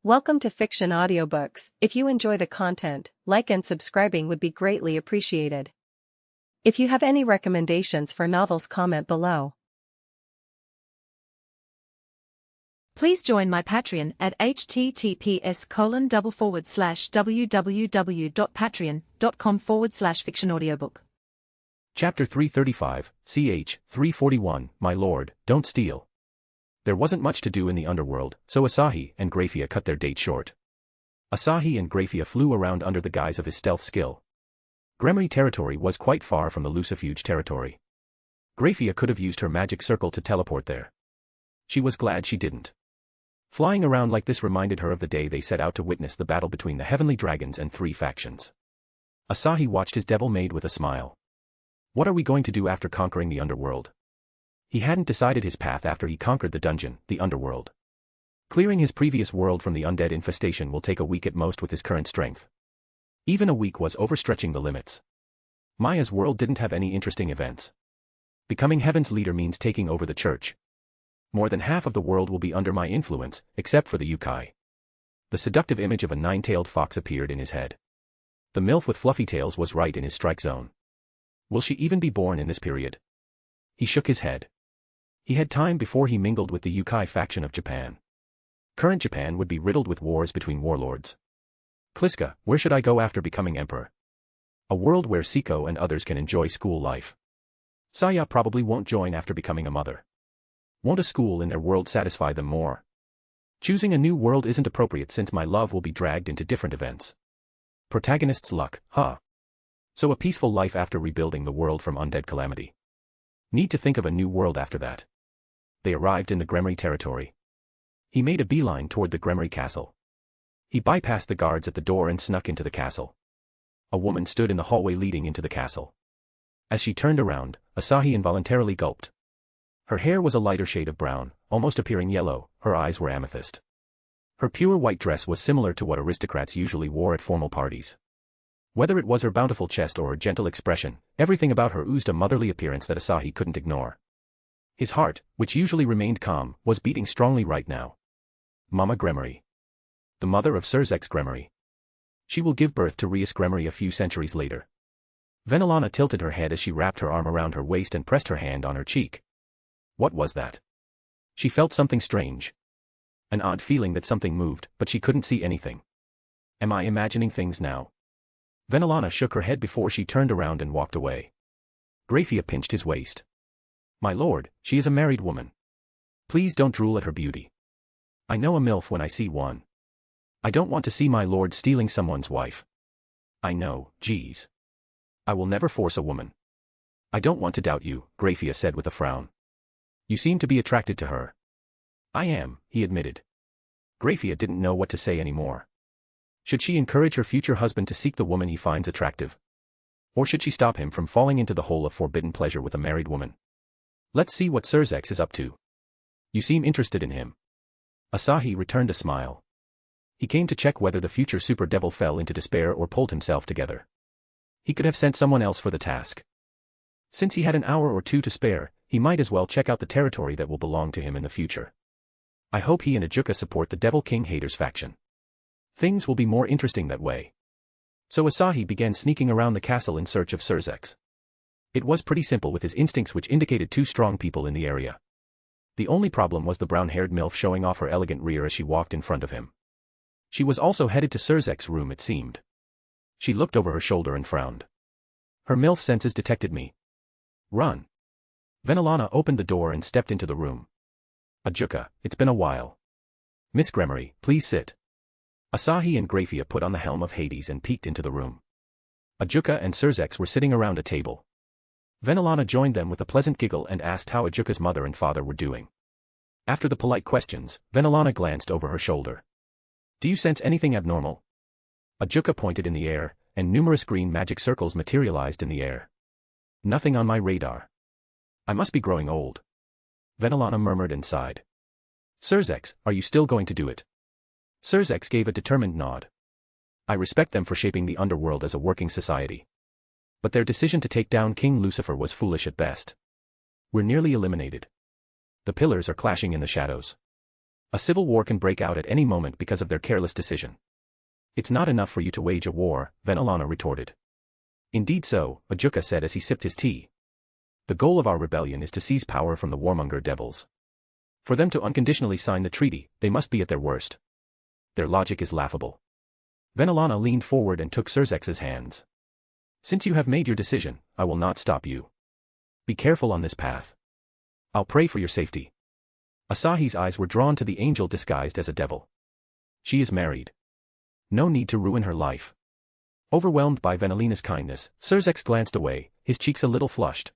Welcome to Fiction Audiobooks. If you enjoy the content, like and subscribing would be greatly appreciated. If you have any recommendations for novels, comment below. Please join my Patreon at https://www.patreon.com/fictionaudiobook. Chapter 335, ch. 341, My Lord, Don't Steal. There wasn't much to do in the underworld, so Asahi and Graphia cut their date short. Asahi and Graphia flew around under the guise of his stealth skill. Gremory territory was quite far from the Lucifuge territory. Graphia could have used her magic circle to teleport there. She was glad she didn't. Flying around like this reminded her of the day they set out to witness the battle between the heavenly dragons and three factions. Asahi watched his devil maid with a smile. What are we going to do after conquering the underworld? He hadn't decided his path after he conquered the dungeon, the underworld. Clearing his previous world from the undead infestation will take a week at most with his current strength. Even a week was overstretching the limits. Maya's world didn't have any interesting events. Becoming Heaven's leader means taking over the church. More than half of the world will be under my influence, except for the yokai. The seductive image of a nine-tailed fox appeared in his head. The MILF with fluffy tails was right in his strike zone. Will she even be born in this period? He shook his head. He had time before he mingled with the yokai faction of Japan. Current Japan would be riddled with wars between warlords. Kliska, where should I go after becoming emperor? A world where Siko and others can enjoy school life. Saya probably won't join after becoming a mother. Won't a school in their world satisfy them more? Choosing a new world isn't appropriate since my love will be dragged into different events. Protagonist's luck, huh? So a peaceful life after rebuilding the world from undead calamity. Need to think of a new world after that. They arrived in the Gremory territory. He made a beeline toward the Gremory castle. He bypassed the guards at the door and snuck into the castle. A woman stood in the hallway leading into the castle. As she turned around, Asahi involuntarily gulped. Her hair was a lighter shade of brown, almost appearing yellow, her eyes were amethyst. Her pure white dress was similar to what aristocrats usually wore at formal parties. Whether it was her bountiful chest or her gentle expression, everything about her oozed a motherly appearance that Asahi couldn't ignore. His heart, which usually remained calm, was beating strongly right now. Mama Gremory. The mother of Surzex Gremory. She will give birth to Rias Gremory a few centuries later. Venelana tilted her head as she wrapped her arm around her waist and pressed her hand on her cheek. What was that? She felt something strange. An odd feeling that something moved, but she couldn't see anything. Am I imagining things now? Venelana shook her head before she turned around and walked away. Graphia pinched his waist. My lord, she is a married woman. Please don't drool at her beauty. I know a MILF when I see one. I don't want to see my lord stealing someone's wife. I know, geez. I will never force a woman. I don't want to doubt you, Graphia said with a frown. You seem to be attracted to her. I am, he admitted. Graphia didn't know what to say anymore. Should she encourage her future husband to seek the woman he finds attractive? Or should she stop him from falling into the hole of forbidden pleasure with a married woman? Let's see what Surzex is up to. You seem interested in him. Asahi returned a smile. He came to check whether the future super devil fell into despair or pulled himself together. He could have sent someone else for the task. Since he had an hour or two to spare, he might as well check out the territory that will belong to him in the future. I hope he and Ajuka support the Devil King Haters faction. Things will be more interesting that way. So Asahi began sneaking around the castle in search of Surzex. It was pretty simple with his instincts which indicated two strong people in the area. The only problem was the brown-haired MILF showing off her elegant rear as she walked in front of him. She was also headed to Surzex's room it seemed. She looked over her shoulder and frowned. Her MILF senses detected me. Run. Venelana opened the door and stepped into the room. Ajuka, it's been a while. Miss Gremory, please sit. Asahi and Graphia put on the helm of Hades and peeked into the room. Ajuka and Surzex were sitting around a table. Venelana joined them with a pleasant giggle and asked how Ajuka's mother and father were doing. After the polite questions, Venelana glanced over her shoulder. Do you sense anything abnormal? Ajuka pointed in the air, and numerous green magic circles materialized in the air. Nothing on my radar. I must be growing old. Venelana murmured and sighed. Surzex, are you still going to do it? Surzex gave a determined nod. I respect them for shaping the underworld as a working society. But their decision to take down King Lucifer was foolish at best. We're nearly eliminated. The pillars are clashing in the shadows. A civil war can break out at any moment because of their careless decision. It's not enough for you to wage a war, Venelana retorted. Indeed so, Ajuka said as he sipped his tea. The goal of our rebellion is to seize power from the warmonger devils. For them to unconditionally sign the treaty, they must be at their worst. Their logic is laughable. Venelana leaned forward and took Surzex's hands. Since you have made your decision, I will not stop you. Be careful on this path. I'll pray for your safety. Asahi's eyes were drawn to the angel disguised as a devil. She is married. No need to ruin her life. Overwhelmed by Venelina's kindness, Surzex glanced away, his cheeks a little flushed.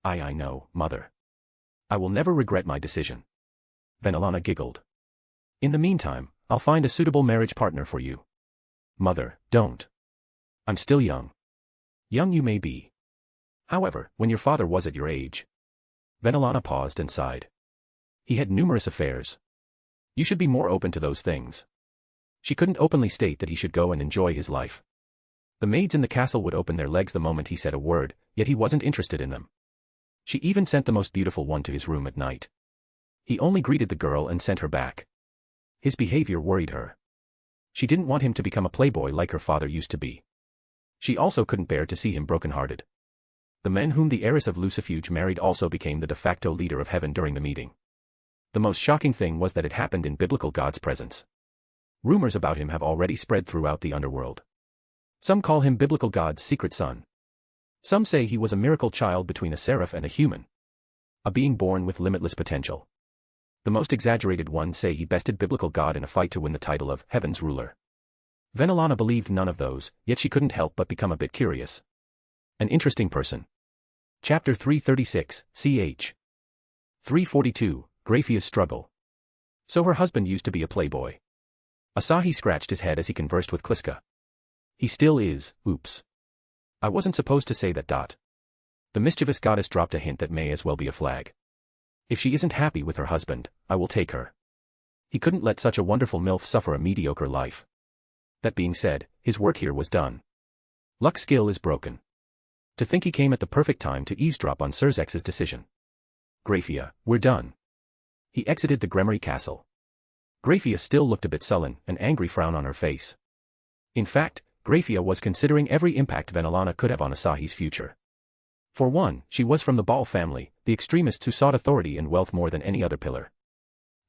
I know, mother. I will never regret my decision. Venelana giggled. In the meantime, I'll find a suitable marriage partner for you. Mother, don't. I'm still young. Young you may be. However, when your father was at your age. Venelana paused and sighed. He had numerous affairs. You should be more open to those things. She couldn't openly state that he should go and enjoy his life. The maids in the castle would open their legs the moment he said a word, yet he wasn't interested in them. She even sent the most beautiful one to his room at night. He only greeted the girl and sent her back. His behavior worried her. She didn't want him to become a playboy like her father used to be. She also couldn't bear to see him broken-hearted. The men whom the heiress of Lucifuge married also became the de facto leader of heaven during the meeting. The most shocking thing was that it happened in biblical God's presence. Rumors about him have already spread throughout the underworld. Some call him biblical God's secret son. Some say he was a miracle child between a seraph and a human. A being born with limitless potential. The most exaggerated ones say he bested biblical God in a fight to win the title of Heaven's Ruler. Venelana believed none of those, yet she couldn't help but become a bit curious. An interesting person. Chapter 336, ch. 342, Graphia's Struggle. So her husband used to be a playboy. Asahi scratched his head as he conversed with Kliska. He still is, oops. I wasn't supposed to say that. The mischievous goddess dropped a hint that may as well be a flag. If she isn't happy with her husband, I will take her. He couldn't let such a wonderful MILF suffer a mediocre life. That being said, his work here was done. Luck's skill is broken. To think he came at the perfect time to eavesdrop on Surzex's decision. Graphia, we're done. He exited the Gremory castle. Graphia still looked a bit sullen, an angry frown on her face. In fact, Graphia was considering every impact Venelana could have on Asahi's future. For one, she was from the Ball family, the extremists who sought authority and wealth more than any other pillar.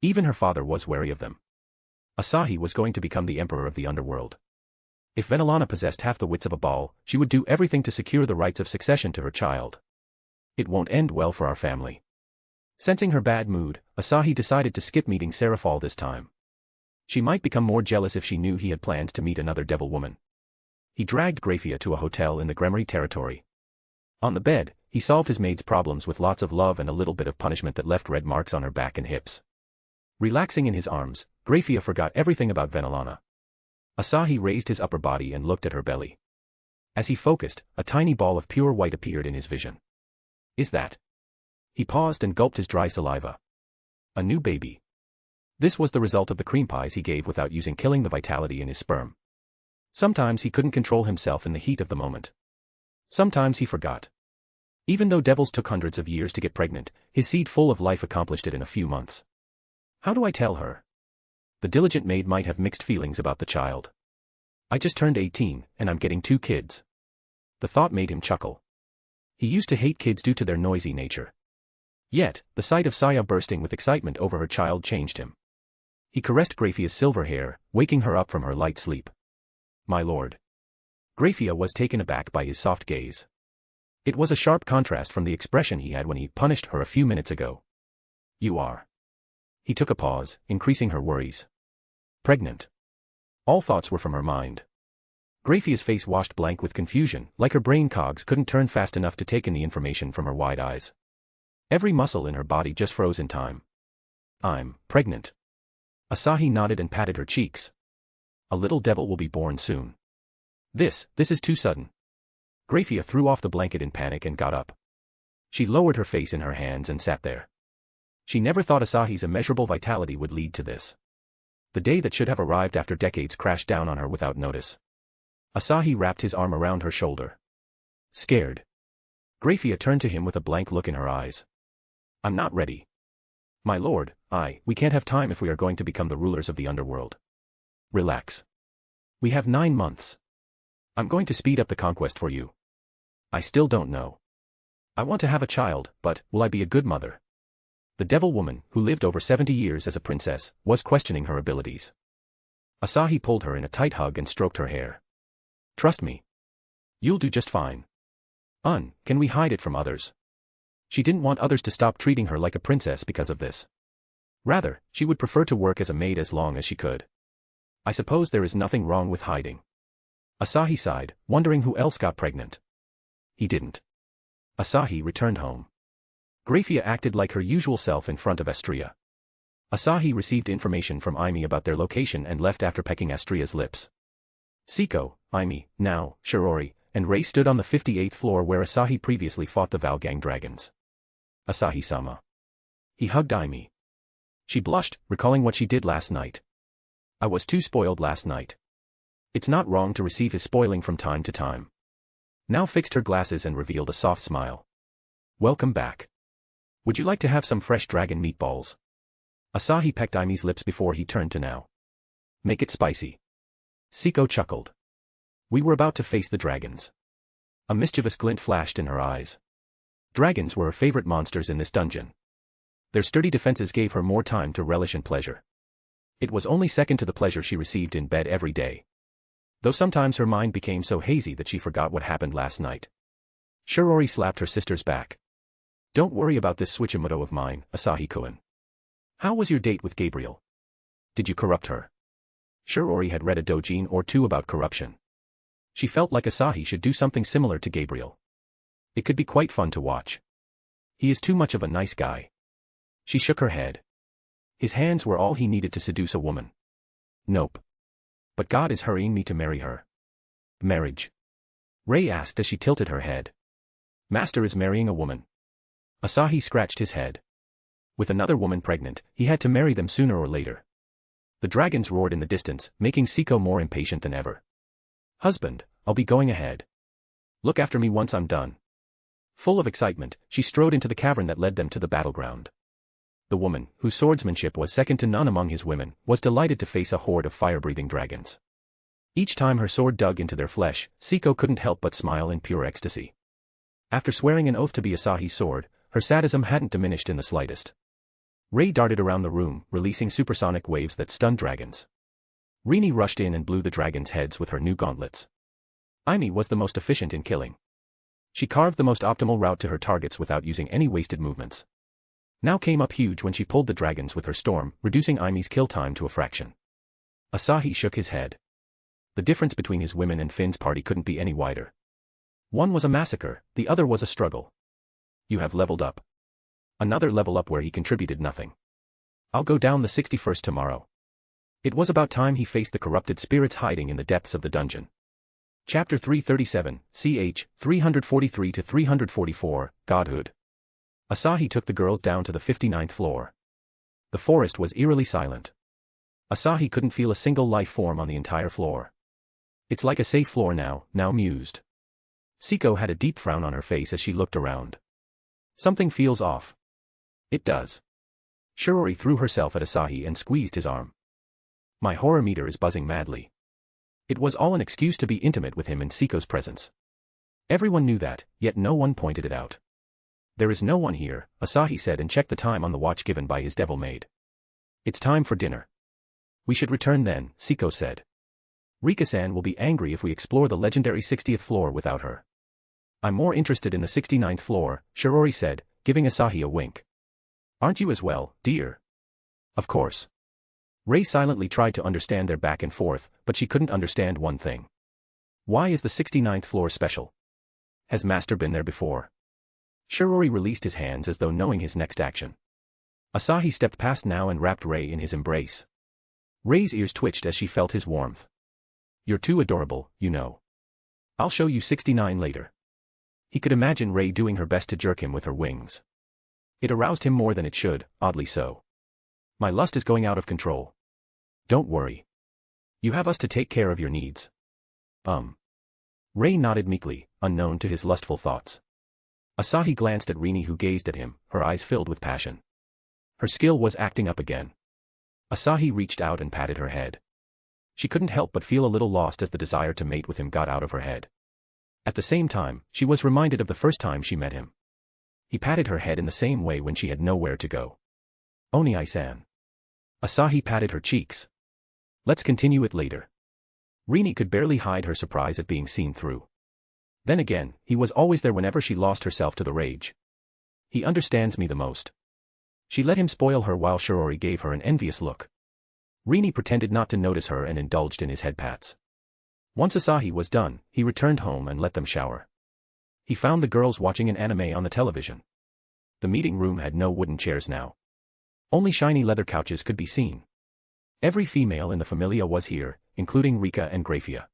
Even her father was wary of them. Asahi was going to become the emperor of the underworld. If Venelana possessed half the wits of a Ball, she would do everything to secure the rights of succession to her child. It won't end well for our family. Sensing her bad mood, Asahi decided to skip meeting Seraphal this time. She might become more jealous if she knew he had plans to meet another devil woman. He dragged Graphia to a hotel in the Gremory territory. On the bed, he solved his maid's problems with lots of love and a little bit of punishment that left red marks on her back and hips. Relaxing in his arms, Graphia forgot everything about Venelana. Asahi raised his upper body and looked at her belly. As he focused, a tiny ball of pure white appeared in his vision. Is that? He paused and gulped his dry saliva. A new baby. This was the result of the cream pies he gave without using killing the vitality in his sperm. Sometimes he couldn't control himself in the heat of the moment. Sometimes he forgot. Even though devils took hundreds of years to get pregnant, his seed full of life accomplished it in a few months. How do I tell her? The diligent maid might have mixed feelings about the child. I just turned 18, and I'm getting 2 kids. The thought made him chuckle. He used to hate kids due to their noisy nature. Yet, the sight of Saya bursting with excitement over her child changed him. He caressed Graphia's silver hair, waking her up from her light sleep. My lord. Graphia was taken aback by his soft gaze. It was a sharp contrast from the expression he had when he punished her a few minutes ago. You are. He took a pause, increasing her worries. Pregnant. All thoughts were from her mind. Graphia's face washed blank with confusion, like her brain cogs couldn't turn fast enough to take in the information from her wide eyes. Every muscle in her body just froze in time. I'm pregnant. Asahi nodded and patted her cheeks. A little devil will be born soon. This is too sudden. Graphia threw off the blanket in panic and got up. She lowered her face in her hands and sat there. She never thought Asahi's immeasurable vitality would lead to this. The day that should have arrived after decades crashed down on her without notice. Asahi wrapped his arm around her shoulder. Scared. Graphia turned to him with a blank look in her eyes. I'm not ready. My lord, we can't have time if we are going to become the rulers of the underworld. Relax. We have 9 months. I'm going to speed up the conquest for you. I still don't know. I want to have a child, but will I be a good mother? The devil woman, who lived over 70 years as a princess, was questioning her abilities. Asahi pulled her in a tight hug and stroked her hair. Trust me. You'll do just fine. Can we hide it from others? She didn't want others to stop treating her like a princess because of this. Rather, she would prefer to work as a maid as long as she could. I suppose there is nothing wrong with hiding. Asahi sighed, wondering who else got pregnant. He didn't. Asahi returned home. Grafia acted like her usual self in front of Astria. Asahi received information from Aimi about their location and left after pecking Astria's lips. Siko, Aimi, now, Shirori, and Rei stood on the 58th floor where Asahi previously fought the Valgang dragons. Asahi-sama. He hugged Aimi. She blushed, recalling what she did last night. I was too spoiled last night. It's not wrong to receive his spoiling from time to time. Now fixed her glasses and revealed a soft smile. Welcome back. Would you like to have some fresh dragon meatballs? Asahi pecked Aimi's lips before he turned to now. Make it spicy. Siko chuckled. We were about to face the dragons. A mischievous glint flashed in her eyes. Dragons were her favorite monsters in this dungeon. Their sturdy defenses gave her more time to relish in pleasure. It was only second to the pleasure she received in bed every day. Though sometimes her mind became so hazy that she forgot what happened last night. Shirori slapped her sister's back. Don't worry about this Switchimoto of mine, Asahi-kun. How was your date with Gabriel? Did you corrupt her? Shirori had read a doujin or two about corruption. She felt like Asahi should do something similar to Gabriel. It could be quite fun to watch. He is too much of a nice guy. She shook her head. His hands were all he needed to seduce a woman. Nope. But God is hurrying me to marry her. Marriage? Rei asked as she tilted her head. Master is marrying a woman. Asahi scratched his head. With another woman pregnant, he had to marry them sooner or later. The dragons roared in the distance, making Siko more impatient than ever. Husband, I'll be going ahead. Look after me once I'm done. Full of excitement, she strode into the cavern that led them to the battleground. The woman, whose swordsmanship was second to none among his women, was delighted to face a horde of fire-breathing dragons. Each time her sword dug into their flesh, Siko couldn't help but smile in pure ecstasy. After swearing an oath to be Asahi's sword, her sadism hadn't diminished in the slightest. Rei darted around the room, releasing supersonic waves that stunned dragons. Rini rushed in and blew the dragons' heads with her new gauntlets. Aimi was the most efficient in killing. She carved the most optimal route to her targets without using any wasted movements. Now came up huge when she pulled the dragons with her storm, reducing Aimi's kill time to a fraction. Asahi shook his head. The difference between his women and Finn's party couldn't be any wider. One was a massacre, the other was a struggle. You have leveled up. Another level up where he contributed nothing. I'll go down the 61st tomorrow. It was about time he faced the corrupted spirits hiding in the depths of the dungeon. Chapter 337, ch. 343-344, Godhood. Asahi took the girls down to the 59th floor. The forest was eerily silent. Asahi couldn't feel a single life form on the entire floor. It's like a safe floor now mused. Siko had a deep frown on her face as she looked around. Something feels off. It does. Shirori threw herself at Asahi and squeezed his arm. My horror meter is buzzing madly. It was all an excuse to be intimate with him in Siko's presence. Everyone knew that, yet no one pointed it out. There is no one here, Asahi said and checked the time on the watch given by his devil maid. It's time for dinner. We should return then, Siko said. Rika-san will be angry if we explore the legendary 60th floor without her. I'm more interested in the 69th floor, Shirori said, giving Asahi a wink. Aren't you as well, dear? Of course. Rei silently tried to understand their back and forth, but she couldn't understand one thing. Why is the 69th floor special? Has Master been there before? Shirori released his hands as though knowing his next action. Asahi stepped past now and wrapped Rei in his embrace. Rei's ears twitched as she felt his warmth. You're too adorable, you know. I'll show you 69 later. He could imagine Rei doing her best to jerk him with her wings. It aroused him more than it should, oddly so. My lust is going out of control. Don't worry. You have us to take care of your needs. Rei nodded meekly, unknown to his lustful thoughts. Asahi glanced at Rini who gazed at him, her eyes filled with passion. Her skill was acting up again. Asahi reached out and patted her head. She couldn't help but feel a little lost as the desire to mate with him got out of her head. At the same time, she was reminded of the first time she met him. He patted her head in the same way when she had nowhere to go. Oni-san. Asahi patted her cheeks. Let's continue it later. Rini could barely hide her surprise at being seen through. Then again, he was always there whenever she lost herself to the rage. He understands me the most. She let him spoil her while Shirori gave her an envious look. Rini pretended not to notice her and indulged in his head pats. Once Asahi was done, he returned home and let them shower. He found the girls watching an anime on the television. The meeting room had no wooden chairs now. Only shiny leather couches could be seen. Every female in the familia was here, including Rika and Grafia.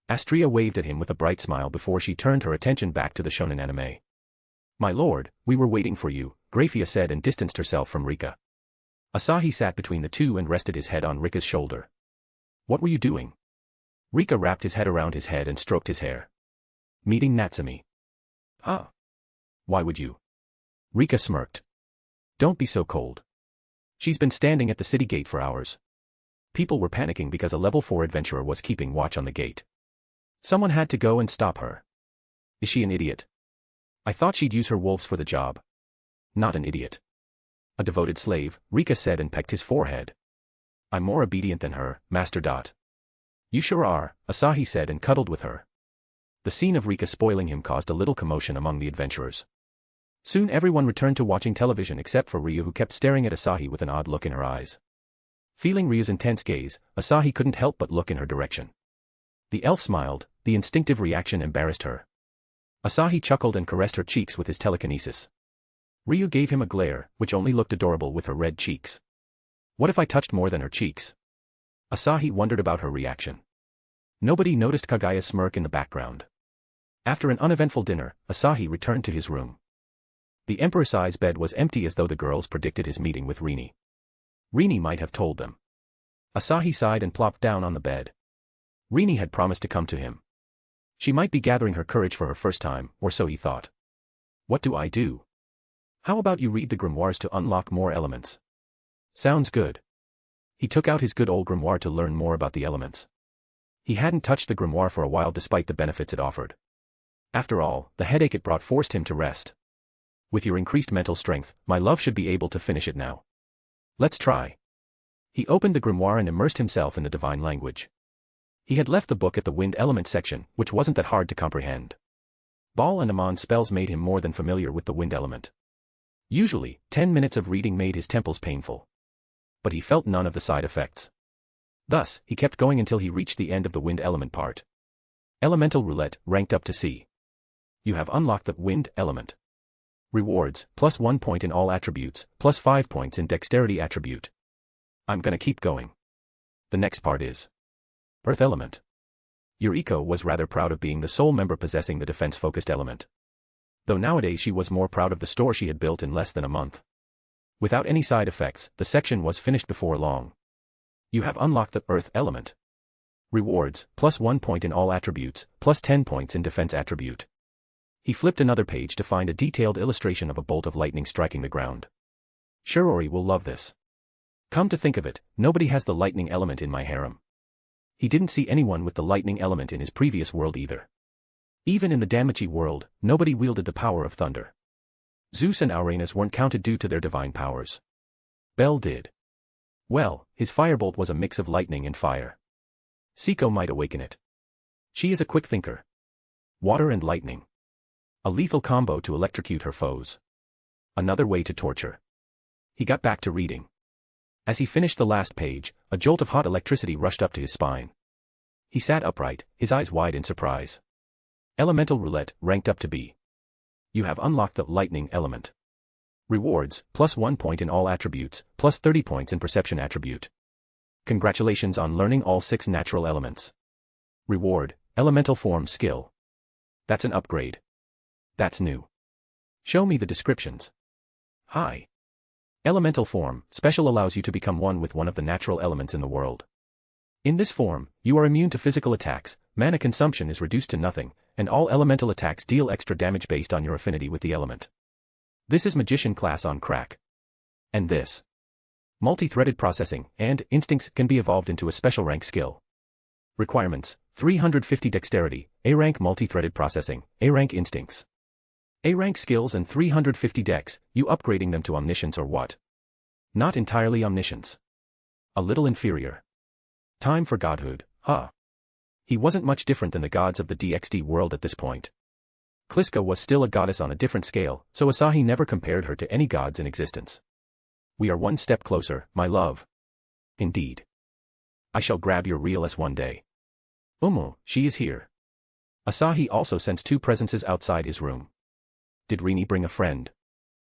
Astria waved at him with a bright smile before she turned her attention back to the shonen anime. My lord, we were waiting for you, Grafia said and distanced herself from Rika. Asahi sat between the two and rested his head on Rika's shoulder. What were you doing? Rika wrapped his head around his head and stroked his hair. Meeting Natsumi. Huh? Why would you? Rika smirked. Don't be so cold. She's been standing at the city gate for hours. People were panicking because a level 4 adventurer was keeping watch on the gate. Someone had to go and stop her. Is she an idiot? I thought she'd use her wolves for the job. Not an idiot. A devoted slave, Rika said and pecked his forehead. I'm more obedient than her, Master Dot. You sure are, Asahi said and cuddled with her. The scene of Rika spoiling him caused a little commotion among the adventurers. Soon everyone returned to watching television except for Ryu, who kept staring at Asahi with an odd look in her eyes. Feeling Ryu's intense gaze, Asahi couldn't help but look in her direction. The elf smiled, the instinctive reaction embarrassed her. Asahi chuckled and caressed her cheeks with his telekinesis. Ryu gave him a glare, which only looked adorable with her red cheeks. What if I touched more than her cheeks? Asahi wondered about her reaction. Nobody noticed Kagaya's smirk in the background. After an uneventful dinner, Asahi returned to his room. The Empress' bed was empty as though the girls predicted his meeting with Rini. Rini might have told them. Asahi sighed and plopped down on the bed. Rini had promised to come to him. She might be gathering her courage for her first time, or so he thought. What do I do? How about you read the grimoires to unlock more elements? Sounds good. He took out his good old grimoire to learn more about the elements. He hadn't touched the grimoire for a while despite the benefits it offered. After all, the headache it brought forced him to rest. With your increased mental strength, my love should be able to finish it now. Let's try. He opened the grimoire and immersed himself in the divine language. He had left the book at the wind element section, which wasn't that hard to comprehend. Baal and Amon's spells made him more than familiar with the wind element. Usually, 10 minutes of reading made his temples painful. But he felt none of the side effects. Thus, he kept going until he reached the end of the wind element part. Elemental Roulette, ranked up to C. You have unlocked the wind element. Rewards, +1 point in all attributes, +5 points in dexterity attribute. I'm gonna keep going. The next part is Earth element. Yuriko was rather proud of being the sole member possessing the defense-focused element. Though nowadays she was more proud of the store she had built in less than a month. Without any side effects, the section was finished before long. You have unlocked the Earth element. Rewards, +1 point in all attributes, +10 points in defense attribute. He flipped another page to find a detailed illustration of a bolt of lightning striking the ground. Shirori will love this. Come to think of it, nobody has the lightning element in my harem. He didn't see anyone with the lightning element in his previous world either. Even in the Damachi world, nobody wielded the power of thunder. Zeus and Uranus weren't counted due to their divine powers. Bel did. Well, his firebolt was a mix of lightning and fire. Siko might awaken it. She is a quick thinker. Water and lightning. A lethal combo to electrocute her foes. Another way to torture. He got back to reading. As he finished the last page, a jolt of hot electricity rushed up to his spine. He sat upright, his eyes wide in surprise. Elemental Roulette, ranked up to B. You have unlocked the lightning element. Rewards, +1 point in all attributes, +30 points in perception attribute. Congratulations on learning all 6 natural elements. Reward, elemental form skill. That's an upgrade. That's new. Show me the descriptions. Hi. Elemental form, special, allows you to become one with one of the natural elements in the world. In this form, you are immune to physical attacks, mana consumption is reduced to nothing, and all elemental attacks deal extra damage based on your affinity with the element. This is magician class on crack. And this multi-threaded processing and instincts can be evolved into a special rank skill. Requirements: 350 dexterity, A rank multi-threaded processing, A rank instincts. A rank skills and 350 dex, you upgrading them to omniscience or what? Not entirely omniscience. A little inferior. Time for godhood, huh? He wasn't much different than the gods of the DxD world at this point. Kliska was still a goddess on a different scale, so Asahi never compared her to any gods in existence. We are one step closer, my love. Indeed. I shall grab your real S one day. She is here. Asahi also sensed two presences outside his room. Did Rini bring a friend?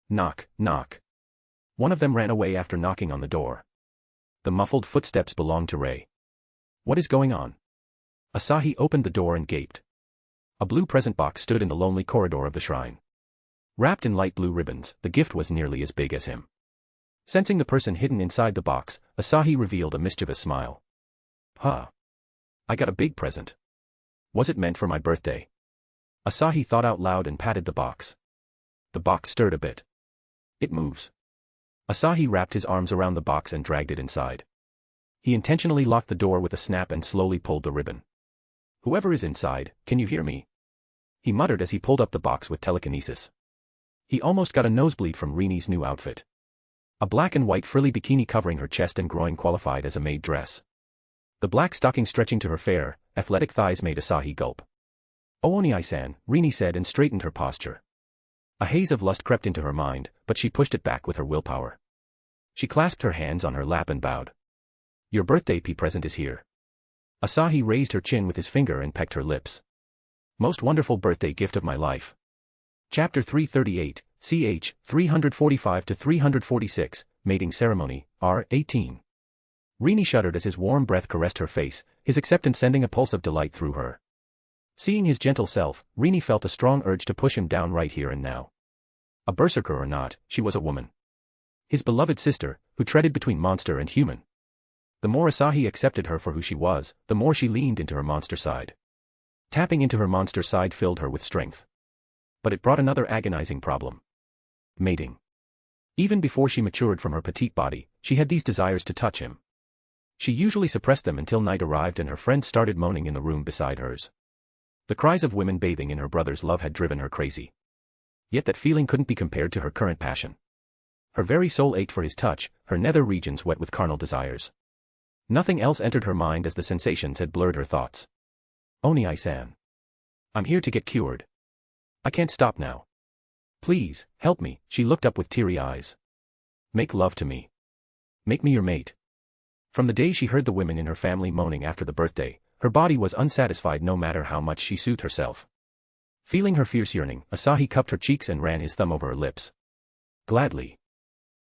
Knock, knock. One of them ran away after knocking on the door. The muffled footsteps belonged to Rei. What is going on? Asahi opened the door and gaped. A blue present box stood in the lonely corridor of the shrine. Wrapped in light blue ribbons, the gift was nearly as big as him. Sensing the person hidden inside the box, Asahi revealed a mischievous smile. Huh. I got a big present. Was it meant for my birthday? Asahi thought out loud and patted the box. The box stirred a bit. It moves. Asahi wrapped his arms around the box and dragged it inside. He intentionally locked the door with a snap and slowly pulled the ribbon. Whoever is inside, can you hear me? He muttered as he pulled up the box with telekinesis. He almost got a nosebleed from Rini's new outfit. A black and white frilly bikini covering her chest and groin qualified as a maid dress. The black stocking stretching to her fair, athletic thighs made Asahi gulp. Oni-san, Rini said and straightened her posture. A haze of lust crept into her mind, but she pushed it back with her willpower. She clasped her hands on her lap and bowed. Your birthday present is here. Asahi raised her chin with his finger and pecked her lips. Most wonderful birthday gift of my life. Chapter 338, ch. 345-346, Mating Ceremony, R18. Rini shuddered as his warm breath caressed her face, his acceptance sending a pulse of delight through her. Seeing his gentle self, Rini felt a strong urge to push him down right here and now. A berserker or not, she was a woman. His beloved sister, who treaded between monster and human. The more Asahi accepted her for who she was, the more she leaned into her monster side. Tapping into her monster side filled her with strength. But it brought another agonizing problem. Mating. Even before she matured from her petite body, she had these desires to touch him. She usually suppressed them until night arrived and her friends started moaning in the room beside hers. The cries of women bathing in her brother's love had driven her crazy. Yet that feeling couldn't be compared to her current passion. Her very soul ached for his touch, her nether regions wet with carnal desires. Nothing else entered her mind as the sensations had blurred her thoughts. Oni-san. I'm here to get cured. I can't stop now. Please, help me, she looked up with teary eyes. Make love to me. Make me your mate. From the day she heard the women in her family moaning after the birthday, her body was unsatisfied no matter how much she soothed herself. Feeling her fierce yearning, Asahi cupped her cheeks and ran his thumb over her lips. Gladly.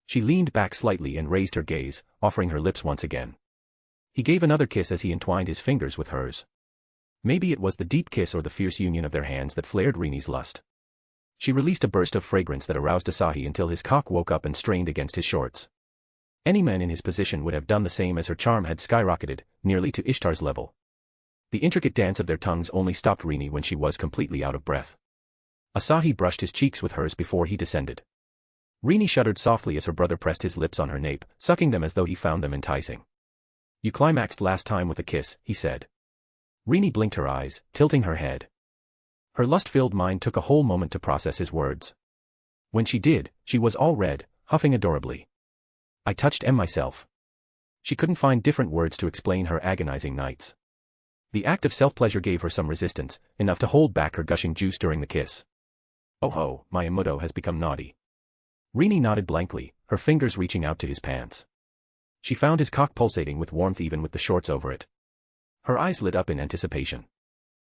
She leaned back slightly and raised her gaze, offering her lips once again. He gave another kiss as he entwined his fingers with hers. Maybe it was the deep kiss or the fierce union of their hands that flared Rini's lust. She released a burst of fragrance that aroused Asahi until his cock woke up and strained against his shorts. Any man in his position would have done the same as her charm had skyrocketed, nearly to Ishtar's level. The intricate dance of their tongues only stopped Rini when she was completely out of breath. Asahi brushed his cheeks with hers before he descended. Rini shuddered softly as her brother pressed his lips on her nape, sucking them as though he found them enticing. You climaxed last time with a kiss, he said. Rini blinked her eyes, tilting her head. Her lust-filled mind took a whole moment to process his words. When she did, she was all red, huffing adorably. I touched myself. She couldn't find different words to explain her agonizing nights. The act of self-pleasure gave her some resistance, enough to hold back her gushing juice during the kiss. Oh ho, my Amudo has become naughty. Rini nodded blankly, her fingers reaching out to his pants. She found his cock pulsating with warmth even with the shorts over it. Her eyes lit up in anticipation.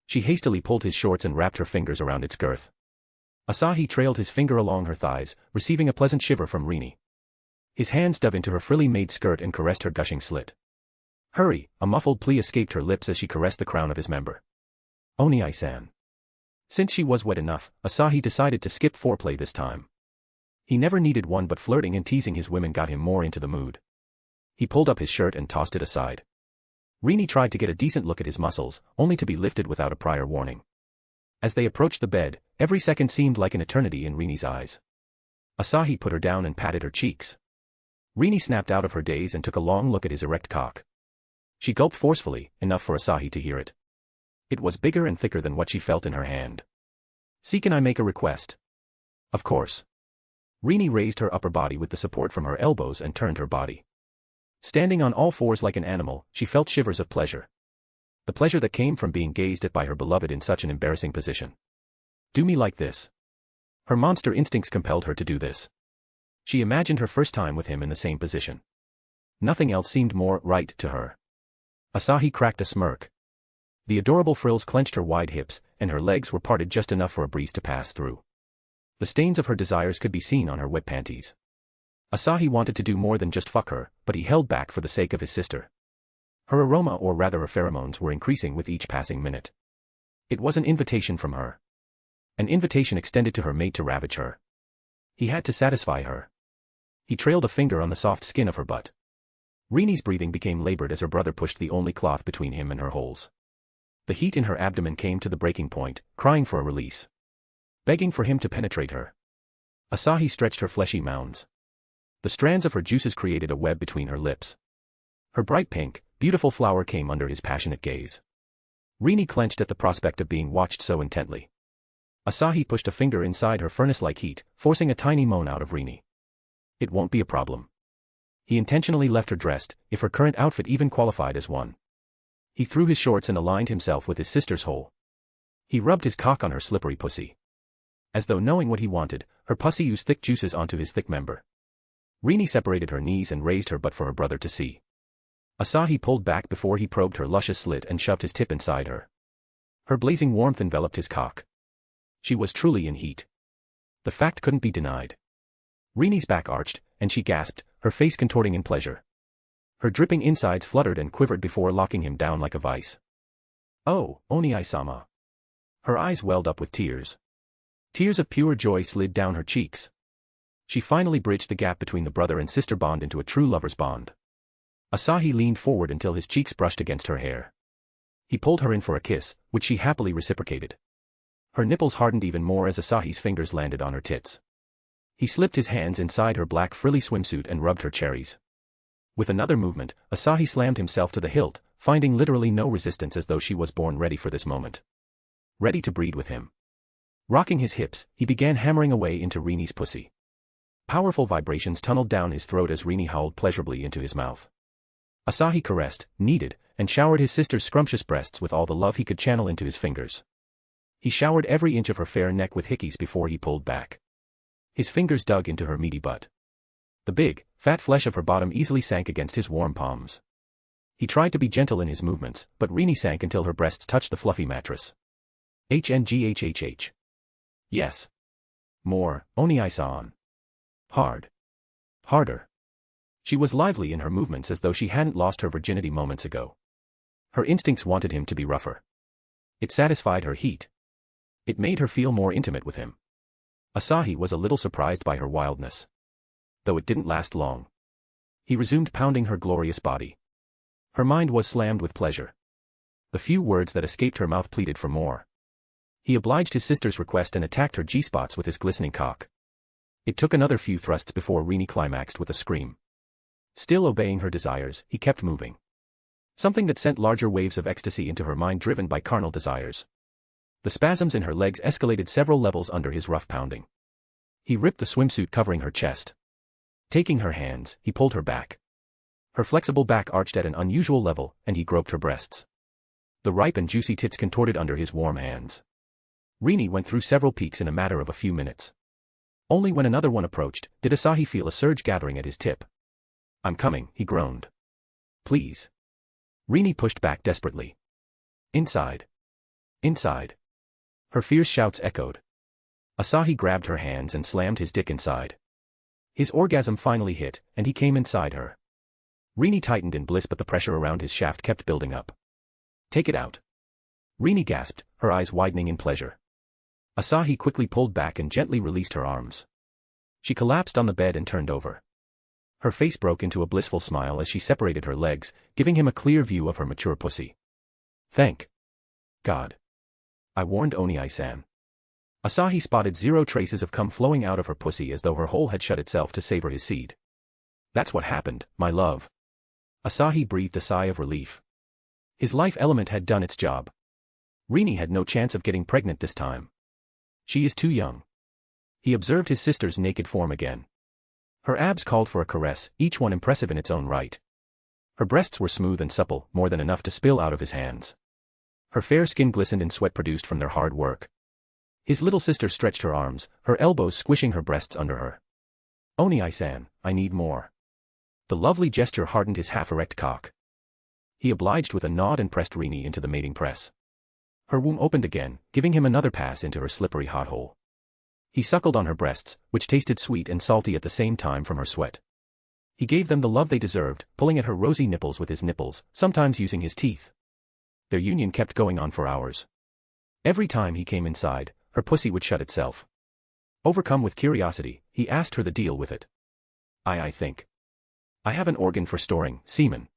She hastily pulled his shorts and wrapped her fingers around its girth. Asahi trailed his finger along her thighs, receiving a pleasant shiver from Rini. His hands dove into her frilly maid skirt and caressed her gushing slit. Hurry, a muffled plea escaped her lips as she caressed the crown of his member. Oni-san. Since she was wet enough, Asahi decided to skip foreplay this time. He never needed one but flirting and teasing his women got him more into the mood. He pulled up his shirt and tossed it aside. Rini tried to get a decent look at his muscles, only to be lifted without a prior warning. As they approached the bed, every second seemed like an eternity in Rini's eyes. Asahi put her down and patted her cheeks. Rini snapped out of her daze and took a long look at his erect cock. She gulped forcefully, enough for Asahi to hear it. It was bigger and thicker than what she felt in her hand. "See, can I make a request?" "Of course." Rini raised her upper body with the support from her elbows and turned her body. Standing on all fours like an animal, she felt shivers of pleasure. The pleasure that came from being gazed at by her beloved in such an embarrassing position. "Do me like this." Her monster instincts compelled her to do this. She imagined her first time with him in the same position. Nothing else seemed more right to her. Asahi cracked a smirk. The adorable frills clenched her wide hips, and her legs were parted just enough for a breeze to pass through. The stains of her desires could be seen on her wet panties. Asahi wanted to do more than just fuck her, but he held back for the sake of his sister. Her aroma, or rather her pheromones, were increasing with each passing minute. It was an invitation from her. An invitation extended to her mate to ravage her. He had to satisfy her. He trailed a finger on the soft skin of her butt. Rini's breathing became labored as her brother pushed the only cloth between him and her holes. The heat in her abdomen came to the breaking point, crying for a release. Begging for him to penetrate her. Asahi stretched her fleshy mounds. The strands of her juices created a web between her lips. Her bright pink, beautiful flower came under his passionate gaze. Rini clenched at the prospect of being watched so intently. Asahi pushed a finger inside her furnace-like heat, forcing a tiny moan out of Rini. "It won't be a problem." He intentionally left her dressed, if her current outfit even qualified as one. He threw his shorts and aligned himself with his sister's hole. He rubbed his cock on her slippery pussy. As though knowing what he wanted, her pussy used thick juices onto his thick member. Rini separated her knees and raised her butt for her brother to see. Asahi pulled back before he probed her luscious slit and shoved his tip inside her. Her blazing warmth enveloped his cock. She was truly in heat. The fact couldn't be denied. Rini's back arched, and she gasped, her face contorting in pleasure. Her dripping insides fluttered and quivered before locking him down like a vice. "Oh, Oniai-sama." Her eyes welled up with tears. Tears of pure joy slid down her cheeks. She finally bridged the gap between the brother and sister bond into a true lover's bond. Asahi leaned forward until his cheeks brushed against her hair. He pulled her in for a kiss, which she happily reciprocated. Her nipples hardened even more as Asahi's fingers landed on her tits. He slipped his hands inside her black frilly swimsuit and rubbed her cherries. With another movement, Asahi slammed himself to the hilt, finding literally no resistance, as though she was born ready for this moment. Ready to breed with him. Rocking his hips, he began hammering away into Rini's pussy. Powerful vibrations tunneled down his throat as Rini howled pleasurably into his mouth. Asahi caressed, kneaded, and showered his sister's scrumptious breasts with all the love he could channel into his fingers. He showered every inch of her fair neck with hickeys before he pulled back. His fingers dug into her meaty butt. The big, fat flesh of her bottom easily sank against his warm palms. He tried to be gentle in his movements, but Rini sank until her breasts touched the fluffy mattress. HNGHHH. Yes. More, Oniai-san. Hard. Harder. She was lively in her movements, as though she hadn't lost her virginity moments ago. Her instincts wanted him to be rougher. It satisfied her heat. It made her feel more intimate with him. Asahi was a little surprised by her wildness. Though it didn't last long. He resumed pounding her glorious body. Her mind was slammed with pleasure. The few words that escaped her mouth pleaded for more. He obliged his sister's request and attacked her G-spots with his glistening cock. It took another few thrusts before Rini climaxed with a scream. Still obeying her desires, he kept moving. Something that sent larger waves of ecstasy into her mind, driven by carnal desires. The spasms in her legs escalated several levels under his rough pounding. He ripped the swimsuit covering her chest. Taking her hands, he pulled her back. Her flexible back arched at an unusual level, and he groped her breasts. The ripe and juicy tits contorted under his warm hands. Rini went through several peaks in a matter of a few minutes. Only when another one approached, did Asahi feel a surge gathering at his tip. "I'm coming," he groaned. "Please." Rini pushed back desperately. "Inside. Inside." Her fierce shouts echoed. Asahi grabbed her hands and slammed his dick inside. His orgasm finally hit, and he came inside her. Rini tightened in bliss, but the pressure around his shaft kept building up. "Take it out." Rini gasped, her eyes widening in pleasure. Asahi quickly pulled back and gently released her arms. She collapsed on the bed and turned over. Her face broke into a blissful smile as she separated her legs, giving him a clear view of her mature pussy. "Thank God," I warned Oniai-san. Asahi spotted 0 traces of cum flowing out of her pussy, as though her hole had shut itself to savor his seed. That's what happened, my love. Asahi breathed a sigh of relief. His life element had done its job. Rini had no chance of getting pregnant this time. She is too young. He observed his sister's naked form again. Her abs called for a caress, each one impressive in its own right. Her breasts were smooth and supple, more than enough to spill out of his hands. Her fair skin glistened in sweat produced from their hard work. His little sister stretched her arms, her elbows squishing her breasts under her. Oni-san, I need more. The lovely gesture hardened his half-erect cock. He obliged with a nod and pressed Rini into the mating press. Her womb opened again, giving him another pass into her slippery hot hole. He suckled on her breasts, which tasted sweet and salty at the same time from her sweat. He gave them the love they deserved, pulling at her rosy nipples with his nipples, sometimes using his teeth. Their union kept going on for hours. Every time he came inside, her pussy would shut itself. Overcome with curiosity, he asked her the deal with it. I think. I have an organ for storing semen.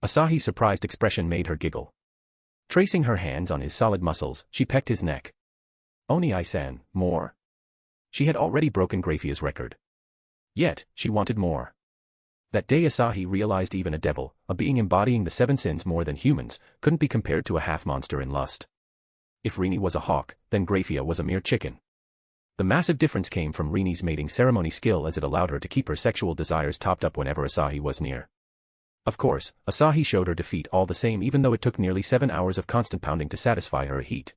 Asahi's surprised expression made her giggle. Tracing her hands on his solid muscles, she pecked his neck. Oni-san, more. She had already broken Graphia's record. Yet, she wanted more. That day Asahi realized even a devil, a being embodying the 7 sins more than humans, couldn't be compared to a half-monster in lust. If Rini was a hawk, then Graphia was a mere chicken. The massive difference came from Rini's mating ceremony skill as it allowed her to keep her sexual desires topped up whenever Asahi was near. Of course, Asahi showed her defeat all the same even though it took nearly 7 hours of constant pounding to satisfy her heat.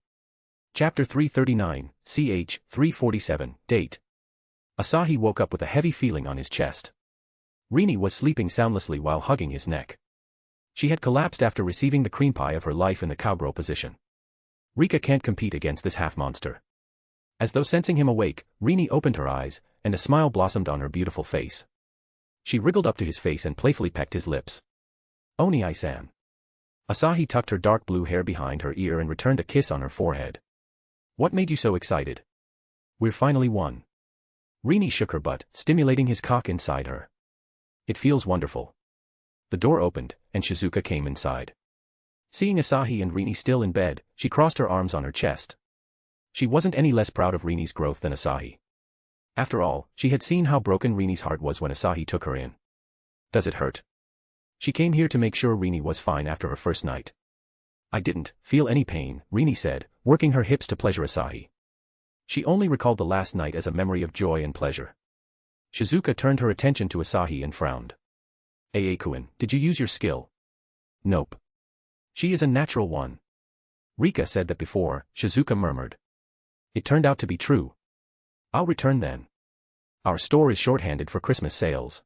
Chapter 339, ch. 347, date. Asahi woke up with a heavy feeling on his chest. Rini was sleeping soundlessly while hugging his neck. She had collapsed after receiving the cream pie of her life in the cowgirl position. Rika can't compete against this half-monster. As though sensing him awake, Rini opened her eyes, and a smile blossomed on her beautiful face. She wriggled up to his face and playfully pecked his lips. Oni-san. Asahi tucked her dark blue hair behind her ear and returned a kiss on her forehead. What made you so excited? We're finally one. Rini shook her butt, stimulating his cock inside her. It feels wonderful. The door opened, and Shizuka came inside. Seeing Asahi and Rini still in bed, she crossed her arms on her chest. She wasn't any less proud of Rini's growth than Asahi. After all, she had seen how broken Rini's heart was when Asahi took her in. Does it hurt? She came here to make sure Rini was fine after her first night. I didn't feel any pain, Rini said, working her hips to pleasure Asahi. She only recalled the last night as a memory of joy and pleasure. Shizuka turned her attention to Asahi and frowned. Ae-kun, did you use your skill? Nope. She is a natural one. Rika said that before, Shizuka murmured. It turned out to be true. I'll return then. Our store is short-handed for Christmas sales.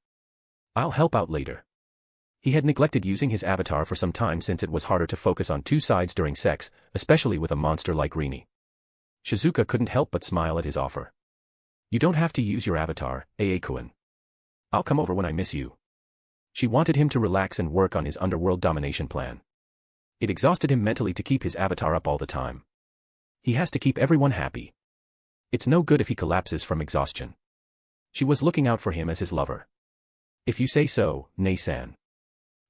I'll help out later. He had neglected using his avatar for some time since it was harder to focus on two sides during sex, especially with a monster like Rini. Shizuka couldn't help but smile at his offer. You don't have to use your avatar, Ae-kun. I'll come over when I miss you. She wanted him to relax and work on his underworld domination plan. It exhausted him mentally to keep his avatar up all the time. He has to keep everyone happy. It's no good if he collapses from exhaustion. She was looking out for him as his lover. If you say so, Nei-san.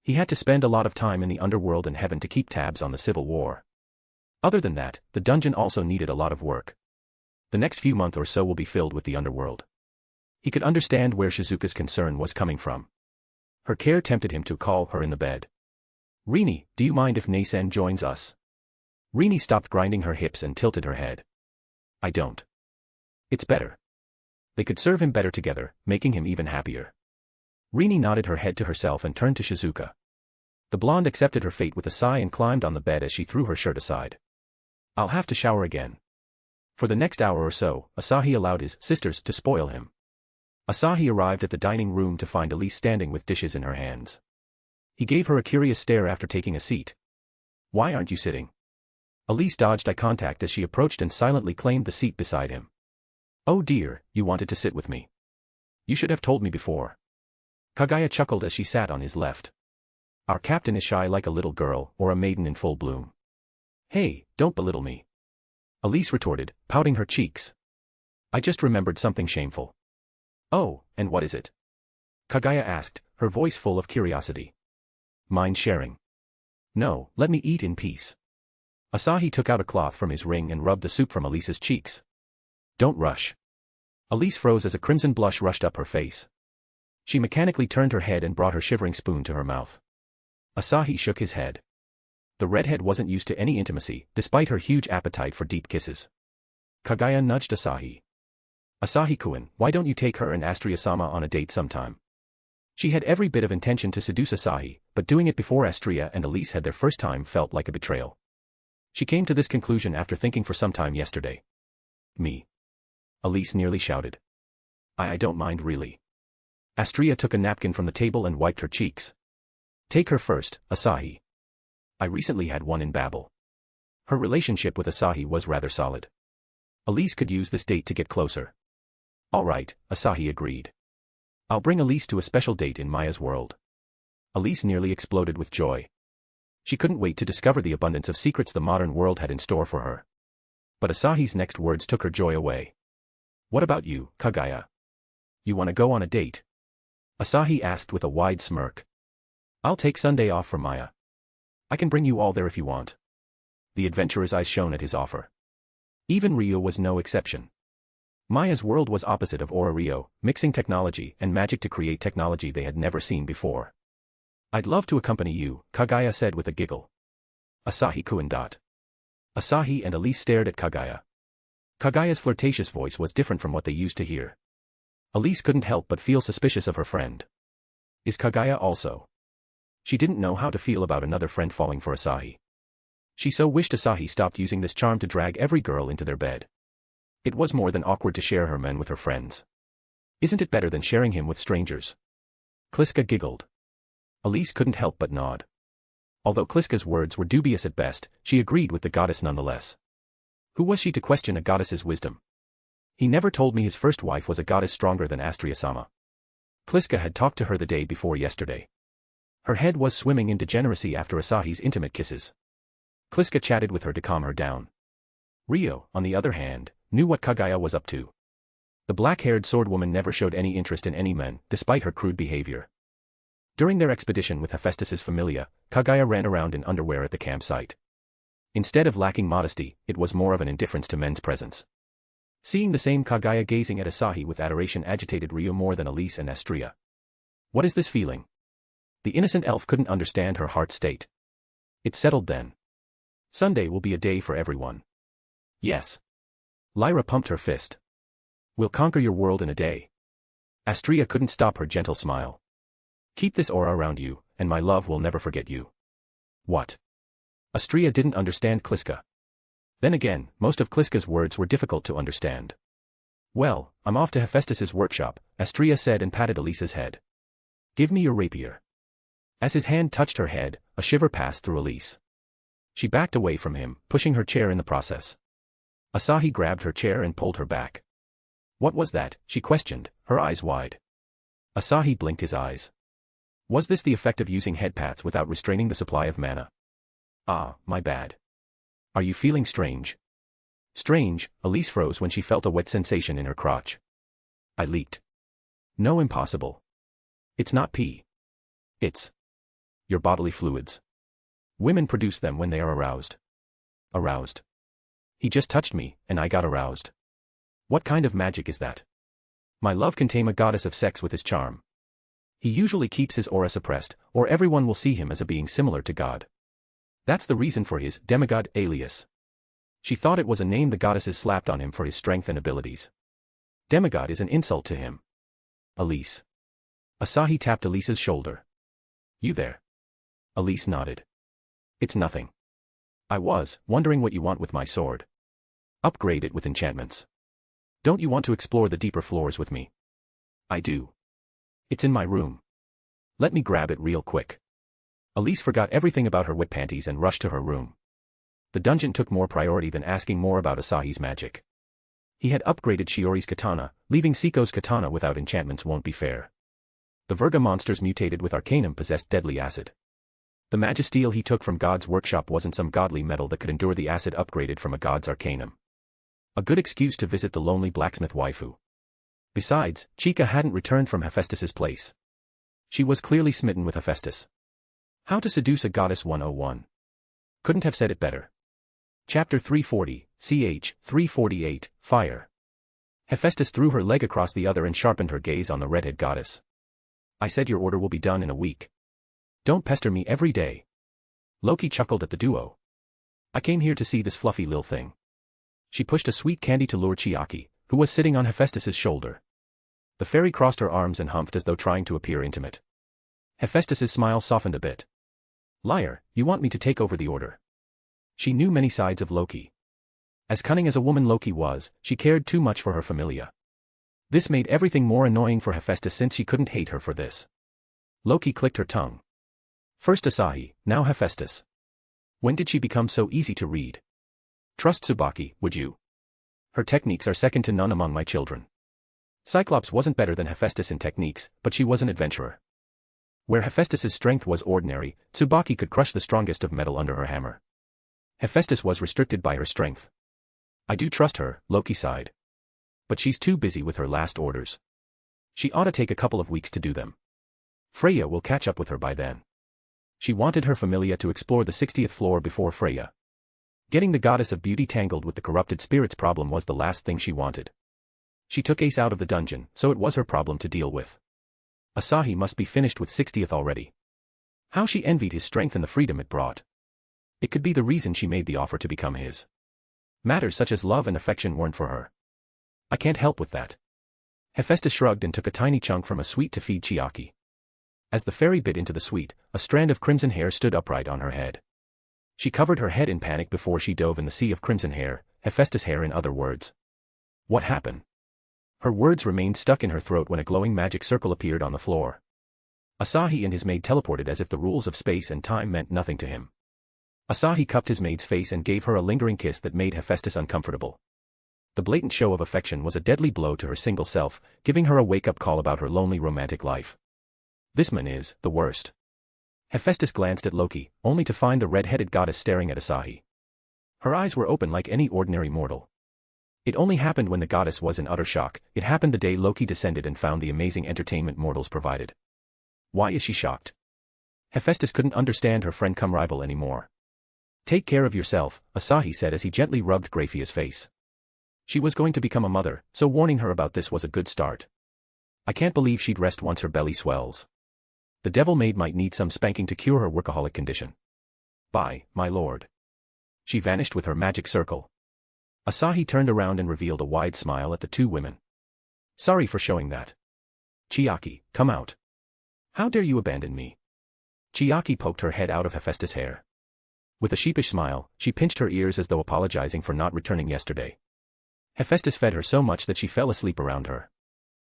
He had to spend a lot of time in the underworld and heaven to keep tabs on the civil war. Other than that, the dungeon also needed a lot of work. The next few months or so will be filled with the underworld. He could understand where Shizuka's concern was coming from. Her care tempted him to call her in the bed. Rini, do you mind if Nei-san joins us? Rini stopped grinding her hips and tilted her head. I don't. It's better. They could serve him better together, making him even happier. Rini nodded her head to herself and turned to Shizuka. The blonde accepted her fate with a sigh and climbed on the bed as she threw her shirt aside. I'll have to shower again. For the next hour or so, Asahi allowed his sisters to spoil him. Asahi arrived at the dining room to find Elise standing with dishes in her hands. He gave her a curious stare after taking a seat. Why aren't you sitting? Elise dodged eye contact as she approached and silently claimed the seat beside him. Oh dear, you wanted to sit with me. You should have told me before. Kagaya chuckled as she sat on his left. Our captain is shy like a little girl or a maiden in full bloom. Hey, don't belittle me. Elise retorted, pouting her cheeks. I just remembered something shameful. Oh, and what is it? Kagaya asked, her voice full of curiosity. Mind sharing? No, let me eat in peace. Asahi took out a cloth from his ring and rubbed the soup from Elise's cheeks. Don't rush. Elise froze as a crimson blush rushed up her face. She mechanically turned her head and brought her shivering spoon to her mouth. Asahi shook his head. The redhead wasn't used to any intimacy, despite her huge appetite for deep kisses. Kaguya nudged Asahi. Asahi-kun, why don't you take her and Astria-sama on a date sometime? She had every bit of intention to seduce Asahi, but doing it before Astria and Elise had their first time felt like a betrayal. She came to this conclusion after thinking for some time yesterday. Me. Elise nearly shouted. I don't mind really. Astria took a napkin from the table and wiped her cheeks. Take her first, Asahi. I recently had one in Babel. Her relationship with Asahi was rather solid. Elise could use this date to get closer. All right, Asahi agreed. I'll bring Elise to a special date in Maya's world. Elise nearly exploded with joy. She couldn't wait to discover the abundance of secrets the modern world had in store for her. But Asahi's next words took her joy away. What about you, Kaguya? You want to go on a date? Asahi asked with a wide smirk. I'll take Sunday off for Maya. I can bring you all there if you want. The adventurer's eyes shone at his offer. Even Rio was no exception. Maya's world was opposite of Aura Rio, mixing technology and magic to create technology they had never seen before. I'd love to accompany you, Kaguya said with a giggle. Asahi-kun. Asahi and Elise stared at Kaguya. Kaguya's flirtatious voice was different from what they used to hear. Elise couldn't help but feel suspicious of her friend. Is Kaguya also? She didn't know how to feel about another friend falling for Asahi. She so wished Asahi stopped using this charm to drag every girl into their bed. It was more than awkward to share her men with her friends. Isn't it better than sharing him with strangers? Kliska giggled. Elise couldn't help but nod. Although Kliska's words were dubious at best, she agreed with the goddess nonetheless. Who was she to question a goddess's wisdom? He never told me his first wife was a goddess stronger than Astria-sama. Kliska had talked to her the day before yesterday. Her head was swimming in degeneracy after Asahi's intimate kisses. Kliska chatted with her to calm her down. Rio, on the other hand, knew what Kaguya was up to. The black-haired swordwoman never showed any interest in any men, despite her crude behavior. During their expedition with Hephaestus's familia, Kaguya ran around in underwear at the campsite. Instead of lacking modesty, it was more of an indifference to men's presence. Seeing the same Kaguya gazing at Asahi with adoration agitated Rio more than Elise and Astria. What is this feeling? The innocent elf couldn't understand her heart's state. It settled then. Sunday will be a day for everyone. Yes. Lyra pumped her fist. We'll conquer your world in a day. Astria couldn't stop her gentle smile. Keep this aura around you, and my love will never forget you. What? Astria didn't understand Kliska. Then again, most of Kliska's words were difficult to understand. Well, I'm off to Hephaestus's workshop, Astria said and patted Elise's head. Give me your rapier. As his hand touched her head, a shiver passed through Elise. She backed away from him, pushing her chair in the process. Asahi grabbed her chair and pulled her back. What was that? She questioned, her eyes wide. Asahi blinked his eyes. Was this the effect of using head pats without restraining the supply of mana? Ah, my bad. Are you feeling strange? Strange, Elise froze when she felt a wet sensation in her crotch. I leaked. No, impossible. It's not pee. It's your bodily fluids. Women produce them when they are aroused. Aroused. He just touched me, and I got aroused. What kind of magic is that? My love can tame a goddess of sex with his charm. He usually keeps his aura suppressed, or everyone will see him as a being similar to God. That's the reason for his demigod alias. She thought it was a name the goddesses slapped on him for his strength and abilities. Demigod is an insult to him. Elise. Asahi tapped Elise's shoulder. You there? Elise nodded. It's nothing. I was wondering what you want with my sword. Upgrade it with enchantments. Don't you want to explore the deeper floors with me? I do. It's in my room. Let me grab it real quick. Elise forgot everything about her wet panties and rushed to her room. The dungeon took more priority than asking more about Asahi's magic. He had upgraded Shiori's katana, leaving Siko's katana without enchantments won't be fair. The Virga monsters mutated with Arcanum possessed deadly acid. The magisteel he took from God's workshop wasn't some godly metal that could endure the acid upgraded from a god's Arcanum. A good excuse to visit the lonely blacksmith waifu. Besides, Chika hadn't returned from Hephaestus's place. She was clearly smitten with Hephaestus. How to Seduce a Goddess 101. Couldn't have said it better. Chapter 340, ch. 348, Fire. Hephaestus threw her leg across the other and sharpened her gaze on the redhead goddess. I said your order will be done in a week. Don't pester me every day. Loki chuckled at the duo. I came here to see this fluffy lil thing. She pushed a sweet candy to lure Chiaki, who was sitting on Hephaestus's shoulder. The fairy crossed her arms and humphed as though trying to appear intimate. Hephaestus's smile softened a bit. Liar, you want me to take over the order. She knew many sides of Loki. As cunning as a woman Loki was, she cared too much for her familia. This made everything more annoying for Hephaestus since she couldn't hate her for this. Loki clicked her tongue. First Asahi, now Hephaestus. When did she become so easy to read? Trust Tsubaki, would you? Her techniques are second to none among my children. Cyclops wasn't better than Hephaestus in techniques, but she was an adventurer. Where Hephaestus's strength was ordinary, Tsubaki could crush the strongest of metal under her hammer. Hephaestus was restricted by her strength. I do trust her, Loki sighed. But she's too busy with her last orders. She ought to take a couple of weeks to do them. Freya will catch up with her by then. She wanted her familia to explore the 60th floor before Freya. Getting the goddess of beauty tangled with the corrupted spirits problem was the last thing she wanted. She took Ace out of the dungeon, so it was her problem to deal with. Asahi must be finished with 60th already. How she envied his strength and the freedom it brought. It could be the reason she made the offer to become his. Matters such as love and affection weren't for her. I can't help with that. Hephaestus shrugged and took a tiny chunk from a sweet to feed Chiaki. As the fairy bit into the sweet, a strand of crimson hair stood upright on her head. She covered her head in panic before she dove in the sea of crimson hair, Hephaestus' hair in other words. What happened? Her words remained stuck in her throat when a glowing magic circle appeared on the floor. Asahi and his maid teleported as if the rules of space and time meant nothing to him. Asahi cupped his maid's face and gave her a lingering kiss that made Hephaestus uncomfortable. The blatant show of affection was a deadly blow to her single self, giving her a wake-up call about her lonely romantic life. This man is the worst. Hephaestus glanced at Loki, only to find the red-headed goddess staring at Asahi. Her eyes were open like any ordinary mortal. It only happened when the goddess was in utter shock. It happened the day Loki descended and found the amazing entertainment mortals provided. Why is she shocked? Hephaestus couldn't understand her friend-cum-rival anymore. Take care of yourself, Asahi said as he gently rubbed Graphia's face. She was going to become a mother, so warning her about this was a good start. I can't believe she'd rest once her belly swells. The devil maid might need some spanking to cure her workaholic condition. Bye, my lord. She vanished with her magic circle. Asahi turned around and revealed a wide smile at the two women. Sorry for showing that. Chiaki, come out. How dare you abandon me? Chiaki poked her head out of Hephaestus' hair. With a sheepish smile, she pinched her ears as though apologizing for not returning yesterday. Hephaestus fed her so much that she fell asleep around her.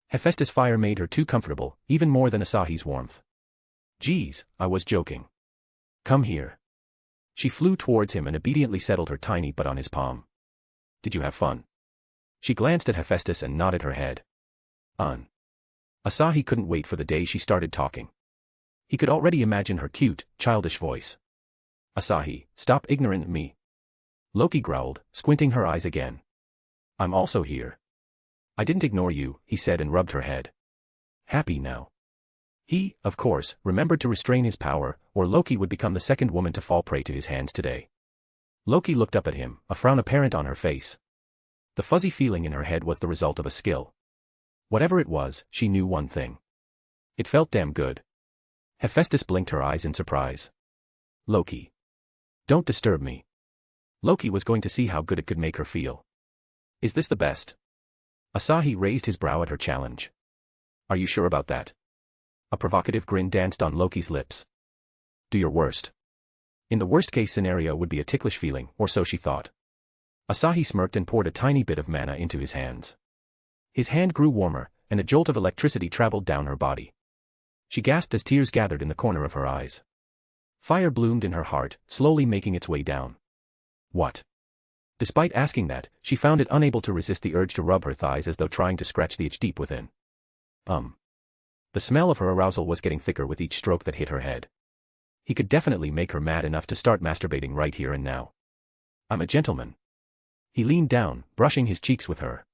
Hephaestus' fire made her too comfortable, even more than Asahi's warmth. Geez, I was joking. Come here. She flew towards him and obediently settled her tiny butt on his palm. Did you have fun? She glanced at Hephaestus and nodded her head. Asahi couldn't wait for the day she started talking. He could already imagine her cute, childish voice. Asahi, stop ignoring me. Loki growled, squinting her eyes again. I'm also here. I didn't ignore you, he said and rubbed her head. Happy now. He, of course, remembered to restrain his power, or Loki would become the second woman to fall prey to his hands today. Loki looked up at him, a frown apparent on her face. The fuzzy feeling in her head was the result of a skill. Whatever it was, she knew one thing. It felt damn good. Hephaestus blinked her eyes in surprise. Loki. Don't disturb me. Loki was going to see how good it could make her feel. Is this the best? Asahi raised his brow at her challenge. Are you sure about that? A provocative grin danced on Loki's lips. Do your worst. In the worst-case scenario would be a ticklish feeling, or so she thought. Asahi smirked and poured a tiny bit of mana into his hands. His hand grew warmer, and a jolt of electricity traveled down her body. She gasped as tears gathered in the corner of her eyes. Fire bloomed in her heart, slowly making its way down. What? Despite asking that, she found it unable to resist the urge to rub her thighs as though trying to scratch the itch deep within. The smell of her arousal was getting thicker with each stroke that hit her head. He could definitely make her mad enough to start masturbating right here and now. I'm a gentleman. He leaned down, brushing his cheeks with her.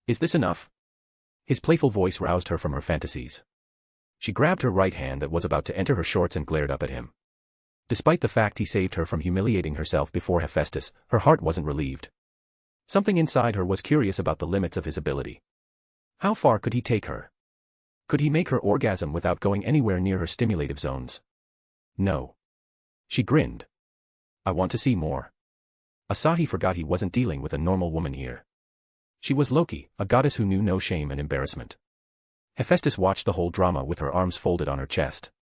Is this enough? His playful voice roused her from her fantasies. She grabbed her right hand that was about to enter her shorts and glared up at him. Despite the fact he saved her from humiliating herself before Hephaestus, her heart wasn't relieved. Something inside her was curious about the limits of his ability. How far could he take her? Could he make her orgasm without going anywhere near her stimulative zones? No. She grinned. I want to see more. Asahi forgot he wasn't dealing with a normal woman here. She was Loki, a goddess who knew no shame and embarrassment. Hephaestus watched the whole drama with her arms folded on her chest.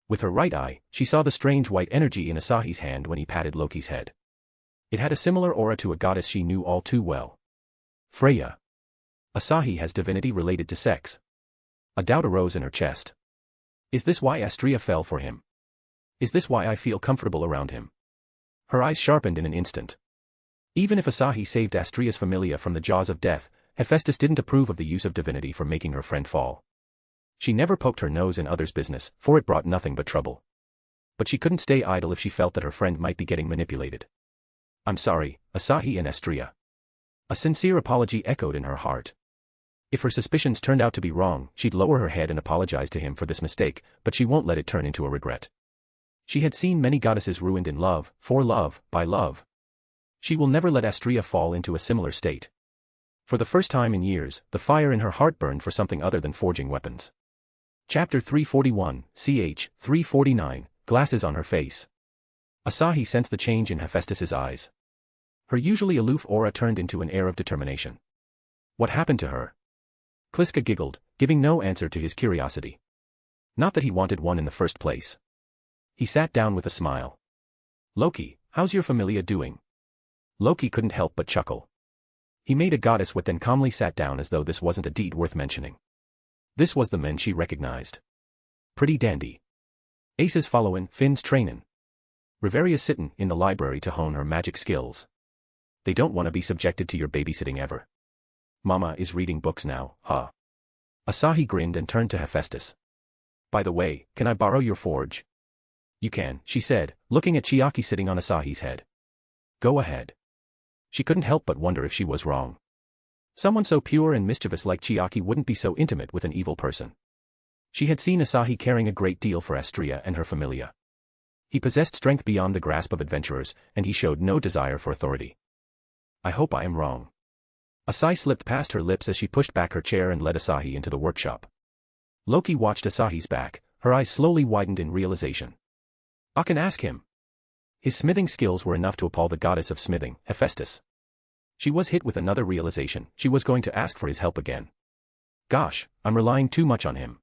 With her right eye, she saw the strange white energy in Asahi's hand when he patted Loki's head. It had a similar aura to a goddess she knew all too well. Freya. Asahi has divinity related to sex. A doubt arose in her chest. Is this why Astrea fell for him? Is this why I feel comfortable around him? Her eyes sharpened in an instant. Even if Asahi saved Astrea's familia from the jaws of death, Hephaestus didn't approve of the use of divinity for making her friend fall. She never poked her nose in others' business, for it brought nothing but trouble. But she couldn't stay idle if she felt that her friend might be getting manipulated. I'm sorry, Asahi and Astrea. A sincere apology echoed in her heart. If her suspicions turned out to be wrong, she'd lower her head and apologize to him for this mistake, but she won't let it turn into a regret. She had seen many goddesses ruined in love, for love, by love. She will never let Astrea fall into a similar state. For the first time in years, the fire in her heart burned for something other than forging weapons. Chapter 341, ch. 349, glasses on her face. Asahi sensed the change in Hephaestus's eyes. Her usually aloof aura turned into an air of determination. What happened to her? Kliska giggled, giving no answer to his curiosity. Not that he wanted one in the first place. He sat down with a smile. Loki, how's your familia doing? Loki couldn't help but chuckle. He made a goddess what then calmly sat down as though this wasn't a deed worth mentioning. This was the men she recognized. Pretty dandy. Ace's followin', Finn's trainin'. Riveria's sittin' in the library to hone her magic skills. They don't want to be subjected to your babysitting ever. Mama is reading books now, huh? Asahi grinned and turned to Hephaestus. By the way, can I borrow your forge? You can, she said, looking at Chiaki sitting on Asahi's head. Go ahead. She couldn't help but wonder if she was wrong. Someone so pure and mischievous like Chiaki wouldn't be so intimate with an evil person. She had seen Asahi caring a great deal for Astrea and her familia. He possessed strength beyond the grasp of adventurers, and he showed no desire for authority. I hope I am wrong. A sigh slipped past her lips as she pushed back her chair and led Asahi into the workshop. Loki watched Asahi's back, her eyes slowly widened in realization. I can ask him. His smithing skills were enough to appall the goddess of smithing, Hephaestus. She was hit with another realization, she was going to ask for his help again. Gosh, I'm relying too much on him.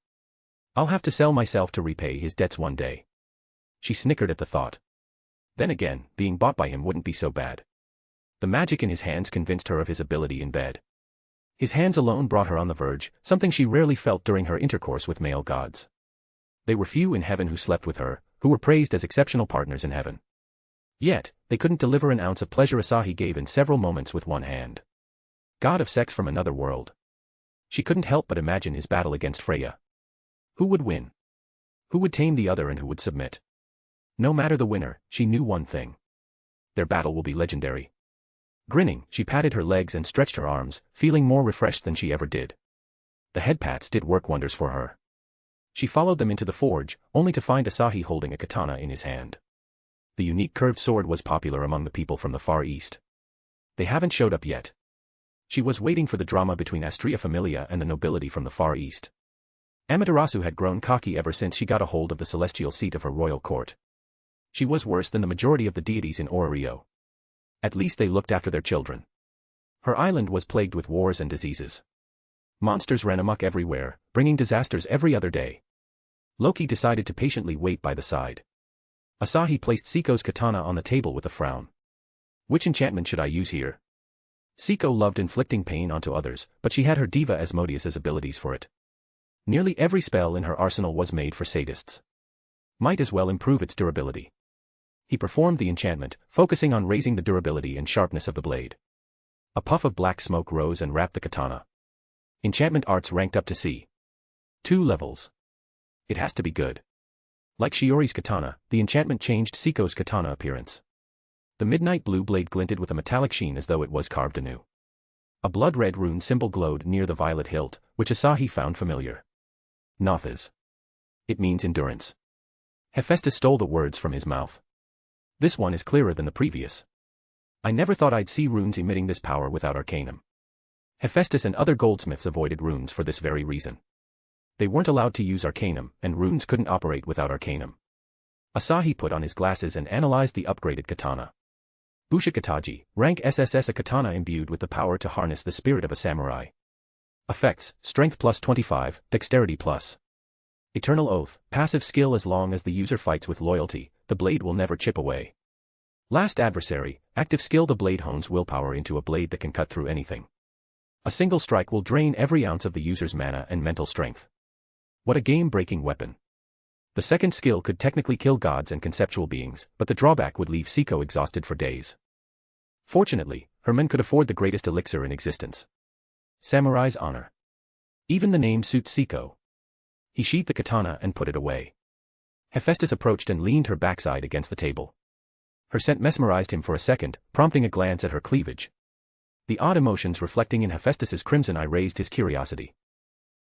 I'll have to sell myself to repay his debts one day. She snickered at the thought. Then again, being bought by him wouldn't be so bad. The magic in his hands convinced her of his ability in bed. His hands alone brought her on the verge, something she rarely felt during her intercourse with male gods. They were few in heaven who slept with her, who were praised as exceptional partners in heaven. Yet, they couldn't deliver an ounce of pleasure Asahi gave in several moments with one hand. God of sex from another world. She couldn't help but imagine his battle against Freya. Who would win? Who would tame the other and who would submit? No matter the winner, she knew one thing. Their battle will be legendary. Grinning, she patted her legs and stretched her arms, feeling more refreshed than she ever did. The head pats did work wonders for her. She followed them into the forge, only to find Asahi holding a katana in his hand. The unique curved sword was popular among the people from the Far East. They haven't showed up yet. She was waiting for the drama between Astrea Familia and the nobility from the Far East. Amaterasu had grown cocky ever since she got a hold of the celestial seat of her royal court. She was worse than the majority of the deities in Orario. At least they looked after their children. Her island was plagued with wars and diseases. Monsters ran amok everywhere, bringing disasters every other day. Loki decided to patiently wait by the side. Asahi placed Siko's katana on the table with a frown. Which enchantment should I use here? Siko loved inflicting pain onto others, but she had her diva Asmodeus's abilities for it. Nearly every spell in her arsenal was made for sadists. Might as well improve its durability. He performed the enchantment, focusing on raising the durability and sharpness of the blade. A puff of black smoke rose and wrapped the katana. Enchantment arts ranked up to C. 2 levels. It has to be good. Like Shiori's katana, the enchantment changed Siko's katana appearance. The midnight blue blade glinted with a metallic sheen as though it was carved anew. A blood-red rune symbol glowed near the violet hilt, which Asahi found familiar. Nothas. It means endurance. Hephaestus stole the words from his mouth. This one is clearer than the previous. I never thought I'd see runes emitting this power without arcanum. Hephaestus and other goldsmiths avoided runes for this very reason. They weren't allowed to use Arcanum, and runes couldn't operate without Arcanum. Asahi put on his glasses and analyzed the upgraded katana. Bushikataji, rank SSS, a katana imbued with the power to harness the spirit of a samurai. Effects, Strength plus 25, Dexterity plus. Eternal Oath, passive skill. As long as the user fights with loyalty, the blade will never chip away. Last Adversary, active skill. The blade hones willpower into a blade that can cut through anything. A single strike will drain every ounce of the user's mana and mental strength. What a game-breaking weapon. The second skill could technically kill gods and conceptual beings, but the drawback would leave Siko exhausted for days. Fortunately, Herman could afford the greatest elixir in existence. Samurai's Honor. Even the name suits Siko. He sheathed the katana and put it away. Hephaestus approached and leaned her backside against the table. Her scent mesmerized him for a second, prompting a glance at her cleavage. The odd emotions reflecting in Hephaestus's crimson eye raised his curiosity.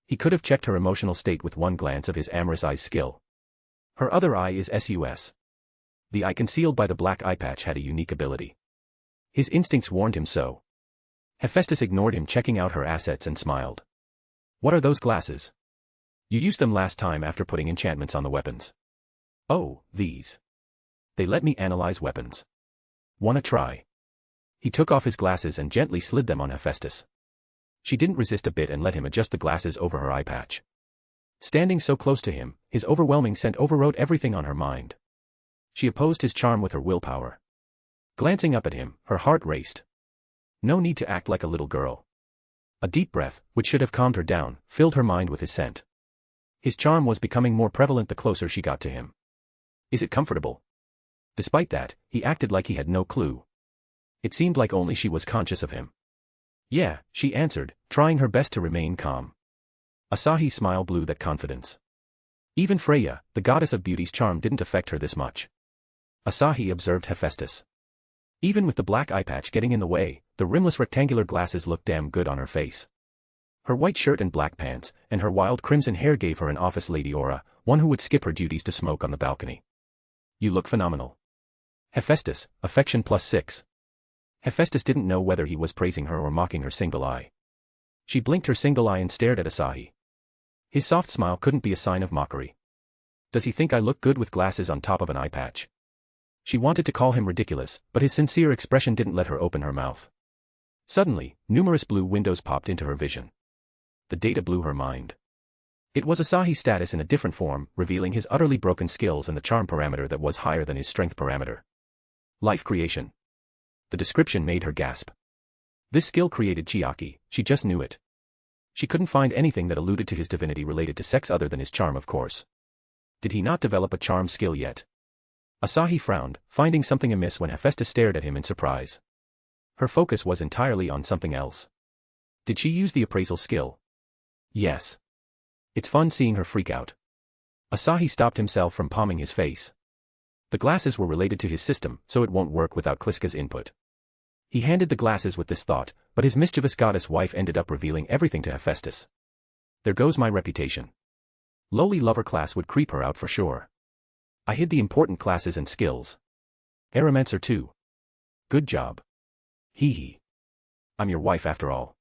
He could have checked her emotional state with one glance of his amorous eye's skill. Her other eye is sus. The eye concealed by the black eye patch had a unique ability. His instincts warned him so. Hephaestus ignored him, checking out her assets, and smiled. What are those glasses? You used them last time after putting enchantments on the weapons. Oh, these. They let me analyze weapons. Wanna try? He took off his glasses and gently slid them on Hephaestus. She didn't resist a bit and let him adjust the glasses over her eye patch. Standing so close to him, his overwhelming scent overrode everything on her mind. She opposed his charm with her willpower. Glancing up at him, her heart raced. No need to act like a little girl. A deep breath, which should have calmed her down, filled her mind with his scent. His charm was becoming more prevalent the closer she got to him. Is it comfortable? Despite that, he acted like he had no clue. It seemed like only she was conscious of him. Yeah, she answered, trying her best to remain calm. Asahi's smile blew that confidence. Even Freya, the goddess of beauty's charm, didn't affect her this much. Asahi observed Hephaestus. Even with the black eye patch getting in the way, the rimless rectangular glasses looked damn good on her face. Her white shirt and black pants, and her wild crimson hair gave her an office lady aura, one who would skip her duties to smoke on the balcony. You look phenomenal. Hephaestus, affection plus 6. Hephaestus didn't know whether he was praising her or mocking her single eye. She blinked her single eye and stared at Asahi. His soft smile couldn't be a sign of mockery. Does he think I look good with glasses on top of an eye patch? She wanted to call him ridiculous, but his sincere expression didn't let her open her mouth. Suddenly, numerous blue windows popped into her vision. The data blew her mind. It was Asahi's status in a different form, revealing his utterly broken skills and the charm parameter that was higher than his strength parameter. Life creation. The description made her gasp. This skill created Chiaki, she just knew it. She couldn't find anything that alluded to his divinity related to sex other than his charm, of course. Did he not develop a charm skill yet? Asahi frowned, finding something amiss when Hephaestus stared at him in surprise. Her focus was entirely on something else. Did she use the appraisal skill? Yes. It's fun seeing her freak out. Asahi stopped himself from palming his face. The glasses were related to his system, so it won't work without Kliska's input. He handed the glasses with this thought, but his mischievous goddess wife ended up revealing everything to Hephaestus. There goes my reputation. Lowly lover class would creep her out for sure. I hid the important classes and skills. Aeromancer too. Good job. Hee hee. I'm your wife after all.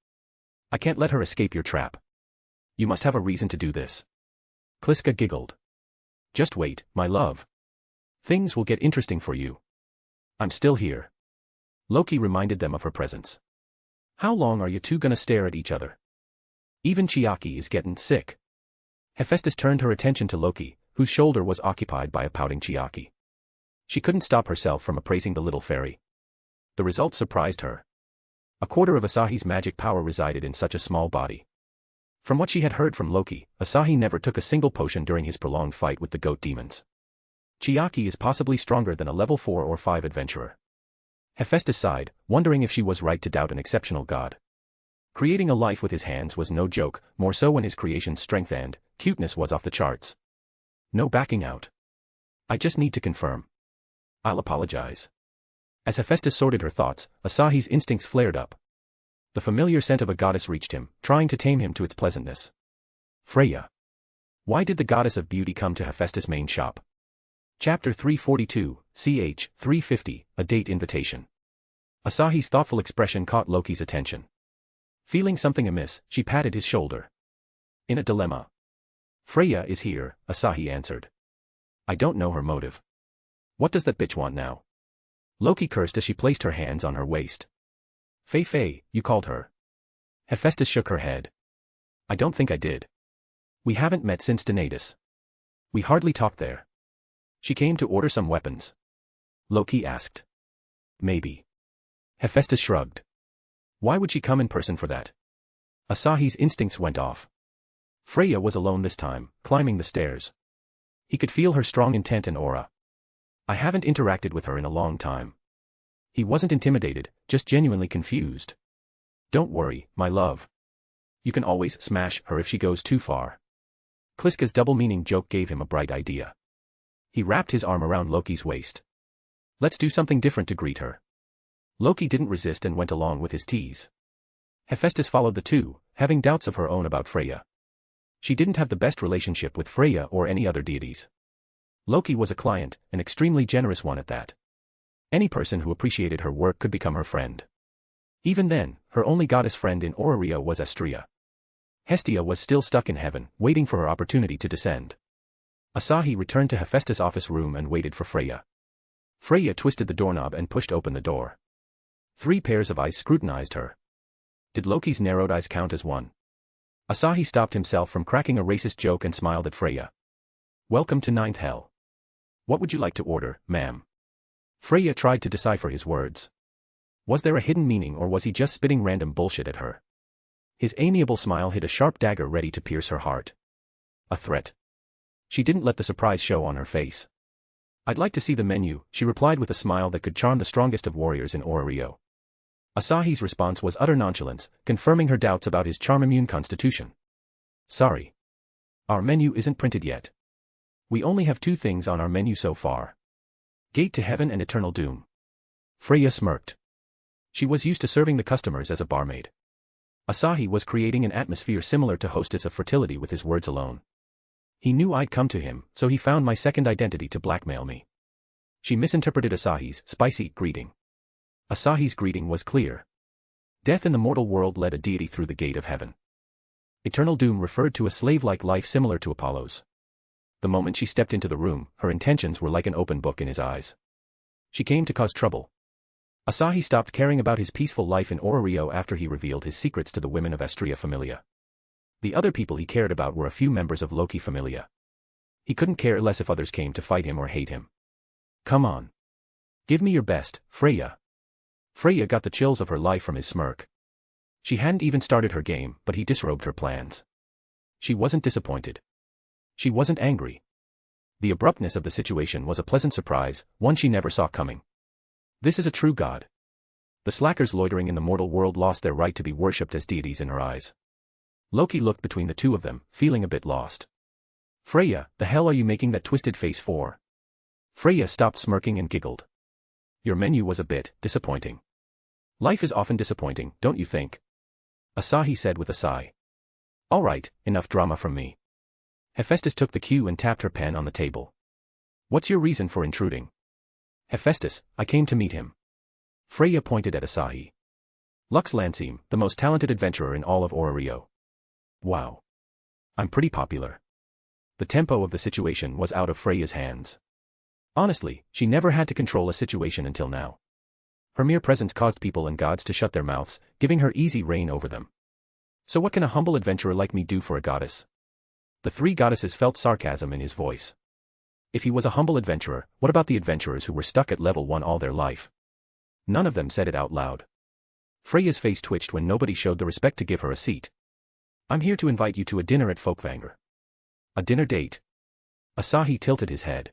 I can't let her escape your trap. You must have a reason to do this. Kliska giggled. Just wait, my love. Things will get interesting for you. I'm still here. Loki reminded them of her presence. How long are you two gonna stare at each other? Even Chiaki is getting sick. Hephaestus turned her attention to Loki, whose shoulder was occupied by a pouting Chiaki. She couldn't stop herself from appraising the little fairy. The result surprised her. A quarter of Asahi's magic power resided in such a small body. From what she had heard from Loki, Asahi never took a single potion during his prolonged fight with the goat demons. Chiaki is possibly stronger than a level 4 or 5 adventurer. Hephaestus sighed, wondering if she was right to doubt an exceptional god. Creating a life with his hands was no joke, more so when his creation's strength and cuteness was off the charts. No backing out. I just need to confirm. I'll apologize. As Hephaestus sorted her thoughts, Asahi's instincts flared up. The familiar scent of a goddess reached him, trying to tame him to its pleasantness. Freya. Why did the goddess of beauty come to Hephaestus' main shop? Chapter 342, ch. 350, A Date Invitation. Asahi's thoughtful expression caught Loki's attention. Feeling something amiss, she patted his shoulder. In a dilemma. Freya is here, Asahi answered. I don't know her motive. What does that bitch want now? Loki cursed as she placed her hands on her waist. Fei, you called her. Hephaestus shook her head. I don't think I did. We haven't met since Donatus. We hardly talked there. She came to order some weapons. Loki asked. Maybe. Hephaestus shrugged. Why would she come in person for that? Asahi's instincts went off. Freya was alone this time, climbing the stairs. He could feel her strong intent and aura. I haven't interacted with her in a long time. He wasn't intimidated, just genuinely confused. Don't worry, my love. You can always smash her if she goes too far. Kliska's double-meaning joke gave him a bright idea. He wrapped his arm around Loki's waist. Let's do something different to greet her. Loki didn't resist and went along with his tease. Hephaestus followed the two, having doubts of her own about Freya. She didn't have the best relationship with Freya or any other deities. Loki was a client, an extremely generous one at that. Any person who appreciated her work could become her friend. Even then, her only goddess friend in Oraria was Astrea. Hestia was still stuck in heaven, waiting for her opportunity to descend. Asahi returned to Hephaestus' office room and waited for Freya. Freya twisted the doorknob and pushed open the door. 3 pairs of eyes scrutinized her. Did Loki's narrowed eyes count as one? Asahi stopped himself from cracking a racist joke and smiled at Freya. Welcome to Ninth Hell. What would you like to order, ma'am? Freya tried to decipher his words. Was there a hidden meaning or was he just spitting random bullshit at her? His amiable smile hid a sharp dagger ready to pierce her heart. A threat. She didn't let the surprise show on her face. I'd like to see the menu, she replied with a smile that could charm the strongest of warriors in Orario. Asahi's response was utter nonchalance, confirming her doubts about his charm-immune constitution. Sorry. Our menu isn't printed yet. We only have 2 things on our menu so far. Gate to Heaven and Eternal Doom. Freya smirked. She was used to serving the customers as a barmaid. Asahi was creating an atmosphere similar to Hostess of Fertility with his words alone. He knew I'd come to him, so he found my second identity to blackmail me. She misinterpreted Asahi's spicy greeting. Asahi's greeting was clear. Death in the mortal world led a deity through the gate of heaven. Eternal Doom referred to a slave-like life similar to Apollo's. The moment she stepped into the room, her intentions were like an open book in his eyes. She came to cause trouble. Asahi stopped caring about his peaceful life in Orario after he revealed his secrets to the women of Astrea Familia. The other people he cared about were a few members of Loki Familia. He couldn't care less if others came to fight him or hate him. Come on. Give me your best, Freya. Freya got the chills of her life from his smirk. She hadn't even started her game, but he disrobed her plans. She wasn't disappointed. She wasn't angry. The abruptness of the situation was a pleasant surprise, one she never saw coming. This is a true god. The slackers loitering in the mortal world lost their right to be worshipped as deities in her eyes. Loki looked between the two of them, feeling a bit lost. Freya, the hell are you making that twisted face for? Freya stopped smirking and giggled. Your menu was a bit disappointing. Life is often disappointing, don't you think? Asahi said with a sigh. All right, enough drama from me. Hephaestus took the cue and tapped her pen on the table. What's your reason for intruding? Hephaestus, I came to meet him. Freya pointed at Asahi. Lux Lanseem, the most talented adventurer in all of Orario. Wow. I'm pretty popular. The tempo of the situation was out of Freya's hands. Honestly, she never had to control a situation until now. Her mere presence caused people and gods to shut their mouths, giving her easy reign over them. So what can a humble adventurer like me do for a goddess? The 3 goddesses felt sarcasm in his voice. If he was a humble adventurer, what about the adventurers who were stuck at level 1 all their life? None of them said it out loud. Freya's face twitched when nobody showed the respect to give her a seat. I'm here to invite you to a dinner at Folkvanger. A dinner date? Asahi tilted his head.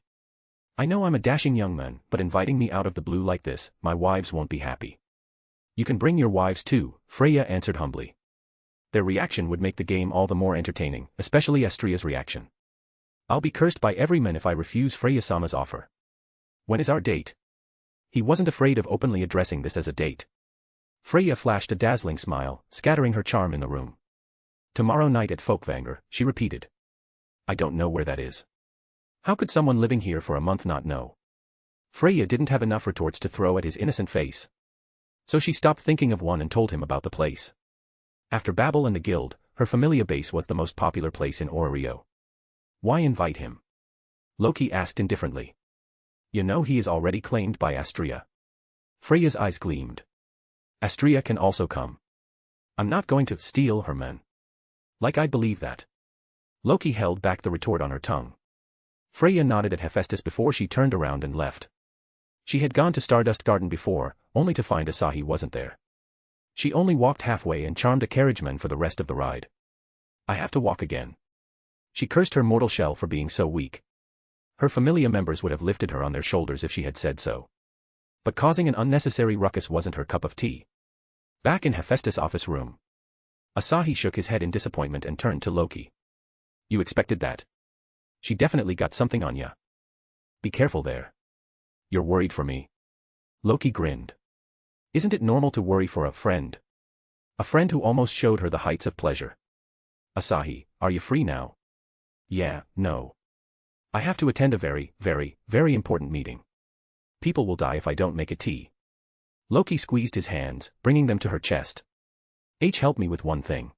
I know I'm a dashing young man, but inviting me out of the blue like this, my wives won't be happy. You can bring your wives too, Freya answered humbly. Their reaction would make the game all the more entertaining, especially Astrea's reaction. I'll be cursed by every man if I refuse Freya-sama's offer. When is our date? He wasn't afraid of openly addressing this as a date. Freya flashed a dazzling smile, scattering her charm in the room. Tomorrow night at Folkvanger, she repeated. I don't know where that is. How could someone living here for a month not know? Freya didn't have enough retorts to throw at his innocent face. So she stopped thinking of one and told him about the place. After Babel and the Guild, her Familia base was the most popular place in Orario. Why invite him? Loki asked indifferently. You know he is already claimed by Astrea. Freya's eyes gleamed. Astrea can also come. I'm not going to steal her men. Like I believe that. Loki held back the retort on her tongue. Freya nodded at Hephaestus before she turned around and left. She had gone to Stardust Garden before, only to find Asahi wasn't there. She only walked halfway and charmed a carriageman for the rest of the ride. I have to walk again. She cursed her mortal shell for being so weak. Her familia members would have lifted her on their shoulders if she had said so. But causing an unnecessary ruckus wasn't her cup of tea. Back in Hephaestus' office room, Asahi shook his head in disappointment and turned to Loki. You expected that? She definitely got something on ya. Be careful there. You're worried for me. Loki grinned. Isn't it normal to worry for a friend? A friend who almost showed her the heights of pleasure. Asahi, are you free now? Yeah, no. I have to attend a very, very, very important meeting. People will die if I don't make a tea. Loki squeezed his hands, bringing them to her chest. Help me with one thing.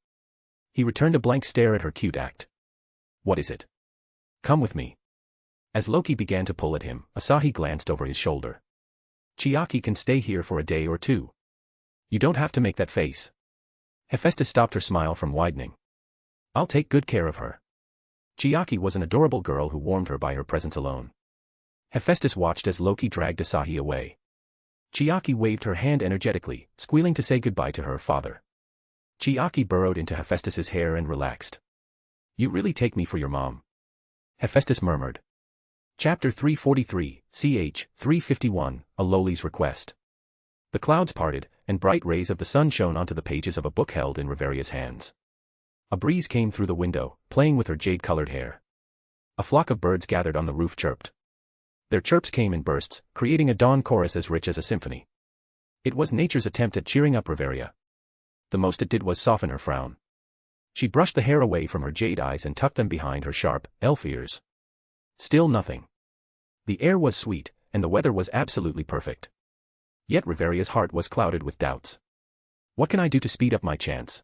He returned a blank stare at her cute act. What is it? Come with me. As Loki began to pull at him, Asahi glanced over his shoulder. Chiaki can stay here for a day or two. You don't have to make that face. Hephaestus stopped her smile from widening. I'll take good care of her. Chiaki was an adorable girl who warmed her by her presence alone. Hephaestus watched as Loki dragged Asahi away. Chiaki waved her hand energetically, squealing to say goodbye to her father. Chiaki burrowed into Hephaestus's hair and relaxed. You really take me for your mom. Hephaestus murmured. Chapter 343, ch. 351, A Loli's Request. The clouds parted, and bright rays of the sun shone onto the pages of a book held in Riveria's hands. A breeze came through the window, playing with her jade-colored hair. A flock of birds gathered on the roof chirped. Their chirps came in bursts, creating a dawn chorus as rich as a symphony. It was nature's attempt at cheering up Riveria. The most it did was soften her frown. She brushed the hair away from her jade eyes and tucked them behind her sharp, elf ears. Still nothing. The air was sweet, and the weather was absolutely perfect. Yet Riveria's heart was clouded with doubts. What can I do to speed up my chance?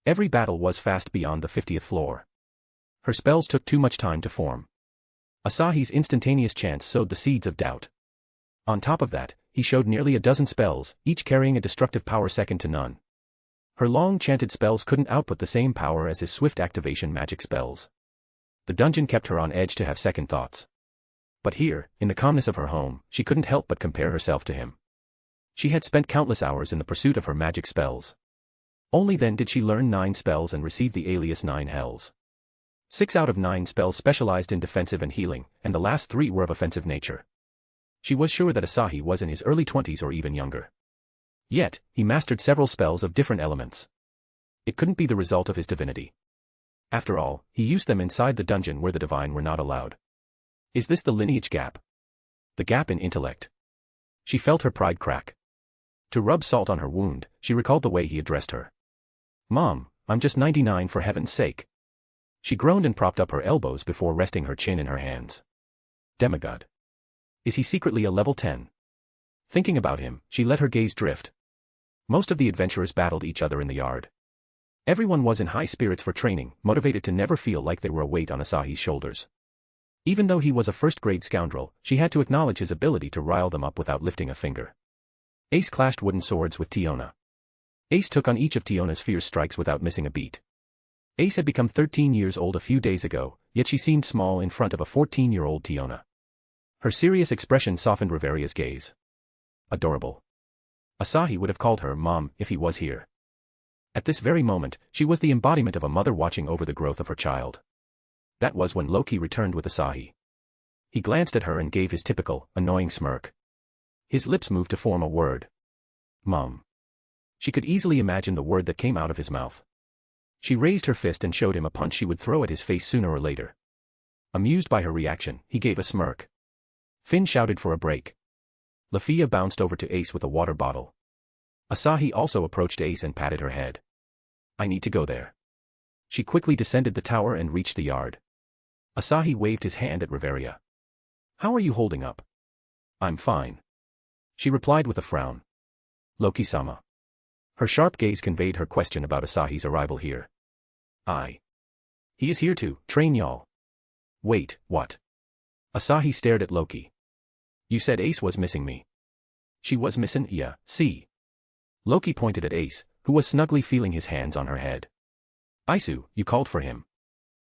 Every battle was fast beyond the 50th floor. Her spells took too much time to form. Asahi's instantaneous chance sowed the seeds of doubt. On top of that, he showed nearly a dozen spells, each carrying a destructive power second to none. Her long-chanted spells couldn't output the same power as his swift activation magic spells. The dungeon kept her on edge to have second thoughts. But here, in the calmness of her home, she couldn't help but compare herself to him. She had spent countless hours in the pursuit of her magic spells. Only then did she learn 9 spells and receive the alias 9 Hells. 6 out of 9 spells specialized in defensive and healing, and the last 3 were of offensive nature. She was sure that Asahi was in his early 20s or even younger. Yet, he mastered several spells of different elements. It couldn't be the result of his divinity. After all, he used them inside the dungeon where the divine were not allowed. Is this the lineage gap? The gap in intellect? She felt her pride crack. To rub salt on her wound, she recalled the way he addressed her. Mom, I'm just 99 for heaven's sake. She groaned and propped up her elbows before resting her chin in her hands. Demigod. Is he secretly a level 10? Thinking about him, she let her gaze drift. Most of the adventurers battled each other in the yard. Everyone was in high spirits for training, motivated to never feel like they were a weight on Asahi's shoulders. Even though he was a first-grade scoundrel, she had to acknowledge his ability to rile them up without lifting a finger. Ace clashed wooden swords with Tiona. Ace took on each of Tiona's fierce strikes without missing a beat. Ace had become 13 years old a few days ago, yet she seemed small in front of a 14-year-old Tiona. Her serious expression softened Riveria's gaze. Adorable. Asahi would have called her mom if he was here. At this very moment, she was the embodiment of a mother watching over the growth of her child. That was when Loki returned with Asahi. He glanced at her and gave his typical, annoying smirk. His lips moved to form a word. Mom. She could easily imagine the word that came out of his mouth. She raised her fist and showed him a punch she would throw at his face sooner or later. Amused by her reaction, he gave a smirk. Finn shouted for a break. Lafia bounced over to Ace with a water bottle. Asahi also approached Ace and patted her head. I need to go there. She quickly descended the tower and reached the yard. Asahi waved his hand at Riveria. How are you holding up? I'm fine. She replied with a frown. Loki-sama. Her sharp gaze conveyed her question about Asahi's arrival here. He is here to train y'all. Wait, what? Asahi stared at Loki. You said Ace was missing me. She was missing, yeah, see. Loki pointed at Ace, who was snugly feeling his hands on her head. Isu, you called for him.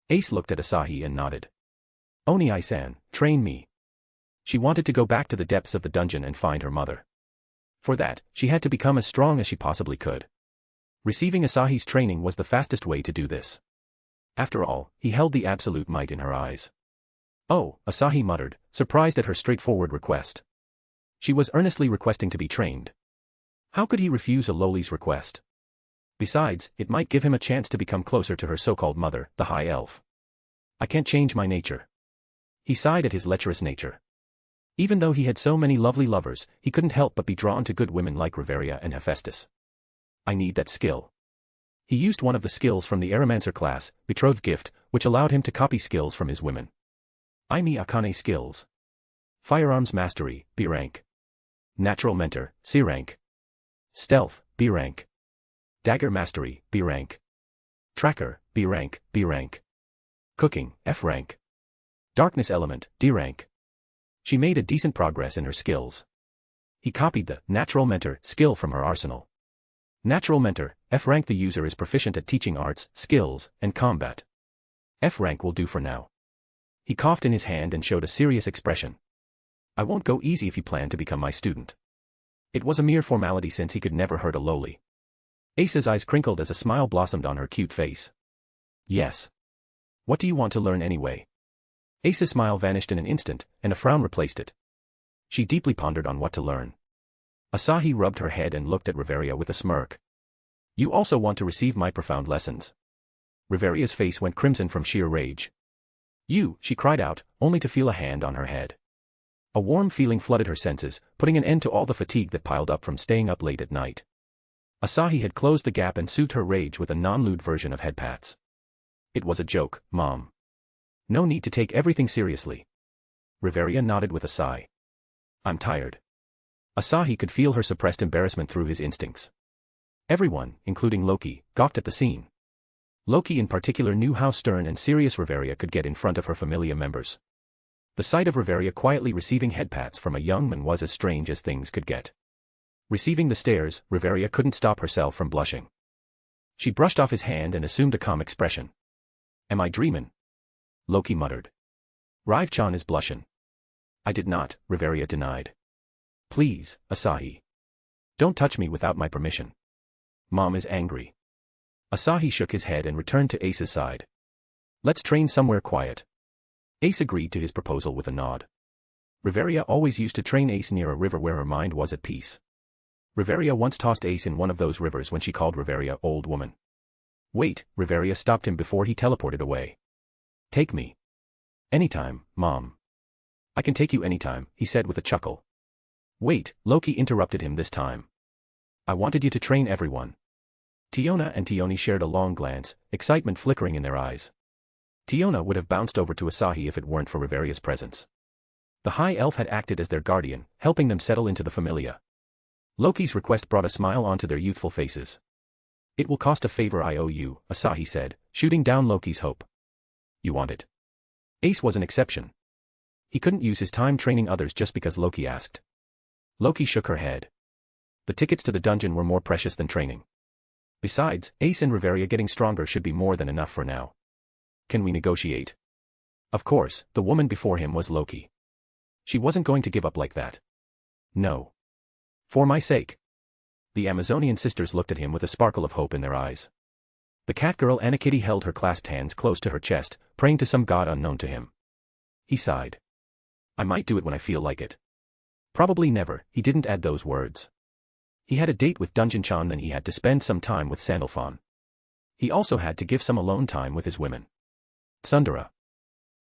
Ace looked at Asahi and nodded. Oni-san, train me. She wanted to go back to the depths of the dungeon and find her mother. For that, she had to become as strong as she possibly could. Receiving Asahi's training was the fastest way to do this. After all, he held the absolute might in her eyes. Oh, Asahi muttered, surprised at her straightforward request. She was earnestly requesting to be trained. How could he refuse a lowly's request? Besides, it might give him a chance to become closer to her so-called mother, the High Elf. I can't change my nature. He sighed at his lecherous nature. Even though he had so many lovely lovers, he couldn't help but be drawn to good women like Riveria and Hephaestus. I need that skill. He used one of the skills from the Aeromancer class, Betrothed Gift, which allowed him to copy skills from his women. Aimi Akane skills. Firearms Mastery, B rank. Natural Mentor, C rank. Stealth, B rank. Dagger Mastery, B rank. Tracker, B rank, B rank. Cooking, F rank. Darkness Element, D rank. She made a decent progress in her skills. He copied the Natural Mentor skill from her arsenal. Natural Mentor, F rank. The user is proficient at teaching arts, skills, and combat. F rank will do for now. He coughed in his hand and showed a serious expression. I won't go easy if you plan to become my student. It was a mere formality since he could never hurt a lowly. Ace's eyes crinkled as a smile blossomed on her cute face. Yes. What do you want to learn anyway? Ace's smile vanished in an instant, and a frown replaced it. She deeply pondered on what to learn. Asahi rubbed her head and looked at Riveria with a smirk. You also want to receive my profound lessons. Riveria's face went crimson from sheer rage. You, she cried out, only to feel a hand on her head. A warm feeling flooded her senses, putting an end to all the fatigue that piled up from staying up late at night. Asahi had closed the gap and soothed her rage with a non-lewd version of headpats. It was a joke, Mom. No need to take everything seriously. Riveria nodded with a sigh. I'm tired. Asahi could feel her suppressed embarrassment through his instincts. Everyone, including Loki, gawked at the scene. Loki in particular knew how stern and serious Riveria could get in front of her familia members. The sight of Riveria quietly receiving headpats from a young man was as strange as things could get. Receiving the stares, Riveria couldn't stop herself from blushing. She brushed off his hand and assumed a calm expression. Am I dreamin'? Loki muttered. Rive-chan is blushin'. I did not, Riveria denied. Please, Asahi. Don't touch me without my permission. Mom is angry. Asahi shook his head and returned to Ace's side. Let's train somewhere quiet. Ace agreed to his proposal with a nod. Riveria always used to train Ace near a river where her mind was at peace. Riveria once tossed Ace in one of those rivers when she called Riveria old woman. Wait, Riveria stopped him before he teleported away. Take me. Anytime, Mom. I can take you anytime, he said with a chuckle. Wait, Loki interrupted him this time. I wanted you to train everyone. Tiona and Tioni shared a long glance, excitement flickering in their eyes. Tiona would have bounced over to Asahi if it weren't for Riveria's presence. The High Elf had acted as their guardian, helping them settle into the familia. Loki's request brought a smile onto their youthful faces. It will cost a favor I owe you, Asahi said, shooting down Loki's hope. You want it? Ace was an exception. He couldn't use his time training others just because Loki asked. Loki shook her head. The tickets to the dungeon were more precious than training. Besides, Ace and Riveria getting stronger should be more than enough for now. Can we negotiate? Of course, the woman before him was Loki. She wasn't going to give up like that. No. For my sake. The Amazonian sisters looked at him with a sparkle of hope in their eyes. The cat girl Anakitty held her clasped hands close to her chest, praying to some god unknown to him. He sighed. I might do it when I feel like it. Probably never, he didn't add those words. He had a date with Dungeon-chan, then he had to spend some time with Sandalphon. He also had to give some alone time with his women. Tsundere.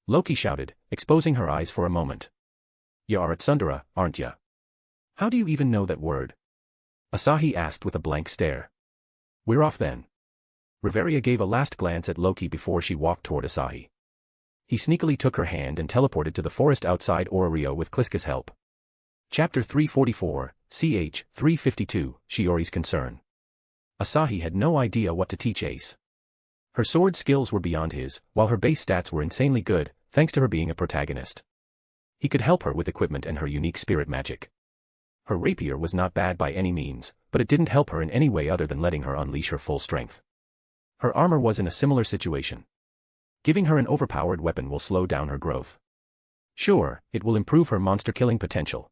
Loki shouted, exposing her eyes for a moment. You are at Tsundere, aren't ya? How do you even know that word? Asahi asked with a blank stare. We're off then. Riveria gave a last glance at Loki before she walked toward Asahi. He sneakily took her hand and teleported to the forest outside Orario with Kliska's help. Chapter 344, ch. 352, Shiori's Concern. Asahi had no idea what to teach Ace. Her sword skills were beyond his, while her base stats were insanely good, thanks to her being a protagonist. He could help her with equipment and her unique spirit magic. Her rapier was not bad by any means, but it didn't help her in any way other than letting her unleash her full strength. Her armor was in a similar situation. Giving her an overpowered weapon will slow down her growth. Sure, it will improve her monster-killing potential.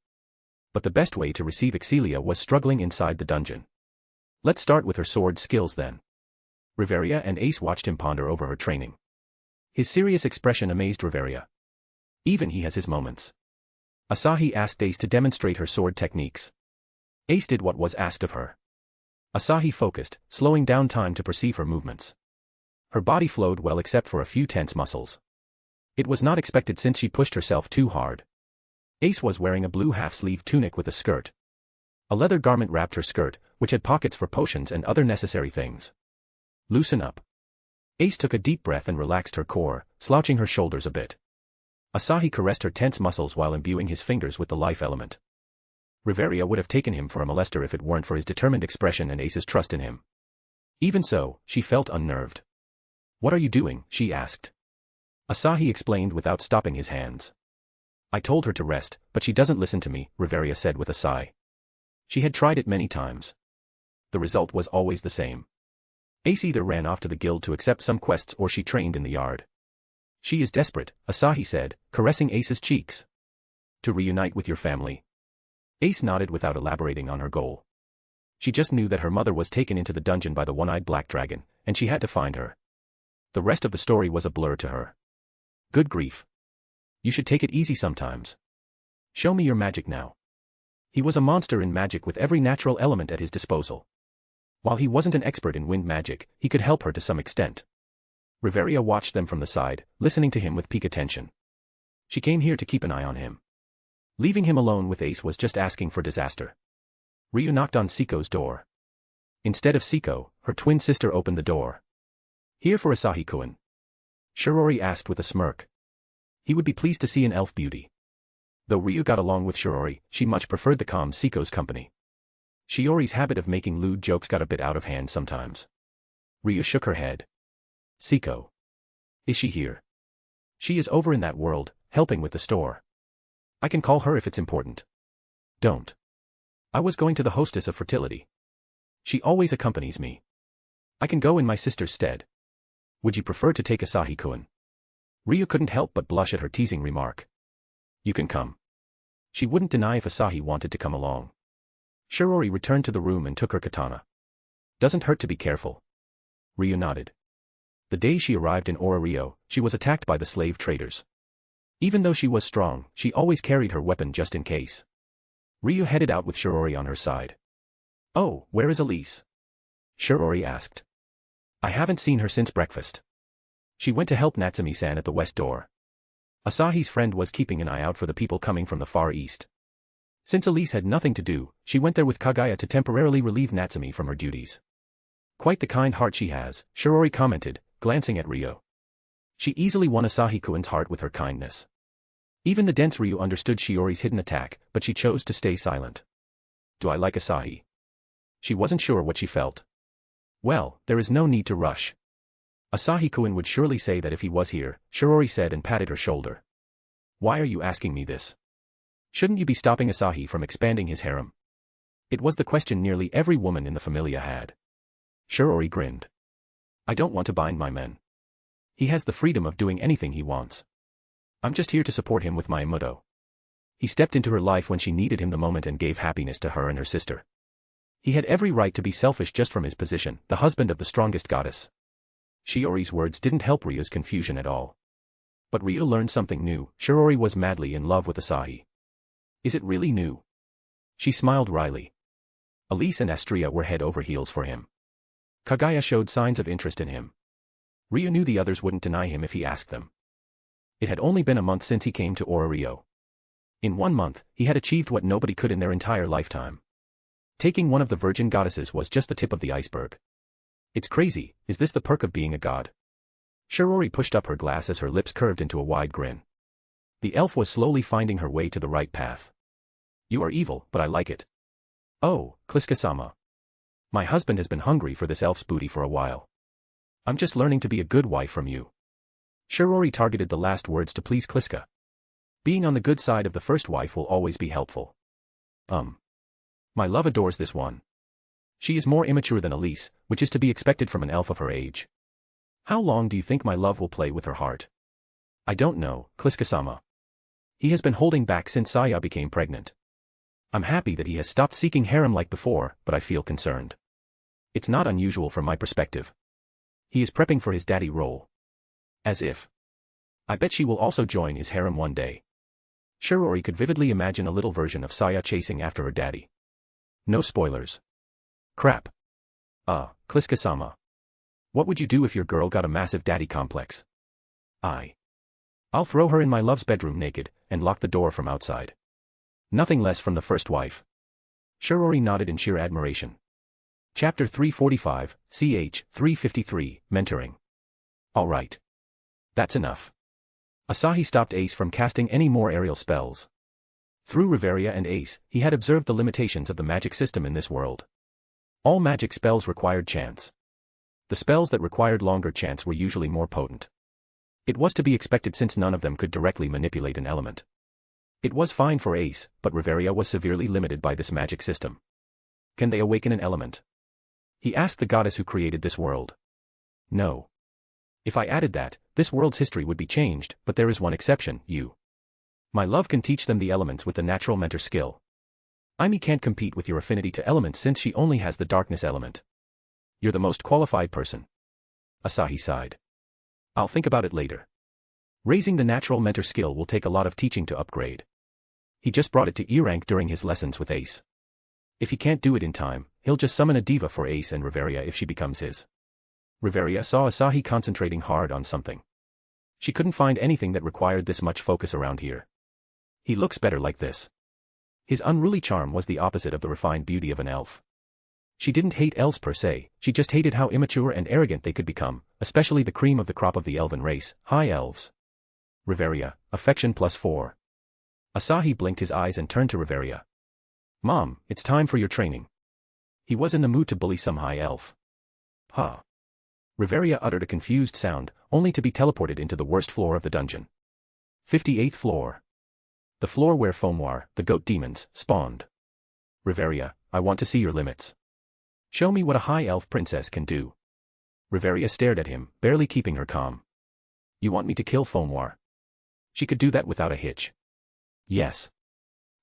But the best way to receive Exilia was struggling inside the dungeon. Let's start with her sword skills then. Riveria and Ace watched him ponder over her training. His serious expression amazed Riveria. Even he has his moments. Asahi asked Ace to demonstrate her sword techniques. Ace did what was asked of her. Asahi focused, slowing down time to perceive her movements. Her body flowed well except for a few tense muscles. It was not expected since she pushed herself too hard. Ace was wearing a blue half-sleeve tunic with a skirt. A leather garment wrapped her skirt, which had pockets for potions and other necessary things. Loosen up. Ace took a deep breath and relaxed her core, slouching her shoulders a bit. Asahi caressed her tense muscles while imbuing his fingers with the life element. Riveria would have taken him for a molester if it weren't for his determined expression and Ace's trust in him. Even so, she felt unnerved. "What are you doing?" she asked. Asahi explained without stopping his hands. "I told her to rest, but she doesn't listen to me," Riveria said with a sigh. She had tried it many times. The result was always the same. Ace either ran off to the guild to accept some quests or she trained in the yard. "She is desperate," Asahi said, caressing Ace's cheeks. "To reunite with your family?" Ace nodded without elaborating on her goal. She just knew that her mother was taken into the dungeon by the one-eyed black dragon, and she had to find her. The rest of the story was a blur to her. Good grief. You should take it easy sometimes. Show me your magic now. He was a monster in magic with every natural element at his disposal. While he wasn't an expert in wind magic, he could help her to some extent. Riveria watched them from the side, listening to him with peak attention. She came here to keep an eye on him. Leaving him alone with Ace was just asking for disaster. Ryu knocked on Siko's door. Instead of Siko, her twin sister opened the door. "Here for Asahi-kun?" Shirori asked with a smirk. He would be pleased to see an elf beauty. Though Ryu got along with Shirori, she much preferred the calm Siko's company. Shiori's habit of making lewd jokes got a bit out of hand sometimes. Ryu shook her head. "Siko. Is she here?" "She is over in that world, helping with the store. I can call her if it's important." "Don't. I was going to the hostess of fertility. She always accompanies me. I can go in my sister's stead. Would you prefer to take Asahi-kun?" Ryu couldn't help but blush at her teasing remark. "You can come." She wouldn't deny if Asahi wanted to come along. Shirori returned to the room and took her katana. "Doesn't hurt to be careful." Ryu nodded. The day she arrived in Orario, she was attacked by the slave traders. Even though she was strong, she always carried her weapon just in case. Ryu headed out with Shirori on her side. "Oh, where is Elise?" Shirori asked. "I haven't seen her since breakfast. She went to help Natsumi-san at the west door." Asahi's friend was keeping an eye out for the people coming from the far east. Since Elise had nothing to do, she went there with Kagaya to temporarily relieve Natsumi from her duties. "Quite the kind heart she has," Shirori commented, glancing at Ryo. She easily won Asahi-kun's heart with her kindness. Even the dense Ryu understood Shiori's hidden attack, but she chose to stay silent. "Do I like Asahi?" She wasn't sure what she felt. "Well, there is no need to rush. Asahi-kun would surely say that if he was here," Shirori said and patted her shoulder. "Why are you asking me this? Shouldn't you be stopping Asahi from expanding his harem?" It was the question nearly every woman in the familia had. Shirori grinned. "I don't want to bind my men. He has the freedom of doing anything he wants. I'm just here to support him with my Imudo. He stepped into her life when she needed him the moment and gave happiness to her and her sister. He had every right to be selfish just from his position, the husband of the strongest goddess." Shiori's words didn't help Ryu's confusion at all. But Ryu learned something new. Shirori was madly in love with Asahi. Is it really new? She smiled wryly. Elise and Astria were head over heels for him. Kagaya showed signs of interest in him. Ryu knew the others wouldn't deny him if he asked them. It had only been a month since he came to Orario. In 1 month, he had achieved what nobody could in their entire lifetime. Taking one of the virgin goddesses was just the tip of the iceberg. "It's crazy, is this the perk of being a god?" Shirori pushed up her glass as her lips curved into a wide grin. The elf was slowly finding her way to the right path. "You are evil, but I like it." "Oh, Kliska-sama. My husband has been hungry for this elf's booty for a while. I'm just learning to be a good wife from you." Shirori targeted the last words to please Kliska. Being on the good side of the first wife will always be helpful. My love adores this one. She is more immature than Elise, which is to be expected from an elf of her age. How long do you think my love will play with her heart? I don't know, Kliska-sama. He has been holding back since Saya became pregnant. I'm happy that he has stopped seeking harem like before, but I feel concerned. It's not unusual from my perspective. He is prepping for his daddy role. As if. I bet she will also join his harem one day. Shirori could vividly imagine a little version of Saya chasing after her daddy. No spoilers. Crap. Kliska-sama. What would you do if your girl got a massive daddy complex? I'll throw her in my love's bedroom naked, and lock the door from outside. Nothing less from the first wife. Shirori nodded in sheer admiration. Chapter 345, ch. 353, Mentoring. Alright. That's enough. Asahi stopped Ace from casting any more aerial spells. Through Reveria and Ace, he had observed the limitations of the magic system in this world. All magic spells required chance. The spells that required longer chance were usually more potent. It was to be expected since none of them could directly manipulate an element. It was fine for Ace, but Reveria was severely limited by this magic system. Can they awaken an element? He asked the goddess who created this world. No. If I added that, this world's history would be changed, but there is one exception, you. My love can teach them the elements with the natural mentor skill. Aimi can't compete with your affinity to elements since she only has the darkness element. You're the most qualified person. Asahi sighed. I'll think about it later. Raising the natural mentor skill will take a lot of teaching to upgrade. He just brought it to E rank during his lessons with Ace. If he can't do it in time, he'll just summon a diva for Ace and Reveria if she becomes his. Reveria saw Asahi concentrating hard on something. She couldn't find anything that required this much focus around here. He looks better like this. His unruly charm was the opposite of the refined beauty of an elf. She didn't hate elves per se, she just hated how immature and arrogant they could become, especially the cream of the crop of the elven race, high elves. Reveria, affection +4. Asahi blinked his eyes and turned to Reveria. Mom, it's time for your training. He was in the mood to bully some high elf. Huh. Reveria uttered a confused sound, only to be teleported into the worst floor of the dungeon. 58th floor. The floor where Fomwar, the goat demons, spawned. Reveria, I want to see your limits. Show me what a high elf princess can do. Reveria stared at him, barely keeping her calm. You want me to kill Fomwar? She could do that without a hitch. Yes.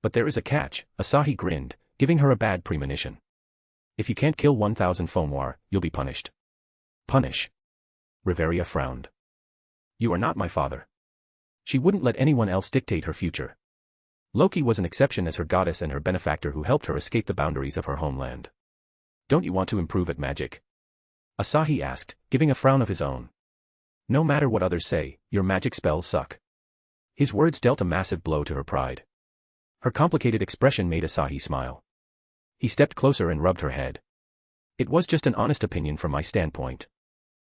But there is a catch, Asahi grinned, giving her a bad premonition. If you can't kill 1,000 Fomwar, you'll be punished. Punish. Reveria frowned. You are not my father. She wouldn't let anyone else dictate her future. Loki was an exception as her goddess and her benefactor who helped her escape the boundaries of her homeland. Don't you want to improve at magic? Asahi asked, giving a frown of his own. No matter what others say, your magic spells suck. His words dealt a massive blow to her pride. Her complicated expression made Asahi smile. He stepped closer and rubbed her head. It was just an honest opinion from my standpoint.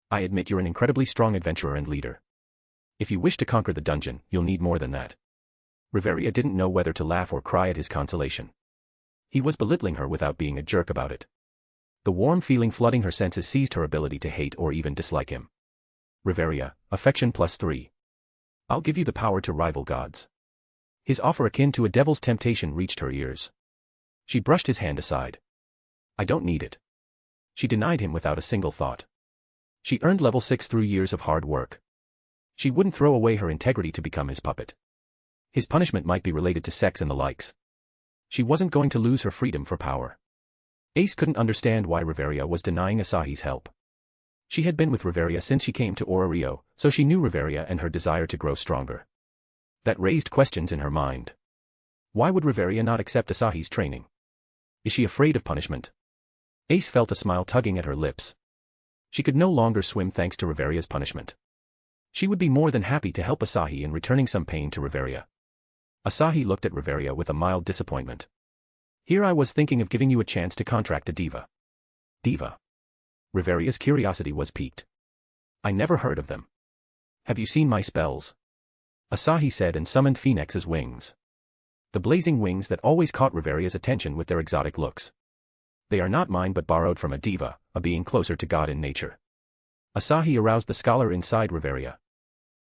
I admit you're an incredibly strong adventurer and leader. If you wish to conquer the dungeon, you'll need more than that. Reveria didn't know whether to laugh or cry at his consolation. He was belittling her without being a jerk about it. The warm feeling flooding her senses seized her ability to hate or even dislike him. Reveria, affection +3. I'll give you the power to rival gods. His offer akin to a devil's temptation reached her ears. She brushed his hand aside. I don't need it. She denied him without a single thought. She earned level 6 through years of hard work. She wouldn't throw away her integrity to become his puppet. His punishment might be related to sex and the likes. She wasn't going to lose her freedom for power. Ace couldn't understand why Reveria was denying Asahi's help. She had been with Reveria since she came to Orario, so she knew Reveria and her desire to grow stronger. That raised questions in her mind. Why would Reveria not accept Asahi's training? Is she afraid of punishment? Ace felt a smile tugging at her lips. She could no longer swim thanks to Reveria's punishment. She would be more than happy to help Asahi in returning some pain to Reveria. Asahi looked at Reveria with a mild disappointment. Here I was thinking of giving you a chance to contract a diva. Diva? Reveria's curiosity was piqued. I never heard of them. Have you seen my spells? Asahi said and summoned Phoenix's wings. The blazing wings that always caught Reveria's attention with their exotic looks. They are not mine but borrowed from a diva, a being closer to God in nature. Asahi aroused the scholar inside Reveria.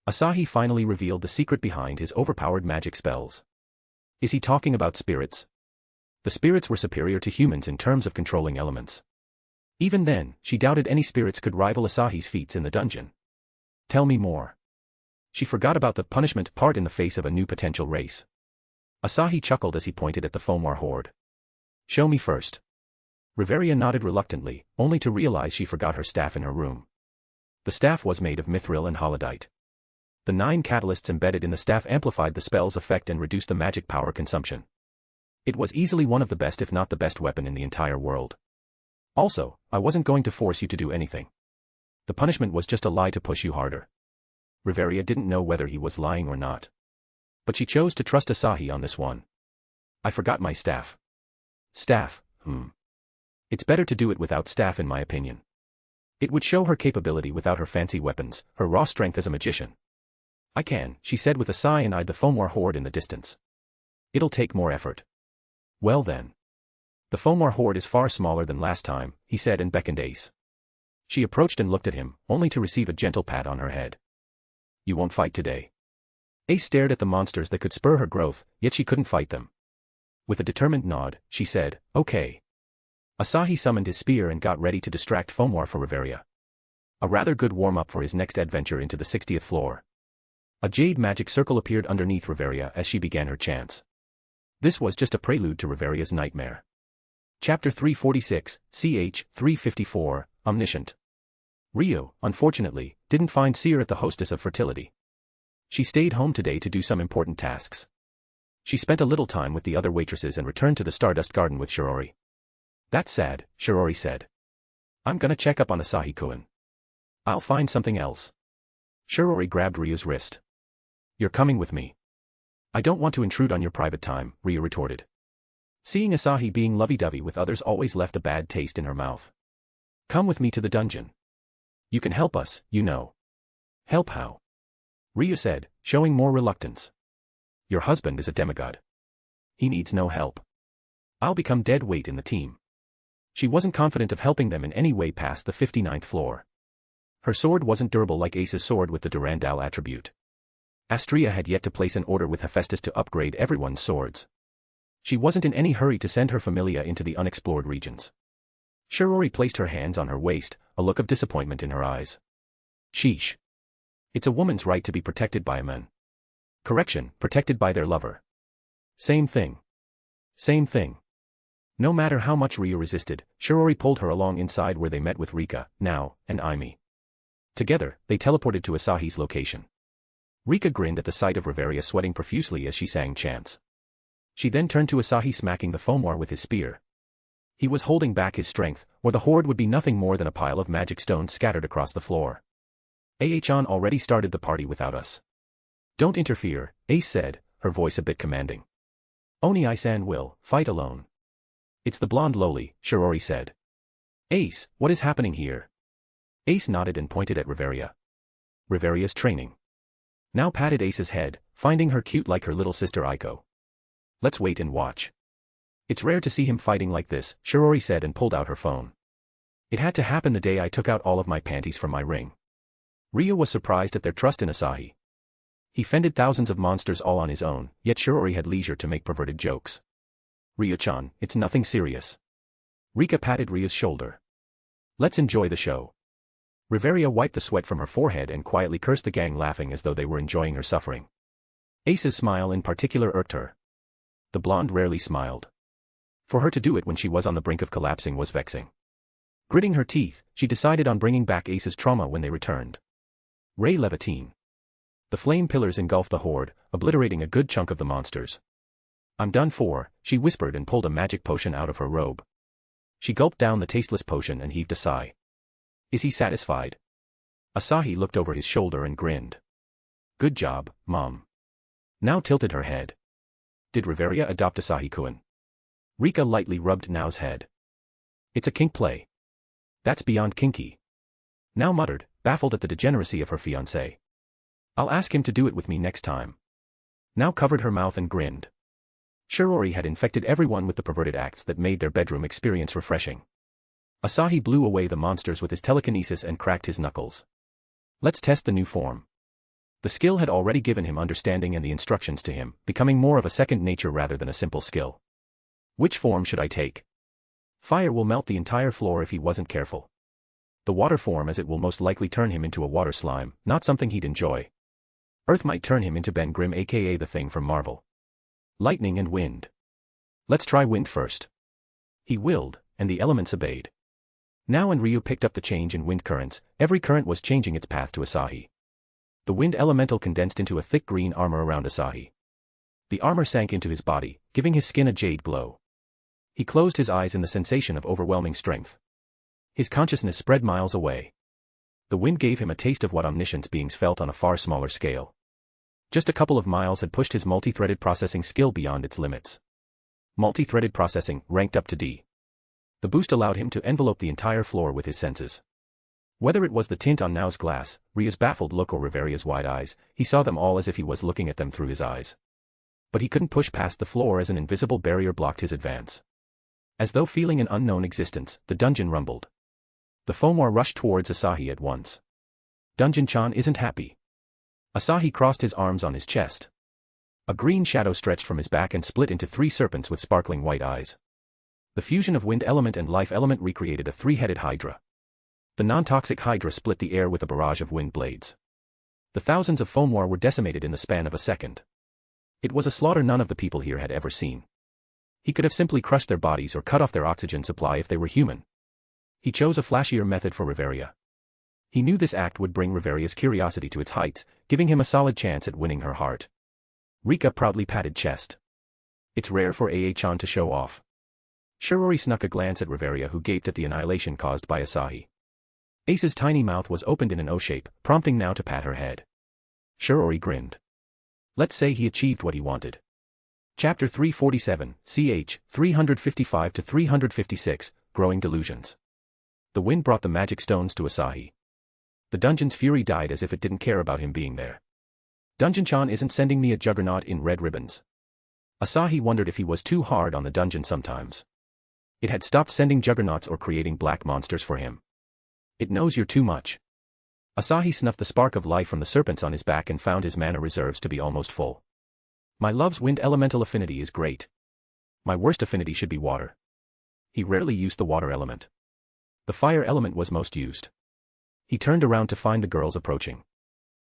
Asahi finally revealed the secret behind his overpowered magic spells. Is he talking about spirits? The spirits were superior to humans in terms of controlling elements. Even then, she doubted any spirits could rival Asahi's feats in the dungeon. Tell me more. She forgot about the punishment part in the face of a new potential race. Asahi chuckled as he pointed at the Fomor horde. Show me first. Riveria nodded reluctantly, only to realize she forgot her staff in her room. The staff was made of mithril and holodite. The 9 catalysts embedded in the staff amplified the spell's effect and reduced the magic power consumption. It was easily one of the best if not the best weapon in the entire world. Also, I wasn't going to force you to do anything. The punishment was just a lie to push you harder. Riveria didn't know whether he was lying or not. But she chose to trust Asahi on this one. I forgot my staff. Staff, It's better to do it without staff in my opinion. It would show her capability without her fancy weapons, her raw strength as a magician. I can, she said with a sigh and eyed the Fomor horde in the distance. It'll take more effort. Well then. The Fomor horde is far smaller than last time, he said and beckoned Ace. She approached and looked at him, only to receive a gentle pat on her head. You won't fight today. Ace stared at the monsters that could spur her growth, yet she couldn't fight them. With a determined nod, she said, okay. Asahi summoned his spear and got ready to distract Fomor for Riveria. A rather good warm-up for his next adventure into the 60th floor. A jade magic circle appeared underneath Riveria as she began her chants. This was just a prelude to Riveria's nightmare. Chapter 346, ch. 354, Omniscient. Rio, unfortunately, didn't find Seer at the Hostess of Fertility. She stayed home today to do some important tasks. She spent a little time with the other waitresses and returned to the Stardust Garden with Shirori. That's sad, Shirori said. I'm gonna check up on Asahi-kun. I'll find something else. Shirori grabbed Ryo's wrist. You're coming with me. I don't want to intrude on your private time, Ryo retorted. Seeing Asahi being lovey-dovey with others always left a bad taste in her mouth. Come with me to the dungeon. You can help us, you know. Help how? Ryo said, showing more reluctance. Your husband is a demigod. He needs no help. I'll become dead weight in the team. She wasn't confident of helping them in any way past the 59th floor. Her sword wasn't durable like Ace's sword with the Durandal attribute. Astria had yet to place an order with Hephaestus to upgrade everyone's swords. She wasn't in any hurry to send her familia into the unexplored regions. Shirori placed her hands on her waist, a look of disappointment in her eyes. Sheesh. It's a woman's right to be protected by a man. Correction, protected by their lover. Same thing. Same thing. No matter how much Ryo resisted, Shirori pulled her along inside where they met with Rika, Nao, and Aimi. Together, they teleported to Asahi's location. Rika grinned at the sight of Riveria sweating profusely as she sang chants. She then turned to Asahi smacking the Fomor with his spear. He was holding back his strength, or the horde would be nothing more than a pile of magic stones scattered across the floor. Aichan already started the party without us. Don't interfere, Ace said, her voice a bit commanding. Oni-san will fight alone. It's the blonde loli, Shirori said. Ace, what is happening here? Ace nodded and pointed at Riveria. Riveria's training. Now patted Ace's head, finding her cute like her little sister Aiko. Let's wait and watch. It's rare to see him fighting like this, Shirori said and pulled out her phone. It had to happen the day I took out all of my panties from my ring. Ryo was surprised at their trust in Asahi. He fended thousands of monsters all on his own, yet Shirori had leisure to make perverted jokes. Ryo-chan, it's nothing serious. Rika patted Ryo's shoulder. Let's enjoy the show. Riveria wiped the sweat from her forehead and quietly cursed the gang laughing as though they were enjoying her suffering. Ace's smile in particular irked her. The blonde rarely smiled. For her to do it when she was on the brink of collapsing was vexing. Gritting her teeth, she decided on bringing back Ace's trauma when they returned. Ray Levitine. The flame pillars engulfed the horde, obliterating a good chunk of the monsters. I'm done for, she whispered and pulled a magic potion out of her robe. She gulped down the tasteless potion and heaved a sigh. Is he satisfied? Asahi looked over his shoulder and grinned. Good job, Mom. Now tilted her head. Did Riveria adopt Asahi-kun? Rika lightly rubbed Nao's head. It's a kink play. That's beyond kinky. Nao muttered, baffled at the degeneracy of her fiancé. I'll ask him to do it with me next time. Nao covered her mouth and grinned. Shirori had infected everyone with the perverted acts that made their bedroom experience refreshing. Asahi blew away the monsters with his telekinesis and cracked his knuckles. Let's test the new form. The skill had already given him understanding and the instructions to him, becoming more of a second nature rather than a simple skill. Which form should I take? Fire will melt the entire floor if he wasn't careful. The water form, as it will most likely turn him into a water slime, not something he'd enjoy. Earth might turn him into Ben Grimm, aka the Thing from Marvel. Lightning and wind. Let's try wind first. He willed, and the elements obeyed. Now when Ryu picked up the change in wind currents, every current was changing its path to Asahi. The wind elemental condensed into a thick green armor around Asahi. The armor sank into his body, giving his skin a jade glow. He closed his eyes in the sensation of overwhelming strength. His consciousness spread miles away. The wind gave him a taste of what omniscience beings felt on a far smaller scale. Just a couple of miles had pushed his multi-threaded processing skill beyond its limits. Multi-threaded processing, ranked up to D. The boost allowed him to envelope the entire floor with his senses. Whether it was the tint on Nao's glass, Ryu's baffled look, or Riveria's wide eyes, he saw them all as if he was looking at them through his eyes. But he couldn't push past the floor as an invisible barrier blocked his advance. As though feeling an unknown existence, the dungeon rumbled. The Fomor rushed towards Asahi at once. Dungeon-chan isn't happy. Asahi crossed his arms on his chest. A green shadow stretched from his back and split into 3 serpents with sparkling white eyes. The fusion of wind element and life element recreated a 3-headed hydra. The non-toxic hydra split the air with a barrage of wind blades. The thousands of Fomor were decimated in the span of a second. It was a slaughter none of the people here had ever seen. He could have simply crushed their bodies or cut off their oxygen supply if they were human. He chose a flashier method for Riveria. He knew this act would bring Riveria's curiosity to its heights, giving him a solid chance at winning her heart. Rika proudly patted chest. It's rare for AA-chan to show off. Shirori snuck a glance at Riveria, who gaped at the annihilation caused by Asahi. Ace's tiny mouth was opened in an O shape, prompting Nao to pat her head. Shirori grinned. Let's say he achieved what he wanted. Chapter 347, ch. 355-356, Growing Delusions. The wind brought the magic stones to Asahi. The dungeon's fury died as if it didn't care about him being there. Dungeon-chan isn't sending me a juggernaut in red ribbons. Asahi wondered if he was too hard on the dungeon sometimes. It had stopped sending juggernauts or creating black monsters for him. It knows you're too much. Asahi snuffed the spark of life from the serpents on his back and found his mana reserves to be almost full. My love's wind elemental affinity is great. My worst affinity should be water. He rarely used the water element. The fire element was most used. He turned around to find the girls approaching.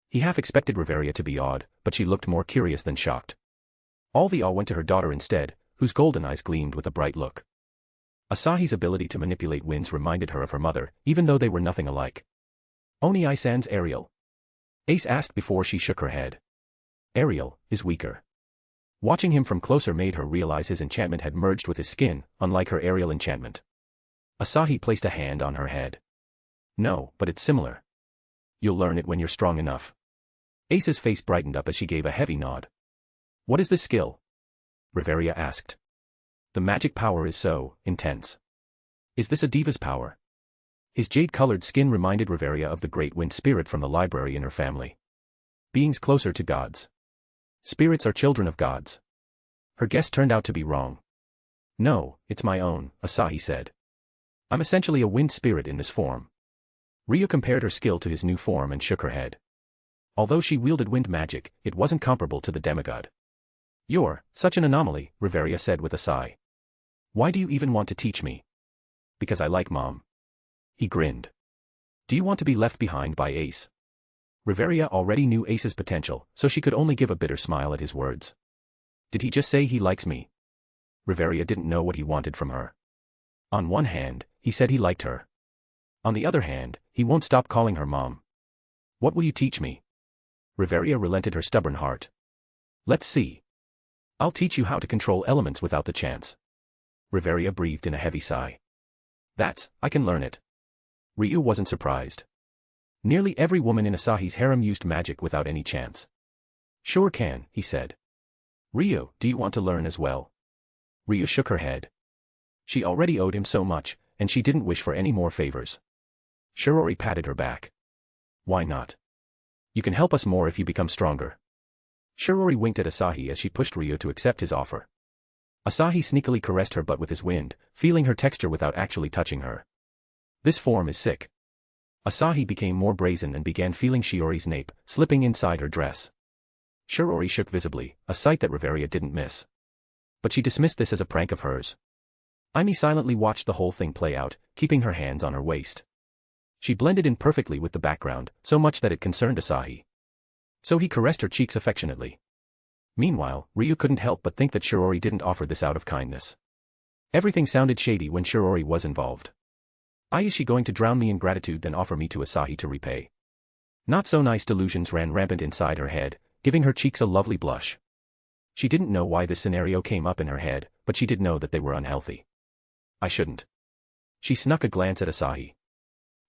He half expected Riveria to be awed, but she looked more curious than shocked. All the awe went to her daughter instead, whose golden eyes gleamed with a bright look. Asahi's ability to manipulate winds reminded her of her mother, even though they were nothing alike. Oni-san's Ariel? Ace asked before she shook her head. Ariel is weaker. Watching him from closer made her realize his enchantment had merged with his skin, unlike her aerial enchantment. Asahi placed a hand on her head. No, but it's similar. You'll learn it when you're strong enough. Ace's face brightened up as she gave a heavy nod. What is this skill? Riveria asked. The magic power is so intense. Is this a diva's power? His jade-colored skin reminded Riveria of the great wind spirit from the library in her family. Beings closer to gods. Spirits are children of gods. Her guess turned out to be wrong. No, it's my own, Asahi said. I'm essentially a wind spirit in this form. Ryu compared her skill to his new form and shook her head. Although she wielded wind magic, it wasn't comparable to the demigod. You're such an anomaly, Riveria said with a sigh. Why do you even want to teach me? Because I like Mom. He grinned. Do you want to be left behind by Ace? Riveria already knew Ace's potential, so she could only give a bitter smile at his words. Did he just say he likes me? Riveria didn't know what he wanted from her. On one hand, he said he liked her. On the other hand, he won't stop calling her Mom. What will you teach me? Riveria relented her stubborn heart. Let's see. I'll teach you how to control elements without the chance. Riveria breathed in a heavy sigh. I can learn it. Ryu wasn't surprised. Nearly every woman in Asahi's harem used magic without any chance. Sure can, he said. Ryu, do you want to learn as well? Ryu shook her head. She already owed him so much, and she didn't wish for any more favors. Shirori patted her back. Why not? You can help us more if you become stronger. Shirori winked at Asahi as she pushed Ryu to accept his offer. Asahi sneakily caressed her butt with his wind, feeling her texture without actually touching her. This form is sick. Asahi became more brazen and began feeling Shiori's nape, slipping inside her dress. Shiori shook visibly, a sight that Riveria didn't miss. But she dismissed this as a prank of hers. Aimee silently watched the whole thing play out, keeping her hands on her waist. She blended in perfectly with the background, so much that it concerned Asahi. So he caressed her cheeks affectionately. Meanwhile, Ryu couldn't help but think that Shiori didn't offer this out of kindness. Everything sounded shady when Shiori was involved. Is she going to drown me in gratitude then offer me to Asahi to repay? Not so nice delusions ran rampant inside her head, giving her cheeks a lovely blush. She didn't know why this scenario came up in her head, but she did know that they were unhealthy. I shouldn't. She snuck a glance at Asahi.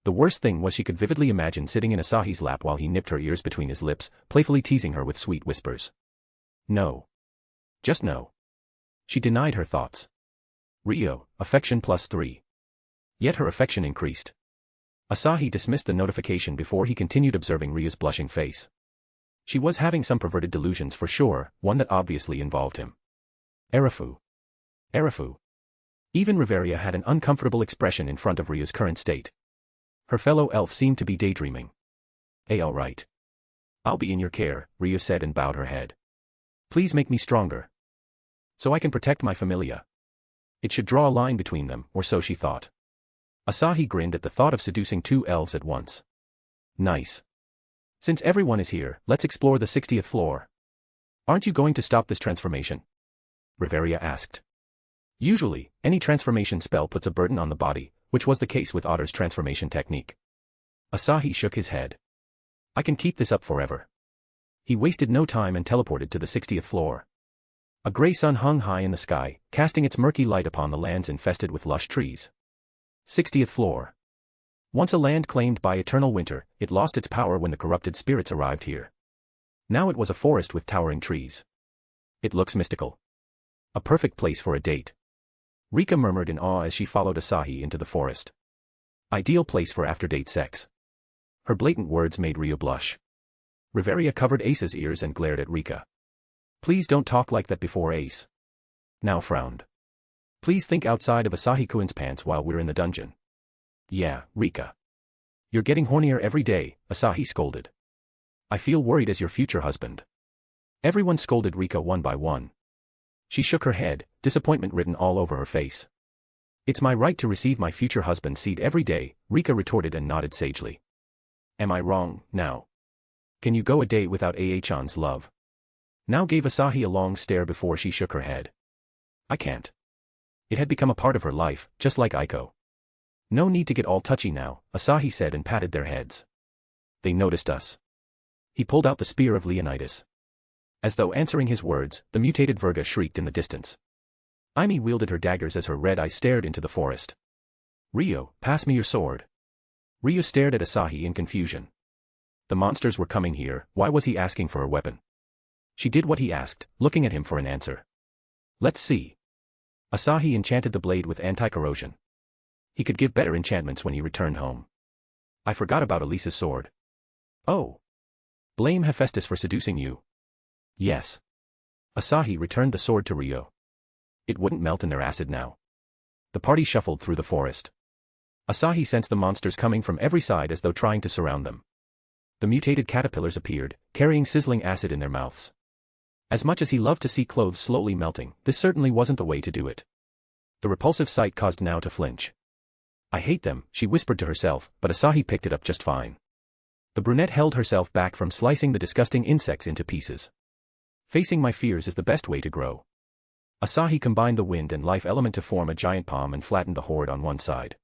The worst thing was she could vividly imagine sitting in Asahi's lap while he nipped her ears between his lips, playfully teasing her with sweet whispers. No. Just no. She denied her thoughts. Ryo, affection +3. Yet her affection increased. Asahi dismissed the notification before he continued observing Ryo's blushing face. She was having some perverted delusions for sure, one that obviously involved him. Erafu. Erafu. Even Riveria had an uncomfortable expression in front of Ryo's current state. Her fellow elf seemed to be daydreaming. All right. I'll be in your care, Ryo said and bowed her head. Please make me stronger. So I can protect my familia. It should draw a line between them, or so she thought. Asahi grinned at the thought of seducing two elves at once. Nice. Since everyone is here, let's explore the 60th floor. Aren't you going to stop this transformation? Riveria asked. Usually, any transformation spell puts a burden on the body, which was the case with Otter's transformation technique. Asahi shook his head. I can keep this up forever. He wasted no time and teleported to the 60th floor. A gray sun hung high in the sky, casting its murky light upon the lands infested with lush trees. 60th floor. Once a land claimed by eternal winter, it lost its power when the corrupted spirits arrived here. Now it was a forest with towering trees. It looks mystical. A perfect place for a date. Rika murmured in awe as she followed Asahi into the forest. Ideal place for after-date sex. Her blatant words made Ryo blush. Riveria covered Ace's ears and glared at Rika. Please don't talk like that before Ace. Now frowned. Please think outside of Asahi-kun's pants while we're in the dungeon. Yeah, Rika. You're getting hornier every day, Asahi scolded. I feel worried as your future husband. Everyone scolded Rika one by one. She shook her head, disappointment written all over her face. It's my right to receive my future husband's seed every day, Rika retorted and nodded sagely. Am I wrong, now? Can you go a day without Aachan's love? Now gave Asahi a long stare before she shook her head. I can't. It had become a part of her life, just like Aiko. No need to get all touchy now, Asahi said and patted their heads. They noticed us. He pulled out the spear of Leonidas. As though answering his words, the mutated Virga shrieked in the distance. Aimee wielded her daggers as her red eyes stared into the forest. Ryo, pass me your sword. Ryo stared at Asahi in confusion. The monsters were coming here, why was he asking for a weapon? She did what he asked, looking at him for an answer. Let's see. Asahi enchanted the blade with anti-corrosion. He could give better enchantments when he returned home. I forgot about Elisa's sword. Oh. Blame Hephaestus for seducing you. Yes. Asahi returned the sword to Ryo. It wouldn't melt in their acid now. The party shuffled through the forest. Asahi sensed the monsters coming from every side as though trying to surround them. The mutated caterpillars appeared, carrying sizzling acid in their mouths. As much as he loved to see clothes slowly melting, this certainly wasn't the way to do it. The repulsive sight caused Nao to flinch. I hate them, she whispered to herself, but Asahi picked it up just fine. The brunette held herself back from slicing the disgusting insects into pieces. Facing my fears is the best way to grow. Asahi combined the wind and life element to form a giant palm and flattened the horde on one side.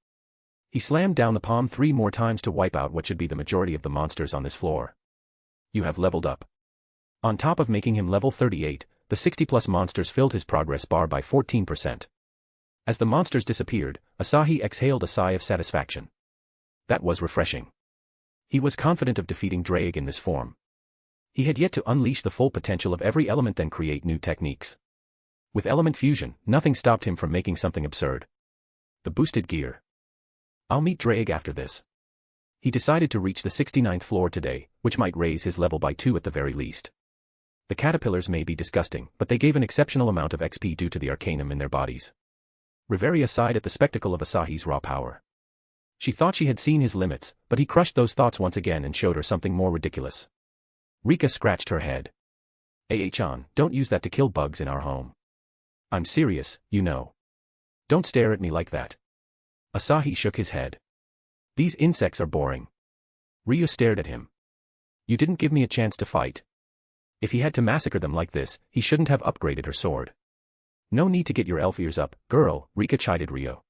He slammed down the palm 3 more times to wipe out what should be the majority of the monsters on this floor. You have leveled up. On top of making him level 38, the 60+ monsters filled his progress bar by 14%. As the monsters disappeared, Asahi exhaled a sigh of satisfaction. That was refreshing. He was confident of defeating Drake in this form. He had yet to unleash the full potential of every element then create new techniques. With element fusion, nothing stopped him from making something absurd. The boosted gear. I'll meet Drake after this. He decided to reach the 69th floor today, which might raise his level by 2 at the very least. The caterpillars may be disgusting, but they gave an exceptional amount of XP due to the arcanum in their bodies. Riveria sighed at the spectacle of Asahi's raw power. She thought she had seen his limits, but he crushed those thoughts once again and showed her something more ridiculous. Rika scratched her head. Chan, don't use that to kill bugs in our home. I'm serious, you know. Don't stare at me like that. Asahi shook his head. These insects are boring. Ryo stared at him. You didn't give me a chance to fight. If he had to massacre them like this, he shouldn't have upgraded her sword. No need to get your elf ears up, girl, Rika chided Ryo.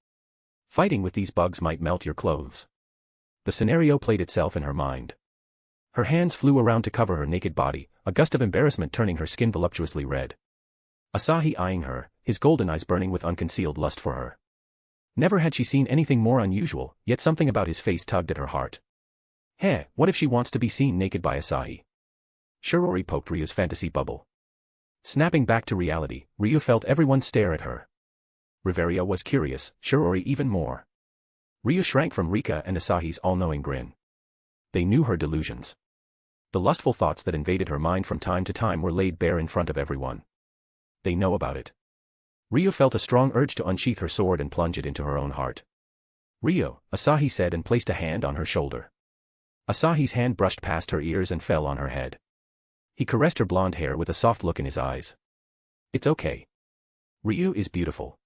Fighting with these bugs might melt your clothes. The scenario played itself in her mind. Her hands flew around to cover her naked body, a gust of embarrassment turning her skin voluptuously red. Asahi eyeing her, his golden eyes burning with unconcealed lust for her. Never had she seen anything more unusual, yet something about his face tugged at her heart. Heh, what if she wants to be seen naked by Asahi? Shirori poked Ryo's fantasy bubble. Snapping back to reality, Ryo felt everyone stare at her. Riveria was curious, Shirori even more. Ryo shrank from Rika and Asahi's all-knowing grin. They knew her delusions. The lustful thoughts that invaded her mind from time to time were laid bare in front of everyone. They know about it. Ryo felt a strong urge to unsheath her sword and plunge it into her own heart. Ryo, Asahi said and placed a hand on her shoulder. Asahi's hand brushed past her ears and fell on her head. He caressed her blonde hair with a soft look in his eyes. It's okay. Ryo is beautiful.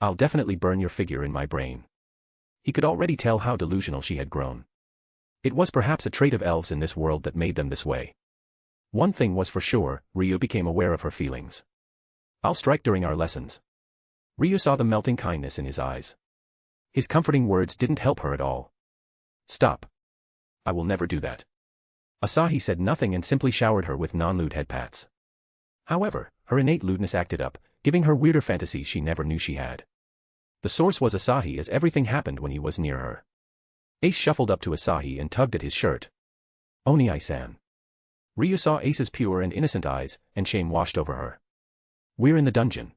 I'll definitely burn your figure in my brain. He could already tell how delusional she had grown. It was perhaps a trait of elves in this world that made them this way. One thing was for sure, Ryo became aware of her feelings. I'll strike during our lessons. Ryo saw the melting kindness in his eyes. His comforting words didn't help her at all. Stop. I will never do that. Asahi said nothing and simply showered her with non-lewd head pats. However, her innate lewdness acted up, giving her weirder fantasies she never knew she had. The source was Asahi as everything happened when he was near her. Ace shuffled up to Asahi and tugged at his shirt. Oni-san. Ryo saw Ace's pure and innocent eyes, and shame washed over her. We're in the dungeon.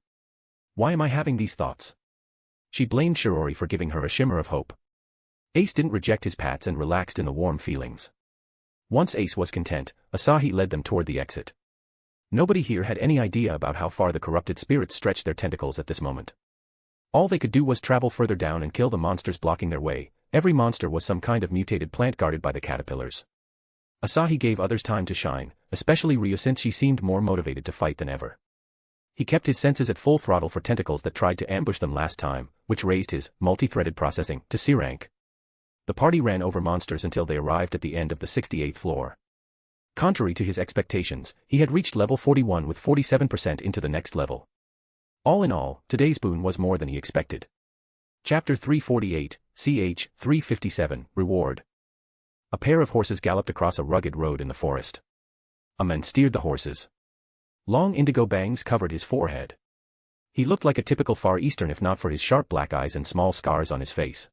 Why am I having these thoughts? She blamed Shirori for giving her a shimmer of hope. Ace didn't reject his pats and relaxed in the warm feelings. Once Ace was content, Asahi led them toward the exit. Nobody here had any idea about how far the corrupted spirits stretched their tentacles at this moment. All they could do was travel further down and kill the monsters blocking their way. Every monster was some kind of mutated plant guarded by the caterpillars. Asahi gave others time to shine, especially Ryo since she seemed more motivated to fight than ever. He kept his senses at full throttle for tentacles that tried to ambush them last time, which raised his multi-threaded processing to C rank. The party ran over monsters until they arrived at the end of the 68th floor. Contrary to his expectations, he had reached level 41 with 47% into the next level. All in all, today's boon was more than he expected. Chapter 348, CH 357, Reward. A pair of horses galloped across a rugged road in the forest. A man steered the horses. Long indigo bangs covered his forehead. He looked like a typical Far Eastern if not for his sharp black eyes and small scars on his face.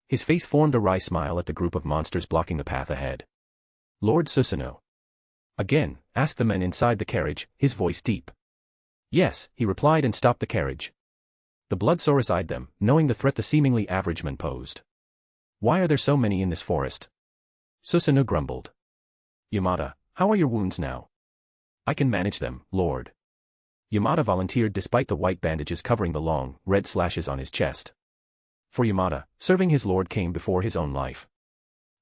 His face formed a wry smile at the group of monsters blocking the path ahead. Lord Susanoo. Again, asked the man inside the carriage, his voice deep. Yes, he replied and stopped the carriage. The Bloodsaurus eyed them, knowing the threat the seemingly average man posed. Why are there so many in this forest? Susanoo grumbled. Yamada, how are your wounds now? I can manage them, Lord. Yamada volunteered despite the white bandages covering the long, red slashes on his chest. For Yamada, serving his lord came before his own life.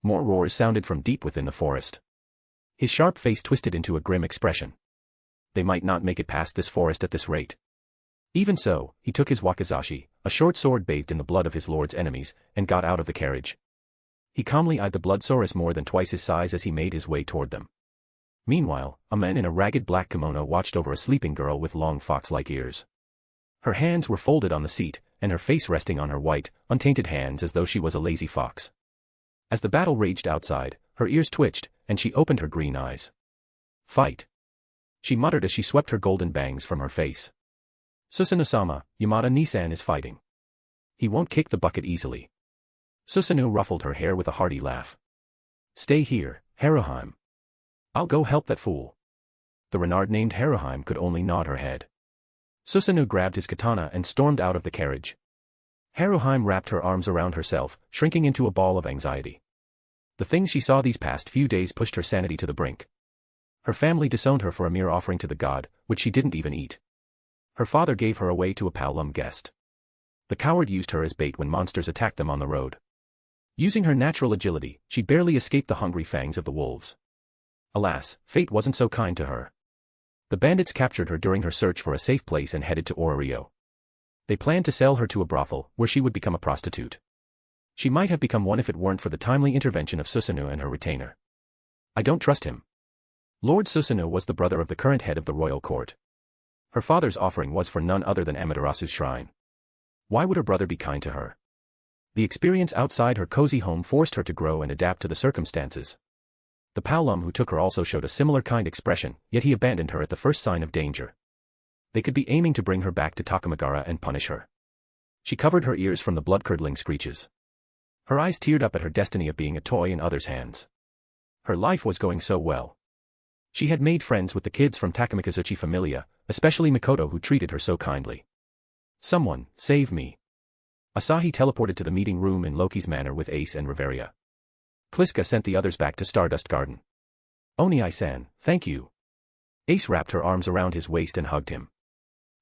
More roars sounded from deep within the forest. His sharp face twisted into a grim expression. They might not make it past this forest at this rate. Even so, he took his wakizashi, a short sword bathed in the blood of his lord's enemies, and got out of the carriage. He calmly eyed the Bloodsaurus more than twice his size as he made his way toward them. Meanwhile, a man in a ragged black kimono watched over a sleeping girl with long fox-like ears. Her hands were folded on the seat, and her face resting on her white, untainted hands as though she was a lazy fox. As the battle raged outside, her ears twitched, and she opened her green eyes. Fight! She muttered as she swept her golden bangs from her face. Susanoo-sama, Yamada-Nisan is fighting. He won't kick the bucket easily. Susanoo ruffled her hair with a hearty laugh. Stay here, Haruheim. I'll go help that fool. The renard named Haruheim could only nod her head. Susanoo grabbed his katana and stormed out of the carriage. Haruheim wrapped her arms around herself, shrinking into a ball of anxiety. The things she saw these past few days pushed her sanity to the brink. Her family disowned her for a mere offering to the god, which she didn't even eat. Her father gave her away to a Palum guest. The coward used her as bait when monsters attacked them on the road. Using her natural agility, she barely escaped the hungry fangs of the wolves. Alas, fate wasn't so kind to her. The bandits captured her during her search for a safe place and headed to Ororio. They planned to sell her to a brothel, where she would become a prostitute. She might have become one if it weren't for the timely intervention of Susanoo and her retainer. I don't trust him. Lord Susanoo was the brother of the current head of the royal court. Her father's offering was for none other than Amaterasu's shrine. Why would her brother be kind to her? The experience outside her cozy home forced her to grow and adapt to the circumstances. The Paolum who took her also showed a similar kind expression, yet he abandoned her at the first sign of danger. They could be aiming to bring her back to Takamagara and punish her. She covered her ears from the blood-curdling screeches. Her eyes teared up at her destiny of being a toy in others' hands. Her life was going so well. She had made friends with the kids from Takamikazuchi Familia, especially Mikoto who treated her so kindly. Someone, save me. Asahi teleported to the meeting room in Loki's manor with Ace and Riveria. Kliska sent the others back to Stardust Garden. Oni-san, thank you. Ace wrapped her arms around his waist and hugged him.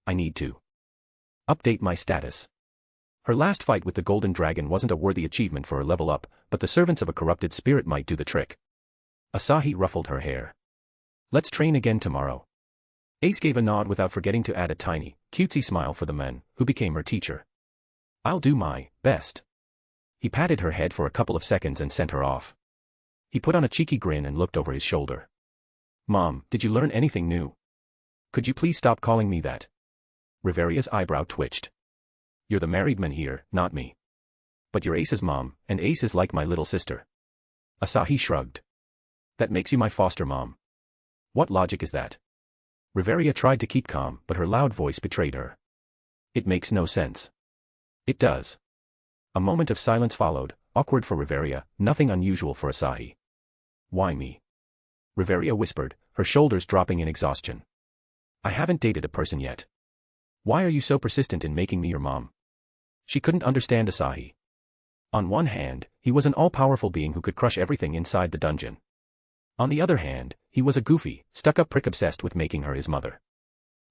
I need to update my status. Her last fight with the Golden Dragon wasn't a worthy achievement for her level up, but the servants of a corrupted spirit might do the trick. Asahi ruffled her hair. Let's train again tomorrow. Ace gave a nod without forgetting to add a tiny, cutesy smile for the man, who became her teacher. I'll do my best. He patted her head for a couple of seconds and sent her off. He put on a cheeky grin and looked over his shoulder. Mom, did you learn anything new? Could you please stop calling me that? Riveria's eyebrow twitched. You're the married man here, not me. But you're Ace's mom, and Ace is like my little sister. Asahi shrugged. That makes you my foster mom. What logic is that? Riveria tried to keep calm, but her loud voice betrayed her. It makes no sense. It does. A moment of silence followed, awkward for Riveria, nothing unusual for Asahi. Why me? Riveria whispered, her shoulders dropping in exhaustion. I haven't dated a person yet. Why are you so persistent in making me your mom? She couldn't understand Asahi. On one hand, he was an all-powerful being who could crush everything inside the dungeon. On the other hand, he was a goofy, stuck-up prick obsessed with making her his mother.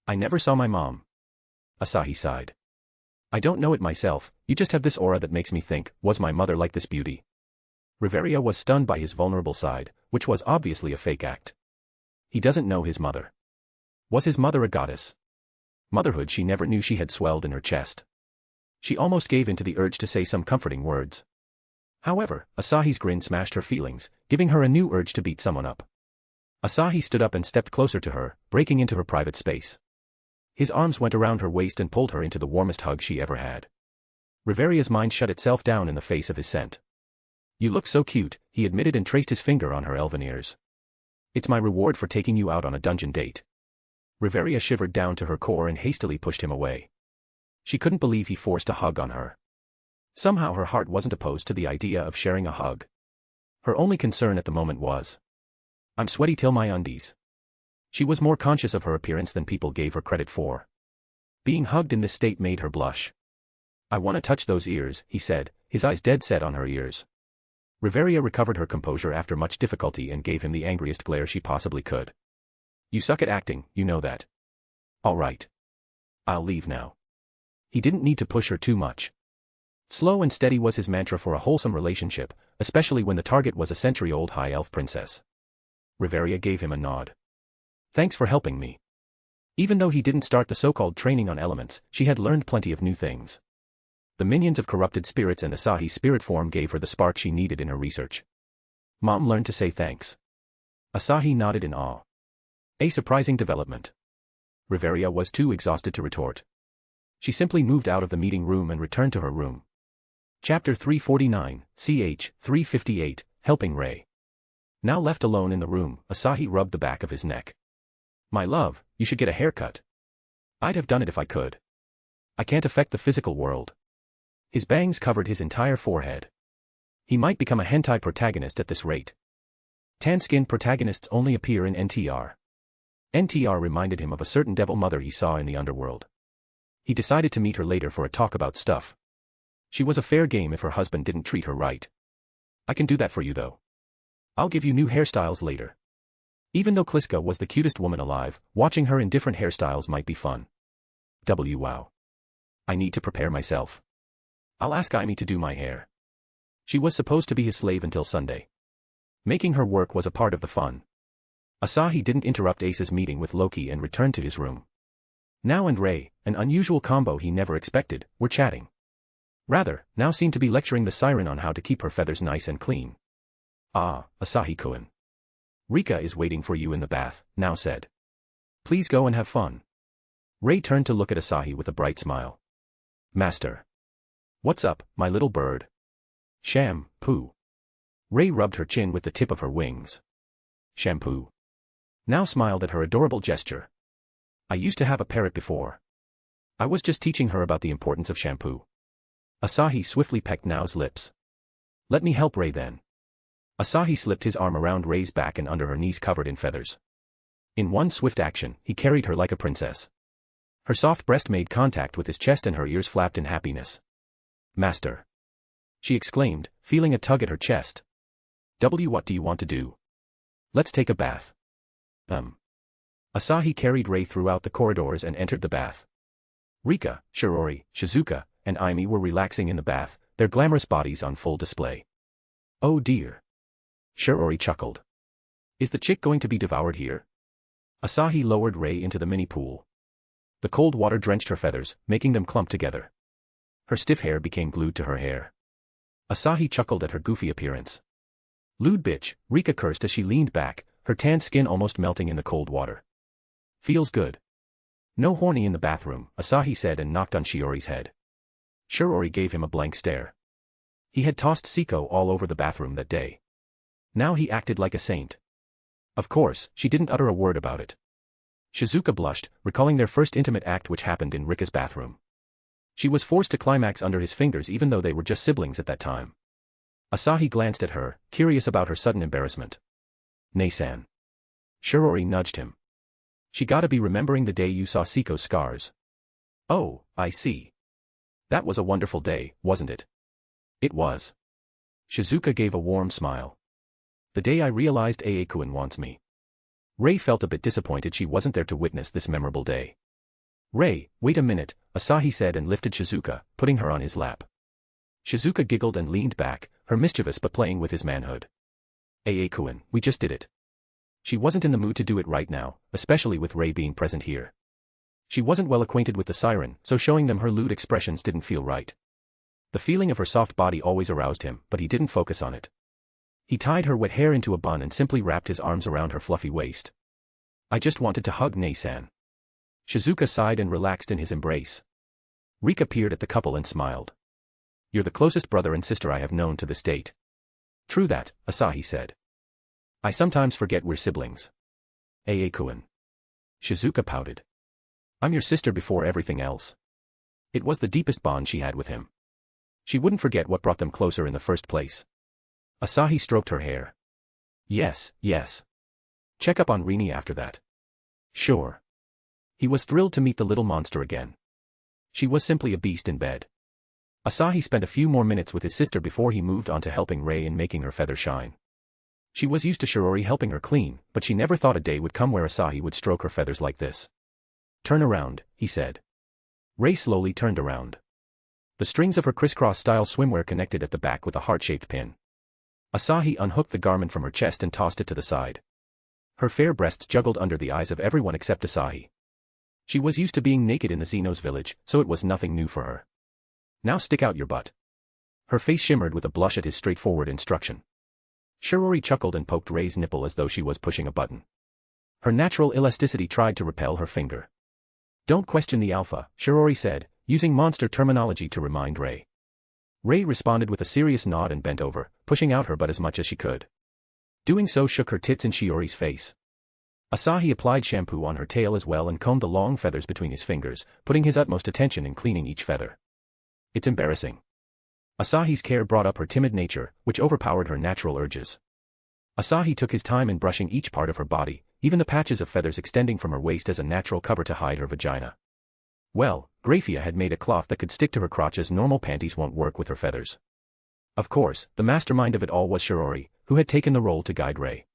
I never saw my mom. Asahi sighed. I don't know it myself, you just have this aura that makes me think, was my mother like this beauty? Riveria was stunned by his vulnerable side, which was obviously a fake act. He doesn't know his mother. Was his mother a goddess? Motherhood she never knew she had swelled in her chest. She almost gave in to the urge to say some comforting words. However, Asahi's grin smashed her feelings, giving her a new urge to beat someone up. Asahi stood up and stepped closer to her, breaking into her private space. His arms went around her waist and pulled her into the warmest hug she ever had. Riveria's mind shut itself down in the face of his scent. You look so cute, he admitted and traced his finger on her elven ears. It's my reward for taking you out on a dungeon date. Riveria shivered down to her core and hastily pushed him away. She couldn't believe he forced a hug on her. Somehow her heart wasn't opposed to the idea of sharing a hug. Her only concern at the moment was, I'm sweaty till my undies. She was more conscious of her appearance than people gave her credit for. Being hugged in this state made her blush. I want to touch those ears, he said, his eyes dead set on her ears. Riveria recovered her composure after much difficulty and gave him the angriest glare she possibly could. You suck at acting, you know that. All right. I'll leave now. He didn't need to push her too much. Slow and steady was his mantra for a wholesome relationship, especially when the target was a century-old high elf princess. Riveria gave him a nod. Thanks for helping me. Even though he didn't start the so-called training on elements, she had learned plenty of new things. The minions of corrupted spirits and Asahi's spirit form gave her the spark she needed in her research. Mom learned to say thanks. Asahi nodded in awe. A surprising development. Riveria was too exhausted to retort. She simply moved out of the meeting room and returned to her room. Chapter 349, ch. 358, Helping Ray. Now left alone in the room, Asahi rubbed the back of his neck. My love, you should get a haircut. I'd have done it if I could. I can't affect the physical world. His bangs covered his entire forehead. He might become a hentai protagonist at this rate. Tan-skinned protagonists only appear in NTR. NTR reminded him of a certain devil mother he saw in the underworld. He decided to meet her later for a talk about stuff. She was a fair game if her husband didn't treat her right. I can do that for you though. I'll give you new hairstyles later. Even though Kliska was the cutest woman alive, watching her in different hairstyles might be fun. Wow. I need to prepare myself. I'll ask Aimi to do my hair. She was supposed to be his slave until Sunday. Making her work was a part of the fun. Asahi didn't interrupt Ace's meeting with Loki and returned to his room. Now and Rei, an unusual combo he never expected, were chatting. Rather, now seemed to be lecturing the siren on how to keep her feathers nice and clean. "Ah, Asahi-kun. Rika is waiting for you in the bath," now said. "Please go and have fun." Rei turned to look at Asahi with a bright smile. "Master. What's up, my little bird?" "Shampoo." Rei rubbed her chin with the tip of her wings. "Shampoo." Now smiled at her adorable gesture. "I used to have a parrot before. I was just teaching her about the importance of shampoo." Asahi swiftly pecked Nao's lips. "Let me help Rei then." Asahi slipped his arm around Rei's back and under her knees covered in feathers. In one swift action, he carried her like a princess. Her soft breast made contact with his chest and her ears flapped in happiness. "Master," she exclaimed, feeling a tug at her chest. What do you want to do?" "Let's take a bath." Asahi carried Rei throughout the corridors and entered the bath. Rika, Shirori, Shizuka, and Aimi were relaxing in the bath, their glamorous bodies on full display. "Oh dear." Shirori chuckled. "Is the chick going to be devoured here?" Asahi lowered Rei into the mini pool. The cold water drenched her feathers, making them clump together. Her stiff hair became glued to her hair. Asahi chuckled at her goofy appearance. "Lewd bitch," Rika cursed as she leaned back, her tan skin almost melting in the cold water. "Feels good." "No horny in the bathroom," Asahi said and knocked on Shiori's head. Shirori gave him a blank stare. He had tossed Siko all over the bathroom that day. Now he acted like a saint. Of course, she didn't utter a word about it. Shizuka blushed, recalling their first intimate act which happened in Rika's bathroom. She was forced to climax under his fingers even though they were just siblings at that time. Asahi glanced at her, curious about her sudden embarrassment. "Nei-san." Shirori nudged him. "She gotta be remembering the day you saw Siko's scars." "Oh, I see. That was a wonderful day, wasn't it?" "It was." Shizuka gave a warm smile. "The day I realized Ae-kun wants me." Rei felt a bit disappointed she wasn't there to witness this memorable day. "Rei, wait a minute," Asahi said and lifted Shizuka, putting her on his lap. Shizuka giggled and leaned back, her mischievous but playing with his manhood. "Ae-kun, we just did it." She wasn't in the mood to do it right now, especially with Rei being present here. She wasn't well acquainted with the siren, so showing them her lewd expressions didn't feel right. The feeling of her soft body always aroused him, but he didn't focus on it. He tied her wet hair into a bun and simply wrapped his arms around her fluffy waist. "I just wanted to hug Nei-san." Shizuka sighed and relaxed in his embrace. Rika peered at the couple and smiled. "You're the closest brother and sister I have known to this date." "True that," Asahi said. "I sometimes forget we're siblings." "Ae-kun." Shizuka pouted. "I'm your sister before everything else." It was the deepest bond she had with him. She wouldn't forget what brought them closer in the first place. Asahi stroked her hair. Yes. Check up on Rini after that." "Sure." He was thrilled to meet the little monster again. She was simply a beast in bed. Asahi spent a few more minutes with his sister before he moved on to helping Rei in making her feather shine. She was used to Shirori helping her clean, but she never thought a day would come where Asahi would stroke her feathers like this. "Turn around," he said. Rei slowly turned around. The strings of her crisscross-style swimwear connected at the back with a heart-shaped pin. Asahi unhooked the garment from her chest and tossed it to the side. Her fair breasts juggled under the eyes of everyone except Asahi. She was used to being naked in the Xenos village, so it was nothing new for her. "Now stick out your butt." Her face shimmered with a blush at his straightforward instruction. Shirori chuckled and poked Rei's nipple as though she was pushing a button. Her natural elasticity tried to repel her finger. "Don't question the alpha," Shirori said, using monster terminology to remind Rei. Rei responded with a serious nod and bent over, pushing out her butt as much as she could. Doing so shook her tits in Shiori's face. Asahi applied shampoo on her tail as well and combed the long feathers between his fingers, putting his utmost attention in cleaning each feather. "It's embarrassing." Asahi's care brought up her timid nature, which overpowered her natural urges. Asahi took his time in brushing each part of her body, even the patches of feathers extending from her waist as a natural cover to hide her vagina. Well, Graphia had made a cloth that could stick to her crotch as normal panties won't work with her feathers. Of course, the mastermind of it all was Shirori, who had taken the role to guide Rei.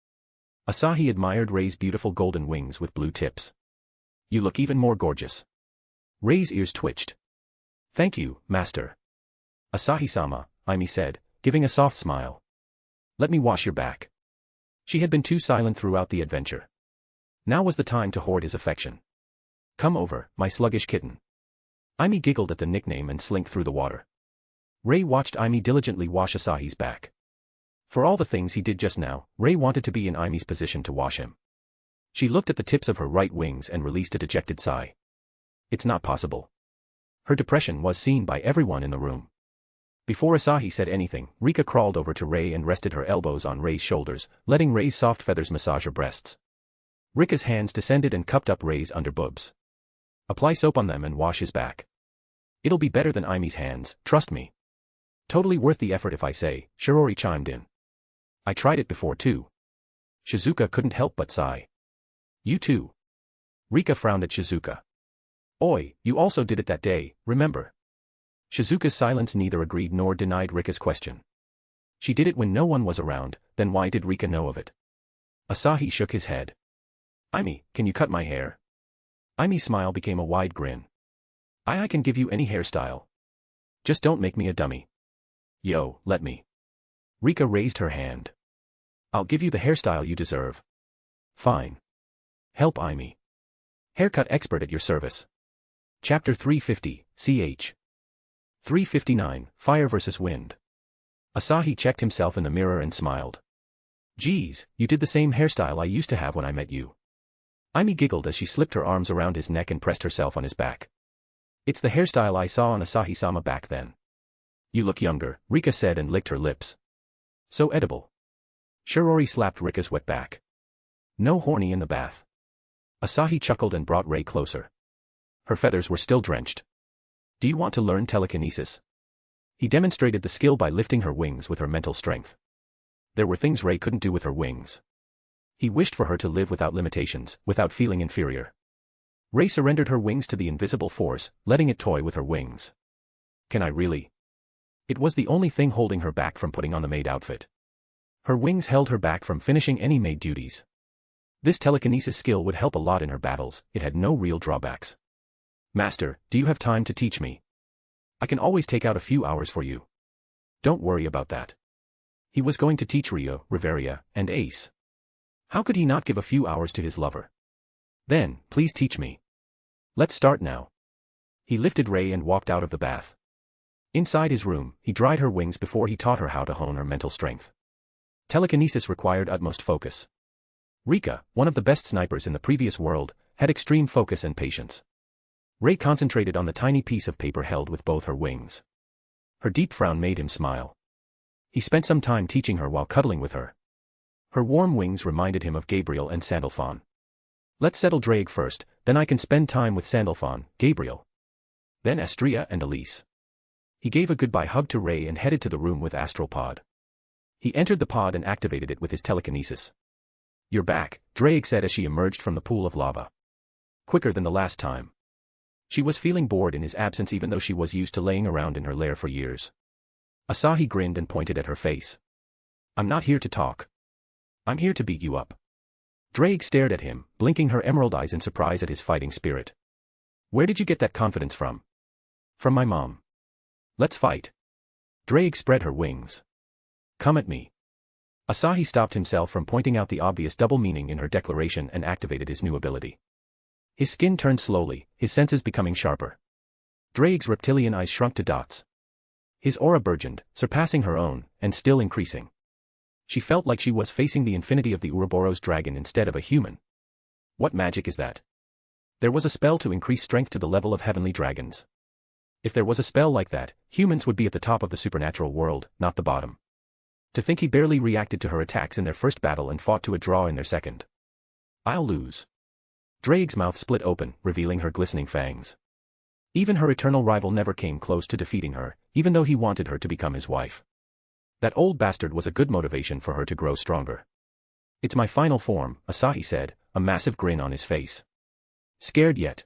Asahi admired Rei's beautiful golden wings with blue tips. "You look even more gorgeous." Rei's ears twitched. "Thank you, master." "Asahi-sama," Aimi said, giving a soft smile. Let me wash your back. She had been too silent throughout the adventure. Now was the time to hoard his affection. Come over, my sluggish kitten. Aimee giggled at the nickname and slinked through the water. Ray watched Aimee diligently wash Asahi's back. For all the things he did just now, Ray wanted to be in Aimee's position to wash him. She looked at the tips of her right wings and released a dejected sigh. It's not possible. Her depression was seen by everyone in the room. Before Asahi said anything, Rika crawled over to Ray and rested her elbows on Ray's shoulders, letting Ray's soft feathers massage her breasts. Rika's hands descended and cupped up Ray's underboobs. Apply soap on them and wash his back. It'll be better than Aimee's hands, trust me. Totally worth the effort if I say, Shirori chimed in. I tried it before too. Shizuka couldn't help but sigh. You too. Rika frowned at Shizuka. Oi, you also did it that day, remember? Shizuka's silence neither agreed nor denied Rika's question. She did it when no one was around, then why did Rika know of it? Asahi shook his head. Aimee, can you cut my hair? Aimee's smile became a wide grin. I can give you any hairstyle. Just don't make me a dummy. Yo, let me. Rika raised her hand. I'll give you the hairstyle you deserve. Fine. Help Aimee. Haircut expert at your service. Chapter 350, Ch. 359, Fire vs. Wind. Asahi checked himself in the mirror and smiled. Geez, you did the same hairstyle I used to have when I met you. Aimee giggled as she slipped her arms around his neck and pressed herself on his back. It's the hairstyle I saw on Asahi-sama back then. You look younger, Rika said and licked her lips. So edible. Shirori slapped Rika's wet back. No horny in the bath. Asahi chuckled and brought Ray closer. Her feathers were still drenched. Do you want to learn telekinesis? He demonstrated the skill by lifting her wings with her mental strength. There were things Ray couldn't do with her wings. He wished for her to live without limitations, without feeling inferior. Ray surrendered her wings to the invisible force, letting it toy with her wings. Can I really? It was the only thing holding her back from putting on the maid outfit. Her wings held her back from finishing any maid duties. This telekinesis skill would help a lot in her battles, it had no real drawbacks. Master, do you have time to teach me? I can always take out a few hours for you. Don't worry about that. He was going to teach Rio, Riveria, and Ace. How could he not give a few hours to his lover? Then, please teach me. Let's start now. He lifted Ray and walked out of the bath. Inside his room, he dried her wings before he taught her how to hone her mental strength. Telekinesis required utmost focus. Rika, one of the best snipers in the previous world, had extreme focus and patience. Ray concentrated on the tiny piece of paper held with both her wings. Her deep frown made him smile. He spent some time teaching her while cuddling with her. Her warm wings reminded him of Gabriel and Sandalphon. Let's settle Drake first, then I can spend time with Sandalphon, Gabriel. Then Astria and Elise. He gave a goodbye hug to Ray and headed to the room with Astral Pod. He entered the pod and activated it with his telekinesis. You're back, Drake said as she emerged from the pool of lava. Quicker than the last time. She was feeling bored in his absence even though she was used to laying around in her lair for years. Asahi grinned and pointed at her face. I'm not here to talk. I'm here to beat you up. Drake stared at him, blinking her emerald eyes in surprise at his fighting spirit. Where did you get that confidence from? From my mom. Let's fight. Drake spread her wings. Come at me. Asahi stopped himself from pointing out the obvious double meaning in her declaration and activated his new ability. His skin turned slowly, his senses becoming sharper. Drake's reptilian eyes shrunk to dots. His aura burgeoned, surpassing her own, and still increasing. She felt like she was facing the infinity of the Ouroboros dragon instead of a human. What magic is that? There was a spell to increase strength to the level of heavenly dragons. If there was a spell like that, humans would be at the top of the supernatural world, not the bottom. To think he barely reacted to her attacks in their first battle and fought to a draw in their second. I'll lose. Drake's mouth split open, revealing her glistening fangs. Even her eternal rival never came close to defeating her, even though he wanted her to become his wife. That old bastard was a good motivation for her to grow stronger. It's my final form, Asahi said, a massive grin on his face. Scared yet?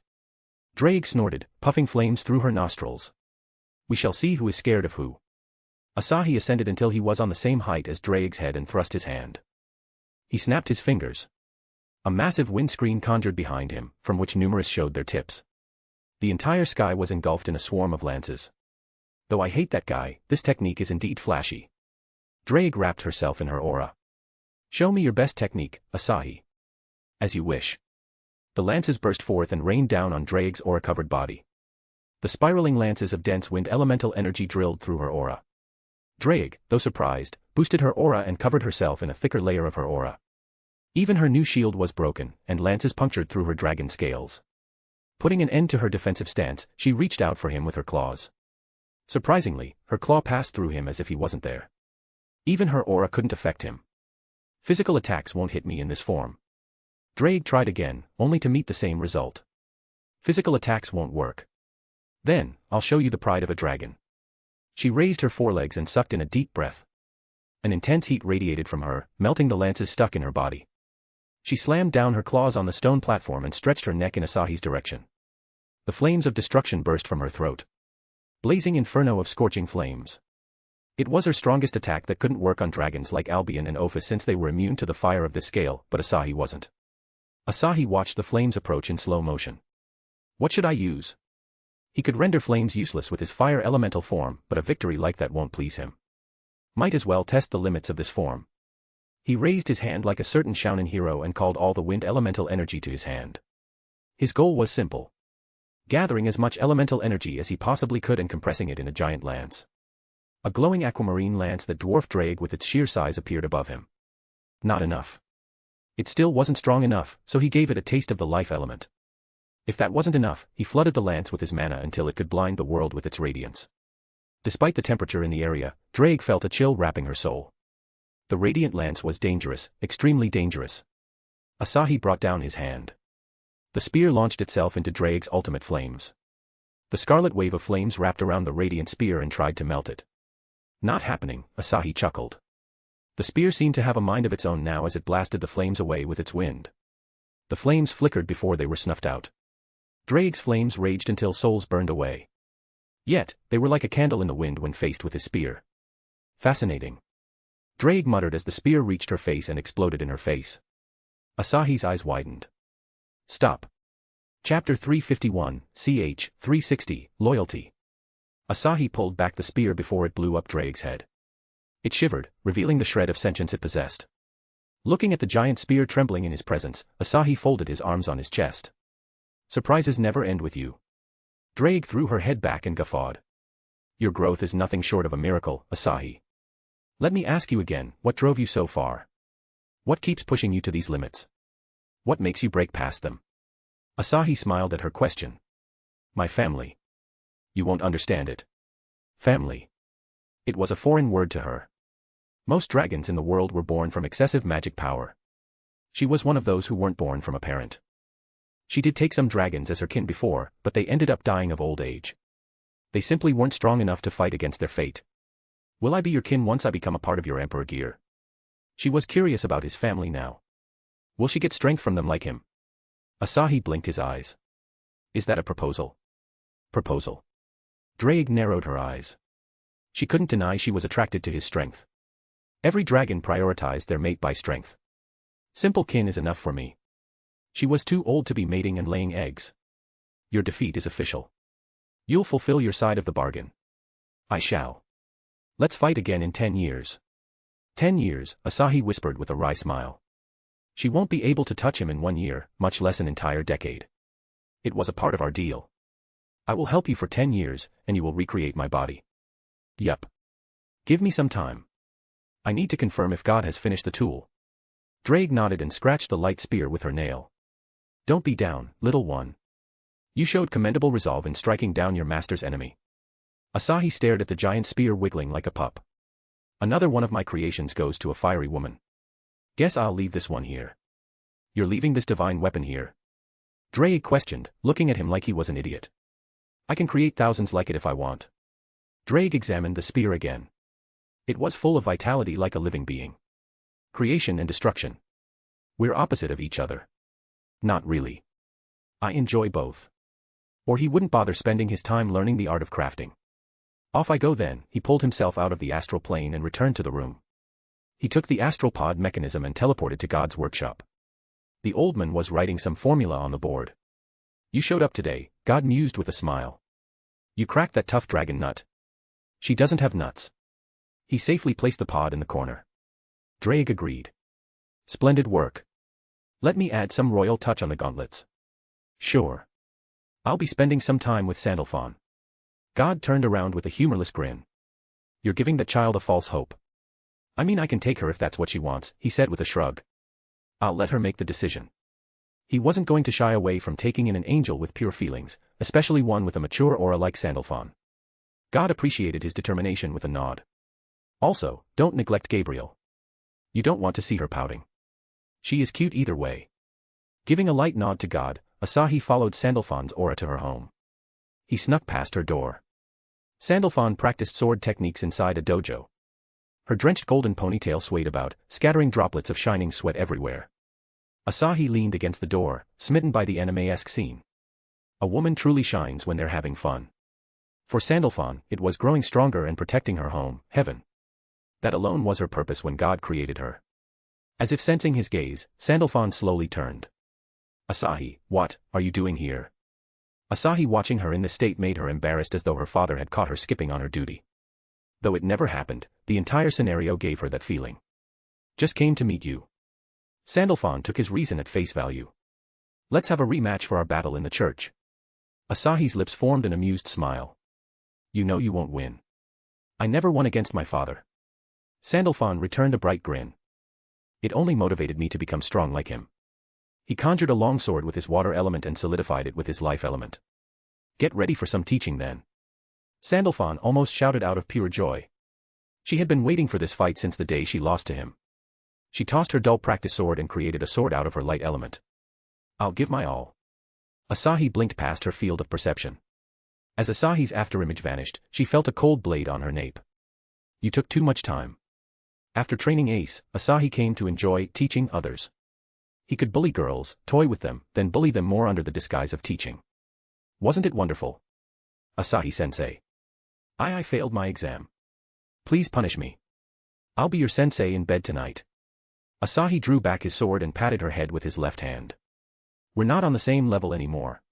Drake snorted, puffing flames through her nostrils. We shall see who is scared of who. Asahi ascended until he was on the same height as Drake's head and thrust his hand. He snapped his fingers. A massive windscreen conjured behind him, from which numerous showed their tips. The entire sky was engulfed in a swarm of lances. Though I hate that guy, this technique is indeed flashy. Drake wrapped herself in her aura. Show me your best technique, Asahi. As you wish. The lances burst forth and rained down on Drake's aura-covered body. The spiraling lances of dense wind elemental energy drilled through her aura. Drake, though surprised, boosted her aura and covered herself in a thicker layer of her aura. Even her new shield was broken, and lances punctured through her dragon scales. Putting an end to her defensive stance, she reached out for him with her claws. Surprisingly, her claw passed through him as if he wasn't there. Even her aura couldn't affect him. Physical attacks won't hit me in this form. Drake tried again, only to meet the same result. Physical attacks won't work. Then, I'll show you the pride of a dragon. She raised her forelegs and sucked in a deep breath. An intense heat radiated from her, melting the lances stuck in her body. She slammed down her claws on the stone platform and stretched her neck in Asahi's direction. The flames of destruction burst from her throat. Blazing inferno of scorching flames. It was her strongest attack that couldn't work on dragons like Albion and Ophis since they were immune to the fire of this scale, but Asahi wasn't. Asahi watched the flames approach in slow motion. What should I use? He could render flames useless with his fire elemental form, but a victory like that won't please him. Might as well test the limits of this form. He raised his hand like a certain shounen hero and called all the wind elemental energy to his hand. His goal was simple. Gathering as much elemental energy as he possibly could and compressing it in a giant lance. A glowing aquamarine lance that dwarfed Drake with its sheer size appeared above him. Not enough. It still wasn't strong enough, so he gave it a taste of the life element. If that wasn't enough, he flooded the lance with his mana until it could blind the world with its radiance. Despite the temperature in the area, Drake felt a chill wrapping her soul. The radiant lance was dangerous, extremely dangerous. Asahi brought down his hand. The spear launched itself into Drake's ultimate flames. The scarlet wave of flames wrapped around the radiant spear and tried to melt it. Not happening, Asahi chuckled. The spear seemed to have a mind of its own now as it blasted the flames away with its wind. The flames flickered before they were snuffed out. Drake's flames raged until souls burned away. Yet, they were like a candle in the wind when faced with his spear. Fascinating. Drake muttered as the spear reached her face and exploded in her face. Asahi's eyes widened. Stop. Chapter 351, ch. 360, Loyalty. Asahi pulled back the spear before it blew up Drake's head. It shivered, revealing the shred of sentience it possessed. Looking at the giant spear trembling in his presence, Asahi folded his arms on his chest. Surprises never end with you. Drake threw her head back and guffawed. Your growth is nothing short of a miracle, Asahi. Let me ask you again, what drove you so far? What keeps pushing you to these limits? What makes you break past them? Asahi smiled at her question. My family. You won't understand it. Family. It was a foreign word to her. Most dragons in the world were born from excessive magic power. She was one of those who weren't born from a parent. She did take some dragons as her kin before, but they ended up dying of old age. They simply weren't strong enough to fight against their fate. Will I be your kin once I become a part of your emperor gear? She was curious about his family now. Will she get strength from them like him? Asahi blinked his eyes. Is that a proposal? Proposal. Drake narrowed her eyes. She couldn't deny she was attracted to his strength. Every dragon prioritized their mate by strength. Simple kin is enough for me. She was too old to be mating and laying eggs. Your defeat is official. You'll fulfill your side of the bargain. I shall. Let's fight again in 10 years. 10 years, Asahi whispered with a wry smile. She won't be able to touch him in 1 year, much less an entire decade. It was a part of our deal. I will help you for 10 years, and you will recreate my body. Yup. Give me some time. I need to confirm if God has finished the tool. Drake nodded and scratched the light spear with her nail. Don't be down, little one. You showed commendable resolve in striking down your master's enemy. Asahi stared at the giant spear wiggling like a pup. Another one of my creations goes to a fiery woman. Guess I'll leave this one here. You're leaving this divine weapon here? Drake questioned, looking at him like he was an idiot. I can create thousands like it if I want. Drake examined the spear again. It was full of vitality like a living being. Creation and destruction. We're opposite of each other. Not really. I enjoy both. Or he wouldn't bother spending his time learning the art of crafting. Off I go then. He pulled himself out of the astral plane and returned to the room. He took the astral pod mechanism and teleported to God's workshop. The old man was writing some formula on the board. You showed up today, God mused with a smile. You cracked that tough dragon nut. She doesn't have nuts. He safely placed the pod in the corner. Drake agreed. Splendid work. Let me add some royal touch on the gauntlets. Sure. I'll be spending some time with Sandalphon. God turned around with a humorless grin. You're giving the child a false hope. I mean, I can take her if that's what she wants, he said with a shrug. I'll let her make the decision. He wasn't going to shy away from taking in an angel with pure feelings, especially one with a mature aura like Sandalphon. God appreciated his determination with a nod. Also, don't neglect Gabriel. You don't want to see her pouting. She is cute either way. Giving a light nod to God, Asahi followed Sandalphon's aura to her home. He snuck past her door. Sandalphon practiced sword techniques inside a dojo. Her drenched golden ponytail swayed about, scattering droplets of shining sweat everywhere. Asahi leaned against the door, smitten by the anime-esque scene. A woman truly shines when they're having fun. For Sandalphon, it was growing stronger and protecting her home, heaven. That alone was her purpose when God created her. As if sensing his gaze, Sandalphon slowly turned. Asahi, what are you doing here? Asahi watching her in this state made her embarrassed, as though her father had caught her skipping on her duty. Though it never happened, the entire scenario gave her that feeling. Just came to meet you. Sandalphon took his reason at face value. Let's have a rematch for our battle in the church. Asahi's lips formed an amused smile. You know you won't win. I never won against my father. Sandalphon returned a bright grin. It only motivated me to become strong like him. He conjured a longsword with his water element and solidified it with his life element. Get ready for some teaching then. Sandalphon almost shouted out of pure joy. She had been waiting for this fight since the day she lost to him. She tossed her dull practice sword and created a sword out of her light element. I'll give my all. Asahi blinked past her field of perception. As Asahi's afterimage vanished, she felt a cold blade on her nape. You took too much time. After training Ace, Asahi came to enjoy teaching others. He could bully girls, toy with them, then bully them more under the disguise of teaching. Wasn't it wonderful? Asahi-sensei. I failed my exam. Please punish me. I'll be your sensei in bed tonight. Asahi drew back his sword and patted her head with his left hand. We're not on the same level anymore.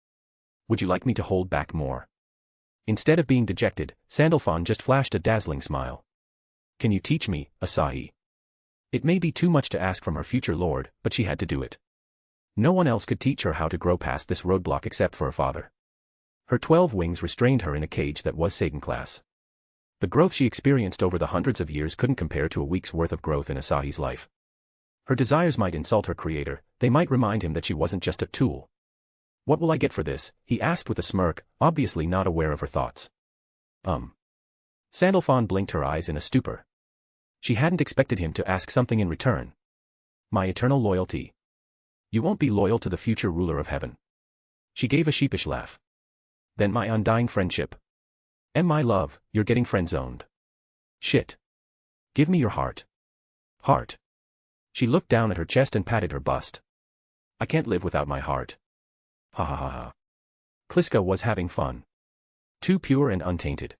Would you like me to hold back more? Instead of being dejected, Sandalphon just flashed a dazzling smile. Can you teach me, Asahi? It may be too much to ask from her future lord, but she had to do it. No one else could teach her how to grow past this roadblock except for her father. Her 12 wings restrained her in a cage that was Satan class. The growth she experienced over the hundreds of years couldn't compare to a week's worth of growth in Asahi's life. Her desires might insult her creator, they might remind him that she wasn't just a tool. What will I get for this? He asked with a smirk, obviously not aware of her thoughts. Sandalphon blinked her eyes in a stupor. She hadn't expected him to ask something in return. My eternal loyalty. You won't be loyal to the future ruler of heaven. She gave a sheepish laugh. Then my undying friendship. My love, you're getting friend-zoned. Shit. Give me your heart. Heart. She looked down at her chest and patted her bust. I can't live without my heart. Ha ha ha ha. Kliska was having fun. Too pure and untainted.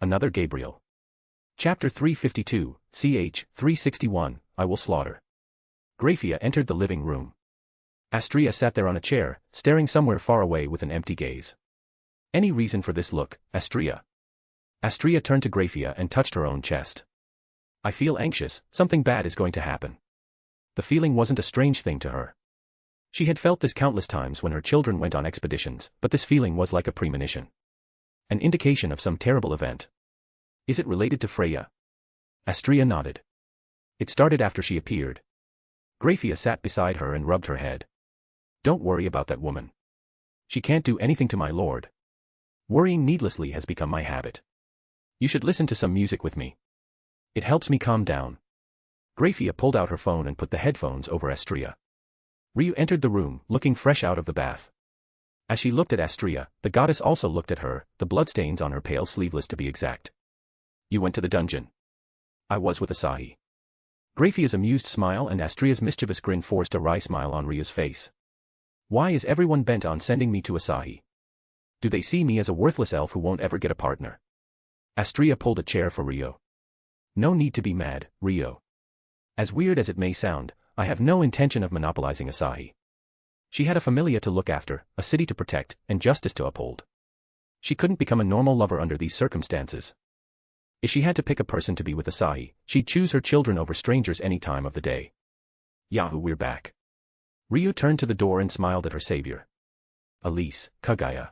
Another Gabriel. Chapter 352, ch. 361, I will slaughter. Graphia entered the living room. Astria sat there on a chair, staring somewhere far away with an empty gaze. Any reason for this look, Astria? Astria turned to Graphia and touched her own chest. I feel anxious, something bad is going to happen. The feeling wasn't a strange thing to her. She had felt this countless times when her children went on expeditions, but this feeling was like a premonition. An indication of some terrible event. Is it related to Freya? Astria nodded. It started after she appeared. Graphia sat beside her and rubbed her head. Don't worry about that woman. She can't do anything to my lord. Worrying needlessly has become my habit. You should listen to some music with me. It helps me calm down. Graphia pulled out her phone and put the headphones over Astria. Ryu entered the room, looking fresh out of the bath. As she looked at Astria, the goddess also looked at her, the bloodstains on her pale sleeveless to be exact. You went to the dungeon. I was with Asahi. Graphia's amused smile and Astria's mischievous grin forced a wry smile on Ryu's face. Why is everyone bent on sending me to Asahi? Do they see me as a worthless elf who won't ever get a partner? Astria pulled a chair for Ryo. No need to be mad, Ryo. As weird as it may sound, I have no intention of monopolizing Asahi. She had a familia to look after, a city to protect, and justice to uphold. She couldn't become a normal lover under these circumstances. If she had to pick a person to be with Asahi, she'd choose her children over strangers any time of the day. Yahoo, we're back. Ryu turned to the door and smiled at her savior. Elise, Kagaya.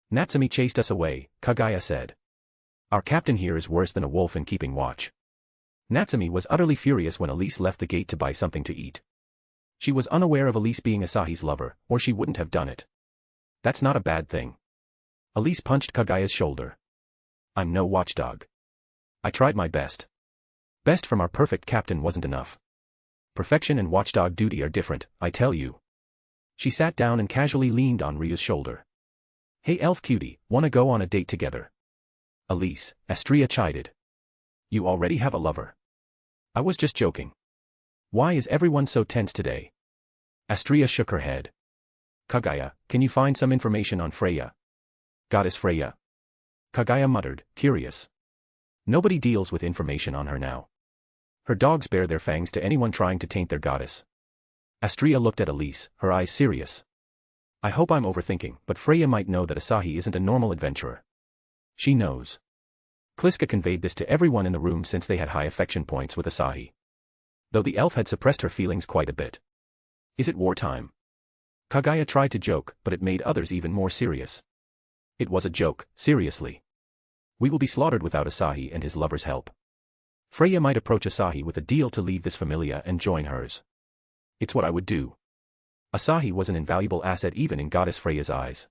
Natsumi chased us away, Kagaya said. Our captain here is worse than a wolf in keeping watch. Natsumi was utterly furious when Elise left the gate to buy something to eat. She was unaware of Elise being Asahi's lover, or she wouldn't have done it. That's not a bad thing. Elise punched Kagaya's shoulder. I'm no watchdog. I tried my best. Best from our perfect captain wasn't enough. Perfection and watchdog duty are different, I tell you. She sat down and casually leaned on Ryu's shoulder. Hey elf cutie, wanna go on a date together? Elise, Astria chided. You already have a lover. I was just joking. Why is everyone so tense today? Astria shook her head. Kagaya, can you find some information on Freya? Goddess Freya. Kagaya muttered, curious. Nobody deals with information on her now. Her dogs bare their fangs to anyone trying to taint their goddess. Astria looked at Elise, her eyes serious. I hope I'm overthinking, but Freya might know that Asahi isn't a normal adventurer. She knows. Kliska conveyed this to everyone in the room since they had high affection points with Asahi. Though the elf had suppressed her feelings quite a bit. Is it wartime? Kagaya tried to joke, but it made others even more serious. It was a joke, seriously. We will be slaughtered without Asahi and his lover's help. Freya might approach Asahi with a deal to leave this familia and join hers. It's what I would do. Asahi was an invaluable asset even in Goddess Freya's eyes.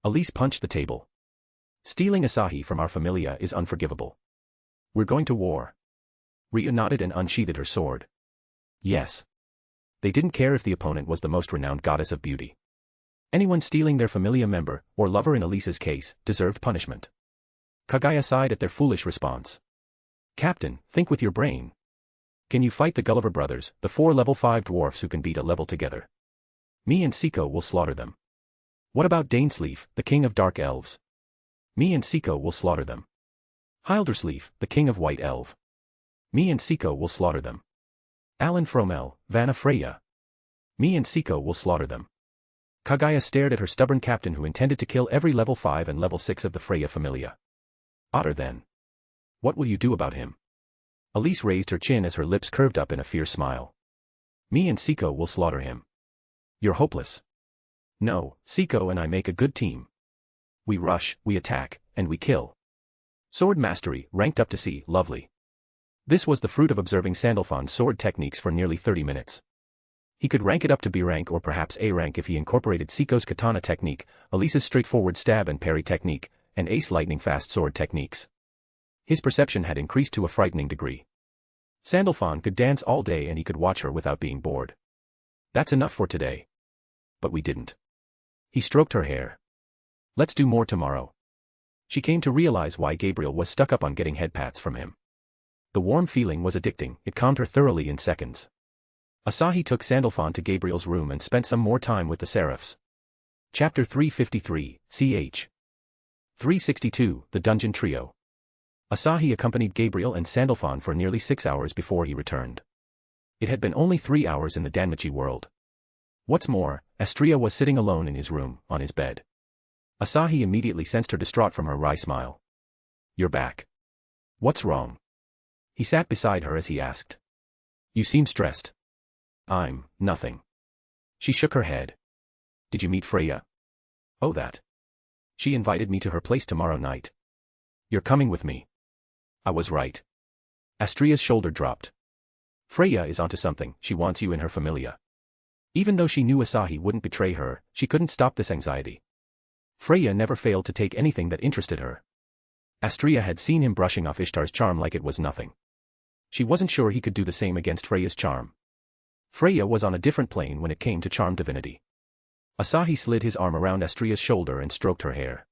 Elise punched the table. Stealing Asahi from our familia is unforgivable. We're going to war. Ryu nodded and unsheathed her sword. Yes. They didn't care if the opponent was the most renowned goddess of beauty. Anyone stealing their familia member, or lover in Elise's case, deserved punishment. Kagaya sighed at their foolish response. Captain, think with your brain. Can you fight the Gulliver brothers, the 4 level 5 dwarfs who can beat a level together? Me and Siko will slaughter them. What about Dainsleif, the king of dark elves? Me and Siko will slaughter them. Hildersleif, the king of white elf. Me and Siko will slaughter them. Alan Fromel, Vanna Freya. Me and Siko will slaughter them. Kagaya stared at her stubborn captain who intended to kill every level 5 and level 6 of the Freya familia. Otter then. What will you do about him? Elise raised her chin as her lips curved up in a fierce smile. Me and Siko will slaughter him. You're hopeless. No, Siko and I make a good team. We rush, we attack, and we kill. Sword mastery, ranked up to C, lovely. This was the fruit of observing Sandalphon's sword techniques for nearly 30 minutes. He could rank it up to B rank or perhaps A rank if he incorporated Siko's katana technique, Elise's straightforward stab and parry technique, and Ace lightning fast sword techniques. His perception had increased to a frightening degree. Sandalphon could dance all day and he could watch her without being bored. That's enough for today. But we didn't. He stroked her hair. Let's do more tomorrow. She came to realize why Gabriel was stuck up on getting head pats from him. The warm feeling was addicting, it calmed her thoroughly in seconds. Asahi took Sandalphon to Gabriel's room and spent some more time with the Seraphs. Chapter 353, ch. 362, The Dungeon Trio. Asahi accompanied Gabriel and Sandalphon for nearly 6 hours before he returned. It had been only 3 hours in the Danmachi world. What's more, Astria was sitting alone in his room, on his bed. Asahi immediately sensed her distraught from her wry smile. You're back. What's wrong? He sat beside her as he asked. You seem stressed. Nothing. She shook her head. Did you meet Freya? Oh, that. She invited me to her place tomorrow night. You're coming with me. I was right. Astria's shoulder dropped. Freya is onto something, she wants you in her familia. Even though she knew Asahi wouldn't betray her, she couldn't stop this anxiety. Freya never failed to take anything that interested her. Astria had seen him brushing off Ishtar's charm like it was nothing. She wasn't sure he could do the same against Freya's charm. Freya was on a different plane when it came to charm divinity. Asahi slid his arm around Astria's shoulder and stroked her hair.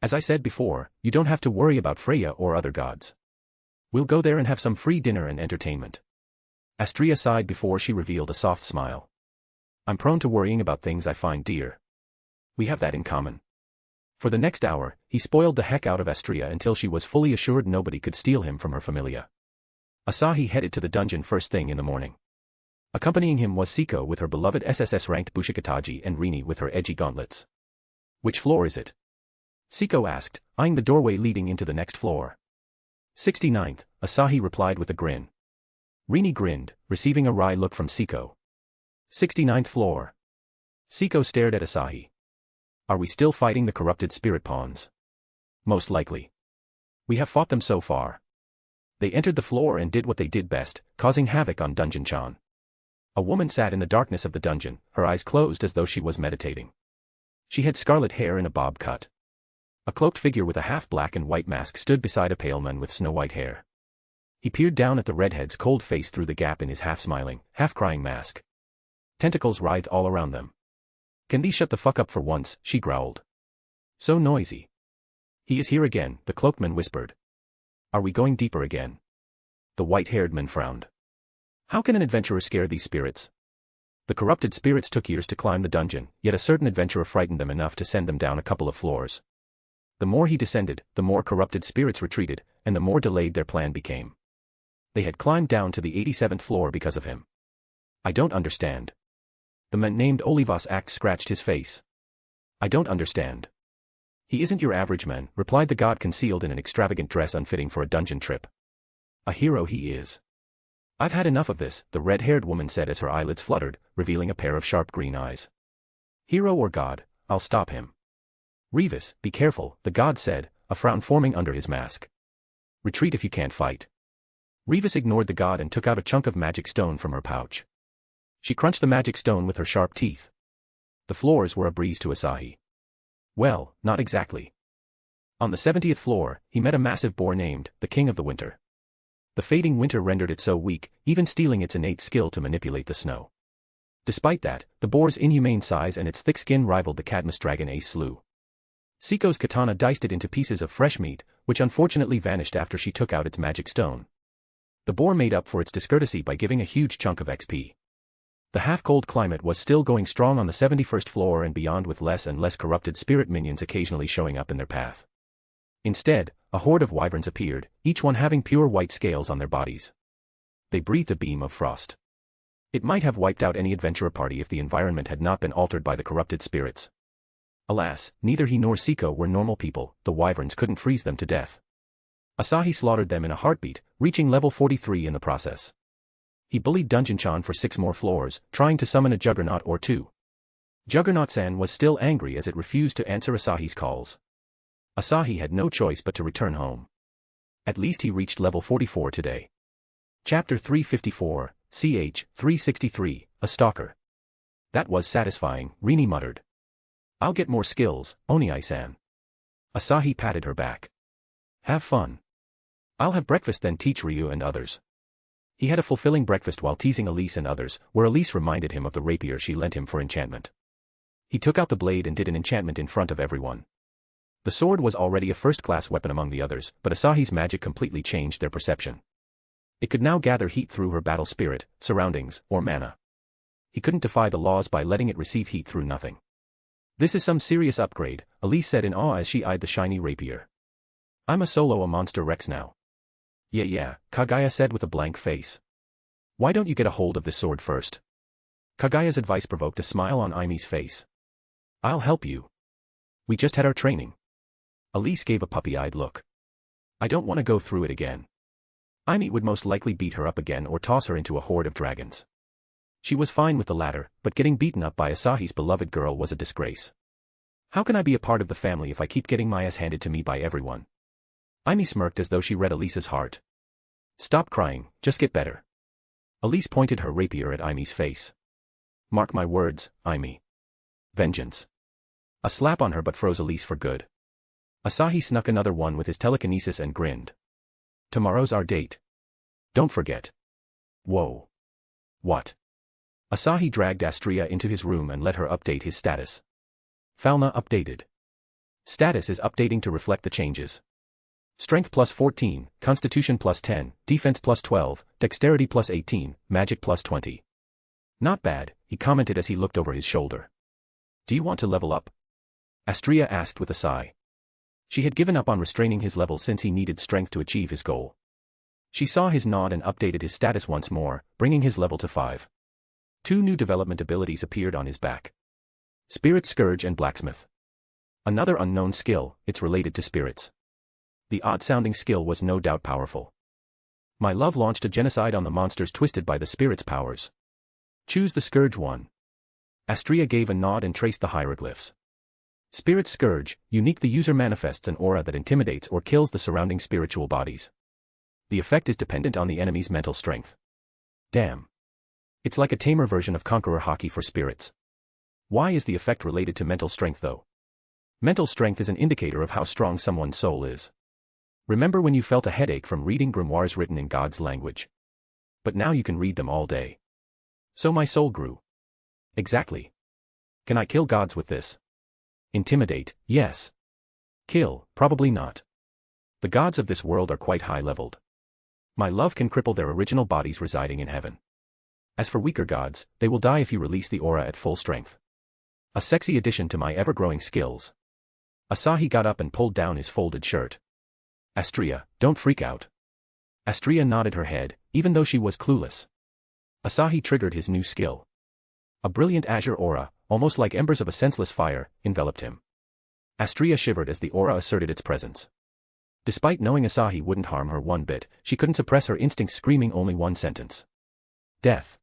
As I said before, you don't have to worry about Freya or other gods. We'll go there and have some free dinner and entertainment. Astria sighed before she revealed a soft smile. I'm prone to worrying about things I find dear. We have that in common. For the next hour, he spoiled the heck out of Astria until she was fully assured nobody could steal him from her familia. Asahi headed to the dungeon first thing in the morning. Accompanying him was Siko with her beloved SSS-ranked Bushikataji and Rini with her edgy gauntlets. Which floor is it? Siko asked, eyeing the doorway leading into the next floor. 69th, Asahi replied with a grin. Rini grinned, receiving a wry look from Siko. 69th floor. Siko stared at Asahi. Are we still fighting the corrupted spirit pawns? Most likely. We have fought them so far. They entered the floor and did what they did best, causing havoc on Dungeon-chan. A woman sat in the darkness of the dungeon, her eyes closed as though she was meditating. She had scarlet hair in a bob cut. A cloaked figure with a half-black and white mask stood beside a pale man with snow-white hair. He peered down at the redhead's cold face through the gap in his half-smiling, half-crying mask. Tentacles writhed all around them. Can these shut the fuck up for once, she growled. So noisy. He is here again, the cloaked man whispered. Are we going deeper again? The white-haired man frowned. How can an adventurer scare these spirits? The corrupted spirits took years to climb the dungeon, yet a certain adventurer frightened them enough to send them down a couple of floors. The more he descended, the more corrupted spirits retreated, and the more delayed their plan became. They had climbed down to the 87th floor because of him. I don't understand. The man named Olivas Act scratched his face. I don't understand. He isn't your average man, replied the god concealed in an extravagant dress unfitting for a dungeon trip. A hero he is. I've had enough of this, the red-haired woman said as her eyelids fluttered, revealing a pair of sharp green eyes. Hero or god, I'll stop him. Revis, be careful, the god said, a frown forming under his mask. Retreat if you can't fight. Revis ignored the god and took out a chunk of magic stone from her pouch. She crunched the magic stone with her sharp teeth. The floors were a breeze to Asahi. Well, not exactly. On the 70th floor, he met a massive boar named, the King of the Winter. The fading winter rendered it so weak, even stealing its innate skill to manipulate the snow. Despite that, the boar's inhumane size and its thick skin rivaled the Cadmus dragon Ace slew. Siko's katana diced it into pieces of fresh meat, which unfortunately vanished after she took out its magic stone. The boar made up for its discourtesy by giving a huge chunk of XP. The half-cold climate was still going strong on the 71st floor and beyond, with less and less corrupted spirit minions occasionally showing up in their path. Instead, a horde of wyverns appeared, each one having pure white scales on their bodies. They breathed a beam of frost. It might have wiped out any adventurer party if the environment had not been altered by the corrupted spirits. Alas, neither he nor Siko were normal people, the wyverns couldn't freeze them to death. Asahi slaughtered them in a heartbeat, reaching level 43 in the process. He bullied Dungeon-chan for 6 more floors, trying to summon a Juggernaut or two. Juggernaut-san was still angry as it refused to answer Asahi's calls. Asahi had no choice but to return home. At least he reached level 44 today. Chapter 354, Ch. 363, A Stalker. That was satisfying, Rini muttered. I'll get more skills, Oniai-san. Asahi patted her back. Have fun. I'll have breakfast then teach Ryu and others. He had a fulfilling breakfast while teasing Elise and others, where Elise reminded him of the rapier she lent him for enchantment. He took out the blade and did an enchantment in front of everyone. The sword was already a first-class weapon among the others, but Asahi's magic completely changed their perception. It could now gather heat through her battle spirit, surroundings, or mana. He couldn't defy the laws by letting it receive heat through nothing. This is some serious upgrade, Elise said in awe as she eyed the shiny rapier. I'm a monster Rex now. Yeah, Kagaya said with a blank face. Why don't you get a hold of this sword first? Kagaya's advice provoked a smile on Aimi's face. I'll help you. We just had our training. Elise gave a puppy-eyed look. I don't want to go through it again. Aimi would most likely beat her up again or toss her into a horde of dragons. She was fine with the latter, but getting beaten up by Asahi's beloved girl was a disgrace. How can I be a part of the family if I keep getting my ass handed to me by everyone? Aimi smirked as though she read Elise's heart. Stop crying, just get better. Elise pointed her rapier at Aimi's face. Mark my words, Aimi. Vengeance. A slap on her but froze Elise for good. Asahi snuck another one with his telekinesis and grinned. Tomorrow's our date. Don't forget. Whoa. What? Asahi dragged Astria into his room and let her update his status. Falna updated. Status is updating to reflect the changes. Strength plus 14, Constitution plus 10, Defense plus 12, Dexterity plus 18, Magic plus 20. Not bad, he commented as he looked over his shoulder. Do you want to level up? Astria asked with a sigh. She had given up on restraining his level since he needed strength to achieve his goal. She saw his nod and updated his status once more, bringing his level to 5. 2 new development abilities appeared on his back. Spirit Scourge and Blacksmith. Another unknown skill, it's related to spirits. The odd-sounding skill was no doubt powerful. My love launched a genocide on the monsters twisted by the spirit's powers. Choose the Scourge one. Astria gave a nod and traced the hieroglyphs. Spirit's Scourge, unique. The user manifests an aura that intimidates or kills the surrounding spiritual bodies. The effect is dependent on the enemy's mental strength. Damn. It's like a tamer version of Conqueror Hockey for spirits. Why is the effect related to mental strength though? Mental strength is an indicator of how strong someone's soul is. Remember when you felt a headache from reading grimoires written in God's language? But now you can read them all day. So my soul grew. Exactly. Can I kill gods with this? Intimidate, yes. Kill, probably not. The gods of this world are quite high-leveled. My love can cripple their original bodies residing in heaven. As for weaker gods, they will die if you release the aura at full strength. A sexy addition to my ever-growing skills. Asahi got up and pulled down his folded shirt. Astria, don't freak out. Astria nodded her head, even though she was clueless. Asahi triggered his new skill. A brilliant azure aura, almost like embers of a senseless fire, enveloped him. Astria shivered as the aura asserted its presence. Despite knowing Asahi wouldn't harm her one bit, she couldn't suppress her instincts, screaming only one sentence. Death.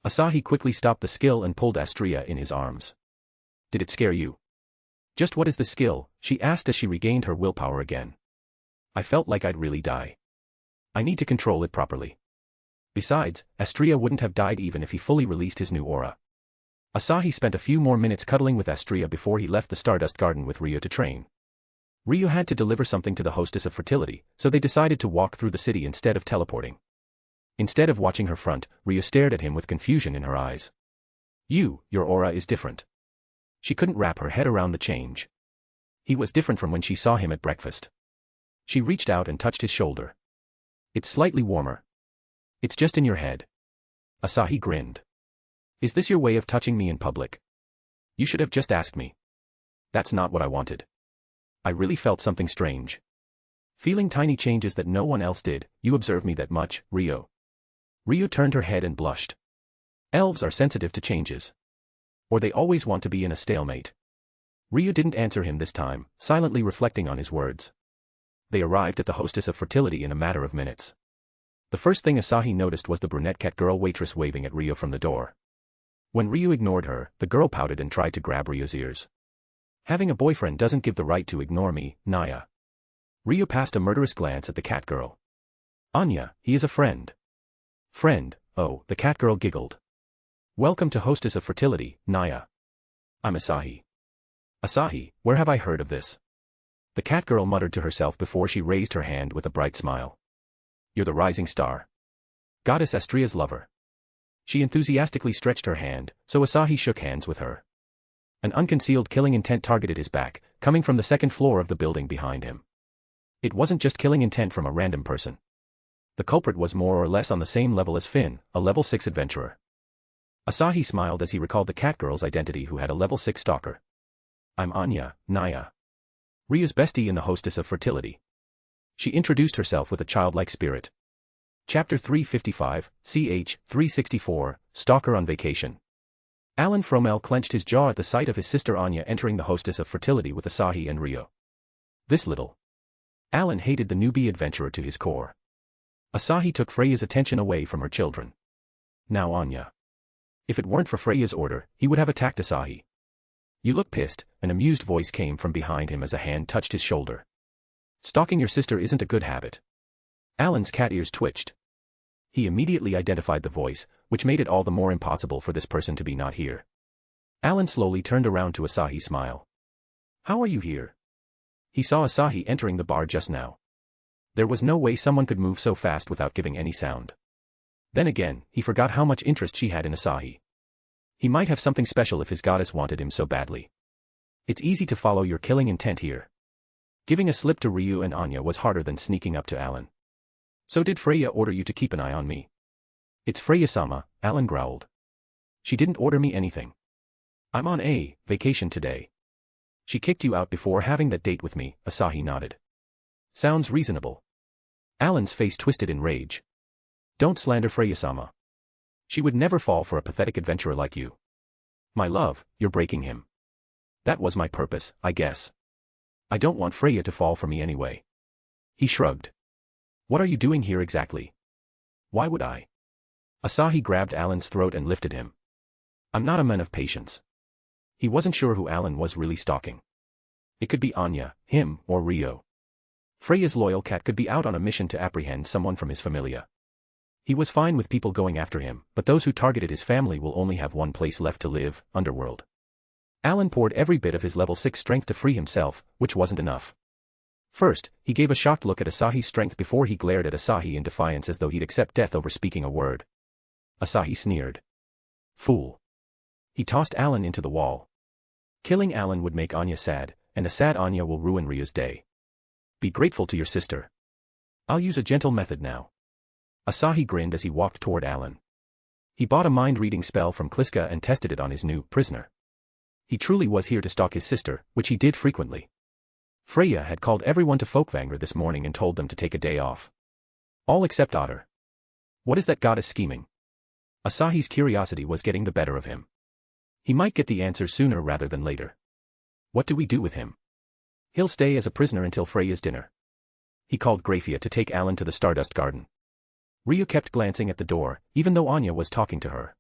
Asahi quickly stopped the skill and pulled Astria in his arms. Did it scare you? Just what is the skill? She asked as she regained her willpower again. I felt like I'd really die. I need to control it properly. Besides, Astria wouldn't have died even if he fully released his new aura. Asahi spent a few more minutes cuddling with Astria before he left the Stardust Garden with Ryo to train. Ryo had to deliver something to the hostess of fertility, so they decided to walk through the city instead of teleporting. Instead of watching her front, Ryo stared at him with confusion in her eyes. Your aura is different. She couldn't wrap her head around the change. He was different from when she saw him at breakfast. She reached out and touched his shoulder. It's slightly warmer. It's just in your head. Asahi grinned. Is this your way of touching me in public? You should have just asked me. That's not what I wanted. I really felt something strange. Feeling tiny changes that no one else did. You observe me that much, Ryo? Ryo turned her head and blushed. Elves are sensitive to changes. Or they always want to be in a stalemate. Ryo didn't answer him this time, silently reflecting on his words. They arrived at the hostess of fertility in a matter of minutes. The first thing Asahi noticed was the brunette cat girl waitress waving at Ryo from the door. When Ryo ignored her, the girl pouted and tried to grab Ryo's ears. Having a boyfriend doesn't give the right to ignore me, Naya. Ryo passed a murderous glance at the cat girl. Anya, he is a friend. Friend, oh, the cat girl giggled. Welcome to hostess of fertility, Naya. I'm Asahi. Asahi, where have I heard of this? The cat girl muttered to herself before she raised her hand with a bright smile. You're the rising star. Goddess Astria's lover. She enthusiastically stretched her hand, so Asahi shook hands with her. An unconcealed killing intent targeted his back, coming from the second floor of the building behind him. It wasn't just killing intent from a random person. The culprit was more or less on the same level as Finn, a level 6 adventurer. Asahi smiled as he recalled the cat girl's identity who had a level 6 stalker. I'm Anya, Naya. Ryo's bestie in the hostess of fertility. She introduced herself with a childlike spirit. Chapter 355, ch. 364, Stalker on Vacation. Alan Fromel clenched his jaw at the sight of his sister Anya entering the hostess of fertility with Asahi and Ryo. This little. Alan hated the newbie adventurer to his core. Asahi took Freya's attention away from her children. Now Anya. If it weren't for Freya's order, he would have attacked Asahi. You look pissed, an amused voice came from behind him as a hand touched his shoulder. Stalking your sister isn't a good habit. Alan's cat ears twitched. He immediately identified the voice, which made it all the more impossible for this person to be not here. Alan slowly turned around to Asahi's smile. How are you here? He saw Asahi entering the bar just now. There was no way someone could move so fast without giving any sound. Then again, he forgot how much interest she had in Asahi. He might have something special if his goddess wanted him so badly. It's easy to follow your killing intent here. Giving a slip to Ryu and Anya was harder than sneaking up to Alan. So did Freya order you to keep an eye on me? It's Freya-sama, Alan growled. She didn't order me anything. I'm on a vacation today. She kicked you out before having that date with me, Asahi nodded. Sounds reasonable. Alan's face twisted in rage. Don't slander Freya-sama. She would never fall for a pathetic adventurer like you. My love, you're breaking him. That was my purpose, I guess. I don't want Freya to fall for me anyway. He shrugged. What are you doing here exactly? Why would I? Asahi grabbed Alan's throat and lifted him. I'm not a man of patience. He wasn't sure who Alan was really stalking. It could be Anya, him, or Rio. Freya's loyal cat could be out on a mission to apprehend someone from his familia. He was fine with people going after him, but those who targeted his family will only have one place left to live, Underworld. Alan poured every bit of his level 6 strength to free himself, which wasn't enough. First, he gave a shocked look at Asahi's strength before he glared at Asahi in defiance as though he'd accept death over speaking a word. Asahi sneered. Fool. He tossed Alan into the wall. Killing Alan would make Anya sad, and a sad Anya will ruin Rio's day. Be grateful to your sister. I'll use a gentle method now. Asahi grinned as he walked toward Alan. He bought a mind-reading spell from Kliska and tested it on his new prisoner. He truly was here to stalk his sister, which he did frequently. Freya had called everyone to Folkvanger this morning and told them to take a day off. All except Otter. What is that goddess scheming? Asahi's curiosity was getting the better of him. He might get the answer sooner rather than later. What do we do with him? He'll stay as a prisoner until Freya's dinner. He called Grafia to take Alan to the Stardust Garden. Rio kept glancing at the door, even though Anya was talking to her.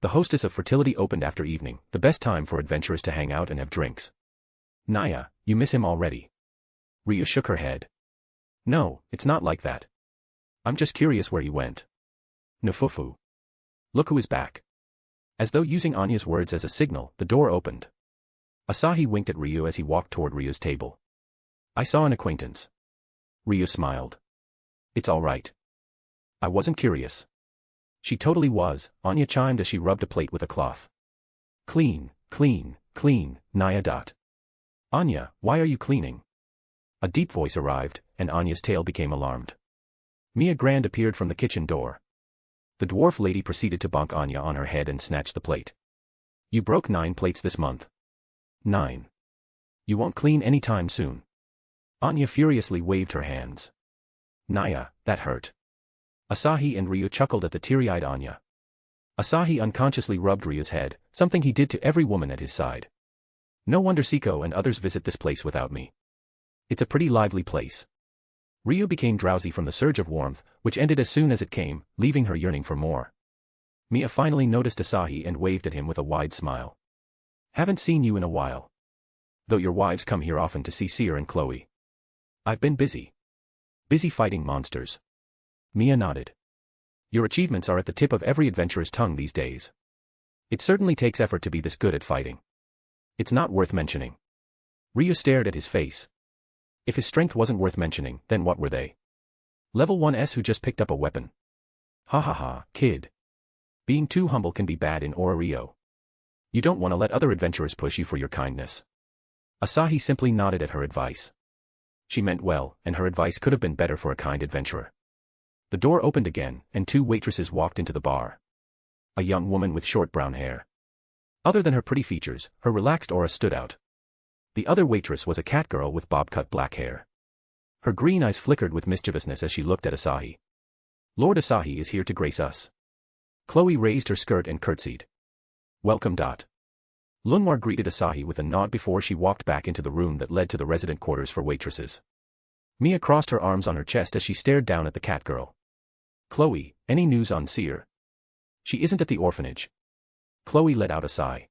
The hostess of fertility opened after evening, the best time for adventurers to hang out and have drinks. Naya, you miss him already? Rio shook her head. No, it's not like that. I'm just curious where he went. Nufufu. Look who is back. As though using Anya's words as a signal, the door opened. Asahi winked at Rio as he walked toward Rio's table. I saw an acquaintance. Rio smiled. It's all right. I wasn't curious. She totally was, Anya chimed as she rubbed a plate with a cloth. Clean, clean, clean, Naya. Anya, why are you cleaning? A deep voice arrived, and Anya's tail became alarmed. Mia Grand appeared from the kitchen door. The dwarf lady proceeded to bonk Anya on her head and snatched the plate. You broke 9 plates this month. 9. You won't clean any time soon. Anya furiously waved her hands. Naya, that hurt. Asahi and Rio chuckled at the teary-eyed Anya. Asahi unconsciously rubbed Rio's head, something he did to every woman at his side. No wonder Siko and others visit this place without me. It's a pretty lively place. Rio became drowsy from the surge of warmth, which ended as soon as it came, leaving her yearning for more. Mia finally noticed Asahi and waved at him with a wide smile. Haven't seen you in a while. Though your wives come here often to see Seer and Chloe. I've been busy. Busy fighting monsters. Mia nodded. Your achievements are at the tip of every adventurer's tongue these days. It certainly takes effort to be this good at fighting. It's not worth mentioning. Rio stared at his face. If his strength wasn't worth mentioning, then what were they? Level 1s who just picked up a weapon. Ha ha ha, kid. Being too humble can be bad in Aura Rio. You don't want to let other adventurers push you for your kindness. Asahi simply nodded at her advice. She meant well, and her advice could have been better for a kind adventurer. The door opened again, and 2 waitresses walked into the bar. A young woman with short brown hair. Other than her pretty features, her relaxed aura stood out. The other waitress was a cat girl with bob-cut black hair. Her green eyes flickered with mischievousness as she looked at Asahi. Lord Asahi is here to grace us. Chloe raised her skirt and curtsied. Welcome. Lunwar greeted Asahi with a nod before she walked back into the room that led to the resident quarters for waitresses. Mia crossed her arms on her chest as she stared down at the cat girl. Chloe, any news on Seer? She isn't at the orphanage. Chloe let out a sigh.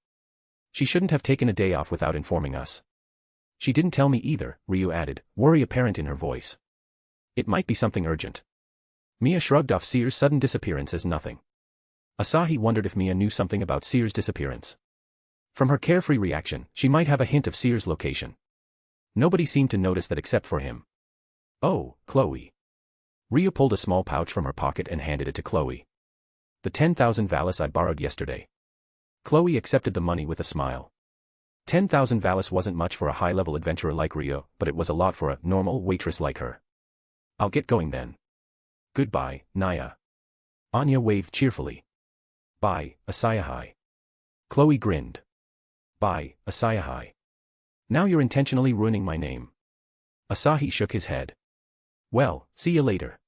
She shouldn't have taken a day off without informing us. She didn't tell me either, Ryu added, worry apparent in her voice. It might be something urgent. Mia shrugged off Seer's sudden disappearance as nothing. Asahi wondered if Mia knew something about Seer's disappearance. From her carefree reaction, she might have a hint of Seer's location. Nobody seemed to notice that except for him. Oh, Chloe. Ryu pulled a small pouch from her pocket and handed it to Chloe. The 10,000 Valis I borrowed yesterday. Chloe accepted the money with a smile. 10,000 Valis wasn't much for a high-level adventurer like Rio, but it was a lot for a normal waitress like her. I'll get going then. Goodbye, Naya. Anya waved cheerfully. Bye, Asahi. Chloe grinned. Bye, Asahi. Now you're intentionally ruining my name. Asahi shook his head. Well, see you later.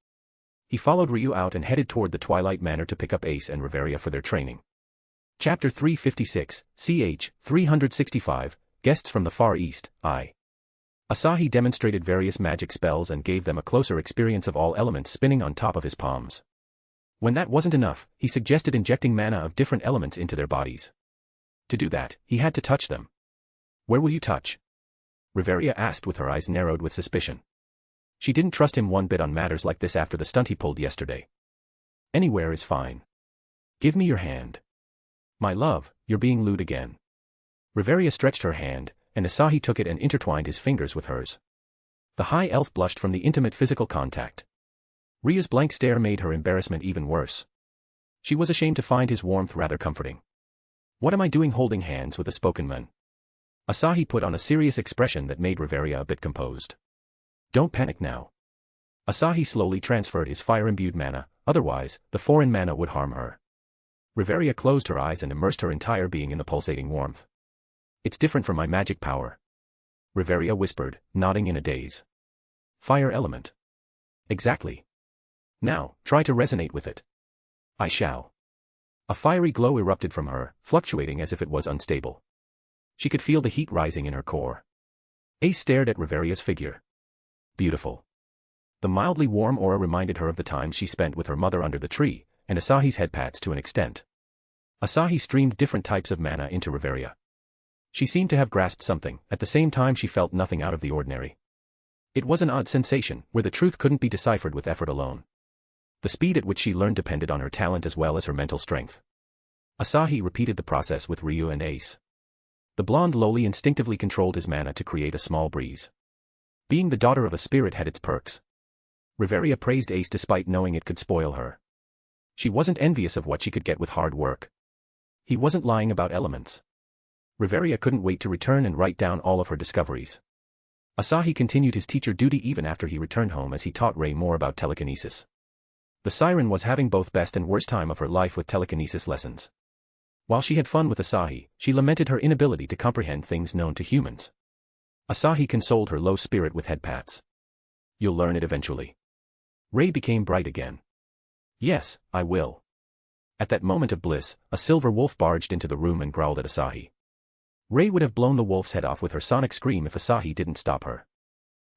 He followed Ryu out and headed toward the Twilight Manor to pick up Ace and Reveria for their training. Chapter 356, ch. 365, Guests from the Far East, I. Asahi demonstrated various magic spells and gave them a closer experience of all elements spinning on top of his palms. When that wasn't enough, he suggested injecting mana of different elements into their bodies. To do that, he had to touch them. Where will you touch? Riveria asked with her eyes narrowed with suspicion. She didn't trust him one bit on matters like this after the stunt he pulled yesterday. Anywhere is fine. Give me your hand. My love, you're being lewd again. Riveria stretched her hand, and Asahi took it and intertwined his fingers with hers. The high elf blushed from the intimate physical contact. Ria's blank stare made her embarrassment even worse. She was ashamed to find his warmth rather comforting. What am I doing holding hands with a spoken man? Asahi put on a serious expression that made Riveria a bit composed. Don't panic now. Asahi slowly transferred his fire-imbued mana, otherwise, the foreign mana would harm her. Riveria closed her eyes and immersed her entire being in the pulsating warmth. It's different from my magic power. Riveria whispered, nodding in a daze. Fire element. Exactly. Now, try to resonate with it. I shall. A fiery glow erupted from her, fluctuating as if it was unstable. She could feel the heat rising in her core. Ace stared at Riveria's figure. Beautiful. The mildly warm aura reminded her of the time she spent with her mother under the tree, and Asahi's head pats to an extent. Asahi streamed different types of mana into Riveria. She seemed to have grasped something, at the same time she felt nothing out of the ordinary. It was an odd sensation, where the truth couldn't be deciphered with effort alone. The speed at which she learned depended on her talent as well as her mental strength. Asahi repeated the process with Ryu and Ace. The blonde lowly instinctively controlled his mana to create a small breeze. Being the daughter of a spirit had its perks. Riveria praised Ace despite knowing it could spoil her. She wasn't envious of what she could get with hard work. He wasn't lying about elements. Riveria couldn't wait to return and write down all of her discoveries. Asahi continued his teacher duty even after he returned home as he taught Rei more about telekinesis. The siren was having both best and worst time of her life with telekinesis lessons. While she had fun with Asahi, she lamented her inability to comprehend things known to humans. Asahi consoled her low spirit with head pats. You'll learn it eventually. Rei became bright again. Yes, I will. At that moment of bliss, a silver wolf barged into the room and growled at Asahi. Rei would have blown the wolf's head off with her sonic scream if Asahi didn't stop her.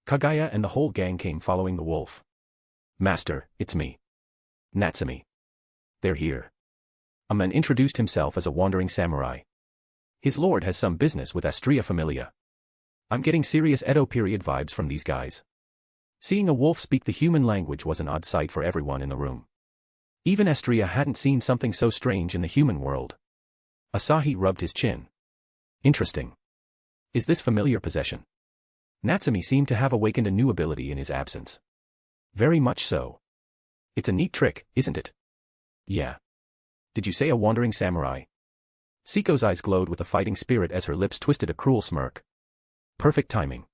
Kagaya and the whole gang came following the wolf. Master, it's me. Natsumi. They're here. A man introduced himself as a wandering samurai. His lord has some business with Astria Familia. I'm getting serious Edo period vibes from these guys. Seeing a wolf speak the human language was an odd sight for everyone in the room. Even Astria hadn't seen something so strange in the human world. Asahi rubbed his chin. Interesting. Is this familiar possession? Natsumi seemed to have awakened a new ability in his absence. Very much so. It's a neat trick, isn't it? Yeah. Did you say a wandering samurai? Siko's eyes glowed with a fighting spirit as her lips twisted a cruel smirk. Perfect timing.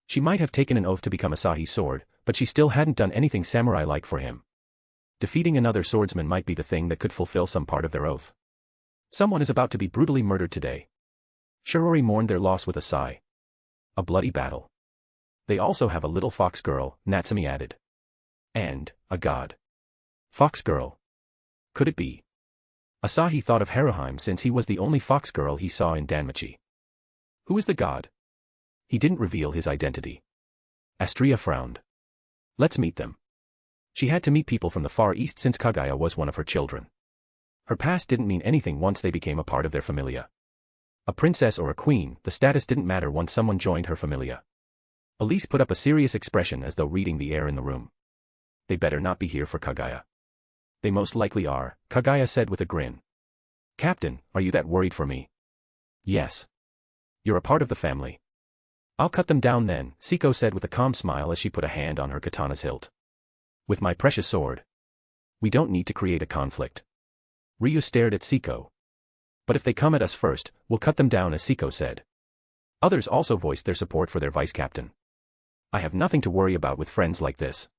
She might have taken an oath to become Asahi's sword, but she still hadn't done anything samurai-like for him. Defeating another swordsman might be the thing that could fulfill some part of their oath. Someone is about to be brutally murdered today. Shirori mourned their loss with a sigh. A bloody battle. They also have a little fox girl, Natsumi added. And, a god. Fox girl. Could it be? Asahi thought of Haruheim since he was the only fox girl he saw in Danmachi. Who is the god? He didn't reveal his identity. Astria frowned. Let's meet them. She had to meet people from the Far East since Kagaya was one of her children. Her past didn't mean anything once they became a part of their familia. A princess or a queen, the status didn't matter once someone joined her familia. Elise put up a serious expression as though reading the air in the room. They better not be here for Kagaya. They most likely are, Kagaya said with a grin. Captain, are you that worried for me? Yes. You're a part of the family. I'll cut them down then, Siko said with a calm smile as she put a hand on her katana's hilt. With my precious sword. We don't need to create a conflict. Ryu stared at Siko. But if they come at us first, we'll cut them down as Siko said. Others also voiced their support for their vice-captain. I have nothing to worry about with friends like this.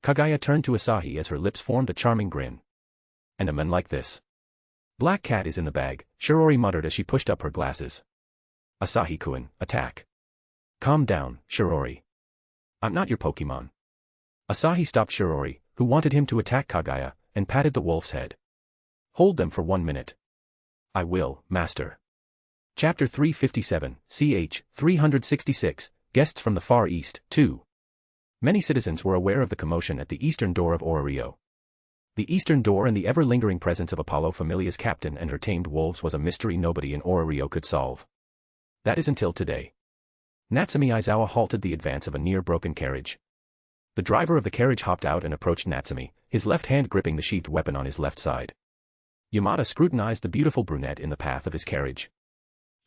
Kagaya turned to Asahi as her lips formed a charming grin. And a man like this. Black cat is in the bag, Shirori muttered as she pushed up her glasses. Asahi-kun, attack. Calm down, Shirori. I'm not your Pokemon. Asahi stopped Shirori, who wanted him to attack Kagaya, and patted the wolf's head. Hold them for 1 minute. I will, master. Chapter 357, ch. 366, Guests from the Far East, too. Many citizens were aware of the commotion at the eastern door of Orario. The eastern door and the ever-lingering presence of Apollo Familia's captain and her tamed wolves was a mystery nobody in Orario could solve. That is until today. Natsumi Aizawa halted the advance of a near-broken carriage. The driver of the carriage hopped out and approached Natsumi, his left hand gripping the sheathed weapon on his left side. Yamada scrutinized the beautiful brunette in the path of his carriage.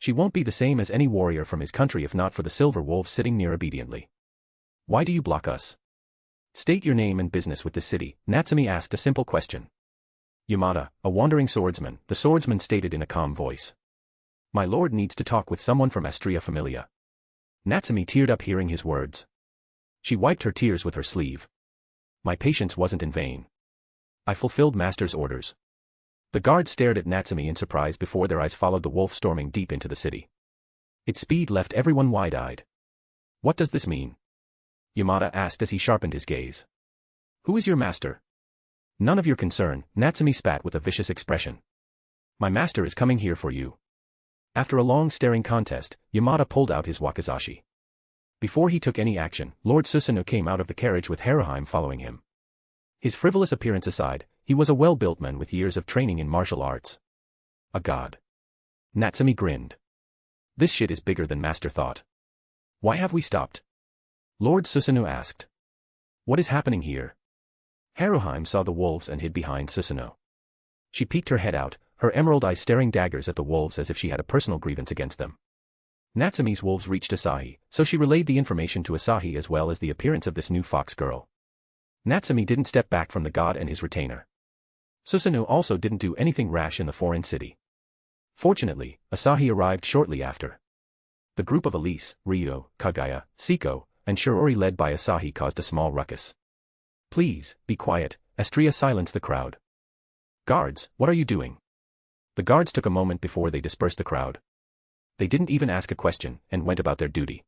She won't be the same as any warrior from his country if not for the silver wolf sitting near obediently. Why do you block us? State your name and business with this city, Natsumi asked a simple question. Yamada, a wandering swordsman, the swordsman stated in a calm voice. My lord needs to talk with someone from Astria Familia. Natsumi teared up hearing his words. She wiped her tears with her sleeve. My patience wasn't in vain. I fulfilled master's orders. The guards stared at Natsumi in surprise before their eyes followed the wolf storming deep into the city. Its speed left everyone wide-eyed. What does this mean? Yamada asked as he sharpened his gaze. Who is your master? None of your concern, Natsumi spat with a vicious expression. My master is coming here for you. After a long staring contest, Yamada pulled out his wakizashi. Before he took any action, Lord Susanoo came out of the carriage with Haruheim following him. His frivolous appearance aside, he was a well-built man with years of training in martial arts. A god. Natsumi grinned. This shit is bigger than master thought. Why have we stopped? Lord Susanoo asked. What is happening here? Haruheim saw the wolves and hid behind Susanoo. She peeked her head out, her emerald eyes staring daggers at the wolves as if she had a personal grievance against them. Natsumi's wolves reached Asahi, so she relayed the information to Asahi as well as the appearance of this new fox girl. Natsumi didn't step back from the god and his retainer. Susanoo also didn't do anything rash in the foreign city. Fortunately, Asahi arrived shortly after. The group of Elise, Ryo, Kagaya, Siko, and Shirori led by Asahi caused a small ruckus. Please, be quiet, Astria silenced the crowd. Guards, what are you doing? The guards took a moment before they dispersed the crowd. They didn't even ask a question, and went about their duty.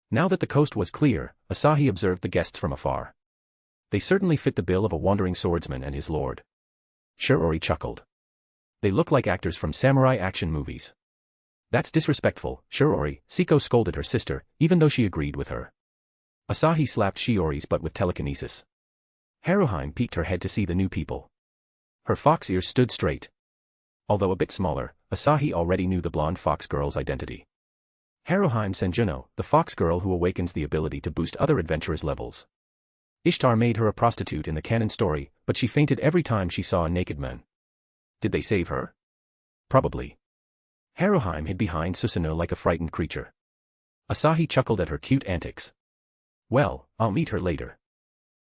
Now that the coast was clear, Asahi observed the guests from afar. They certainly fit the bill of a wandering swordsman and his lord. Shirori chuckled. They look like actors from samurai action movies. That's disrespectful, Shirori, Siko scolded her sister, even though she agreed with her. Asahi slapped Shiori's butt with telekinesis. Haruheim peeked her head to see the new people. Her fox ears stood straight. Although a bit smaller, Asahi already knew the blonde fox girl's identity. Haruheim Senjuno, the fox girl who awakens the ability to boost other adventurers' levels. Ishtar made her a prostitute in the canon story, but she fainted every time she saw a naked man. Did they save her? Probably. Haruheim hid behind Susanoo like a frightened creature. Asahi chuckled at her cute antics. Well, I'll meet her later.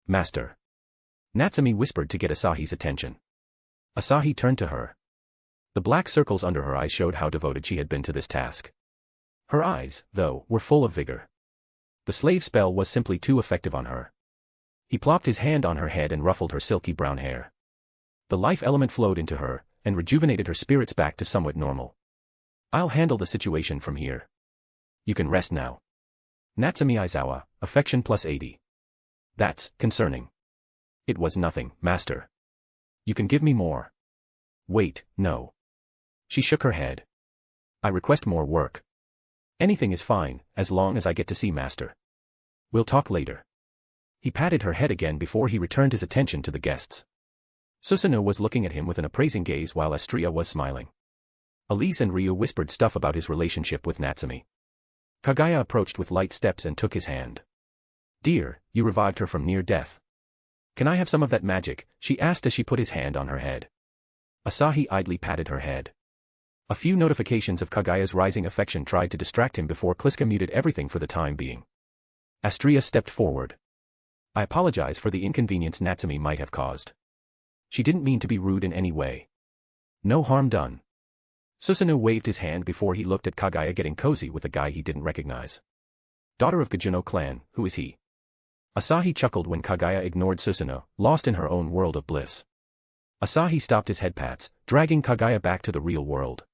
Master. Natsumi whispered to get Asahi's attention. Asahi turned to her. The black circles under her eyes showed how devoted she had been to this task. Her eyes, though, were full of vigor. The slave spell was simply too effective on her. He plopped his hand on her head and ruffled her silky brown hair. The life element flowed into her, and rejuvenated her spirits back to somewhat normal. I'll handle the situation from here. You can rest now. Natsumi Aizawa, affection plus 80. That's concerning. It was nothing, master. You can give me more. Wait, no. She shook her head. I request more work. Anything is fine, as long as I get to see master. We'll talk later. He patted her head again before he returned his attention to the guests. Susanoo was looking at him with an appraising gaze while Astria was smiling. Elise and Ryu whispered stuff about his relationship with Natsumi. Kagaya approached with light steps and took his hand. Dear, you revived her from near death. Can I have some of that magic? She asked as she put his hand on her head. Asahi idly patted her head. A few notifications of Kagaya's rising affection tried to distract him before Kliska muted everything for the time being. Astria stepped forward. I apologize for the inconvenience Natsumi might have caused. She didn't mean to be rude in any way. No harm done. Susanoo waved his hand before he looked at Kagaya getting cozy with a guy he didn't recognize. Daughter of Gajuno clan, who is he? Asahi chuckled when Kagaya ignored Susanoo, lost in her own world of bliss. Asahi stopped his head pats, dragging Kagaya back to the real world.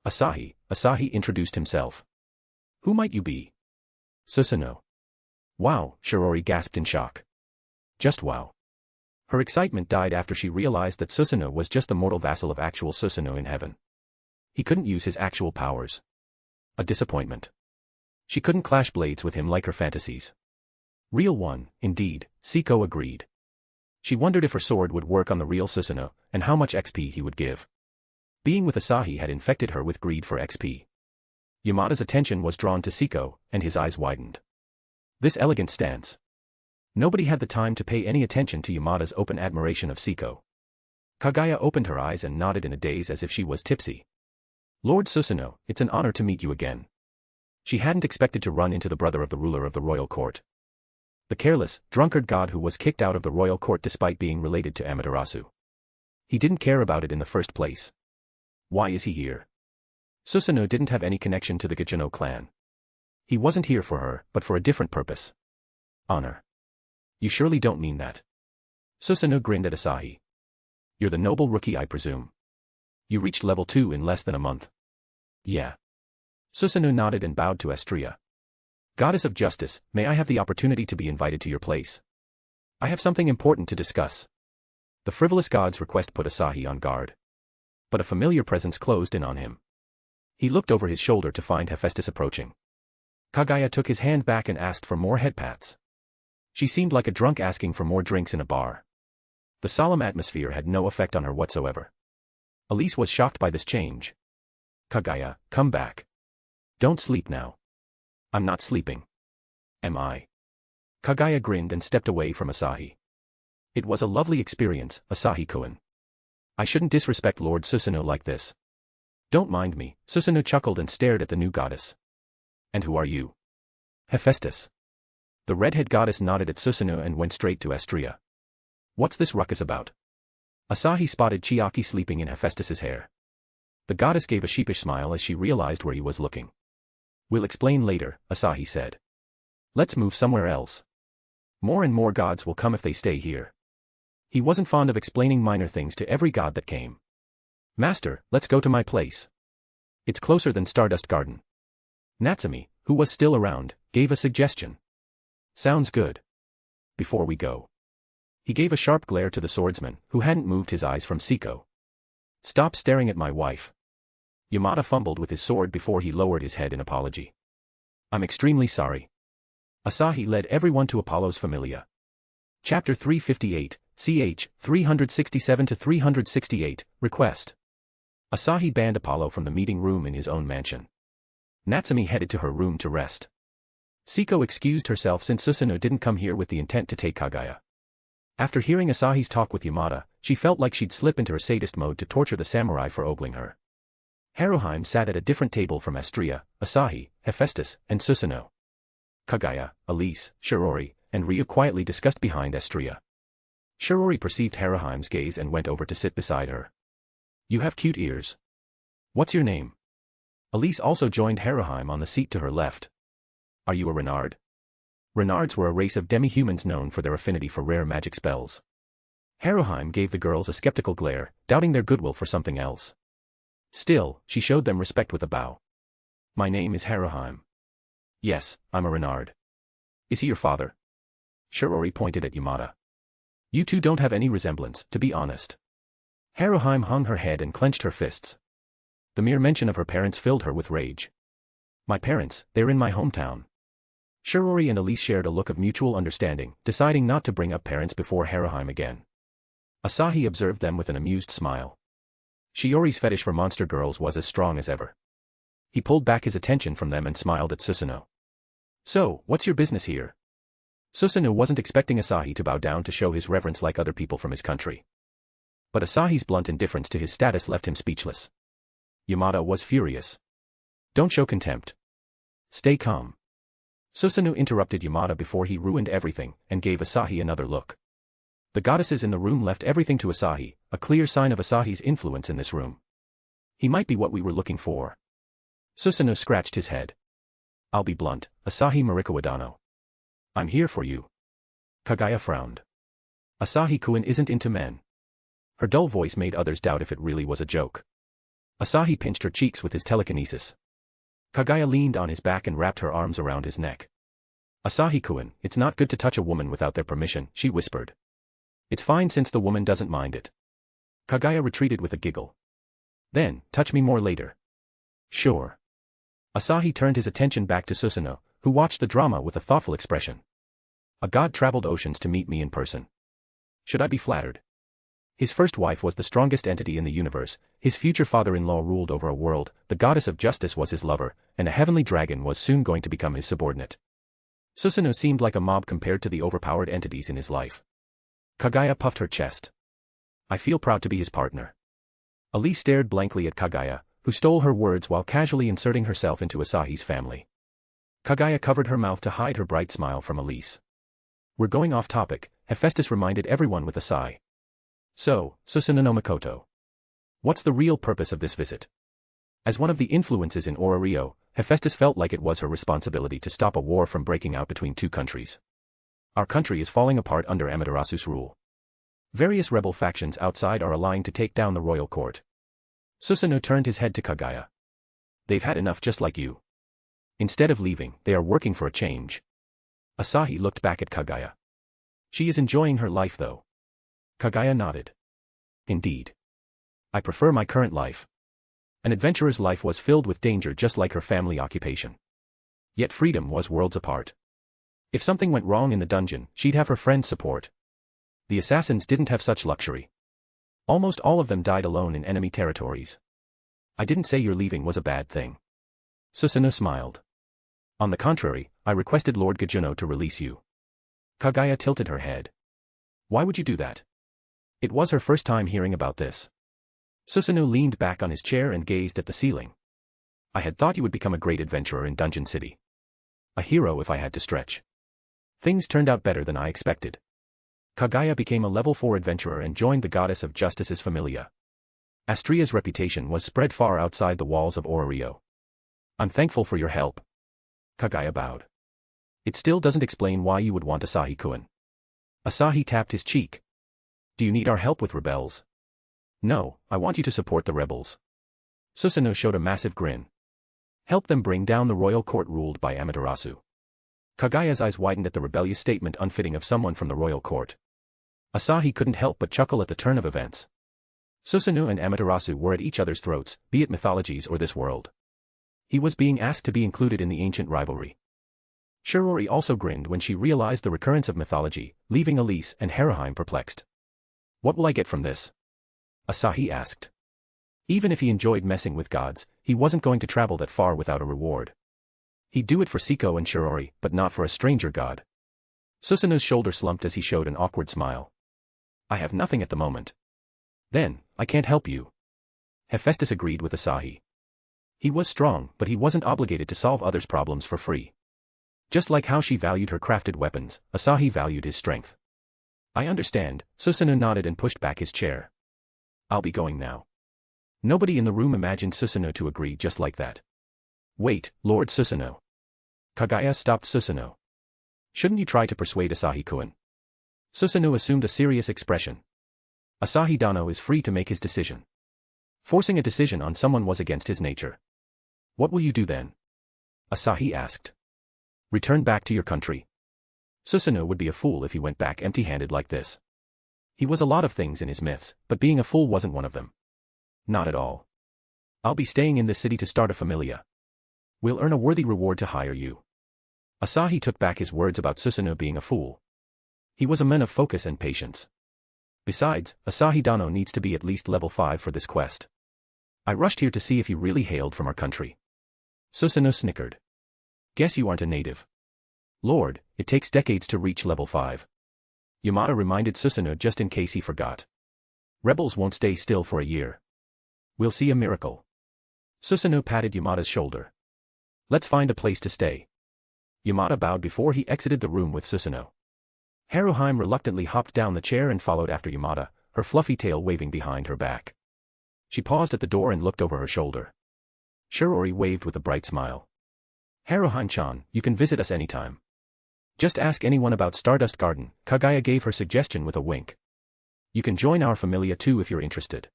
Asahi introduced himself. Who might you be? Susanoo. Wow, Shirori gasped in shock. Just wow. Her excitement died after she realized that Susanoo was just the mortal vassal of actual Susanoo in heaven. He couldn't use his actual powers. A disappointment. She couldn't clash blades with him like her fantasies. Real one, indeed, Siko agreed. She wondered if her sword would work on the real Susanoo, and how much XP he would give. Being with Asahi had infected her with greed for XP. Yamada's attention was drawn to Siko, and his eyes widened. This elegant stance. Nobody had the time to pay any attention to Yamada's open admiration of Siko. Kaguya opened her eyes and nodded in a daze as if she was tipsy. Lord Susanoo, it's an honor to meet you again. She hadn't expected to run into the brother of the ruler of the royal court. The careless, drunkard god who was kicked out of the royal court despite being related to Amaterasu. He didn't care about it in the first place. Why is he here? Susanoo didn't have any connection to the Gachino clan. He wasn't here for her, but for a different purpose. Honor. You surely don't mean that. Susanoo grinned at Asahi. You're the noble rookie, I presume. You reached level 2 in less than a month. Yeah. Susanoo nodded and bowed to Astria. Goddess of Justice, may I have the opportunity to be invited to your place? I have something important to discuss. The frivolous god's request put Asahi on guard. But a familiar presence closed in on him. He looked over his shoulder to find Hephaestus approaching. Kaguya took his hand back and asked for more head pats. She seemed like a drunk asking for more drinks in a bar. The solemn atmosphere had no effect on her whatsoever. Elise was shocked by this change. Kaguya, come back. Don't sleep now. I'm not sleeping. Am I? Kaguya grinned and stepped away from Asahi. It was a lovely experience, Asahi-kun. I shouldn't disrespect Lord Susanoo like this. Don't mind me, Susanoo chuckled and stared at the new goddess. And who are you? Hephaestus. The redhead goddess nodded at Susanoo and went straight to Astria. What's this ruckus about? Asahi spotted Chiaki sleeping in Hephaestus's hair. The goddess gave a sheepish smile as she realized where he was looking. We'll explain later, Asahi said. Let's move somewhere else. More and more gods will come if they stay here. He wasn't fond of explaining minor things to every god that came. Master, let's go to my place. It's closer than Stardust Garden. Natsumi, who was still around, gave a suggestion. Sounds good. Before we go. He gave a sharp glare to the swordsman, who hadn't moved his eyes from Siko. Stop staring at my wife. Yamada fumbled with his sword before he lowered his head in apology. I'm extremely sorry. Asahi led everyone to Apollo's Familia. Chapter 358, ch. 367-368, Request. Asahi banned Apollo from the meeting room in his own mansion. Natsumi headed to her room to rest. Siko excused herself since Susanoo didn't come here with the intent to take Kaguya. After hearing Asahi's talk with Yamada, she felt like she'd slip into her sadist mode to torture the samurai for ogling her. Haruheim sat at a different table from Astria, Asahi, Hephaestus, and Susanoo. Kaguya, Elise, Shirori, and Ryu quietly discussed behind Astria. Shirori perceived Haruheim's gaze and went over to sit beside her. You have cute ears. What's your name? Elise also joined Haruheim on the seat to her left. Are you a Renard? Renards were a race of demi-humans known for their affinity for rare magic spells. Haruheim gave the girls a skeptical glare, doubting their goodwill for something else. Still, she showed them respect with a bow. My name is Haruheim. Yes, I'm a Renard. Is he your father? Shirori pointed at Yamada. You two don't have any resemblance, to be honest. Haruheim hung her head and clenched her fists. The mere mention of her parents filled her with rage. My parents, they're in my hometown. Shirori and Elise shared a look of mutual understanding, deciding not to bring up parents before Haruheim again. Asahi observed them with an amused smile. Shiori's fetish for monster girls was as strong as ever. He pulled back his attention from them and smiled at Susanoo. So, what's your business here? Susanoo wasn't expecting Asahi to bow down to show his reverence like other people from his country. But Asahi's blunt indifference to his status left him speechless. Yamada was furious. Don't show contempt. Stay calm. Susanoo interrupted Yamada before he ruined everything, and gave Asahi another look. The goddesses in the room left everything to Asahi, a clear sign of Asahi's influence in this room. He might be what we were looking for. Susanoo scratched his head. I'll be blunt, Asahi Mariko-Adano. I'm here for you. Kaguya frowned. Asahi-kun isn't into men. Her dull voice made others doubt if it really was a joke. Asahi pinched her cheeks with his telekinesis. Kaguya leaned on his back and wrapped her arms around his neck. Asahi-kun, it's not good to touch a woman without their permission, she whispered. It's fine since the woman doesn't mind it. Kaguya retreated with a giggle. Then, touch me more later. Sure. Asahi turned his attention back to Susanoo, who watched the drama with a thoughtful expression. A god traveled oceans to meet me in person. Should I be flattered? His first wife was the strongest entity in the universe, his future father-in-law ruled over a world, the goddess of justice was his lover, and a heavenly dragon was soon going to become his subordinate. Susanoo seemed like a mob compared to the overpowered entities in his life. Kaguya puffed her chest. I feel proud to be his partner. Elise stared blankly at Kaguya, who stole her words while casually inserting herself into Asahi's family. Kaguya covered her mouth to hide her bright smile from Elise. We're going off topic, Hephaestus reminded everyone with a sigh. So, Susanoo no Makoto. What's the real purpose of this visit? As one of the influences in Orario, Hephaestus felt like it was her responsibility to stop a war from breaking out between two countries. Our country is falling apart under Amaterasu's rule. Various rebel factions outside are aligned to take down the royal court. Susanoo turned his head to Kaguya. They've had enough just like you. Instead of leaving, they are working for a change. Asahi looked back at Kaguya. She is enjoying her life though. Kaguya nodded. Indeed. I prefer my current life. An adventurer's life was filled with danger just like her family occupation. Yet freedom was worlds apart. If something went wrong in the dungeon, she'd have her friends' support. The assassins didn't have such luxury. Almost all of them died alone in enemy territories. I didn't say your leaving was a bad thing. Susanoo smiled. On the contrary, I requested Lord Gajuno to release you. Kaguya tilted her head. Why would you do that? It was her first time hearing about this. Susanoo leaned back on his chair and gazed at the ceiling. I had thought you would become a great adventurer in Dungeon City. A hero if I had to stretch. Things turned out better than I expected. Kaguya became a level 4 adventurer and joined the goddess of justice's familia. Astria's reputation was spread far outside the walls of Orario. I'm thankful for your help. Kaguya bowed. It still doesn't explain why you would want Asahi-kun. Asahi tapped his cheek. Do you need our help with rebels? No, I want you to support the rebels. Susanoo showed a massive grin. Help them bring down the royal court ruled by Amaterasu. Kaguya's eyes widened at the rebellious statement unfitting of someone from the royal court. Asahi couldn't help but chuckle at the turn of events. Susanoo and Amaterasu were at each other's throats, be it mythologies or this world. He was being asked to be included in the ancient rivalry. Shirori also grinned when she realized the recurrence of mythology, leaving Elise and Haruheim perplexed. What will I get from this? Asahi asked. Even if he enjoyed messing with gods, he wasn't going to travel that far without a reward. He'd do it for Siko and Shirori, but not for a stranger god. Susanoo's shoulder slumped as he showed an awkward smile. I have nothing at the moment. Then, I can't help you. Hephaestus agreed with Asahi. He was strong, but he wasn't obligated to solve others' problems for free. Just like how she valued her crafted weapons, Asahi valued his strength. I understand, Susanoo nodded and pushed back his chair. I'll be going now. Nobody in the room imagined Susanoo to agree just like that. Wait, Lord Susanoo. Kaguya stopped Susanoo. Shouldn't you try to persuade Asahi-kun? Susanoo assumed a serious expression. Asahi Dano is free to make his decision. Forcing a decision on someone was against his nature. What will you do then? Asahi asked. Return back to your country. Susanoo would be a fool if he went back empty-handed like this. He was a lot of things in his myths, but being a fool wasn't one of them. Not at all. I'll be staying in this city to start a familia. We'll earn a worthy reward to hire you. Asahi took back his words about Susanoo being a fool. He was a man of focus and patience. Besides, Asahi Dano needs to be at least level 5 for this quest. I rushed here to see if you really hailed from our country. Susanoo snickered. Guess you aren't a native. Lord, it takes decades to reach level 5. Yamada reminded Susanoo just in case he forgot. Rebels won't stay still for a year. We'll see a miracle. Susanoo patted Yamada's shoulder. Let's find a place to stay. Yamada bowed before he exited the room with Susanoo. Haruheim reluctantly hopped down the chair and followed after Yamada, her fluffy tail waving behind her back. She paused at the door and looked over her shoulder. Shirori waved with a bright smile. Haruheim-chan, you can visit us anytime. Just ask anyone about Stardust Garden, Kaguya gave her suggestion with a wink. You can join our familia too if you're interested.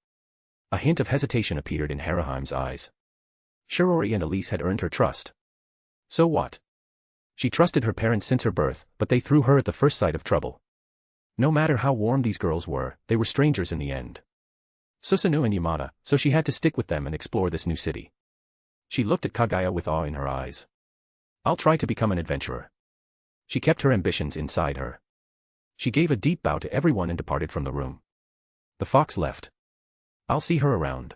A hint of hesitation appeared in Haruheim's eyes. Shirori and Elise had earned her trust. So what? She trusted her parents since her birth, but they threw her at the first sight of trouble. No matter how warm these girls were, they were strangers in the end. Susanoo and Yamada, so she had to stick with them and explore this new city. She looked at Kaguya with awe in her eyes. I'll try to become an adventurer. She kept her ambitions inside her. She gave a deep bow to everyone and departed from the room. The fox left. I'll see her around.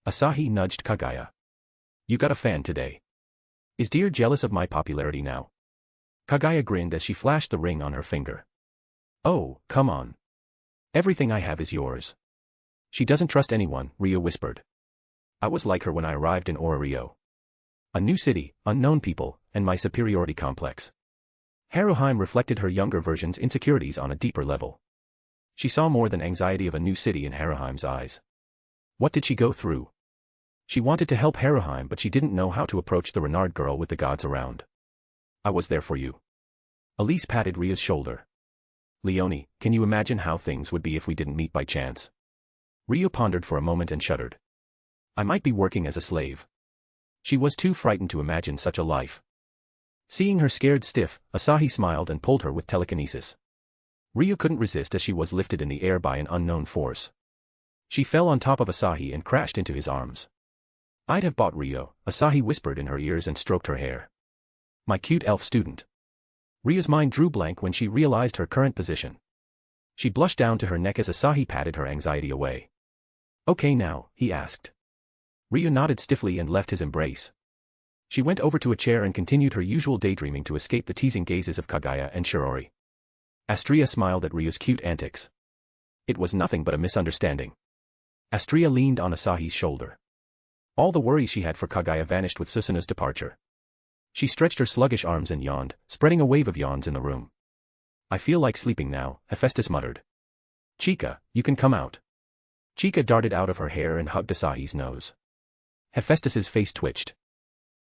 Asahi nudged Kaguya. You got a fan today. Is dear jealous of my popularity now? Kaguya grinned as she flashed the ring on her finger. Oh, come on. Everything I have is yours. She doesn't trust anyone, Ryo whispered. I was like her when I arrived in Orario. A new city, unknown people, and my superiority complex. Haruheim reflected her younger version's insecurities on a deeper level. She saw more than anxiety of a new city in Haruheim's eyes. What did she go through? She wanted to help Haruheim, but she didn't know how to approach the Renard girl with the gods around. I was there for you. Elise patted Ryo's shoulder. Leonie, can you imagine how things would be if we didn't meet by chance? Ryo pondered for a moment and shuddered. I might be working as a slave. She was too frightened to imagine such a life. Seeing her scared stiff, Asahi smiled and pulled her with telekinesis. Ryo couldn't resist as she was lifted in the air by an unknown force. She fell on top of Asahi and crashed into his arms. I'd have bought Ryo, Asahi whispered in her ears and stroked her hair. My cute elf student. Ryo's mind drew blank when she realized her current position. She blushed down to her neck as Asahi patted her anxiety away. Okay now, he asked. Ryo nodded stiffly and left his embrace. She went over to a chair and continued her usual daydreaming to escape the teasing gazes of Kaguya and Shirori. Astria smiled at Ryo's cute antics. It was nothing but a misunderstanding. Astria leaned on Asahi's shoulder. All the worries she had for Kaguya vanished with Susanoo's departure. She stretched her sluggish arms and yawned, spreading a wave of yawns in the room. I feel like sleeping now, Hephaestus muttered. Chika, you can come out. Chika darted out of her hair and hugged Asahi's nose. Hephaestus's face twitched.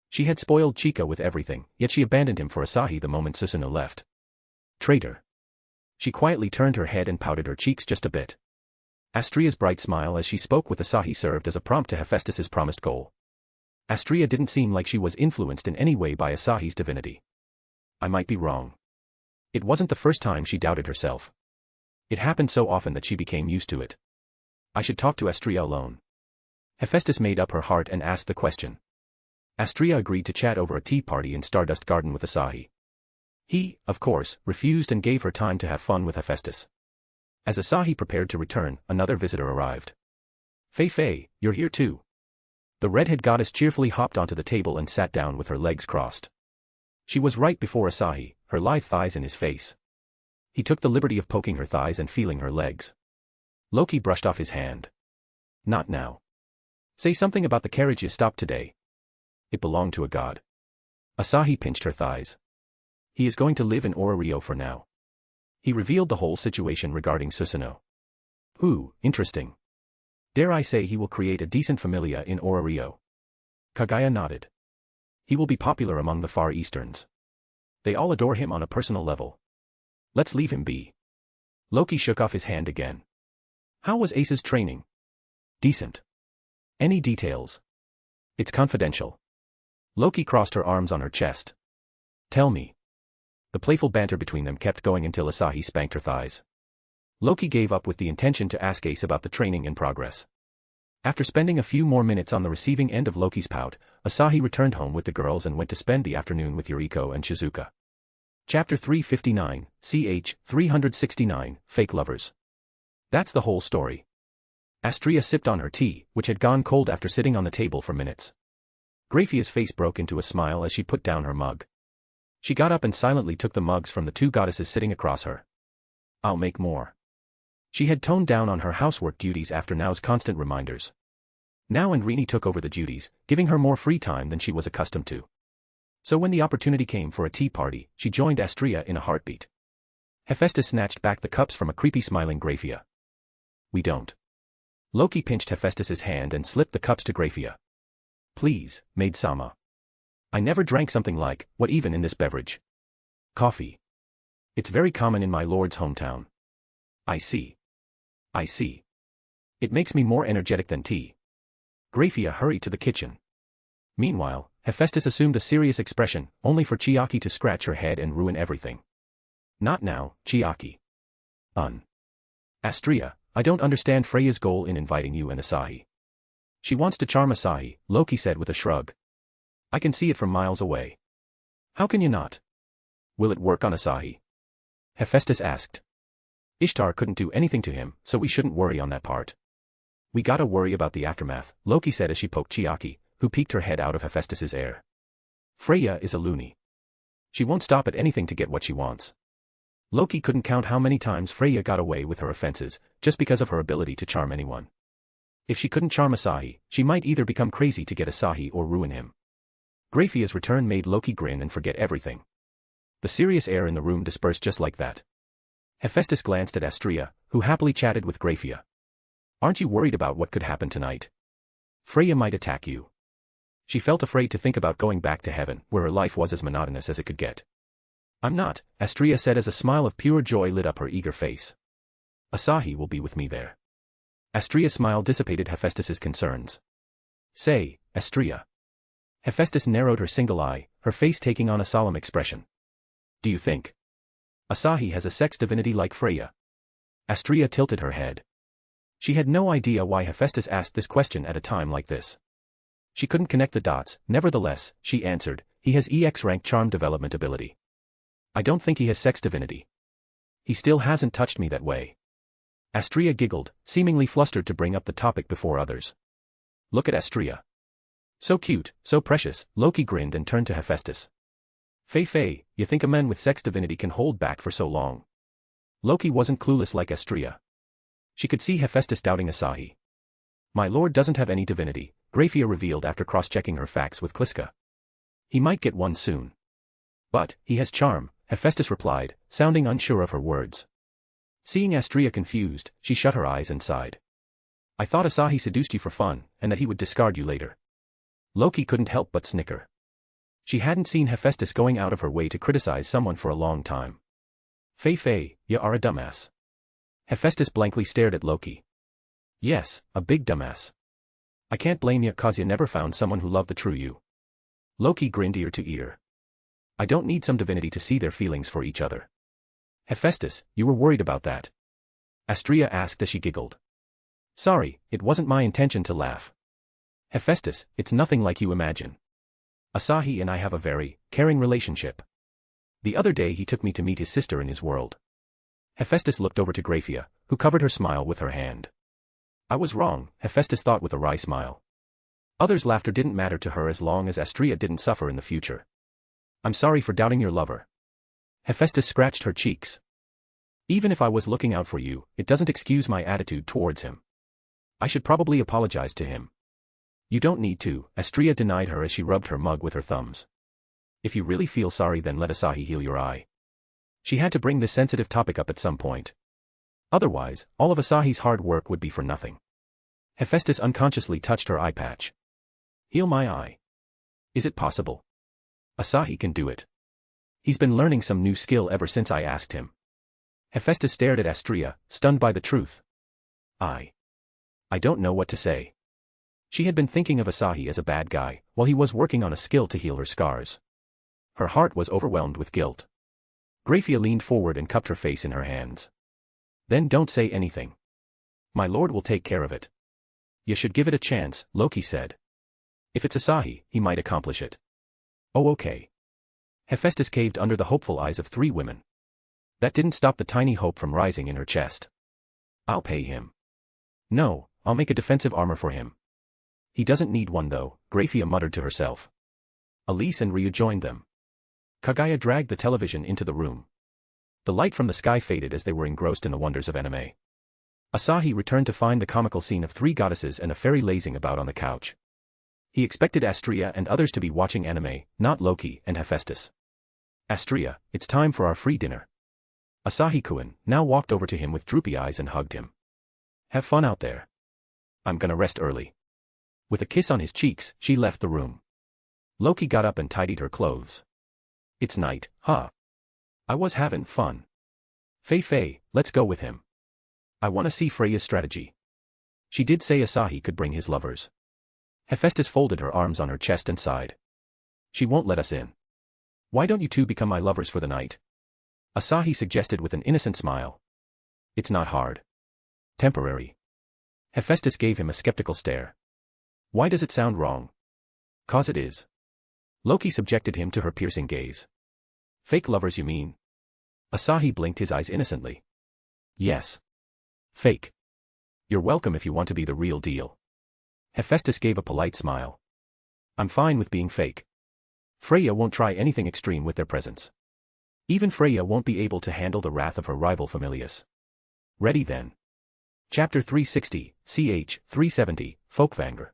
She had spoiled Chika with everything, yet she abandoned him for Asahi the moment Susanoo left. Traitor. She quietly turned her head and pouted her cheeks just a bit. Astria's bright smile as she spoke with Asahi served as a prompt to Hephaestus's promised goal. Astria didn't seem like she was influenced in any way by Asahi's divinity. I might be wrong. It wasn't the first time she doubted herself. It happened so often that she became used to it. I should talk to Astria alone. Hephaestus made up her heart and asked the question. Astria agreed to chat over a tea party in Stardust Garden with Asahi. He, of course, refused and gave her time to have fun with Hephaestus. As Asahi prepared to return, another visitor arrived. Fei, you're here too. The redhead goddess cheerfully hopped onto the table and sat down with her legs crossed. She was right before Asahi, her lithe thighs in his face. He took the liberty of poking her thighs and feeling her legs. Loki brushed off his hand. Not now. Say something about the carriage you stopped today. It belonged to a god. Asahi pinched her thighs. He is going to live in Orario for now. He revealed the whole situation regarding Susanoo. Ooh, interesting. Dare I say he will create a decent familia in Orario. Kaguya nodded. He will be popular among the Far Easterns. They all adore him on a personal level. Let's leave him be. Loki shook off his hand again. How was Ace's training? Decent. Any details? It's confidential. Loki crossed her arms on her chest. Tell me. The playful banter between them kept going until Asahi spanked her thighs. Loki gave up with the intention to ask Ace about the training in progress. After spending a few more minutes on the receiving end of Loki's pout, Asahi returned home with the girls and went to spend the afternoon with Yuriko and Shizuka. Chapter 359, ch. 369, Fake Lovers. That's the whole story. Astria sipped on her tea, which had gone cold after sitting on the table for minutes. Graphia's face broke into a smile as she put down her mug. She got up and silently took the mugs from the two goddesses sitting across her. I'll make more. She had toned down on her housework duties after Now's constant reminders. Now and Rini took over the duties, giving her more free time than she was accustomed to. So when the opportunity came for a tea party, she joined Astria in a heartbeat. Hephaestus snatched back the cups from a creepy smiling Graphia. We don't. Loki pinched Hephaestus's hand and slipped the cups to Graphia. Please, maid-sama. I never drank something like, what even in this beverage? Coffee. It's very common in my lord's hometown. I see. It makes me more energetic than tea. Graphia hurried to the kitchen. Meanwhile, Hephaestus assumed a serious expression, only for Chiaki to scratch her head and ruin everything. Not now, Chiaki. Astria, I don't understand Freya's goal in inviting you and Asahi. She wants to charm Asahi, Loki said with a shrug. I can see it from miles away. How can you not? Will it work on Asahi? Hephaestus asked. Ishtar couldn't do anything to him, so we shouldn't worry on that part. We gotta worry about the aftermath, Loki said as she poked Chiaki, who peeked her head out of Hephaestus's air. Freya is a loony. She won't stop at anything to get what she wants. Loki couldn't count how many times Freya got away with her offenses, just because of her ability to charm anyone. If she couldn't charm Asahi, she might either become crazy to get Asahi or ruin him. Graphia's return made Loki grin and forget everything. The serious air in the room dispersed just like that. Hephaestus glanced at Astrea, who happily chatted with Graphia. Aren't you worried about what could happen tonight? Freya might attack you. She felt afraid to think about going back to heaven, where her life was as monotonous as it could get. I'm not, Astrea said as a smile of pure joy lit up her eager face. Asahi will be with me there. Astrea's smile dissipated Hephaestus's concerns. Say, Astrea. Hephaestus narrowed her single eye, her face taking on a solemn expression. Do you think Asahi has a sex divinity like Freya? Astrea tilted her head. She had no idea why Hephaestus asked this question at a time like this. She couldn't connect the dots, nevertheless, she answered, he has EX rank charm development ability. I don't think he has sex divinity. He still hasn't touched me that way. Astrea giggled, seemingly flustered to bring up the topic before others. Look at Astrea. So cute, so precious, Loki grinned and turned to Hephaestus. Fei, you think a man with sex divinity can hold back for so long? Loki wasn't clueless like Astrea. She could see Hephaestus doubting Asahi. My lord doesn't have any divinity, Graphia revealed after cross-checking her facts with Kliska. He might get one soon. But, he has charm, Hephaestus replied, sounding unsure of her words. Seeing Astrea confused, she shut her eyes and sighed. I thought Asahi seduced you for fun, and that he would discard you later. Loki couldn't help but snicker. She hadn't seen Hephaestus going out of her way to criticize someone for a long time. Fei, you are a dumbass. Hephaestus blankly stared at Loki. Yes, a big dumbass. I can't blame you 'cause you never found someone who loved the true you. Loki grinned ear to ear. I don't need some divinity to see their feelings for each other. Hephaestus, you were worried about that? Astrea asked as she giggled. Sorry, it wasn't my intention to laugh. Hephaestus, it's nothing like you imagine. Asahi and I have a very caring relationship. The other day he took me to meet his sister in his world. Hephaestus looked over to Graphia, who covered her smile with her hand. I was wrong, Hephaestus thought with a wry smile. Others' laughter didn't matter to her as long as Astrea didn't suffer in the future. I'm sorry for doubting your lover. Hephaestus scratched her cheeks. Even if I was looking out for you, it doesn't excuse my attitude towards him. I should probably apologize to him. You don't need to, Astrea denied her as she rubbed her mug with her thumbs. If you really feel sorry, then let Asahi heal your eye. She had to bring this sensitive topic up at some point. Otherwise, all of Asahi's hard work would be for nothing. Hephaestus unconsciously touched her eye patch. Heal my eye. Is it possible? Asahi can do it. He's been learning some new skill ever since I asked him. Hephaestus stared at Astrea, stunned by the truth. I don't know what to say. She had been thinking of Asahi as a bad guy, while he was working on a skill to heal her scars. Her heart was overwhelmed with guilt. Graphia leaned forward and cupped her face in her hands. Then don't say anything. My lord will take care of it. You should give it a chance, Loki said. If it's Asahi, he might accomplish it. Oh okay. Hephaestus caved under the hopeful eyes of three women. That didn't stop the tiny hope from rising in her chest. I'll pay him. No, I'll make a defensive armor for him. He doesn't need one though, Graphia muttered to herself. Elise and Ryu joined them. Kagaya dragged the television into the room. The light from the sky faded as they were engrossed in the wonders of anime. Asahi returned to find the comical scene of three goddesses and a fairy lazing about on the couch. He expected Astrea and others to be watching anime, not Loki and Hephaestus. Astrea, it's time for our free dinner. Asahi-kun now walked over to him with droopy eyes and hugged him. Have fun out there. I'm gonna rest early. With a kiss on his cheeks, she left the room. Loki got up and tidied her clothes. It's night, huh? I was having fun. Fei, let's go with him. I want to see Freya's strategy. She did say Asahi could bring his lovers. Hephaestus folded her arms on her chest and sighed. She won't let us in. Why don't you two become my lovers for the night? Asahi suggested with an innocent smile. It's not hard. Temporary. Hephaestus gave him a skeptical stare. Why does it sound wrong? 'Cause it is. Loki subjected him to her piercing gaze. Fake lovers, you mean? Asahi blinked his eyes innocently. Yes. Fake. You're welcome if you want to be the real deal. Hephaestus gave a polite smile. I'm fine with being fake. Freya won't try anything extreme with their presence. Even Freya won't be able to handle the wrath of her rival Familius. Ready then. Chapter 360, ch. 370, Folkvanger.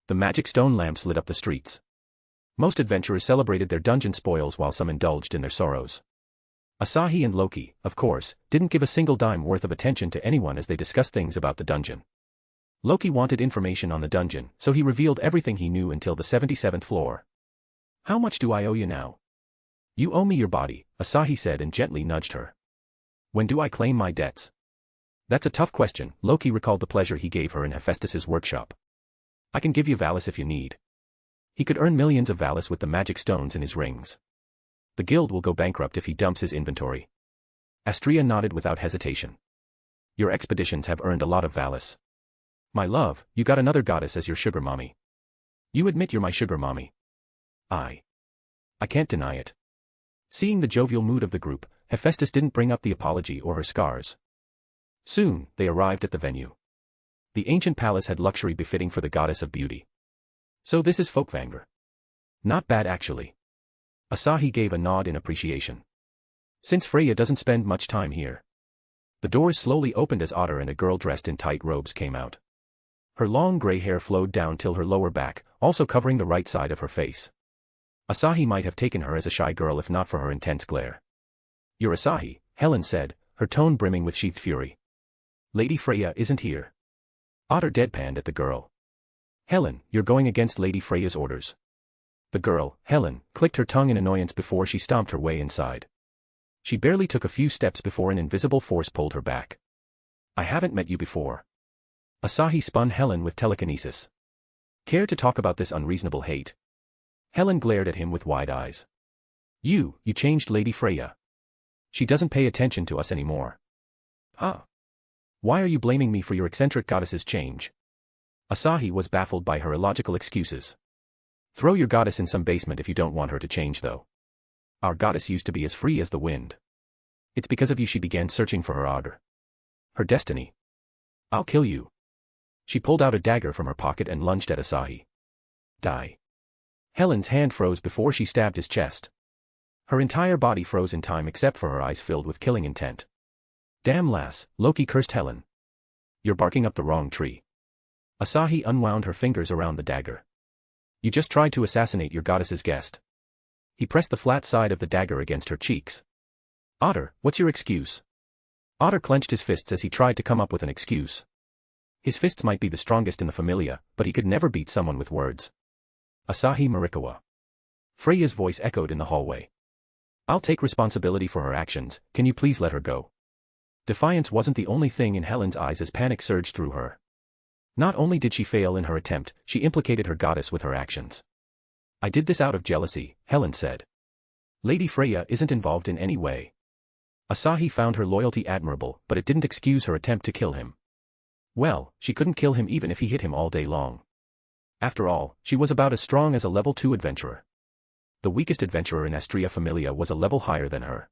The magic stone lamps lit up the streets. Most adventurers celebrated their dungeon spoils while some indulged in their sorrows. Asahi and Loki, of course, didn't give a single dime worth of attention to anyone as they discussed things about the dungeon. Loki wanted information on the dungeon, so he revealed everything he knew until the 77th floor. How much do I owe you now? You owe me your body, Asahi said and gently nudged her. When do I claim my debts? That's a tough question, Loki recalled the pleasure he gave her in Hephaestus's workshop. I can give you Valis if you need. He could earn millions of Valis with the magic stones in his rings. The guild will go bankrupt if he dumps his inventory. Astrea nodded without hesitation. Your expeditions have earned a lot of Valis. My love, you got another goddess as your sugar mommy. You admit you're my sugar mommy. I can't deny it. Seeing the jovial mood of the group, Hephaestus didn't bring up the apology or her scars. Soon, they arrived at the venue. The ancient palace had luxury befitting for the goddess of beauty. So this is Folkvanger. Not bad actually. Asahi gave a nod in appreciation. Since Freya doesn't spend much time here. The doors slowly opened as Otter and a girl dressed in tight robes came out. Her long gray hair flowed down till her lower back, also covering the right side of her face. Asahi might have taken her as a shy girl if not for her intense glare. You're Asahi, Helen said, her tone brimming with sheathed fury. Lady Freya isn't here. Otter deadpanned at the girl. Helen, you're going against Lady Freya's orders. The girl, Helen, clicked her tongue in annoyance before she stomped her way inside. She barely took a few steps before an invisible force pulled her back. I haven't met you before. Asahi spun Helen with telekinesis. Care to talk about this unreasonable hate? Helen glared at him with wide eyes. You changed Lady Freya. She doesn't pay attention to us anymore. Huh? Why are you blaming me for your eccentric goddess's change? Asahi was baffled by her illogical excuses. Throw your goddess in some basement if you don't want her to change though. Our goddess used to be as free as the wind. It's because of you she began searching for her order. Her destiny. I'll kill you. She pulled out a dagger from her pocket and lunged at Asahi. Die. Helen's hand froze before she stabbed his chest. Her entire body froze in time except for her eyes filled with killing intent. Damn lass, Loki cursed Helen. You're barking up the wrong tree. Asahi unwound her fingers around the dagger. You just tried to assassinate your goddess's guest. He pressed the flat side of the dagger against her cheeks. Otter, what's your excuse? Otter clenched his fists as he tried to come up with an excuse. His fists might be the strongest in the Familia, but he could never beat someone with words. Asahi Marikawa. Freya's voice echoed in the hallway. I'll take responsibility for her actions, can you please let her go? Defiance wasn't the only thing in Helen's eyes as panic surged through her. Not only did she fail in her attempt, she implicated her goddess with her actions. I did this out of jealousy, Helen said. Lady Freya isn't involved in any way. Asahi found her loyalty admirable, but it didn't excuse her attempt to kill him. Well, she couldn't kill him even if he hit him all day long. After all, she was about as strong as a level 2 adventurer. The weakest adventurer in Astrea Familia was a level higher than her.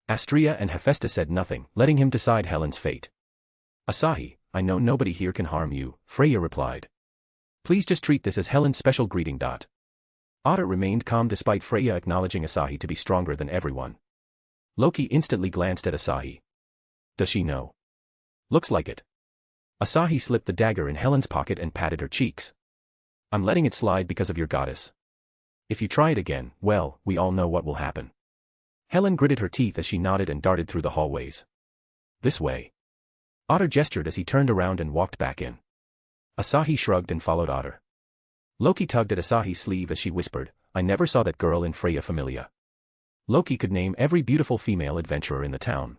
Astrea and Hephaestus said nothing, letting him decide Helen's fate. Asahi, I know nobody here can harm you, Freya replied. Please just treat this as Helen's special greeting. Otter remained calm despite Freya acknowledging Asahi to be stronger than everyone. Loki instantly glanced at Asahi. Does she know? Looks like it. Asahi slipped the dagger in Helen's pocket and patted her cheeks. I'm letting it slide because of your goddess. If you try it again, well, we all know what will happen. Helen gritted her teeth as she nodded and darted through the hallways. This way. Otter gestured as he turned around and walked back in. Asahi shrugged and followed Otter. Loki tugged at Asahi's sleeve as she whispered, I never saw that girl in Freya Familia. Loki could name every beautiful female adventurer in the town.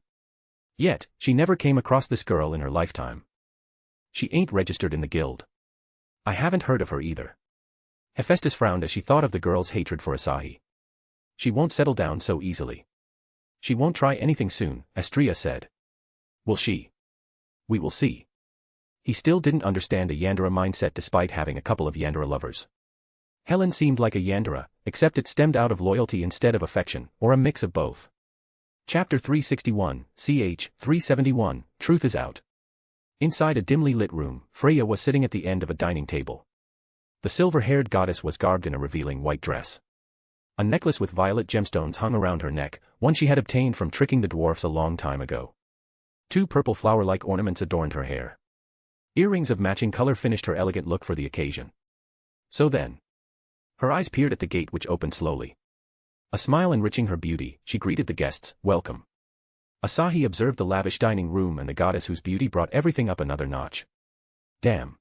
Yet, she never came across this girl in her lifetime. She ain't registered in the guild. I haven't heard of her either. Hephaestus frowned as she thought of the girl's hatred for Asahi. She won't settle down so easily. She won't try anything soon, Astrea said. Will she? We will see. He still didn't understand a Yandere mindset despite having a couple of Yandere lovers. Helen seemed like a Yandere, except it stemmed out of loyalty instead of affection, or a mix of both. Chapter 361, ch. 371, Truth is Out. Inside a dimly lit room, Freya was sitting at the end of a dining table. The silver-haired goddess was garbed in a revealing white dress. A necklace with violet gemstones hung around her neck, one she had obtained from tricking the dwarfs a long time ago. 2 purple flower-like ornaments adorned her hair. Earrings of matching color finished her elegant look for the occasion. So then, her eyes peered at the gate which opened slowly. A smile enriching her beauty, she greeted the guests, "Welcome." Asahi observed the lavish dining room and the goddess whose beauty brought everything up another notch. Damn.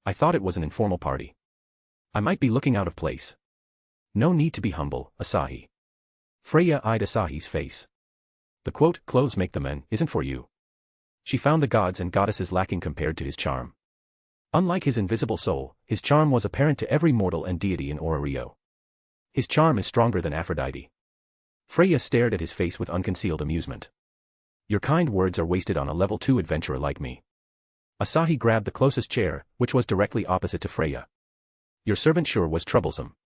I thought it was an informal party. I might be looking out of place. No need to be humble, Asahi. Freya eyed Asahi's face. The quote, "clothes make the men," isn't for you. She found the gods and goddesses lacking compared to his charm. Unlike his invisible soul, his charm was apparent to every mortal and deity in Ororio. His charm is stronger than Aphrodite. Freya stared at his face with unconcealed amusement. Your kind words are wasted on a level 2 adventurer like me. Asahi grabbed the closest chair, which was directly opposite to Freya. Your servant sure was troublesome.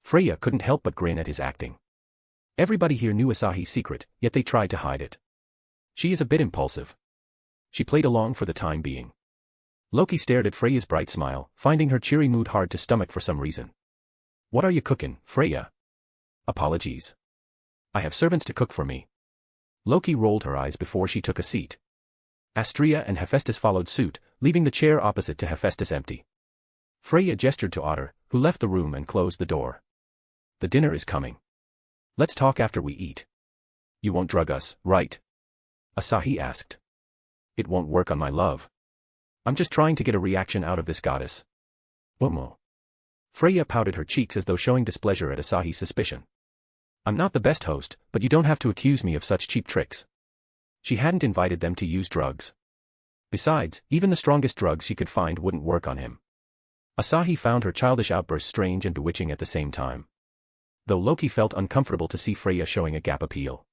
Freya couldn't help but grin at his acting. Everybody here knew Asahi's secret, yet they tried to hide it. She is a bit impulsive. She played along for the time being. Loki stared at Freya's bright smile, finding her cheery mood hard to stomach for some reason. What are you cooking, Freya? Apologies. I have servants to cook for me. Loki rolled her eyes before she took a seat. Astrea and Hephaestus followed suit, leaving the chair opposite to Hephaestus empty. Freya gestured to Otter, who left the room and closed the door. The dinner is coming. Let's talk after we eat. You won't drug us, right? Asahi asked. It won't work on my love. I'm just trying to get a reaction out of this goddess. Omo. Freya pouted her cheeks as though showing displeasure at Asahi's suspicion. I'm not the best host, but you don't have to accuse me of such cheap tricks. She hadn't invited them to use drugs. Besides, even the strongest drugs she could find wouldn't work on him. Asahi found her childish outburst strange and bewitching at the same time. Though Loki felt uncomfortable to see Freya showing a gap appeal.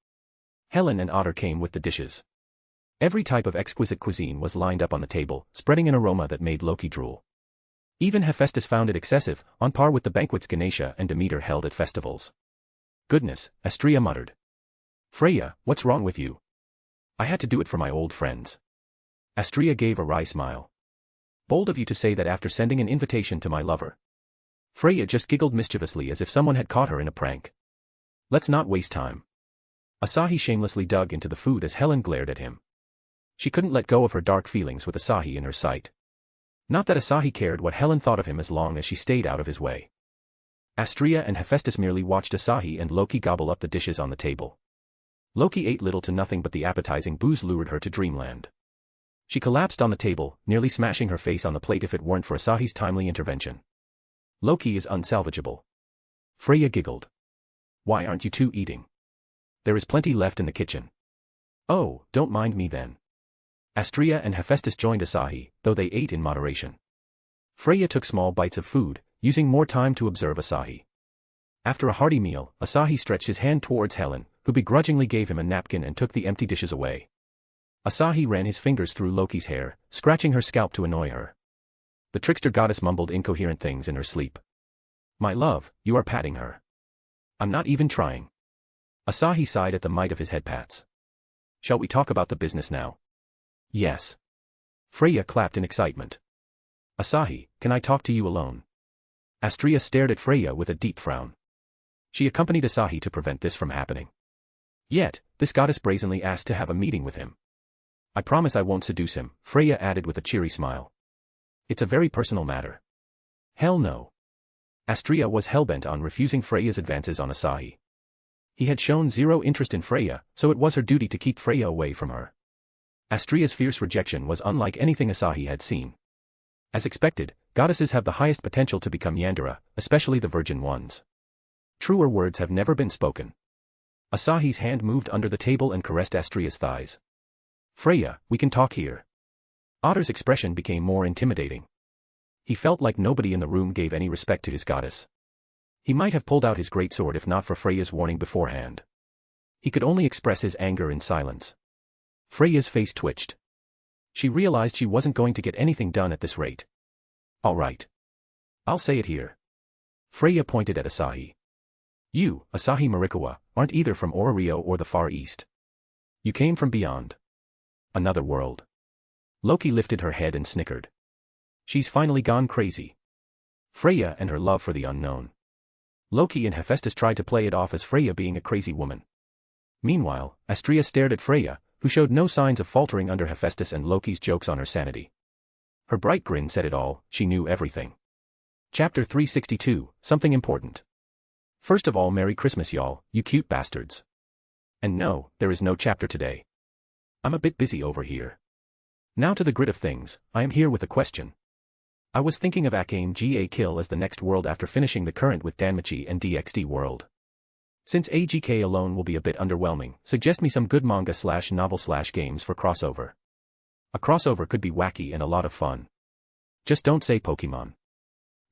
Helen and Otter came with the dishes. Every type of exquisite cuisine was lined up on the table, spreading an aroma that made Loki drool. Even Hephaestus found it excessive, on par with the banquets Ganesha and Demeter held at festivals. Goodness, Astrea muttered. Freya, what's wrong with you? I had to do it for my old friends. Astrea gave a wry smile. Bold of you to say that after sending an invitation to my lover. Freya just giggled mischievously as if someone had caught her in a prank. Let's not waste time. Asahi shamelessly dug into the food as Helen glared at him. She couldn't let go of her dark feelings with Asahi in her sight. Not that Asahi cared what Helen thought of him as long as she stayed out of his way. Astrea and Hephaestus merely watched Asahi and Loki gobble up the dishes on the table. Loki ate little to nothing but the appetizing booze lured her to dreamland. She collapsed on the table, nearly smashing her face on the plate if it weren't for Asahi's timely intervention. Loki is unsalvageable. Freya giggled. Why aren't you two eating? There is plenty left in the kitchen. Oh, don't mind me then. Astrea and Hephaestus joined Asahi, though they ate in moderation. Freya took small bites of food, using more time to observe Asahi. After a hearty meal, Asahi stretched his hand towards Helen, who begrudgingly gave him a napkin and took the empty dishes away. Asahi ran his fingers through Loki's hair, scratching her scalp to annoy her. The trickster goddess mumbled incoherent things in her sleep. My love, you are patting her. I'm not even trying. Asahi sighed at the might of his head pats. Shall we talk about the business now? Yes. Freya clapped in excitement. Asahi, can I talk to you alone? Astrea stared at Freya with a deep frown. She accompanied Asahi to prevent this from happening. Yet, this goddess brazenly asked to have a meeting with him. I promise I won't seduce him, Freya added with a cheery smile. It's a very personal matter. Hell no. Astrea was hellbent on refusing Freya's advances on Asahi. He had shown zero interest in Freya, so it was her duty to keep Freya away from her. Astrea's fierce rejection was unlike anything Asahi had seen. As expected, goddesses have the highest potential to become Yandere, especially the virgin ones. Truer words have never been spoken. Asahi's hand moved under the table and caressed Astrea's thighs. Freya, we can talk here. Otter's expression became more intimidating. He felt like nobody in the room gave any respect to his goddess. He might have pulled out his greatsword if not for Freya's warning beforehand. He could only express his anger in silence. Freya's face twitched. She realized she wasn't going to get anything done at this rate. All right. I'll say it here. Freya pointed at Asahi. You, Asahi Marikawa, aren't either from Orario or the Far East. You came from beyond. Another world. Loki lifted her head and snickered. She's finally gone crazy. Freya and her love for the unknown. Loki and Hephaestus tried to play it off as Freya being a crazy woman. Meanwhile, Astrea stared at Freya, who showed no signs of faltering under Hephaestus and Loki's jokes on her sanity. Her bright grin said it all, she knew everything. Chapter 362, Something Important. First of all, Merry Christmas y'all, you cute bastards. And no, there is no chapter today. I'm a bit busy over here. Now to the grit of things, I am here with a question. I was thinking of Akane Ga Kill as the next world after finishing the current with Danmachi and DxD world. Since AGK alone will be a bit underwhelming, suggest me some good manga/novel/games for crossover. A crossover could be wacky and a lot of fun. Just don't say Pokemon.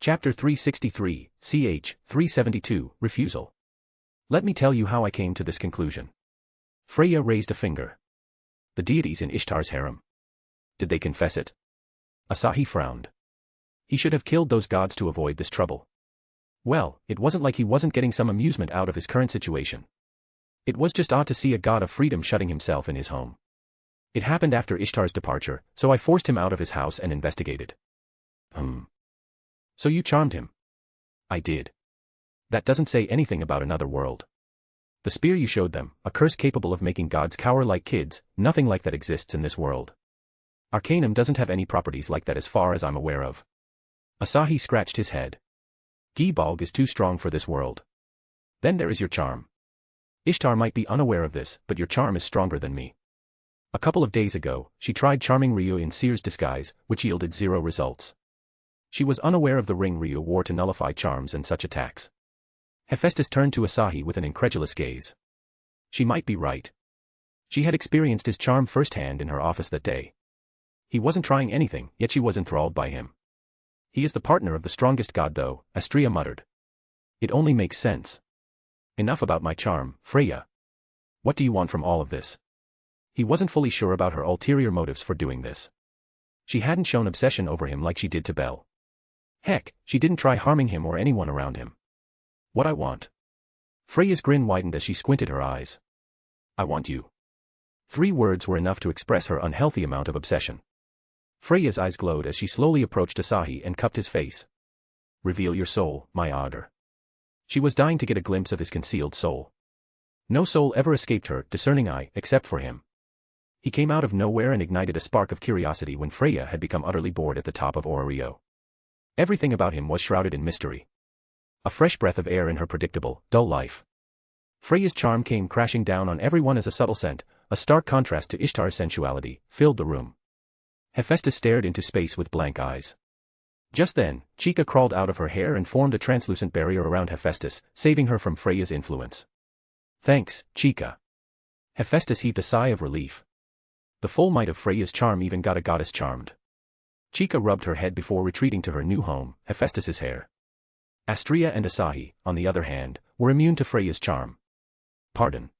Chapter 363, ch. 372, Refusal. Let me tell you how I came to this conclusion. Freya raised a finger. The deities in Ishtar's harem. Did they confess it? Asahi frowned. He should have killed those gods to avoid this trouble. Well, it wasn't like he wasn't getting some amusement out of his current situation. It was just odd to see a god of freedom shutting himself in his home. It happened after Ishtar's departure, so I forced him out of his house and investigated. So you charmed him? I did. That doesn't say anything about another world. The spear you showed them, a curse capable of making gods cower like kids, nothing like that exists in this world. Arcanum doesn't have any properties like that as far as I'm aware of. Asahi scratched his head. Gibalg is too strong for this world. Then there is your charm. Ishtar might be unaware of this, but your charm is stronger than me. A couple of days ago, she tried charming Ryu in Seer's disguise, which yielded 0 results. She was unaware of the ring Ryu wore to nullify charms and such attacks. Hephaestus turned to Asahi with an incredulous gaze. She might be right. She had experienced his charm firsthand in her office that day. He wasn't trying anything, yet she was enthralled by him. He is the partner of the strongest god though, Astrea muttered. It only makes sense. Enough about my charm, Freya. What do you want from all of this? He wasn't fully sure about her ulterior motives for doing this. She hadn't shown obsession over him like she did to Belle. Heck, she didn't try harming him or anyone around him. What I want. Freya's grin widened as she squinted her eyes. I want you. 3 words were enough to express her unhealthy amount of obsession. Freya's eyes glowed as she slowly approached Asahi and cupped his face. Reveal your soul, my Adar. She was dying to get a glimpse of his concealed soul. No soul ever escaped her discerning eye except for him. He came out of nowhere and ignited a spark of curiosity when Freya had become utterly bored at the top of Orario. Everything about him was shrouded in mystery. A fresh breath of air in her predictable, dull life. Freya's charm came crashing down on everyone as a subtle scent, a stark contrast to Ishtar's sensuality, filled the room. Hephaestus stared into space with blank eyes. Just then, Chica crawled out of her hair and formed a translucent barrier around Hephaestus, saving her from Freya's influence. Thanks, Chica. Hephaestus heaved a sigh of relief. The full might of Freya's charm even got a goddess charmed. Chica rubbed her head before retreating to her new home, Hephaestus's hair. Astrea and Asahi, on the other hand, were immune to Freya's charm. Pardon.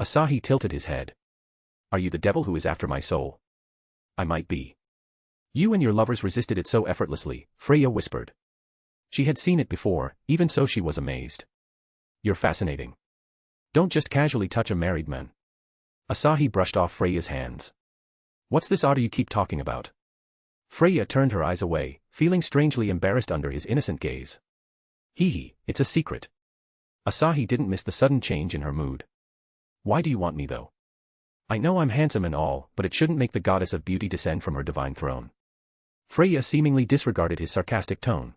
Asahi tilted his head. Are you the devil who is after my soul? I might be. You and your lovers resisted it so effortlessly, Freya whispered. She had seen it before, even so she was amazed. You're fascinating. Don't just casually touch a married man. Asahi brushed off Freya's hands. What's this otter you keep talking about? Freya turned her eyes away, feeling strangely embarrassed under his innocent gaze. Hee, it's a secret. Asahi didn't miss the sudden change in her mood. Why do you want me though? I know I'm handsome and all, but it shouldn't make the goddess of beauty descend from her divine throne. Freya seemingly disregarded his sarcastic tone.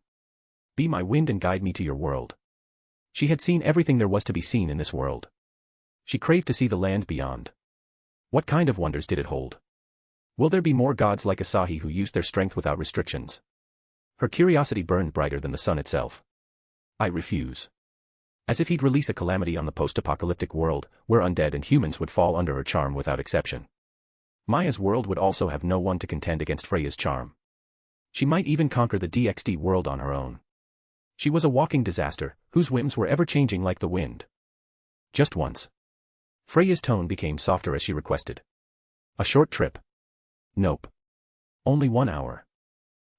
Be my wind and guide me to your world. She had seen everything there was to be seen in this world. She craved to see the land beyond. What kind of wonders did it hold? Will there be more gods like Asahi who used their strength without restrictions? Her curiosity burned brighter than the sun itself. I refuse. As if he'd release a calamity on the post-apocalyptic world, where undead and humans would fall under her charm without exception. Maya's world would also have no one to contend against Freya's charm. She might even conquer the DxD world on her own. She was a walking disaster, whose whims were ever-changing like the wind. Just once. Freya's tone became softer as she requested. A short trip. Nope. Only 1 hour.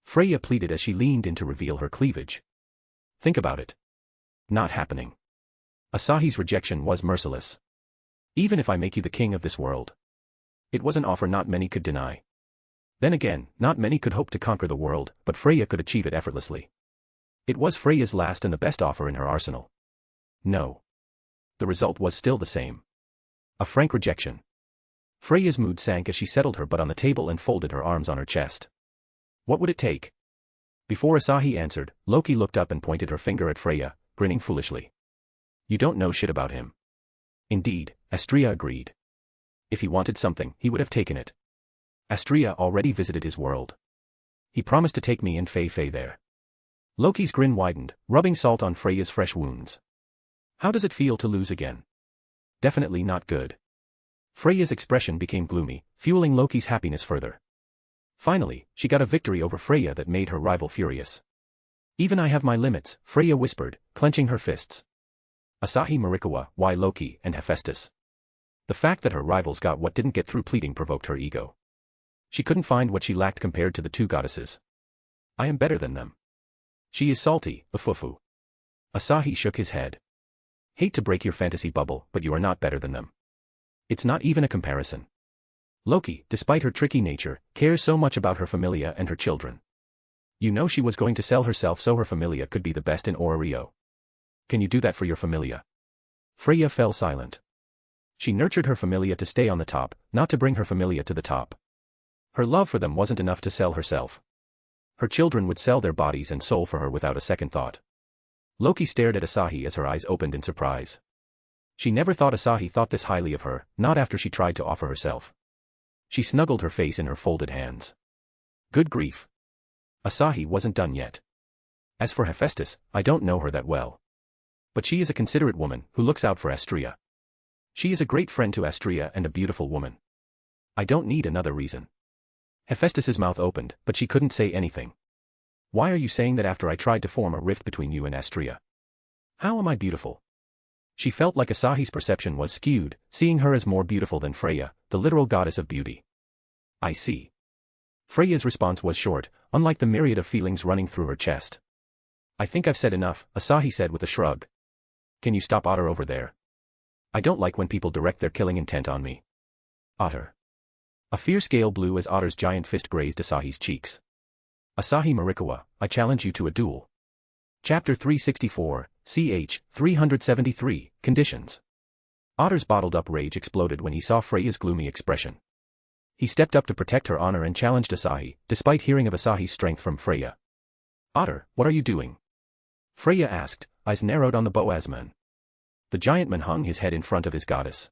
Freya pleaded as she leaned in to reveal her cleavage. Think about it. Not happening. Asahi's rejection was merciless. Even if I make you the king of this world. It was an offer not many could deny. Then again, not many could hope to conquer the world, but Freya could achieve it effortlessly. It was Freya's last and the best offer in her arsenal. No. The result was still the same. A frank rejection. Freya's mood sank as she settled her butt on the table and folded her arms on her chest. What would it take? Before Asahi answered, Loki looked up and pointed her finger at Freya, grinning foolishly. You don't know shit about him. Indeed, Astrea agreed. If he wanted something, he would have taken it. Astrea already visited his world. He promised to take me and Fei there. Loki's grin widened, rubbing salt on Freya's fresh wounds. How does it feel to lose again? Definitely not good. Freya's expression became gloomy, fueling Loki's happiness further. Finally, she got a victory over Freya that made her rival furious. Even I have my limits, Freya whispered, clenching her fists. Asahi Marikawa, why Loki, and Hephaestus. The fact that her rivals got what didn't get through pleading provoked her ego. She couldn't find what she lacked compared to the two goddesses. I am better than them. She is salty, Ufufu. Asahi shook his head. Hate to break your fantasy bubble, but you are not better than them. It's not even a comparison. Loki, despite her tricky nature, cares so much about her familia and her children. You know she was going to sell herself so her familia could be the best in Orario. Can you do that for your familia? Freya fell silent. She nurtured her familia to stay on the top, not to bring her familia to the top. Her love for them wasn't enough to sell herself. Her children would sell their bodies and soul for her without a second thought. Loki stared at Asahi as her eyes opened in surprise. She never thought Asahi thought this highly of her, not after she tried to offer herself. She snuggled her face in her folded hands. Good grief. Asahi wasn't done yet. As for Hephaestus, I don't know her that well. But she is a considerate woman who looks out for Astrea. She is a great friend to Astrea and a beautiful woman. I don't need another reason. Hephaestus's mouth opened, but she couldn't say anything. Why are you saying that after I tried to form a rift between you and Astrea? How am I beautiful? She felt like Asahi's perception was skewed, seeing her as more beautiful than Freya, the literal goddess of beauty. I see. Freya's response was short, unlike the myriad of feelings running through her chest. I think I've said enough, Asahi said with a shrug. Can you stop Otter over there? I don't like when people direct their killing intent on me. Otter. A fierce gale blew as Otter's giant fist grazed Asahi's cheeks. Asahi Marikawa, I challenge you to a duel. Chapter 364, ch. 373, Conditions. Otter's bottled-up rage exploded when he saw Freya's gloomy expression. He stepped up to protect her honor and challenged Asahi, despite hearing of Asahi's strength from Freya. Otter, what are you doing? Freya asked, eyes narrowed on the Boazman. The giant man hung his head in front of his goddess.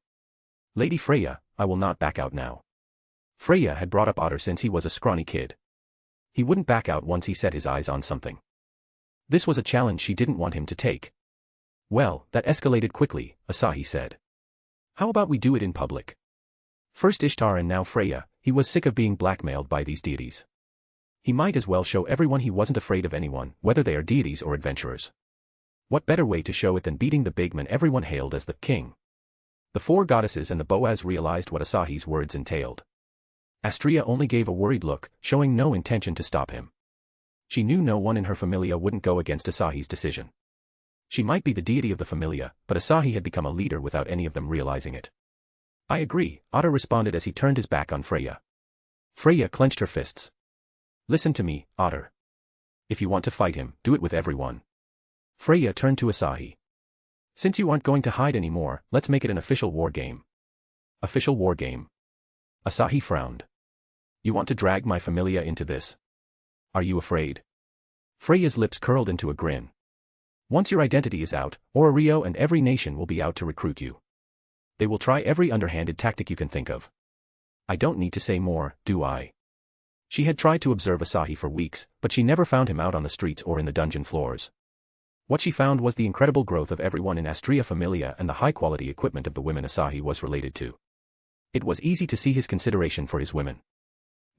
Lady Freya, I will not back out now. Freya had brought up Otter since he was a scrawny kid. He wouldn't back out once he set his eyes on something. This was a challenge she didn't want him to take. Well, that escalated quickly, Asahi said. How about we do it in public? First Ishtar and now Freya, he was sick of being blackmailed by these deities. He might as well show everyone he wasn't afraid of anyone, whether they are deities or adventurers. What better way to show it than beating the big man everyone hailed as the king? The four goddesses and the Boaz realized what Asahi's words entailed. Astrea only gave a worried look, showing no intention to stop him. She knew no one in her familia wouldn't go against Asahi's decision. She might be the deity of the familia, but Asahi had become a leader without any of them realizing it. I agree, Otter responded as he turned his back on Freya. Freya clenched her fists. Listen to me, Otter. If you want to fight him, do it with everyone. Freya turned to Asahi. Since you aren't going to hide anymore, let's make it an official war game. Official war game. Asahi frowned. You want to drag my familia into this? Are you afraid? Freya's lips curled into a grin. Once your identity is out, Orario and every nation will be out to recruit you. They will try every underhanded tactic you can think of. I don't need to say more, do I? She had tried to observe Asahi for weeks, but she never found him out on the streets or in the dungeon floors. What she found was the incredible growth of everyone in Astrea Familia and the high-quality equipment of the women Asahi was related to. It was easy to see his consideration for his women.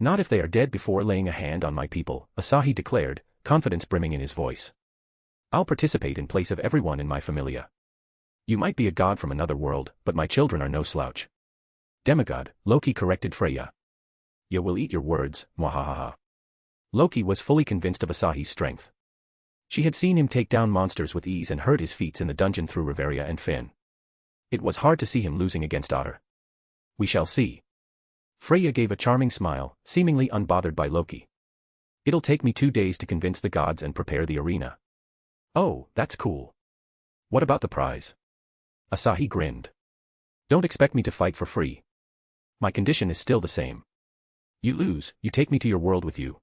Not if they are dead before laying a hand on my people, Asahi declared, confidence brimming in his voice. I'll participate in place of everyone in my familia. You might be a god from another world, but my children are no slouch. Demigod, Loki corrected Freya. You will eat your words, mwahaha. Loki was fully convinced of Asahi's strength. She had seen him take down monsters with ease and hurt his feats in the dungeon through Riveria and Finn. It was hard to see him losing against Otter. We shall see. Freya gave a charming smile, seemingly unbothered by Loki. It'll take me 2 days to convince the gods and prepare the arena. Oh, that's cool. What about the prize? Asahi grinned. Don't expect me to fight for free. My condition is still the same. You lose, you take me to your world with you.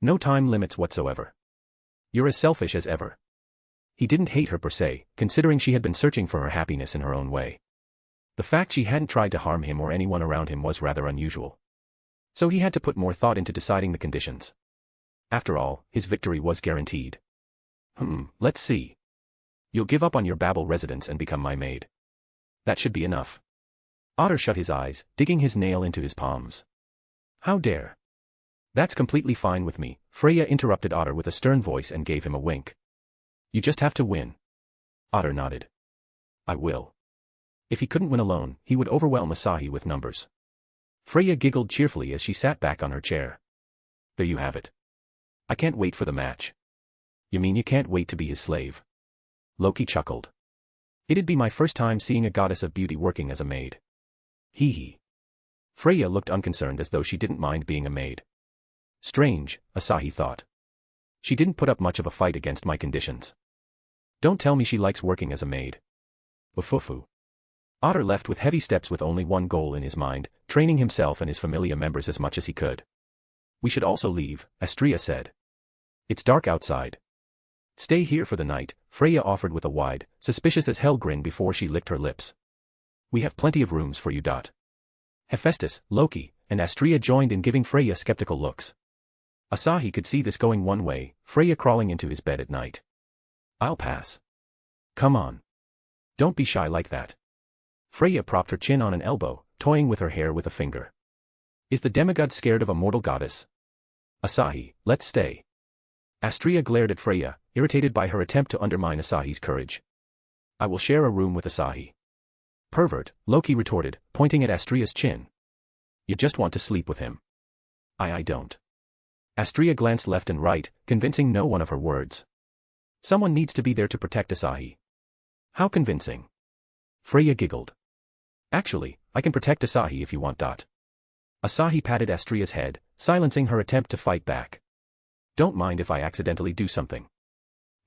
No time limits whatsoever. You're as selfish as ever. He didn't hate her per se, considering she had been searching for her happiness in her own way. The fact she hadn't tried to harm him or anyone around him was rather unusual. So he had to put more thought into deciding the conditions. After all, his victory was guaranteed. Let's see. You'll give up on your Babel residence and become my maid. That should be enough. Otter shut his eyes, digging his nail into his palms. How dare? That's completely fine with me, Freya interrupted Otter with a stern voice and gave him a wink. You just have to win. Otter nodded. I will. If he couldn't win alone, he would overwhelm Asahi with numbers. Freya giggled cheerfully as she sat back on her chair. There you have it. I can't wait for the match. You mean you can't wait to be his slave? Loki chuckled. It'd be my first time seeing a goddess of beauty working as a maid. Hee hee. Freya looked unconcerned as though she didn't mind being a maid. Strange, Asahi thought. She didn't put up much of a fight against my conditions. Don't tell me she likes working as a maid. Ufufu. Otter left with heavy steps with only one goal in his mind, training himself and his familia members as much as he could. We should also leave, Astria said. It's dark outside. Stay here for the night, Freya offered with a wide, suspicious as hell grin before she licked her lips. We have plenty of rooms for you. Hephaestus, Loki, and Astria joined in giving Freya skeptical looks. Asahi could see this going one way, Freya crawling into his bed at night. I'll pass. Come on. Don't be shy like that. Freya propped her chin on an elbow, toying with her hair with a finger. Is the demigod scared of a mortal goddess? Asahi, let's stay. Astria glared at Freya, irritated by her attempt to undermine Asahi's courage. I will share a room with Asahi. Pervert, Loki retorted, pointing at Astria's chin. You just want to sleep with him. I don't. Astria glanced left and right, convincing no one of her words. Someone needs to be there to protect Asahi. How convincing. Freya giggled. Actually, I can protect Asahi if you want. Asahi patted Astria's head, silencing her attempt to fight back. Don't mind if I accidentally do something.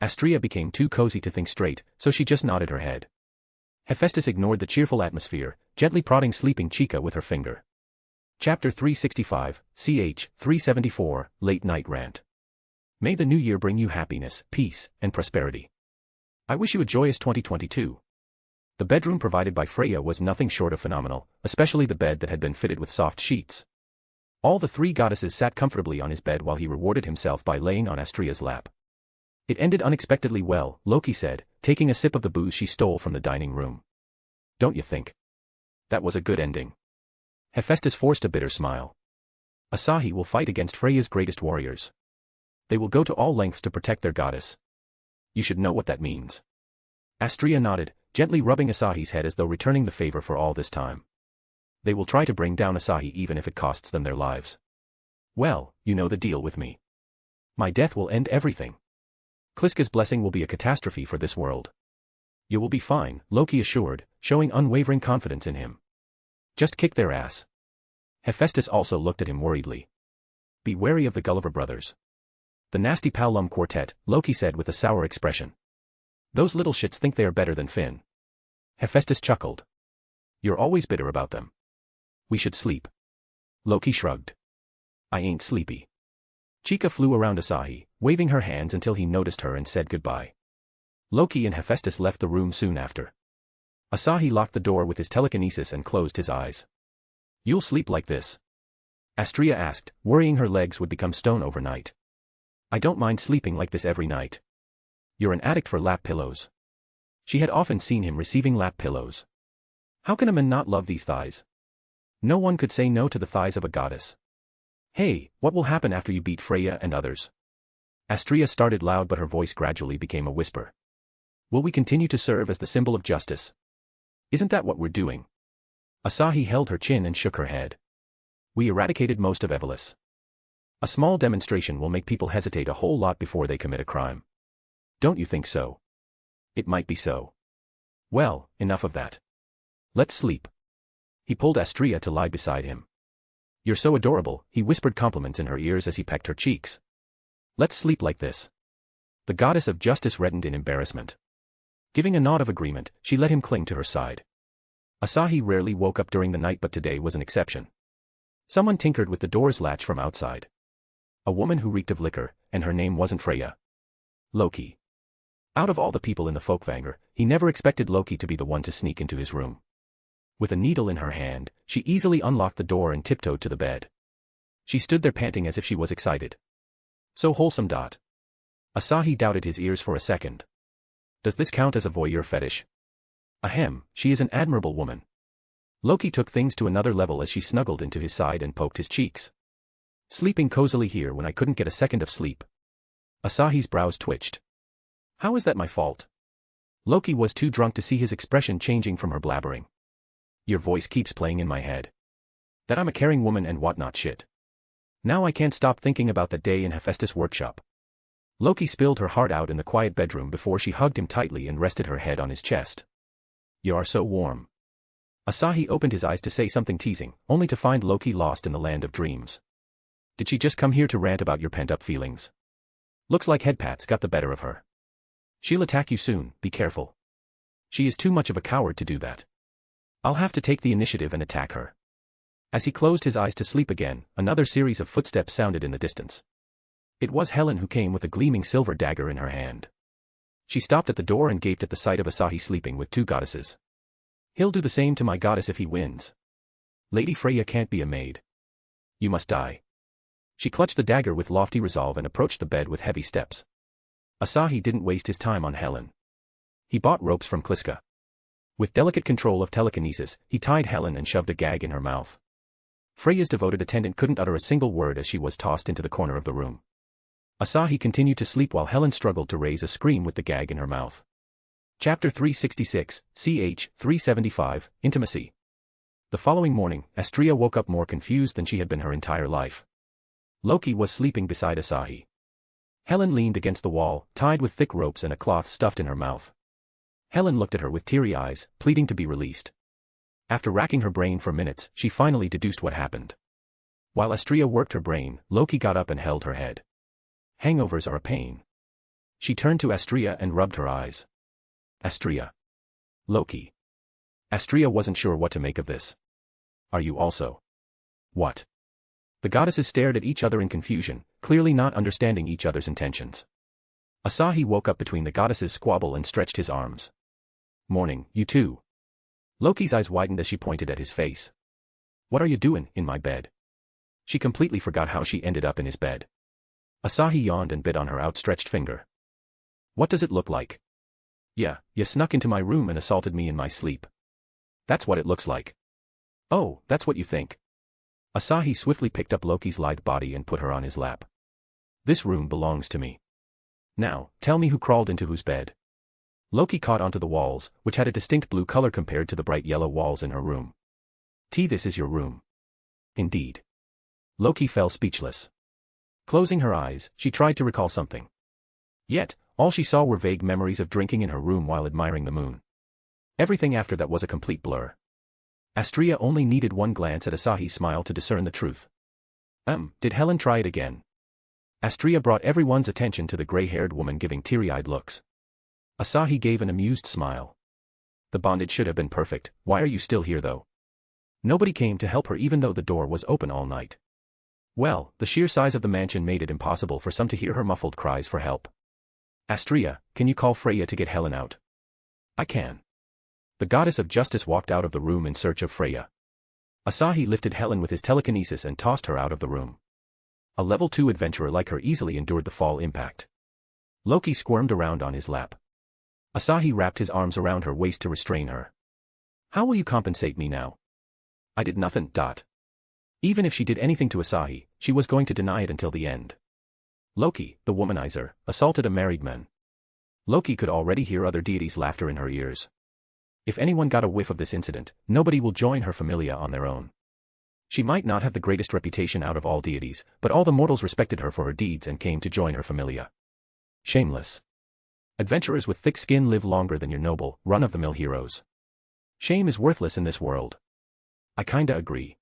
Astria became too cozy to think straight, so she just nodded her head. Hephaestus ignored the cheerful atmosphere, gently prodding sleeping Chica with her finger. Chapter 365, ch. 374, Late Night Rant. May the new year bring you happiness, peace, and prosperity. I wish you a joyous 2022. The bedroom provided by Freya was nothing short of phenomenal, especially the bed that had been fitted with soft sheets. All the three goddesses sat comfortably on his bed while he rewarded himself by laying on Astria's lap. It ended unexpectedly well, Loki said, taking a sip of the booze she stole from the dining room. Don't you think? That was a good ending. Hephaestus forced a bitter smile. Asahi will fight against Freya's greatest warriors. They will go to all lengths to protect their goddess. You should know what that means. Astria nodded, gently rubbing Asahi's head as though returning the favor for all this time. They will try to bring down Asahi even if it costs them their lives. Well, you know the deal with me. My death will end everything. Kliska's blessing will be a catastrophe for this world. You will be fine, Loki assured, showing unwavering confidence in him. Just kick their ass. Hephaestus also looked at him worriedly. Be wary of the Gulliver brothers. The nasty Palum quartet, Loki said with a sour expression. Those little shits think they are better than Finn. Hephaestus chuckled. You're always bitter about them. We should sleep. Loki shrugged. I ain't sleepy. Chica flew around Asahi, waving her hands until he noticed her and said goodbye. Loki and Hephaestus left the room soon after. Asahi locked the door with his telekinesis and closed his eyes. You'll sleep like this? Astria asked, worrying her legs would become stone overnight. I don't mind sleeping like this every night. You're an addict for lap pillows. She had often seen him receiving lap pillows. How can a man not love these thighs? No one could say no to the thighs of a goddess. Hey, what will happen after you beat Freya and others? Astria started loud but her voice gradually became a whisper. Will we continue to serve as the symbol of justice? Isn't that what we're doing? Asahi held her chin and shook her head. We eradicated most of Evelus. A small demonstration will make people hesitate a whole lot before they commit a crime. Don't you think so? It might be so. Well, enough of that. Let's sleep. He pulled Astrea to lie beside him. You're so adorable, he whispered compliments in her ears as he pecked her cheeks. Let's sleep like this. The goddess of justice reddened in embarrassment. Giving a nod of agreement, she let him cling to her side. Asahi rarely woke up during the night, but today was an exception. Someone tinkered with the door's latch from outside. A woman who reeked of liquor, and her name wasn't Freya. Loki. Out of all the people in the Folkvanger, he never expected Loki to be the one to sneak into his room. With a needle in her hand, she easily unlocked the door and tiptoed to the bed. She stood there panting as if she was excited. So wholesome. Asahi doubted his ears for a second. Does this count as a voyeur fetish? Ahem, she is an admirable woman. Loki took things to another level as she snuggled into his side and poked his cheeks. Sleeping cozily here when I couldn't get a second of sleep. Asahi's brows twitched. How is that my fault? Loki was too drunk to see his expression changing from her blabbering. Your voice keeps playing in my head. That I'm a caring woman and whatnot shit. Now I can't stop thinking about that day in Hephaestus' workshop. Loki spilled her heart out in the quiet bedroom before she hugged him tightly and rested her head on his chest. You are so warm. Asahi opened his eyes to say something teasing, only to find Loki lost in the land of dreams. Did she just come here to rant about your pent-up feelings? Looks like headpats got the better of her. She'll attack you soon, be careful. She is too much of a coward to do that. I'll have to take the initiative and attack her. As he closed his eyes to sleep again, another series of footsteps sounded in the distance. It was Helen who came with a gleaming silver dagger in her hand. She stopped at the door and gaped at the sight of Asahi sleeping with two goddesses. He'll do the same to my goddess if he wins. Lady Freya can't be a maid. You must die. She clutched the dagger with lofty resolve and approached the bed with heavy steps. Asahi didn't waste his time on Helen. He bought ropes from Kliska. With delicate control of telekinesis, he tied Helen and shoved a gag in her mouth. Freya's devoted attendant couldn't utter a single word as she was tossed into the corner of the room. Asahi continued to sleep while Helen struggled to raise a scream with the gag in her mouth. Chapter 366, ch. 375, Intimacy. The following morning, Astrea woke up more confused than she had been her entire life. Loki was sleeping beside Asahi. Helen leaned against the wall, tied with thick ropes and a cloth stuffed in her mouth. Helen looked at her with teary eyes, pleading to be released. After racking her brain for minutes, she finally deduced what happened. While Astrea worked her brain, Loki got up and held her head. Hangovers are a pain. She turned to Astrea and rubbed her eyes. Astrea. Loki. Astrea wasn't sure what to make of this. Are you also? What? The goddesses stared at each other in confusion, clearly not understanding each other's intentions. Asahi woke up between the goddesses' squabble and stretched his arms. Morning, you too. Loki's eyes widened as she pointed at his face. What are you doing in my bed? She completely forgot how she ended up in his bed. Asahi yawned and bit on her outstretched finger. What does it look like? Yeah, you snuck into my room and assaulted me in my sleep. That's what it looks like. Oh, that's what you think. Asahi swiftly picked up Loki's lithe body and put her on his lap. This room belongs to me. Now, tell me who crawled into whose bed. Loki caught onto the walls, which had a distinct blue color compared to the bright yellow walls in her room. This is your room. Indeed. Loki fell speechless. Closing her eyes, she tried to recall something. Yet, all she saw were vague memories of drinking in her room while admiring the moon. Everything after that was a complete blur. Astrea only needed one glance at Asahi's smile to discern the truth. Did Helen try it again? Astrea brought everyone's attention to the gray-haired woman giving teary-eyed looks. Asahi gave an amused smile. The bondage should have been perfect, why are you still here though? Nobody came to help her even though the door was open all night. Well, the sheer size of the mansion made it impossible for some to hear her muffled cries for help. Astrea, can you call Freya to get Helen out? I can. The goddess of justice walked out of the room in search of Freya. Asahi lifted Helen with his telekinesis and tossed her out of the room. A level 2 adventurer like her easily endured the fall impact. Loki squirmed around on his lap. Asahi wrapped his arms around her waist to restrain her. How will you compensate me now? I did nothing. Even if she did anything to Asahi, she was going to deny it until the end. Loki, the womanizer, assaulted a married man. Loki could already hear other deities' laughter in her ears. If anyone got a whiff of this incident, nobody will join her familia on their own. She might not have the greatest reputation out of all deities, but all the mortals respected her for her deeds and came to join her familia. Shameless. Adventurers with thick skin live longer than your noble, run-of-the-mill heroes. Shame is worthless in this world. I kinda agree.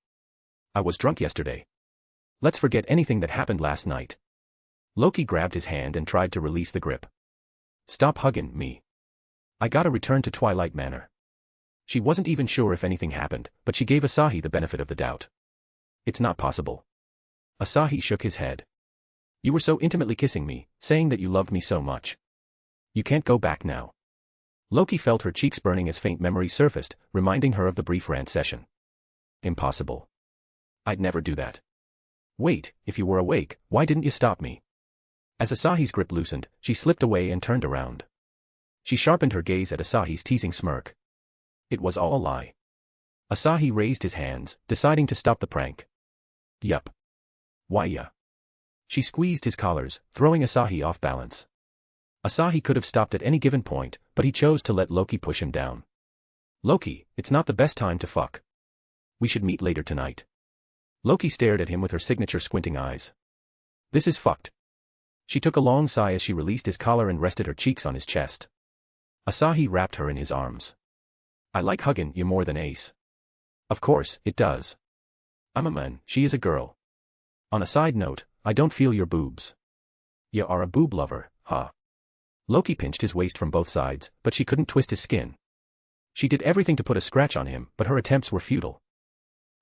I was drunk yesterday. Let's forget anything that happened last night. Loki grabbed his hand and tried to release the grip. Stop hugging me. I gotta return to Twilight Manor. She wasn't even sure if anything happened, but she gave Asahi the benefit of the doubt. It's not possible. Asahi shook his head. You were so intimately kissing me, saying that you loved me so much. You can't go back now. Loki felt her cheeks burning as faint memories surfaced, reminding her of the brief rant session. Impossible. I'd never do that. Wait, if you were awake, why didn't you stop me? As Asahi's grip loosened, she slipped away and turned around. She sharpened her gaze at Asahi's teasing smirk. It was all a lie. Asahi raised his hands, deciding to stop the prank. Yup. Why yeah? She squeezed his collars, throwing Asahi off balance. Asahi could have stopped at any given point, but he chose to let Loki push him down. Loki, it's not the best time to fuck. We should meet later tonight. Loki stared at him with her signature squinting eyes. This is fucked. She took a long sigh as she released his collar and rested her cheeks on his chest. Asahi wrapped her in his arms. I like hugging you more than Ace. Of course, it does. I'm a man, she is a girl. On a side note, I don't feel your boobs. You are a boob lover, huh? Loki pinched his waist from both sides, but she couldn't twist his skin. She did everything to put a scratch on him, but her attempts were futile.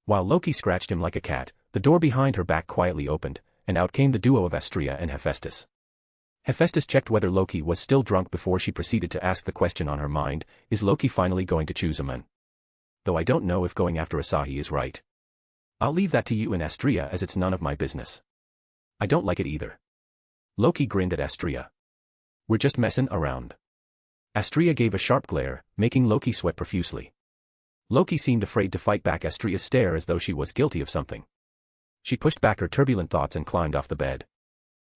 While Loki scratched him like a cat, the door behind her back quietly opened, and out came the duo of Astrea and Hephaestus. Hephaestus checked whether Loki was still drunk before she proceeded to ask the question on her mind, is Loki finally going to choose a man? Though I don't know if going after Asahi is right. I'll leave that to you and Astrea as it's none of my business. I don't like it either. Loki grinned at Astrea. We're just messing around. Astrea gave a sharp glare, making Loki sweat profusely. Loki seemed afraid to fight back Astrea's stare as though she was guilty of something. She pushed back her turbulent thoughts and climbed off the bed.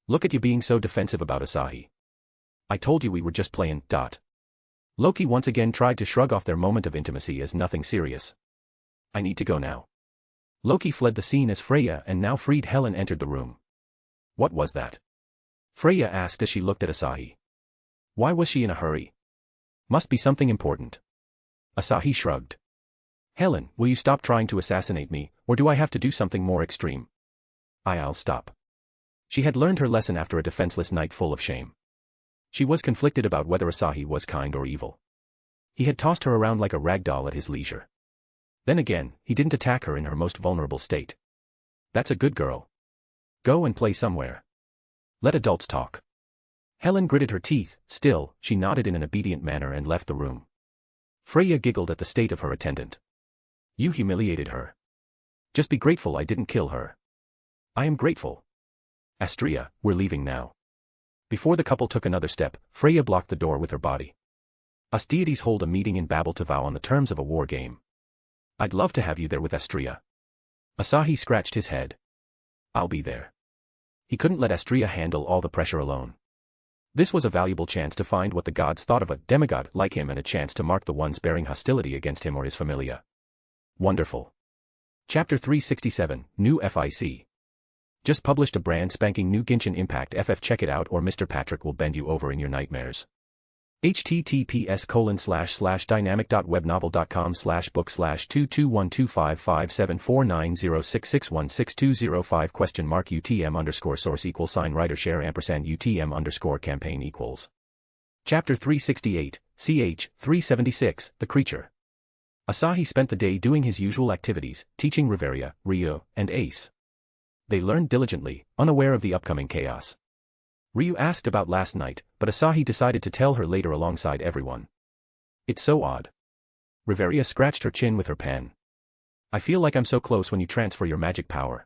Look at you being so defensive about Asahi. I told you we were just playing. Loki once again tried to shrug off their moment of intimacy as nothing serious. I need to go now. Loki fled the scene as Freya and now freed Helen entered the room. What was that? Freya asked as she looked at Asahi. Why was she in a hurry? Must be something important. Asahi shrugged. Helen, will you stop trying to assassinate me, or do I have to do something more extreme? I'll stop. She had learned her lesson after a defenseless night full of shame. She was conflicted about whether Asahi was kind or evil. He had tossed her around like a rag doll at his leisure. Then again, he didn't attack her in her most vulnerable state. That's a good girl. Go and play somewhere. Let adults talk. Helen gritted her teeth, still, she nodded in an obedient manner and left the room. Freya giggled at the state of her attendant. You humiliated her. Just be grateful I didn't kill her. I am grateful. Astrea, we're leaving now. Before the couple took another step, Freya blocked the door with her body. Us deities hold a meeting in Babel to vow on the terms of a war game. I'd love to have you there with Astrea. Asahi scratched his head. I'll be there. He couldn't let Astrea handle all the pressure alone. This was a valuable chance to find what the gods thought of a demigod like him and a chance to mark the ones bearing hostility against him or his familia. Wonderful. Chapter 367, New FIC. Just published a brand spanking new Genshin Impact FF. Check it out or Mr. Patrick will bend you over in your nightmares. https://dynamic.webnovel.com/book/22125574906616205?writer share &UTM_campaign=. Chapter 368, CH 376, The Creature. Asahi spent the day doing his usual activities, teaching Riveria, Ryu, and Ace. They learned diligently, unaware of the upcoming chaos. Ryu asked about last night, but Asahi decided to tell her later alongside everyone. It's so odd. Riveria scratched her chin with her pen. I feel like I'm so close when you transfer your magic power.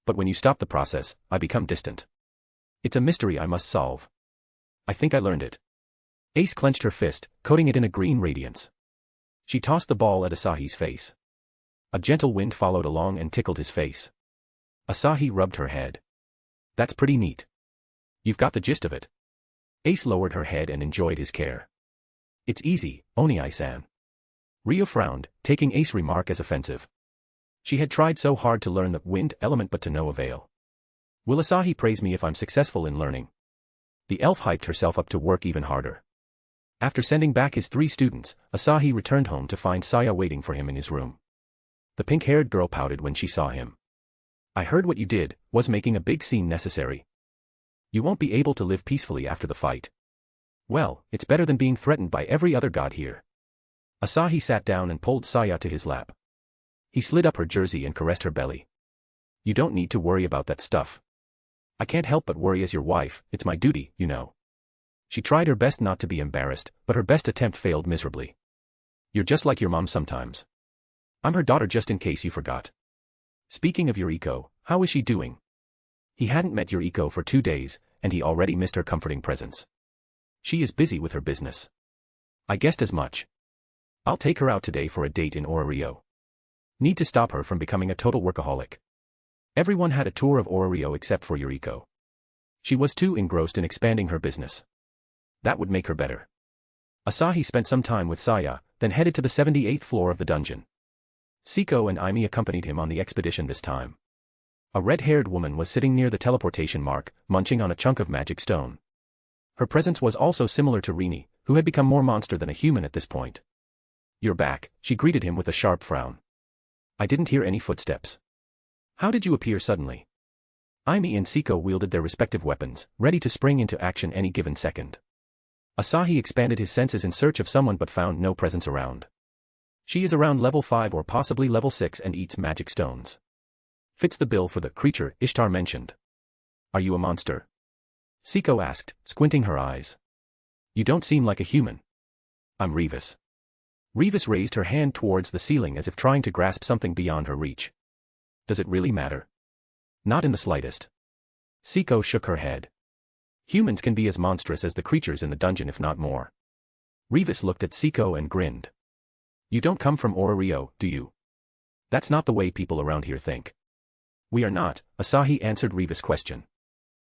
But when you stop the process, I become distant. It's a mystery I must solve. I think I learned it. Ace clenched her fist, coating it in a green radiance. She tossed the ball at Asahi's face. A gentle wind followed along and tickled his face. Asahi rubbed her head. That's pretty neat. You've got the gist of it. Ace lowered her head and enjoyed his care. It's easy, Oni-san. Ryu frowned, taking Ace's remark as offensive. She had tried so hard to learn the wind element but to no avail. Will Asahi praise me if I'm successful in learning? The elf hyped herself up to work even harder. After sending back his 3 students, Asahi returned home to find Saya waiting for him in his room. The pink-haired girl pouted when she saw him. I heard what you did, was making a big scene necessary. You won't be able to live peacefully after the fight. Well, it's better than being threatened by every other god here. Asahi sat down and pulled Saya to his lap. He slid up her jersey and caressed her belly. You don't need to worry about that stuff. I can't help but worry as your wife, it's my duty, you know. She tried her best not to be embarrassed, but her best attempt failed miserably. You're just like your mom sometimes. I'm her daughter just in case you forgot. Speaking of Yuriko, how is she doing? He hadn't met Yuriko for 2 days, and he already missed her comforting presence. She is busy with her business. I guessed as much. I'll take her out today for a date in Orario. Need to stop her from becoming a total workaholic. Everyone had a tour of Orario except for Yuriko. She was too engrossed in expanding her business. That would make her better. Asahi spent some time with Saya, then headed to the 78th floor of the dungeon. Siko and Aimi accompanied him on the expedition this time. A red-haired woman was sitting near the teleportation mark, munching on a chunk of magic stone. Her presence was also similar to Rini, who had become more monster than a human at this point. You're back, she greeted him with a sharp frown. I didn't hear any footsteps. How did you appear suddenly? Aimi and Siko wielded their respective weapons, ready to spring into action any given second. Asahi expanded his senses in search of someone but found no presence around. She is around level 5 or possibly level 6 and eats magic stones. Fits the bill for the creature Ishtar mentioned. Are you a monster? Siko asked, squinting her eyes. You don't seem like a human. I'm Revis. Revis raised her hand towards the ceiling as if trying to grasp something beyond her reach. Does it really matter? Not in the slightest. Siko shook her head. Humans can be as monstrous as the creatures in the dungeon if not more. Revis looked at Siko and grinned. You don't come from Orario, do you? That's not the way people around here think. We are not, Asahi answered Revis' question.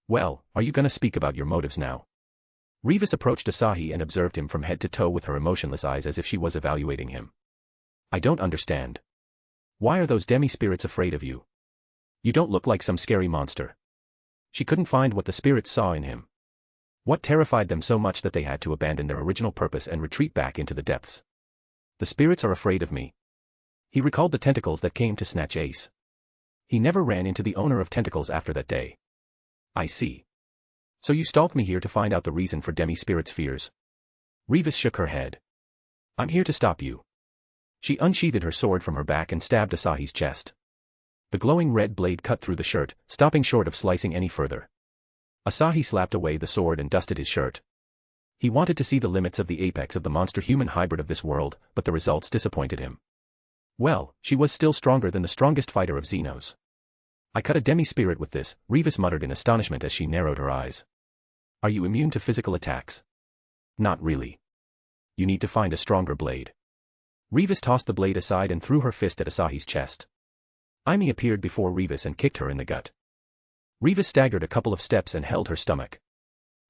Well, are you gonna speak about your motives now? Revis approached Asahi and observed him from head to toe with her emotionless eyes as if she was evaluating him. I don't understand. Why are those demi-spirits afraid of you? You don't look like some scary monster. She couldn't find what the spirits saw in him. What terrified them so much that they had to abandon their original purpose and retreat back into the depths? The spirits are afraid of me. He recalled the tentacles that came to snatch Ace. He never ran into the owner of tentacles after that day. I see. So you stalked me here to find out the reason for demi-spirits' fears. Revis shook her head. I'm here to stop you. She unsheathed her sword from her back and stabbed Asahi's chest. The glowing red blade cut through the shirt, stopping short of slicing any further. Asahi slapped away the sword and dusted his shirt. He wanted to see the limits of the apex of the monster-human hybrid of this world, but the results disappointed him. Well, she was still stronger than the strongest fighter of Xenos. I cut a demi-spirit with this, Revis muttered in astonishment as she narrowed her eyes. Are you immune to physical attacks? Not really. You need to find a stronger blade. Revis tossed the blade aside and threw her fist at Asahi's chest. Aimi appeared before Revis and kicked her in the gut. Revis staggered a couple of steps and held her stomach.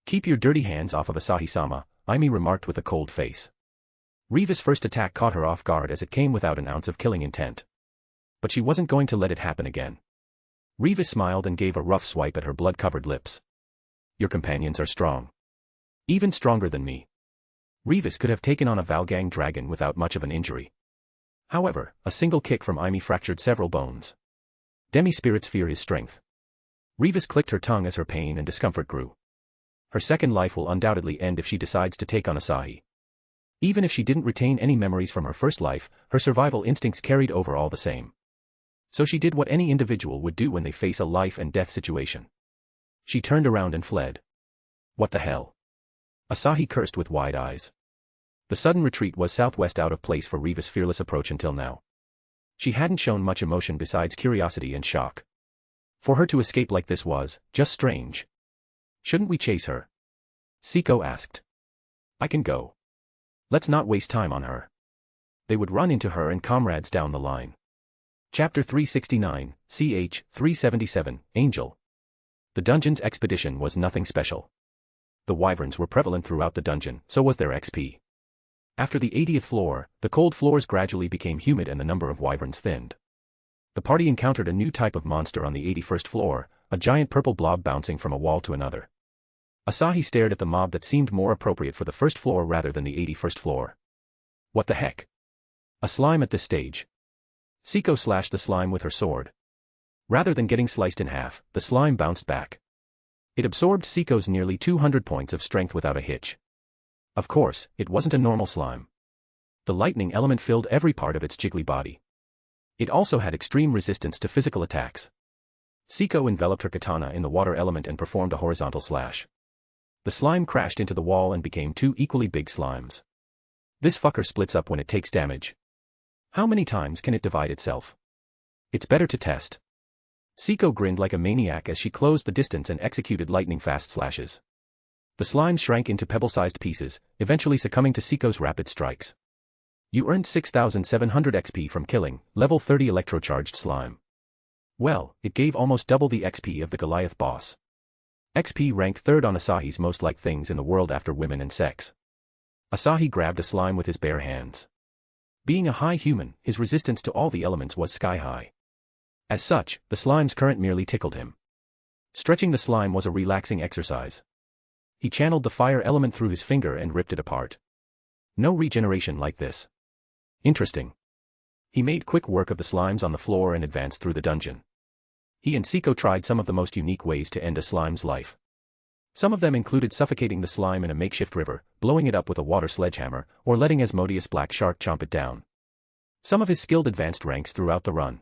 Keep your dirty hands off of Asahi-sama, Aimi remarked with a cold face. Revis' first attack caught her off guard as it came without an ounce of killing intent. But she wasn't going to let it happen again. Revis smiled and gave a rough swipe at her blood-covered lips. Your companions are strong. Even stronger than me. Revis could have taken on a Valgang dragon without much of an injury. However, a single kick from Aimi fractured several bones. Demi-spirits fear his strength. Revis clicked her tongue as her pain and discomfort grew. Her second life will undoubtedly end if she decides to take on Asahi. Even if she didn't retain any memories from her first life, her survival instincts carried over all the same. So she did what any individual would do when they face a life-and-death situation. She turned around and fled. What the hell? Asahi cursed with wide eyes. The sudden retreat was southwest out of place for Revis' fearless approach until now. She hadn't shown much emotion besides curiosity and shock. For her to escape like this was just strange. Shouldn't we chase her? Siko asked. I can go. Let's not waste time on her. They would run into her and comrades down the line. Chapter 369, CH 377, Angel. The dungeon's expedition was nothing special. The wyverns were prevalent throughout the dungeon, so was their XP. After the 80th floor, the cold floors gradually became humid and the number of wyverns thinned. The party encountered a new type of monster on the 81st floor, a giant purple blob bouncing from a wall to another. Asahi stared at the mob that seemed more appropriate for the first floor rather than the 81st floor. What the heck? A slime at this stage. Siko slashed the slime with her sword. Rather than getting sliced in half, the slime bounced back. It absorbed Siko's nearly 200 points of strength without a hitch. Of course, it wasn't a normal slime. The lightning element filled every part of its jiggly body. It also had extreme resistance to physical attacks. Siko enveloped her katana in the water element and performed a horizontal slash. The slime crashed into the wall and became two equally big slimes. This fucker splits up when it takes damage. How many times can it divide itself? It's better to test. Siko grinned like a maniac as she closed the distance and executed lightning-fast slashes. The slime shrank into pebble-sized pieces, eventually succumbing to Siko's rapid strikes. You earned 6,700 XP from killing level 30 electrocharged slime. Well, it gave almost double the XP of the Goliath boss. XP ranked third on Asahi's most liked things in the world after women and sex. Asahi grabbed a slime with his bare hands. Being a high human, his resistance to all the elements was sky-high. As such, the slime's current merely tickled him. Stretching the slime was a relaxing exercise. He channeled the fire element through his finger and ripped it apart. No regeneration like this. Interesting. He made quick work of the slimes on the floor and advanced through the dungeon. He and Siko tried some of the most unique ways to end a slime's life. Some of them included suffocating the slime in a makeshift river, blowing it up with a water sledgehammer, or letting Asmodeus Black Shark chomp it down. Some of his skilled advanced ranks throughout the run.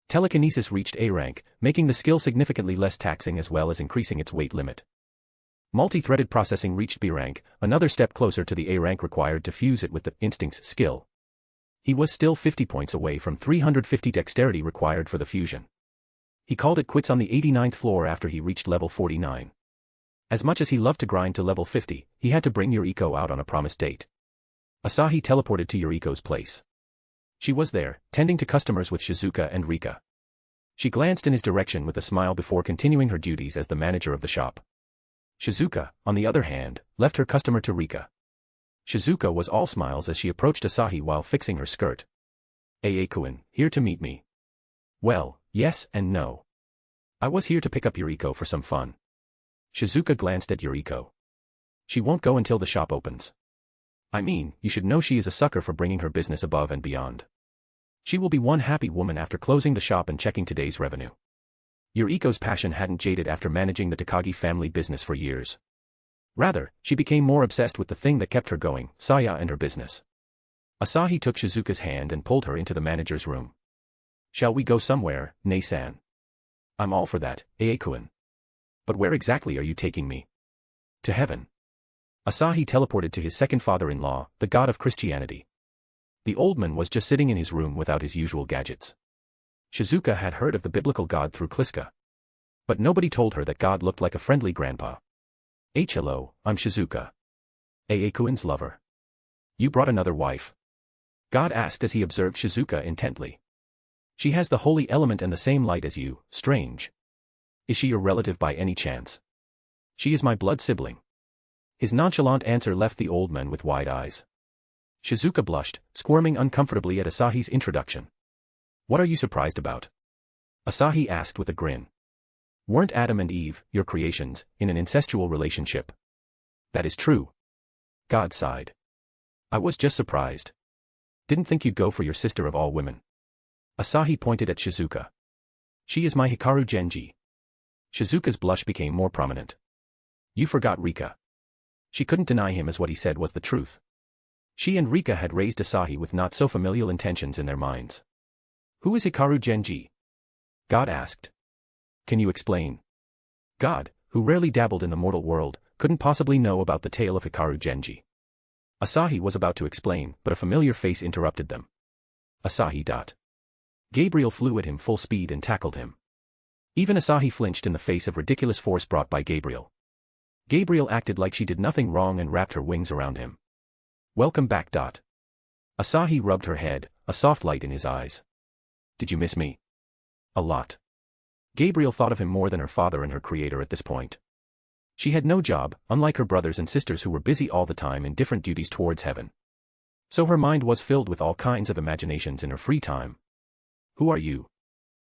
Telekinesis reached A rank, making the skill significantly less taxing as well as increasing its weight limit. Multi-threaded processing reached B rank, another step closer to the A rank required to fuse it with the instincts skill. He was still 50 points away from 350 dexterity required for the fusion. He called it quits on the 89th floor after he reached level 49. As much as he loved to grind to level 50, he had to bring Yuriko out on a promised date. Asahi teleported to Yuriko's place. She was there, tending to customers with Shizuka and Rika. She glanced in his direction with a smile before continuing her duties as the manager of the shop. Shizuka, on the other hand, left her customer to Rika. Shizuka was all smiles as she approached Asahi while fixing her skirt. Kun, here to meet me. Well, yes and no. I was here to pick up Yuriko for some fun. Shizuka glanced at Yuriko. She won't go until the shop opens. I mean, you should know she is a sucker for bringing her business above and beyond. She will be one happy woman after closing the shop and checking today's revenue. Yuriko's passion hadn't jaded after managing the Takagi family business for years. Rather, she became more obsessed with the thing that kept her going, Saya and her business. Asahi took Shizuka's hand and pulled her into the manager's room. Shall we go somewhere, Nei-san? I'm all for that, Kun. But where exactly are you taking me? To heaven. Asahi teleported to his second father-in-law, the god of Christianity. The old man was just sitting in his room without his usual gadgets. Shizuka had heard of the biblical god through Kliska. But nobody told her that God looked like a friendly grandpa. Hello, I'm Shizuka. Kun's lover. You brought another wife? God asked as he observed Shizuka intently. She has the holy element and the same light as you, strange. Is she your relative by any chance? She is my blood sibling. His nonchalant answer left the old man with wide eyes. Shizuka blushed, squirming uncomfortably at Asahi's introduction. What are you surprised about? Asahi asked with a grin. Weren't Adam and Eve, your creations, in an incestual relationship? That is true. God sighed. I was just surprised. Didn't think you'd go for your sister of all women. Asahi pointed at Shizuka. She is my Hikaru Genji. Shizuka's blush became more prominent. You forgot Rika. She couldn't deny him as what he said was the truth. She and Rika had raised Asahi with not so familial intentions in their minds. Who is Hikaru Genji? God asked. Can you explain? God, who rarely dabbled in the mortal world, couldn't possibly know about the tale of Hikaru Genji. Asahi was about to explain, but a familiar face interrupted them. Asahi. Gabriel flew at him full speed and tackled him. Even Asahi flinched in the face of ridiculous force brought by Gabriel. Gabriel acted like she did nothing wrong and wrapped her wings around him. Welcome back. Asahi rubbed her head, a soft light in his eyes. Did you miss me? A lot. Gabriel thought of him more than her father and her creator at this point. She had no job, unlike her brothers and sisters who were busy all the time in different duties towards heaven. So her mind was filled with all kinds of imaginations in her free time. Who are you?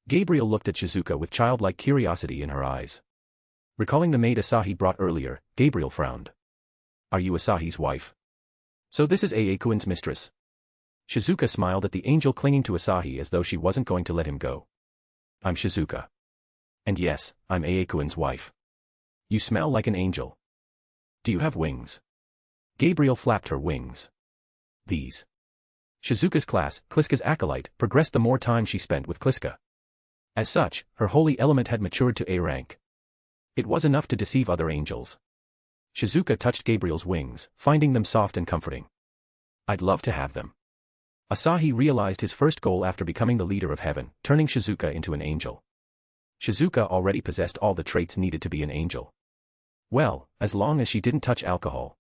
Gabriel looked at Shizuka with childlike curiosity in her eyes. Recalling the maid Asahi brought earlier, Gabriel frowned. Are you Asahi's wife? So this is Aekuin's mistress. Shizuka smiled at the angel clinging to Asahi as though she wasn't going to let him go. I'm Shizuka. And yes, I'm Aekuin's wife. You smell like an angel. Do you have wings? Gabriel flapped her wings. These. Shizuka's class, Kliska's acolyte, progressed the more time she spent with Kliska. As such, her holy element had matured to A rank. It was enough to deceive other angels. Shizuka touched Gabriel's wings, finding them soft and comforting. I'd love to have them. Asahi realized his first goal after becoming the leader of heaven, turning Shizuka into an angel. Shizuka already possessed all the traits needed to be an angel. Well, as long as she didn't touch alcohol.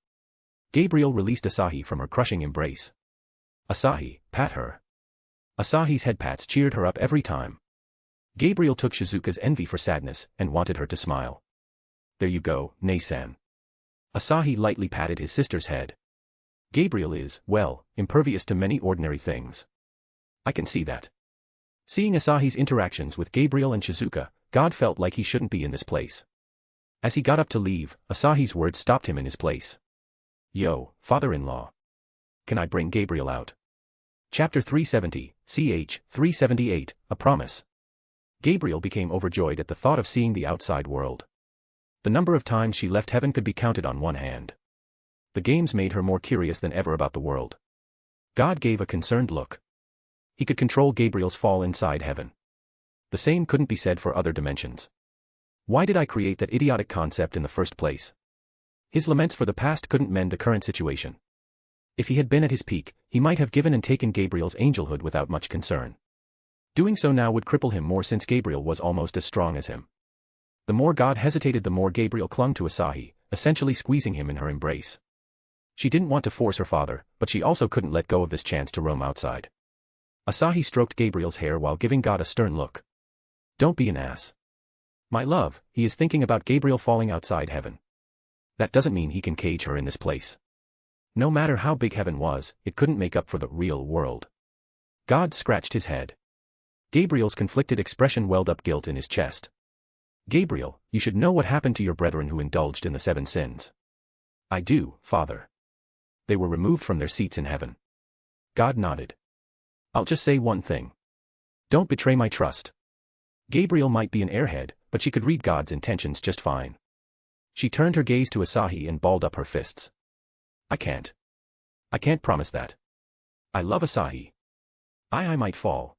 Gabriel released Asahi from her crushing embrace. Asahi, pat her. Asahi's head pats cheered her up every time. Gabriel took Shizuka's envy for sadness and wanted her to smile. There you go, Nei-san. Asahi lightly patted his sister's head. Gabriel is, well, impervious to many ordinary things. I can see that. Seeing Asahi's interactions with Gabriel and Shizuka, God felt like he shouldn't be in this place. As he got up to leave, Asahi's words stopped him in his place. Yo, father-in-law. Can I bring Gabriel out? Chapter 370, ch. 378, A Promise. Gabriel became overjoyed at the thought of seeing the outside world. The number of times she left heaven could be counted on one hand. The games made her more curious than ever about the world. God gave a concerned look. He could control Gabriel's fall inside heaven. The same couldn't be said for other dimensions. Why did I create that idiotic concept in the first place? His laments for the past couldn't mend the current situation. If he had been at his peak, he might have given and taken Gabriel's angelhood without much concern. Doing so now would cripple him more since Gabriel was almost as strong as him. The more God hesitated, the more Gabriel clung to Asahi, essentially squeezing him in her embrace. She didn't want to force her father, but she also couldn't let go of this chance to roam outside. Asahi stroked Gabriel's hair while giving God a stern look. Don't be an ass. My love, he is thinking about Gabriel falling outside heaven. That doesn't mean he can cage her in this place. No matter how big heaven was, it couldn't make up for the real world. God scratched his head. Gabriel's conflicted expression welled up guilt in his chest. Gabriel, you should know what happened to your brethren who indulged in the 7 sins. I do, Father. They were removed from their seats in heaven. God nodded. I'll just say one thing. Don't betray my trust. Gabriel might be an airhead, but she could read God's intentions just fine. She turned her gaze to Asahi and balled up her fists. I can't promise that. I love Asahi. I might fall.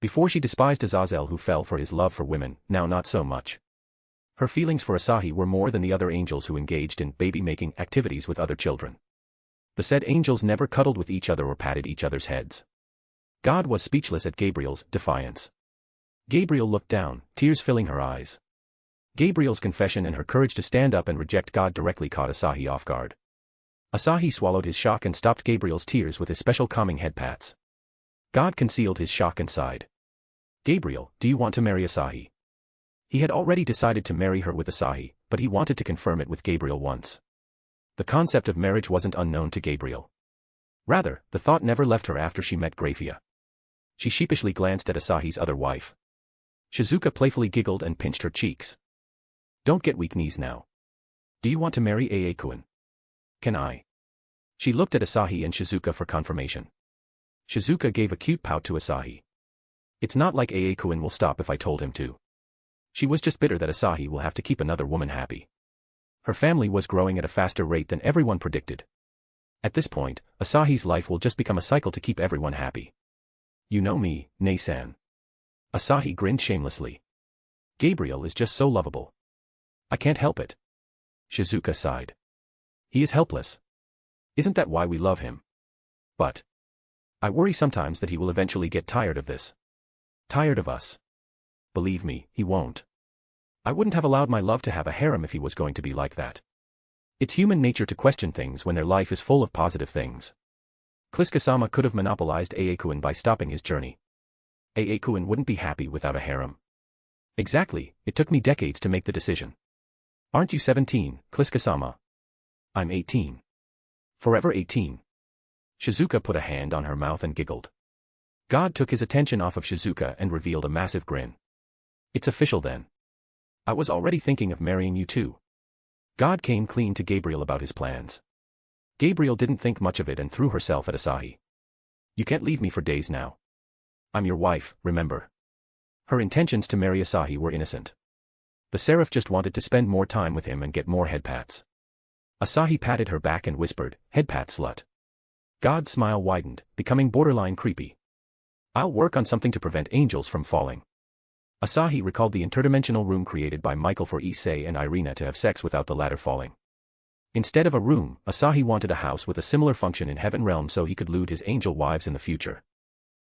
Before she despised Azazel who fell for his love for women, now not so much. Her feelings for Asahi were more than the other angels who engaged in baby-making activities with other children. The said angels never cuddled with each other or patted each other's heads. God was speechless at Gabriel's defiance. Gabriel looked down, tears filling her eyes. Gabriel's confession and her courage to stand up and reject God directly caught Asahi off guard. Asahi swallowed his shock and stopped Gabriel's tears with his special calming head pats. God concealed his shock and sighed. Gabriel, do you want to marry Asahi? He had already decided to marry her with Asahi, but he wanted to confirm it with Gabriel once. The concept of marriage wasn't unknown to Gabriel. Rather, the thought never left her after she met Grafia. She sheepishly glanced at Asahi's other wife. Shizuka playfully giggled and pinched her cheeks. Don't get weak knees now. Do you want to marry Aekuin? Can I? She looked at Asahi and Shizuka for confirmation. Shizuka gave a cute pout to Asahi. It's not like Aekuin will stop if I told him to. She was just bitter that Asahi will have to keep another woman happy. Her family was growing at a faster rate than everyone predicted. At this point, Asahi's life will just become a cycle to keep everyone happy. You know me, Nei-san. Asahi grinned shamelessly. Gabriel is just so lovable. I can't help it. Shizuka sighed. He is helpless. Isn't that why we love him? But I worry sometimes that he will eventually get tired of this. Tired of us. Believe me, he won't. I wouldn't have allowed my love to have a harem if he was going to be like that. It's human nature to question things when their life is full of positive things. Kliska-sama could have monopolized Aekuin by stopping his journey. Aekuin wouldn't be happy without a harem. Exactly, it took me decades to make the decision. Aren't you 17, Kliska-sama? I'm 18. Forever 18. Shizuka put a hand on her mouth and giggled. God took his attention off of Shizuka and revealed a massive grin. It's official then. I was already thinking of marrying you too. God came clean to Gabriel about his plans. Gabriel didn't think much of it and threw herself at Asahi. You can't leave me for days now. I'm your wife, remember? Her intentions to marry Asahi were innocent. The seraph just wanted to spend more time with him and get more head pats. Asahi patted her back and whispered, "Head pat, slut." God's smile widened, becoming borderline creepy. I'll work on something to prevent angels from falling. Asahi recalled the interdimensional room created by Michael for Issei and Irina to have sex without the latter falling. Instead of a room, Asahi wanted a house with a similar function in Heaven Realm so he could lewd his angel wives in the future.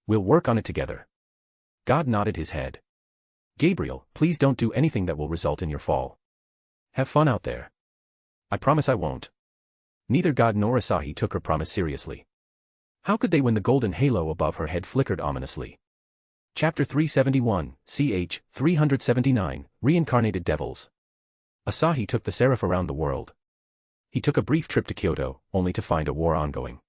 We'll work on it together. God nodded his head. Gabriel, please don't do anything that will result in your fall. Have fun out there. I promise I won't. Neither God nor Asahi took her promise seriously. How could they when the golden halo above her head flickered ominously? Chapter 371, ch. 379, Reincarnated Devils. Asahi took the seraph around the world. He took a brief trip to Kyoto, only to find a war ongoing.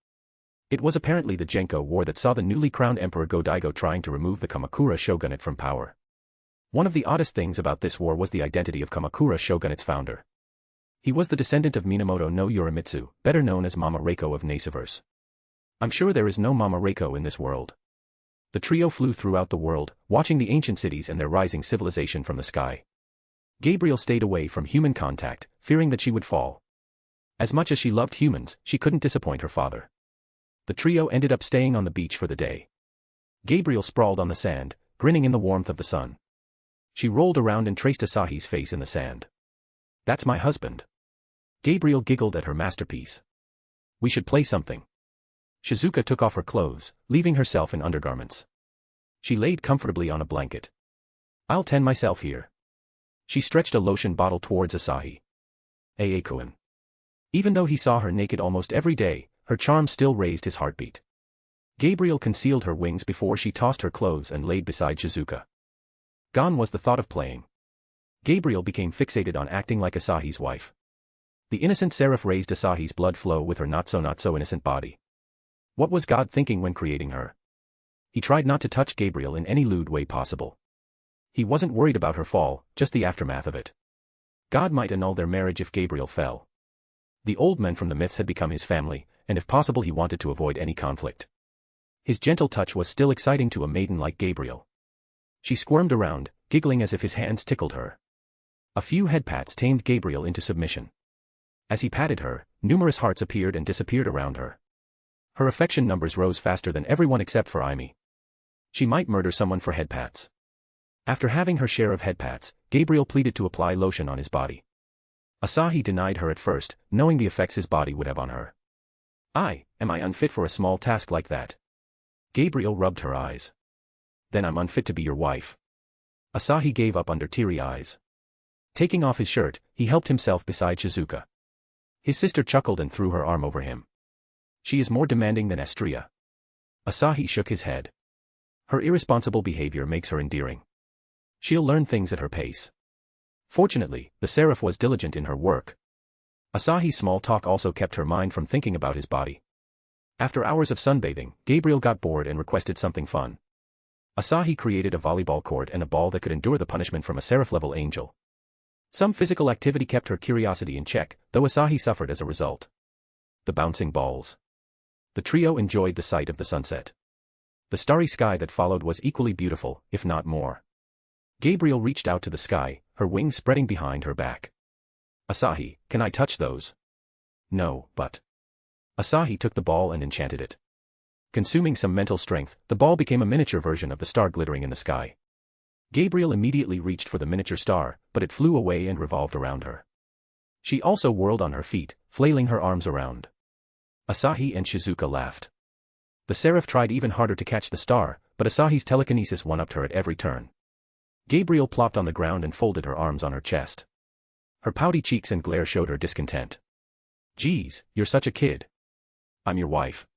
It was apparently the Genko War that saw the newly crowned Emperor Go-Daigo trying to remove the Kamakura shogunate from power. One of the oddest things about this war was the identity of Kamakura shogunate's founder. He was the descendant of Minamoto no Yorimitsu, better known as Mama Reiko of Naceverse. I'm sure there is no Mama Reiko in this world. The trio flew throughout the world, watching the ancient cities and their rising civilization from the sky. Gabriel stayed away from human contact, fearing that she would fall. As much as she loved humans, she couldn't disappoint her father. The trio ended up staying on the beach for the day. Gabriel sprawled on the sand, grinning in the warmth of the sun. She rolled around and traced Asahi's face in the sand. That's my husband. Gabriel giggled at her masterpiece. We should play something. Shizuka took off her clothes, leaving herself in undergarments. She laid comfortably on a blanket. I'll tend myself here. She stretched a lotion bottle towards Asahi. Aekuen. Even though he saw her naked almost every day, her charm still raised his heartbeat. Gabriel concealed her wings before she tossed her clothes and laid beside Shizuka. Gone was the thought of playing. Gabriel became fixated on acting like Asahi's wife. The innocent seraph raised Asahi's blood flow with her not-so-innocent body. What was God thinking when creating her? He tried not to touch Gabriel in any lewd way possible. He wasn't worried about her fall, just the aftermath of it. God might annul their marriage if Gabriel fell. The old men from the myths had become his family, and if possible he wanted to avoid any conflict. His gentle touch was still exciting to a maiden like Gabriel. She squirmed around, giggling as if his hands tickled her. A few head pats tamed Gabriel into submission. As he patted her, numerous hearts appeared and disappeared around her. Her affection numbers rose faster than everyone except for Aimi. She might murder someone for head pats. After having her share of head pats, Gabriel pleaded to apply lotion on his body. Asahi denied her at first, knowing the effects his body would have on her. Am I unfit for a small task like that? Gabriel rubbed her eyes. Then I'm unfit to be your wife. Asahi gave up under teary eyes. Taking off his shirt, he helped himself beside Shizuka. His sister chuckled and threw her arm over him. She is more demanding than Astria. Asahi shook his head. Her irresponsible behavior makes her endearing. She'll learn things at her pace. Fortunately, the seraph was diligent in her work. Asahi's small talk also kept her mind from thinking about his body. After hours of sunbathing, Gabriel got bored and requested something fun. Asahi created a volleyball court and a ball that could endure the punishment from a seraph-level angel. Some physical activity kept her curiosity in check, though Asahi suffered as a result. The bouncing balls. The trio enjoyed the sight of the sunset. The starry sky that followed was equally beautiful, if not more. Gabriel reached out to the sky, her wings spreading behind her back. Asahi, can I touch those? No, but... Asahi took the ball and enchanted it. Consuming some mental strength, the ball became a miniature version of the star glittering in the sky. Gabriel immediately reached for the miniature star, but it flew away and revolved around her. She also whirled on her feet, flailing her arms around. Asahi and Shizuka laughed. The seraph tried even harder to catch the star, but Asahi's telekinesis one-upped her at every turn. Gabriel plopped on the ground and folded her arms on her chest. Her pouty cheeks and glare showed her discontent. Geez, you're such a kid. I'm your wife.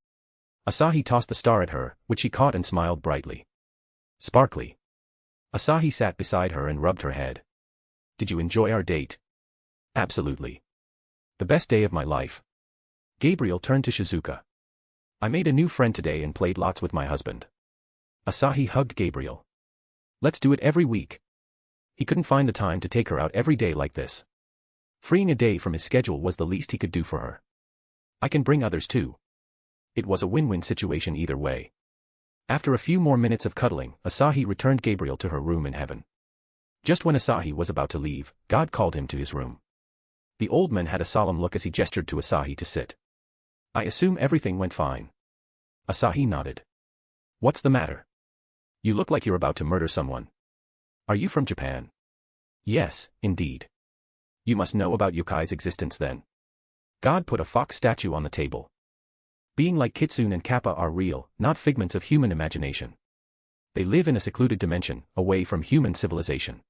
Asahi tossed the star at her, which she caught and smiled brightly. Sparkly. Asahi sat beside her and rubbed her head. Did you enjoy our date? Absolutely. The best day of my life. Gabriel turned to Shizuka. I made a new friend today and played lots with my husband. Asahi hugged Gabriel. Let's do it every week. He couldn't find the time to take her out every day like this. Freeing a day from his schedule was the least he could do for her. I can bring others too. It was a win-win situation either way. After a few more minutes of cuddling, Asahi returned Gabriel to her room in heaven. Just when Asahi was about to leave, God called him to his room. The old man had a solemn look as he gestured to Asahi to sit. I assume everything went fine. Asahi nodded. What's the matter? You look like you're about to murder someone. Are you from Japan? Yes, indeed. You must know about yokai's existence then. God put a fox statue on the table. Being like Kitsune and Kappa are real, not figments of human imagination. They live in a secluded dimension, away from human civilization.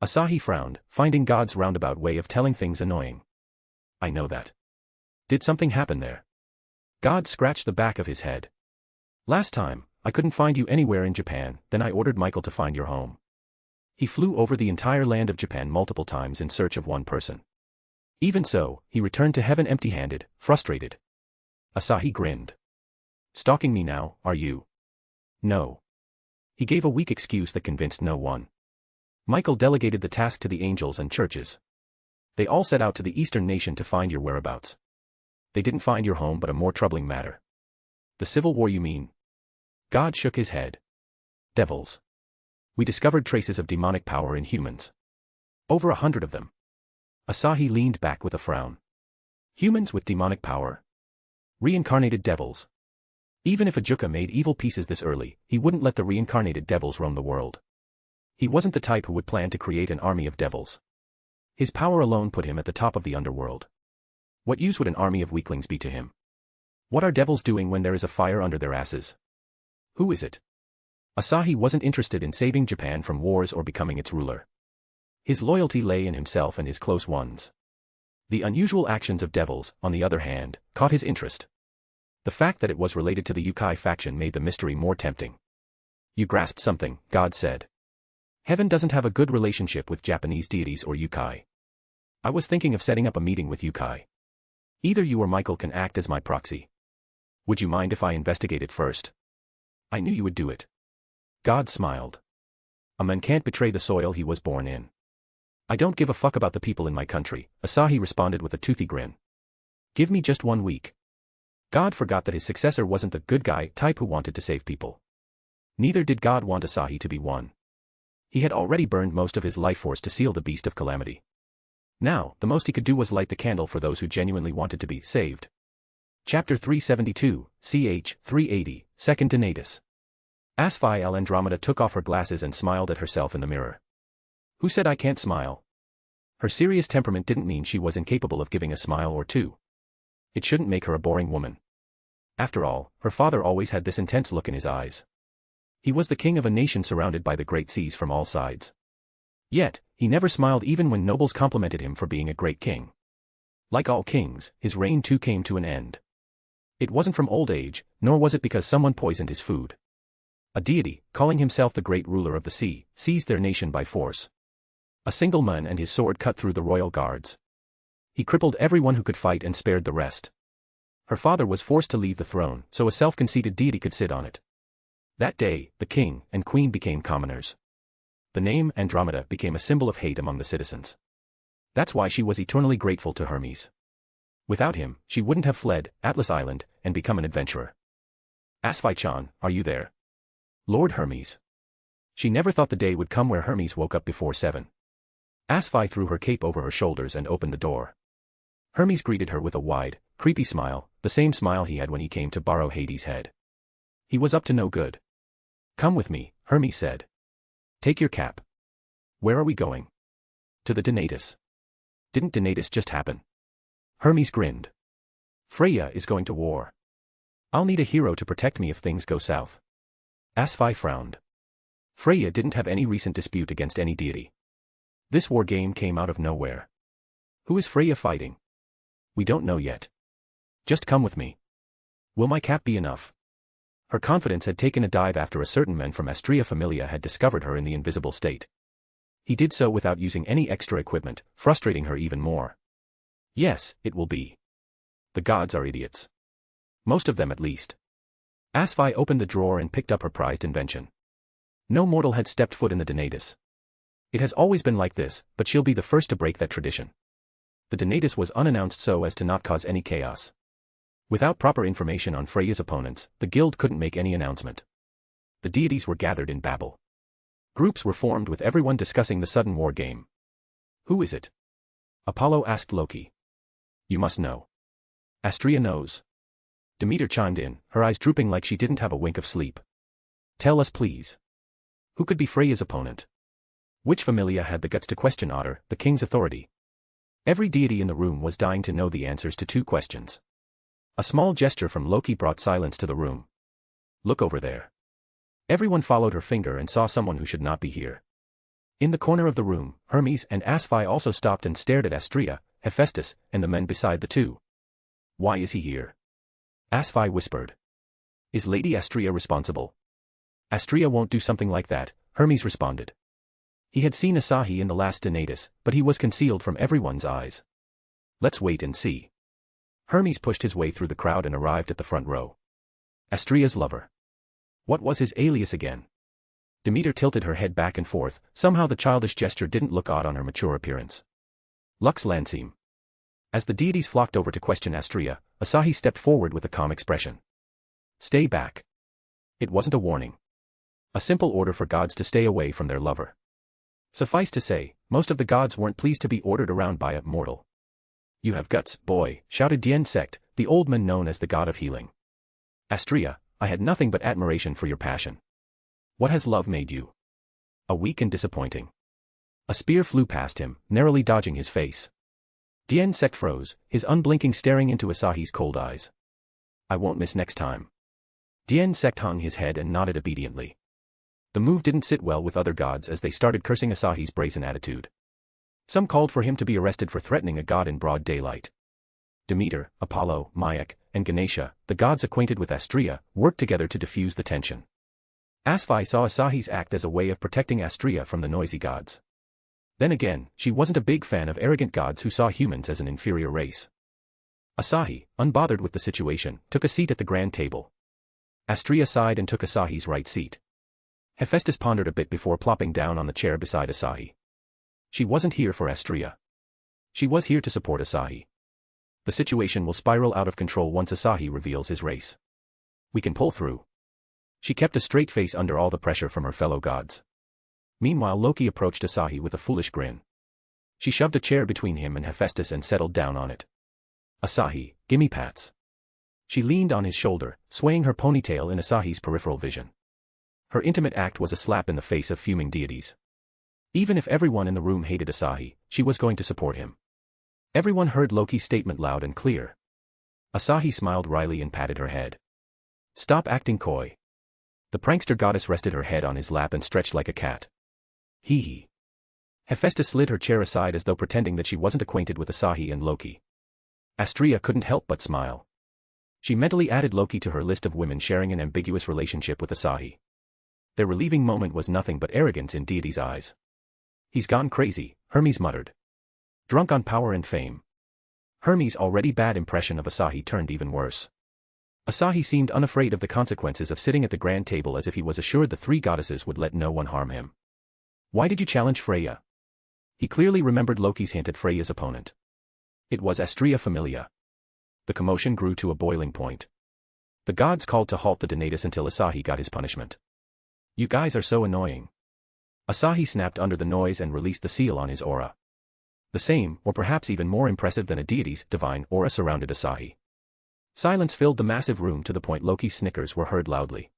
Asahi frowned, finding God's roundabout way of telling things annoying. I know that. Did something happen there? God scratched the back of his head. Last time, I couldn't find you anywhere in Japan, then I ordered Michael to find your home. He flew over the entire land of Japan multiple times in search of one person. Even so, he returned to heaven empty-handed, frustrated. Asahi grinned. Stalking me now, are you? No. He gave a weak excuse that convinced no one. Michael delegated the task to the angels and churches. They all set out to the eastern nation to find your whereabouts. They didn't find your home but a more troubling matter. The civil war you mean? God shook his head. Devils. We discovered traces of demonic power in humans. Over 100 of them. Asahi leaned back with a frown. Humans with demonic power. Reincarnated devils. Even if Ajuka made evil pieces this early, he wouldn't let the reincarnated devils roam the world. He wasn't the type who would plan to create an army of devils. His power alone put him at the top of the underworld. What use would an army of weaklings be to him? What are devils doing when there is a fire under their asses? Who is it? Asahi wasn't interested in saving Japan from wars or becoming its ruler. His loyalty lay in himself and his close ones. The unusual actions of devils, on the other hand, caught his interest. The fact that it was related to the yokai faction made the mystery more tempting. You grasped something, God said. Heaven doesn't have a good relationship with Japanese deities or yokai. I was thinking of setting up a meeting with yokai. Either you or Michael can act as my proxy. Would you mind if I investigated first? I knew you would do it. God smiled. A man can't betray the soil he was born in. I don't give a fuck about the people in my country, Asahi responded with a toothy grin. Give me just 1 week. God forgot that his successor wasn't the good guy type who wanted to save people. Neither did God want Asahi to be one. He had already burned most of his life force to seal the beast of calamity. Now, the most he could do was light the candle for those who genuinely wanted to be saved. Chapter 372, ch. 380, Second Donatus. Asahi Andromeda took off her glasses and smiled at herself in the mirror. Who said I can't smile? Her serious temperament didn't mean she was incapable of giving a smile or two. It shouldn't make her a boring woman. After all, her father always had this intense look in his eyes. He was the king of a nation surrounded by the great seas from all sides. Yet, he never smiled even when nobles complimented him for being a great king. Like all kings, his reign too came to an end. It wasn't from old age, nor was it because someone poisoned his food. A deity, calling himself the great ruler of the sea, seized their nation by force. A single man and his sword cut through the royal guards. He crippled everyone who could fight and spared the rest. Her father was forced to leave the throne, so a self-conceited deity could sit on it. That day, the king and queen became commoners. The name Andromeda became a symbol of hate among the citizens. That's why she was eternally grateful to Hermes. Without him, she wouldn't have fled Atlas Island and become an adventurer. Asahi-chan, are you there? Lord Hermes. She never thought the day would come where Hermes woke up before 7. Asahi threw her cape over her shoulders and opened the door. Hermes greeted her with a wide, creepy smile, the same smile he had when he came to borrow Hades' head. He was up to no good. Come with me, Hermes said. Take your cap. Where are we going? To the Donatus. Didn't Donatus just happen? Hermes grinned. Freya is going to war. I'll need a hero to protect me if things go south. Asahi frowned. Freya didn't have any recent dispute against any deity. This war game came out of nowhere. Who is Freya fighting? We don't know yet. Just come with me. Will my cap be enough? Her confidence had taken a dive after a certain man from Astrea Familia had discovered her in the invisible state. He did so without using any extra equipment, frustrating her even more. Yes, it will be. The gods are idiots. Most of them at least. Asahi opened the drawer and picked up her prized invention. No mortal had stepped foot in the Donatus. It has always been like this, but she'll be the first to break that tradition. The Donatus was unannounced so as to not cause any chaos. Without proper information on Freya's opponents, the guild couldn't make any announcement. The deities were gathered in Babel. Groups were formed with everyone discussing the sudden war game. Who is it? Apollo asked Loki. You must know. Astrea knows. Demeter chimed in, her eyes drooping like she didn't have a wink of sleep. Tell us please. Who could be Freya's opponent? Which familia had the guts to question Otter, the king's authority? Every deity in the room was dying to know the answers to two questions. A small gesture from Loki brought silence to the room. Look over there. Everyone followed her finger and saw someone who should not be here. In the corner of the room, Hermes and Asahi also stopped and stared at Astrea, Hephaestus, and the men beside the two. Why is he here? Asahi whispered. Is Lady Astrea responsible? Astrea won't do something like that, Hermes responded. He had seen Asahi in the last Donatus, but he was concealed from everyone's eyes. Let's wait and see. Hermes pushed his way through the crowd and arrived at the front row. Astrea's lover. What was his alias again? Demeter tilted her head back and forth, somehow the childish gesture didn't look odd on her mature appearance. Lux Lanseem. As the deities flocked over to question Astrea, Asahi stepped forward with a calm expression. Stay back. It wasn't a warning. A simple order for gods to stay away from their lover. Suffice to say, most of the gods weren't pleased to be ordered around by a mortal. You have guts, boy, shouted Dien Sect, the old man known as the god of healing. Astrea, I had nothing but admiration for your passion. What has love made you? A weak and disappointing. A spear flew past him, narrowly dodging his face. Dien Sect froze, his unblinking staring into Asahi's cold eyes. I won't miss next time. Dien Sect hung his head and nodded obediently. The move didn't sit well with other gods as they started cursing Asahi's brazen attitude. Some called for him to be arrested for threatening a god in broad daylight. Demeter, Apollo, Mayak, and Ganesha, the gods acquainted with Astrea, worked together to diffuse the tension. Asahi saw Asahi's act as a way of protecting Astrea from the noisy gods. Then again, she wasn't a big fan of arrogant gods who saw humans as an inferior race. Asahi, unbothered with the situation, took a seat at the grand table. Astrea sighed and took Asahi's right seat. Hephaestus pondered a bit before plopping down on the chair beside Asahi. She wasn't here for Astrea. She was here to support Asahi. The situation will spiral out of control once Asahi reveals his race. We can pull through. She kept a straight face under all the pressure from her fellow gods. Meanwhile Loki approached Asahi with a foolish grin. She shoved a chair between him and Hephaestus and settled down on it. Asahi, gimme pats. She leaned on his shoulder, swaying her ponytail in Asahi's peripheral vision. Her intimate act was a slap in the face of fuming deities. Even if everyone in the room hated Asahi, she was going to support him. Everyone heard Loki's statement loud and clear. Asahi smiled wryly and patted her head. Stop acting coy. The prankster goddess rested her head on his lap and stretched like a cat. Hee hee. Hephaestus slid her chair aside as though pretending that she wasn't acquainted with Asahi and Loki. Astrea couldn't help but smile. She mentally added Loki to her list of women sharing an ambiguous relationship with Asahi. Their relieving moment was nothing but arrogance in deity's eyes. He's gone crazy, Hermes muttered. Drunk on power and fame. Hermes' already bad impression of Asahi turned even worse. Asahi seemed unafraid of the consequences of sitting at the grand table as if he was assured the three goddesses would let no one harm him. Why did you challenge Freya? He clearly remembered Loki's hint at Freya's opponent. It was Astrea Familia. The commotion grew to a boiling point. The gods called to halt the Donatus until Asahi got his punishment. You guys are so annoying. Asahi snapped under the noise and released the seal on his aura. The same, or perhaps even more impressive than a deity's, divine aura surrounded Asahi. Silence filled the massive room to the point Loki's snickers were heard loudly.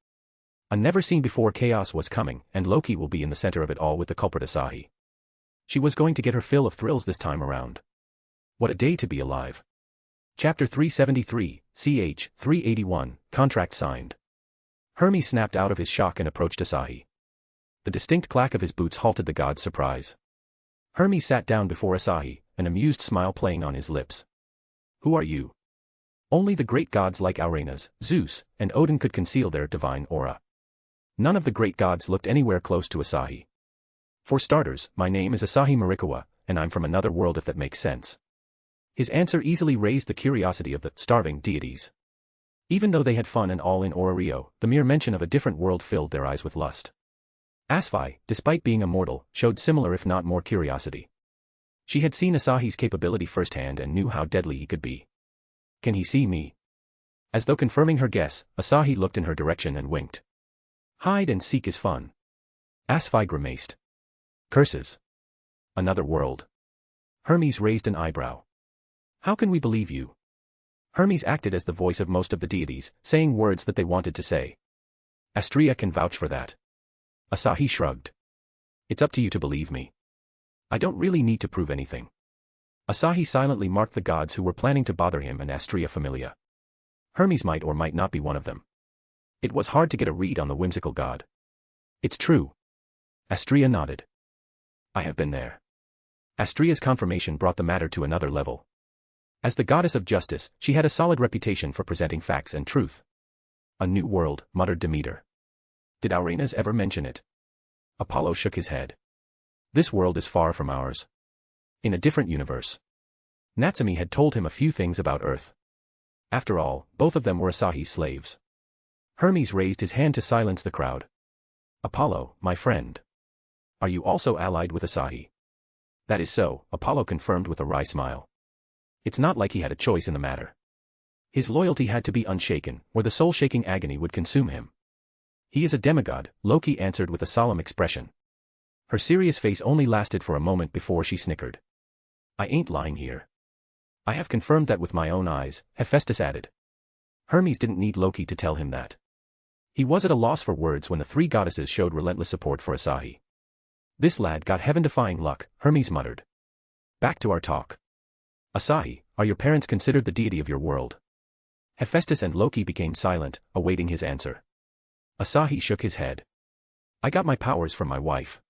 A never-seen-before chaos was coming, and Loki will be in the center of it all with the culprit Asahi. She was going to get her fill of thrills this time around. What a day to be alive. Chapter 373, ch. 381, Contract Signed. Hermes snapped out of his shock and approached Asahi. The distinct clack of his boots halted the god's surprise. Hermes sat down before Asahi, an amused smile playing on his lips. Who are you? Only the great gods like Uranus, Zeus, and Odin could conceal their divine aura. None of the great gods looked anywhere close to Asahi. For starters, my name is Asahi Marikawa, and I'm from another world if that makes sense. His answer easily raised the curiosity of the starving deities. Even though they had fun and all in Aura Rio, the mere mention of a different world filled their eyes with lust. Asahi, despite being a mortal, showed similar if not more curiosity. She had seen Asahi's capability firsthand and knew how deadly he could be. Can he see me? As though confirming her guess, Asahi looked in her direction and winked. Hide and seek is fun. Asahi grimaced. Curses. Another world. Hermes raised an eyebrow. How can we believe you? Hermes acted as the voice of most of the deities, saying words that they wanted to say. Astrea can vouch for that. Asahi shrugged. It's up to you to believe me. I don't really need to prove anything. Asahi silently marked the gods who were planning to bother him and Astrea familia. Hermes might or might not be one of them. It was hard to get a read on the whimsical god. It's true. Astrea nodded. I have been there. Astrea's confirmation brought the matter to another level. As the goddess of justice, she had a solid reputation for presenting facts and truth. A new world, muttered Demeter. Did Arenas ever mention it? Apollo shook his head. This world is far from ours. In a different universe. Natsumi had told him a few things about Earth. After all, both of them were Asahi's slaves. Hermes raised his hand to silence the crowd. Apollo, my friend. Are you also allied with Asahi? That is so, Apollo confirmed with a wry smile. It's not like he had a choice in the matter. His loyalty had to be unshaken, or the soul-shaking agony would consume him. He is a demigod, Loki answered with a solemn expression. Her serious face only lasted for a moment before she snickered. I ain't lying here. I have confirmed that with my own eyes, Hephaestus added. Hermes didn't need Loki to tell him that. He was at a loss for words when the three goddesses showed relentless support for Asahi. This lad got heaven-defying luck, Hermes muttered. Back to our talk. Asahi, are your parents considered the deity of your world? Hephaestus and Loki became silent, awaiting his answer. Asahi shook his head. I got my powers from my wife.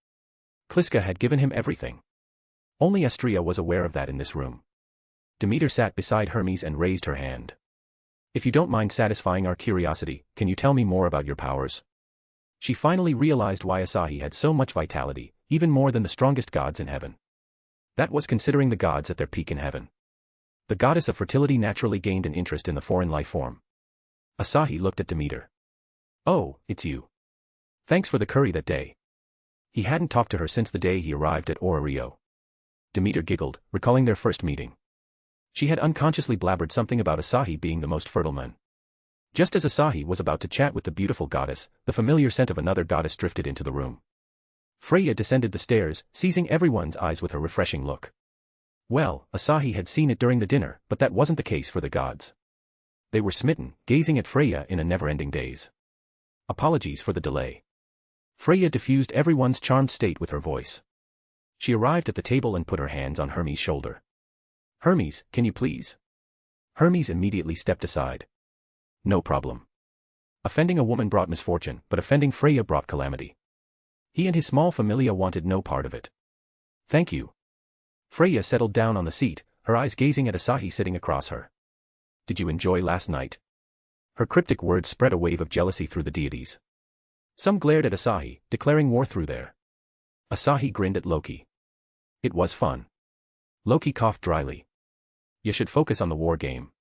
Kliska had given him everything. Only Astrea was aware of that in this room. Demeter sat beside Hermes and raised her hand. If you don't mind satisfying our curiosity, can you tell me more about your powers? She finally realized why Asahi had so much vitality, even more than the strongest gods in heaven. That was considering the gods at their peak in heaven. The goddess of fertility naturally gained an interest in the foreign life form. Asahi looked at Demeter. Oh, it's you. Thanks for the curry that day. He hadn't talked to her since the day he arrived at Orario. Demeter giggled, recalling their first meeting. She had unconsciously blabbered something about Asahi being the most fertile man. Just as Asahi was about to chat with the beautiful goddess, the familiar scent of another goddess drifted into the room. Freya descended the stairs, seizing everyone's eyes with her refreshing look. Well, Asahi had seen it during the dinner, but that wasn't the case for the gods. They were smitten, gazing at Freya in a never-ending daze. Apologies for the delay. Freya diffused everyone's charmed state with her voice. She arrived at the table and put her hands on Hermes' shoulder. Hermes, can you please? Hermes immediately stepped aside. No problem. Offending a woman brought misfortune, but offending Freya brought calamity. He and his small familia wanted no part of it. Thank you. Freya settled down on the seat, her eyes gazing at Asahi sitting across her. Did you enjoy last night? Her cryptic words spread a wave of jealousy through the deities. Some glared at Asahi, declaring war through there. Asahi grinned at Loki. It was fun. Loki coughed dryly. You should focus on the war game.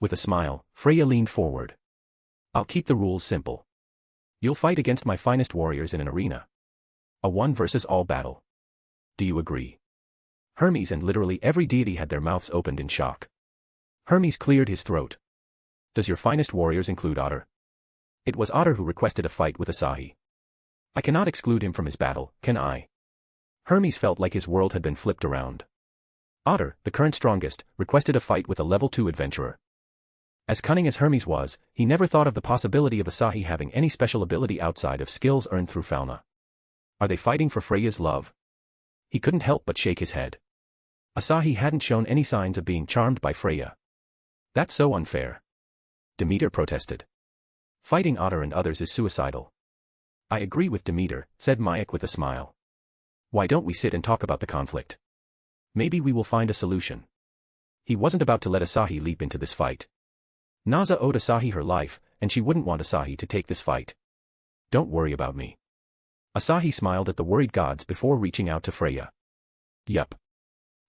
With a smile, Freya leaned forward. I'll keep the rules simple. You'll fight against my finest warriors in an arena. A one-versus-all battle. Do you agree? Hermes and literally every deity had their mouths opened in shock. Hermes cleared his throat. Does your finest warriors include Otter? It was Otter who requested a fight with Asahi. I cannot exclude him from his battle, can I? Hermes felt like his world had been flipped around. Otter, the current strongest, requested a fight with a level 2 adventurer. As cunning as Hermes was, he never thought of the possibility of Asahi having any special ability outside of skills earned through fauna. Are they fighting for Freya's love? He couldn't help but shake his head. Asahi hadn't shown any signs of being charmed by Freya. That's so unfair. Demeter protested. Fighting Otter and others is suicidal. I agree with Demeter, said Mayak with a smile. Why don't we sit and talk about the conflict? Maybe we will find a solution. He wasn't about to let Asahi leap into this fight. Naza owed Asahi her life, and she wouldn't want Asahi to take this fight. Don't worry about me. Asahi smiled at the worried gods before reaching out to Freya. Yup.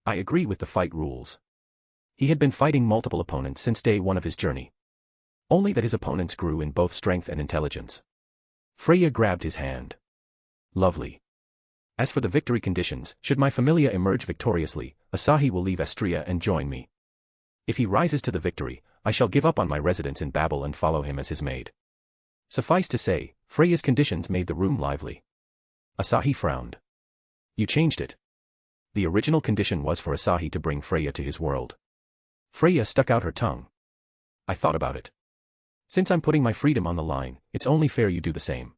I agree with the fight rules. He had been fighting multiple opponents since day one of his journey. Only that his opponents grew in both strength and intelligence. Freya grabbed his hand. Lovely. As for the victory conditions, should my familia emerge victoriously, Asahi will leave Astria and join me. If he rises to the victory, I shall give up on my residence in Babel and follow him as his maid. Suffice to say, Freya's conditions made the room lively. Asahi frowned. You changed it. The original condition was for Asahi to bring Freya to his world. Freya stuck out her tongue. I thought about it. Since I'm putting my freedom on the line, it's only fair you do the same.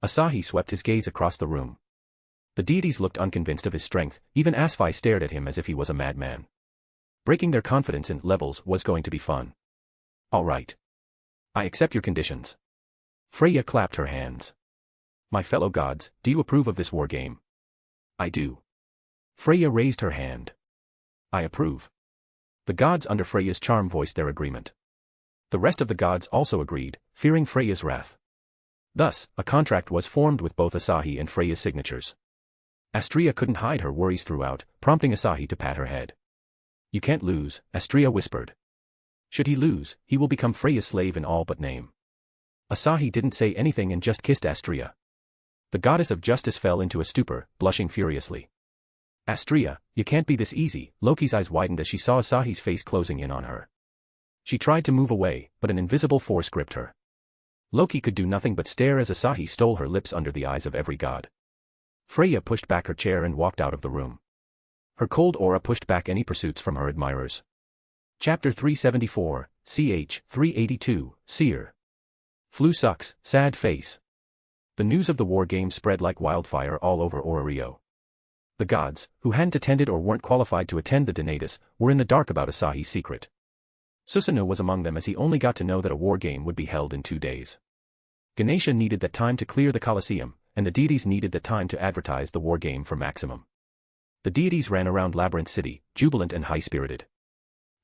Asahi swept his gaze across the room. The deities looked unconvinced of his strength, even Asahi stared at him as if he was a madman. Breaking their confidence in levels was going to be fun. All right. I accept your conditions. Freya clapped her hands. My fellow gods, do you approve of this war game? I do. Freya raised her hand. I approve. The gods under Freya's charm voiced their agreement. The rest of the gods also agreed, fearing Freya's wrath. Thus, a contract was formed with both Asahi and Freya's signatures. Astria couldn't hide her worries throughout, prompting Asahi to pat her head. You can't lose, Astria whispered. Should he lose, he will become Freya's slave in all but name. Asahi didn't say anything and just kissed Astria. The goddess of justice fell into a stupor, blushing furiously. Astria, you can't be this easy. Loki's eyes widened as she saw Asahi's face closing in on her. She tried to move away, but an invisible force gripped her. Loki could do nothing but stare as Asahi stole her lips under the eyes of every god. Freya pushed back her chair and walked out of the room. Her cold aura pushed back any pursuits from her admirers. Chapter 374, ch. 382, Seer. Flu sucks, sad face. The news of the war game spread like wildfire all over Orario. The gods, who hadn't attended or weren't qualified to attend the Donatus, were in the dark about Asahi's secret. Susanoo was among them as he only got to know that a war game would be held in 2 days. Ganesha needed that time to clear the Colosseum, and the deities needed that time to advertise the war game for maximum. The deities ran around Labyrinth City, jubilant and high-spirited.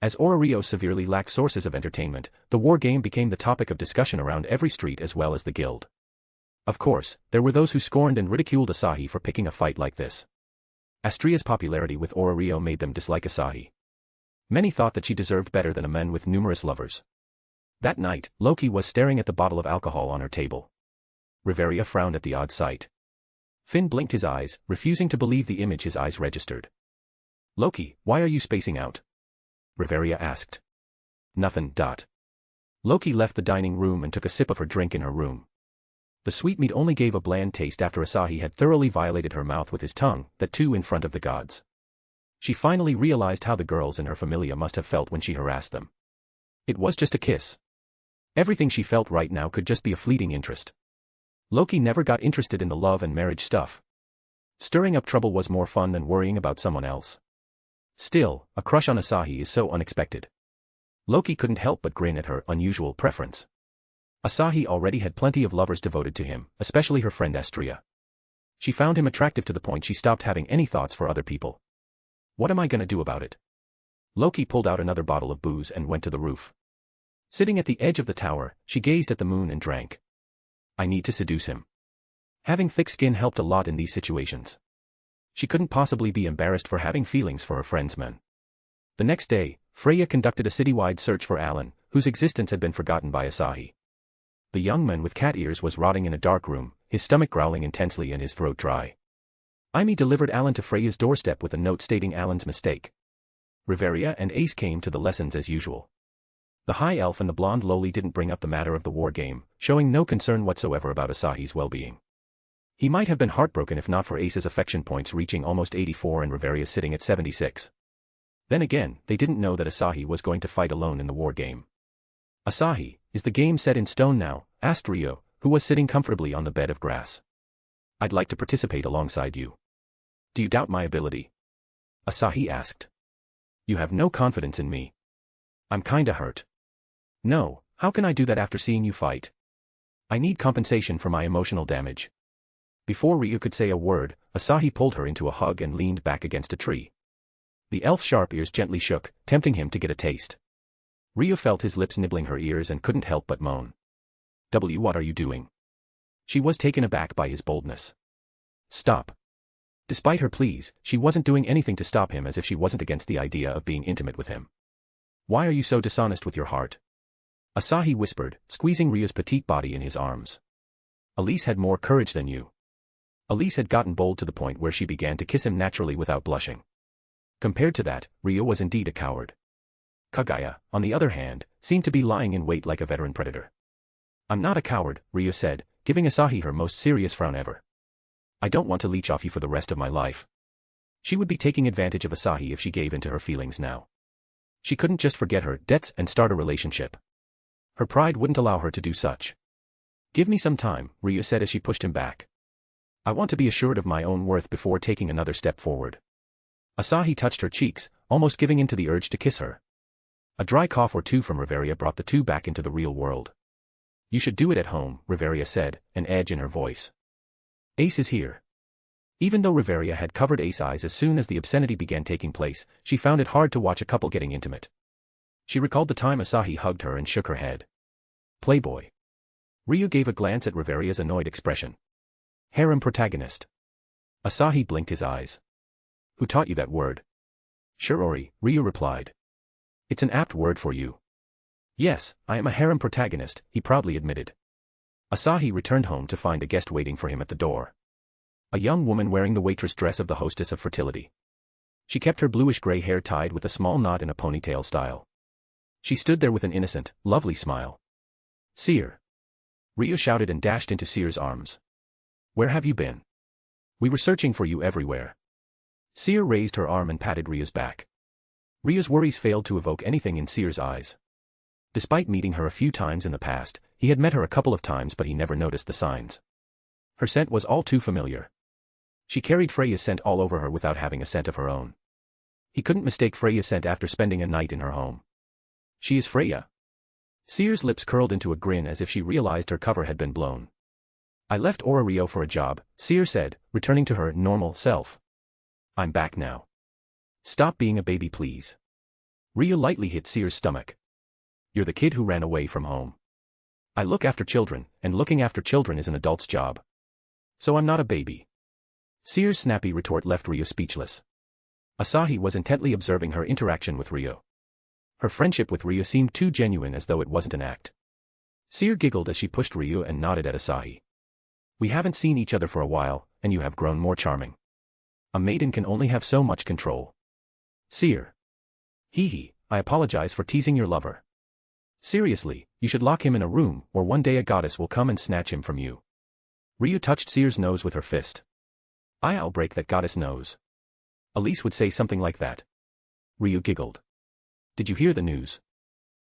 As Orario severely lacked sources of entertainment, the war game became the topic of discussion around every street as well as the guild. Of course, there were those who scorned and ridiculed Asahi for picking a fight like this. Astria's popularity with Orario made them dislike Asahi. Many thought that she deserved better than a man with numerous lovers. That night, Loki was staring at the bottle of alcohol on her table. Riveria frowned at the odd sight. Finn blinked his eyes, refusing to believe the image his eyes registered. Loki, why are you spacing out? Riveria asked. Nothin'. Loki left the dining room and took a sip of her drink in her room. The sweetmeat only gave a bland taste after Asahi had thoroughly violated her mouth with his tongue, that too in front of the gods. She finally realized how the girls in her familia must have felt when she harassed them. It was just a kiss. Everything she felt right now could just be a fleeting interest. Loki never got interested in the love and marriage stuff. Stirring up trouble was more fun than worrying about someone else. Still, a crush on Asahi is so unexpected. Loki couldn't help but grin at her unusual preference. Asahi already had plenty of lovers devoted to him, especially her friend Astria. She found him attractive to the point she stopped having any thoughts for other people. What am I gonna do about it? Loki pulled out another bottle of booze and went to the roof. Sitting at the edge of the tower, she gazed at the moon and drank. I need to seduce him. Having thick skin helped a lot in these situations. She couldn't possibly be embarrassed for having feelings for her friend's men. The next day, Freya conducted a citywide search for Alan, whose existence had been forgotten by Asahi. The young man with cat ears was rotting in a dark room, his stomach growling intensely and his throat dry. Amy delivered Alan to Freya's doorstep with a note stating Alan's mistake. Riveria and Ace came to the lessons as usual. The high elf and the blonde loli didn't bring up the matter of the war game, showing no concern whatsoever about Asahi's well-being. He might have been heartbroken if not for Ace's affection points reaching almost 84 and Riveria's sitting at 76. Then again, they didn't know that Asahi was going to fight alone in the war game. Asahi, is the game set in stone now? Asked Rio, who was sitting comfortably on the bed of grass. I'd like to participate alongside you. Do you doubt my ability? Asahi asked. You have no confidence in me. I'm kinda hurt. No, how can I do that after seeing you fight? I need compensation for my emotional damage. Before Ryu could say a word, Asahi pulled her into a hug and leaned back against a tree. The elf's sharp ears gently shook, tempting him to get a taste. Ryu felt his lips nibbling her ears and couldn't help but moan. What are you doing? She was taken aback by his boldness. Stop. Despite her pleas, she wasn't doing anything to stop him as if she wasn't against the idea of being intimate with him. Why are you so dishonest with your heart? Asahi whispered, squeezing Ryu's petite body in his arms. Elise had more courage than you. Elise had gotten bold to the point where she began to kiss him naturally without blushing. Compared to that, Ryo was indeed a coward. Kagaya, on the other hand, seemed to be lying in wait like a veteran predator. "I'm not a coward," Ryo said, giving Asahi her most serious frown ever. "I don't want to leech off you for the rest of my life." She would be taking advantage of Asahi if she gave in to her feelings now. She couldn't just forget her debts and start a relationship. Her pride wouldn't allow her to do such. "Give me some time," Ryo said as she pushed him back. "I want to be assured of my own worth before taking another step forward." Asahi touched her cheeks, almost giving in to the urge to kiss her. A dry cough or two from Riveria brought the two back into the real world. "You should do it at home," Riveria said, an edge in her voice. "Ace is here." Even though Riveria had covered Ace's eyes as soon as the obscenity began taking place, she found it hard to watch a couple getting intimate. She recalled the time Asahi hugged her and shook her head. "Playboy." Ryo gave a glance at Riveria's annoyed expression. "Harem protagonist." Asahi blinked his eyes. "Who taught you that word?" "Shirori," Ryo replied. "It's an apt word for you." "Yes, I am a harem protagonist," he proudly admitted. Asahi returned home to find a guest waiting for him at the door. A young woman wearing the waitress dress of the hostess of fertility. She kept her bluish-gray hair tied with a small knot in a ponytail style. She stood there with an innocent, lovely smile. "Seer!" Ryo shouted and dashed into Seer's arms. "Where have you been? We were searching for you everywhere." Seer raised her arm and patted Ryo's back. Ryo's worries failed to evoke anything in Seer's eyes. Despite meeting her a few times in the past, he had met her a couple of times but he never noticed the signs. Her scent was all too familiar. She carried Freya's scent all over her without having a scent of her own. He couldn't mistake Freya's scent after spending a night in her home. "She is Freya." Seer's lips curled into a grin as if she realized her cover had been blown. "I left Rio for a job," Seer said, returning to her normal self. "I'm back now. Stop being a baby please." Ryo lightly hit Seer's stomach. "You're the kid who ran away from home. I look after children, and looking after children is an adult's job. So I'm not a baby." Seer's snappy retort left Ryo speechless. Asahi was intently observing her interaction with Ryo. Her friendship with Ryo seemed too genuine as though it wasn't an act. Seer giggled as she pushed Ryo and nodded at Asahi. "We haven't seen each other for a while, and you have grown more charming. A maiden can only have so much control." "Seer." "Hee hee, I apologize for teasing your lover. Seriously, you should lock him in a room, or one day a goddess will come and snatch him from you." Ryo touched Seer's nose with her fist. "I'll break that goddess nose." Elise would say something like that. Ryo giggled. "Did you hear the news?"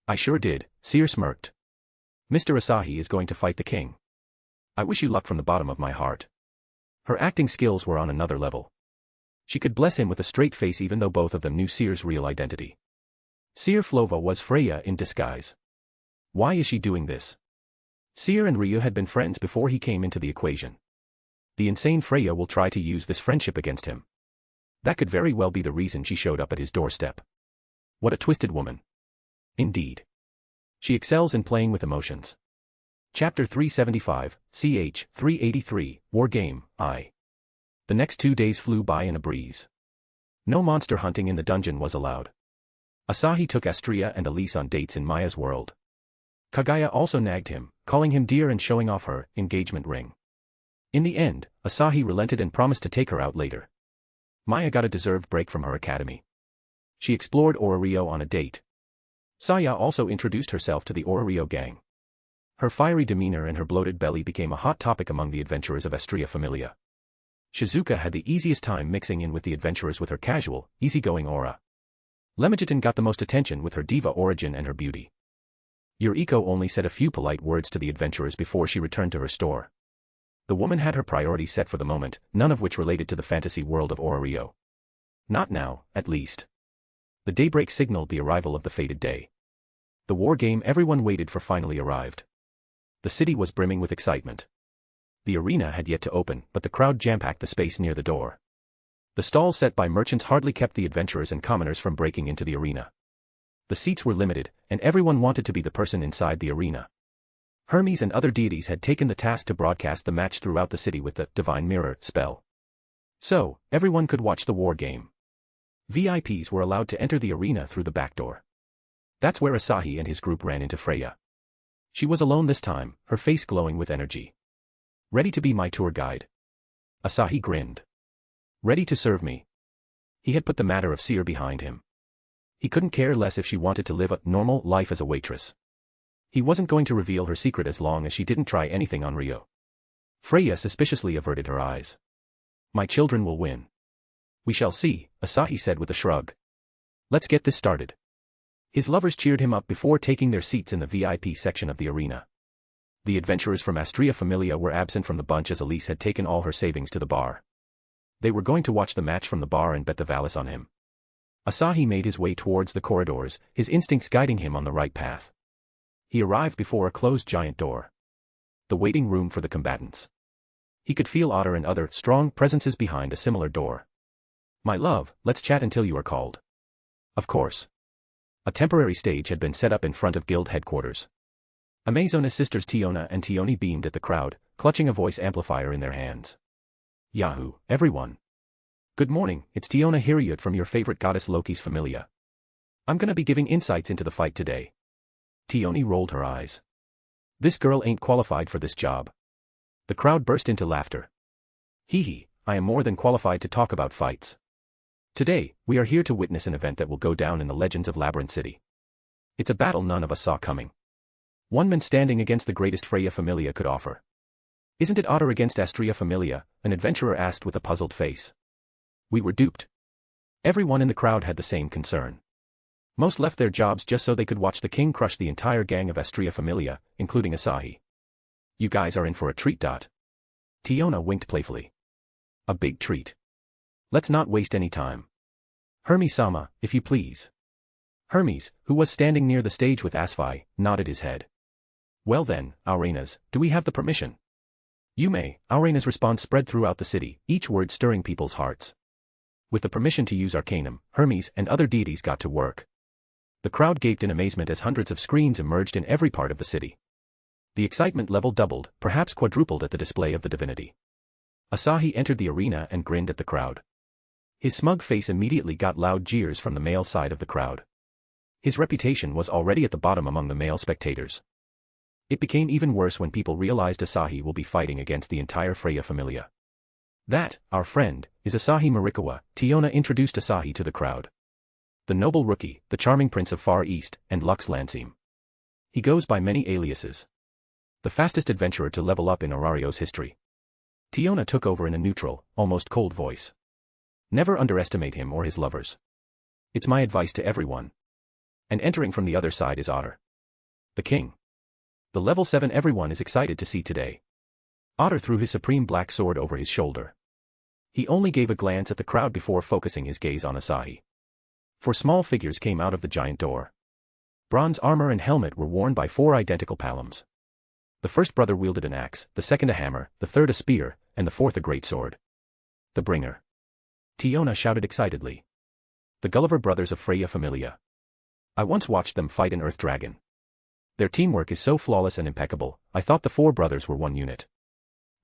"I sure did," Seer smirked. "Mr. Asahi is going to fight the king. I wish you luck from the bottom of my heart." Her acting skills were on another level. She could bless him with a straight face even though both of them knew Seer's real identity. Seer Flova was Freya in disguise. Why is she doing this? Seer and Ryo had been friends before he came into the equation. The insane Freya will try to use this friendship against him. That could very well be the reason she showed up at his doorstep. What a twisted woman. Indeed. She excels in playing with emotions. Chapter 375, ch. 383, War Game, I. The next 2 days flew by in a breeze. No monster hunting in the dungeon was allowed. Asahi took Astria and Elise on dates in Maya's world. Kagaya also nagged him, calling him dear and showing off her engagement ring. In the end, Asahi relented and promised to take her out later. Maya got a deserved break from her academy. She explored Rio on a date. Saya also introduced herself to the Rio gang. Her fiery demeanor and her bloated belly became a hot topic among the adventurers of Astria Familia. Shizuka had the easiest time mixing in with the adventurers with her casual, easygoing aura. Lemijiten got the most attention with her diva origin and her beauty. Yuriko only said a few polite words to the adventurers before she returned to her store. The woman had her priorities set for the moment, none of which related to the fantasy world of Rio. Not now, at least. The daybreak signaled the arrival of the fated day. The war game everyone waited for finally arrived. The city was brimming with excitement. The arena had yet to open, but the crowd jam-packed the space near the door. The stalls set by merchants hardly kept the adventurers and commoners from breaking into the arena. The seats were limited, and everyone wanted to be the person inside the arena. Hermes and other deities had taken the task to broadcast the match throughout the city with the Divine Mirror spell. So, everyone could watch the war game. VIPs were allowed to enter the arena through the back door. That's where Asahi and his group ran into Freya. She was alone this time, her face glowing with energy. "Ready to be my tour guide?" Asahi grinned. Ready to serve me. He had put the matter of Seer behind him. He couldn't care less if she wanted to live a normal life as a waitress. He wasn't going to reveal her secret as long as she didn't try anything on Ryo. Freya suspiciously averted her eyes. My children will win. We shall see, Asahi said with a shrug. Let's get this started. His lovers cheered him up before taking their seats in the VIP section of the arena. The adventurers from Astria Familia were absent from the bunch as Elise had taken all her savings to the bar. They were going to watch the match from the bar and bet the Valis on him. Asahi made his way towards the corridors, his instincts guiding him on the right path. He arrived before a closed giant door. The waiting room for the combatants. He could feel Otter and other strong presences behind a similar door. My love, let's chat until you are called. Of course. A temporary stage had been set up in front of guild headquarters. Amazona's sisters Tiona and Tioni beamed at the crowd, clutching a voice amplifier in their hands. Yahoo, everyone. Good morning, it's Tiona Hiriut from your favorite goddess Loki's Familia. I'm gonna be giving insights into the fight today. Tioni rolled her eyes. This girl ain't qualified for this job. The crowd burst into laughter. Hee hee, I am more than qualified to talk about fights. Today, we are here to witness an event that will go down in the legends of Labyrinth City. It's a battle none of us saw coming. One man standing against the greatest Freya Familia could offer. Isn't it Otter against Astria Familia? An adventurer asked with a puzzled face. We were duped. Everyone in the crowd had the same concern. Most left their jobs just so they could watch the king crush the entire gang of Astria Familia, including Asahi. You guys are in for a treat. Tiona winked playfully. A big treat. Let's not waste any time. Hermes-sama, if you please. Hermes, who was standing near the stage with Asahi, nodded his head. Well then, Aurenas, do we have the permission? You may. Aurena's response spread throughout the city, each word stirring people's hearts. With the permission to use Arcanum, Hermes and other deities got to work. The crowd gaped in amazement as hundreds of screens emerged in every part of the city. The excitement level doubled, perhaps quadrupled at the display of the divinity. Asahi entered the arena and grinned at the crowd. His smug face immediately got loud jeers from the male side of the crowd. His reputation was already at the bottom among the male spectators. It became even worse when people realized Asahi will be fighting against the entire Freya Familia. That, our friend, is Asahi Marikawa. Tiona introduced Asahi to the crowd. The noble rookie, the charming prince of Far East, and Lux Lanseem. He goes by many aliases. The fastest adventurer to level up in Arario's history. Tiona took over in a neutral, almost cold voice. Never underestimate him or his lovers. It's my advice to everyone. And entering from the other side is Otter. The king. The level 7 everyone is excited to see today. Otter threw his supreme black sword over his shoulder. He only gave a glance at the crowd before focusing his gaze on Asahi. 4 small figures came out of the giant door. Bronze armor and helmet were worn by 4 identical Palams. The first brother wielded an axe, the second a hammer, the third a spear, and the fourth a great sword. The bringer. Tiona shouted excitedly. The Gulliver brothers of Freya Familia. I once watched them fight an earth dragon. Their teamwork is so flawless and impeccable, I thought the 4 brothers were one unit.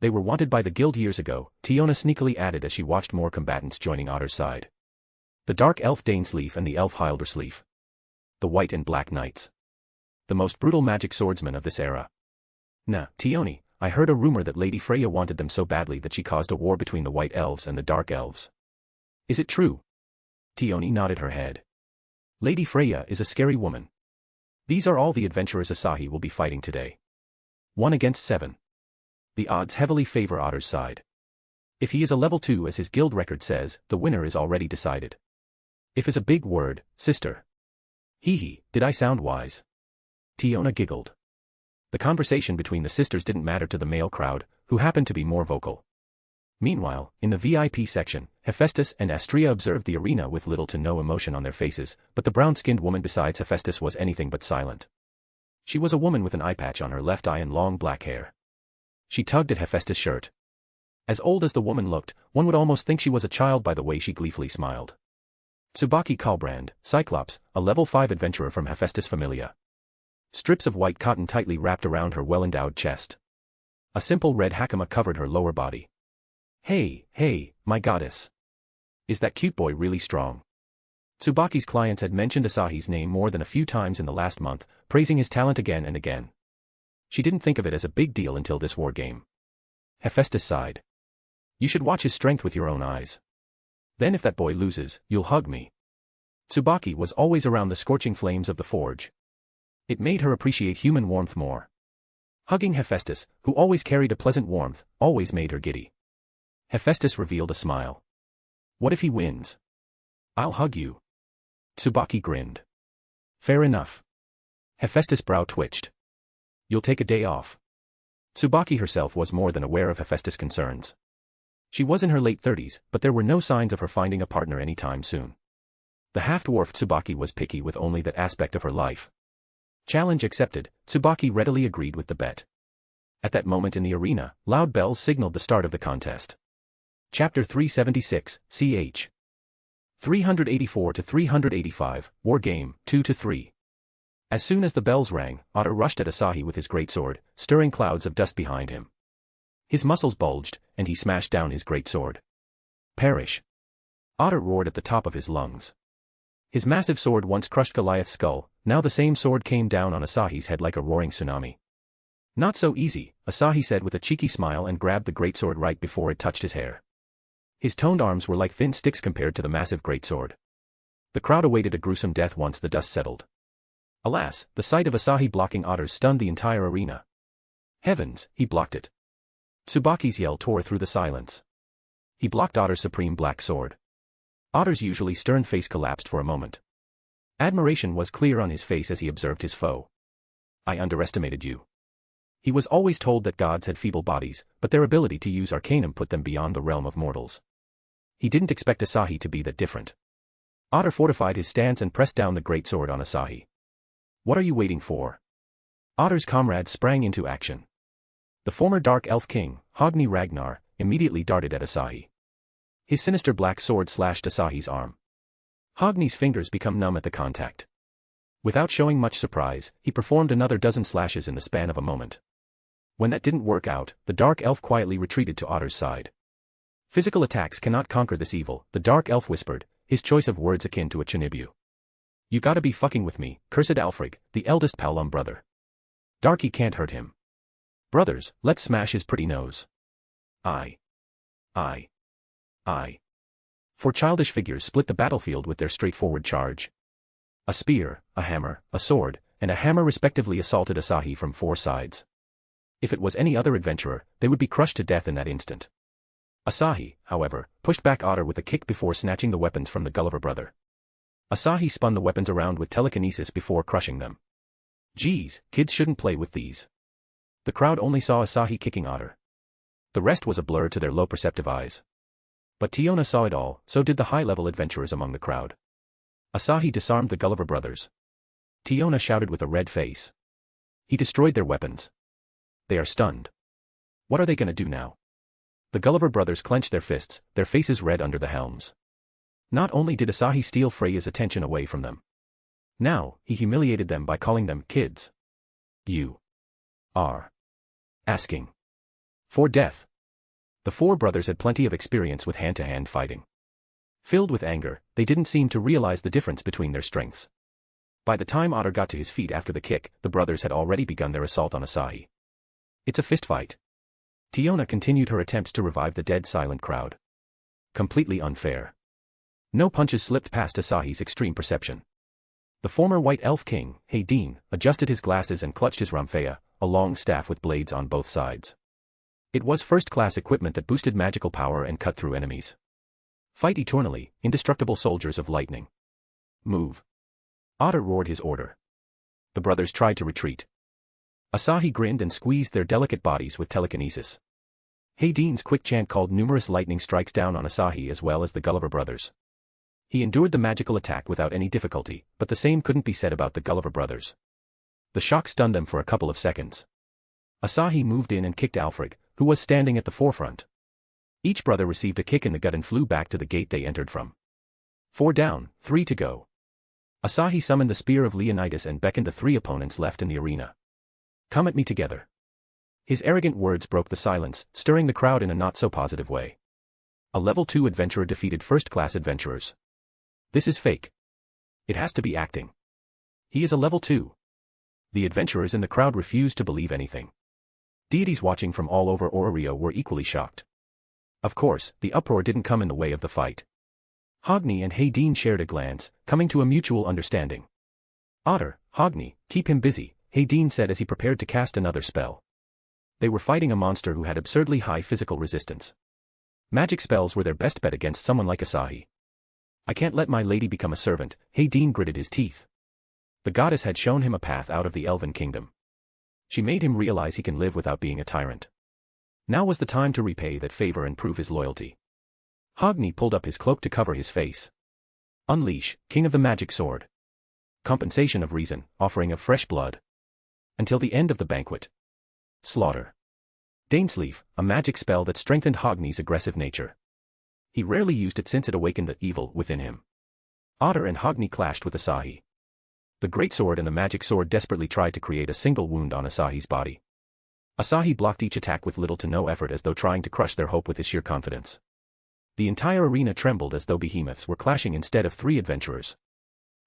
They were wanted by the guild years ago, Tiona sneakily added as she watched more combatants joining Otter's side. The dark elf Dainsleif and the elf Hildresleif. The white and black knights. The most brutal magic swordsmen of this era. Nah, Tioni, I heard a rumor that Lady Freya wanted them so badly that she caused a war between the white elves and the dark elves. Is it true? Tioni nodded her head. Lady Freya is a scary woman. These are all the adventurers Asahi will be fighting today. 1 against 7. The odds heavily favor Otter's side. If he is a level 2 as his guild record says, the winner is already decided. If is a big word, sister. Hee hee, did I sound wise? Tiona giggled. The conversation between the sisters didn't matter to the male crowd, who happened to be more vocal. Meanwhile, in the VIP section, Hephaestus and Astria observed the arena with little to no emotion on their faces, but the brown-skinned woman besides Hephaestus was anything but silent. She was a woman with an eye patch on her left eye and long black hair. She tugged at Hephaestus' shirt. As old as the woman looked, one would almost think she was a child by the way she gleefully smiled. Tsubaki Kalbrand, Cyclops, a level 5 adventurer from Hephaestus Familia. Strips of white cotton tightly wrapped around her well-endowed chest. A simple red hakama covered her lower body. Hey, my goddess. Is that cute boy really strong? Tsubaki's clients had mentioned Asahi's name more than a few times in the last month, praising his talent again and again. She didn't think of it as a big deal until this war game. Hephaestus sighed. You should watch his strength with your own eyes. Then if that boy loses, you'll hug me. Tsubaki was always around the scorching flames of the forge. It made her appreciate human warmth more. Hugging Hephaestus, who always carried a pleasant warmth, always made her giddy. Hephaestus revealed a smile. What if he wins? I'll hug you. Tsubaki grinned. Fair enough. Hephaestus' brow twitched. You'll take a day off. Tsubaki herself was more than aware of Hephaestus' concerns. She was in her late 30s, but there were no signs of her finding a partner anytime soon. The half-dwarf Tsubaki was picky with only that aspect of her life. Challenge accepted, Tsubaki readily agreed with the bet. At that moment in the arena, loud bells signaled the start of the contest. Chapter 376, Ch. 384 to 385, War Game, 2 to 3. As soon as the bells rang, Otter rushed at Asahi with his greatsword, stirring clouds of dust behind him. His muscles bulged, and he smashed down his greatsword. Perish! Otter roared at the top of his lungs. His massive sword once crushed Goliath's skull, now the same sword came down on Asahi's head like a roaring tsunami. Not so easy, Asahi said with a cheeky smile and grabbed the greatsword right before it touched his hair. His toned arms were like thin sticks compared to the massive greatsword. The crowd awaited a gruesome death once the dust settled. Alas, the sight of Asahi blocking Otter's stunned the entire arena. Heavens, he blocked it. Tsubaki's yell tore through the silence. He blocked Otter's supreme black sword. Otter's usually stern face collapsed for a moment. Admiration was clear on his face as he observed his foe. I underestimated you. He was always told that gods had feeble bodies, but their ability to use arcanum put them beyond the realm of mortals. He didn't expect Asahi to be that different. Otter fortified his stance and pressed down the greatsword on Asahi. What are you waiting for? Otter's comrade sprang into action. The former Dark Elf King, Hogni Ragnar, immediately darted at Asahi. His sinister black sword slashed Asahi's arm. Hogni's fingers became numb at the contact. Without showing much surprise, he performed another dozen slashes in the span of a moment. When that didn't work out, the Dark Elf quietly retreated to Otter's side. Physical attacks cannot conquer this evil, the Dark Elf whispered, his choice of words akin to a chinibu. You gotta be fucking with me, cursed Alfrig, the eldest Paolum brother. Darky can't hurt him. Brothers, let's smash his pretty nose. I. Four childish figures split the battlefield with their straightforward charge. A spear, a hammer, a sword, and a hammer respectively assaulted Asahi from four sides. If it was any other adventurer, they would be crushed to death in that instant. Asahi, however, pushed back Otter with a kick before snatching the weapons from the Gulliver brother. Asahi spun the weapons around with telekinesis before crushing them. Geez, kids shouldn't play with these. The crowd only saw Asahi kicking Otter. The rest was a blur to their low perceptive eyes. But Tiona saw it all, so did the high-level adventurers among the crowd. Asahi disarmed the Gulliver brothers. Tiona shouted with a red face. He destroyed their weapons. They are stunned. What are they gonna do now? The Gulliver brothers clenched their fists, their faces red under the helms. Not only did Asahi steal Freya's attention away from them. Now, he humiliated them by calling them kids. You are asking for death. The four brothers had plenty of experience with hand-to-hand fighting. Filled with anger, they didn't seem to realize the difference between their strengths. By the time Otter got to his feet after the kick, the brothers had already begun their assault on Asahi. It's a fistfight. Tiona continued her attempts to revive the dead silent crowd. Completely unfair. No punches slipped past Asahi's extreme perception. The former White Elf King, Hayden, adjusted his glasses and clutched his Ramphea, a long staff with blades on both sides. It was first-class equipment that boosted magical power and cut through enemies. Fight eternally, indestructible soldiers of lightning. Move. Otter roared his order. The brothers tried to retreat. Asahi grinned and squeezed their delicate bodies with telekinesis. Hayden's quick chant called numerous lightning strikes down on Asahi as well as the Gulliver brothers. He endured the magical attack without any difficulty, but the same couldn't be said about the Gulliver brothers. The shock stunned them for a couple of seconds. Asahi moved in and kicked Alfrig, who was standing at the forefront. Each brother received a kick in the gut and flew back to the gate they entered from. 4 down, 3 to go. Asahi summoned the Spear of Leonidas and beckoned the 3 opponents left in the arena. Come at me together. His arrogant words broke the silence, stirring the crowd in a not-so-positive way. A level 2 adventurer defeated first-class adventurers. This is fake. It has to be acting. He is a level 2. The adventurers in the crowd refused to believe anything. Deities watching from all over Ororio were equally shocked. Of course, the uproar didn't come in the way of the fight. Hogni and Hayden shared a glance, coming to a mutual understanding. Otter, Hogni, keep him busy, Hayden said as he prepared to cast another spell. They were fighting a monster who had absurdly high physical resistance. Magic spells were their best bet against someone like Asahi. I can't let my lady become a servant, Hayden gritted his teeth. The goddess had shown him a path out of the elven kingdom. She made him realize he can live without being a tyrant. Now was the time to repay that favor and prove his loyalty. Hogni pulled up his cloak to cover his face. Unleash, King of the Magic Sword. Compensation of reason, offering of fresh blood. Until the end of the banquet. Slaughter. Dainsleaf, a magic spell that strengthened Hogni's aggressive nature. He rarely used it since it awakened the evil within him. Otter and Hogni clashed with Asahi. The greatsword and the magic sword desperately tried to create a single wound on Asahi's body. Asahi blocked each attack with little to no effort as though trying to crush their hope with his sheer confidence. The entire arena trembled as though behemoths were clashing instead of three adventurers.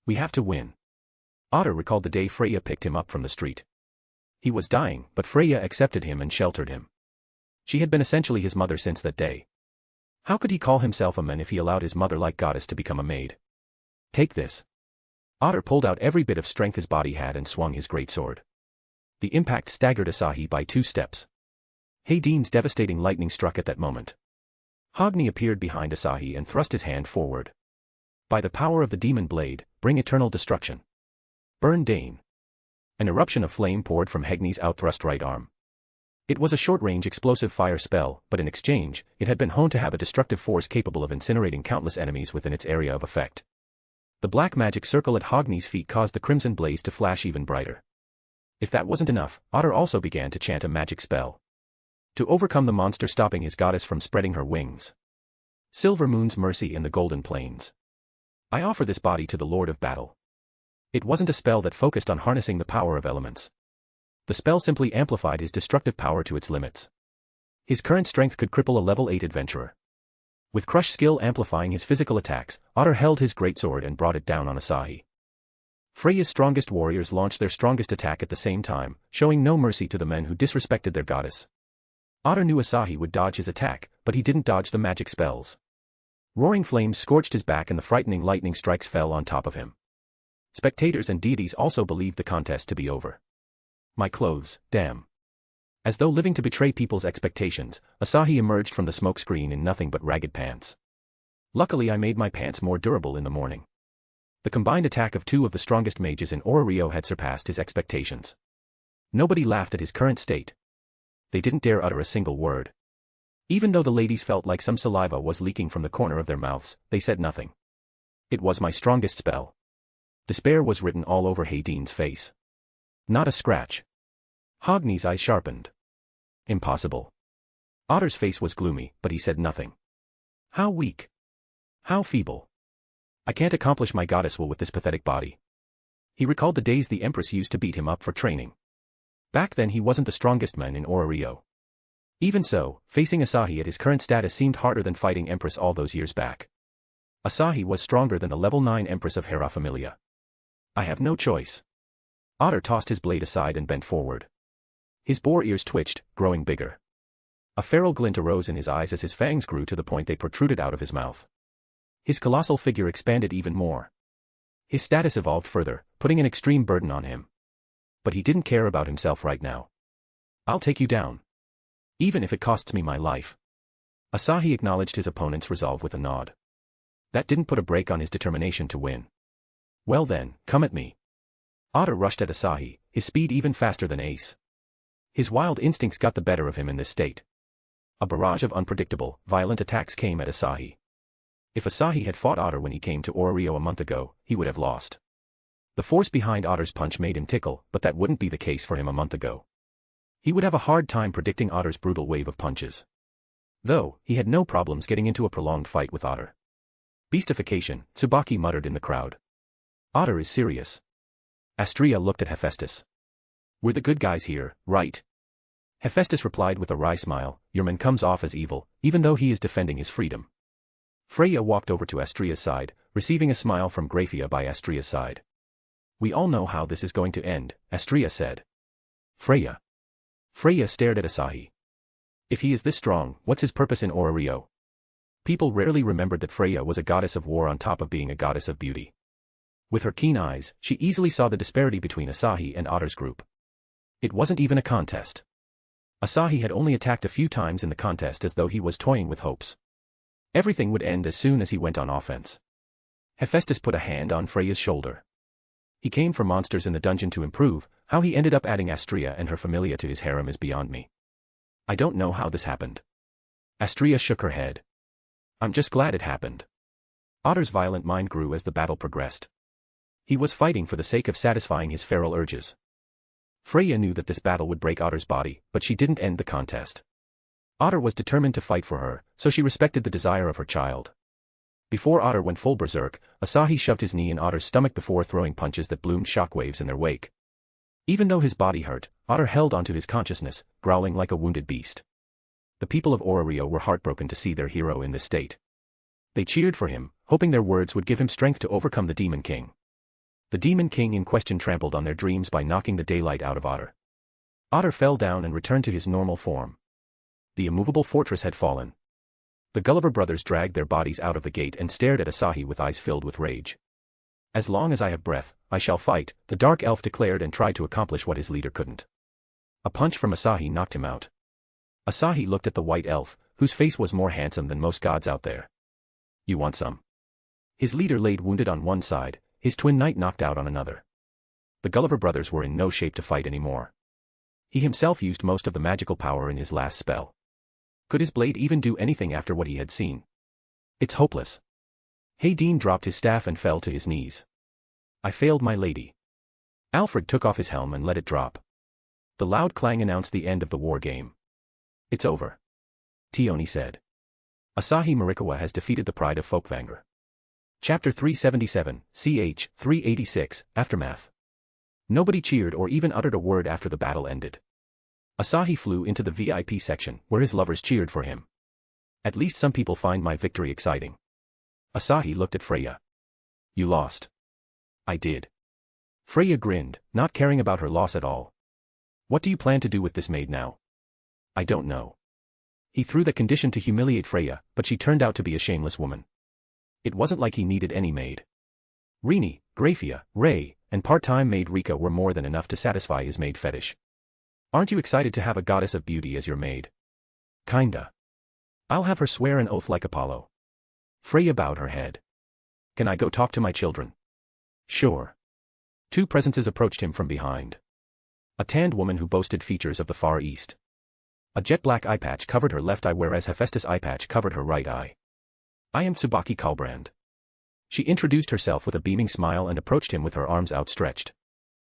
We have to win. Otter recalled the day Freya picked him up from the street. He was dying, but Freya accepted him and sheltered him. She had been essentially his mother since that day. How could he call himself a man if he allowed his mother-like goddess to become a maid? Take this. Otter pulled out every bit of strength his body had and swung his greatsword. The impact staggered Asahi by 2 steps. Hayden's devastating lightning struck at that moment. Hogni appeared behind Asahi and thrust his hand forward. By the power of the demon blade, bring eternal destruction. Burn Dane. An eruption of flame poured from Hogni's outthrust right arm. It was a short-range explosive fire spell, but in exchange, it had been honed to have a destructive force capable of incinerating countless enemies within its area of effect. The black magic circle at Hogni's feet caused the crimson blaze to flash even brighter. If that wasn't enough, Otter also began to chant a magic spell. To overcome the monster stopping his goddess from spreading her wings. Silver Moon's mercy in the Golden Plains. I offer this body to the Lord of Battle. It wasn't a spell that focused on harnessing the power of elements. The spell simply amplified his destructive power to its limits. His current strength could cripple a level 8 adventurer. With crush skill amplifying his physical attacks, Otter held his greatsword and brought it down on Asahi. Freya's strongest warriors launched their strongest attack at the same time, showing no mercy to the men who disrespected their goddess. Otter knew Asahi would dodge his attack, but he didn't dodge the magic spells. Roaring flames scorched his back and the frightening lightning strikes fell on top of him. Spectators and deities also believed the contest to be over. My clothes, damn. As though living to betray people's expectations, Asahi emerged from the smokescreen in nothing but ragged pants. Luckily I made my pants more durable in the morning. The combined attack of 2 of the strongest mages in Orario had surpassed his expectations. Nobody laughed at his current state. They didn't dare utter a single word. Even though the ladies felt like some saliva was leaking from the corner of their mouths, they said nothing. It was my strongest spell. Despair was written all over Hayden's face. Not a scratch. Hogni's eyes sharpened. Impossible. Otter's face was gloomy, but he said nothing. How weak. How feeble. I can't accomplish my goddess will with this pathetic body. He recalled the days the Empress used to beat him up for training. Back then he wasn't the strongest man in Orario. Even so, facing Asahi at his current status seemed harder than fighting Empress all those years back. Asahi was stronger than the level 9 Empress of Hera Familia. I have no choice. Otter tossed his blade aside and bent forward. His boar ears twitched, growing bigger. A feral glint arose in his eyes as his fangs grew to the point they protruded out of his mouth. His colossal figure expanded even more. His status evolved further, putting an extreme burden on him. But he didn't care about himself right now. I'll take you down. Even if it costs me my life. Asahi acknowledged his opponent's resolve with a nod. That didn't put a brake on his determination to win. Well then, come at me. Otter rushed at Asahi, his speed even faster than Ace. His wild instincts got the better of him in this state. A barrage of unpredictable, violent attacks came at Asahi. If Asahi had fought Otter when he came to Orario a month ago, he would have lost. The force behind Otter's punch made him tickle, but that wouldn't be the case for him a month ago. He would have a hard time predicting Otter's brutal wave of punches. Though, he had no problems getting into a prolonged fight with Otter. Beastification, Tsubaki muttered in the crowd. Otter is serious. Astrea looked at Hephaestus. We're the good guys here, right? Hephaestus replied with a wry smile, your man comes off as evil, even though he is defending his freedom. Freya walked over to Astrea's side, receiving a smile from Graphia by Astrea's side. We all know how this is going to end, Astrea said. Freya. Freya stared at Asahi. If he is this strong, what's his purpose in Orario? People rarely remembered that Freya was a goddess of war on top of being a goddess of beauty. With her keen eyes, she easily saw the disparity between Asahi and Otter's group. It wasn't even a contest. Asahi had only attacked a few times in the contest as though he was toying with hopes. Everything would end as soon as he went on offense. Hephaestus put a hand on Freya's shoulder. He came for monsters in the dungeon to improve. How he ended up adding Astrea and her familia to his harem is beyond me. I don't know how this happened. Astrea shook her head. I'm just glad it happened. Otter's violent mind grew as the battle progressed. He was fighting for the sake of satisfying his feral urges. Freya knew that this battle would break Otter's body, but she didn't end the contest. Otter was determined to fight for her, so she respected the desire of her child. Before Otter went full berserk, Asahi shoved his knee in Otter's stomach before throwing punches that bloomed shockwaves in their wake. Even though his body hurt, Otter held onto his consciousness, growling like a wounded beast. The people of Orario were heartbroken to see their hero in this state. They cheered for him, hoping their words would give him strength to overcome the Demon King. The Demon King in question trampled on their dreams by knocking the daylight out of Otter. Otter fell down and returned to his normal form. The immovable fortress had fallen. The Gulliver brothers dragged their bodies out of the gate and stared at Asahi with eyes filled with rage. As long as I have breath, I shall fight, the dark elf declared and tried to accomplish what his leader couldn't. A punch from Asahi knocked him out. Asahi looked at the white elf, whose face was more handsome than most gods out there. You want some? His leader laid wounded on one side, his twin knight knocked out on another. The Gulliver brothers were in no shape to fight anymore. He himself used most of the magical power in his last spell. Could his blade even do anything after what he had seen? It's hopeless. Hayden dropped his staff and fell to his knees. I failed my lady. Alfred took off his helm and let it drop. The loud clang announced the end of the war game. It's over. Tioni said. Asahi Morikawa has defeated the pride of Folkvanger. Chapter 377, ch. 386, Aftermath. Nobody cheered or even uttered a word after the battle ended. Asahi flew into the VIP section, where his lovers cheered for him. At least some people find my victory exciting. Asahi looked at Freya. You lost. I did. Freya grinned, not caring about her loss at all. What do you plan to do with this maid now? I don't know. He threw that condition to humiliate Freya, but she turned out to be a shameless woman. It wasn't like he needed any maid. Rini, Grafia, Ray, and part-time maid Rika were more than enough to satisfy his maid fetish. Aren't you excited to have a goddess of beauty as your maid? Kinda. I'll have her swear an oath like Apollo. Freya bowed her head. Can I go talk to my children? Sure. Two presences approached him from behind. A tanned woman who boasted features of the Far East. A jet-black eye patch covered her left eye whereas Hephaestus' eye patch covered her right eye. I am Tsubaki Kalbrand. She introduced herself with a beaming smile and approached him with her arms outstretched.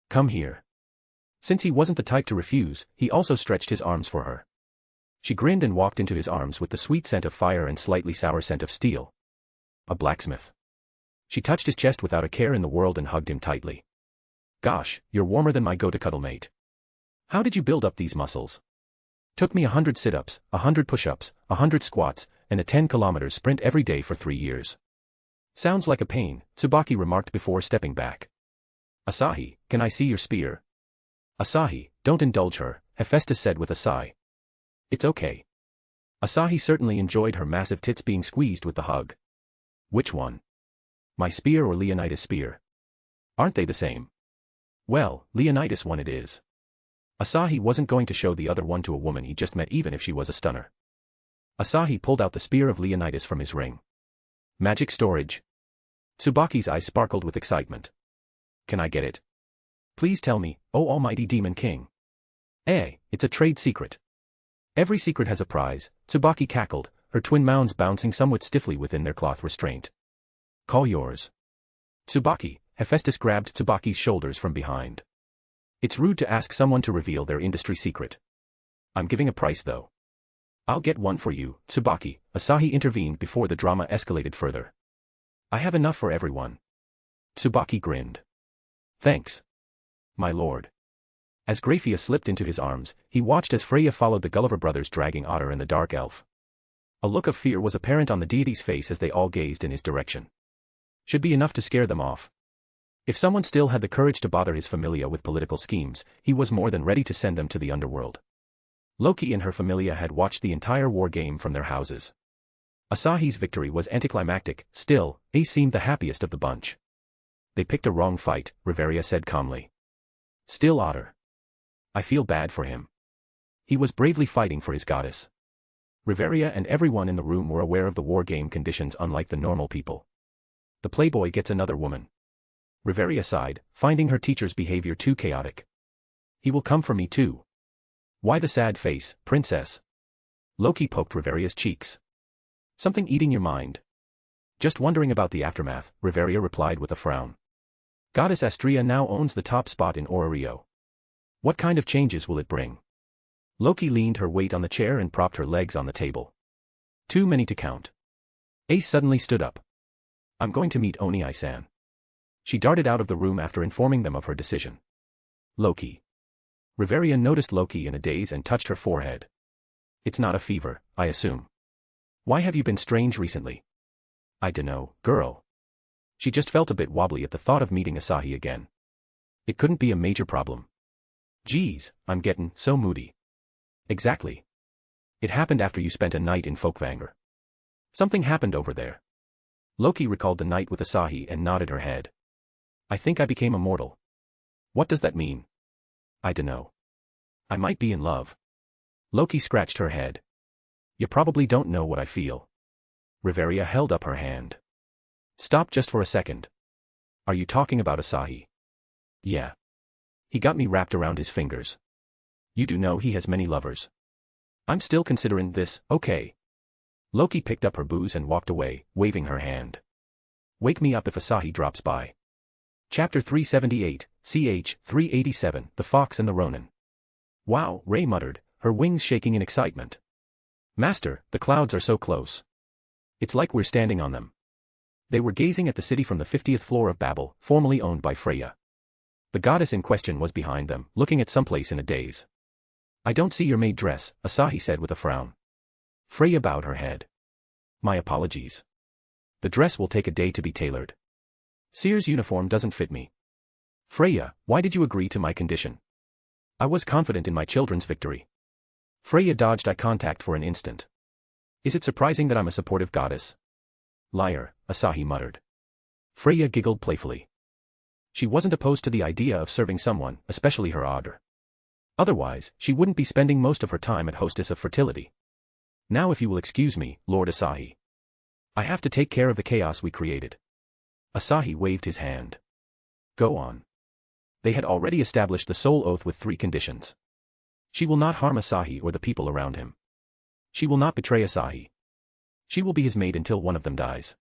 Come here. Since he wasn't the type to refuse, he also stretched his arms for her. She grinned and walked into his arms with the sweet scent of fire and slightly sour scent of steel. A blacksmith. She touched his chest without a care in the world and hugged him tightly. Gosh, you're warmer than my go-to-cuddle mate. How did you build up these muscles? Took me 100 sit-ups, 100 push-ups, 100 squats, and a 10-kilometer sprint every day for 3 years. Sounds like a pain, Tsubaki remarked before stepping back. Asahi, can I see your spear? Asahi, don't indulge her, Hephaestus said with a sigh. It's okay. Asahi certainly enjoyed her massive tits being squeezed with the hug. Which one? My spear or Leonidas' spear? Aren't they the same? Well, Leonidas one it is. Asahi wasn't going to show the other one to a woman he just met even if she was a stunner. Asahi pulled out the spear of Leonidas from his ring. Magic storage. Tsubaki's eyes sparkled with excitement. Can I get it? Please tell me, oh almighty Demon King. It's a trade secret. Every secret has a prize, Tsubaki cackled, her twin mounds bouncing somewhat stiffly within their cloth restraint. Call yours. Tsubaki, Hephaestus grabbed Tsubaki's shoulders from behind. It's rude to ask someone to reveal their industry secret. I'm giving a price though. I'll get one for you, Tsubaki, Asahi intervened before the drama escalated further. I have enough for everyone. Tsubaki grinned. Thanks. My lord. As Grafia slipped into his arms, he watched as Freya followed the Gulliver brothers dragging Otter and the dark elf. A look of fear was apparent on the deity's face as they all gazed in his direction. Should be enough to scare them off. If someone still had the courage to bother his familia with political schemes, he was more than ready to send them to the underworld. Loki and her familia had watched the entire war game from their houses. Asahi's victory was anticlimactic, still, Ace seemed the happiest of the bunch. They picked a wrong fight, Riveria said calmly. Still Otter. I feel bad for him. He was bravely fighting for his goddess. Riveria and everyone in the room were aware of the war game conditions unlike the normal people. The playboy gets another woman. Riveria sighed, finding her teacher's behavior too chaotic. He will come for me too. Why the sad face, princess? Loki poked Riveria's cheeks. Something eating your mind. Just wondering about the aftermath, Riveria replied with a frown. Goddess Astrea now owns the top spot in Orario. What kind of changes will it bring? Loki leaned her weight on the chair and propped her legs on the table. Too many to count. Ace suddenly stood up. I'm going to meet Oni-san. She darted out of the room after informing them of her decision. Loki. Riveria noticed Loki in a daze and touched her forehead. It's not a fever, I assume. Why have you been strange recently? I dunno, girl. She just felt a bit wobbly at the thought of meeting Asahi again. It couldn't be a major problem. Geez, I'm getting so moody. Exactly. It happened after you spent a night in Folkvanger. Something happened over there. Loki recalled the night with Asahi and nodded her head. I think I became immortal. What does that mean? I dunno. I might be in love. Loki scratched her head. You probably don't know what I feel. Riveria held up her hand. Stop just for a second. Are you talking about Asahi? Yeah. He got me wrapped around his fingers. You do know he has many lovers. I'm still considering this, okay. Loki picked up her booze and walked away, waving her hand. Wake me up if Asahi drops by. Chapter 378, ch. 387, The Fox and the Ronin. Wow, Ray muttered, her wings shaking in excitement. Master, the clouds are so close. It's like we're standing on them. They were gazing at the city from the 50th floor of Babel, formerly owned by Freya. The goddess in question was behind them, looking at someplace in a daze. I don't see your maid dress, Asahi said with a frown. Freya bowed her head. My apologies. The dress will take a day to be tailored. Seer's uniform doesn't fit me. Freya, why did you agree to my condition? I was confident in my children's victory. Freya dodged eye contact for an instant. Is it surprising that I'm a supportive goddess? Liar, Asahi muttered. Freya giggled playfully. She wasn't opposed to the idea of serving someone, especially her Otter. Otherwise, she wouldn't be spending most of her time at Hostess of Fertility. Now if you will excuse me, Lord Asahi. I have to take care of the chaos we created. Asahi waved his hand. Go on. They had already established the soul oath with 3 conditions. She will not harm Asahi or the people around him. She will not betray Asahi. She will be his maid until one of them dies.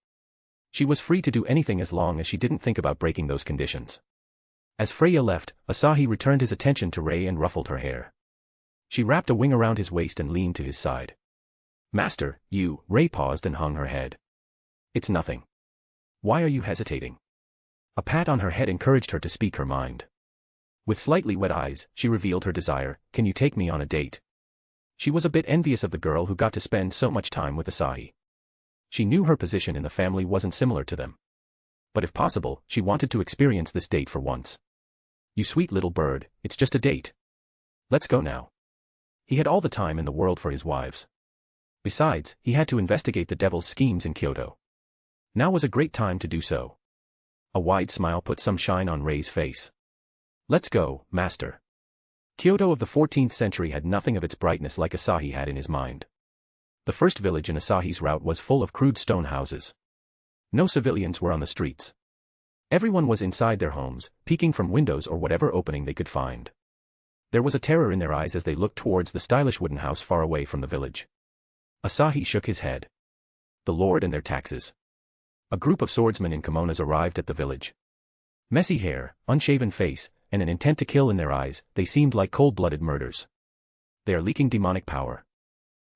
She was free to do anything as long as she didn't think about breaking those conditions. As Freya left, Asahi returned his attention to Ray and ruffled her hair. She wrapped a wing around his waist and leaned to his side. Master, you, Ray paused and hung her head. It's nothing. Why are you hesitating? A pat on her head encouraged her to speak her mind. With slightly wet eyes, she revealed her desire, can you take me on a date? She was a bit envious of the girl who got to spend so much time with Asahi. She knew her position in the family wasn't similar to them. But if possible, she wanted to experience this date for once. You sweet little bird, it's just a date. Let's go now. He had all the time in the world for his wives. Besides, he had to investigate the devil's schemes in Kyoto. Now was a great time to do so. A wide smile put some shine on Ray's face. Let's go, master. Kyoto of the 14th century had nothing of its brightness like Asahi had in his mind. The first village in Asahi's route was full of crude stone houses. No civilians were on the streets. Everyone was inside their homes, peeking from windows or whatever opening they could find. There was a terror in their eyes as they looked towards the stylish wooden house far away from the village. Asahi shook his head. The Lord and their taxes. A group of swordsmen in kimonos arrived at the village. Messy hair, unshaven face, and an intent to kill in their eyes, they seemed like cold-blooded murders. They are leaking demonic power.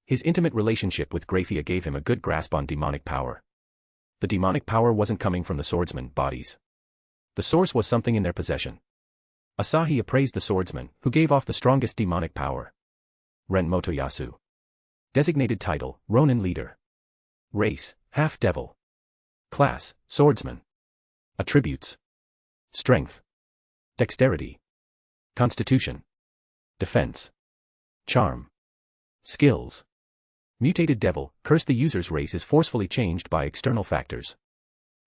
His intimate relationship with Graphia gave him a good grasp on demonic power. The demonic power wasn't coming from the swordsmen bodies. The source was something in their possession. Asahi appraised the swordsman, who gave off the strongest demonic power. Ren Motoyasu. Designated title, Ronin leader. Race, half-devil. Class, swordsman. Attributes. Strength. Dexterity. Constitution. Defense. Charm. Skills. Mutated devil, curse. The user's race is forcefully changed by external factors.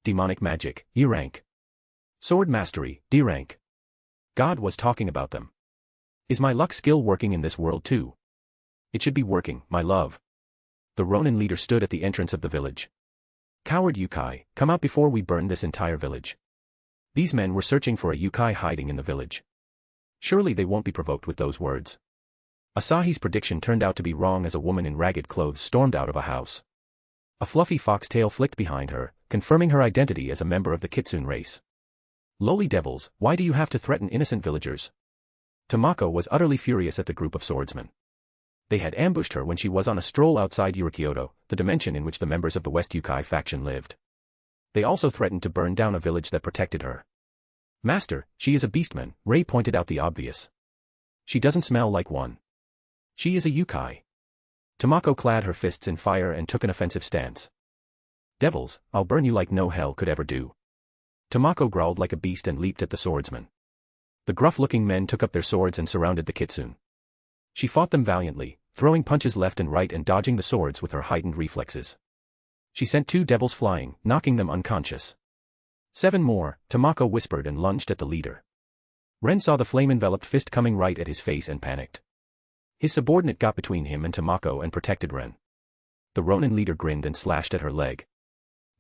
Demonic magic, E rank. Sword mastery, D rank. God was talking about them. Is my luck skill working in this world too? It should be working, my love. The Ronin leader stood at the entrance of the village. Coward Yukai, come out before we burn this entire village. These men were searching for a Yukai hiding in the village. Surely they won't be provoked with those words. Asahi's prediction turned out to be wrong as a woman in ragged clothes stormed out of a house. A fluffy foxtail flicked behind her, confirming her identity as a member of the Kitsune race. Lowly devils, why do you have to threaten innocent villagers? Tamako was utterly furious at the group of swordsmen. They had ambushed her when she was on a stroll outside Yurikyoto, the dimension in which the members of the West Yukai faction lived. They also threatened to burn down a village that protected her. Master, she is a beastman, Ray pointed out the obvious. She doesn't smell like one. She is a Yukai. Tamako clad her fists in fire and took an offensive stance. Devils, I'll burn you like no hell could ever do. Tamako growled like a beast and leaped at the swordsman. The gruff-looking men took up their swords and surrounded the Kitsune. She fought them valiantly, throwing punches left and right and dodging the swords with her heightened reflexes. She sent 2 devils flying, knocking them unconscious. 7 more, Tamako whispered and lunged at the leader. Ren saw the flame-enveloped fist coming right at his face and panicked. His subordinate got between him and Tamako and protected Ren. The Ronin leader grinned and slashed at her leg.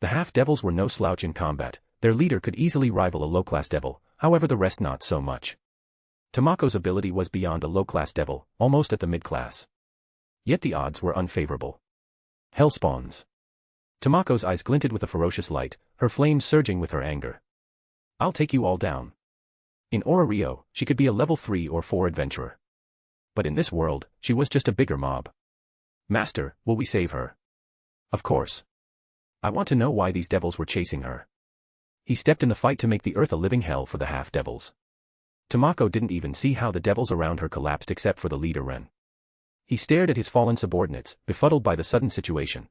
The half-devils were no slouch in combat. Their leader could easily rival a low-class devil, however the rest not so much. Tamako's ability was beyond a low-class devil, almost at the mid-class. Yet the odds were unfavorable. Hell spawns. Tamako's eyes glinted with a ferocious light, her flames surging with her anger. I'll take you all down. In Ora Rio, she could be a level 3 or 4 adventurer. But in this world, she was just a bigger mob. Master, will we save her? Of course. I want to know why these devils were chasing her. He stepped in the fight to make the earth a living hell for the half-devils. Tamako didn't even see how the devils around her collapsed except for the leader Ren. He stared at his fallen subordinates, befuddled by the sudden situation.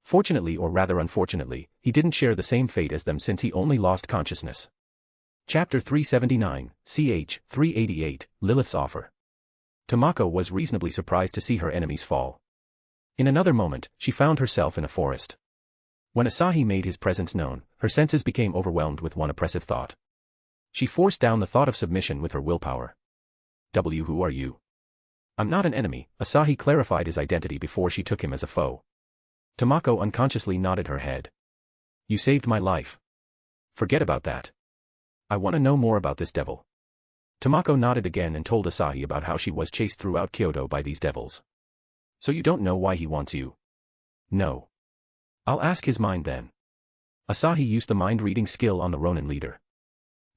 Fortunately or rather unfortunately, he didn't share the same fate as them since he only lost consciousness. Chapter 379, ch. 388, Lilith's Offer. Tamako was reasonably surprised to see her enemies fall. In another moment, she found herself in a forest. When Asahi made his presence known, her senses became overwhelmed with one oppressive thought. She forced down the thought of submission with her willpower. Who are you? I'm not an enemy, Asahi clarified his identity before she took him as a foe. Tamako unconsciously nodded her head. You saved my life. Forget about that. I want to know more about this devil. Tamako nodded again and told Asahi about how she was chased throughout Kyoto by these devils. So you don't know why he wants you? No. I'll ask his mind then. Asahi used the mind-reading skill on the Ronin leader.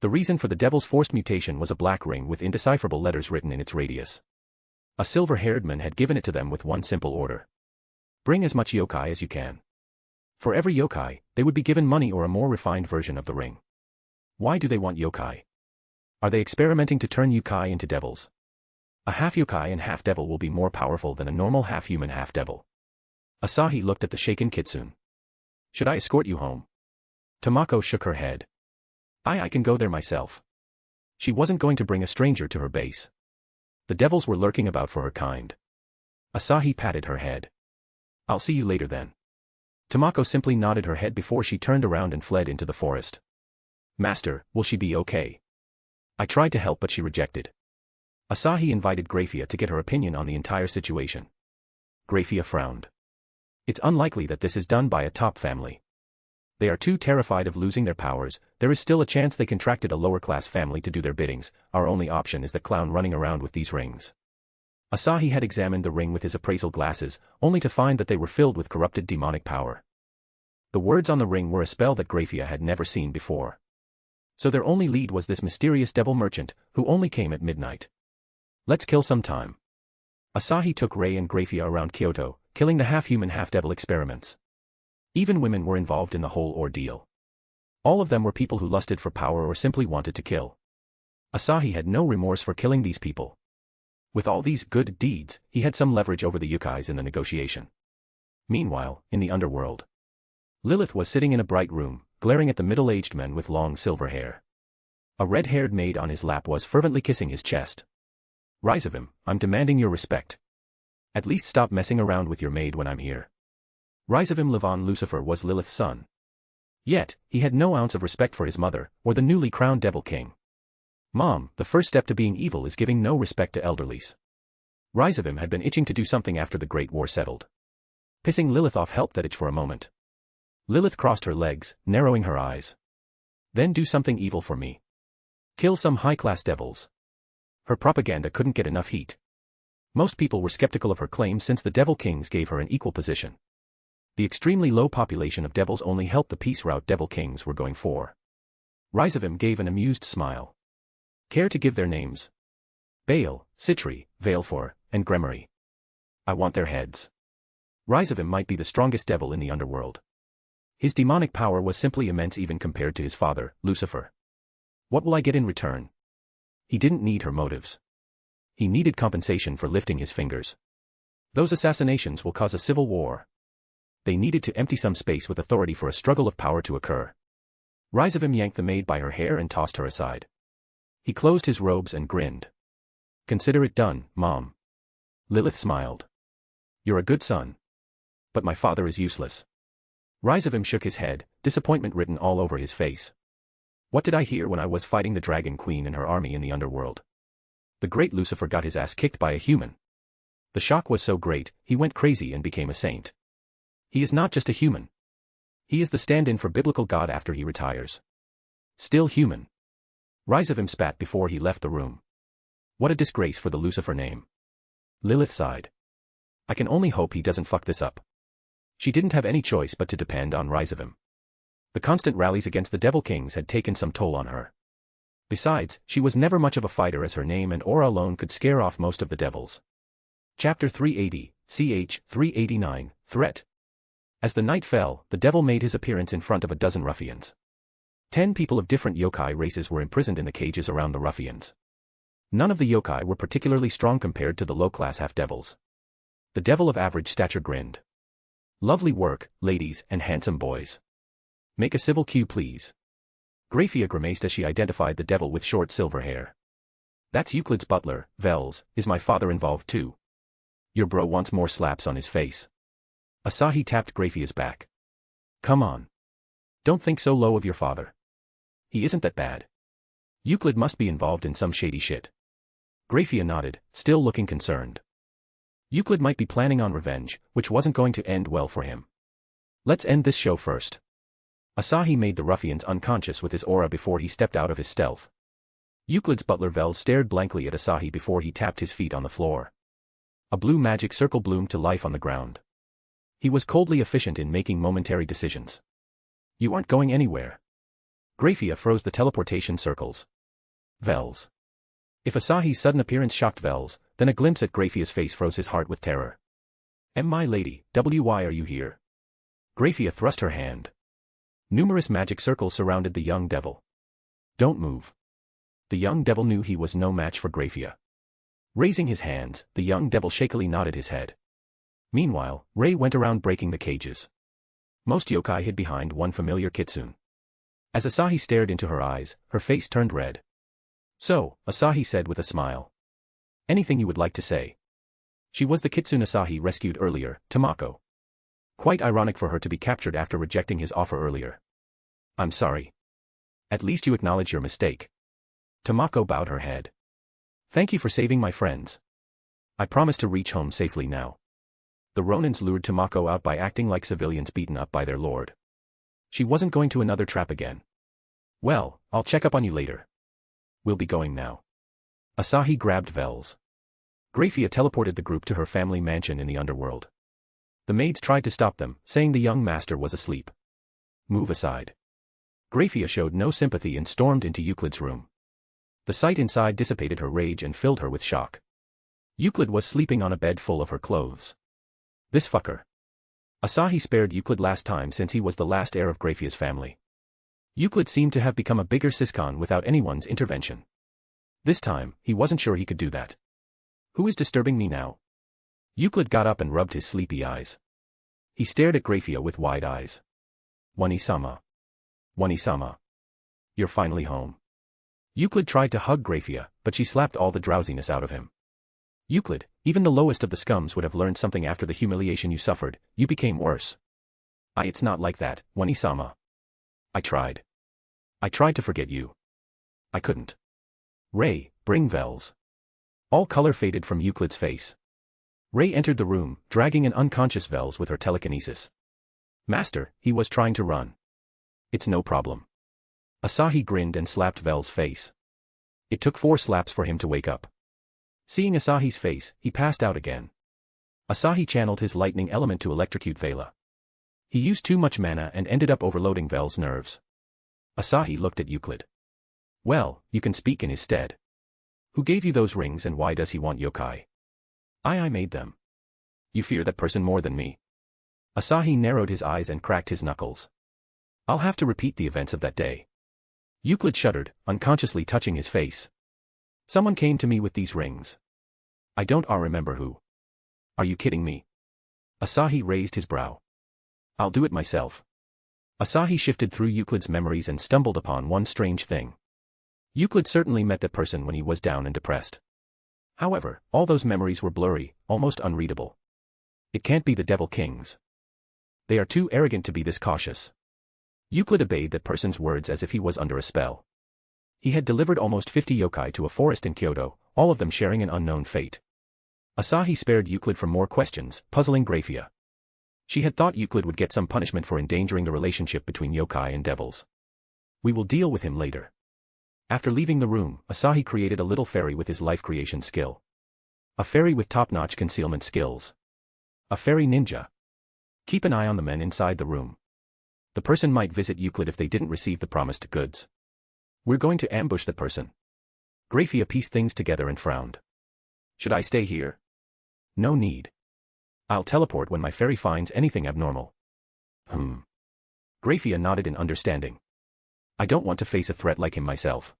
The reason for the devil's forced mutation was a black ring with indecipherable letters written in its radius. A silver-haired man had given it to them with one simple order. Bring as much yokai as you can. For every yokai, they would be given money or a more refined version of the ring. Why do they want yokai? Are they experimenting to turn yokai into devils? A half-yokai and half-devil will be more powerful than a normal half-human half-devil. Asahi looked at the shaken Kitsune. Should I escort you home? Tamako shook her head. I can go there myself. She wasn't going to bring a stranger to her base. The devils were lurking about for her kind. Asahi patted her head. I'll see you later then. Tamako simply nodded her head before she turned around and fled into the forest. Master, will she be okay? I tried to help but she rejected. Asahi invited Graphia to get her opinion on the entire situation. Graphia frowned. It's unlikely that this is done by a top family. They are too terrified of losing their powers. There is still a chance they contracted a lower-class family to do their biddings. Our only option is the clown running around with these rings. Asahi had examined the ring with his appraisal glasses, only to find that they were filled with corrupted demonic power. The words on the ring were a spell that Graphia had never seen before. So their only lead was this mysterious devil merchant, who only came at midnight. Let's kill some time. Asahi took Rei and Graphia around Kyoto, killing the half-human half-devil experiments. Even women were involved in the whole ordeal. All of them were people who lusted for power or simply wanted to kill. Asahi had no remorse for killing these people. With all these good deeds, he had some leverage over the yukais in the negotiation. Meanwhile, in the underworld, Lilith was sitting in a bright room, glaring at the middle-aged man with long silver hair. A red-haired maid on his lap was fervently kissing his chest. Rise of him, I'm demanding your respect. At least stop messing around with your maid when I'm here. Rizavim Levon Lucifer was Lilith's son. Yet, he had no ounce of respect for his mother, or the newly crowned Devil King. Mom, the first step to being evil is giving no respect to elderlies. Rizavim had been itching to do something after the Great War settled. Pissing Lilith off helped that itch for a moment. Lilith crossed her legs, narrowing her eyes. Then do something evil for me. Kill some high-class devils. Her propaganda couldn't get enough heat. Most people were skeptical of her claims since the Devil Kings gave her an equal position. The extremely low population of devils only helped the peace route Devil Kings were going for. Rizavim gave an amused smile. Care to give their names? Baal, Citri, Veilfor, and Gremory. I want their heads. Rizavim might be the strongest devil in the underworld. His demonic power was simply immense even compared to his father, Lucifer. What will I get in return? He didn't need her motives. He needed compensation for lifting his fingers. Those assassinations will cause a civil war. They needed to empty some space with authority for a struggle of power to occur. Rizavim yanked the maid by her hair and tossed her aside. He closed his robes and grinned. Consider it done, Mom. Lilith smiled. You're a good son. But my father is useless. Rizavim shook his head, disappointment written all over his face. What did I hear when I was fighting the Dragon Queen and her army in the underworld? The great Lucifer got his ass kicked by a human. The shock was so great, he went crazy and became a saint. He is not just a human. He is the stand-in for biblical God after he retires. Still human. Rizavim spat before he left the room. What a disgrace for the Lucifer name. Lilith sighed. I can only hope he doesn't fuck this up. She didn't have any choice but to depend on Rizavim. The constant rallies against the Devil Kings had taken some toll on her. Besides, she was never much of a fighter as her name and aura alone could scare off most of the devils. Chapter 380, ch. 389, Threat. As the night fell, the devil made his appearance in front of a dozen ruffians. 10 people of different yokai races were imprisoned in the cages around the ruffians. None of the yokai were particularly strong compared to the low-class half-devils. The devil of average stature grinned. Lovely work, ladies and handsome boys. Make a civil queue please. Graphia grimaced as she identified the devil with short silver hair. That's Euclid's butler, Vels. Is my father involved too? Your bro wants more slaps on his face. Asahi tapped Graphia's back. Come on. Don't think so low of your father. He isn't that bad. Euclid must be involved in some shady shit. Graphia nodded, still looking concerned. Euclid might be planning on revenge, which wasn't going to end well for him. Let's end this show first. Asahi made the ruffians unconscious with his aura before he stepped out of his stealth. Euclid's butler Vels stared blankly at Asahi before he tapped his feet on the floor. A blue magic circle bloomed to life on the ground. He was coldly efficient in making momentary decisions. You aren't going anywhere. Graphia froze the teleportation circles. Vels. If Asahi's sudden appearance shocked Vels, then a glimpse at Graphia's face froze his heart with terror. My lady, why are you here? Graphia thrust her hand. Numerous magic circles surrounded the young devil. Don't move. The young devil knew he was no match for Graphia. Raising his hands, the young devil shakily nodded his head. Meanwhile, Rei went around breaking the cages. Most yokai hid behind one familiar kitsune. As Asahi stared into her eyes, her face turned red. So, Asahi said with a smile. Anything you would like to say? She was the kitsune Asahi rescued earlier, Tamako. Quite ironic for her to be captured after rejecting his offer earlier. I'm sorry. At least you acknowledge your mistake. Tamako bowed her head. Thank you for saving my friends. I promise to reach home safely now. The Ronins lured Tamako out by acting like civilians beaten up by their lord. She wasn't going to another trap again. Well, I'll check up on you later. We'll be going now. Asahi grabbed Vels. Graphia teleported the group to her family mansion in the underworld. The maids tried to stop them, saying the young master was asleep. Move aside. Graphia showed no sympathy and stormed into Euclid's room. The sight inside dissipated her rage and filled her with shock. Euclid was sleeping on a bed full of her clothes. This fucker. Asahi spared Euclid last time since he was the last heir of Graphia's family. Euclid seemed to have become a bigger siscon without anyone's intervention. This time, he wasn't sure he could do that. Who is disturbing me now? Euclid got up and rubbed his sleepy eyes. He stared at Graphia with wide eyes. Wani-sama. Wani-sama. You're finally home. Euclid tried to hug Graphia, but she slapped all the drowsiness out of him. Euclid, Even the lowest of the scums would have learned something after the humiliation you suffered. You became worse. It's not like that, Wani-sama. I tried. I tried to forget you. I couldn't. Ray, bring Vels. All color faded from Euclid's face. Ray entered the room, dragging an unconscious Vels with her telekinesis. Master, he was trying to run. It's no problem. Asahi grinned and slapped Vel's face. It took 4 slaps for him to wake up. Seeing Asahi's face, he passed out again. Asahi channeled his lightning element to electrocute Vela. He used too much mana and ended up overloading Vel's nerves. Asahi looked at Euclid. Well, you can speak in his stead. Who gave you those rings and why does he want yokai? I made them. You fear that person more than me. Asahi narrowed his eyes and cracked his knuckles. I'll have to repeat the events of that day. Euclid shuddered, unconsciously touching his face. Someone came to me with these rings. I don't remember who. Are you kidding me? Asahi raised his brow. I'll do it myself. Asahi shifted through Euclid's memories and stumbled upon one strange thing. Euclid certainly met that person when he was down and depressed. However, all those memories were blurry, almost unreadable. It can't be the Devil Kings. They are too arrogant to be this cautious. Euclid obeyed that person's words as if he was under a spell. He had delivered almost 50 yokai to a forest in Kyoto, all of them sharing an unknown fate. Asahi spared Euclid from more questions, puzzling Graphia. She had thought Euclid would get some punishment for endangering the relationship between yokai and devils. We will deal with him later. After leaving the room, Asahi created a little fairy with his life creation skill. A fairy with top-notch concealment skills. A fairy ninja. Keep an eye on the men inside the room. The person might visit Euclid if they didn't receive the promised goods. We're going to ambush that person. Graphia pieced things together and frowned. Should I stay here? No need. I'll teleport when my fairy finds anything abnormal. Graphia nodded in understanding. I don't want to face a threat like him myself.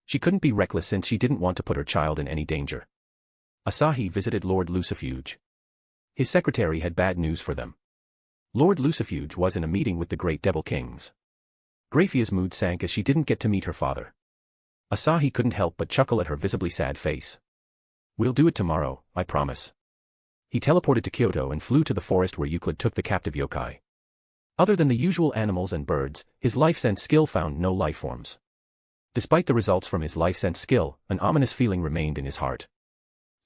She couldn't be reckless since she didn't want to put her child in any danger. Asahi visited Lord Lucifuge. His secretary had bad news for them. Lord Lucifuge was in a meeting with the Great Devil Kings. Graphia's mood sank as she didn't get to meet her father. Asahi couldn't help but chuckle at her visibly sad face. We'll do it tomorrow, I promise. He teleported to Kyoto and flew to the forest where Euclid took the captive yokai. Other than the usual animals and birds, his life sense skill found no life forms. Despite the results from his life sense skill, an ominous feeling remained in his heart.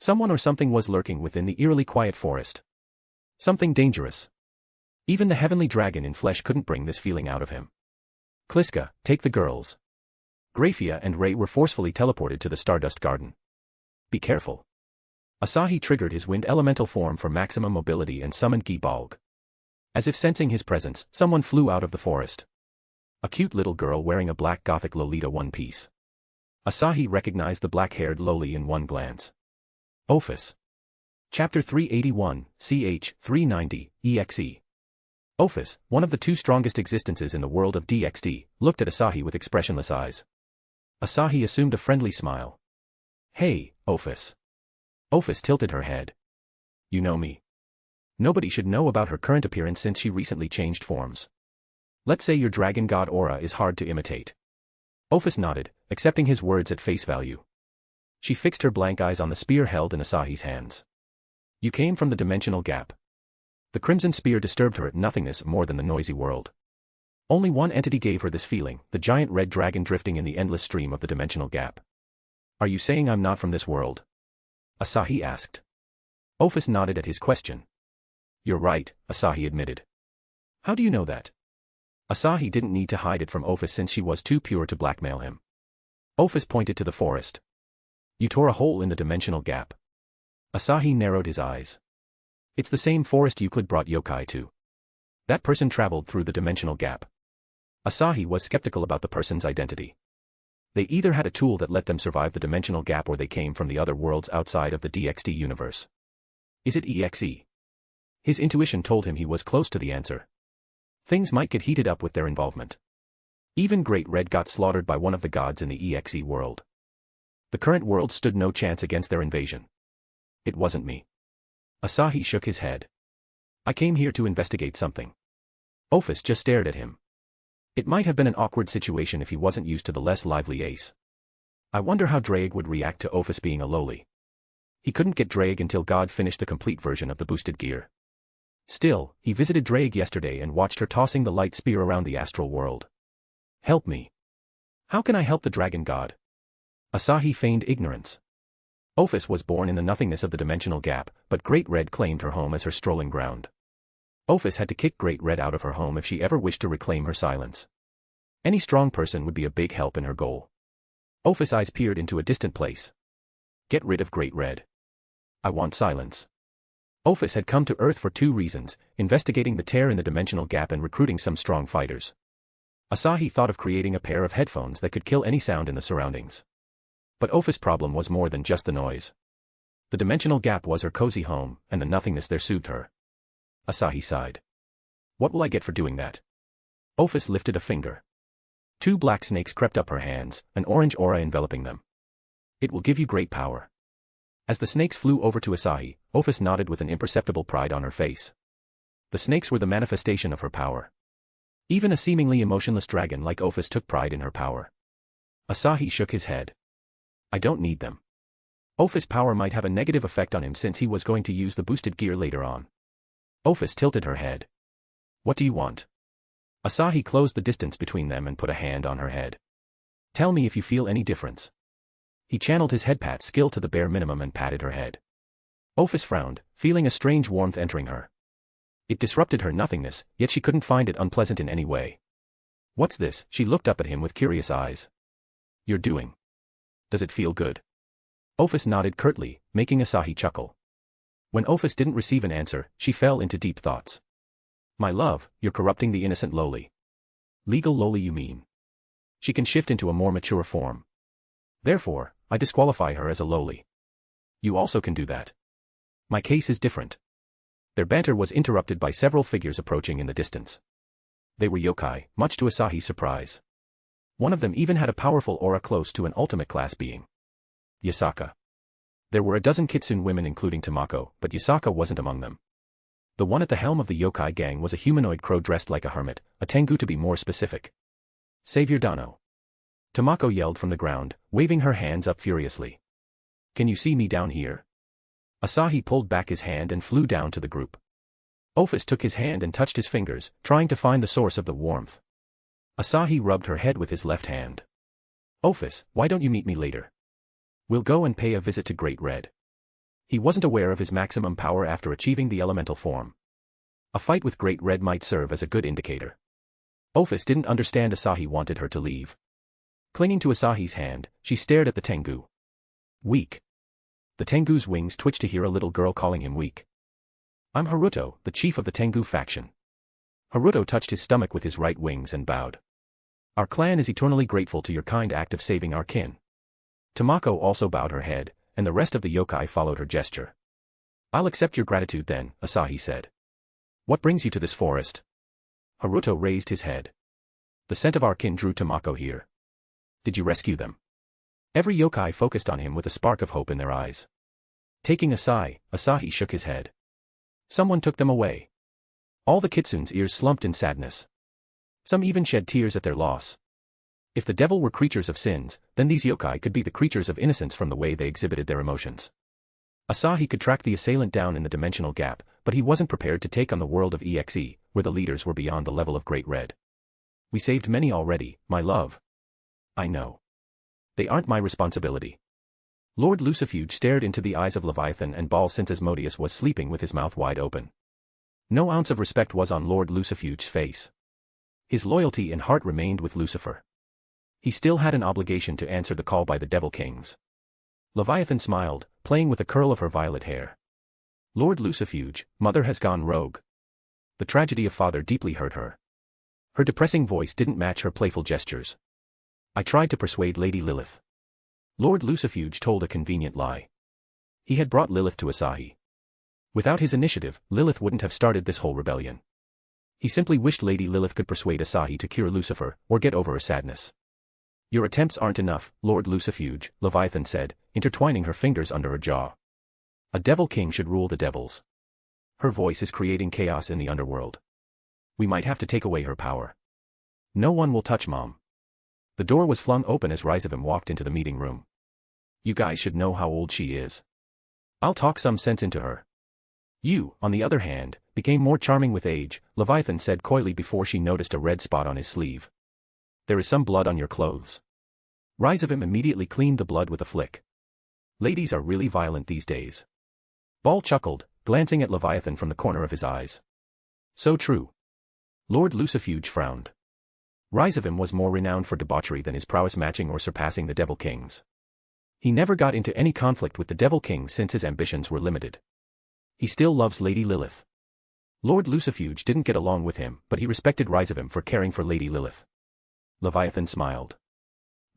Someone or something was lurking within the eerily quiet forest. Something dangerous. Even the heavenly dragon in flesh couldn't bring this feeling out of him. Kliska, take the girls. Graphia and Ray were forcefully teleported to the Stardust Garden. Be careful. Asahi triggered his wind elemental form for maximum mobility and summoned Gibalg. As if sensing his presence, someone flew out of the forest. A cute little girl wearing a black gothic Lolita one-piece. Asahi recognized the black-haired Loli in one glance. Ophis. Chapter 381, ch. 390, EXE. Ophis, one of the 2 strongest existences in the world of DxD, looked at Asahi with expressionless eyes. Asahi assumed a friendly smile. Hey, Ophis. Ophis tilted her head. You know me. Nobody should know about her current appearance since she recently changed forms. Let's say your dragon god aura is hard to imitate. Ophis nodded, accepting his words at face value. She fixed her blank eyes on the spear held in Asahi's hands. You came from the dimensional gap. The crimson spear disturbed her at nothingness more than the noisy world. Only one entity gave her this feeling, the giant red dragon drifting in the endless stream of the dimensional gap. Are you saying I'm not from this world? Asahi asked. Ophis nodded at his question. You're right, Asahi admitted. How do you know that? Asahi didn't need to hide it from Ophis since she was too pure to blackmail him. Ophis pointed to the forest. You tore a hole in the dimensional gap. Asahi narrowed his eyes. It's the same forest Euclid brought yokai to. That person traveled through the dimensional gap. Asahi was skeptical about the person's identity. They either had a tool that let them survive the dimensional gap or they came from the other worlds outside of the DxD universe. Is it EXE? His intuition told him he was close to the answer. Things might get heated up with their involvement. Even Great Red got slaughtered by one of the gods in the EXE world. The current world stood no chance against their invasion. It wasn't me. Asahi shook his head. I came here to investigate something. Ophis just stared at him. It might have been an awkward situation if he wasn't used to the less lively ace. I wonder how Drake would react to Ophis being a lowly. He couldn't get Drake until God finished the complete version of the boosted gear. Still, he visited Drake yesterday and watched her tossing the light spear around the astral world. Help me. How can I help the dragon god? Asahi feigned ignorance. Ophis was born in the nothingness of the dimensional gap, but Great Red claimed her home as her strolling ground. Ophis had to kick Great Red out of her home if she ever wished to reclaim her silence. Any strong person would be a big help in her goal. Ophis' eyes peered into a distant place. Get rid of Great Red. I want silence. Ophis had come to Earth for two reasons, investigating the tear in the dimensional gap and recruiting some strong fighters. Asahi thought of creating a pair of headphones that could kill any sound in the surroundings. But Ophis' problem was more than just the noise. The dimensional gap was her cozy home, and the nothingness there soothed her. Asahi sighed. What will I get for doing that? Ophis lifted a finger. Two black snakes crept up her hands, an orange aura enveloping them. It will give you great power. As the snakes flew over to Asahi, Ophis nodded with an imperceptible pride on her face. The snakes were the manifestation of her power. Even a seemingly emotionless dragon like Ophis took pride in her power. Asahi shook his head. I don't need them. Ophis' power might have a negative effect on him since he was going to use the boosted gear later on. Ophis tilted her head. What do you want? Asahi closed the distance between them and put a hand on her head. Tell me if you feel any difference. He channeled his head pat skill to the bare minimum and patted her head. Ophis frowned, feeling a strange warmth entering her. It disrupted her nothingness, yet she couldn't find it unpleasant in any way. What's this? She looked up at him with curious eyes. You're doing. Does it feel good? Ophis nodded curtly, making Asahi chuckle. When Ophis didn't receive an answer, she fell into deep thoughts. My love, you're corrupting the innocent lowly. Legal lowly you mean? She can shift into a more mature form. Therefore, I disqualify her as a lowly. You also can do that. My case is different. Their banter was interrupted by several figures approaching in the distance. They were yokai, much to Asahi's surprise. One of them even had a powerful aura close to an ultimate class being. Yasaka. There were a dozen kitsune women including Tamako, but Yasaka wasn't among them. The one at the helm of the yokai gang was a humanoid crow dressed like a hermit, a tengu to be more specific. Savior Dano. Tamako yelled from the ground, waving her hands up furiously. Can you see me down here? Asahi pulled back his hand and flew down to the group. Ophis took his hand and touched his fingers, trying to find the source of the warmth. Asahi rubbed her head with his left hand. Ophis, why don't you meet me later? We'll go and pay a visit to Great Red. He wasn't aware of his maximum power after achieving the elemental form. A fight with Great Red might serve as a good indicator. Ophis didn't understand Asahi wanted her to leave. Clinging to Asahi's hand, she stared at the tengu. Weak. The tengu's wings twitched to hear a little girl calling him weak. I'm Haruto, the chief of the tengu faction. Haruto touched his stomach with his right wings and bowed. Our clan is eternally grateful to your kind act of saving our kin. Tamako also bowed her head, and the rest of the yokai followed her gesture. I'll accept your gratitude then, Asahi said. What brings you to this forest? Haruto raised his head. The scent of our kin drew Tamako here. Did you rescue them? Every yokai focused on him with a spark of hope in their eyes. Taking a sigh, Asahi shook his head. Someone took them away. All the kitsune's ears slumped in sadness. Some even shed tears at their loss. If the devil were creatures of sins, then these yokai could be the creatures of innocence from the way they exhibited their emotions. Asahi could track the assailant down in the dimensional gap, but he wasn't prepared to take on the world of EXE, where the leaders were beyond the level of Great Red. We saved many already, my love. I know. They aren't my responsibility. Lord Lucifuge stared into the eyes of Leviathan and Baal since Asmodeus was sleeping with his mouth wide open. No ounce of respect was on Lord Lucifuge's face. His loyalty and heart remained with Lucifer. He still had an obligation to answer the call by the Devil Kings. Leviathan smiled, playing with a curl of her violet hair. Lord Lucifuge, Mother has gone rogue. The tragedy of Father deeply hurt her. Her depressing voice didn't match her playful gestures. I tried to persuade Lady Lilith. Lord Lucifuge told a convenient lie. He had brought Lilith to Asahi. Without his initiative, Lilith wouldn't have started this whole rebellion. He simply wished Lady Lilith could persuade Asahi to cure Lucifer, or get over her sadness. Your attempts aren't enough, Lord Lucifuge, Leviathan said, intertwining her fingers under her jaw. A devil king should rule the devils. Her voice is creating chaos in the underworld. We might have to take away her power. No one will touch Mom. The door was flung open as Rizavim walked into the meeting room. You guys should know how old she is. I'll talk some sense into her. You, on the other hand, became more charming with age, Leviathan said coyly before she noticed a red spot on his sleeve. There is some blood on your clothes. Rise of him immediately cleaned the blood with a flick. Ladies are really violent these days. Ball chuckled, glancing at Leviathan from the corner of his eyes. So true. Lord Lucifuge frowned. Rise of him was more renowned for debauchery than his prowess matching or surpassing the Devil King's. He never got into any conflict with the Devil King since his ambitions were limited. He still loves Lady Lilith. Lord Lucifuge didn't get along with him, but he respected Rise of him for caring for Lady Lilith. Leviathan smiled.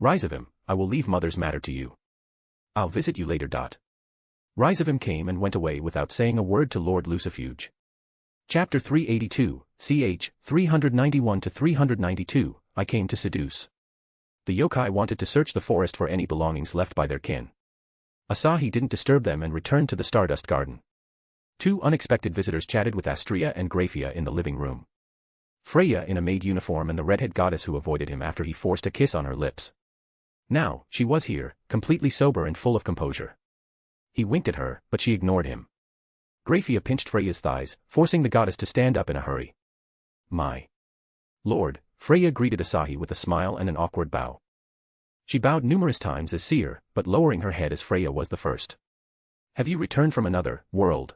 Rise of him, I will leave mother's matter to you. I'll visit you later. Rise of him came and went away without saying a word to Lord Lucifuge. Chapter 382, ch. 391-392, I came to seduce. The yokai wanted to search the forest for any belongings left by their kin. Asahi didn't disturb them and returned to the Stardust Garden. Two unexpected visitors chatted with Astrea and Graphia in the living room. Freya in a maid uniform and the redhead goddess who avoided him after he forced a kiss on her lips. Now, she was here, completely sober and full of composure. He winked at her, but she ignored him. Graphia pinched Freya's thighs, forcing the goddess to stand up in a hurry. My lord, Freya greeted Asahi with a smile and an awkward bow. She bowed numerous times as seer, but lowering her head as Freya was the first. Have you returned from another world?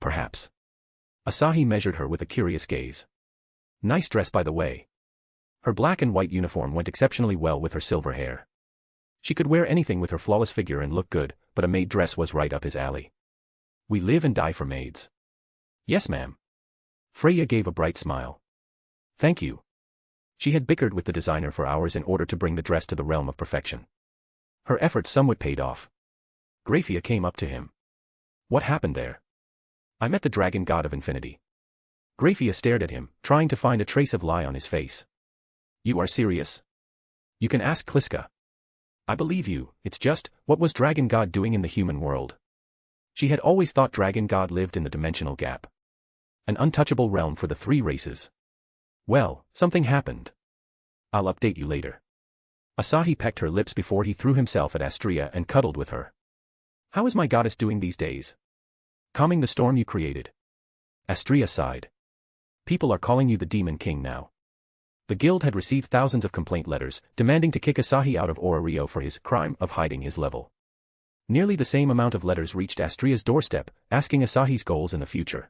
Perhaps. Asahi measured her with a curious gaze. Nice dress by the way. Her black and white uniform went exceptionally well with her silver hair. She could wear anything with her flawless figure and look good, but a maid dress was right up his alley. We live and die for maids. Yes, ma'am. Freya gave a bright smile. Thank you. She had bickered with the designer for hours in order to bring the dress to the realm of perfection. Her efforts somewhat paid off. Graphia came up to him. What happened there? I met the dragon god of infinity. Graphia stared at him, trying to find a trace of lie on his face. You are serious? You can ask Kliska. I believe you, it's just, what was Dragon God doing in the human world? She had always thought Dragon God lived in the dimensional gap. An untouchable realm for the three races. Well, something happened. I'll update you later. Asahi pecked her lips before he threw himself at Astrea and cuddled with her. How is my goddess doing these days? Calming the storm you created. Astrea sighed. People are calling you the Demon King now. The guild had received thousands of complaint letters, demanding to kick Asahi out of Orario for his crime of hiding his level. Nearly the same amount of letters reached Astrea's doorstep, asking Asahi's goals in the future.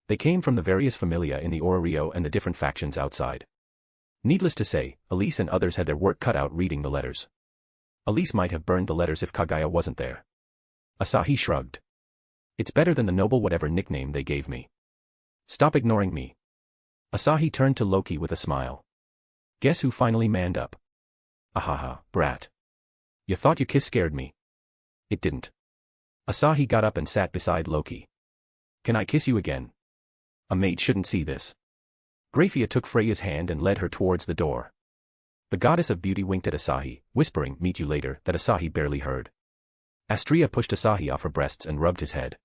They came from the various familia in the Orario and the different factions outside. Needless to say, Elise and others had their work cut out reading the letters. Elise might have burned the letters if Kaguya wasn't there. Asahi shrugged. It's better than the noble whatever nickname they gave me. Stop ignoring me. Asahi turned to Loki with a smile. Guess who finally manned up? Ahaha, brat. You thought your kiss scared me. It didn't. Asahi got up and sat beside Loki. Can I kiss you again? A maid shouldn't see this. Graphia took Freya's hand and led her towards the door. The goddess of beauty winked at Asahi, whispering, meet you later, that Asahi barely heard. Astrea pushed Asahi off her breasts and rubbed his head.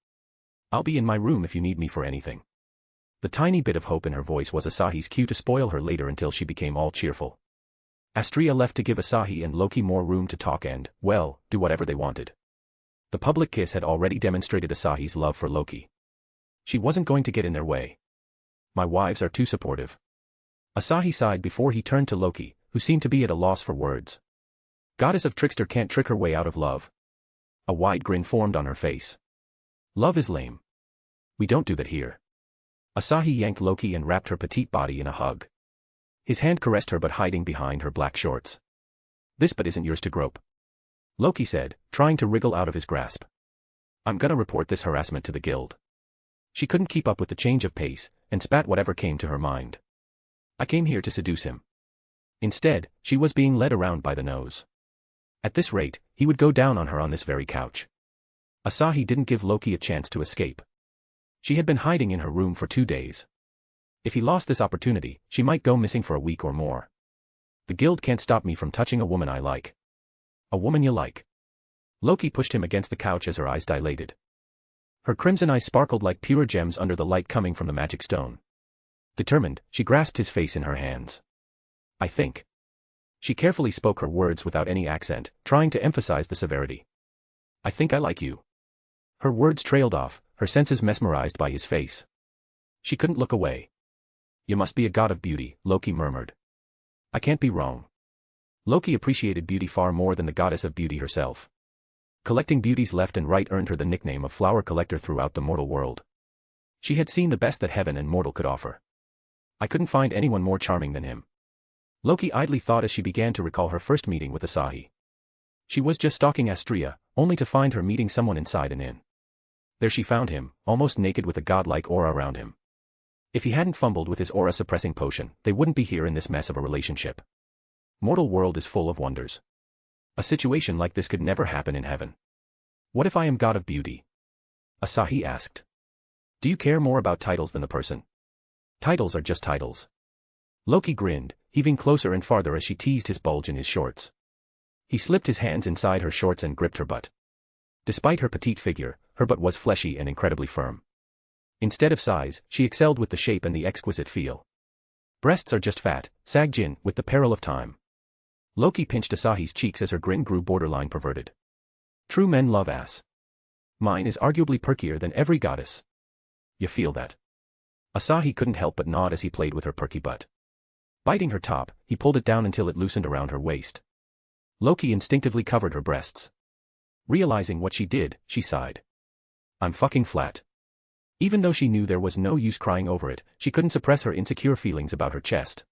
I'll be in my room if you need me for anything. The tiny bit of hope in her voice was Asahi's cue to spoil her later until she became all cheerful. Astrea left to give Asahi and Loki more room to talk and, well, do whatever they wanted. The public kiss had already demonstrated Asahi's love for Loki. She wasn't going to get in their way. My wives are too supportive. Asahi sighed before he turned to Loki, who seemed to be at a loss for words. Goddess of trickster can't trick her way out of love. A wide grin formed on her face. Love is lame. We don't do that here. Asahi yanked Loki and wrapped her petite body in a hug. His hand caressed her but hiding behind her black shorts. This but isn't yours to grope. Loki said, trying to wriggle out of his grasp. I'm gonna report this harassment to the guild. She couldn't keep up with the change of pace, and spat whatever came to her mind. I came here to seduce him. Instead, she was being led around by the nose. At this rate, he would go down on her on this very couch. Asahi didn't give Loki a chance to escape. She had been hiding in her room for 2 days. If he lost this opportunity, she might go missing for a week or more. The guild can't stop me from touching a woman I like. A woman you like. Loki pushed him against the couch as her eyes dilated. Her crimson eyes sparkled like pure gems under the light coming from the magic stone. Determined, she grasped his face in her hands. I think. She carefully spoke her words without any accent, trying to emphasize the severity. I think I like you. Her words trailed off, her senses mesmerized by his face. She couldn't look away. You must be a god of beauty, Loki murmured. I can't be wrong. Loki appreciated beauty far more than the goddess of beauty herself. Collecting beauties left and right earned her the nickname of flower collector throughout the mortal world. She had seen the best that heaven and mortal could offer. I couldn't find anyone more charming than him. Loki idly thought as she began to recall her first meeting with Asahi. She was just stalking Astrea, only to find her meeting someone inside an inn. There she found him, almost naked with a godlike aura around him. If he hadn't fumbled with his aura-suppressing potion, they wouldn't be here in this mess of a relationship. Mortal world is full of wonders. A situation like this could never happen in heaven. What if I am god of beauty? Asahi asked. Do you care more about titles than the person? Titles are just titles. Loki grinned, heaving closer and farther as she teased his bulge in his shorts. He slipped his hands inside her shorts and gripped her butt. Despite her petite figure, her butt was fleshy and incredibly firm. Instead of size, she excelled with the shape and the exquisite feel. Breasts are just fat, sagged Jin, with the peril of time. Loki pinched Asahi's cheeks as her grin grew borderline perverted. True men love ass. Mine is arguably perkier than every goddess. You feel that? Asahi couldn't help but nod as he played with her perky butt. Biting her top, he pulled it down until it loosened around her waist. Loki instinctively covered her breasts. Realizing what she did, she sighed. I'm fucking flat. Even though she knew there was no use crying over it, she couldn't suppress her insecure feelings about her chest.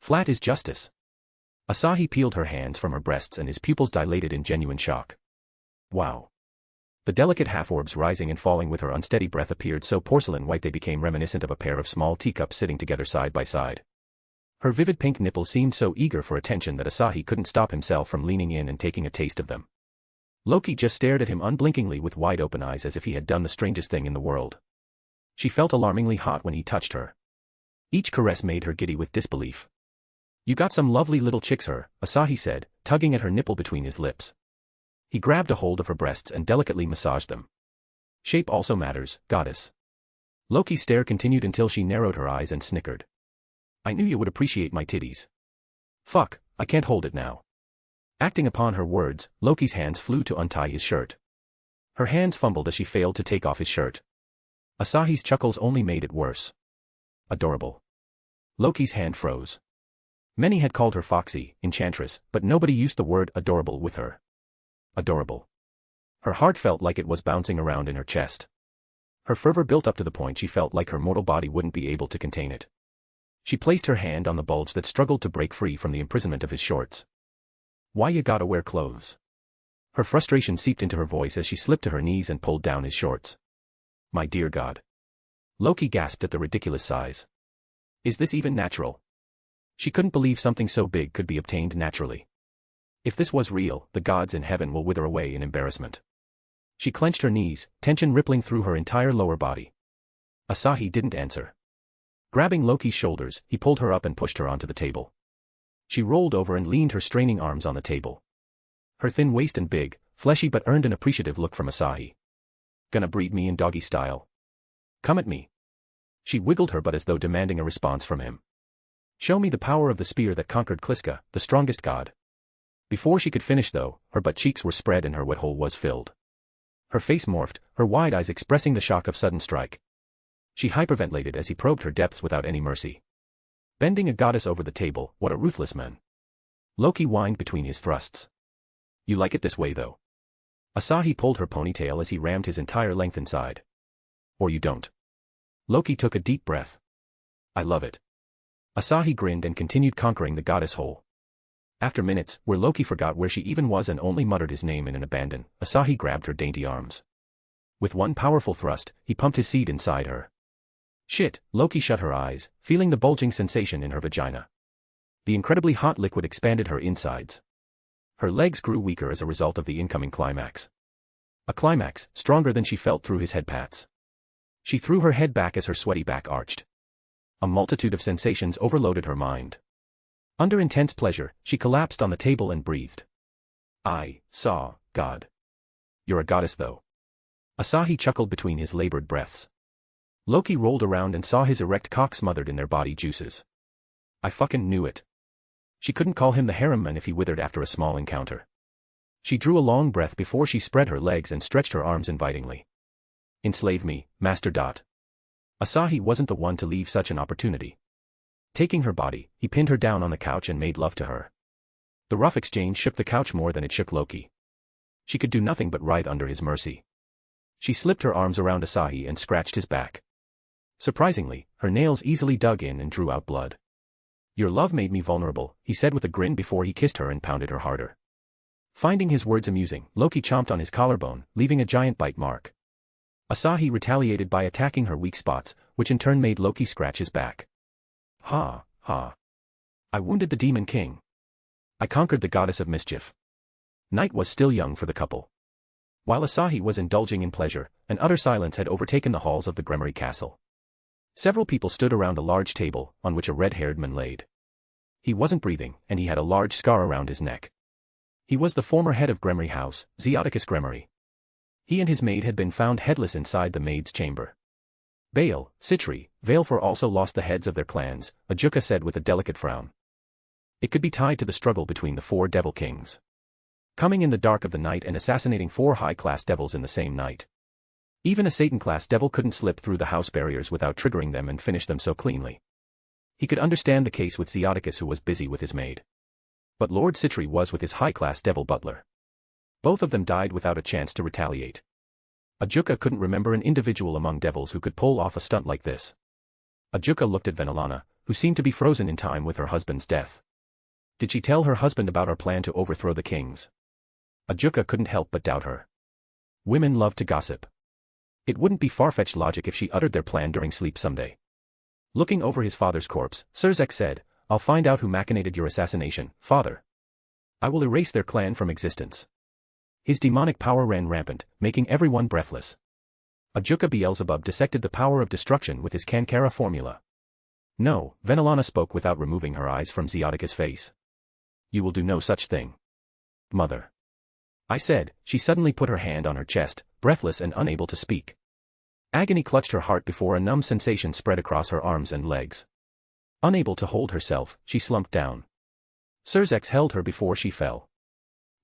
Flat is justice. Asahi peeled her hands from her breasts and his pupils dilated in genuine shock. Wow. The delicate half-orbs rising and falling with her unsteady breath appeared so porcelain white they became reminiscent of a pair of small teacups sitting together side by side. Her vivid pink nipples seemed so eager for attention that Asahi couldn't stop himself from leaning in and taking a taste of them. Loki just stared at him unblinkingly with wide-open eyes as if he had done the strangest thing in the world. She felt alarmingly hot when he touched her. Each caress made her giddy with disbelief. You got some lovely little chicks her, Asahi said, tugging at her nipple between his lips. He grabbed a hold of her breasts and delicately massaged them. Shape also matters, goddess. Loki's stare continued until she narrowed her eyes and snickered. I knew you would appreciate my titties. Fuck, I can't hold it now. Acting upon her words, Loki's hands flew to untie his shirt. Her hands fumbled as she failed to take off his shirt. Asahi's chuckles only made it worse. Adorable. Loki's hand froze. Many had called her foxy, enchantress, but nobody used the word adorable with her. Adorable. Her heart felt like it was bouncing around in her chest. Her fervor built up to the point she felt like her mortal body wouldn't be able to contain it. She placed her hand on the bulge that struggled to break free from the imprisonment of his shorts. Why you gotta wear clothes? Her frustration seeped into her voice as she slipped to her knees and pulled down his shorts. My dear God. Loki gasped at the ridiculous size. Is this even natural? She couldn't believe something so big could be obtained naturally. If this was real, the gods in heaven will wither away in embarrassment. She clenched her knees, tension rippling through her entire lower body. Asahi didn't answer. Grabbing Loki's shoulders, he pulled her up and pushed her onto the table. She rolled over and leaned her straining arms on the table. Her thin waist and big, fleshy but earned an appreciative look from Asahi. Gonna breed me in doggy style? Come at me. She wiggled her butt as though demanding a response from him. Show me the power of the spear that conquered Kliska, the strongest god. Before she could finish though, her butt cheeks were spread and her wet hole was filled. Her face morphed, her wide eyes expressing the shock of sudden strike. She hyperventilated as he probed her depths without any mercy. Bending a goddess over the table, what a ruthless man. Loki whined between his thrusts. You like it this way though. Asahi pulled her ponytail as he rammed his entire length inside. Or you don't. Loki took a deep breath. I love it. Asahi grinned and continued conquering the goddess hole. After minutes, where Loki forgot where she even was and only muttered his name in an abandon, Asahi grabbed her dainty arms. With one powerful thrust, he pumped his seed inside her. Shit, Loki shut her eyes, feeling the bulging sensation in her vagina. The incredibly hot liquid expanded her insides. Her legs grew weaker as a result of the incoming climax. A climax, stronger than she felt through his head pats. She threw her head back as her sweaty back arched. A multitude of sensations overloaded her mind. Under intense pleasure, she collapsed on the table and breathed. I saw God. You're a goddess though. Asahi chuckled between his labored breaths. Loki rolled around and saw his erect cock smothered in their body juices. I fucking knew it. She couldn't call him the harem man if he withered after a small encounter. She drew a long breath before she spread her legs and stretched her arms invitingly. Enslave me, Master. Asahi wasn't the one to leave such an opportunity. Taking her body, he pinned her down on the couch and made love to her. The rough exchange shook the couch more than it shook Loki. She could do nothing but writhe under his mercy. She slipped her arms around Asahi and scratched his back. Surprisingly, her nails easily dug in and drew out blood. Your love made me vulnerable, he said with a grin before he kissed her and pounded her harder. Finding his words amusing, Loki chomped on his collarbone, leaving a giant bite mark. Asahi retaliated by attacking her weak spots, which in turn made Loki scratch his back. Ha, ha. I wounded the Demon King. I conquered the goddess of mischief. Night was still young for the couple. While Asahi was indulging in pleasure, an utter silence had overtaken the halls of the Gremory castle. Several people stood around a large table, on which a red-haired man laid. He wasn't breathing, and he had a large scar around his neck. He was the former head of Gremory House, Zeoticus Gremory. He and his maid had been found headless inside the maid's chamber. Baal, Citri, Valefor also lost the heads of their clans, Ajuka said with a delicate frown. It could be tied to the struggle between the 4 devil kings. Coming in the dark of the night and assassinating 4 high-class devils in the same night. Even a Satan-class devil couldn't slip through the house barriers without triggering them and finish them so cleanly. He could understand the case with Zeoticus, who was busy with his maid. But Lord Citri was with his high-class devil butler. Both of them died without a chance to retaliate. Ajuka couldn't remember an individual among devils who could pull off a stunt like this. Ajuka looked at Venelana, who seemed to be frozen in time with her husband's death. Did she tell her husband about our plan to overthrow the kings? Ajuka couldn't help but doubt her. Women love to gossip. It wouldn't be far-fetched logic if she uttered their plan during sleep someday. Looking over his father's corpse, Surzek said, I'll find out who machinated your assassination, father. I will erase their clan from existence. His demonic power ran rampant, making everyone breathless. Ajuka Beelzebub dissected the power of destruction with his Kankara formula. No, Venelana spoke without removing her eyes from Zeoticus' face. You will do no such thing. Mother. I said, she suddenly put her hand on her chest, breathless and unable to speak. Agony clutched her heart before a numb sensation spread across her arms and legs. Unable to hold herself, she slumped down. Surzek held her before she fell.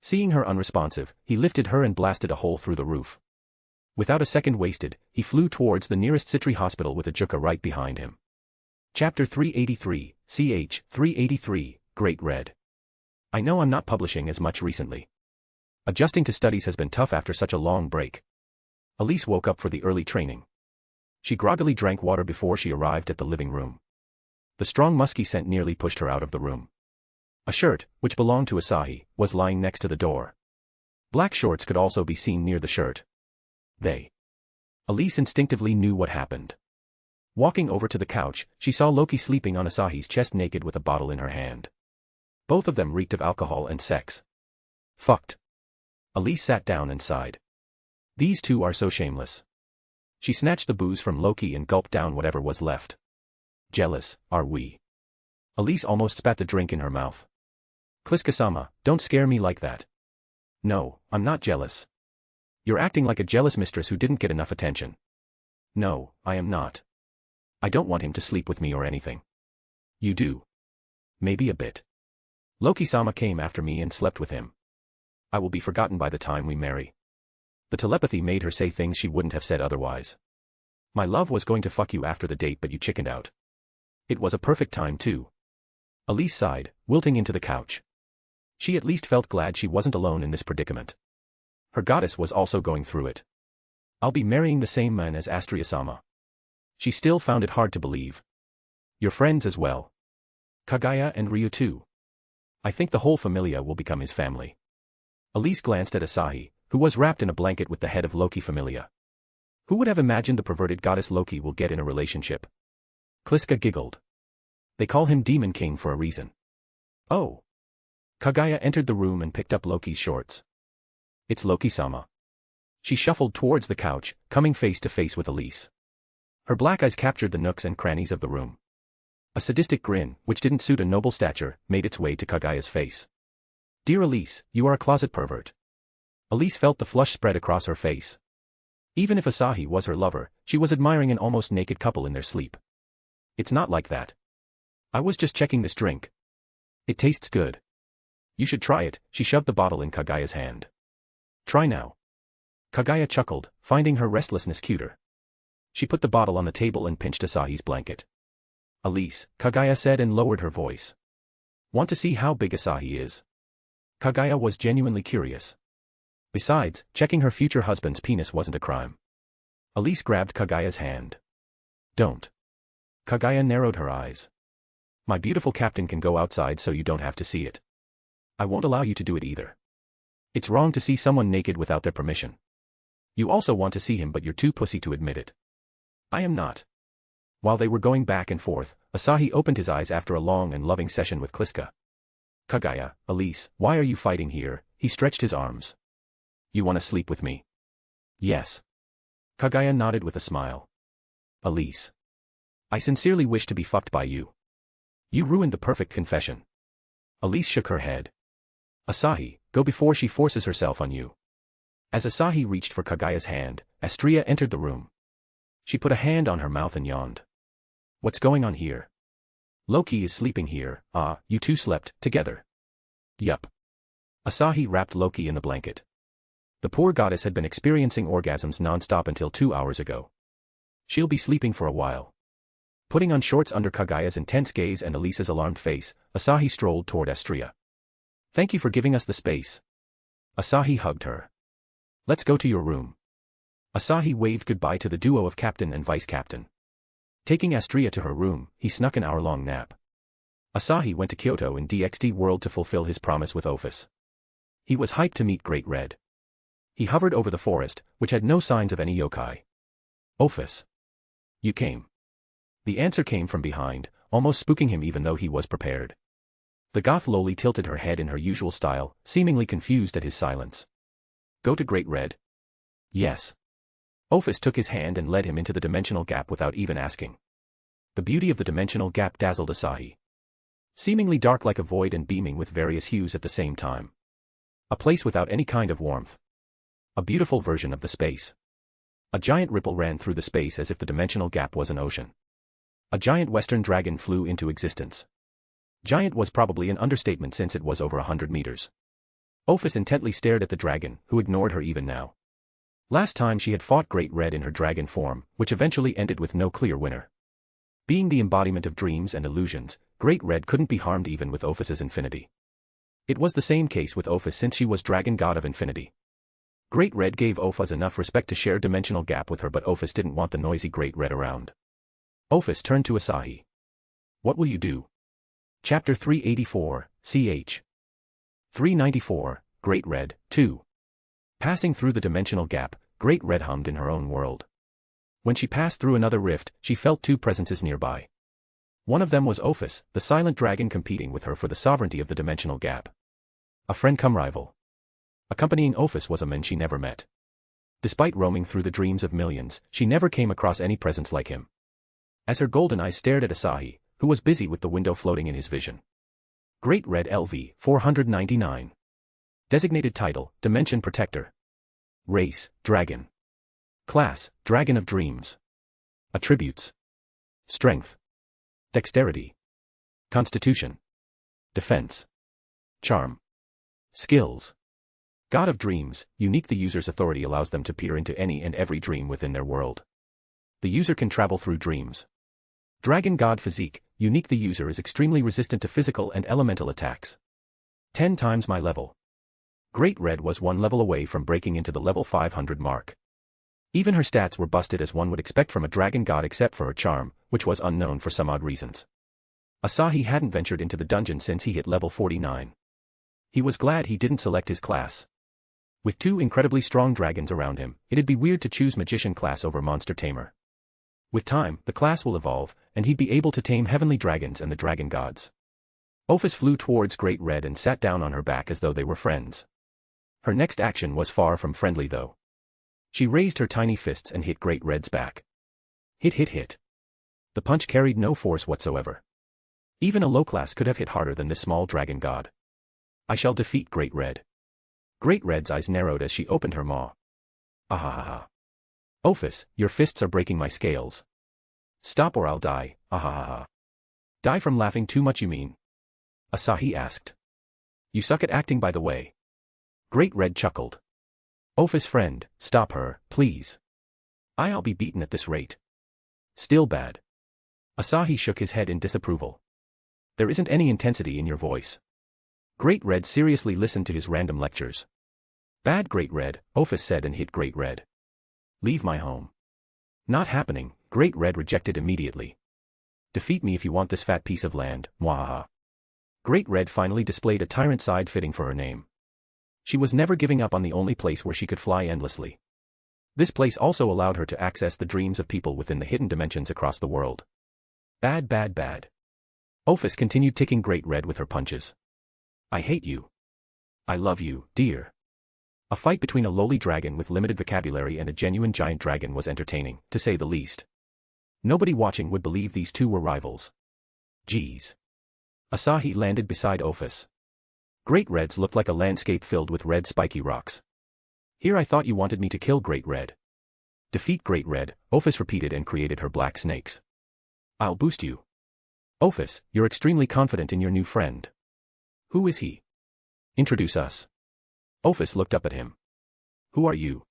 Seeing her unresponsive, he lifted her and blasted a hole through the roof. Without a second wasted, he flew towards the nearest Citri hospital with Ajuka right behind him. Chapter 383, Ch. 383, Great Red. I know I'm not publishing as much recently. Adjusting to studies has been tough after such a long break. Elise woke up for the early training. She groggily drank water before she arrived at the living room. The strong musky scent nearly pushed her out of the room. A shirt, which belonged to Asahi, was lying next to the door. Black shorts could also be seen near the shirt. Elise instinctively knew what happened. Walking over to the couch, she saw Loki sleeping on Asahi's chest naked with a bottle in her hand. Both of them reeked of alcohol and sex. Fucked. Elise sat down and sighed. These two are so shameless. She snatched the booze from Loki and gulped down whatever was left. Jealous, are we? Elise almost spat the drink in her mouth. Kliska-sama, don't scare me like that. No, I'm not jealous. You're acting like a jealous mistress who didn't get enough attention. No, I am not. I don't want him to sleep with me or anything. You do. Maybe a bit. Loki-sama came after me and slept with him. I will be forgotten by the time we marry. The telepathy made her say things she wouldn't have said otherwise. My love was going to fuck you after the date, but you chickened out. It was a perfect time too. Elise sighed, wilting into the couch. She at least felt glad she wasn't alone in this predicament. Her goddess was also going through it. I'll be marrying the same man as Astria-sama. She still found it hard to believe. Your friends as well. Kagaya and Ryu too. I think the whole familia will become his family. Elise glanced at Asahi, who was wrapped in a blanket with the head of Loki familia. Who would have imagined the perverted goddess Loki will get in a relationship? Kliska giggled. They call him Demon King for a reason. Oh. Kagaya entered the room and picked up Loki's shorts. It's Loki-sama. She shuffled towards the couch, coming face to face with Elise. Her black eyes captured the nooks and crannies of the room. A sadistic grin, which didn't suit a noble stature, made its way to Kagaya's face. Dear Elise, you are a closet pervert. Elise felt the flush spread across her face. Even if Asahi was her lover, she was admiring an almost naked couple in their sleep. It's not like that. I was just checking this drink. It tastes good. You should try it. She shoved the bottle in Kagaya's hand. Try now. Kaguya chuckled, finding her restlessness cuter. She put the bottle on the table and pinched Asahi's blanket. Elise, Kaguya said and lowered her voice. Want to see how big Asahi is? Kaguya was genuinely curious. Besides, checking her future husband's penis wasn't a crime. Elise grabbed Kaguya's hand. Don't. Kaguya narrowed her eyes. My beautiful captain can go outside so you don't have to see it. I won't allow you to do it either. It's wrong to see someone naked without their permission. You also want to see him but you're too pussy to admit it. I am not. While they were going back and forth, Asahi opened his eyes after a long and loving session with Kliska. Kaguya, Elise, why are you fighting here? He stretched his arms. You want to sleep with me? Yes. Kaguya nodded with a smile. Elise. I sincerely wish to be fucked by you. You ruined the perfect confession. Elise shook her head. Asahi, go before she forces herself on you. As Asahi reached for Kaguya's hand, Astria entered the room. She put a hand on her mouth and yawned. What's going on here? Loki is sleeping here. Ah, you two slept together. Yup. Asahi wrapped Loki in the blanket. The poor goddess had been experiencing orgasms non-stop until 2 hours ago. She'll be sleeping for a while. Putting on shorts under Kaguya's intense gaze and Elise's alarmed face, Asahi strolled toward Astria. Thank you for giving us the space. Asahi hugged her. Let's go to your room. Asahi waved goodbye to the duo of captain and vice captain. Taking Astria to her room, he snuck an hour-long nap. Asahi went to Kyoto in DxD World to fulfill his promise with Ophis. He was hyped to meet Great Red. He hovered over the forest, which had no signs of any yokai. Ophis. You came. The answer came from behind, almost spooking him even though he was prepared. The goth loli tilted her head in her usual style, seemingly confused at his silence. Go to Great Red? Yes. Ophis took his hand and led him into the dimensional gap without even asking. The beauty of the dimensional gap dazzled Asahi. Seemingly dark like a void and beaming with various hues at the same time. A place without any kind of warmth. A beautiful version of the space. A giant ripple ran through the space as if the dimensional gap was an ocean. A giant western dragon flew into existence. Giant was probably an understatement since it was over 100 meters. Ophis intently stared at the dragon, who ignored her even now. Last time she had fought Great Red in her dragon form, which eventually ended with no clear winner. Being the embodiment of dreams and illusions, Great Red couldn't be harmed even with Ophis's infinity. It was the same case with Ophis since she was dragon god of infinity. Great Red gave Ophis enough respect to share dimensional gap with her but Ophis didn't want the noisy Great Red around. Ophis turned to Asahi. What will you do? Chapter 384, Ch. 394, Great Red, 2. Passing through the dimensional gap, Great Red hummed in her own world. When she passed through another rift, she felt two presences nearby. One of them was Ophis, the silent dragon competing with her for the sovereignty of the dimensional gap. A friend come rival. Accompanying Ophis was a man she never met. Despite roaming through the dreams of millions, she never came across any presence like him. As her golden eyes stared at Asahi, who was busy with the window floating in his vision. Great Red LV, 499. Designated title, Dimension Protector. Race, Dragon. Class, Dragon of Dreams. Attributes. Strength. Dexterity. Constitution. Defense. Charm. Skills. God of Dreams, unique. The user's authority allows them to peer into any and every dream within their world. The user can travel through dreams. Dragon God Physique, unique. The user is extremely resistant to physical and elemental attacks. 10 times my level. Great Red was 1 level away from breaking into the level 500 mark. Even her stats were busted as one would expect from a dragon god except for her charm, which was unknown for some odd reasons. Asahi hadn't ventured into the dungeon since he hit level 49. He was glad he didn't select his class. With 2 incredibly strong dragons around him, it'd be weird to choose Magician class over Monster Tamer. With time, the class will evolve, and he'd be able to tame heavenly dragons and the dragon gods. Ophis flew towards Great Red and sat down on her back as though they were friends. Her next action was far from friendly though. She raised her tiny fists and hit Great Red's back. Hit hit hit. The punch carried no force whatsoever. Even a low class could have hit harder than this small dragon god. I shall defeat Great Red. Great Red's eyes narrowed as she opened her maw. Ahahaha. Ophis, your fists are breaking my scales. Stop or I'll die, ahahaha. Die from laughing too much you mean? Asahi asked. You suck at acting by the way. Great Red chuckled. Office friend, stop her, please. I'll be beaten at this rate. Still bad. Asahi shook his head in disapproval. There isn't any intensity in your voice. Great Red seriously listened to his random lectures. Bad Great Red, Office said and hit Great Red. Leave my home. Not happening, Great Red rejected immediately. Defeat me if you want this fat piece of land, mwahaha. Great Red finally displayed a tyrant side fitting for her name. She was never giving up on the only place where she could fly endlessly. This place also allowed her to access the dreams of people within the hidden dimensions across the world. Bad bad bad. Office continued ticking Great Red with her punches. I hate you. I love you, dear. A fight between a lowly dragon with limited vocabulary and a genuine giant dragon was entertaining, to say the least. Nobody watching would believe these two were rivals. Geez. Asahi landed beside Office. Great Reds looked like a landscape filled with red spiky rocks. Here I thought you wanted me to kill Great Red. Defeat Great Red, Office repeated and created her black snakes. I'll boost you. Office, you're extremely confident in your new friend. Who is he? Introduce us. Office looked up at him. Who are you?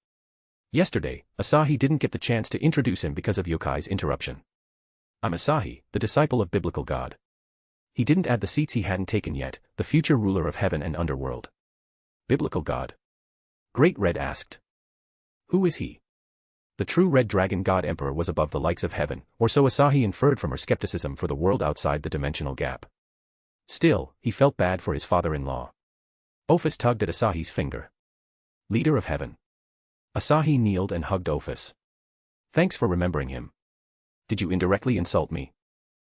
Yesterday, Asahi didn't get the chance to introduce him because of Yokai's interruption. I'm Asahi, the disciple of biblical God. He didn't add the seats he hadn't taken yet, the future ruler of heaven and underworld. Biblical God? Great Red asked. Who is he? The true Red Dragon God Emperor was above the likes of heaven, or so Asahi inferred from her skepticism for the world outside the dimensional gap. Still, he felt bad for his father-in-law. Office tugged at Asahi's finger. Leader of heaven. Asahi kneeled and hugged Office. Thanks for remembering him. Did you indirectly insult me?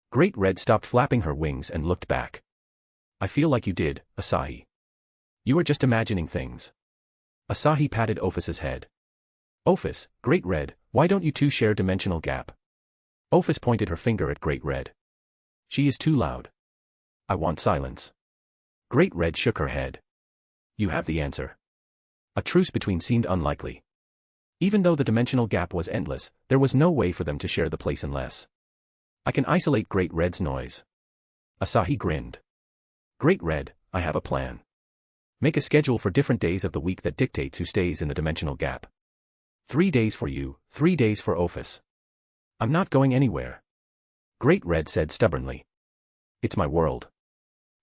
Great Red stopped flapping her wings and looked back. I feel like you did, Asahi. You are just imagining things. Asahi patted Office's head. Office, Great Red, why don't you two share dimensional gap? Office pointed her finger at Great Red. She is too loud. I want silence. Great Red shook her head. You have the answer. A truce between seemed unlikely. Even though the dimensional gap was endless, there was no way for them to share the place unless. I can isolate Great Red's noise. Asahi grinned. Great Red, I have a plan. Make a schedule for different days of the week that dictates who stays in the dimensional gap. 3 days for you, 3 days for Office. I'm not going anywhere. Great Red said stubbornly. It's my world.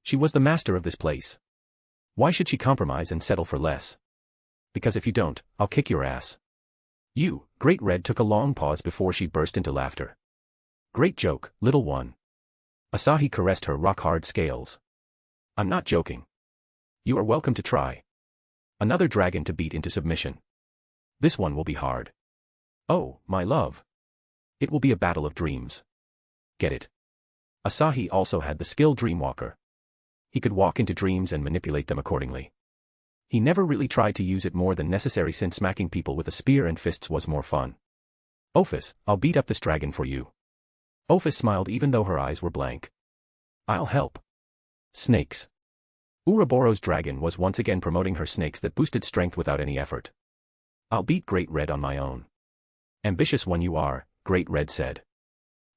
She was the master of this place. Why should she compromise and settle for less? Because if you don't, I'll kick your ass. You, Great Red took a long pause before she burst into laughter. Great joke, little one. Asahi caressed her rock-hard scales. I'm not joking. You are welcome to try. Another dragon to beat into submission. This one will be hard. Oh, my love. It will be a battle of dreams. Get it? Asahi also had the skill Dreamwalker. He could walk into dreams and manipulate them accordingly. He never really tried to use it more than necessary since smacking people with a spear and fists was more fun. Office, I'll beat up this dragon for you. Office smiled even though her eyes were blank. I'll help. Snakes. Ouroboros dragon was once again promoting her snakes that boosted strength without any effort. I'll beat Great Red on my own. Ambitious one you are, Great Red said.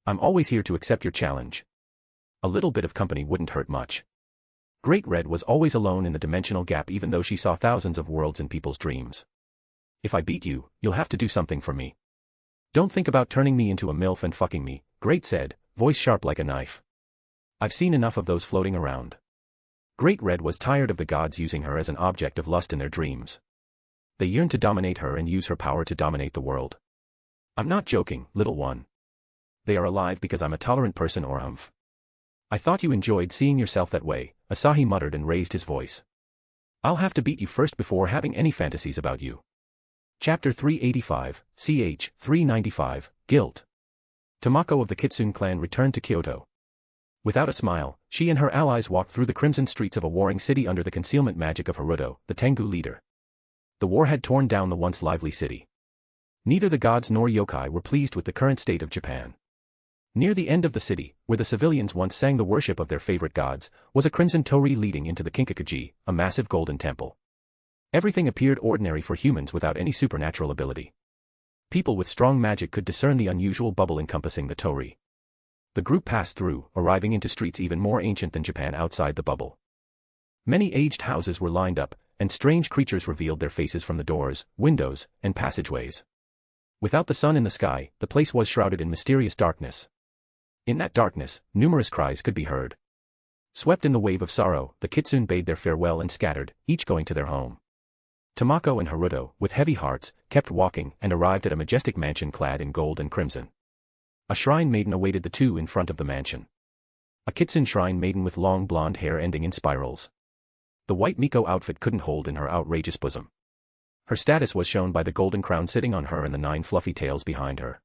I'm always here to accept your challenge. A little bit of company wouldn't hurt much. Great Red was always alone in the dimensional gap even though she saw thousands of worlds in people's dreams. If I beat you, you'll have to do something for me. Don't think about turning me into a MILF and fucking me, Great said, voice sharp like a knife. I've seen enough of those floating around. Great Red was tired of the gods using her as an object of lust in their dreams. They yearned to dominate her and use her power to dominate the world. I'm not joking, little one. They are alive because I'm a tolerant person or umph. I thought you enjoyed seeing yourself that way, Asahi muttered and raised his voice. I'll have to beat you first before having any fantasies about you. Chapter 385, ch. 395, Guilt. Tomako of the Kitsune clan returned to Kyoto. Without a smile, she and her allies walked through the crimson streets of a warring city under the concealment magic of Haruto, the Tengu leader. The war had torn down the once lively city. Neither the gods nor yokai were pleased with the current state of Japan. Near the end of the city, where the civilians once sang the worship of their favorite gods, was a crimson torii leading into the Kinkakuji, a massive golden temple. Everything appeared ordinary for humans without any supernatural ability. People with strong magic could discern the unusual bubble encompassing the torii. The group passed through, arriving into streets even more ancient than Japan outside the bubble. Many aged houses were lined up, and strange creatures revealed their faces from the doors, windows, and passageways. Without the sun in the sky, the place was shrouded in mysterious darkness. In that darkness, numerous cries could be heard. Swept in the wave of sorrow, the kitsune bade their farewell and scattered, each going to their home. Tamako and Haruto, with heavy hearts, kept walking and arrived at a majestic mansion clad in gold and crimson. A shrine maiden awaited the two in front of the mansion. A kitsune shrine maiden with long blonde hair ending in spirals. The white Miko outfit couldn't hold in her outrageous bosom. Her status was shown by the golden crown sitting on her and the 9 fluffy tails behind her.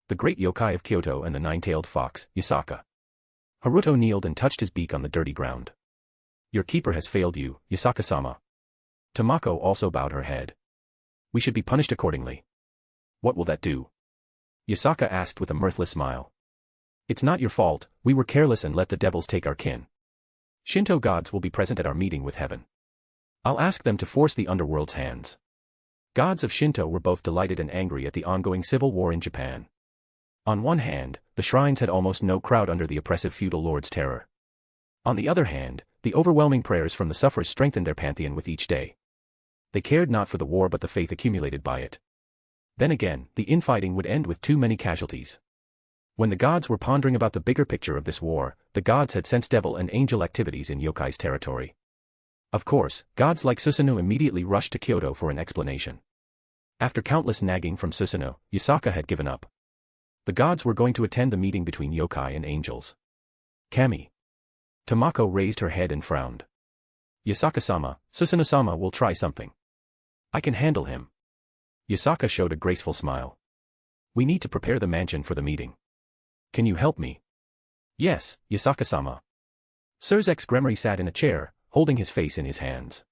The great yokai of Kyoto and the 9-tailed fox, Yasaka. Haruto kneeled and touched his beak on the dirty ground. Your keeper has failed you, Yasaka-sama. Tamako also bowed her head. We should be punished accordingly. What will that do? Yasaka asked with a mirthless smile. It's not your fault, we were careless and let the devils take our kin. Shinto gods will be present at our meeting with heaven. I'll ask them to force the underworld's hands. Gods of Shinto were both delighted and angry at the ongoing civil war in Japan. On one hand, the shrines had almost no crowd under the oppressive feudal lord's terror. On the other hand, the overwhelming prayers from the sufferers strengthened their pantheon with each day. They cared not for the war but the faith accumulated by it. Then again, the infighting would end with too many casualties. When the gods were pondering about the bigger picture of this war, the gods had sensed devil and angel activities in yokai's territory. Of course, gods like Susanoo immediately rushed to Kyoto for an explanation. After countless nagging from Susanoo, Yasaka had given up. The gods were going to attend the meeting between yokai and angels. Kami. Tamako raised her head and frowned. Yasaka-sama, Susanoo-sama will try something. I can handle him. Yasaka showed a graceful smile. We need to prepare the mansion for the meeting. Can you help me? Yes, Yasaka-sama. Surzex Gremory sat in a chair, holding his face in his hands.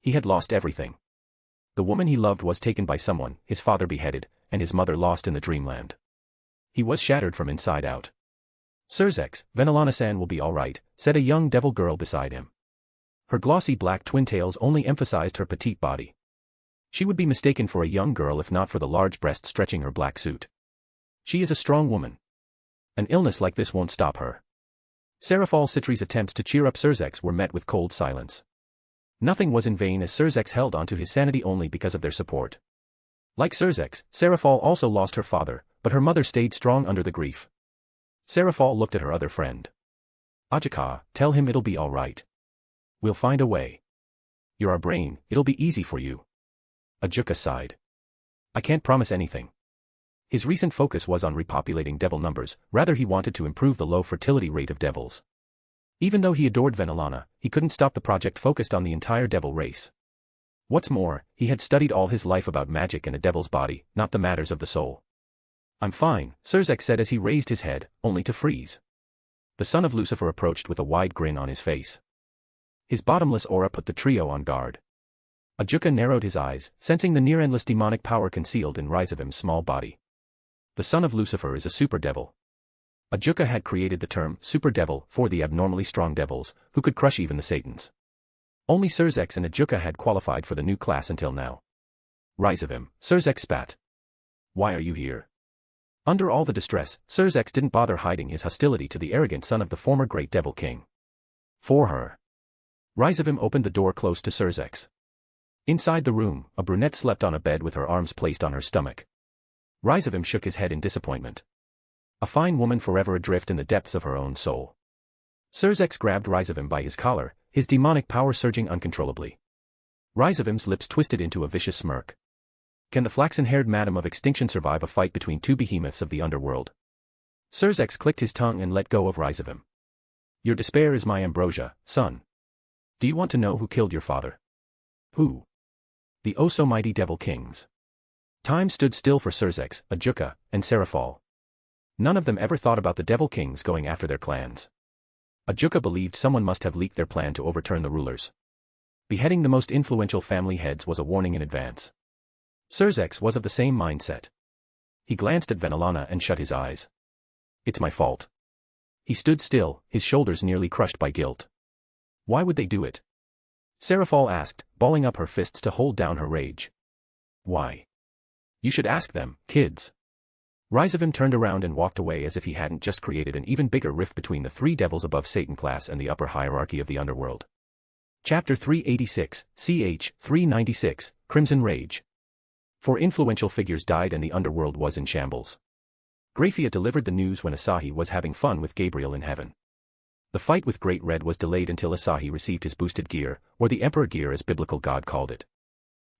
He had lost everything. The woman he loved was taken by someone, his father beheaded, and his mother lost in the dreamland. He was shattered from inside out. Surzex, Venelana-san will be all right, said a young devil girl beside him. Her glossy black twin tails only emphasized her petite body. She would be mistaken for a young girl if not for the large breast stretching her black suit. She is a strong woman. An illness like this won't stop her. Serafal Citri's attempts to cheer up Surzex were met with cold silence. Nothing was in vain as Surzex held onto his sanity only because of their support. Like Surzex, Serafal also lost her father, but her mother stayed strong under the grief. Serafal looked at her other friend. Ajika, tell him it'll be all right. We'll find a way. You're our brain, it'll be easy for you. Ajuka sighed. I can't promise anything. His recent focus was on repopulating devil numbers, rather he wanted to improve the low fertility rate of devils. Even though he adored Venelana, he couldn't stop the project focused on the entire devil race. What's more, he had studied all his life about magic and a devil's body, not the matters of the soul. I'm fine, Surzex said as he raised his head, only to freeze. The son of Lucifer approached with a wide grin on his face. His bottomless aura put the trio on guard. Ajuka narrowed his eyes, sensing the near-endless demonic power concealed in Rizavim's small body. The son of Lucifer is a super devil. Ajuka had created the term super devil for the abnormally strong devils, who could crush even the Satans. Only Surzex and Ajuka had qualified for the new class until now. Rizavim, Surzex spat. Why are you here? Under all the distress, Surzex didn't bother hiding his hostility to the arrogant son of the former great devil king. For her. Rizavim opened the door close to Surzex. Inside the room, a brunette slept on a bed with her arms placed on her stomach. Rizavim shook his head in disappointment. A fine woman forever adrift in the depths of her own soul. Surzex grabbed Rizavim by his collar, his demonic power surging uncontrollably. Rizavim's lips twisted into a vicious smirk. Can the flaxen-haired madam of extinction survive a fight between two behemoths of the underworld? Surzex clicked his tongue and let go of Rizavim. Your despair is my ambrosia, son. Do you want to know who killed your father? Who? The oh-so-mighty devil kings. Time stood still for Surzex, Ajuka, and Serafal. None of them ever thought about the devil kings going after their clans. Ajuka believed someone must have leaked their plan to overturn the rulers. Beheading the most influential family heads was a warning in advance. Surzex was of the same mindset. He glanced at Venelana and shut his eyes. It's my fault. He stood still, his shoulders nearly crushed by guilt. Why would they do it? Serafal asked, balling up her fists to hold down her rage. Why? You should ask them, kids. Rizavim turned around and walked away as if he hadn't just created an even bigger rift between the three devils above Satan class and the upper hierarchy of the underworld. Chapter 386, ch. 396, Crimson Rage. 4 influential figures died and the underworld was in shambles. Graphia delivered the news when Asahi was having fun with Gabriel in heaven. The fight with Great Red was delayed until Asahi received his boosted gear, or the Emperor gear as biblical god called it.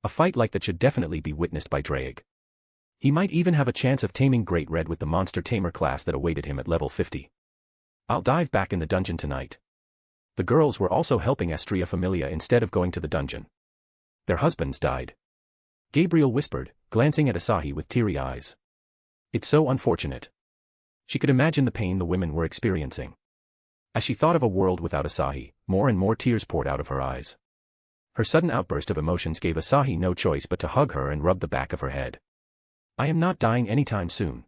A fight like that should definitely be witnessed by Drake. He might even have a chance of taming Great Red with the Monster Tamer class that awaited him at level 50. I'll dive back in the dungeon tonight. The girls were also helping Astria Familia instead of going to the dungeon. Their husbands died. Gabriel whispered, glancing at Asahi with teary eyes. It's so unfortunate. She could imagine the pain the women were experiencing. As she thought of a world without Asahi, more and more tears poured out of her eyes. Her sudden outburst of emotions gave Asahi no choice but to hug her and rub the back of her head. I am not dying anytime soon.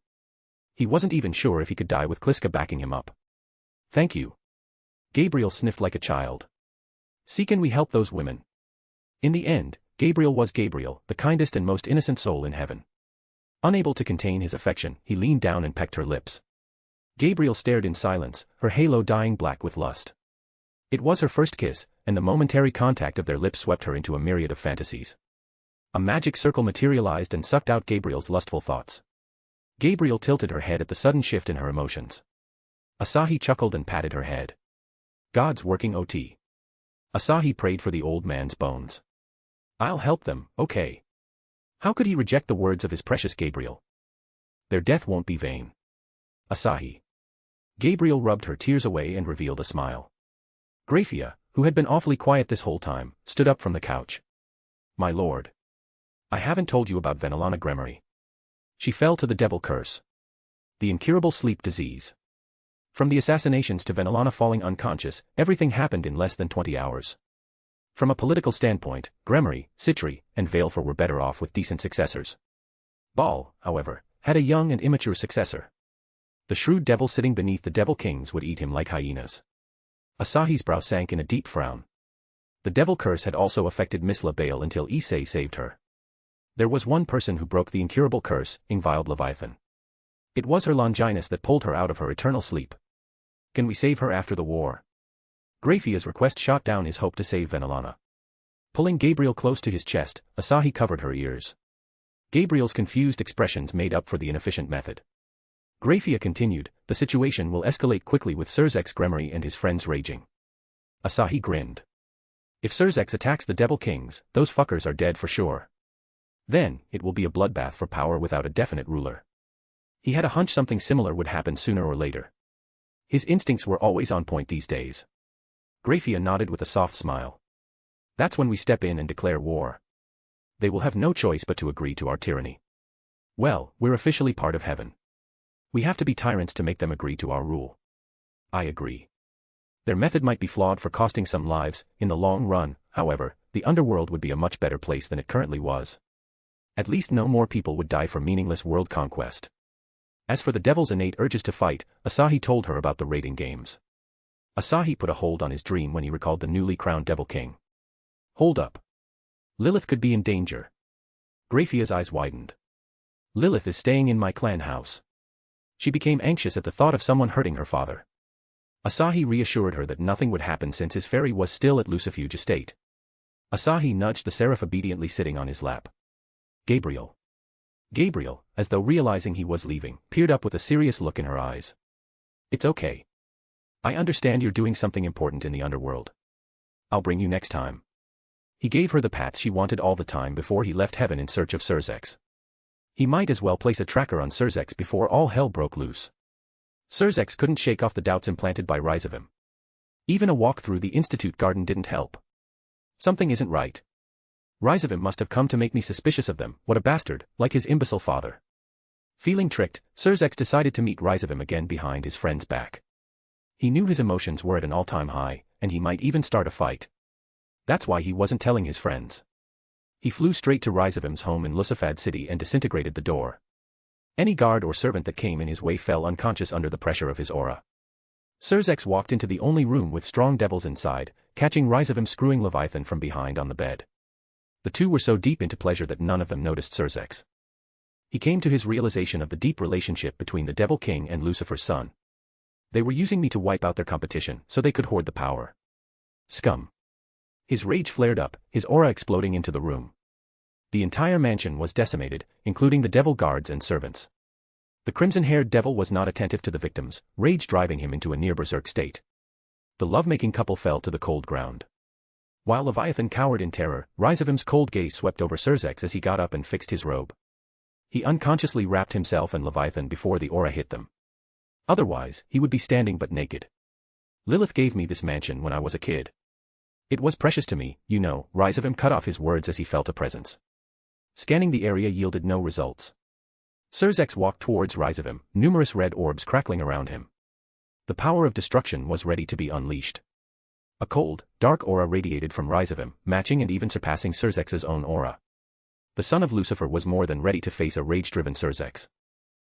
He wasn't even sure if he could die with Kliska backing him up. Thank you. Gabriel sniffed like a child. See, can we help those women? In the end, Gabriel was Gabriel, the kindest and most innocent soul in heaven. Unable to contain his affection, he leaned down and pecked her lips. Gabriel stared in silence, her halo dyeing black with lust. It was her first kiss, and the momentary contact of their lips swept her into a myriad of fantasies. A magic circle materialized and sucked out Gabriel's lustful thoughts. Gabriel tilted her head at the sudden shift in her emotions. Asahi chuckled and patted her head. God's working OT. Asahi prayed for the old man's bones. I'll help them, okay. How could he reject the words of his precious Gabriel? Their death won't be vain. Asahi. Gabriel rubbed her tears away and revealed a smile. Graphia, who had been awfully quiet this whole time, stood up from the couch. My lord. I haven't told you about Venelana Gremory. She fell to the devil curse. The incurable sleep disease. From the assassinations to Venelana falling unconscious, everything happened in less than 20 hours. From a political standpoint, Gremory, Citri, and Valefor were better off with decent successors. Baal, however, had a young and immature successor. The shrewd devil sitting beneath the devil kings would eat him like hyenas. Asahi's brow sank in a deep frown. The devil curse had also affected Miss LaBale until Issei saved her. There was one person who broke the incurable curse, Ingvild Leviathan. It was her Longinus that pulled her out of her eternal sleep. Can we save her after the war? Graphia's request shot down his hope to save Venelana. Pulling Gabriel close to his chest, Asahi covered her ears. Gabriel's confused expressions made up for the inefficient method. Graphia continued, the situation will escalate quickly with Surzex Gremory and his friends raging. Asahi grinned. If Surzex attacks the Devil Kings, those fuckers are dead for sure. Then, it will be a bloodbath for power without a definite ruler. He had a hunch something similar would happen sooner or later. His instincts were always on point these days. Graphia nodded with a soft smile. That's when we step in and declare war. They will have no choice but to agree to our tyranny. Well, we're officially part of heaven. We have to be tyrants to make them agree to our rule. I agree. Their method might be flawed for costing some lives, in the long run, however, the underworld would be a much better place than it currently was. At least no more people would die for meaningless world conquest. As for the devil's innate urges to fight, Asahi told her about the raiding games. Asahi put a hold on his dream when he recalled the newly crowned Devil King. Hold up. Lilith could be in danger. Graphia's eyes widened. Lilith is staying in my clan house. She became anxious at the thought of someone hurting her father. Asahi reassured her that nothing would happen since his fairy was still at Lucifuge Estate. Asahi nudged the seraph obediently sitting on his lap. Gabriel. Gabriel, as though realizing he was leaving, peered up with a serious look in her eyes. It's okay. I understand you're doing something important in the underworld. I'll bring you next time. He gave her the pats she wanted all the time before he left heaven in search of Surzex. He might as well place a tracker on Surzex before all hell broke loose. Surzex couldn't shake off the doubts implanted by Rizavim. Even a walk through the Institute garden didn't help. Something isn't right. Rizavim must have come to make me suspicious of them, what a bastard, like his imbecile father. Feeling tricked, Surzex decided to meet Rizavim again behind his friend's back. He knew his emotions were at an all-time high, and he might even start a fight. That's why he wasn't telling his friends. He flew straight to Rizavim's home in Lusafad City and disintegrated the door. Any guard or servant that came in his way fell unconscious under the pressure of his aura. Surzex walked into the only room with strong devils inside, catching Rizavim screwing Leviathan from behind on the bed. The two were so deep into pleasure that none of them noticed Surzex. He came to his realization of the deep relationship between the Devil King and Lucifer's son. They were using me to wipe out their competition so they could hoard the power. Scum. His rage flared up, his aura exploding into the room. The entire mansion was decimated, including the devil guards and servants. The crimson-haired devil was not attentive to the victims, rage driving him into a near-berserk state. The lovemaking couple fell to the cold ground. While Leviathan cowered in terror, Rizavim's cold gaze swept over Surzex as he got up and fixed his robe. He unconsciously wrapped himself and Leviathan before the aura hit them. Otherwise, he would be standing but naked. Lilith gave me this mansion when I was a kid. It was precious to me, you know. Rizavim cut off his words as he felt a presence. Scanning the area yielded no results. Surzex walked towards Rizavim, numerous red orbs crackling around him. The power of destruction was ready to be unleashed. A cold, dark aura radiated from Rizavim, matching and even surpassing Surzex's own aura. The son of Lucifer was more than ready to face a rage-driven Surzex.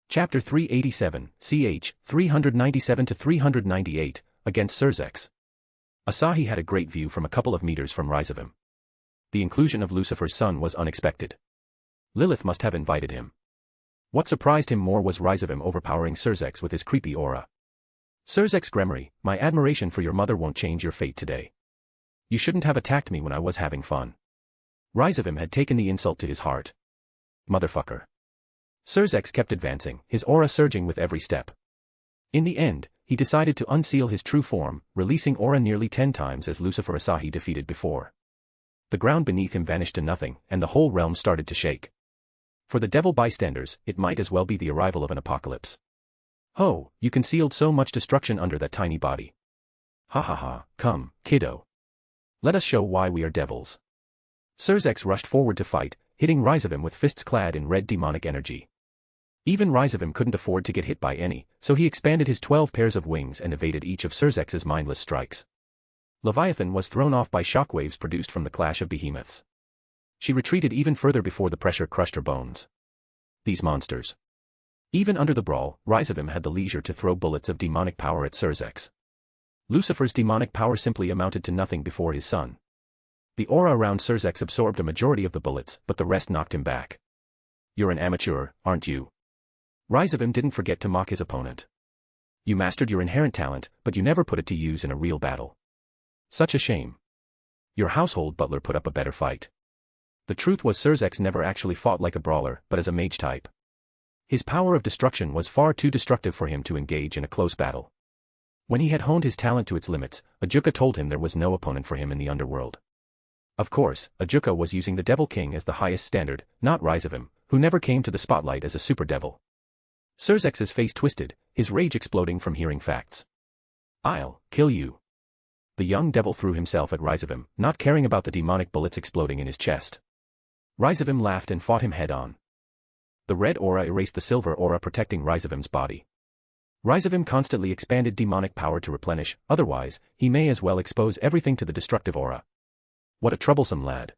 Chapter 387, ch. 397-398, against Surzex. Asahi had a great view from a couple of meters from Rizavim. The inclusion of Lucifer's son was unexpected. Lilith must have invited him. What surprised him more was Rizavim overpowering Surzex with his creepy aura. Surzex Gremory, my admiration for your mother won't change your fate today. You shouldn't have attacked me when I was having fun. Rizavim had taken the insult to his heart. Motherfucker. Surzex kept advancing, his aura surging with every step. In the end, he decided to unseal his true form, releasing aura nearly 10 times as Lucifer Asahi defeated before. The ground beneath him vanished to nothing, and the whole realm started to shake. For the devil bystanders, it might as well be the arrival of an apocalypse. Oh, you concealed so much destruction under that tiny body. Ha ha ha, come, kiddo. Let us show why we are devils. Surzex rushed forward to fight, hitting Rizavim with fists clad in red demonic energy. Even Rizavim couldn't afford to get hit by any, so he expanded his 12 pairs of wings and evaded each of Surzex's mindless strikes. Leviathan was thrown off by shockwaves produced from the clash of behemoths. She retreated even further before the pressure crushed her bones. These monsters. Even under the brawl, Rizavim had the leisure to throw bullets of demonic power at Surzex. Lucifer's demonic power simply amounted to nothing before his son. The aura around Surzex absorbed a majority of the bullets, but the rest knocked him back. You're an amateur, aren't you? Rizavim didn't forget to mock his opponent. You mastered your inherent talent, but you never put it to use in a real battle. Such a shame. Your household butler put up a better fight. The truth was Surzex never actually fought like a brawler, but as a mage type. His power of destruction was far too destructive for him to engage in a close battle. When he had honed his talent to its limits, Ajuka told him there was no opponent for him in the underworld. Of course, Ajuka was using the Devil King as the highest standard, not Rizavim, who never came to the spotlight as a super devil. Surzex's face twisted, his rage exploding from hearing facts. I'll kill you. The young devil threw himself at Rizavim, not caring about the demonic bullets exploding in his chest. Rizavim laughed and fought him head-on. The red aura erased the silver aura protecting Rizavim's body. Rizavim constantly expanded demonic power to replenish, otherwise, he may as well expose everything to the destructive aura. What a troublesome lad.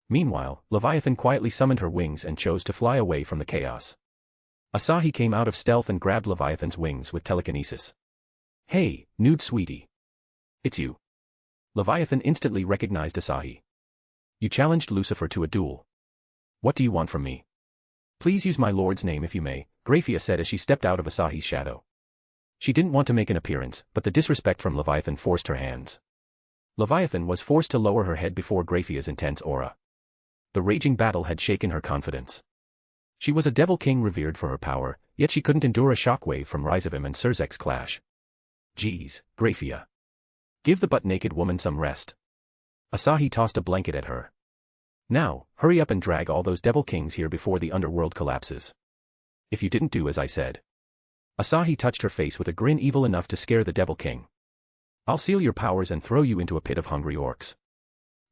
Meanwhile, Leviathan quietly summoned her wings and chose to fly away from the chaos. Asahi came out of stealth and grabbed Leviathan's wings with telekinesis. Hey, nude sweetie. It's you. Leviathan instantly recognized Asahi. You challenged Lucifer to a duel. What do you want from me? Please use my lord's name if you may, Graphia said as she stepped out of Asahi's shadow. She didn't want to make an appearance, but the disrespect from Leviathan forced her hands. Leviathan was forced to lower her head before Graphia's intense aura. The raging battle had shaken her confidence. She was a devil king revered for her power, yet she couldn't endure a shockwave from Rizavim and Surzex clash. Geez, Graphia. Give the butt-naked woman some rest. Asahi tossed a blanket at her. Now, hurry up and drag all those devil kings here before the underworld collapses. If you didn't do as I said. Asahi touched her face with a grin evil enough to scare the devil king. I'll seal your powers and throw you into a pit of hungry orcs.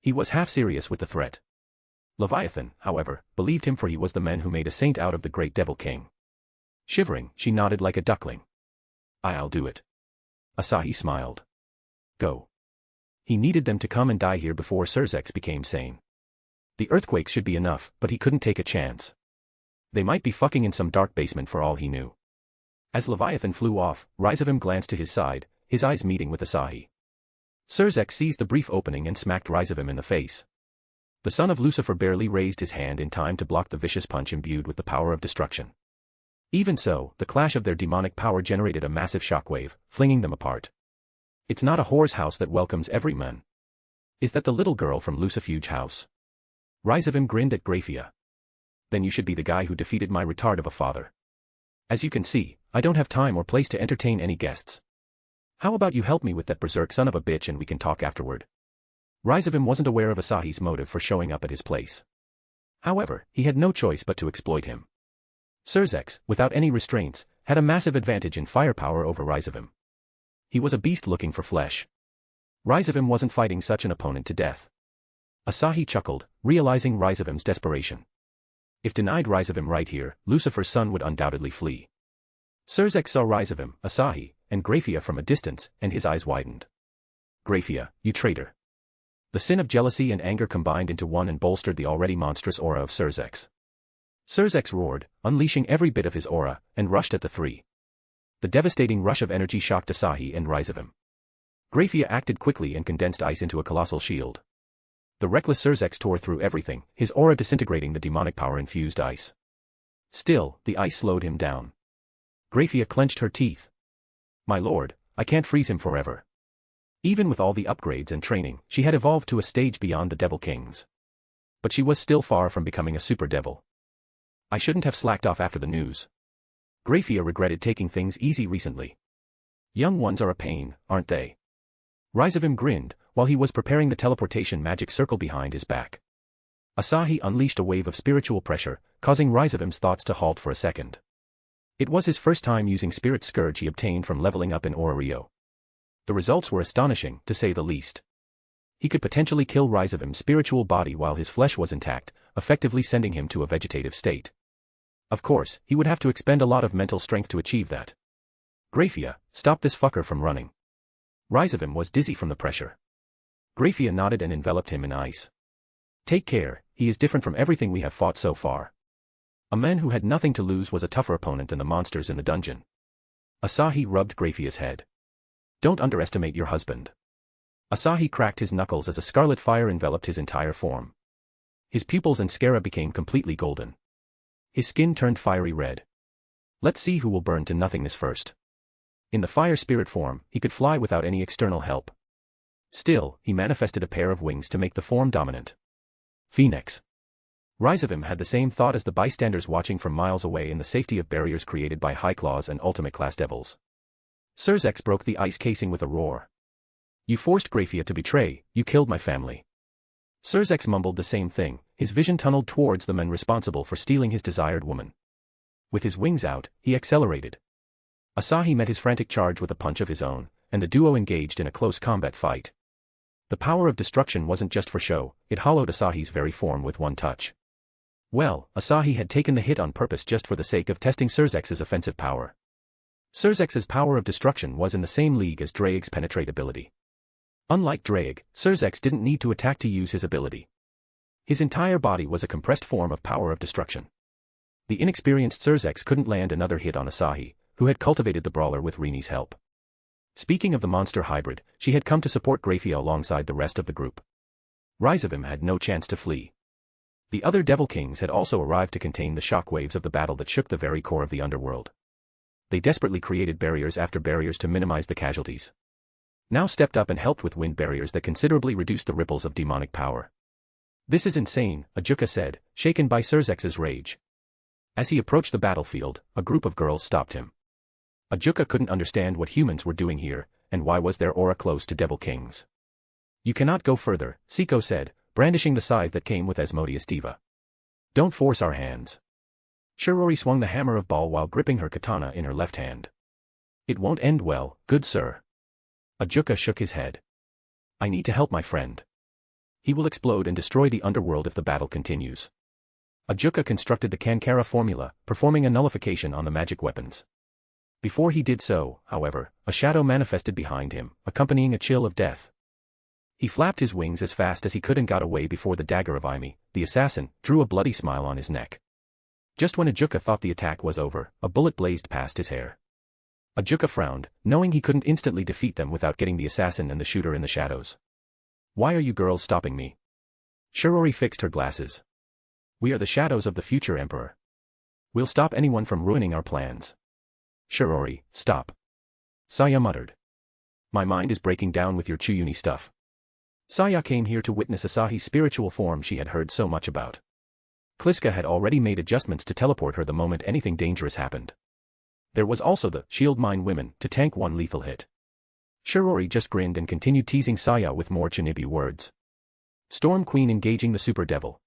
He was half serious with the threat. Leviathan, however, believed him for he was the man who made a saint out of the great devil king. Shivering, she nodded like a duckling. I'll do it. Asahi smiled. Go. He needed them to come and die here before Surzex became sane. The earthquakes should be enough, but he couldn't take a chance. They might be fucking in some dark basement for all he knew. As Leviathan flew off, Rizavim glanced to his side, his eyes meeting with Asahi. Surzex seized the brief opening and smacked Rizavim in the face. The son of Lucifer barely raised his hand in time to block the vicious punch imbued with the power of destruction. Even so, the clash of their demonic power generated a massive shockwave, flinging them apart. It's not a whore's house that welcomes every man. Is that the little girl from Lucifuge House? Rise of him grinned at Graphia. Then you should be the guy who defeated my retard of a father. As you can see, I don't have time or place to entertain any guests. How about you help me with that berserk son of a bitch and we can talk afterward? Rise of him wasn't aware of Asahi's motive for showing up at his place. However, he had no choice but to exploit him. Surzex, without any restraints, had a massive advantage in firepower over Rise of him. He was a beast looking for flesh. Rise of him wasn't fighting such an opponent to death. Asahi chuckled, realizing Rise of him's desperation. If denied Rise of him right here, Lucifer's son would undoubtedly flee. Surzex saw Rise of him, Asahi, and Graphia from a distance, and his eyes widened. Graphia, you traitor. The sin of jealousy and anger combined into one and bolstered the already monstrous aura of Surzex. Surzex roared, unleashing every bit of his aura, and rushed at the three. The devastating rush of energy shocked Asahi and Rise of him. Graphia acted quickly and condensed ice into a colossal shield. The reckless Surzex tore through everything, his aura disintegrating the demonic power-infused ice. Still, the ice slowed him down. Graphia clenched her teeth. My lord, I can't freeze him forever. Even with all the upgrades and training, she had evolved to a stage beyond the Devil Kings. But she was still far from becoming a super devil. I shouldn't have slacked off after the news. Graphia regretted taking things easy recently. Young ones are a pain, aren't they? Rise of him grinned, while he was preparing the teleportation magic circle behind his back. Asahi unleashed a wave of spiritual pressure, causing Rise of him's thoughts to halt for a second. It was his first time using Spirit Scourge he obtained from leveling up in Aura Rio. The results were astonishing, to say the least. He could potentially kill Rise of him's spiritual body while his flesh was intact, effectively sending him to a vegetative state. Of course, he would have to expend a lot of mental strength to achieve that. Graphia, stop this fucker from running. Rise of him was dizzy from the pressure. Graphia nodded and enveloped him in ice. Take care, he is different from everything we have fought so far. A man who had nothing to lose was a tougher opponent than the monsters in the dungeon. Asahi rubbed Graphia's head. Don't underestimate your husband. Asahi cracked his knuckles as a scarlet fire enveloped his entire form. His pupils and sclera became completely golden. His skin turned fiery red. Let's see who will burn to nothingness first. In the fire spirit form, he could fly without any external help. Still, he manifested a pair of wings to make the form dominant. Phoenix. Rise of him had the same thought as the bystanders watching from miles away in the safety of barriers created by High Claws and Ultimate Class Devils. Surzex broke the ice casing with a roar. You forced Graphia to betray, you killed my family. Surzex mumbled the same thing, his vision tunneled towards the men responsible for stealing his desired woman. With his wings out, he accelerated. Asahi met his frantic charge with a punch of his own, and the duo engaged in a close combat fight. The power of destruction wasn't just for show, it hollowed Asahi's very form with one touch. Well, Asahi had taken the hit on purpose just for the sake of testing Surzex's offensive power. Surzex's power of destruction was in the same league as Draeg's penetrate ability. Unlike Draeg, Surzex didn't need to attack to use his ability. His entire body was a compressed form of power of destruction. The inexperienced Surzex couldn't land another hit on Asahi, who had cultivated the brawler with Rini's help. Speaking of the monster hybrid, she had come to support Graphia alongside the rest of the group. Rise of him had no chance to flee. The other Devil Kings had also arrived to contain the shockwaves of the battle that shook the very core of the underworld. They desperately created barriers after barriers to minimize the casualties. Now stepped up and helped with wind barriers that considerably reduced the ripples of demonic power. This is insane, Ajuka said, shaken by Surzex's rage. As he approached the battlefield, a group of girls stopped him. Ajuka couldn't understand what humans were doing here, and why was their aura close to Devil Kings. You cannot go further, Siko said, brandishing the scythe that came with Asmodeus Diva. Don't force our hands. Shirori swung the hammer of ball while gripping her katana in her left hand. It won't end well, good sir. Ajuka shook his head. I need to help my friend. He will explode and destroy the underworld if the battle continues. Ajuka constructed the Kankara formula, performing a nullification on the magic weapons. Before he did so, however, a shadow manifested behind him, accompanying a chill of death. He flapped his wings as fast as he could and got away before the dagger of Aimi, the assassin, drew a bloody smile on his neck. Just when Ajuka thought the attack was over, a bullet blazed past his hair. Ajuka frowned, knowing he couldn't instantly defeat them without getting the assassin and the shooter in the shadows. Why are you girls stopping me? Shirori fixed her glasses. We are the shadows of the future emperor. We'll stop anyone from ruining our plans. Shirori, stop. Saya muttered. My mind is breaking down with your Chuyuni stuff. Saya came here to witness Asahi's spiritual form she had heard so much about. Kliska had already made adjustments to teleport her the moment anything dangerous happened. There was also the shield mine women to tank one lethal hit. Shirori just grinned and continued teasing Saya with more Chinibi words. Storm Queen engaging the Super Devil.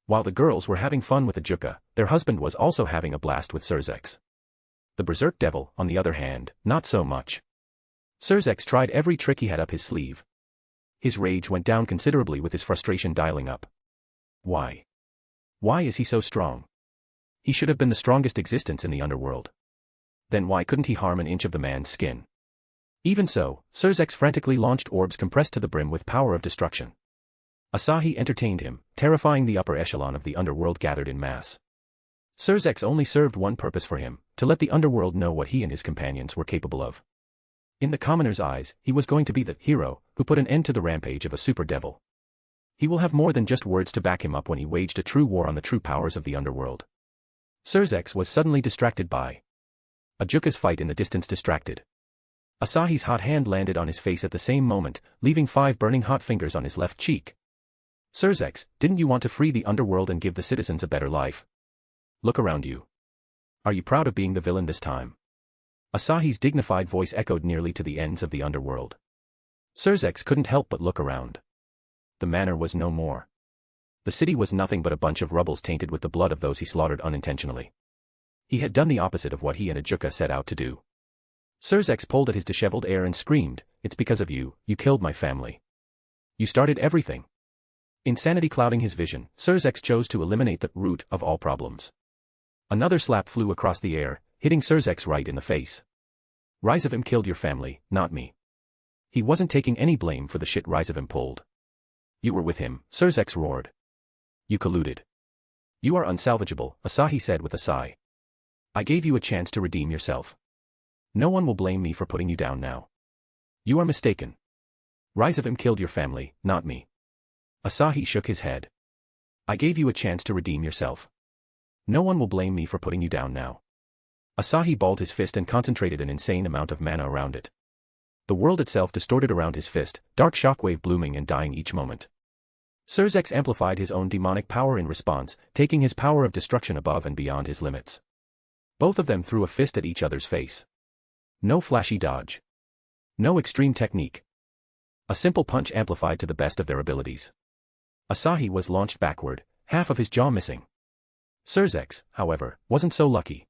While the girls were having fun with Ajuka, their husband was also having a blast with Surzex. The Berserk Devil, on the other hand, not so much. Surzex tried every trick he had up his sleeve. His rage went down considerably with his frustration dialing up. Why? Why is he so strong? He should have been the strongest existence in the underworld. Then why couldn't he harm an inch of the man's skin? Even so, Surzex frantically launched orbs compressed to the brim with power of destruction. Asahi entertained him, terrifying the upper echelon of the underworld gathered in mass. Surzex only served one purpose for him, to let the underworld know what he and his companions were capable of. In the commoner's eyes, he was going to be the hero who put an end to the rampage of a super devil. He will have more than just words to back him up when he waged a true war on the true powers of the underworld. Surzex was suddenly distracted by Ajuka's fight in the distance distracted. Asahi's hot hand landed on his face at the same moment, leaving 5 burning hot fingers on his left cheek. Surzex, didn't you want to free the underworld and give the citizens a better life? Look around you. Are you proud of being the villain this time? Asahi's dignified voice echoed nearly to the ends of the underworld. Surzex couldn't help but look around. The manor was no more. The city was nothing but a bunch of rubbles tainted with the blood of those he slaughtered unintentionally. He had done the opposite of what he and Ajuka set out to do. Surzex pulled at his disheveled hair and screamed, "It's because of you, you killed my family. You started everything." Insanity clouding his vision, Surzex chose to eliminate the root of all problems. Another slap flew across the air, hitting Surzex right in the face. Rizavim killed your family, not me. He wasn't taking any blame for the shit Rizavim pulled. You were with him, Surzex roared. You colluded. You are unsalvageable, Asahi said with a sigh. I gave you a chance to redeem yourself. No one will blame me for putting you down now. You are mistaken. Rizavim killed your family, not me. Asahi shook his head. I gave you a chance to redeem yourself. No one will blame me for putting you down now. Asahi balled his fist and concentrated an insane amount of mana around it. The world itself distorted around his fist, dark shockwave blooming and dying each moment. Surzex amplified his own demonic power in response, taking his power of destruction above and beyond his limits. Both of them threw a fist at each other's face. No flashy dodge. No extreme technique. A simple punch amplified to the best of their abilities. Asahi was launched backward, half of his jaw missing. Surzex, however, wasn't so lucky.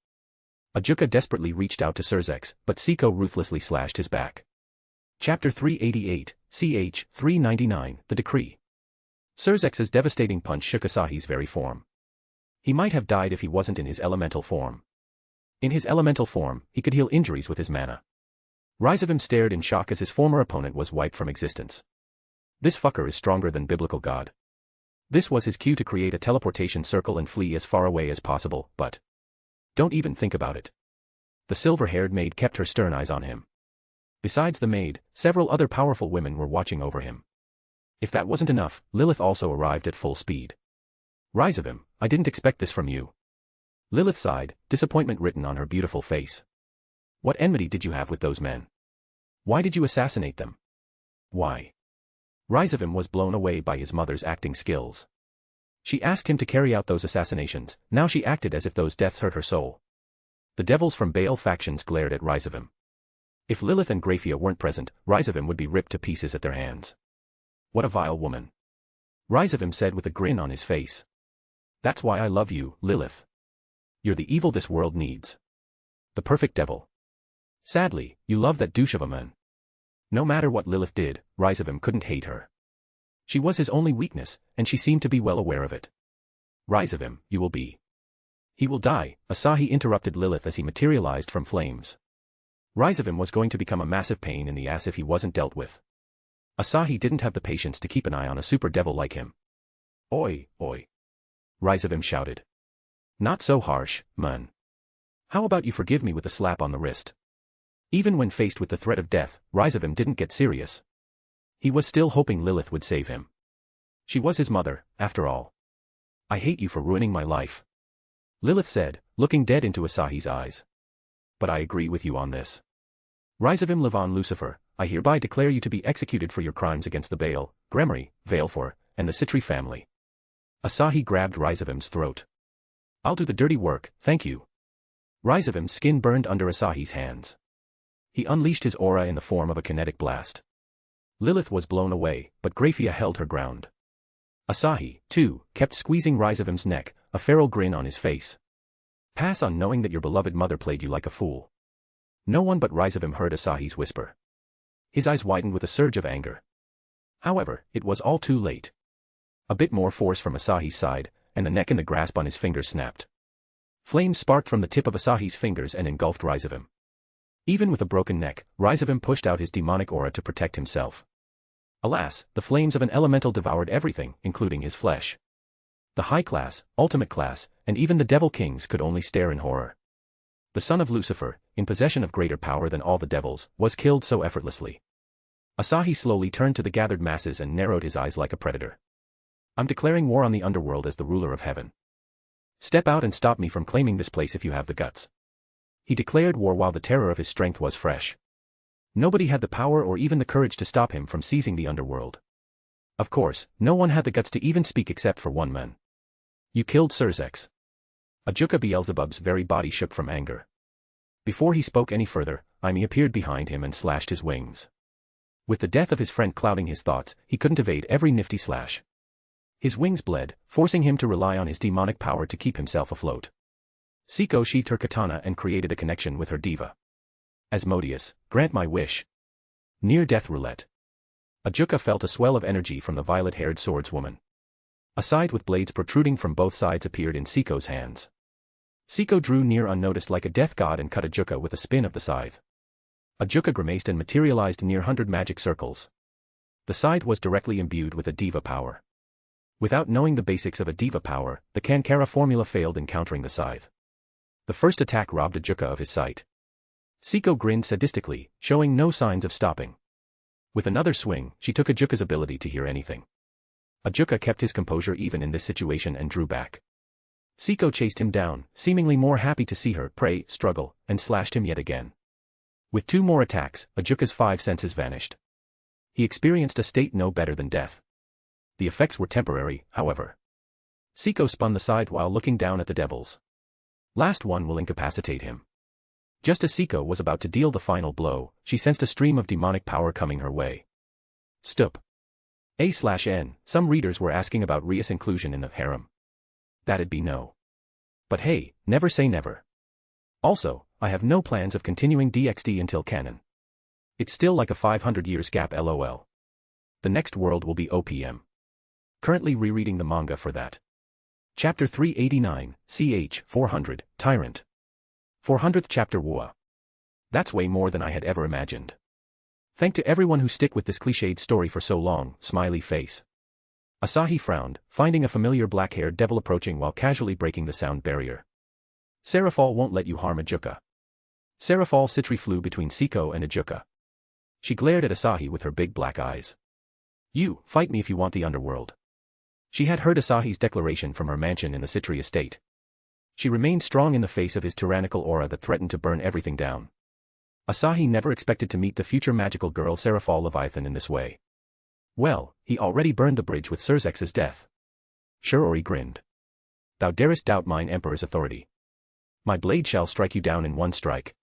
Ajuka desperately reached out to Surzex, but Siko ruthlessly slashed his back. Chapter 388, ch. 399, The Decree. Surzex's devastating punch shook Asahi's very form. He might have died if he wasn't in his elemental form. In his elemental form, he could heal injuries with his mana. Rizavim stared in shock as his former opponent was wiped from existence. This fucker is stronger than biblical god. This was his cue to create a teleportation circle and flee as far away as possible, but don't even think about it. The silver-haired maid kept her stern eyes on him. Besides the maid, several other powerful women were watching over him. If that wasn't enough, Lilith also arrived at full speed. Rizavim, I didn't expect this from you. Lilith sighed, disappointment written on her beautiful face. What enmity did you have with those men? Why did you assassinate them? Why? Rizavim was blown away by his mother's acting skills. She asked him to carry out those assassinations, now she acted as if those deaths hurt her soul. The devils from Baal factions glared at Rizavim. If Lilith and Graphia weren't present, Rizavim would be ripped to pieces at their hands. What a vile woman. Rizavim said with a grin on his face. That's why I love you, Lilith. You're the evil this world needs. The perfect devil. Sadly, you love that douche of a man. No matter what Lilith did, Rizavim couldn't hate her. She was his only weakness, and she seemed to be well aware of it. Rizavim, you will be. He will die, Asahi interrupted Lilith as he materialized from flames. Rizavim was going to become a massive pain in the ass if he wasn't dealt with. Asahi didn't have the patience to keep an eye on a super devil like him. Oi, oi. Rizavim shouted. Not so harsh, man. How about you forgive me with a slap on the wrist? Even when faced with the threat of death, Rizavim didn't get serious. He was still hoping Lilith would save him. She was his mother, after all. I hate you for ruining my life. Lilith said, looking dead into Asahi's eyes. But I agree with you on this. Rizavim Levon Lucifer, I hereby declare you to be executed for your crimes against the Baal, Gremory, Veilfor, and the Citri family. Asahi grabbed Ryzavim's throat. I'll do the dirty work, thank you. Ryzavim's skin burned under Asahi's hands. He unleashed his aura in the form of a kinetic blast. Lilith was blown away, but Grafia held her ground. Asahi, too, kept squeezing Ryzavim's neck, a feral grin on his face. Pass on knowing that your beloved mother played you like a fool. No one but Ryzavim heard Asahi's whisper. His eyes widened with a surge of anger. However, it was all too late. A bit more force from Asahi's side, and the neck in the grasp on his fingers snapped. Flames sparked from the tip of Asahi's fingers and engulfed Ryzavim. Even with a broken neck, Ryzavim pushed out his demonic aura to protect himself. Alas, the flames of an elemental devoured everything, including his flesh. The high class, ultimate class, and even the devil kings could only stare in horror. The son of Lucifer, in possession of greater power than all the devils, was killed so effortlessly. Asahi slowly turned to the gathered masses and narrowed his eyes like a predator. I'm declaring war on the underworld as the ruler of heaven. Step out and stop me from claiming this place if you have the guts. He declared war while the terror of his strength was fresh. Nobody had the power or even the courage to stop him from seizing the underworld. Of course, no one had the guts to even speak except for one man. You killed Surzex. Ajuka Beelzebub's very body shook from anger. Before he spoke any further, Imi appeared behind him and slashed his wings. With the death of his friend clouding his thoughts, he couldn't evade every nifty slash. His wings bled, forcing him to rely on his demonic power to keep himself afloat. Siko sheathed her katana and created a connection with her diva. Asmodeus, grant my wish. Near-death roulette. Ajuka felt a swell of energy from the violet-haired swordswoman. A scythe with blades protruding from both sides appeared in Siko's hands. Siko drew near unnoticed like a death god and cut Ajuka with a spin of the scythe. Ajuka grimaced and materialized near 100 magic circles. The scythe was directly imbued with a diva power. Without knowing the basics of a diva power, the Kankara formula failed in countering the scythe. The first attack robbed Ajuka of his sight. Siko grinned sadistically, showing no signs of stopping. With another swing, she took Ajuka's ability to hear anything. Ajuka kept his composure even in this situation and drew back. Siko chased him down, seemingly more happy to see her pray, struggle, and slashed him yet again. With 2 more attacks, Ajuka's 5 senses vanished. He experienced a state no better than death. The effects were temporary, however. Siko spun the scythe while looking down at the devils. Last one will incapacitate him. Just as Siko was about to deal the final blow, she sensed a stream of demonic power coming her way. Stup. A/N, some readers were asking about Rias' inclusion in the harem. That'd be no. But hey, never say never. Also, I have no plans of continuing DxD until canon. It's still like a 500 years gap lol. The next world will be OPM. Currently rereading the manga for that. Chapter 389, ch. 400, Tyrant. 400th chapter Wua. That's way more than I had ever imagined. Thank to everyone who stick with this cliched story for so long, smiley face. Asahi frowned, finding a familiar black-haired devil approaching while casually breaking the sound barrier. Seraphal won't let you harm Ajuka. Seraphal Citri flew between Siko and Ajuka. She glared at Asahi with her big black eyes. You, fight me if you want the underworld. She had heard Asahi's declaration from her mansion in the Citri estate. She remained strong in the face of his tyrannical aura that threatened to burn everything down. Asahi never expected to meet the future magical girl Seraphal Leviathan in this way. Well, he already burned the bridge with Surzex's death. Shurori grinned. Thou darest doubt mine emperor's authority. My blade shall strike you down in one strike.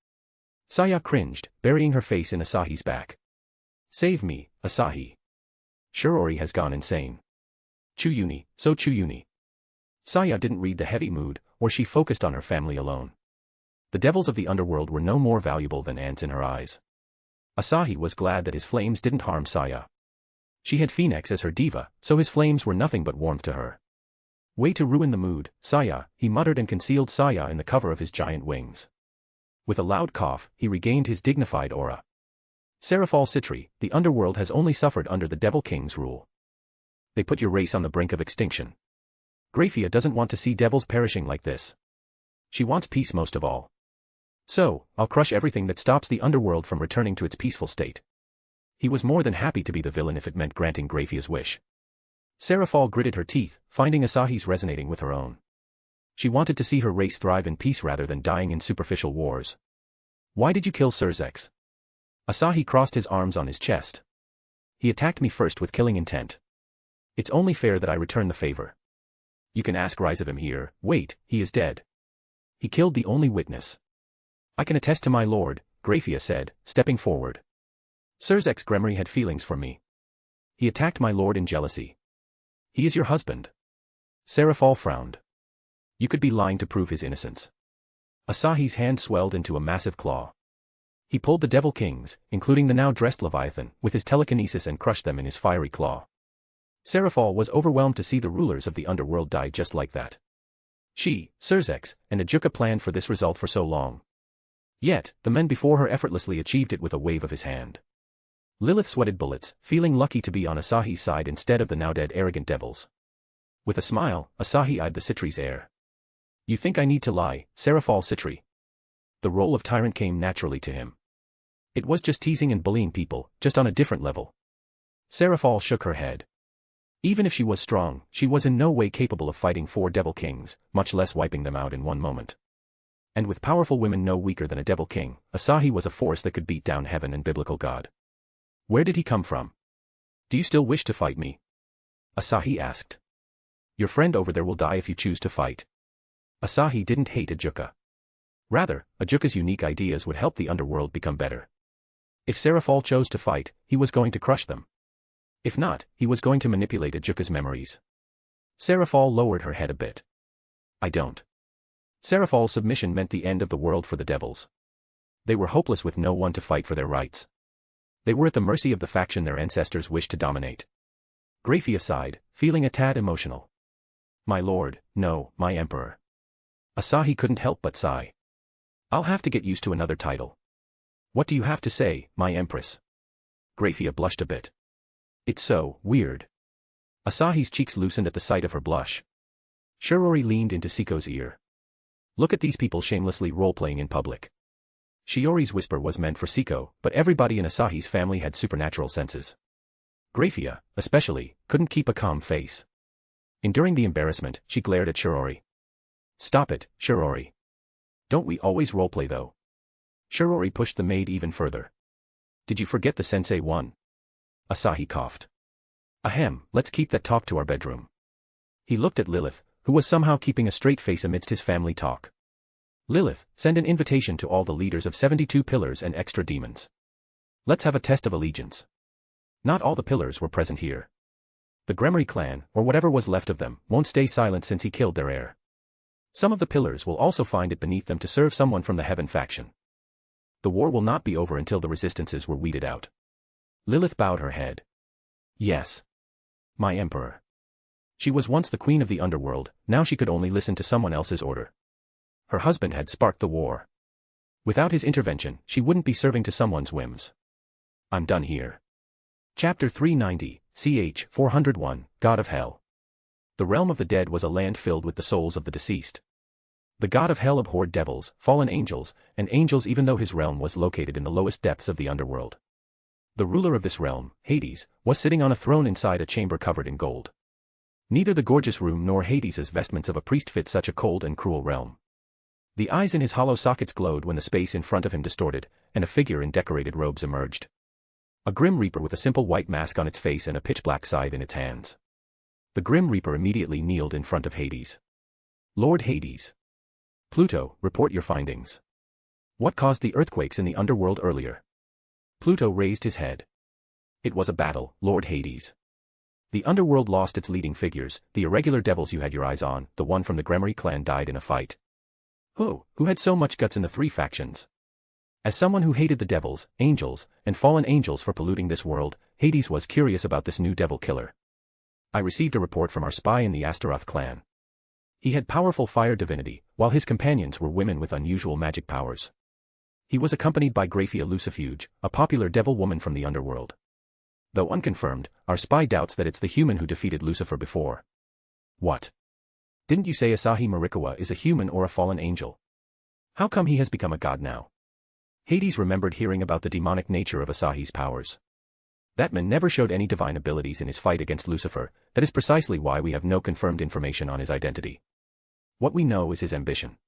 Saya cringed, burying her face in Asahi's back. Save me, Asahi. Shurori has gone insane. Chuyuni, so Chuyuni. Saya didn't read the heavy mood, or she focused on her family alone. The devils of the underworld were no more valuable than ants in her eyes. Asahi was glad that his flames didn't harm Saya. She had Phoenix as her diva, so his flames were nothing but warmth to her. Way to ruin the mood, Saya, he muttered and concealed Saya in the cover of his giant wings. With a loud cough, he regained his dignified aura. Seraphal Citri, the underworld has only suffered under the Devil King's rule. They put your race on the brink of extinction. Grafia doesn't want to see devils perishing like this. She wants peace most of all. So, I'll crush everything that stops the underworld from returning to its peaceful state. He was more than happy to be the villain if it meant granting Grafia's wish. Seraphal gritted her teeth, finding Asahi's resonating with her own. She wanted to see her race thrive in peace rather than dying in superficial wars. Why did you kill Surzex? Asahi crossed his arms on his chest. He attacked me first with killing intent. It's only fair that I return the favor. You can ask Rise of him here. Wait, he is dead. He killed the only witness. I can attest to my lord, Grafia said, stepping forward. Sirzek's Gremory had feelings for me. He attacked my lord in jealousy. He is your husband. Serafal frowned. You could be lying to prove his innocence. Asahi's hand swelled into a massive claw. He pulled the Devil Kings, including the now-dressed Leviathan, with his telekinesis and crushed them in his fiery claw. Serafal was overwhelmed to see the rulers of the underworld die just like that. She, Sirzek, and Ajuka planned for this result for so long. Yet, the men before her effortlessly achieved it with a wave of his hand. Lilith sweated bullets, feeling lucky to be on Asahi's side instead of the now-dead arrogant devils. With a smile, Asahi eyed the Citri's heir. You think I need to lie, Serafal Citri? The role of tyrant came naturally to him. It was just teasing and bullying people, just on a different level. Serafal shook her head. Even if she was strong, she was in no way capable of fighting 4 Devil Kings, much less wiping them out in one moment. And with powerful women no weaker than a Devil King, Asahi was a force that could beat down heaven and biblical God. Where did he come from? Do you still wish to fight me? Asahi asked. Your friend over there will die if you choose to fight. Asahi didn't hate Ajuka. Rather, Ajuka's unique ideas would help the underworld become better. If Serafal chose to fight, he was going to crush them. If not, he was going to manipulate Ajuka's memories. Serafal lowered her head a bit. I don't. Serafal's submission meant the end of the world for the devils. They were hopeless with no one to fight for their rights. They were at the mercy of the faction their ancestors wished to dominate. Grafia sighed, feeling a tad emotional. My lord, no, my emperor. Asahi couldn't help but sigh. I'll have to get used to another title. What do you have to say, my empress? Grafia blushed a bit. It's so weird. Asahi's cheeks loosened at the sight of her blush. Shirori leaned into Siko's ear. Look at these people shamelessly role-playing in public. Shiori's whisper was meant for Siko, but everybody in Asahi's family had supernatural senses. Grafia, especially, couldn't keep a calm face. Enduring the embarrassment, she glared at Shirori. Stop it, Shirori. Don't we always roleplay though? Shirori pushed the maid even further. Did you forget the sensei one? Asahi coughed. Ahem, let's keep that talk to our bedroom. He looked at Lilith, who was somehow keeping a straight face amidst his family talk. Lilith, send an invitation to all the leaders of 72 pillars and extra demons. Let's have a test of allegiance. Not all the pillars were present here. The Gremory clan, or whatever was left of them, won't stay silent since he killed their heir. Some of the pillars will also find it beneath them to serve someone from the Heaven faction. The war will not be over until the resistances were weeded out. Lilith bowed her head. Yes. My emperor. She was once the queen of the underworld, now she could only listen to someone else's order. Her husband had sparked the war. Without his intervention, she wouldn't be serving to someone's whims. I'm done here. Chapter 390, ch. 401, God of Hell. The realm of the dead was a land filled with the souls of the deceased. The god of hell abhorred devils, fallen angels, and angels even though his realm was located in the lowest depths of the underworld. The ruler of this realm, Hades, was sitting on a throne inside a chamber covered in gold. Neither the gorgeous room nor Hades's vestments of a priest fit such a cold and cruel realm. The eyes in his hollow sockets glowed when the space in front of him distorted, and a figure in decorated robes emerged. A Grim Reaper with a simple white mask on its face and a pitch-black scythe in its hands. The Grim Reaper immediately kneeled in front of Hades. Lord Hades. Pluto, report your findings. What caused the earthquakes in the underworld earlier? Pluto raised his head. It was a battle, Lord Hades. The underworld lost its leading figures, the irregular devils you had your eyes on, the one from the Gremory clan died in a fight. Who had so much guts in the 3 factions? As someone who hated the devils, angels, and fallen angels for polluting this world, Hades was curious about this new devil killer. I received a report from our spy in the Astaroth clan. He had powerful fire divinity, while his companions were women with unusual magic powers. He was accompanied by Grafia Lucifuge, a popular devil woman from the underworld. Though unconfirmed, our spy doubts that it's the human who defeated Lucifer before. What? Didn't you say Asahi Marikawa is a human or a fallen angel? How come he has become a god now? Hades remembered hearing about the demonic nature of Asahi's powers. That man never showed any divine abilities in his fight against Lucifer, that is precisely why we have no confirmed information on his identity. What we know is his ambition.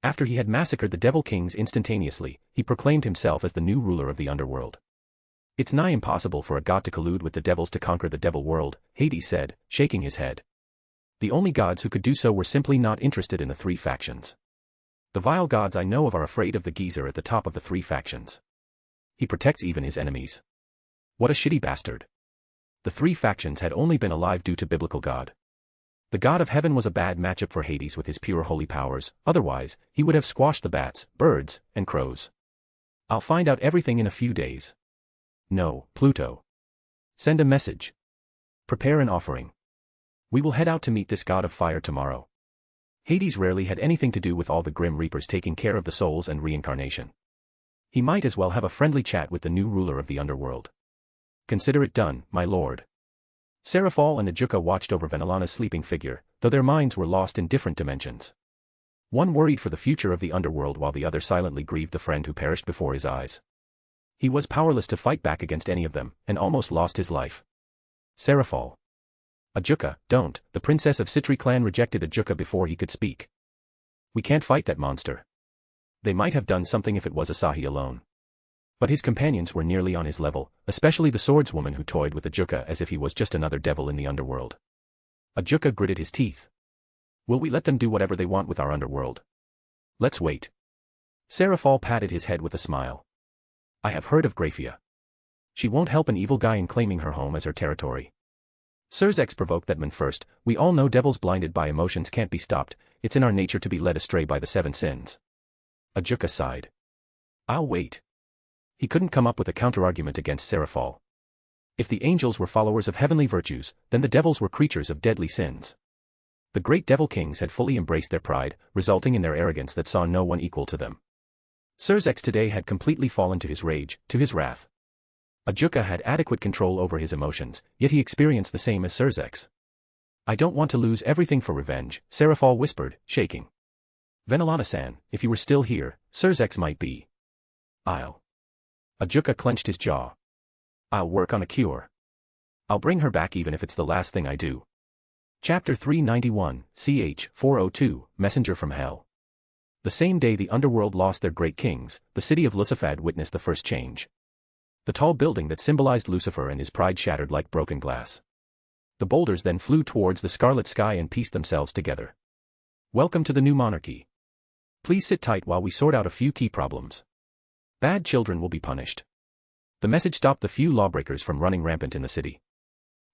After he had massacred the Devil Kings instantaneously, he proclaimed himself as the new ruler of the underworld. It's nigh impossible for a god to collude with the devils to conquer the devil world, Hades said, shaking his head. The only gods who could do so were simply not interested in the three factions. The vile gods I know of are afraid of the geezer at the top of the three factions. He protects even his enemies. What a shitty bastard. The three factions had only been alive due to biblical God. The god of heaven was a bad matchup for Hades with his pure holy powers, otherwise, he would have squashed the bats, birds, and crows. I'll find out everything in a few days. No, Pluto. Send a message. Prepare an offering. We will head out to meet this god of fire tomorrow. Hades rarely had anything to do with all the grim reapers taking care of the souls and reincarnation. He might as well have a friendly chat with the new ruler of the underworld. Consider it done, my lord. Seraphol and Ajuka watched over Venelana's sleeping figure, though their minds were lost in different dimensions. One worried for the future of the underworld while the other silently grieved the friend who perished before his eyes. He was powerless to fight back against any of them, and almost lost his life. Seraphol. Ajuka, don't, the princess of Citri clan rejected Ajuka before he could speak. We can't fight that monster. They might have done something if it was Asahi alone. But his companions were nearly on his level, especially the swordswoman who toyed with Ajuka as if he was just another devil in the underworld. Ajuka gritted his teeth. Will we let them do whatever they want with our underworld? Let's wait. Seraphol patted his head with a smile. I have heard of Graphia. She won't help an evil guy in claiming her home as her territory. Serzex provoked that man first. We all know devils blinded by emotions can't be stopped, it's in our nature to be led astray by the seven sins. Ajuka sighed. I'll wait. He couldn't come up with a counterargument against Seraphol. If the angels were followers of heavenly virtues, then the devils were creatures of deadly sins. The great devil kings had fully embraced their pride, resulting in their arrogance that saw no one equal to them. Serzex today had completely fallen to his rage, to his wrath. Ajuka had adequate control over his emotions, yet he experienced the same as Serzex. I don't want to lose everything for revenge, Seraphol whispered, shaking. Venelana-san, if you were still here, Serzex might be. Ajuka clenched his jaw. I'll work on a cure. I'll bring her back even if it's the last thing I do. Chapter 391, Ch. 402, Messenger from Hell. The same day the underworld lost their great kings, the city of Lucifad witnessed the first change. The tall building that symbolized Lucifer and his pride shattered like broken glass. The boulders then flew towards the scarlet sky and pieced themselves together. Welcome to the new monarchy. Please sit tight while we sort out a few key problems. Bad children will be punished. The message stopped the few lawbreakers from running rampant in the city.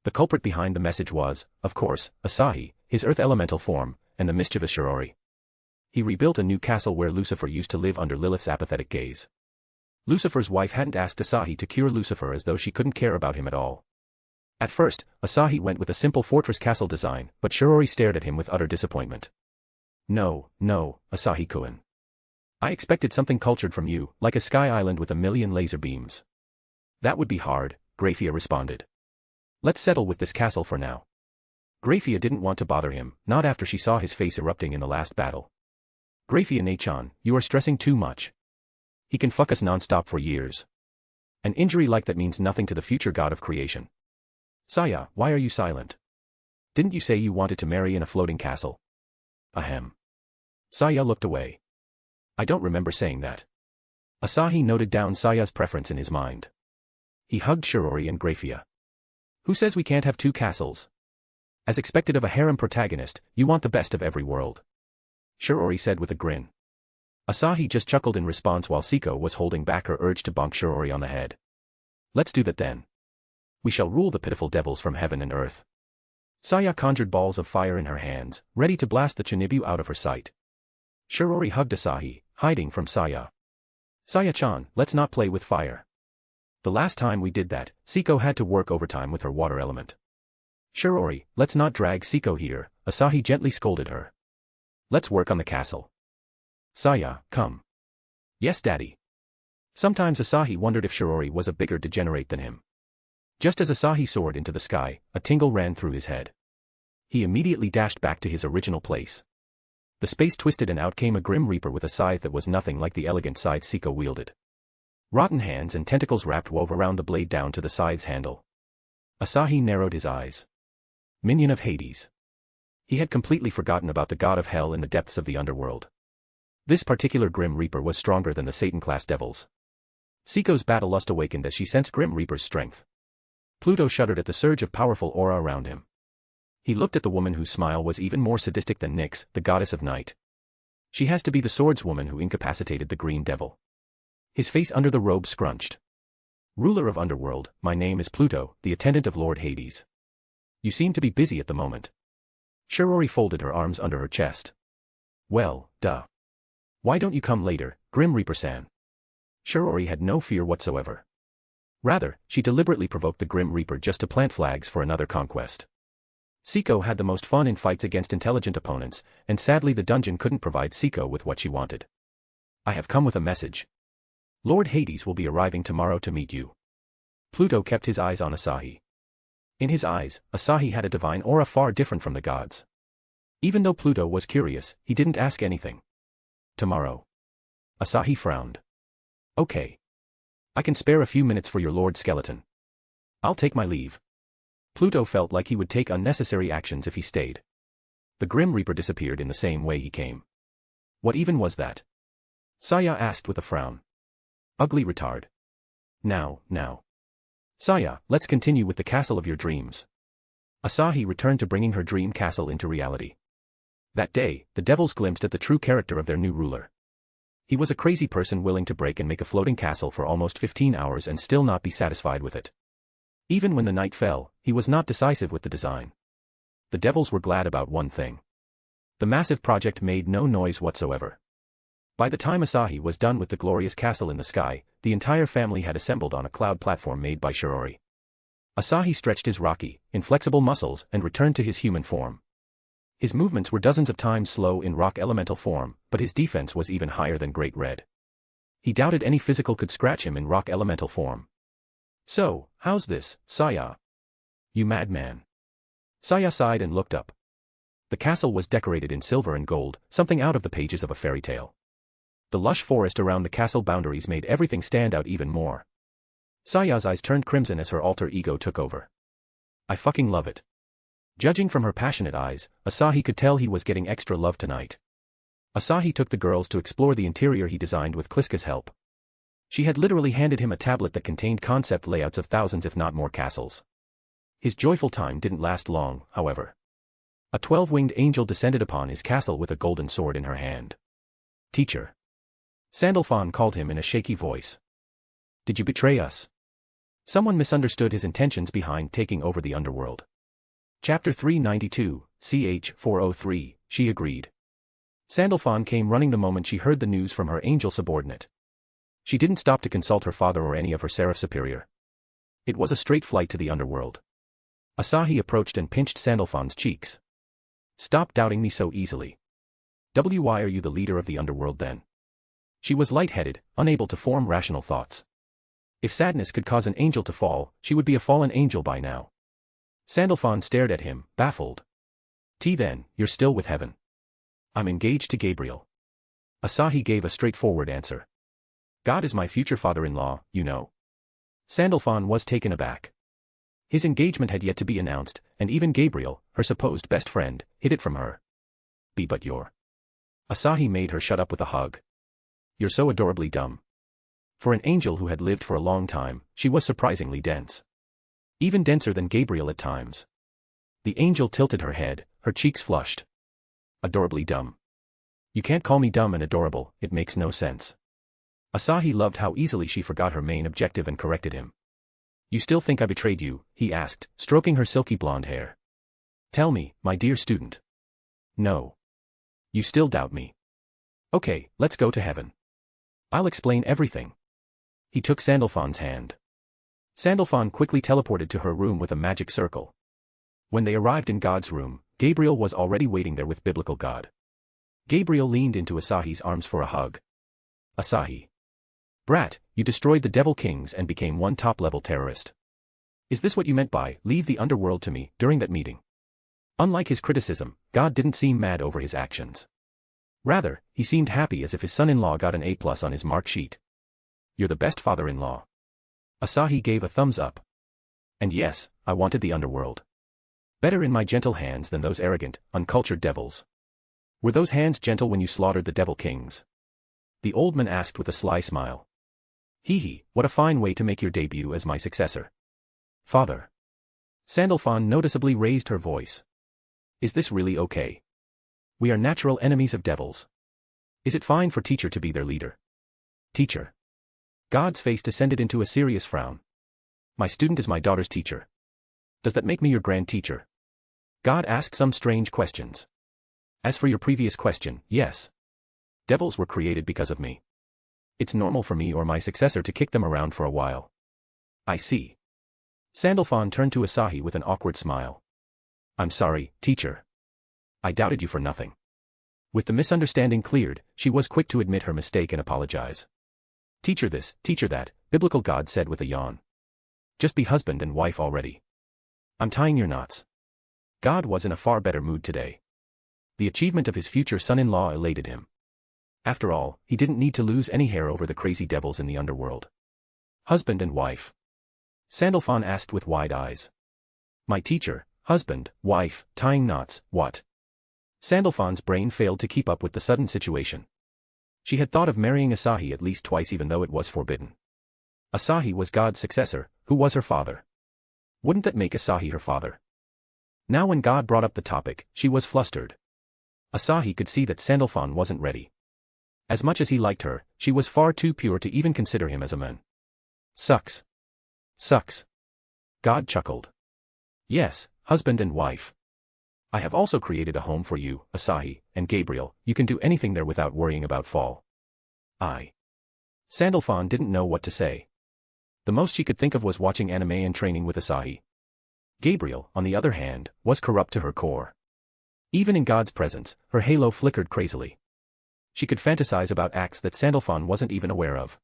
The culprit behind the message was, of course, Asahi, his earth elemental form, and the mischievous Shirori. He rebuilt a new castle where Lucifer used to live under Lilith's apathetic gaze. Lucifer's wife hadn't asked Asahi to cure Lucifer as though she couldn't care about him at all. At first, Asahi went with a simple fortress castle design, but Shirori stared at him with utter disappointment. No, Asahi-kun. I expected something cultured from you, like a sky island with a million laser beams. That would be hard, Graphia responded. Let's settle with this castle for now. Graphia didn't want to bother him, not after she saw his face erupting in the last battle. Graphia-chan, you are stressing too much. He can fuck us non-stop for years. An injury like that means nothing to the future god of creation. Saya, why are you silent? Didn't you say you wanted to marry in a floating castle? Ahem. Saya looked away. I don't remember saying that. Asahi noted down Saya's preference in his mind. He hugged Shirori and Graphia. Who says we can't have two castles? As expected of a harem protagonist, you want the best of every world. Shirori said with a grin. Asahi just chuckled in response while Siko was holding back her urge to bonk Shirori on the head. Let's do that then. We shall rule the pitiful devils from heaven and earth. Saya conjured balls of fire in her hands, ready to blast the Chinibu out of her sight. Shirori hugged Asahi, hiding from Saya. Saya-chan, let's not play with fire. The last time we did that, Siko had to work overtime with her water element. Shirori, let's not drag Siko here, Asahi gently scolded her. Let's work on the castle. Saya, come. Yes, daddy. Sometimes Asahi wondered if Shirori was a bigger degenerate than him. Just as Asahi soared into the sky, a tingle ran through his head. He immediately dashed back to his original place. The space twisted and out came a grim reaper with a scythe that was nothing like the elegant scythe Siko wielded. Rotten hands and tentacles wove around the blade down to the scythe's handle. Asahi narrowed his eyes. Minion of Hades. He had completely forgotten about the god of hell in the depths of the underworld. This particular Grim Reaper was stronger than the Satan-class devils. Seiko's battle lust awakened as she sensed Grim Reaper's strength. Pluto shuddered at the surge of powerful aura around him. He looked at the woman whose smile was even more sadistic than Nyx, the goddess of night. She has to be the swordswoman who incapacitated the Green Devil. His face under the robe scrunched. Ruler of Underworld, my name is Pluto, the attendant of Lord Hades. You seem to be busy at the moment. Shirori folded her arms under her chest. Well, duh. Why don't you come later, Grim Reaper-san? Shirori had no fear whatsoever. Rather, she deliberately provoked the Grim Reaper just to plant flags for another conquest. Seiko had the most fun in fights against intelligent opponents, and sadly the dungeon couldn't provide Seiko with what she wanted. I have come with a message. Lord Hades will be arriving tomorrow to meet you. Pluto kept his eyes on Asahi. In his eyes, Asahi had a divine aura far different from the gods. Even though Pluto was curious, he didn't ask anything. Tomorrow. Asahi frowned. Okay. I can spare a few minutes for your Lord Skeleton. I'll take my leave. Pluto felt like he would take unnecessary actions if he stayed. The Grim Reaper disappeared in the same way he came. What even was that? Saya asked with a frown. Ugly retard. Now. Saya, let's continue with the castle of your dreams. Asahi returned to bringing her dream castle into reality. That day, the devils glimpsed at the true character of their new ruler. He was a crazy person willing to break and make a floating castle for almost 15 hours and still not be satisfied with it. Even when the night fell, he was not decisive with the design. The devils were glad about one thing. The massive project made no noise whatsoever. By the time Asahi was done with the glorious castle in the sky, the entire family had assembled on a cloud platform made by Shirori. Asahi stretched his rocky, inflexible muscles and returned to his human form. His movements were dozens of times slow in rock elemental form, but his defense was even higher than Great Red. He doubted any physical could scratch him in rock elemental form. So, how's this, Saya? You madman. Saya sighed and looked up. The castle was decorated in silver and gold, something out of the pages of a fairy tale. The lush forest around the castle boundaries made everything stand out even more. Saya's eyes turned crimson as her alter ego took over. I fucking love it. Judging from her passionate eyes, Asahi could tell he was getting extra love tonight. Asahi took the girls to explore the interior he designed with Kliska's help. She had literally handed him a tablet that contained concept layouts of thousands if not more castles. His joyful time didn't last long, however. A 12-winged angel descended upon his castle with a golden sword in her hand. Teacher. Sandalphon called him in a shaky voice. Did you betray us? Someone misunderstood his intentions behind taking over the underworld. Chapter 392, ch. 403, she agreed. Sandalphon came running the moment she heard the news from her angel subordinate. She didn't stop to consult her father or any of her seraph superior. It was a straight flight to the underworld. Asahi approached and pinched Sandalphon's cheeks. Stop doubting me so easily. Why are you the leader of the underworld then? She was lightheaded, unable to form rational thoughts. If sadness could cause an angel to fall, she would be a fallen angel by now. Sandalphon stared at him, baffled. Then, you're still with heaven. I'm engaged to Gabriel. Asahi gave a straightforward answer. God is my future father-in-law, you know. Sandalphon was taken aback. His engagement had yet to be announced, and even Gabriel, her supposed best friend, hid it from her. But you're. Asahi made her shut up with a hug. You're so adorably dumb. For an angel who had lived for a long time, she was surprisingly dense. Even denser than Gabriel at times. The angel tilted her head, her cheeks flushed. Adorably dumb. You can't call me dumb and adorable, it makes no sense. Asahi loved how easily she forgot her main objective and corrected him. You still think I betrayed you? He asked, stroking her silky blonde hair. Tell me, my dear student. No. You still doubt me. Okay, let's go to heaven. I'll explain everything. He took Sandalphon's hand. Sandalphon quickly teleported to her room with a magic circle. When they arrived in God's room, Gabriel was already waiting there with biblical God. Gabriel leaned into Asahi's arms for a hug. Asahi. Brat, you destroyed the Devil Kings and became one top-level terrorist. Is this what you meant by, leave the underworld to me, during that meeting? Unlike his criticism, God didn't seem mad over his actions. Rather, he seemed happy as if his son-in-law got an A+ on his mark sheet. You're the best father-in-law. Asahi gave a thumbs up. And yes, I wanted the underworld. Better in my gentle hands than those arrogant, uncultured devils. Were those hands gentle when you slaughtered the Devil Kings? The old man asked with a sly smile. Hee hee, what a fine way to make your debut as my successor. Father. Sandalphon noticeably raised her voice. Is this really okay? We are natural enemies of devils. Is it fine for teacher to be their leader? Teacher. God's face descended into a serious frown. My student is my daughter's teacher. Does that make me your grand teacher? God asked some strange questions. As for your previous question, yes. Devils were created because of me. It's normal for me or my successor to kick them around for a while. I see. Sandalphon turned to Asahi with an awkward smile. I'm sorry, teacher. I doubted you for nothing. With the misunderstanding cleared, she was quick to admit her mistake and apologize. Teacher this, teacher that, biblical God said with a yawn. Just be husband and wife already. I'm tying your knots. God was in a far better mood today. The achievement of his future son-in-law elated him. After all, he didn't need to lose any hair over the crazy devils in the underworld. Husband and wife. Sandalphon asked with wide eyes. My teacher, husband, wife, tying knots, what? Sandalphon's brain failed to keep up with the sudden situation. She had thought of marrying Asahi at least twice even though it was forbidden. Asahi was God's successor, who was her father. Wouldn't that make Asahi her father? Now when God brought up the topic, she was flustered. Asahi could see that Sandalphon wasn't ready. As much as he liked her, she was far too pure to even consider him as a man. Sucks. Sucks. God chuckled. Yes, husband and wife. I have also created a home for you, Asahi, and Gabriel, you can do anything there without worrying about fall. Sandalphon didn't know what to say. The most she could think of was watching anime and training with Asahi. Gabriel, on the other hand, was corrupt to her core. Even in God's presence, her halo flickered crazily. She could fantasize about acts that Sandalphon wasn't even aware of.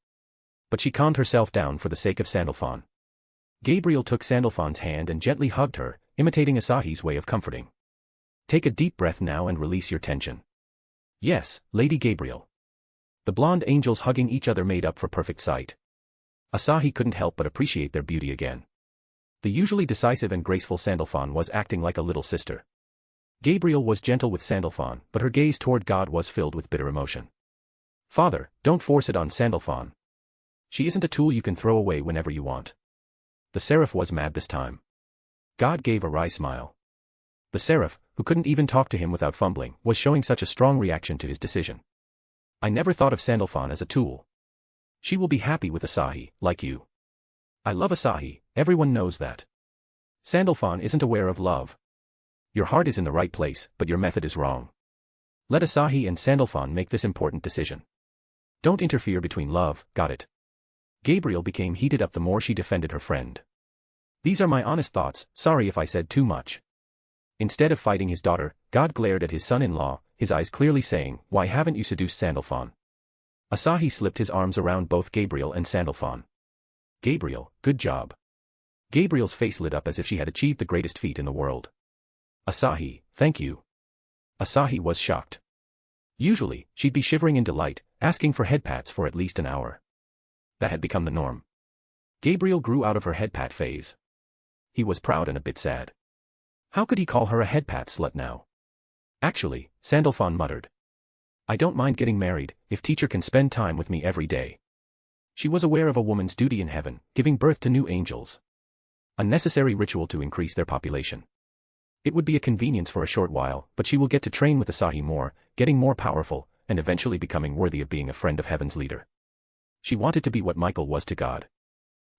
But she calmed herself down for the sake of Sandalphon. Gabriel took Sandalphon's hand and gently hugged her, imitating Asahi's way of comforting. Take a deep breath now and release your tension. Yes, Lady Gabriel. The blonde angels hugging each other made up for perfect sight. Asahi couldn't help but appreciate their beauty again. The usually decisive and graceful Sandalphon was acting like a little sister. Gabriel was gentle with Sandalphon, but her gaze toward God was filled with bitter emotion. Father, don't force it on Sandalphon. She isn't a tool you can throw away whenever you want. The seraph was mad this time. God gave a wry smile. The seraph, who couldn't even talk to him without fumbling, was showing such a strong reaction to his decision. I never thought of Sandalphon as a tool. She will be happy with Asahi, like you. I love Asahi, everyone knows that. Sandalphon isn't aware of love. Your heart is in the right place, but your method is wrong. Let Asahi and Sandalphon make this important decision. Don't interfere between love, got it? Gabriel became heated up the more she defended her friend. These are my honest thoughts, sorry if I said too much. Instead of fighting his daughter, God glared at his son-in-law, his eyes clearly saying, why haven't you seduced Sandalphon? Asahi slipped his arms around both Gabriel and Sandalphon. Gabriel, good job. Gabriel's face lit up as if she had achieved the greatest feat in the world. Asahi, thank you. Asahi was shocked. Usually, she'd be shivering in delight, asking for head pats for at least an hour. That had become the norm. Gabriel grew out of her head pat phase. He was proud and a bit sad. How could he call her a head pat slut now? Actually, Sandalphon muttered. I don't mind getting married, if teacher can spend time with me every day. She was aware of a woman's duty in heaven, giving birth to new angels. A necessary ritual to increase their population. It would be a convenience for a short while, but she will get to train with Asahi more, getting more powerful, and eventually becoming worthy of being a friend of heaven's leader. She wanted to be what Michael was to God.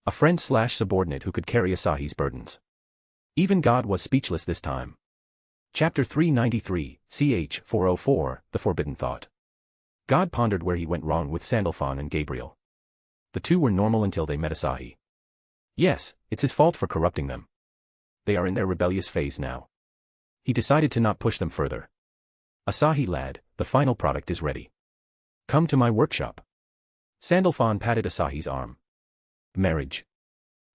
A friend/subordinate who could carry Asahi's burdens. Even God was speechless this time. Chapter 393, ch. 404, The Forbidden Thought. God pondered where he went wrong with Sandalphon and Gabriel. The two were normal until they met Asahi. Yes, it's his fault for corrupting them. They are in their rebellious phase now. He decided to not push them further. Asahi lad, the final product is ready. Come to my workshop. Sandalphon patted Asahi's arm. Marriage.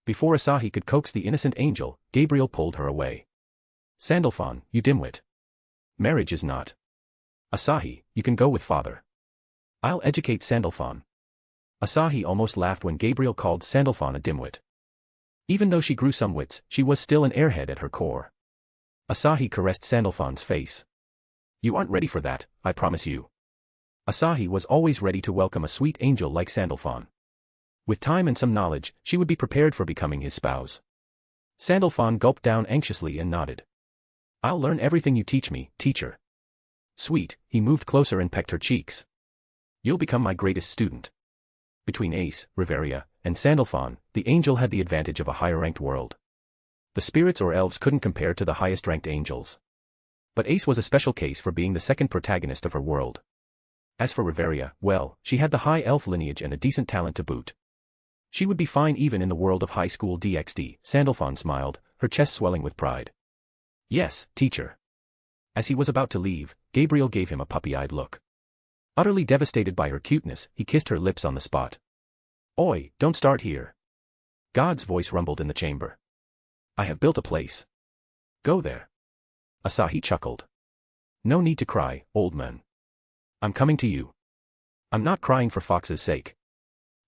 Before Asahi could coax the innocent angel, Gabriel pulled her away. Sandalphon, you dimwit. Marriage is not. Asahi, you can go with father. I'll educate Sandalphon. Asahi almost laughed when Gabriel called Sandalphon a dimwit. Even though she grew some wits, she was still an airhead at her core. Asahi caressed Sandalphon's face. You aren't ready for that, I promise you. Asahi was always ready to welcome a sweet angel like Sandalphon. With time and some knowledge, she would be prepared for becoming his spouse. Sandalphon gulped down anxiously and nodded. I'll learn everything you teach me, teacher. Sweet, he moved closer and pecked her cheeks. You'll become my greatest student. Between Ace, Riveria, and Sandalphon, the angel had the advantage of a higher-ranked world. The spirits or elves couldn't compare to the highest-ranked angels. But Ace was a special case for being the second protagonist of her world. As for Riveria, well, she had the high elf lineage and a decent talent to boot. She would be fine even in the world of high school DxD, Sandalphon smiled, her chest swelling with pride. Yes, teacher. As he was about to leave, Gabriel gave him a puppy-eyed look. Utterly devastated by her cuteness, he kissed her lips on the spot. Oi, don't start here. God's voice rumbled in the chamber. I have built a place. Go there. Asahi chuckled. No need to cry, old man. I'm coming to you. I'm not crying for Fox's sake.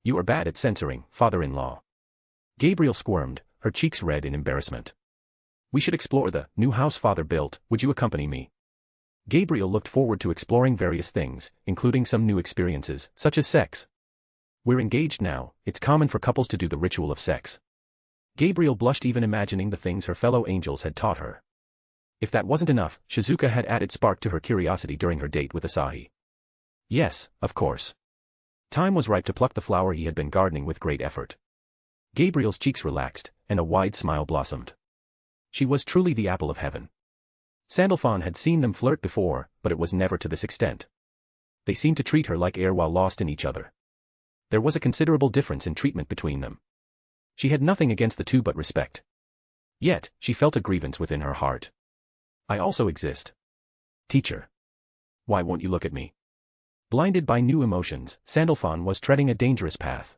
You are bad at censoring, father-in-law. Gabriel squirmed, her cheeks red in embarrassment. We should explore the new house father built, would you accompany me? Gabriel looked forward to exploring various things, including some new experiences, such as sex. We're engaged now, it's common for couples to do the ritual of sex. Gabriel blushed even imagining the things her fellow angels had taught her. If that wasn't enough, Shizuka had added spark to her curiosity during her date with Asahi. Yes, of course. Time was ripe to pluck the flower he had been gardening with great effort. Gabriel's cheeks relaxed, and a wide smile blossomed. She was truly the apple of heaven. Sandalphon had seen them flirt before, but it was never to this extent. They seemed to treat her like air while lost in each other. There was a considerable difference in treatment between them. She had nothing against the two but respect. Yet, she felt a grievance within her heart. I also exist. Teacher. Why won't you look at me? Blinded by new emotions, Sandalphon was treading a dangerous path.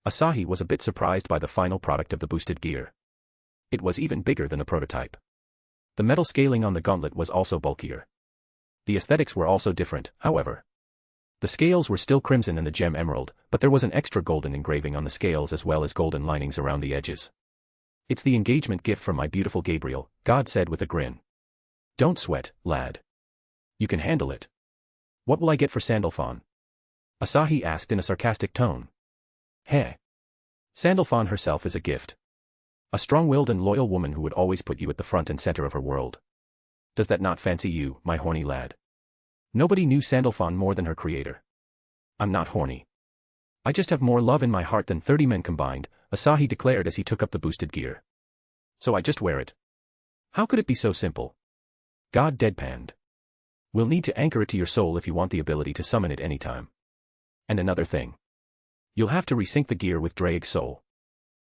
Asahi was a bit surprised by the final product of the boosted gear. It was even bigger than the prototype. The metal scaling on the gauntlet was also bulkier. The aesthetics were also different, however. The scales were still crimson and the gem emerald, but there was an extra golden engraving on the scales as well as golden linings around the edges. It's the engagement gift from my beautiful Gabriel, God said with a grin. Don't sweat, lad. You can handle it. What will I get for Sandalphon? Asahi asked in a sarcastic tone. Heh. Sandalphon herself is a gift. A strong-willed and loyal woman who would always put you at the front and center of her world. Does that not fancy you, my horny lad? Nobody knew Sandalphon more than her creator. I'm not horny. I just have more love in my heart than 30 men combined, Asahi declared as he took up the boosted gear. So I just wear it. How could it be so simple? God deadpanned. We'll need to anchor it to your soul if you want the ability to summon it anytime. And another thing. You'll have to resync the gear with Drake's soul.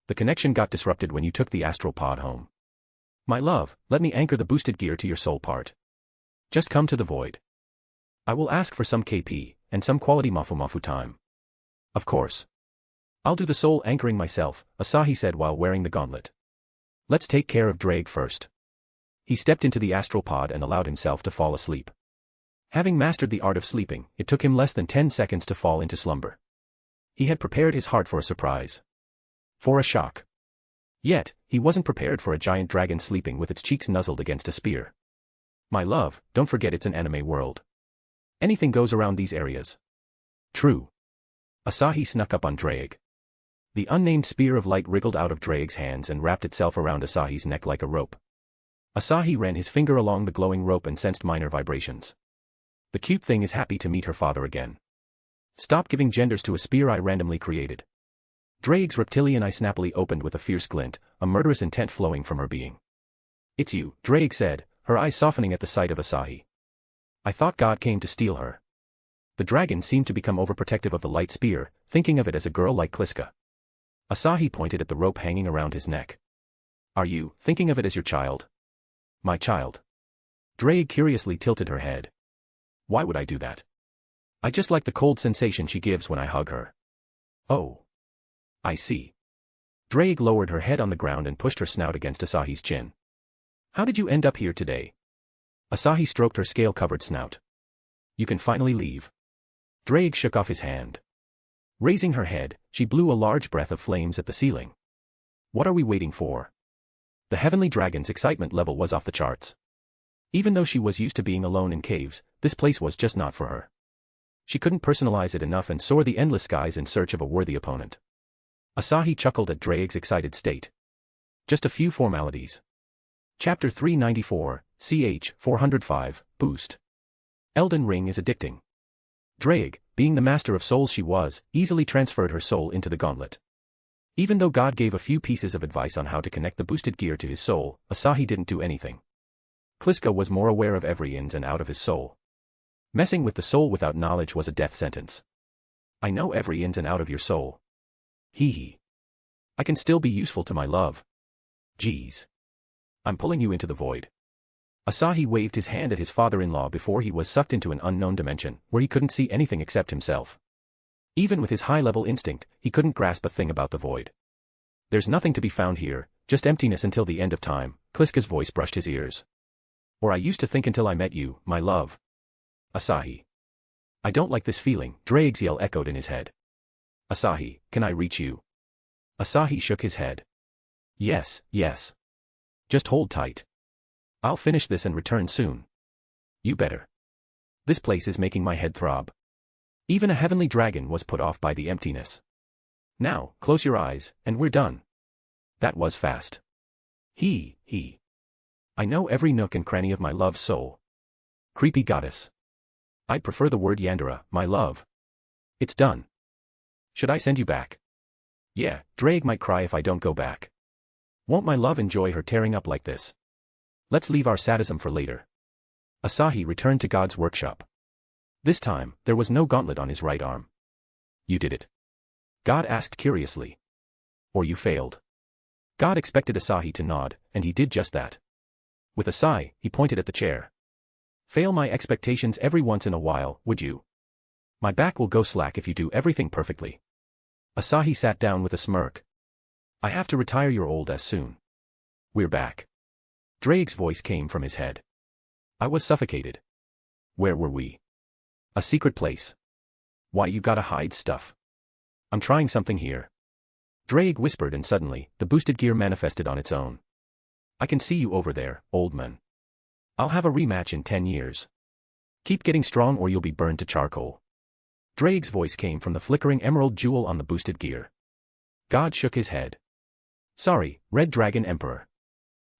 The connection got disrupted when you took the astral pod home. My love, let me anchor the boosted gear to your soul part. Just come to the void. I will ask for some KP, and some quality mafu time. Of course. I'll do the soul anchoring myself, Asahi said while wearing the gauntlet. Let's take care of Drake first. He stepped into the astral pod and allowed himself to fall asleep. Having mastered the art of sleeping, it took him less than 10 seconds to fall into slumber. He had prepared his heart for a surprise. For a shock. Yet, he wasn't prepared for a giant dragon sleeping with its cheeks nuzzled against a spear. My love, don't forget it's an anime world. Anything goes around these areas. True. Asahi snuck up on Drake. The unnamed spear of light wriggled out of Drake's hands and wrapped itself around Asahi's neck like a rope. Asahi ran his finger along the glowing rope and sensed minor vibrations. The cute thing is happy to meet her father again. Stop giving genders to a spear I randomly created. Drake's reptilian eye snappily opened with a fierce glint, a murderous intent flowing from her being. It's you, Drake said, her eyes softening at the sight of Asahi. I thought God came to steal her. The dragon seemed to become overprotective of the light spear, thinking of it as a girl like Kliska. Asahi pointed at the rope hanging around his neck. Are you thinking of it as your child? My child. Drake curiously tilted her head. Why would I do that? I just like the cold sensation she gives when I hug her. Oh. I see. Drake lowered her head on the ground and pushed her snout against Asahi's chin. How did you end up here today? Asahi stroked her scale-covered snout. You can finally leave. Drake shook off his hand. Raising her head, she blew a large breath of flames at the ceiling. What are we waiting for? The heavenly dragon's excitement level was off the charts. Even though she was used to being alone in caves, this place was just not for her. She couldn't personalize it enough and soar the endless skies in search of a worthy opponent. Asahi chuckled at Drake's excited state. Just a few formalities. Chapter 394, Ch. 405, Boost. Elden Ring is addicting. Drake, being the master of souls she was, easily transferred her soul into the gauntlet. Even though God gave a few pieces of advice on how to connect the boosted gear to his soul, Asahi didn't do anything. Kliska was more aware of every ins and out of his soul. Messing with the soul without knowledge was a death sentence. I know every ins and out of your soul. Hee hee. I can still be useful to my love. Geez. I'm pulling you into the void. Asahi waved his hand at his father-in-law before he was sucked into an unknown dimension, where he couldn't see anything except himself. Even with his high-level instinct, he couldn't grasp a thing about the void. There's nothing to be found here, just emptiness until the end of time, Kliska's voice brushed his ears. Or I used to think until I met you, my love. Asahi. I don't like this feeling, Drake's yell echoed in his head. Asahi, can I reach you? Asahi shook his head. Yes, yes. Just hold tight. I'll finish this and return soon. You better. This place is making my head throb. Even a heavenly dragon was put off by the emptiness. Now, close your eyes, and we're done. That was fast. He. I know every nook and cranny of my love's soul. Creepy goddess. I'd prefer the word Yandere, my love. It's done. Should I send you back? Yeah, Drake might cry if I don't go back. Won't my love enjoy her tearing up like this? Let's leave our sadism for later. Asahi returned to God's workshop. This time, there was no gauntlet on his right arm. You did it? God asked curiously. Or you failed. God expected Asahi to nod, and he did just that. With a sigh, he pointed at the chair. Fail my expectations every once in a while, would you? My back will go slack if you do everything perfectly. Asahi sat down with a smirk. I have to retire your old ass soon. We're back. Drake's voice came from his head. I was suffocated. Where were we? A secret place. Why you gotta hide stuff? I'm trying something here. Drake whispered and suddenly, the boosted gear manifested on its own. I can see you over there, old man. I'll have a rematch in 10 years. Keep getting strong or you'll be burned to charcoal. Drake's voice came from the flickering emerald jewel on the boosted gear. God shook his head. Sorry, Red Dragon Emperor.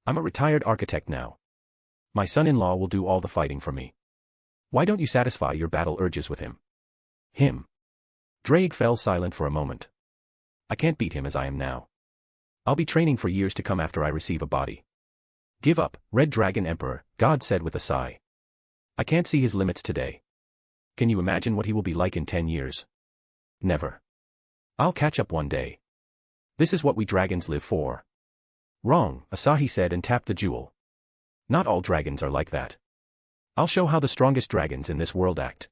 I'm a retired architect now. My son-in-law will do all the fighting for me. Why don't you satisfy your battle urges with him? Him. Drake fell silent for a moment. I can't beat him as I am now. I'll be training for years to come after I receive a body. Give up, Red Dragon Emperor, God said with a sigh. I can't see his limits today. Can you imagine what he will be like in 10 years? Never. I'll catch up one day. This is what we dragons live for. Wrong, Asahi said and tapped the jewel. Not all dragons are like that. I'll show how the strongest dragons in this world act.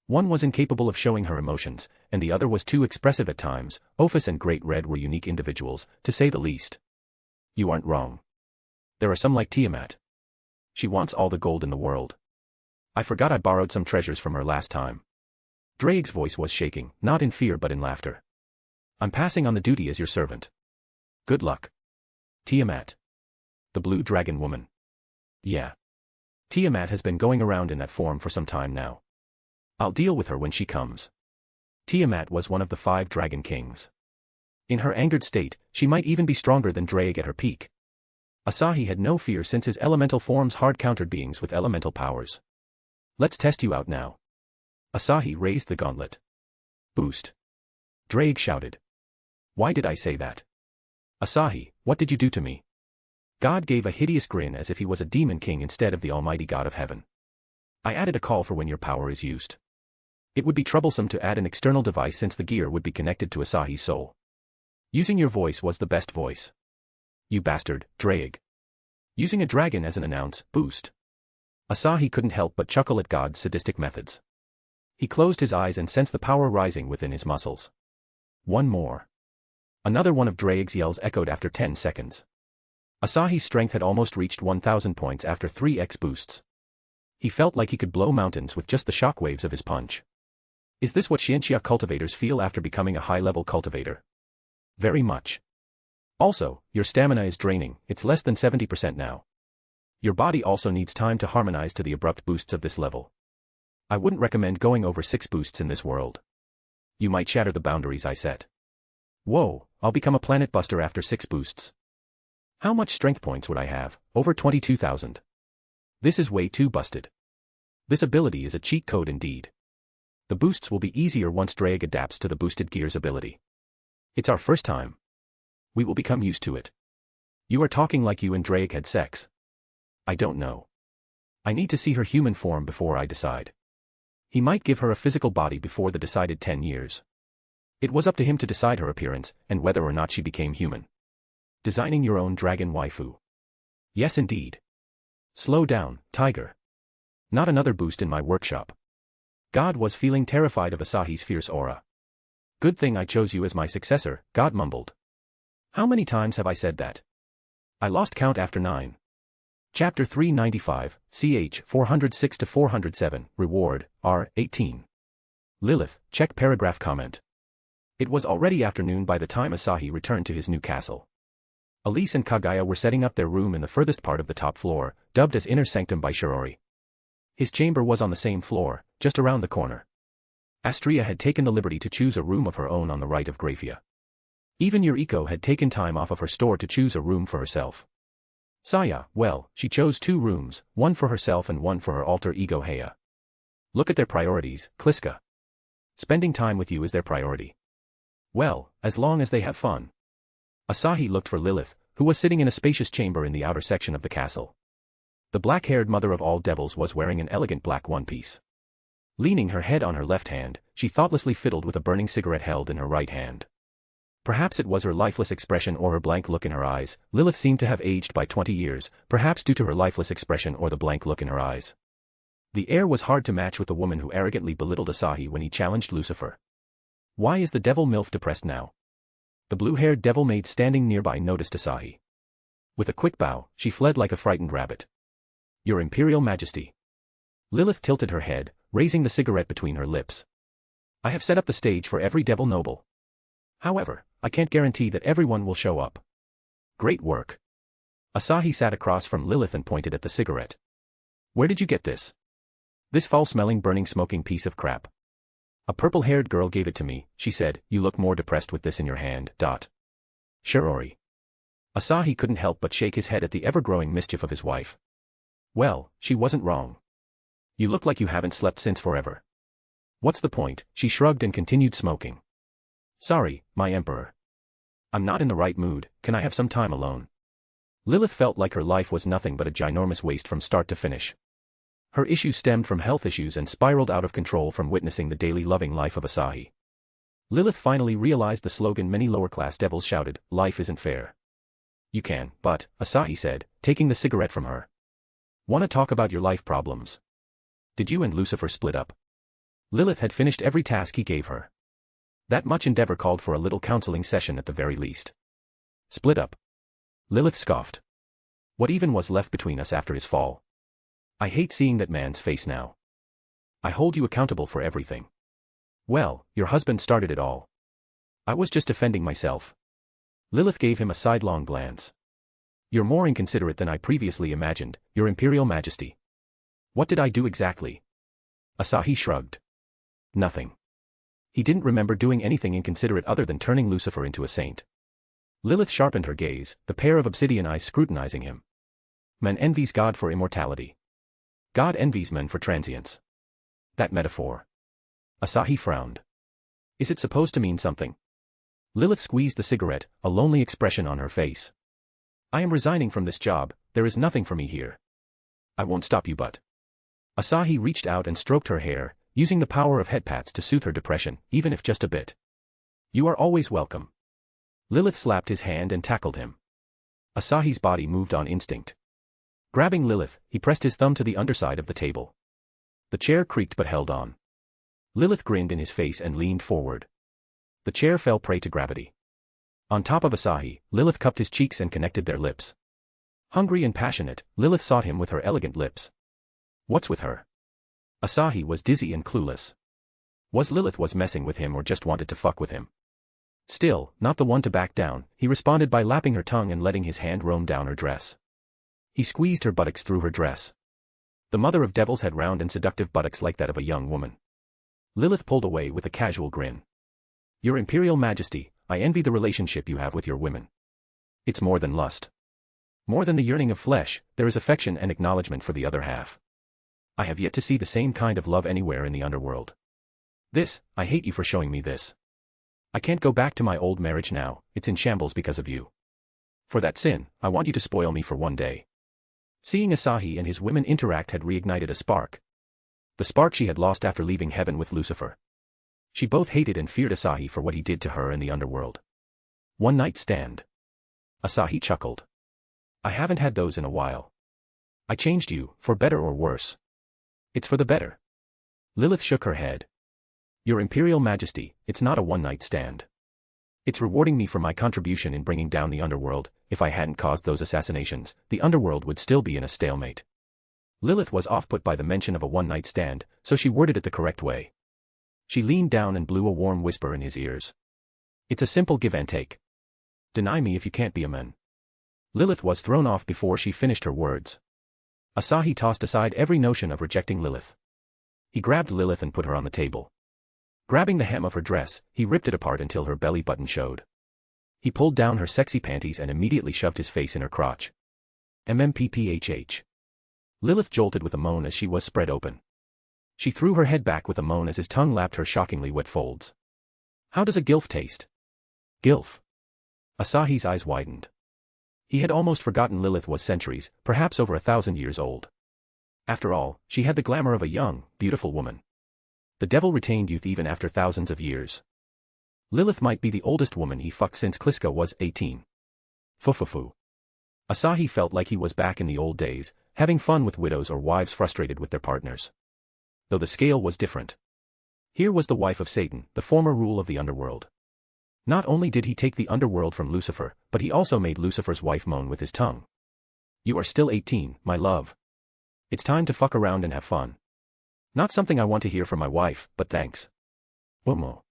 One was incapable of showing her emotions, and the other was too expressive at times. Ophis and Great Red were unique individuals, to say the least. You aren't wrong. There are some like Tiamat. She wants all the gold in the world. I forgot I borrowed some treasures from her last time. Drake's voice was shaking, not in fear but in laughter. I'm passing on the duty as your servant. Good luck. Tiamat. The blue dragon woman. Yeah. Tiamat has been going around in that form for some time now. I'll deal with her when she comes. Tiamat was one of the 5 dragon kings. In her angered state, she might even be stronger than Drake at her peak. Asahi had no fear since his elemental forms hard-countered beings with elemental powers. Let's test you out now. Asahi raised the gauntlet. Boost. Drake shouted. Why did I say that? Asahi, what did you do to me? God gave a hideous grin as if he was a demon king instead of the almighty God of heaven. I added a call for when your power is used. It would be troublesome to add an external device since the gear would be connected to Asahi's soul. Using your voice was the best voice. You bastard, Drake. Using a dragon as an announce, boost. Asahi couldn't help but chuckle at God's sadistic methods. He closed his eyes and sensed the power rising within his muscles. One more. Another one of Drake's yells echoed after 10 seconds. Asahi's strength had almost reached 1,000 points after 3x boosts. He felt like he could blow mountains with just the shockwaves of his punch. Is this what Xianxia cultivators feel after becoming a high-level cultivator? Very much. Also, your stamina is draining, it's less than 70% now. Your body also needs time to harmonize to the abrupt boosts of this level. I wouldn't recommend going over 6 boosts in this world. You might shatter the boundaries I set. Whoa, I'll become a planet buster after 6 boosts. How much strength points would I have? Over 22,000. This is way too busted. This ability is a cheat code indeed. The boosts will be easier once Drake adapts to the boosted gears ability. It's our first time. We will become used to it. You are talking like you and Drake had sex. I don't know. I need to see her human form before I decide. He might give her a physical body before the decided 10 years. It was up to him to decide her appearance and whether or not she became human. Designing your own dragon waifu. Yes indeed. Slow down, tiger. Not another boost in my workshop. God was feeling terrified of Asahi's fierce aura. Good thing I chose you as my successor, God mumbled. How many times have I said that? I lost count after 9. Chapter 395, ch 406-407, Reward, R, 18. Lilith, check paragraph comment. It was already afternoon by the time Asahi returned to his new castle. Elise and Kagaya were setting up their room in the furthest part of the top floor, dubbed as Inner Sanctum by Shirori. His chamber was on the same floor, just around the corner. Astria had taken the liberty to choose a room of her own on the right of Grafia. Even Yuriko had taken time off of her store to choose a room for herself. Saya, well, she chose 2 rooms, one for herself and one for her alter ego Heya. Look at their priorities, Kliska. Spending time with you is their priority. Well, as long as they have fun. Asahi looked for Lilith, who was sitting in a spacious chamber in the outer section of the castle. The black-haired mother of all devils was wearing an elegant black one-piece. Leaning her head on her left hand, she thoughtlessly fiddled with a burning cigarette held in her right hand. Perhaps it was her lifeless expression or her blank look in her eyes. Lilith seemed to have aged by 20 years, perhaps due to her lifeless expression or the blank look in her eyes. The air was hard to match with the woman who arrogantly belittled Asahi when he challenged Lucifer. Why is the devil MILF depressed now? The blue-haired devil maid standing nearby noticed Asahi. With a quick bow, she fled like a frightened rabbit. Your Imperial Majesty. Lilith tilted her head, raising the cigarette between her lips. I have set up the stage for every devil noble. However, I can't guarantee that everyone will show up. Great work. Asahi sat across from Lilith and pointed at the cigarette. Where did you get this? This foul-smelling, burning, smoking piece of crap. A purple-haired girl gave it to me, she said. You look more depressed with this in your hand. Shirori. Asahi couldn't help but shake his head at the ever-growing mischief of his wife. Well, she wasn't wrong. You look like you haven't slept since forever. What's the point? She shrugged and continued smoking. Sorry, my emperor. I'm not in the right mood. Can I have some time alone? Lilith felt like her life was nothing but a ginormous waste from start to finish. Her issues stemmed from health issues and spiraled out of control from witnessing the daily loving life of Asahi. Lilith finally realized the slogan many lower-class devils shouted, life isn't fair. You can, but, Asahi said, taking the cigarette from her. Wanna talk about your life problems? Did you and Lucifer split up? Lilith had finished every task he gave her. That much endeavor called for a little counseling session at the very least. Split up? Lilith scoffed. What even was left between us after his fall? I hate seeing that man's face now. I hold you accountable for everything. Well, your husband started it all. I was just defending myself. Lilith gave him a sidelong glance. You're more inconsiderate than I previously imagined, Your Imperial Majesty. What did I do exactly? Asahi shrugged. Nothing. He didn't remember doing anything inconsiderate other than turning Lucifer into a saint. Lilith sharpened her gaze, the pair of obsidian eyes scrutinizing him. Man envies God for immortality. God envies men for transience. That metaphor. Asahi frowned. Is it supposed to mean something? Lilith squeezed the cigarette, a lonely expression on her face. I am resigning from this job, there is nothing for me here. I won't stop you but. Asahi reached out and stroked her hair, using the power of head pats to soothe her depression, even if just a bit. You are always welcome. Lilith slapped his hand and tackled him. Asahi's body moved on instinct. Grabbing Lilith, he pressed his thumb to the underside of the table. The chair creaked but held on. Lilith grinned in his face and leaned forward. The chair fell prey to gravity. On top of Asahi, Lilith cupped his cheeks and connected their lips. Hungry and passionate, Lilith sought him with her elegant lips. What's with her? Asahi was dizzy and clueless. Was Lilith messing with him or just wanted to fuck with him? Still, not the one to back down, he responded by lapping her tongue and letting his hand roam down her dress. He squeezed her buttocks through her dress. The mother of devils had round and seductive buttocks like that of a young woman. Lilith pulled away with a casual grin. Your Imperial Majesty, I envy the relationship you have with your women. It's more than lust. More than the yearning of flesh, there is affection and acknowledgement for the other half. I have yet to see the same kind of love anywhere in the underworld. I hate you for showing me this. I can't go back to my old marriage now, it's in shambles because of you. For that sin, I want you to spoil me for one day. Seeing Asahi and his women interact had reignited a spark. The spark she had lost after leaving heaven with Lucifer. She both hated and feared Asahi for what he did to her in the underworld. One night stand. Asahi chuckled. I haven't had those in a while. I changed you, for better or worse. It's for the better. Lilith shook her head. Your Imperial Majesty, it's not a one-night stand. It's rewarding me for my contribution in bringing down the underworld. If I hadn't caused those assassinations, the underworld would still be in a stalemate. Lilith was off-put by the mention of a one-night stand, so she worded it the correct way. She leaned down and blew a warm whisper in his ears. It's a simple give and take. Deny me if you can't be a man. Lilith was thrown off before she finished her words. Asahi tossed aside every notion of rejecting Lilith. He grabbed Lilith and put her on the table. Grabbing the hem of her dress, he ripped it apart until her belly button showed. He pulled down her sexy panties and immediately shoved his face in her crotch. MMPPHH. Lilith jolted with a moan as she was spread open. She threw her head back with a moan as his tongue lapped her shockingly wet folds. How does a gilf taste? Gilf. Asahi's eyes widened. He had almost forgotten Lilith was centuries, perhaps over 1,000 years old. After all, she had the glamour of a young, beautiful woman. The devil retained youth even after thousands of years. Lilith might be the oldest woman he fucked since Kliska was 18. Fufufu. Asahi felt like he was back in the old days, having fun with widows or wives frustrated with their partners. Though the scale was different. Here was the wife of Satan, the former rule of the underworld. Not only did he take the underworld from Lucifer, but he also made Lucifer's wife moan with his tongue. You are still 18, my love. It's time to fuck around and have fun. Not something I want to hear from my wife, but thanks. Umo.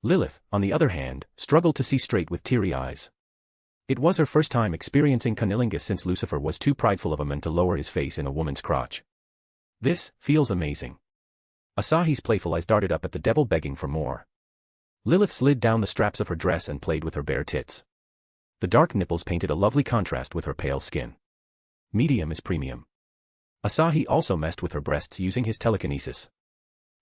Lilith, on the other hand, struggled to see straight with teary eyes. It was her first time experiencing cunnilingus since Lucifer was too prideful of a man to lower his face in a woman's crotch. This feels amazing. Asahi's playful eyes darted up at the devil begging for more. Lilith slid down the straps of her dress and played with her bare tits. The dark nipples painted a lovely contrast with her pale skin. Medium is premium. Asahi also messed with her breasts using his telekinesis.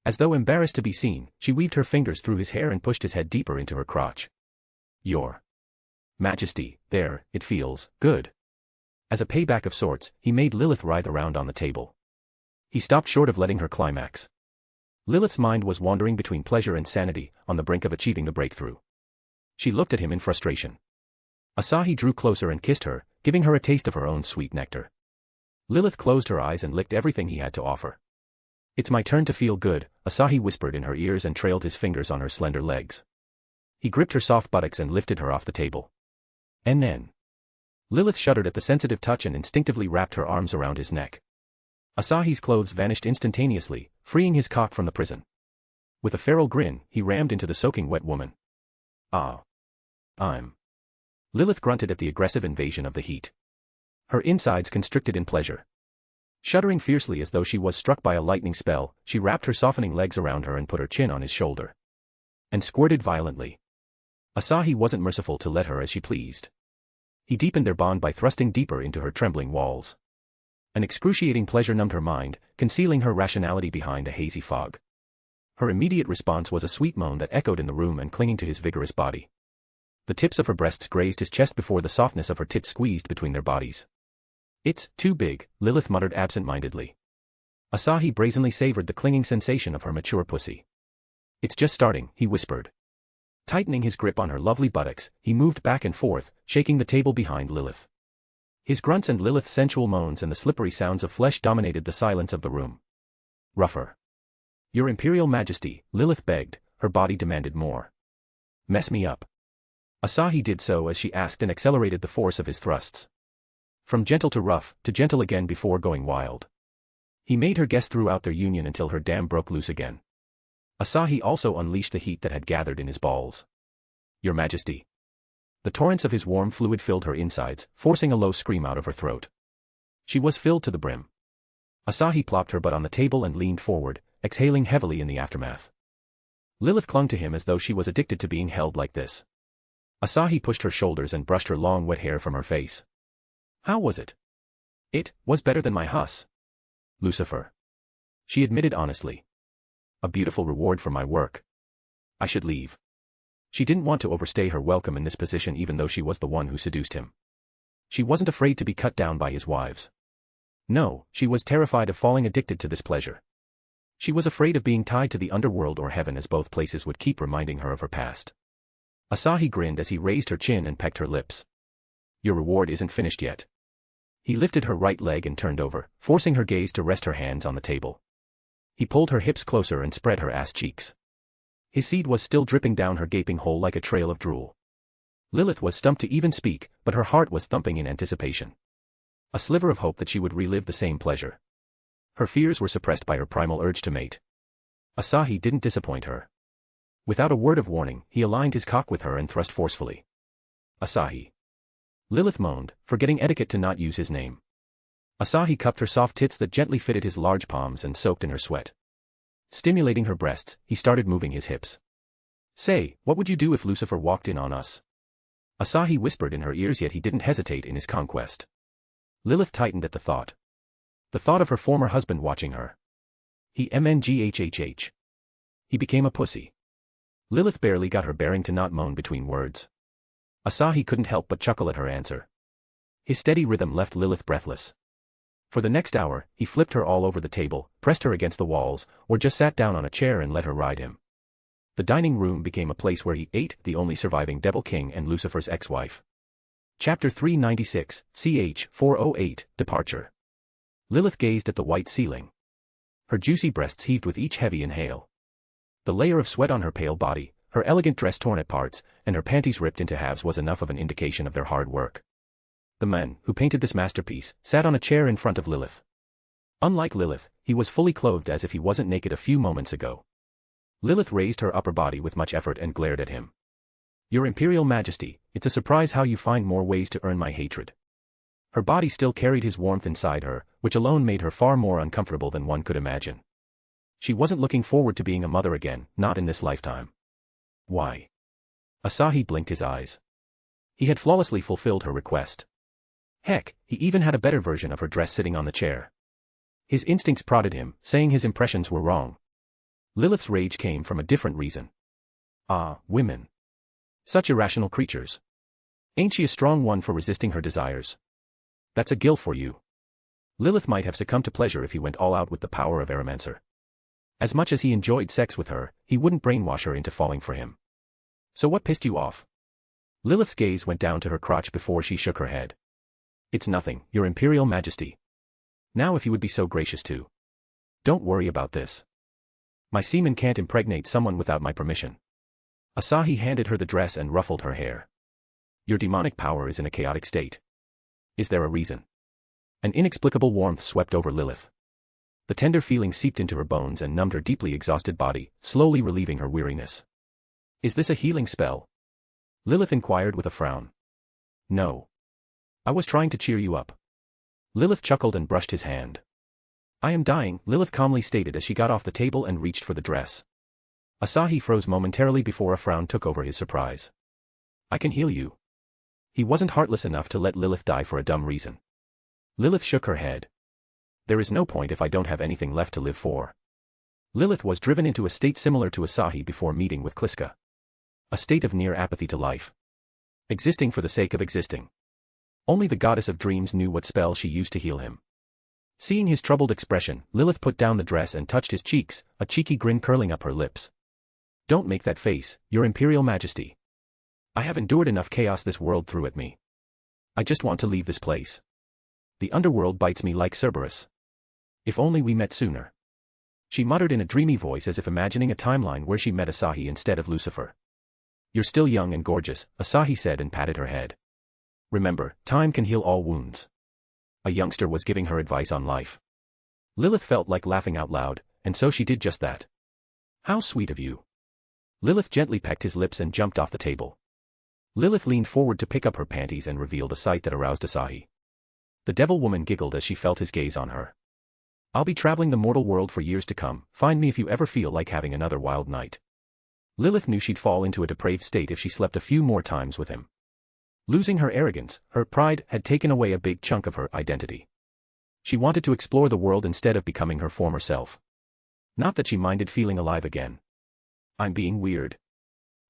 As though embarrassed to be seen, she weaved her fingers through his hair and pushed his head deeper into her crotch. Your Majesty, there, it feels good. As a payback of sorts, he made Lilith writhe around on the table. He stopped short of letting her climax. Lilith's mind was wandering between pleasure and sanity, on the brink of achieving the breakthrough. She looked at him in frustration. Asahi drew closer and kissed her, giving her a taste of her own sweet nectar. Lilith closed her eyes and licked everything he had to offer. It's my turn to feel good, Asahi whispered in her ears and trailed his fingers on her slender legs. He gripped her soft buttocks and lifted her off the table. NN. Lilith shuddered at the sensitive touch and instinctively wrapped her arms around his neck. Asahi's clothes vanished instantaneously, freeing his cock from the prison. With a feral grin, he rammed into the soaking wet woman. Ah. Lilith grunted at the aggressive invasion of the heat. Her insides constricted in pleasure. Shuddering fiercely as though she was struck by a lightning spell, she wrapped her softening legs around her and put her chin on his shoulder. And squirted violently. Asahi wasn't merciful to let her as she pleased. He deepened their bond by thrusting deeper into her trembling walls. An excruciating pleasure numbed her mind, concealing her rationality behind a hazy fog. Her immediate response was a sweet moan that echoed in the room and clinging to his vigorous body. The tips of her breasts grazed his chest before the softness of her tits squeezed between their bodies. It's too big, Lilith muttered absent-mindedly. Asahi brazenly savored the clinging sensation of her mature pussy. It's just starting, he whispered. Tightening his grip on her lovely buttocks, he moved back and forth, shaking the table behind Lilith. His grunts and Lilith's sensual moans and the slippery sounds of flesh dominated the silence of the room. Rougher. Your Imperial Majesty, Lilith begged, her body demanded more. Mess me up. Asahi did so as she asked and accelerated the force of his thrusts. From gentle to rough, to gentle again before going wild. He made her guess throughout their union until her dam broke loose again. Asahi also unleashed the heat that had gathered in his balls. Your Majesty. The torrents of his warm fluid filled her insides, forcing a low scream out of her throat. She was filled to the brim. Asahi plopped her butt on the table and leaned forward, exhaling heavily in the aftermath. Lilith clung to him as though she was addicted to being held like this. Asahi pushed her shoulders and brushed her long wet hair from her face. How was it? It was better than my hus. Lucifer. She admitted honestly. A beautiful reward for my work. I should leave. She didn't want to overstay her welcome in this position even though she was the one who seduced him. She wasn't afraid to be cut down by his wives. No, she was terrified of falling addicted to this pleasure. She was afraid of being tied to the underworld or heaven as both places would keep reminding her of her past. Asahi grinned as he raised her chin and pecked her lips. Your reward isn't finished yet. He lifted her right leg and turned over, forcing her gaze to rest her hands on the table. He pulled her hips closer and spread her ass cheeks. His seed was still dripping down her gaping hole like a trail of drool. Lilith was stumped to even speak, but her heart was thumping in anticipation. A sliver of hope that she would relive the same pleasure. Her fears were suppressed by her primal urge to mate. Asahi didn't disappoint her. Without a word of warning, he aligned his cock with her and thrust forcefully. Asahi. Lilith moaned, forgetting etiquette to not use his name. Asahi cupped her soft tits that gently fitted his large palms and soaked in her sweat. Stimulating her breasts, he started moving his hips. Say, what would you do if Lucifer walked in on us? Asahi whispered in her ears, yet he didn't hesitate in his conquest. Lilith tightened at the thought. The thought of her former husband watching her. He mnghhh. He became a pussy. Lilith barely got her bearing to not moan between words. Asahi couldn't help but chuckle at her answer. His steady rhythm left Lilith breathless. For the next hour, he flipped her all over the table, pressed her against the walls, or just sat down on a chair and let her ride him. The dining room became a place where he ate, the only surviving Devil King and Lucifer's ex-wife. Chapter 396, Ch. 408, Departure. Lilith gazed at the white ceiling. Her juicy breasts heaved with each heavy inhale. The layer of sweat on her pale body, her elegant dress torn at parts, and her panties ripped into halves was enough of an indication of their hard work. The man, who painted this masterpiece, sat on a chair in front of Lilith. Unlike Lilith, he was fully clothed as if he wasn't naked a few moments ago. Lilith raised her upper body with much effort and glared at him. Your Imperial Majesty, it's a surprise how you find more ways to earn my hatred. Her body still carried his warmth inside her, which alone made her far more uncomfortable than one could imagine. She wasn't looking forward to being a mother again, not in this lifetime. Why? Asahi blinked his eyes. He had flawlessly fulfilled her request. Heck, he even had a better version of her dress sitting on the chair. His instincts prodded him, saying his impressions were wrong. Lilith's rage came from a different reason. Ah, women. Such irrational creatures. Ain't she a strong one for resisting her desires? That's a gill for you. Lilith might have succumbed to pleasure if he went all out with the power of Aromancer. As much as he enjoyed sex with her, he wouldn't brainwash her into falling for him. So what pissed you off? Lilith's gaze went down to her crotch before she shook her head. It's nothing, Your Imperial Majesty. Now if you would be so gracious to. Don't worry about this. My semen can't impregnate someone without my permission. Asahi handed her the dress and ruffled her hair. Your demonic power is in a chaotic state. Is there a reason? An inexplicable warmth swept over Lilith. The tender feeling seeped into her bones and numbed her deeply exhausted body, slowly relieving her weariness. Is this a healing spell? Lilith inquired with a frown. No. I was trying to cheer you up. Lilith chuckled and brushed his hand. I am dying, Lilith calmly stated as she got off the table and reached for the dress. Asahi froze momentarily before a frown took over his surprise. I can heal you. He wasn't heartless enough to let Lilith die for a dumb reason. Lilith shook her head. There is no point if I don't have anything left to live for. Lilith was driven into a state similar to Asahi before meeting with Kliska. A state of near apathy to life. Existing for the sake of existing. Only the goddess of dreams knew what spell she used to heal him. Seeing his troubled expression, Lilith put down the dress and touched his cheeks, a cheeky grin curling up her lips. Don't make that face, Your Imperial Majesty. I have endured enough chaos this world threw at me. I just want to leave this place. The underworld bites me like Cerberus. If only we met sooner. She muttered in a dreamy voice as if imagining a timeline where she met Asahi instead of Lucifer. You're still young and gorgeous, Asahi said and patted her head. Remember, time can heal all wounds. A youngster was giving her advice on life. Lilith felt like laughing out loud, and so she did just that. How sweet of you. Lilith gently pecked his lips and jumped off the table. Lilith leaned forward to pick up her panties and revealed a sight that aroused Asahi. The devil woman giggled as she felt his gaze on her. I'll be traveling the mortal world for years to come, find me if you ever feel like having another wild night. Lilith knew she'd fall into a depraved state if she slept a few more times with him. Losing her arrogance, her pride, had taken away a big chunk of her identity. She wanted to explore the world instead of becoming her former self. Not that she minded feeling alive again. I'm being weird.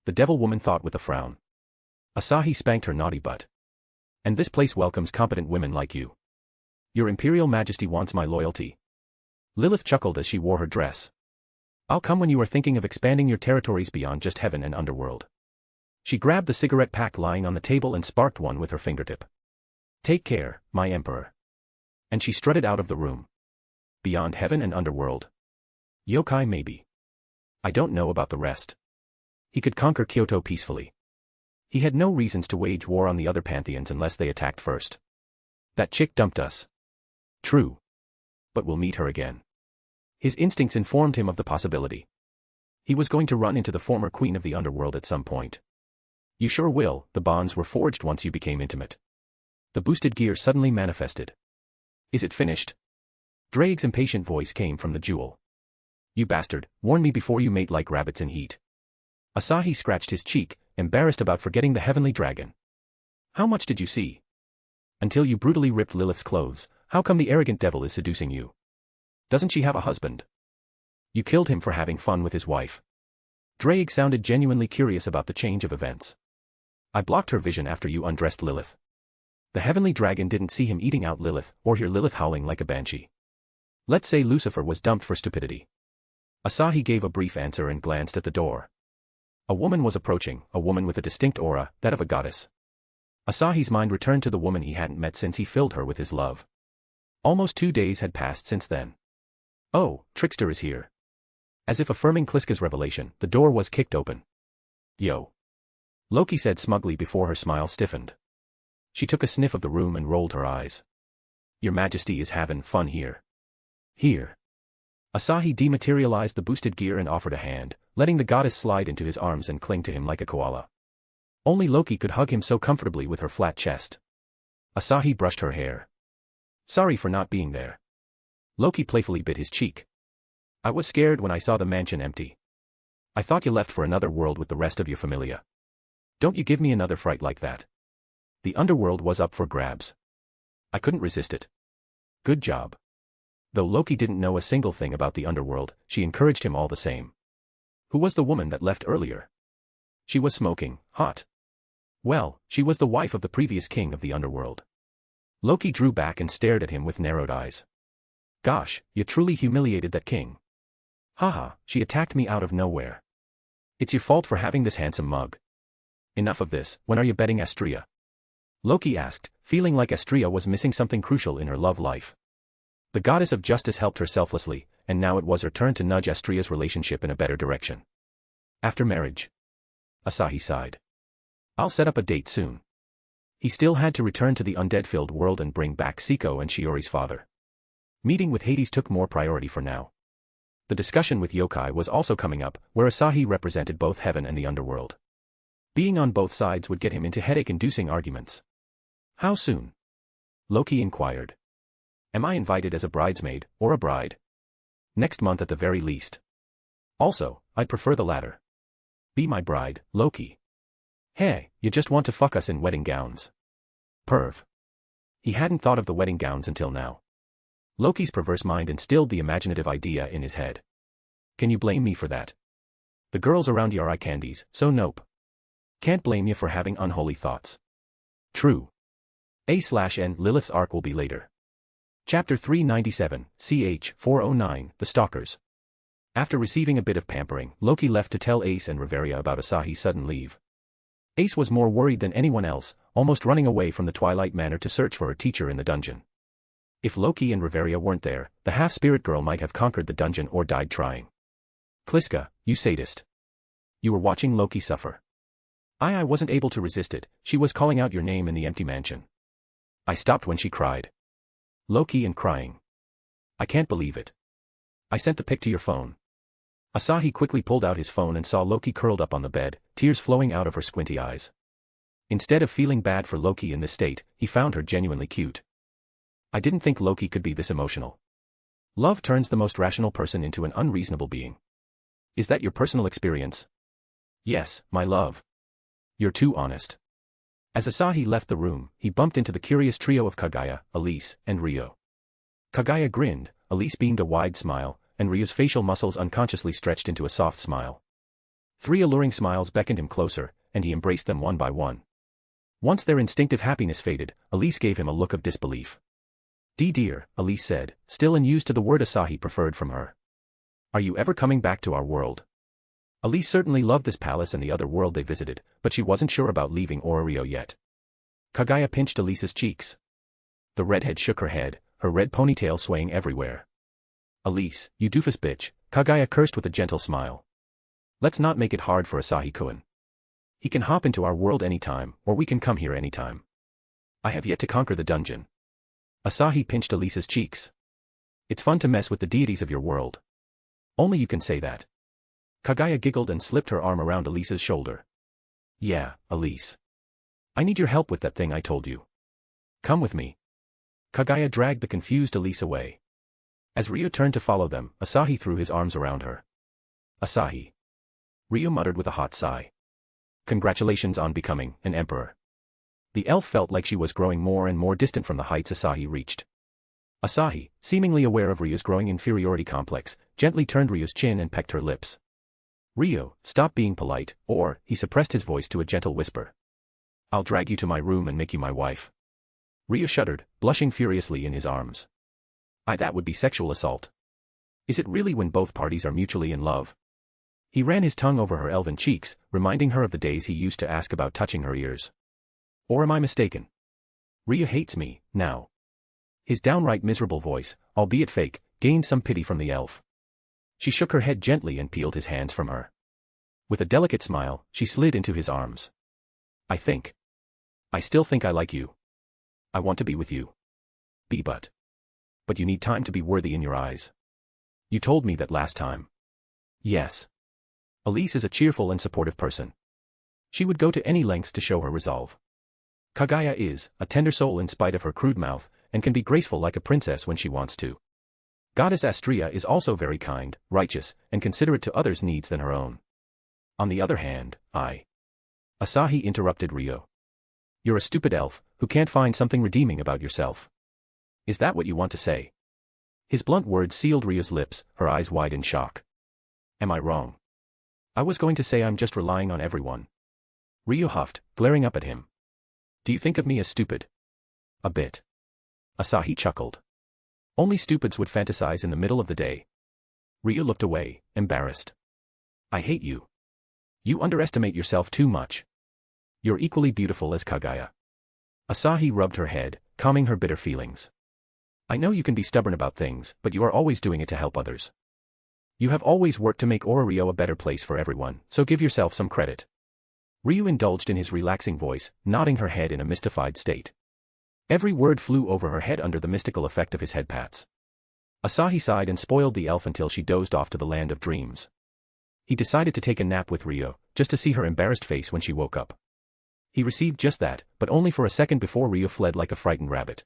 The devil woman thought with a frown. Asahi spanked her naughty butt. And this place welcomes competent women like you. Your Imperial Majesty wants my loyalty. Lilith chuckled as she wore her dress. I'll come when you are thinking of expanding your territories beyond just heaven and underworld. She grabbed the cigarette pack lying on the table and sparked one with her fingertip. Take care, my emperor. And she strutted out of the room. Beyond heaven and underworld. Yokai maybe. I don't know about the rest. He could conquer Kyoto peacefully. He had no reasons to wage war on the other pantheons unless they attacked first. That chick dumped us. True. But we'll meet her again. His instincts informed him of the possibility. He was going to run into the former queen of the underworld at some point. You sure will, the bonds were forged once you became intimate. The boosted gear suddenly manifested. Is it finished? Drake's impatient voice came from the jewel. You bastard, warn me before you mate like rabbits in heat. Asahi scratched his cheek, embarrassed about forgetting the heavenly dragon. How much did you see? Until you brutally ripped Lilith's clothes, how come the arrogant devil is seducing you? Doesn't she have a husband? You killed him for having fun with his wife. Drake sounded genuinely curious about the change of events. I blocked her vision after you undressed Lilith. The heavenly dragon didn't see him eating out Lilith, or hear Lilith howling like a banshee. Let's say Lucifer was dumped for stupidity. Asahi gave a brief answer and glanced at the door. A woman was approaching, a woman with a distinct aura, that of a goddess. Asahi's mind returned to the woman he hadn't met since he filled her with his love. Almost 2 days had passed since then. Oh, Trickster is here. As if affirming Kliska's revelation, the door was kicked open. Yo. Loki said smugly before her smile stiffened. She took a sniff of the room and rolled her eyes. Your Majesty is having fun here. Here. Asahi dematerialized the boosted gear and offered a hand, letting the goddess slide into his arms and cling to him like a koala. Only Loki could hug him so comfortably with her flat chest. Asahi brushed her hair. Sorry for not being there. Loki playfully bit his cheek. I was scared when I saw the mansion empty. I thought you left for another world with the rest of your familia. Don't you give me another fright like that. The underworld was up for grabs. I couldn't resist it. Good job. Though Loki didn't know a single thing about the underworld, she encouraged him all the same. Who was the woman that left earlier? She was smoking hot. Well, she was the wife of the previous king of the underworld. Loki drew back and stared at him with narrowed eyes. Gosh, you truly humiliated that king. Haha, she attacked me out of nowhere. It's your fault for having this handsome mug. Enough of this, when are you betting Astria? Loki asked, feeling like Astria was missing something crucial in her love life. The goddess of justice helped her selflessly, and now it was her turn to nudge Astria's relationship in a better direction. After marriage. Asahi sighed. I'll set up a date soon. He still had to return to the undead-filled world and bring back Siko and Shiori's father. Meeting with Hades took more priority for now. The discussion with yokai was also coming up, where Asahi represented both heaven and the underworld. Being on both sides would get him into headache-inducing arguments. How soon? Loki inquired. Am I invited as a bridesmaid, or a bride? Next month at the very least. Also, I'd prefer the latter. Be my bride, Loki. Hey, you just want to fuck us in wedding gowns. Perv. He hadn't thought of the wedding gowns until now. Loki's perverse mind instilled the imaginative idea in his head. Can you blame me for that? The girls around you are eye candies, so nope. Can't blame you for having unholy thoughts. True. A/N Lilith's arc will be later. Chapter 397, ch. 409, The Stalkers. After receiving a bit of pampering, Loki left to tell Ace and Reveria about Asahi's sudden leave. Ace was more worried than anyone else, almost running away from the Twilight Manor to search for her teacher in the dungeon. If Loki and Reveria weren't there, the half-spirit girl might have conquered the dungeon or died trying. Kliska, you sadist. You were watching Loki suffer. I wasn't able to resist it, she was calling out your name in the empty mansion. I stopped when she cried. Loki and crying. I can't believe it. I sent the pic to your phone. Asahi quickly pulled out his phone and saw Loki curled up on the bed, tears flowing out of her squinty eyes. Instead of feeling bad for Loki in this state, he found her genuinely cute. I didn't think Loki could be this emotional. Love turns the most rational person into an unreasonable being. Is that your personal experience? Yes, my love. You're too honest. As Asahi left the room, he bumped into the curious trio of Kaguya, Elise, and Ryo. Kaguya grinned, Elise beamed a wide smile, and Ryo's facial muscles unconsciously stretched into a soft smile. 3 alluring smiles beckoned him closer, and he embraced them one by one. Once their instinctive happiness faded, Elise gave him a look of disbelief. Dear, Elise said, still unused to the word Asahi preferred from her. Are you ever coming back to our world? Elise certainly loved this palace and the other world they visited, but she wasn't sure about leaving Ororyo yet. Kaguya pinched Elise's cheeks. The redhead shook her head, her red ponytail swaying everywhere. Elise, you doofus bitch, Kaguya cursed with a gentle smile. Let's not make it hard for Asahi-kun. He can hop into our world anytime, or we can come here anytime. I have yet to conquer the dungeon. Asahi pinched Elise's cheeks. It's fun to mess with the deities of your world. Only you can say that. Kaguya giggled and slipped her arm around Elise's shoulder. Yeah, Elise. I need your help with that thing I told you. Come with me. Kaguya dragged the confused Elise away. As Ryo turned to follow them, Asahi threw his arms around her. Asahi. Ryo muttered with a hot sigh. Congratulations on becoming an emperor. The elf felt like she was growing more and more distant from the heights Asahi reached. Asahi, seemingly aware of Ryo's growing inferiority complex, gently turned Ryo's chin and pecked her lips. Ryo, stop being polite, or, he suppressed his voice to a gentle whisper. I'll drag you to my room and make you my wife. Ryo shuddered, blushing furiously in his arms. That would be sexual assault. Is it really when both parties are mutually in love? He ran his tongue over her elven cheeks, reminding her of the days he used to ask about touching her ears. Or am I mistaken? Ryo hates me, now. His downright miserable voice, albeit fake, gained some pity from the elf. She shook her head gently and peeled his hands from her. With a delicate smile, she slid into his arms. I still think I like you. I want to be with you. But you need time to be worthy in your eyes. You told me that last time. Yes. Elise is a cheerful and supportive person. She would go to any lengths to show her resolve. Kaguya is a tender soul in spite of her crude mouth, and can be graceful like a princess when she wants to. Goddess Astrea is also very kind, righteous, and considerate to others' needs than her own. On the other hand, Asahi interrupted Ryo. You're a stupid elf, who can't find something redeeming about yourself. Is that what you want to say? His blunt words sealed Ryo's lips, her eyes wide in shock. Am I wrong? I was going to say I'm just relying on everyone. Ryo huffed, glaring up at him. Do you think of me as stupid? A bit. Asahi chuckled. Only stupids would fantasize in the middle of the day. Ryo looked away, embarrassed. I hate you. You underestimate yourself too much. You're equally beautiful as Kaguya. Asahi rubbed her head, calming her bitter feelings. I know you can be stubborn about things, but you are always doing it to help others. You have always worked to make Ororyo a better place for everyone, so give yourself some credit. Ryo indulged in his relaxing voice, nodding her head in a mystified state. Every word flew over her head under the mystical effect of his head pats. Asahi sighed and spoiled the elf until she dozed off to the land of dreams. He decided to take a nap with Ryo, just to see her embarrassed face when she woke up. He received just that, but only for a second before Ryo fled like a frightened rabbit.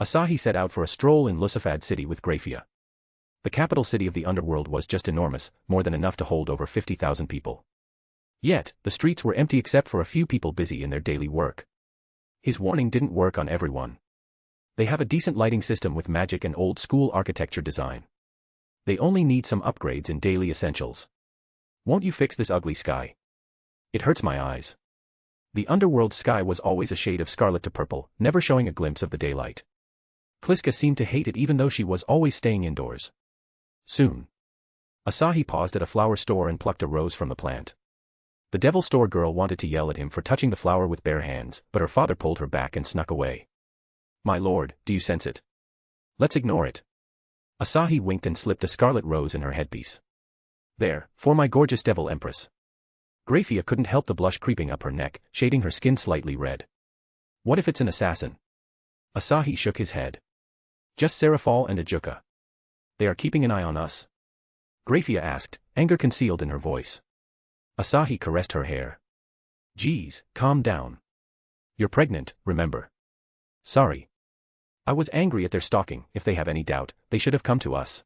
Asahi set out for a stroll in Lusafad City with Grafia. The capital city of the underworld was just enormous, more than enough to hold over 50,000 people. Yet, the streets were empty except for a few people busy in their daily work. His warning didn't work on everyone. They have a decent lighting system with magic and old-school architecture design. They only need some upgrades in daily essentials. Won't you fix this ugly sky? It hurts my eyes. The underworld sky was always a shade of scarlet to purple, never showing a glimpse of the daylight. Kliska seemed to hate it even though she was always staying indoors. Soon. Asahi paused at a flower store and plucked a rose from the plant. The devil store girl wanted to yell at him for touching the flower with bare hands, but her father pulled her back and snuck away. My lord, do you sense it? Let's ignore it. Asahi winked and slipped a scarlet rose in her headpiece. There, for my gorgeous devil empress. Grafia couldn't help the blush creeping up her neck, shading her skin slightly red. What if it's an assassin? Asahi shook his head. Just Serafal and Ajuka. They are keeping an eye on us. Grafia asked, anger concealed in her voice. Asahi caressed her hair. Geez, calm down. You're pregnant, remember? Sorry. I was angry at their stalking. If they have any doubt, they should have come to us.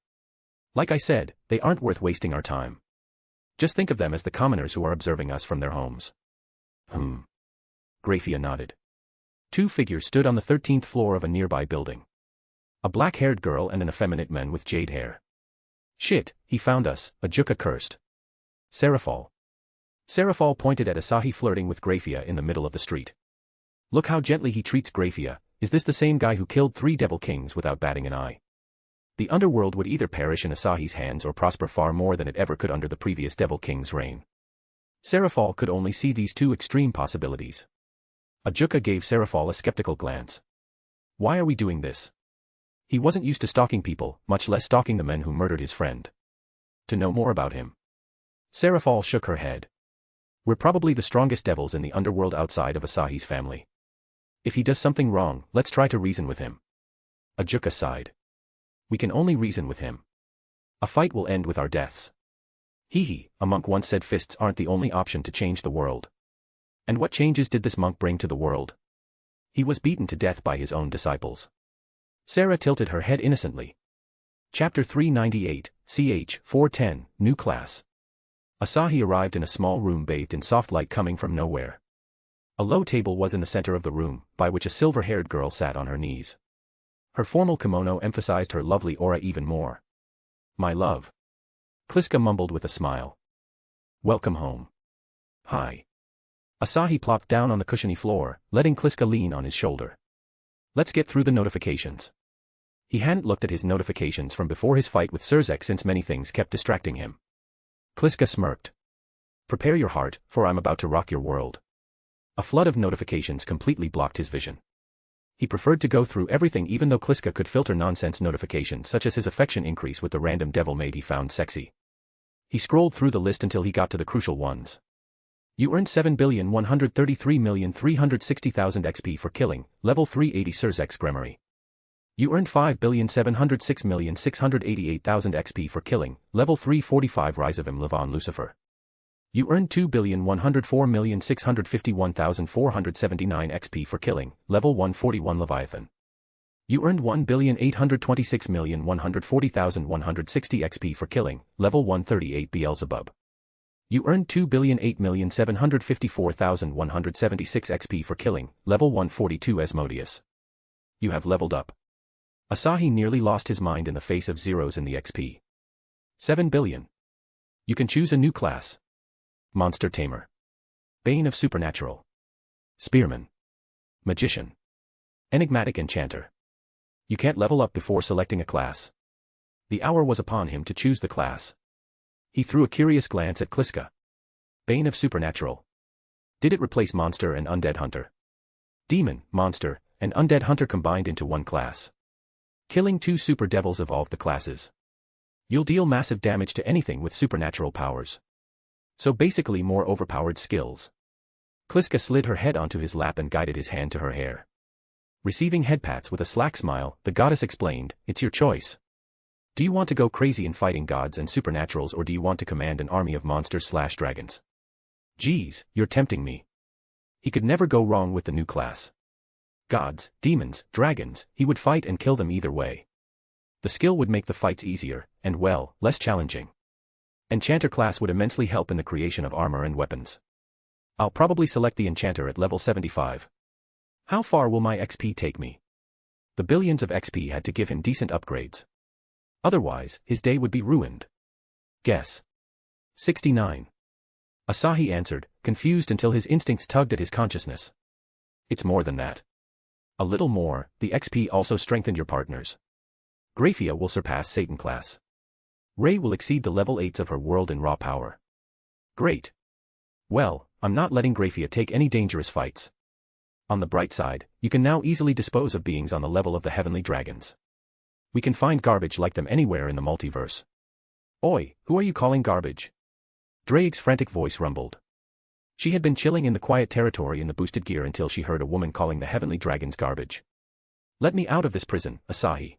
Like I said, they aren't worth wasting our time. Just think of them as the commoners who are observing us from their homes. Graphia nodded. Two figures stood on the 13th floor of a nearby building. A black-haired girl and an effeminate man with jade hair. Shit, he found us, Ajuka cursed. Serafal pointed at Asahi flirting with Graphia in the middle of the street. Look how gently he treats Graphia. Is this the same guy who killed 3 devil kings without batting an eye? The underworld would either perish in Asahi's hands or prosper far more than it ever could under the previous devil king's reign. Serafal could only see these two extreme possibilities. Ajuka gave Serafal a skeptical glance. Why are we doing this? He wasn't used to stalking people, much less stalking the men who murdered his friend. To know more about him. Serafal shook her head. We're probably the strongest devils in the underworld outside of Asahi's family. If he does something wrong, let's try to reason with him. Ajuka sighed. We can only reason with him. A fight will end with our deaths. Hee, a monk once said fists aren't the only option to change the world. And what changes did this monk bring to the world? He was beaten to death by his own disciples. Sarah tilted her head innocently. Chapter 398, CH 410, New Class. Asahi arrived in a small room bathed in soft light coming from nowhere. A low table was in the center of the room, by which a silver-haired girl sat on her knees. Her formal kimono emphasized her lovely aura even more. My love. Kliska mumbled with a smile. Welcome home. Hi. Asahi plopped down on the cushiony floor, letting Kliska lean on his shoulder. Let's get through the notifications. He hadn't looked at his notifications from before his fight with Surzek since many things kept distracting him. Kliska smirked. Prepare your heart, for I'm about to rock your world. A flood of notifications completely blocked his vision. He preferred to go through everything even though Kliska could filter nonsense notifications such as his affection increase with the random devil maid he found sexy. He scrolled through the list until he got to the crucial ones. You earned 7,133,360,000 XP for killing, level 380 Surzek's Gremory. You earned 5,706,688,000 XP for killing, level 345 Rizavim Levon Lucifer. You earned 2,104,651,479 XP for killing, level 141 Leviathan. You earned 1,826,140,160 XP for killing, level 138 Beelzebub. You earned 2,008,754,176 XP for killing, level 142 Asmodeus. You have leveled up. Asahi nearly lost his mind in the face of zeros in the XP. 7 billion. You can choose a new class. Monster Tamer. Bane of Supernatural. Spearman. Magician. Enigmatic Enchanter. You can't level up before selecting a class. The hour was upon him to choose the class. He threw a curious glance at Kliska. Bane of Supernatural. Did it replace Monster and Undead Hunter? Demon, Monster, and Undead Hunter combined into one class. Killing 2 super devils evolved the classes. You'll deal massive damage to anything with supernatural powers. So basically more overpowered skills. Kliska slid her head onto his lap and guided his hand to her hair. Receiving head pats with a slack smile, the goddess explained, it's your choice. Do you want to go crazy in fighting gods and supernaturals or do you want to command an army of monsters/dragons? Geez, you're tempting me. He could never go wrong with the new class. Gods, demons, dragons, he would fight and kill them either way. The skill would make the fights easier, and well, less challenging. Enchanter class would immensely help in the creation of armor and weapons. I'll probably select the Enchanter at level 75. How far will my XP take me? The billions of XP had to give him decent upgrades. Otherwise, his day would be ruined. Guess. 69. Asahi answered, confused until his instincts tugged at his consciousness. It's more than that. A little more, the XP also strengthened your partners. Graphia will surpass Satan class. Ray will exceed the level 8s of her world in raw power. Great. Well, I'm not letting Graphia take any dangerous fights. On the bright side, you can now easily dispose of beings on the level of the heavenly dragons. We can find garbage like them anywhere in the multiverse. Oi, who are you calling garbage? Drake's frantic voice rumbled. She had been chilling in the quiet territory in the boosted gear until she heard a woman calling the heavenly dragons garbage. Let me out of this prison, Asahi.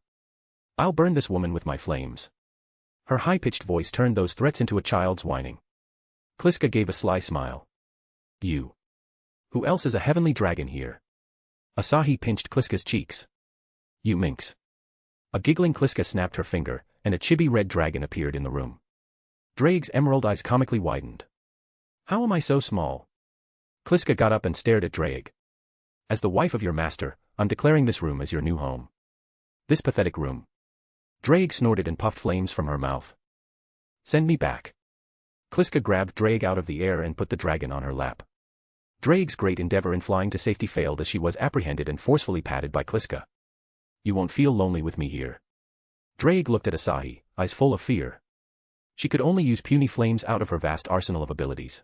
I'll burn this woman with my flames. Her high-pitched voice turned those threats into a child's whining. Kliska gave a sly smile. You. Who else is a heavenly dragon here? Asahi pinched Kliska's cheeks. You minx. A giggling Kliska snapped her finger, and a chibi red dragon appeared in the room. Drake's emerald eyes comically widened. How am I so small? Kliska got up and stared at Drake. As the wife of your master, I'm declaring this room as your new home. This pathetic room. Drake snorted and puffed flames from her mouth. Send me back. Kliska grabbed Drake out of the air and put the dragon on her lap. Drake's great endeavor in flying to safety failed as she was apprehended and forcefully patted by Kliska. You won't feel lonely with me here. Drake looked at Asahi, eyes full of fear. She could only use puny flames out of her vast arsenal of abilities.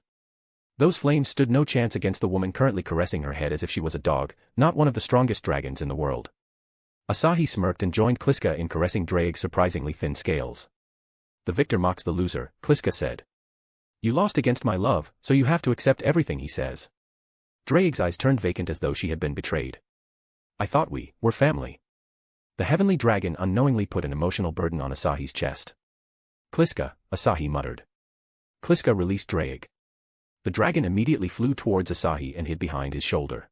Those flames stood no chance against the woman currently caressing her head as if she was a dog, not one of the strongest dragons in the world. Asahi smirked and joined Kliska in caressing Drake's surprisingly thin scales. The victor mocks the loser, Kliska said. You lost against my love, so you have to accept everything he says. Drake's eyes turned vacant as though she had been betrayed. I thought we were family. The heavenly dragon unknowingly put an emotional burden on Asahi's chest. Kliska, Asahi muttered. Kliska released Drake. The dragon immediately flew towards Asahi and hid behind his shoulder.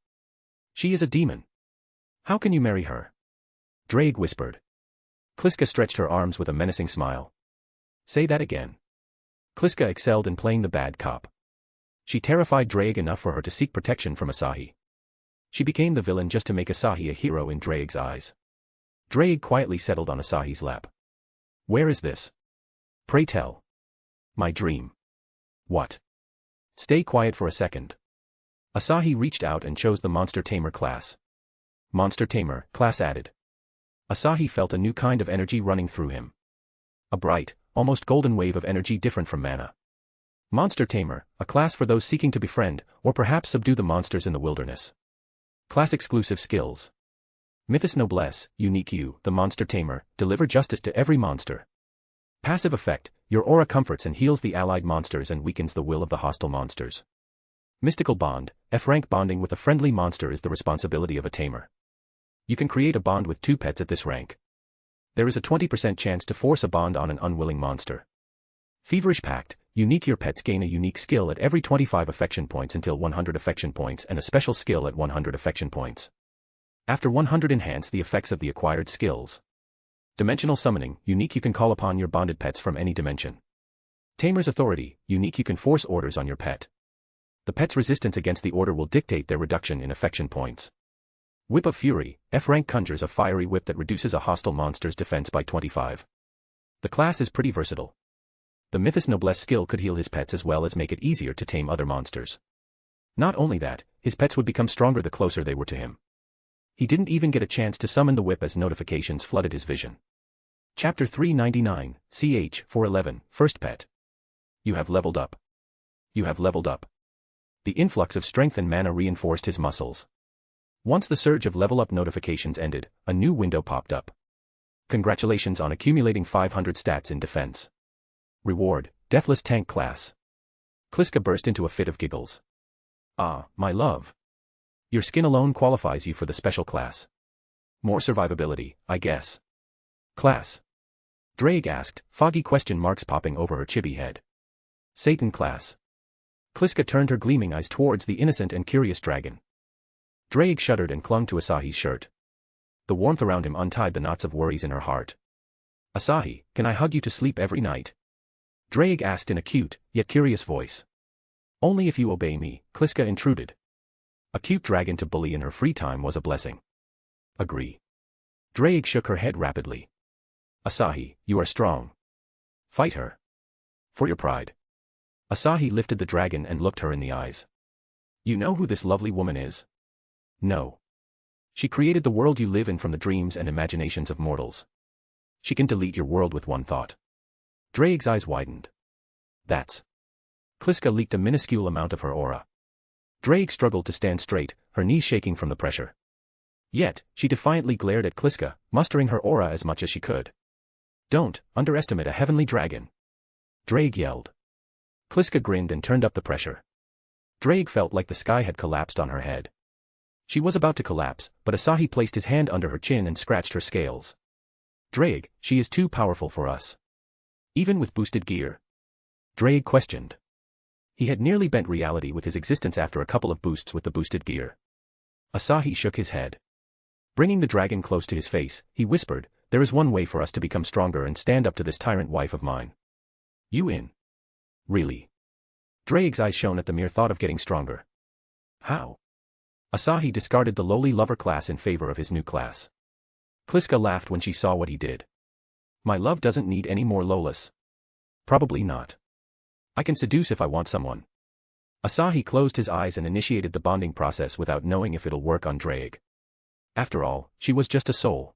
She is a demon. How can you marry her? Drake whispered. Kliska stretched her arms with a menacing smile. Say that again. Kliska excelled in playing the bad cop. She terrified Drake enough for her to seek protection from Asahi. She became the villain just to make Asahi a hero in Drake's eyes. Drake quietly settled on Asahi's lap. Where is this? Pray tell. My dream. What? Stay quiet for a second. Asahi reached out and chose the Monster Tamer class. Monster Tamer, class added. Asahi felt a new kind of energy running through him. A bright, almost golden wave of energy different from mana. Monster Tamer, a class for those seeking to befriend, or perhaps subdue the monsters in the wilderness. Class exclusive skills. Mythos Noblesse, Unique You, the Monster Tamer, deliver justice to every monster. Passive effect, your aura comforts and heals the allied monsters and weakens the will of the hostile monsters. Mystical Bond, F-rank bonding with a friendly monster is the responsibility of a tamer. You can create a bond with 2 pets at this rank. There is a 20% chance to force a bond on an unwilling monster. Feverish Pact, unique your pets gain a unique skill at every 25 affection points until 100 affection points and a special skill at 100 affection points. After 100 enhance the effects of the acquired skills. Dimensional Summoning, unique you can call upon your bonded pets from any dimension. Tamer's Authority, unique you can force orders on your pet. The pet's resistance against the order will dictate their reduction in affection points. Whip of Fury, F-rank conjures a fiery whip that reduces a hostile monster's defense by 25. The class is pretty versatile. The Mythos Noblesse skill could heal his pets as well as make it easier to tame other monsters. Not only that, his pets would become stronger the closer they were to him. He didn't even get a chance to summon the whip as notifications flooded his vision. Chapter 399, CH 411, First Pet. You have leveled up. You have leveled up. The influx of strength and mana reinforced his muscles. Once the surge of level up notifications ended, a new window popped up. Congratulations on accumulating 500 stats in defense. Reward, Deathless Tank class. Kliska burst into a fit of giggles. Ah, my love. Your skin alone qualifies you for the special class. More survivability, I guess. Class. Drake asked, foggy question marks popping over her chibi head. Satan class. Kliska turned her gleaming eyes towards the innocent and curious dragon. Drake shuddered and clung to Asahi's shirt. The warmth around him untied the knots of worries in her heart. Asahi, can I hug you to sleep every night? Drake asked in a cute, yet curious voice. Only if you obey me, Kliska intruded. A cute dragon to bully in her free time was a blessing. Agree. Drake shook her head rapidly. Asahi, you are strong. Fight her. For your pride. Asahi lifted the dragon and looked her in the eyes. You know who this lovely woman is? No. She created the world you live in from the dreams and imaginations of mortals. She can delete your world with one thought. Drake's eyes widened. That's. Kliska leaked a minuscule amount of her aura. Drake struggled to stand straight, her knees shaking from the pressure. Yet, she defiantly glared at Kliska, mustering her aura as much as she could. Don't underestimate a heavenly dragon. Drake yelled. Kliska grinned and turned up the pressure. Drake felt like the sky had collapsed on her head. She was about to collapse, but Asahi placed his hand under her chin and scratched her scales. Drake, she is too powerful for us. Even with boosted gear? Drake questioned. He had nearly bent reality with his existence after a couple of boosts with the boosted gear. Asahi shook his head. Bringing the dragon close to his face, he whispered, "There is one way for us to become stronger and stand up to this tyrant wife of mine." "You in?" "Really?" Drake's eyes shone at the mere thought of getting stronger. "How?" Asahi discarded the lowly lover class in favor of his new class. Kliska laughed when she saw what he did. "My love doesn't need any more Lolas." "Probably not. I can seduce if I want someone." Asahi closed his eyes and initiated the bonding process without knowing if it'll work on Drake. After all, she was just a soul.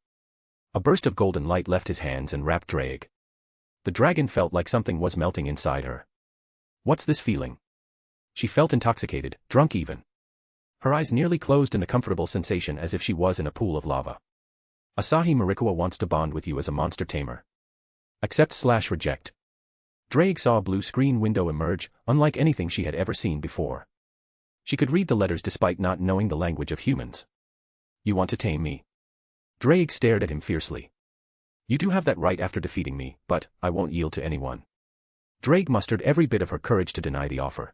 A burst of golden light left his hands and wrapped Drake. The dragon felt like something was melting inside her. What's this feeling? She felt intoxicated, drunk even. Her eyes nearly closed in the comfortable sensation as if she was in a pool of lava. Asahi Marikua wants to bond with you as a monster tamer. Accept/reject. Drake saw a blue screen window emerge, unlike anything she had ever seen before. She could read the letters despite not knowing the language of humans. "You want to tame me?" Drake stared at him fiercely. "You do have that right after defeating me, but I won't yield to anyone." Drake mustered every bit of her courage to deny the offer.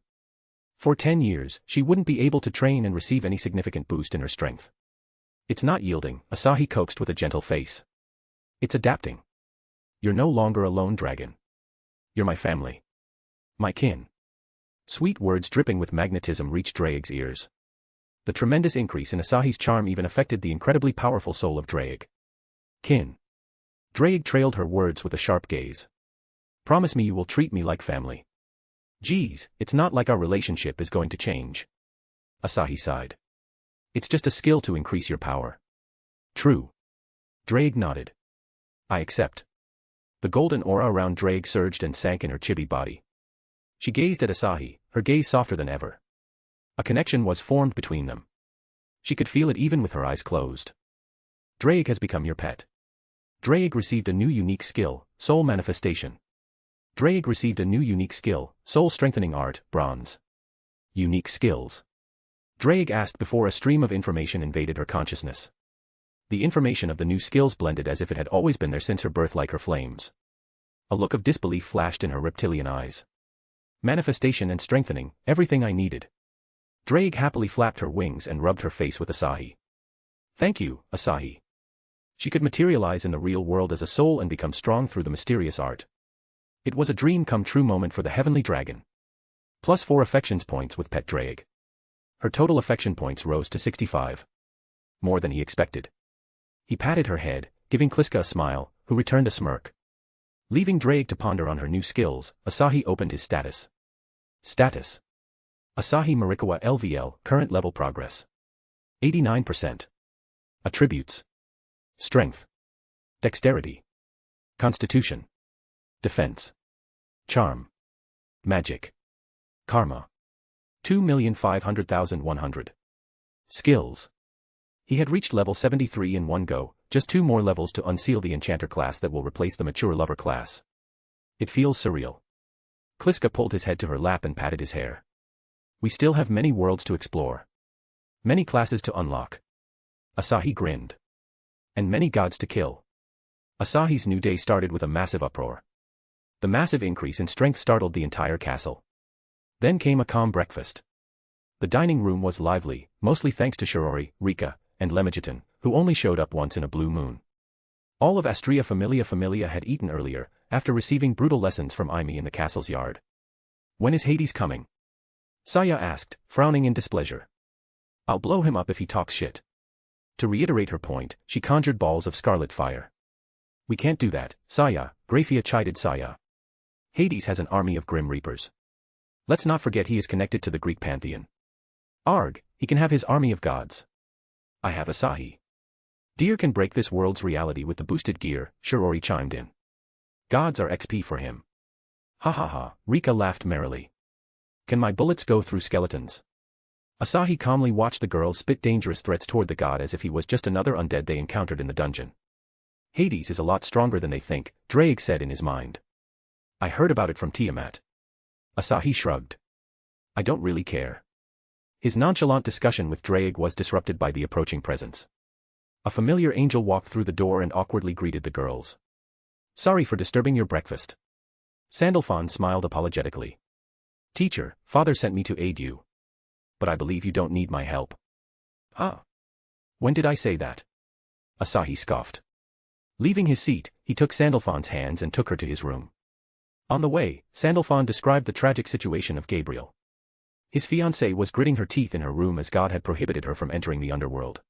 For 10 years, she wouldn't be able to train and receive any significant boost in her strength. "It's not yielding," Asahi coaxed with a gentle face. "It's adapting. You're no longer a lone dragon. You're my family. My kin." Sweet words dripping with magnetism reached Drake's ears. The tremendous increase in Asahi's charm even affected the incredibly powerful soul of Drake. "Kin." Drake trailed her words with a sharp gaze. "Promise me you will treat me like family." "Geez, it's not like our relationship is going to change." Asahi sighed. "It's just a skill to increase your power." "True." Drake nodded. "I accept." The golden aura around Drake surged and sank in her chibi body. She gazed at Asahi, her gaze softer than ever. A connection was formed between them. She could feel it even with her eyes closed. "Drake has become your pet." Drake received a new unique skill, Soul Manifestation. Drake received a new unique skill, Soul Strengthening Art, Bronze. Unique skills. Drake asked before a stream of information invaded her consciousness. The information of the new skills blended as if it had always been there since her birth, like her flames. A look of disbelief flashed in her reptilian eyes. "Manifestation and strengthening, everything I needed." Drake happily flapped her wings and rubbed her face with Asahi. "Thank you, Asahi." She could materialize in the real world as a soul and become strong through the mysterious art. It was a dream come true moment for the heavenly dragon. +4 affections points with Pet Drake. Her total affection points rose to 65. More than he expected. He patted her head, giving Kliska a smile, who returned a smirk. Leaving Drake to ponder on her new skills, Asahi opened his status. Status. Asahi Marikua LVL, current level progress. 89%. Attributes. Strength. Dexterity. Constitution. Defense. Charm. Magic. Karma. 2,500,100. Skills. He had reached level 73 in one go, just 2 more levels to unseal the enchanter class that will replace the mature lover class. It feels surreal. Kliska pulled his head to her lap and patted his hair. "We still have many worlds to explore. Many classes to unlock." Asahi grinned. "And many gods to kill." Asahi's new day started with a massive uproar. The massive increase in strength startled the entire castle. Then came a calm breakfast. The dining room was lively, mostly thanks to Shirori, Rika, and Lemigiton, who only showed up once in a blue moon. All of Astria Familia had eaten earlier, after receiving brutal lessons from Aimi in the castle's yard. "When is Hades coming?" Saya asked, frowning in displeasure. "I'll blow him up if he talks shit." To reiterate her point, she conjured balls of scarlet fire. "We can't do that, Saya," Grafia chided Saya. "Hades has an army of Grim Reapers. Let's not forget he is connected to the Greek pantheon. Arg, he can have his army of gods. I have Asahi. Deer can break this world's reality with the boosted gear," Shirori chimed in. "Gods are XP for him." "Ha ha ha," Rika laughed merrily. "Can my bullets go through skeletons?" Asahi calmly watched the girls spit dangerous threats toward the god as if he was just another undead they encountered in the dungeon. "Hades is a lot stronger than they think," Drake said in his mind. "I heard about it from Tiamat." Asahi shrugged. "I don't really care." His nonchalant discussion with Drake was disrupted by the approaching presence. A familiar angel walked through the door and awkwardly greeted the girls. "Sorry for disturbing your breakfast." Sandalphon smiled apologetically. "Teacher, father sent me to aid you. But I believe you don't need my help." "Huh? When did I say that?" Asahi scoffed. Leaving his seat, he took Sandalphon's hands and took her to his room. On the way, Sandalphon described the tragic situation of Gabriel. His fiancée was gritting her teeth in her room as God had prohibited her from entering the underworld.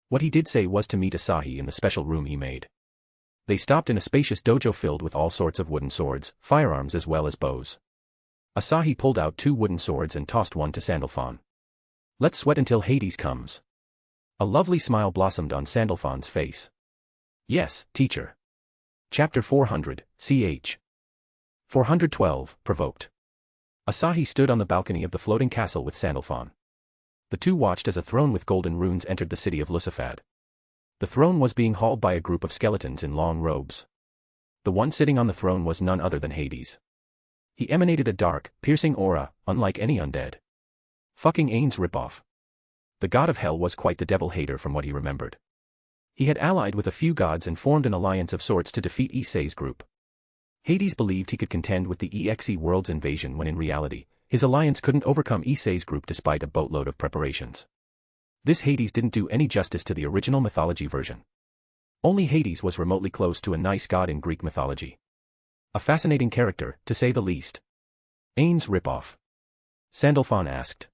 What he did say was to meet Asahi in the special room he made. They stopped in a spacious dojo filled with all sorts of wooden swords, firearms as well as bows. Asahi pulled out 2 wooden swords and tossed one to Sandalphon. Let's sweat until Hades comes. A lovely smile blossomed on Sandalphon's face. Yes, teacher. Chapter 400, Ch. 412, Provoked. Asahi stood on the balcony of the floating castle with Sandalphon. The two watched as a throne with golden runes entered the city of Lusifad. The throne was being hauled by a group of skeletons in long robes. The one sitting on the throne was none other than Hades. He emanated a dark, piercing aura, unlike any undead. Fucking Ain's ripoff. The god of hell was quite the devil-hater from what he remembered. He had allied with a few gods and formed an alliance of sorts to defeat Issei's group. Hades believed he could contend with the EXE world's invasion when in reality, his alliance couldn't overcome Issei's group despite a boatload of preparations. This Hades didn't do any justice to the original mythology version. Only Hades was remotely close to a nice god in Greek mythology. A fascinating character, to say the least. Ain's ripoff. Sandalphon asked.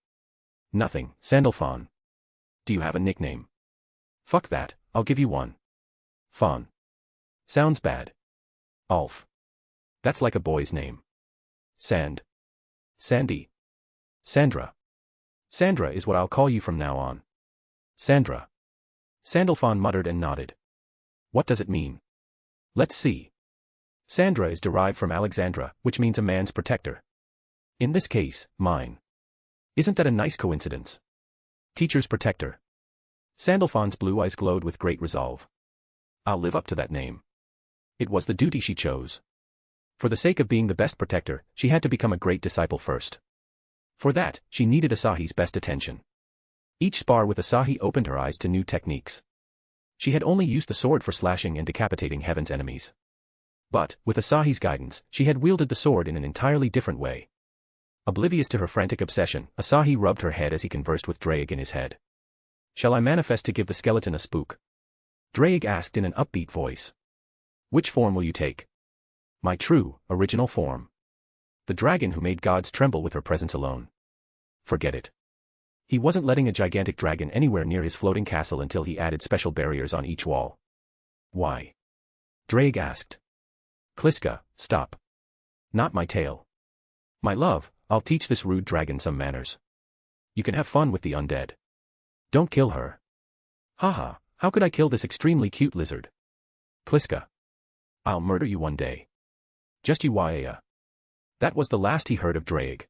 Nothing, Sandalphon. Do you have a nickname? Fuck that, I'll give you one. Fawn. Sounds bad. Ulf. That's like a boy's name. Sand. Sandy. Sandra. Sandra is what I'll call you from now on. Sandra. Sandalphon muttered and nodded. What does it mean? Let's see. Sandra is derived from Alexandra, which means a man's protector. In this case, mine. Isn't that a nice coincidence? Teacher's protector. Sandalphon's blue eyes glowed with great resolve. I'll live up to that name. It was the duty she chose. For the sake of being the best protector, she had to become a great disciple first. For that, she needed Asahi's best attention. Each spar with Asahi opened her eyes to new techniques. She had only used the sword for slashing and decapitating heaven's enemies. But, with Asahi's guidance, she had wielded the sword in an entirely different way. Oblivious to her frantic obsession, Asahi rubbed her head as he conversed with Drake in his head. Shall I manifest to give the skeleton a spook? Drake asked in an upbeat voice. Which form will you take? My true, original form. The dragon who made gods tremble with her presence alone. Forget it. He wasn't letting a gigantic dragon anywhere near his floating castle until he added special barriers on each wall. Why? Drake asked. Kliska, stop. Not my tail. My love, I'll teach this rude dragon some manners. You can have fun with the undead. Don't kill her. Haha, how could I kill this extremely cute lizard? Kliska. I'll murder you one day. Just you Waea. That was the last he heard of Drake.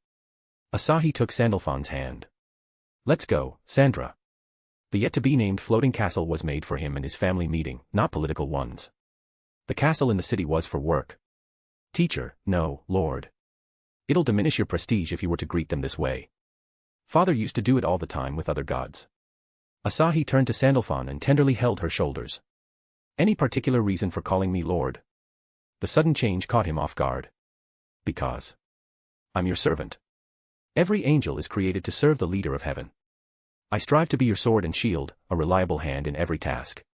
Asahi took Sandalphon's hand. Let's go, Sandra. The yet-to-be-named floating castle was made for him and his family meeting, not political ones. The castle in the city was for work. Teacher, no, Lord. It'll diminish your prestige if you were to greet them this way. Father used to do it all the time with other gods. Asahi turned to Sandalphon and tenderly held her shoulders. Any particular reason for calling me Lord? The sudden change caught him off guard. Because I'm your servant. Every angel is created to serve the leader of heaven. I strive to be your sword and shield, a reliable hand in every task.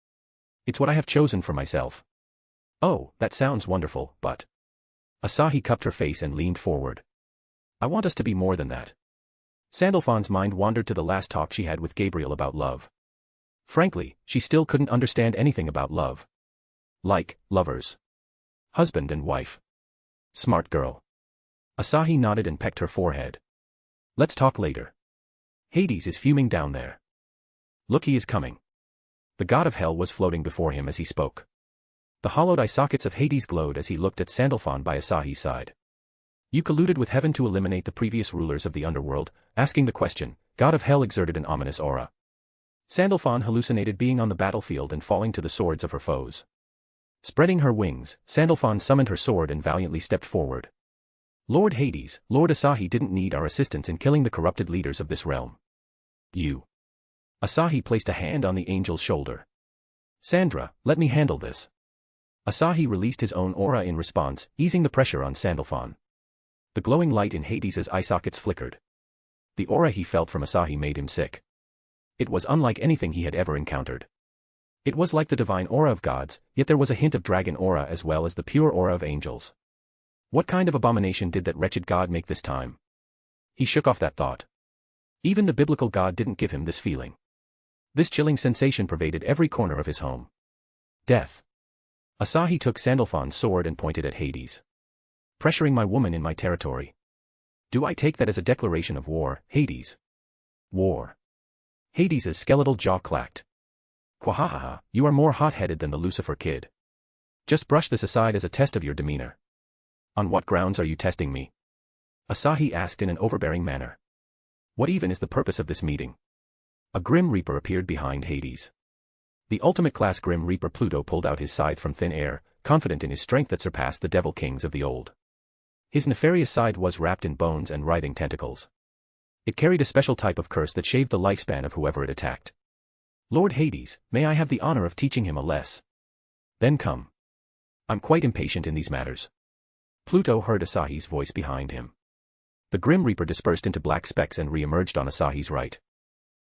It's what I have chosen for myself. Oh, that sounds wonderful, but... Asahi cupped her face and leaned forward. I want us to be more than that. Sandalphon's mind wandered to the last talk she had with Gabriel about love. Frankly, she still couldn't understand anything about love. Like, lovers. Husband and wife. Smart girl. Asahi nodded and pecked her forehead. Let's talk later. Hades is fuming down there. Look, he is coming. The god of hell was floating before him as he spoke. The hollowed eye sockets of Hades glowed as he looked at Sandalphon by Asahi's side. You colluded with heaven to eliminate the previous rulers of the underworld, asking the question. God of hell exerted an ominous aura. Sandalphon hallucinated being on the battlefield and falling to the swords of her foes. Spreading her wings, Sandalphon summoned her sword and valiantly stepped forward. Lord Hades, Lord Asahi didn't need our assistance in killing the corrupted leaders of this realm. You. Asahi placed a hand on the angel's shoulder. Sandra, let me handle this. Asahi released his own aura in response, easing the pressure on Sandalphon. The glowing light in Hades' eye sockets flickered. The aura he felt from Asahi made him sick. It was unlike anything he had ever encountered. It was like the divine aura of gods, yet there was a hint of dragon aura as well as the pure aura of angels. What kind of abomination did that wretched god make this time? He shook off that thought. Even the biblical God didn't give him this feeling. This chilling sensation pervaded every corner of his home. Death. Asahi took Sandalphon's sword and pointed at Hades. Pressuring my woman in my territory. Do I take that as a declaration of war, Hades? War. Hades' skeletal jaw clacked. Quahahaha, you are more hot-headed than the Lucifer kid. Just brush this aside as a test of your demeanor. On what grounds are you testing me? Asahi asked in an overbearing manner. What even is the purpose of this meeting? A Grim Reaper appeared behind Hades. The ultimate-class Grim Reaper Pluto pulled out his scythe from thin air, confident in his strength that surpassed the devil kings of the old. His nefarious scythe was wrapped in bones and writhing tentacles. It carried a special type of curse that shaved the lifespan of whoever it attacked. Lord Hades, may I have the honor of teaching him a lesson? Then come. I'm quite impatient in these matters. Pluto heard Asahi's voice behind him. The Grim Reaper dispersed into black specks and re-emerged on Asahi's right.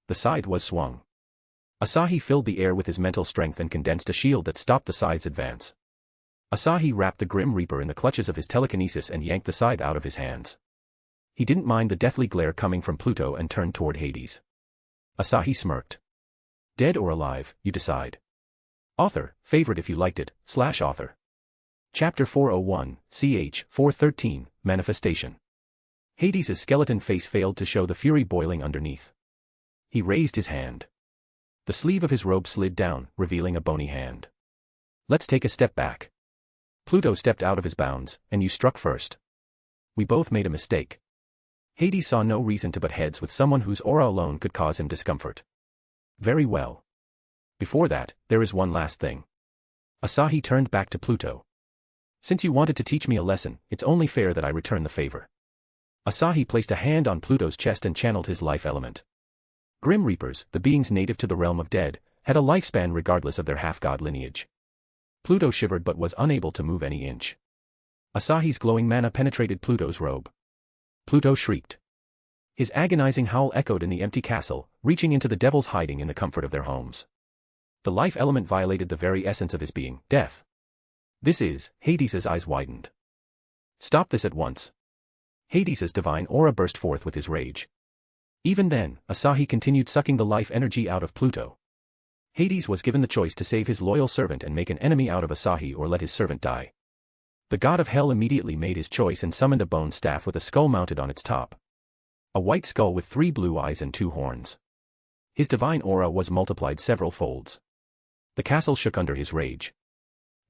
The scythe was swung. Asahi filled the air with his mental strength and condensed a shield that stopped the scythe's advance. Asahi wrapped the Grim Reaper in the clutches of his telekinesis and yanked the scythe out of his hands. He didn't mind the deathly glare coming from Pluto and turned toward Hades. Asahi smirked. Dead or alive, you decide. Author, favorite if you liked it, /author. Chapter 401, ch. 413, Manifestation. Hades' skeleton face failed to show the fury boiling underneath. He raised his hand. The sleeve of his robe slid down, revealing a bony hand. Let's take a step back. Pluto stepped out of his bounds, and you struck first. We both made a mistake. Hades saw no reason to butt heads with someone whose aura alone could cause him discomfort. Very well. Before that, there is one last thing. Asahi turned back to Pluto. Since you wanted to teach me a lesson, it's only fair that I return the favor. Asahi placed a hand on Pluto's chest and channeled his life element. Grim Reapers, the beings native to the realm of dead, had a lifespan regardless of their half-god lineage. Pluto shivered but was unable to move any inch. Asahi's glowing mana penetrated Pluto's robe. Pluto shrieked. His agonizing howl echoed in the empty castle, reaching into the devil's hiding in the comfort of their homes. The life element violated the very essence of his being, death. This is, Hades' eyes widened. Stop this at once. Hades' divine aura burst forth with his rage. Even then, Asahi continued sucking the life energy out of Pluto. Hades was given the choice to save his loyal servant and make an enemy out of Asahi or let his servant die. The god of hell immediately made his choice and summoned a bone staff with a skull mounted on its top. A white skull with 3 blue eyes and 2 horns. His divine aura was multiplied several folds. The castle shook under his rage.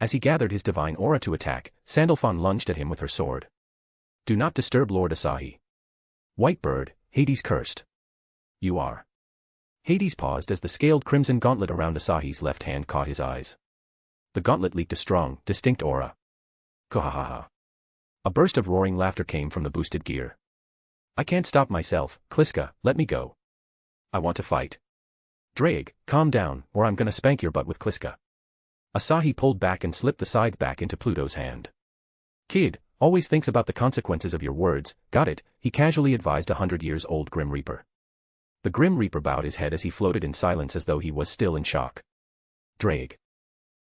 As he gathered his divine aura to attack, Sandalphon lunged at him with her sword. Do not disturb Lord Asahi. White bird, Hades cursed. You are. Hades paused as the scaled crimson gauntlet around Asahi's left hand caught his eyes. The gauntlet leaked a strong, distinct aura. Kahahaha. A burst of roaring laughter came from the boosted gear. I can't stop myself, Kliska, let me go. I want to fight. Drake, calm down, or I'm gonna spank your butt with Kliska. Asahi pulled back and slipped the scythe back into Pluto's hand. Kid, always thinks about the consequences of your words, got it, he casually advised a 100-years-old Grim Reaper. The Grim Reaper bowed his head as he floated in silence as though he was still in shock. Drake.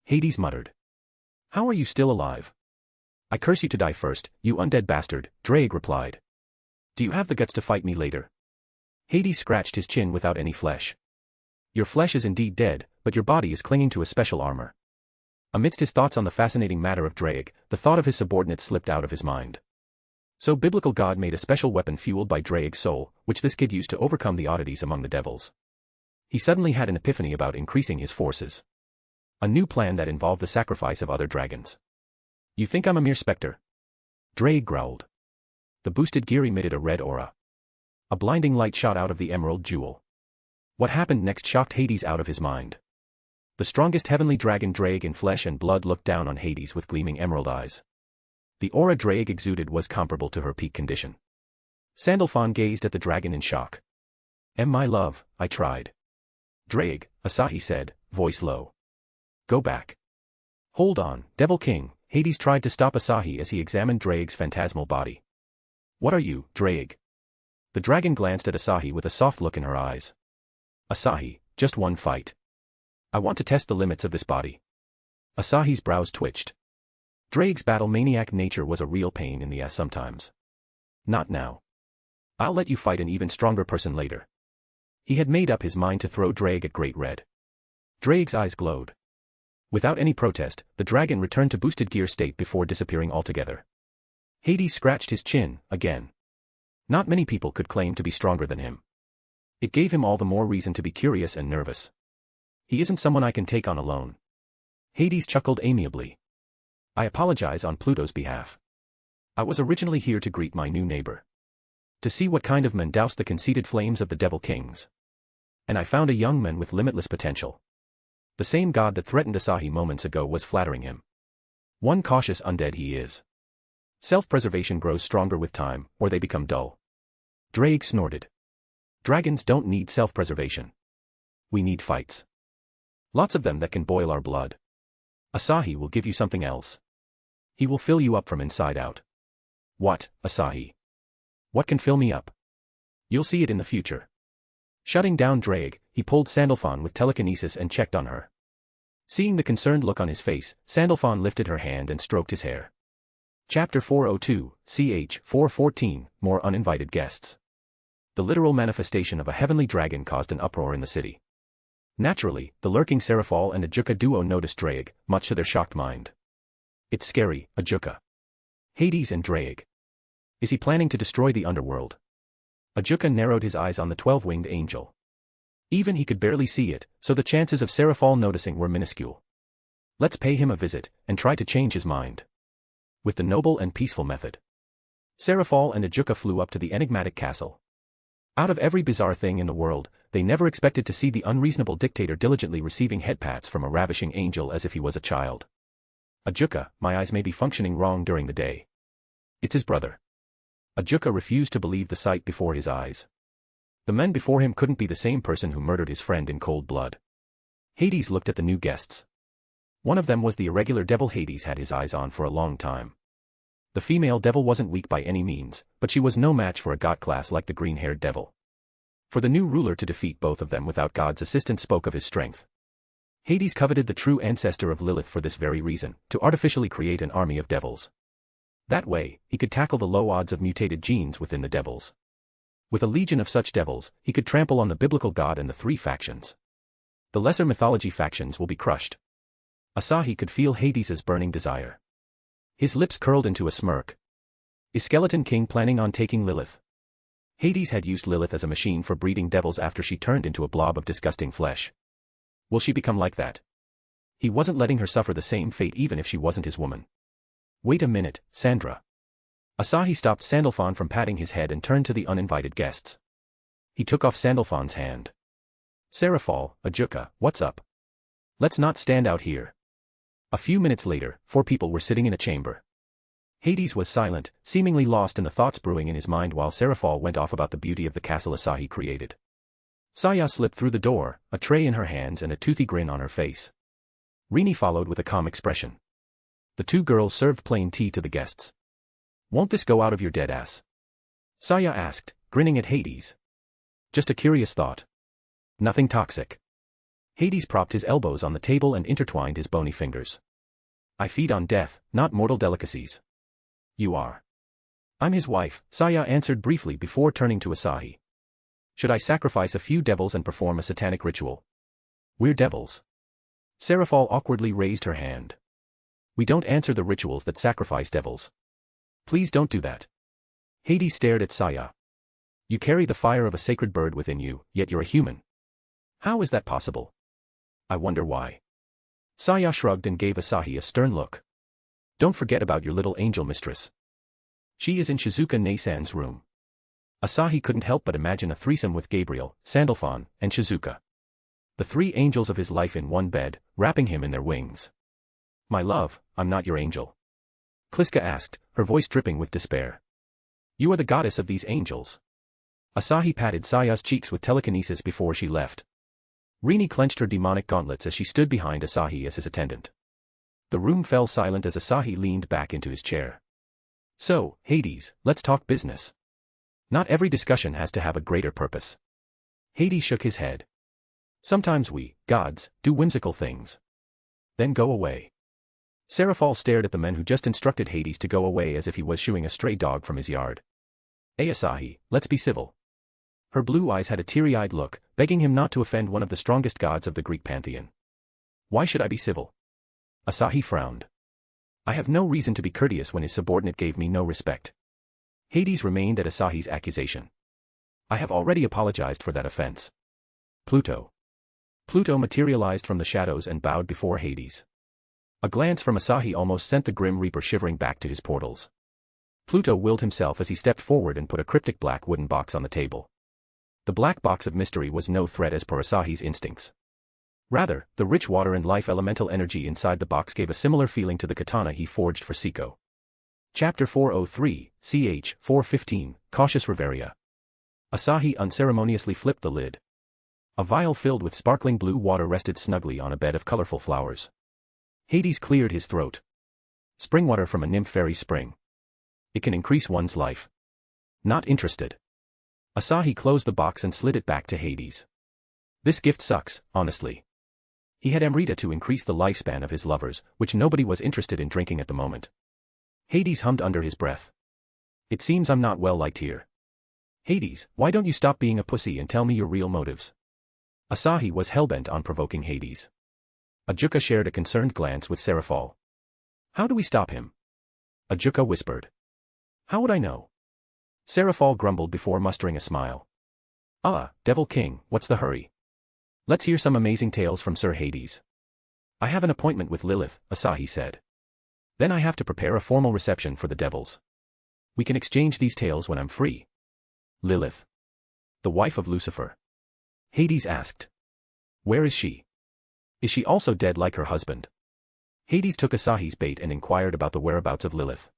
Hades muttered. How are you still alive? I curse you to die first, you undead bastard, Drake replied. Do you have the guts to fight me later? Hades scratched his chin without any flesh. Your flesh is indeed dead, but your body is clinging to a special armor. Amidst his thoughts on the fascinating matter of Drake, the thought of his subordinate slipped out of his mind. So biblical God made a special weapon fueled by Drake's soul, which this kid used to overcome the oddities among the devils. He suddenly had an epiphany about increasing his forces. A new plan that involved the sacrifice of other dragons. You think I'm a mere specter? Drake growled. The boosted gear emitted a red aura. A blinding light shot out of the emerald jewel. What happened next shocked Hades out of his mind. The strongest heavenly dragon Drake in flesh and blood looked down on Hades with gleaming emerald eyes. The aura Drake exuded was comparable to her peak condition. Sandalphon gazed at the dragon in shock. My love, I tried. Drake, Asahi said, voice low. Go back. Hold on, Devil King, Hades tried to stop Asahi as he examined Drake's phantasmal body. What are you, Drake? The dragon glanced at Asahi with a soft look in her eyes. Asahi, just one fight. I want to test the limits of this body. Asahi's brows twitched. Drake's battle-maniac nature was a real pain in the ass sometimes. Not now. I'll let you fight an even stronger person later. He had made up his mind to throw Drake at Great Red. Drake's eyes glowed. Without any protest, the dragon returned to boosted gear state before disappearing altogether. Hades scratched his chin, again. Not many people could claim to be stronger than him. It gave him all the more reason to be curious and nervous. He isn't someone I can take on alone. Hades chuckled amiably. I apologize on Pluto's behalf. I was originally here to greet my new neighbor. To see what kind of men doused the conceited flames of the Devil Kings. And I found a young man with limitless potential. The same god that threatened Asahi moments ago was flattering him. One cautious undead he is. Self-preservation grows stronger with time, or they become dull. Drake snorted. Dragons don't need self-preservation. We need fights. Lots of them that can boil our blood. Asahi will give you something else. He will fill you up from inside out. What, Asahi? What can fill me up? You'll see it in the future. Shutting down Drake, he pulled Sandalphon with telekinesis and checked on her. Seeing the concerned look on his face, Sandalphon lifted her hand and stroked his hair. Chapter 402, ch. 414, More Uninvited Guests. The literal manifestation of a heavenly dragon caused an uproar in the city. Naturally, the lurking Seraphol and Ajuka duo noticed Drake, much to their shocked mind. It's scary, Ajuka. Hades and Drake. Is he planning to destroy the underworld? Ajuka narrowed his eyes on the 12-winged angel. Even he could barely see it, so the chances of Seraphol noticing were minuscule. Let's pay him a visit, and try to change his mind. With the noble and peaceful method. Seraphol and Ajuka flew up to the enigmatic castle. Out of every bizarre thing in the world, they never expected to see the unreasonable dictator diligently receiving headpats from a ravishing angel as if he was a child. Ajuka, my eyes may be functioning wrong during the day. It's his brother. Ajuka refused to believe the sight before his eyes. The men before him couldn't be the same person who murdered his friend in cold blood. Hades looked at the new guests. One of them was the irregular devil Hades had his eyes on for a long time. The female devil wasn't weak by any means, but she was no match for a god class like the green-haired devil. For the new ruler to defeat both of them without God's assistance spoke of his strength. Hades coveted the true ancestor of Lilith for this very reason, to artificially create an army of devils. That way, he could tackle the low odds of mutated genes within the devils. With a legion of such devils, he could trample on the biblical god and the three factions. The lesser mythology factions will be crushed. Asahi could feel Hades's burning desire. His lips curled into a smirk. Is Skeleton King planning on taking Lilith? Hades had used Lilith as a machine for breeding devils after she turned into a blob of disgusting flesh. Will she become like that? He wasn't letting her suffer the same fate even if she wasn't his woman. Wait a minute, Sandra. Asahi stopped Sandalphon from patting his head and turned to the uninvited guests. He took off Sandalphon's hand. Seraphol, Ajuka, what's up? Let's not stand out here. A few minutes later, 4 people were sitting in a chamber. Hades was silent, seemingly lost in the thoughts brewing in his mind while Seraphol went off about the beauty of the castle Asahi created. Saya slipped through the door, a tray in her hands and a toothy grin on her face. Rini followed with a calm expression. The 2 girls served plain tea to the guests. Won't this go out of your dead ass? Saya asked, grinning at Hades. Just a curious thought. Nothing toxic. Hades propped his elbows on the table and intertwined his bony fingers. I feed on death, not mortal delicacies. You are. I'm his wife, Saya answered briefly before turning to Asahi. Should I sacrifice a few devils and perform a satanic ritual? We're devils. Seraphol awkwardly raised her hand. We don't answer the rituals that sacrifice devils. Please don't do that. Hades stared at Saya. You carry the fire of a sacred bird within you, yet you're a human. How is that possible? I wonder why. Saya shrugged and gave Asahi a stern look. Don't forget about your little angel mistress. She is in Shizuka Neisan's room. Asahi couldn't help but imagine a threesome with Gabriel, Sandalphon, and Shizuka. The 3 angels of his life in one bed, wrapping him in their wings. My love, I'm not your angel. Kliska asked, her voice dripping with despair. You are the goddess of these angels. Asahi patted Saya's cheeks with telekinesis before she left. Rini clenched her demonic gauntlets as she stood behind Asahi as his attendant. The room fell silent as Asahi leaned back into his chair. So, Hades, let's talk business. Not every discussion has to have a greater purpose. Hades shook his head. Sometimes we, gods, do whimsical things. Then go away. Seraphol stared at the men who just instructed Hades to go away as if he was shooing a stray dog from his yard. Hey Asahi, let's be civil. Her blue eyes had a teary-eyed look, begging him not to offend one of the strongest gods of the Greek pantheon. Why should I be civil? Asahi frowned. I have no reason to be courteous when his subordinate gave me no respect. Hades remained at Asahi's accusation. I have already apologized for that offense. Pluto. Pluto materialized from the shadows and bowed before Hades. A glance from Asahi almost sent the Grim Reaper shivering back to his portals. Pluto willed himself as he stepped forward and put a cryptic black wooden box on the table. The black box of mystery was no threat as per Asahi's instincts. Rather, the rich water and life elemental energy inside the box gave a similar feeling to the katana he forged for Siko. Chapter 403, ch. 415, Cautious Reveria. Asahi unceremoniously flipped the lid. A vial filled with sparkling blue water rested snugly on a bed of colorful flowers. Hades cleared his throat. Spring water from a nymph fairy spring. It can increase one's life. Not interested. Asahi closed the box and slid it back to Hades. This gift sucks, honestly. He had Amrita to increase the lifespan of his lovers, which nobody was interested in drinking at the moment. Hades hummed under his breath. It seems I'm not well liked here. Hades, why don't you stop being a pussy and tell me your real motives? Asahi was hellbent on provoking Hades. Ajuka shared a concerned glance with Seraphol. How do we stop him? Ajuka whispered. How would I know? Seraphol grumbled before mustering a smile. Devil King, what's the hurry? Let's hear some amazing tales from Sir Hades. I have an appointment with Lilith, Asahi said. Then I have to prepare a formal reception for the devils. We can exchange these tales when I'm free. Lilith. The wife of Lucifer. Hades asked. Where is she? Is she also dead like her husband? Hades took Asahi's bait and inquired about the whereabouts of Lilith.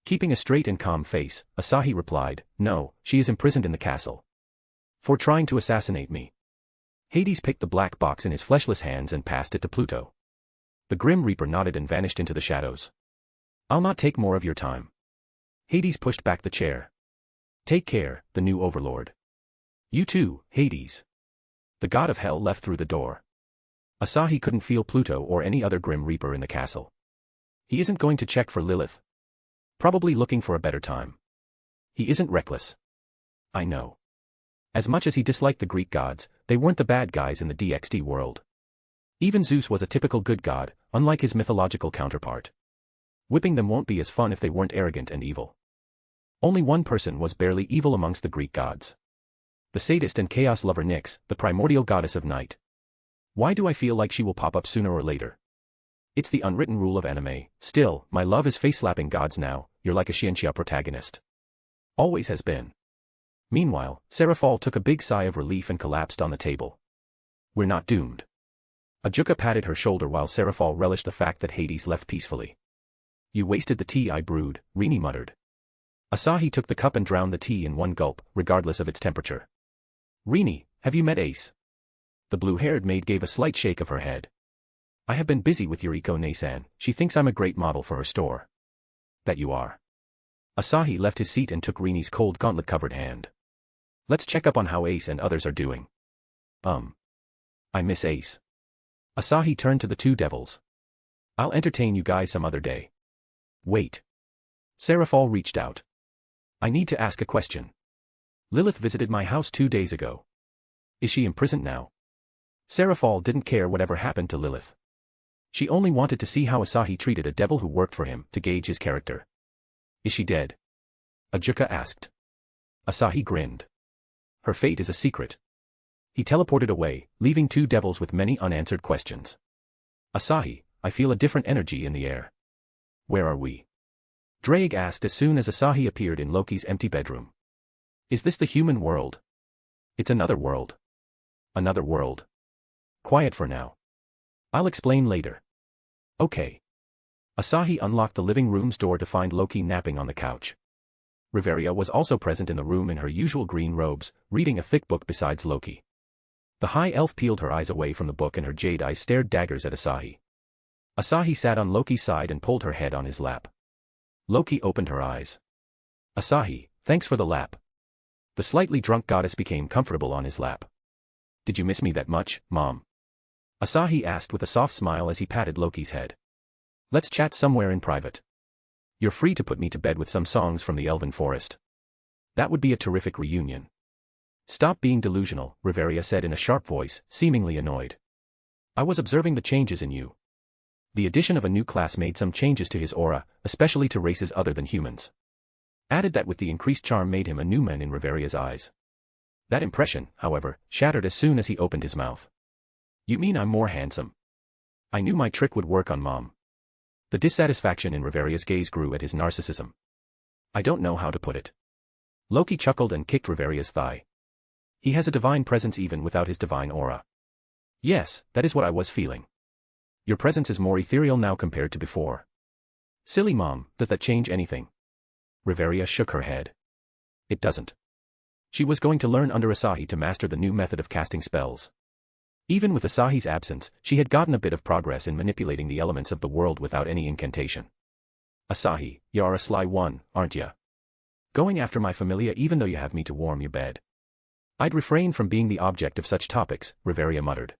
Keeping a straight and calm face, Asahi replied, No, she is imprisoned in the castle. For trying to assassinate me. Hades picked the black box in his fleshless hands and passed it to Pluto. The Grim Reaper nodded and vanished into the shadows. I'll not take more of your time. Hades pushed back the chair. Take care, the new overlord. You too, Hades. The god of hell left through the door. Asahi couldn't feel Pluto or any other Grim Reaper in the castle. He isn't going to check for Lilith. Probably looking for a better time. He isn't reckless. I know. As much as he disliked the Greek gods, they weren't the bad guys in the DxD world. Even Zeus was a typical good god, unlike his mythological counterpart. Whipping them won't be as fun if they weren't arrogant and evil. Only one person was barely evil amongst the Greek gods. The sadist and chaos lover Nyx, the primordial goddess of night. Why do I feel like she will pop up sooner or later? It's the unwritten rule of anime. Still, my love is face-slapping gods now. You're like a Shientia protagonist. Always has been. Meanwhile, Seraphol took a big sigh of relief and collapsed on the table. We're not doomed. Ajuka patted her shoulder while Seraphol relished the fact that Hades left peacefully. You wasted the tea I brewed, Rini muttered. Asahi took the cup and drowned the tea in one gulp, regardless of its temperature. Rini, have you met Ace? The blue-haired maid gave a slight shake of her head. I have been busy with Yuriko Nasan. She thinks I'm a great model for her store. That you are. Asahi left his seat and took Rini's cold gauntlet-covered hand. Let's check up on how Ace and others are doing. I miss Ace. Asahi turned to the two devils. I'll entertain you guys some other day. Wait. Seraphol reached out. I need to ask a question. Lilith visited my house 2 days ago. Is she imprisoned now? Seraphol didn't care whatever happened to Lilith. She only wanted to see how Asahi treated a devil who worked for him, to gauge his character. Is she dead? Ajuka asked. Asahi grinned. Her fate is a secret. He teleported away, leaving two devils with many unanswered questions. Asahi, I feel a different energy in the air. Where are we? Drake asked as soon as Asahi appeared in Loki's empty bedroom. Is this the human world? It's another world. Another world. Quiet for now. I'll explain later. Okay. Asahi unlocked the living room's door to find Loki napping on the couch. Reveria was also present in the room in her usual green robes, reading a thick book besides Loki. The high elf peeled her eyes away from the book and her jade eyes stared daggers at Asahi. Asahi sat on Loki's side and pulled her head on his lap. Loki opened her eyes. Asahi, thanks for the lap. The slightly drunk goddess became comfortable on his lap. Did you miss me that much, Mom? Asahi asked with a soft smile as he patted Loki's head. Let's chat somewhere in private. You're free to put me to bed with some songs from the Elven Forest. That would be a terrific reunion. Stop being delusional, Reveria said in a sharp voice, seemingly annoyed. I was observing the changes in you. The addition of a new class made some changes to his aura, especially to races other than humans. Added that with the increased charm made him a new man in Reveria's eyes. That impression, however, shattered as soon as he opened his mouth. You mean I'm more handsome? I knew my trick would work on Mom. The dissatisfaction in Reveria's gaze grew at his narcissism. I don't know how to put it. Loki chuckled and kicked Reveria's thigh. He has a divine presence even without his divine aura. Yes, that is what I was feeling. Your presence is more ethereal now compared to before. Silly Mom, does that change anything? Reveria shook her head. It doesn't. She was going to learn under Asahi to master the new method of casting spells. Even with Asahi's absence, she had gotten a bit of progress in manipulating the elements of the world without any incantation. Asahi, you're a sly one, aren't ya? Going after my familia even though you have me to warm your bed. I'd refrain from being the object of such topics, Reveria muttered.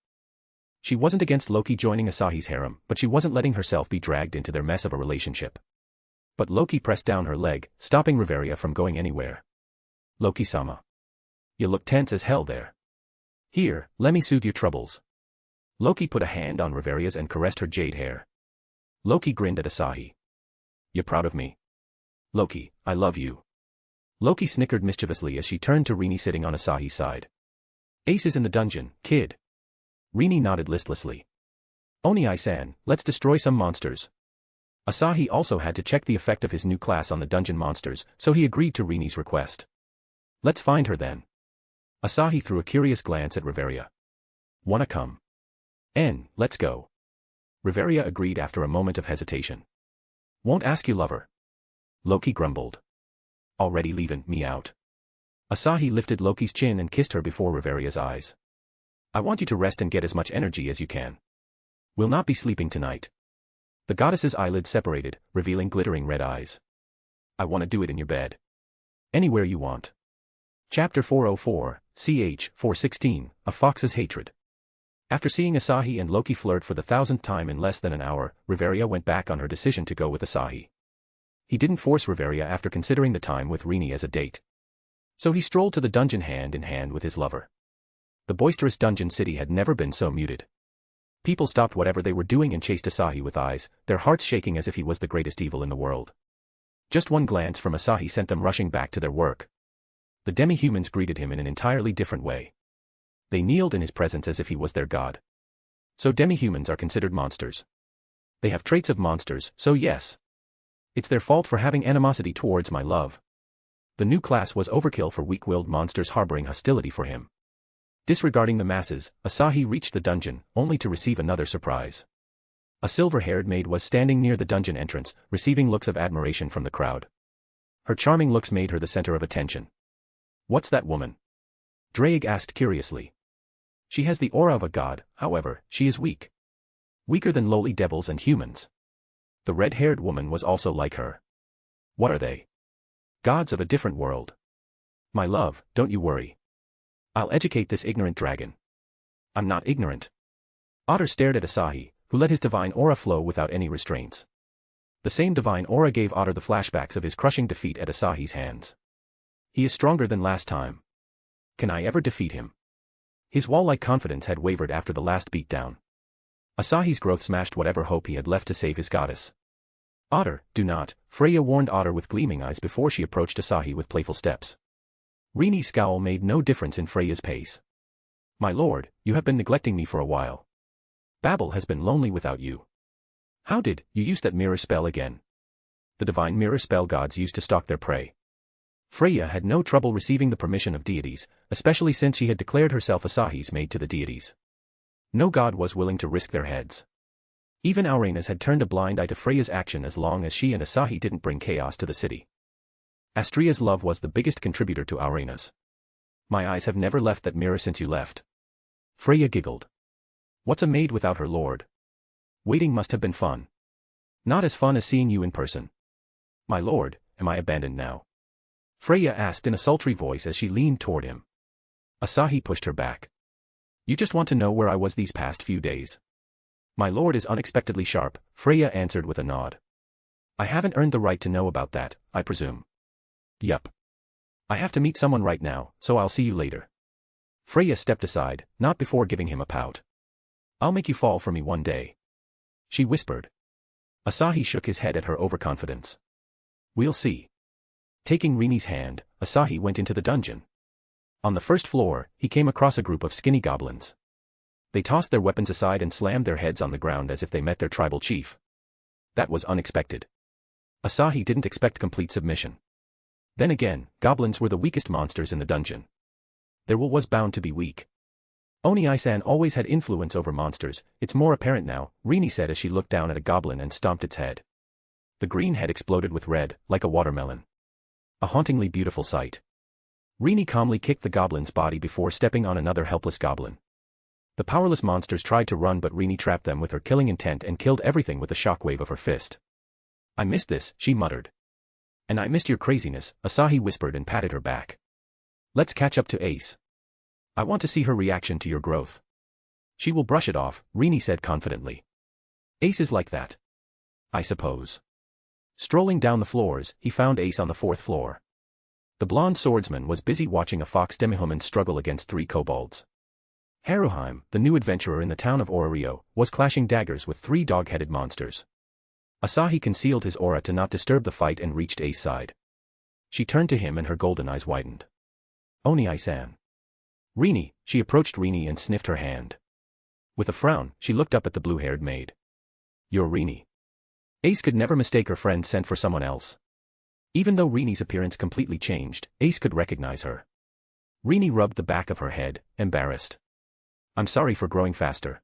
She wasn't against Loki joining Asahi's harem, but she wasn't letting herself be dragged into their mess of a relationship. But Loki pressed down her leg, stopping Reveria from going anywhere. Loki-sama. You look tense as hell there. Here, let me soothe your troubles. Loki put a hand on Reveria's and caressed her jade hair. Loki grinned at Asahi. You proud of me? Loki, I love you. Loki snickered mischievously as she turned to Rini sitting on Asahi's side. Ace is in the dungeon, kid. Rini nodded listlessly. Oni-san, let's destroy some monsters. Asahi also had to check the effect of his new class on the dungeon monsters, so he agreed to Rini's request. Let's find her then. Asahi threw a curious glance at Reveria. Wanna come? Let's go. Reveria agreed after a moment of hesitation. Won't ask you, lover. Loki grumbled. Already leaving me out. Asahi lifted Loki's chin and kissed her before Reveria's eyes. I want you to rest and get as much energy as you can. We'll not be sleeping tonight. The goddess's eyelids separated, revealing glittering red eyes. I want to do it in your bed. Anywhere you want. Chapter 404, ch. 416, A Fox's Hatred. After seeing Asahi and Loki flirt for the 1000th time in less than an hour, Reveria went back on her decision to go with Asahi. He didn't force Reveria after considering the time with Rini as a date. So he strolled to the dungeon hand in hand with his lover. The boisterous dungeon city had never been so muted. People stopped whatever they were doing and chased Asahi with eyes, their hearts shaking as if he was the greatest evil in the world. Just one glance from Asahi sent them rushing back to their work. The demi-humans greeted him in an entirely different way. They kneeled in his presence as if he was their god. So demi-humans are considered monsters. They have traits of monsters, so yes. It's their fault for having animosity towards my love. The new class was overkill for weak-willed monsters harboring hostility for him. Disregarding the masses, Asahi reached the dungeon, only to receive another surprise. A silver-haired maid was standing near the dungeon entrance, receiving looks of admiration from the crowd. Her charming looks made her the center of attention. What's that woman? Drake asked curiously. She has the aura of a god, however, she is weak. Weaker than lowly devils and humans. The red-haired woman was also like her. What are they? Gods of a different world. My love, don't you worry. I'll educate this ignorant dragon. I'm not ignorant. Otter stared at Asahi, who let his divine aura flow without any restraints. The same divine aura gave Otter the flashbacks of his crushing defeat at Asahi's hands. He is stronger than last time. Can I ever defeat him? His wall-like confidence had wavered after the last beatdown. Asahi's growth smashed whatever hope he had left to save his goddess. Otter, do not, Freya warned Otter with gleaming eyes before she approached Asahi with playful steps. Rini's scowl made no difference in Freya's pace. My lord, you have been neglecting me for a while. Babel has been lonely without you. How did you use that mirror spell again? The divine mirror spell gods used to stalk their prey. Freya had no trouble receiving the permission of deities, especially since she had declared herself Asahi's maid to the deities. No god was willing to risk their heads. Even Aurenas had turned a blind eye to Freya's action as long as she and Asahi didn't bring chaos to the city. Astria's love was the biggest contributor to Aurenas. My eyes have never left that mirror since you left. Freya giggled. What's a maid without her lord? Waiting must have been fun. Not as fun as seeing you in person. My lord, am I abandoned now? Freya asked in a sultry voice as she leaned toward him. Asahi pushed her back. You just want to know where I was these past few days. My lord is unexpectedly sharp, Freya answered with a nod. I haven't earned the right to know about that, I presume. Yup. I have to meet someone right now, so I'll see you later. Freya stepped aside, not before giving him a pout. I'll make you fall for me one day. She whispered. Asahi shook his head at her overconfidence. We'll see. Taking Rini's hand, Asahi went into the dungeon. On the first floor, he came across a group of skinny goblins. They tossed their weapons aside and slammed their heads on the ground as if they met their tribal chief. That was unexpected. Asahi didn't expect complete submission. Then again, goblins were the weakest monsters in the dungeon. Their will was bound to be weak. Oni-san always had influence over monsters, it's more apparent now, Rini said as she looked down at a goblin and stomped its head. The green head exploded with red, like a watermelon. A hauntingly beautiful sight. Rini calmly kicked the goblin's body before stepping on another helpless goblin. The powerless monsters tried to run but Rini trapped them with her killing intent and killed everything with a shockwave of her fist. I missed this, she muttered. And I missed your craziness, Asahi whispered and patted her back. Let's catch up to Ace. I want to see her reaction to your growth. She will brush it off, Rini said confidently. Ace is like that. I suppose. Strolling down the floors, he found Ace on the 4th floor. The blonde swordsman was busy watching a fox demihuman struggle against 3 kobolds. Haruheim, the new adventurer in the town of Orario, was clashing daggers with 3 dog-headed monsters. Asahi concealed his aura to not disturb the fight and reached Ace's side. She turned to him and her golden eyes widened. Oni-san. Rini, she approached Rini and sniffed her hand. With a frown, she looked up at the blue-haired maid. You're Rini. Ace could never mistake her friend sent for someone else. Even though Rini's appearance completely changed, Ace could recognize her. Rini rubbed the back of her head, embarrassed. I'm sorry for growing faster.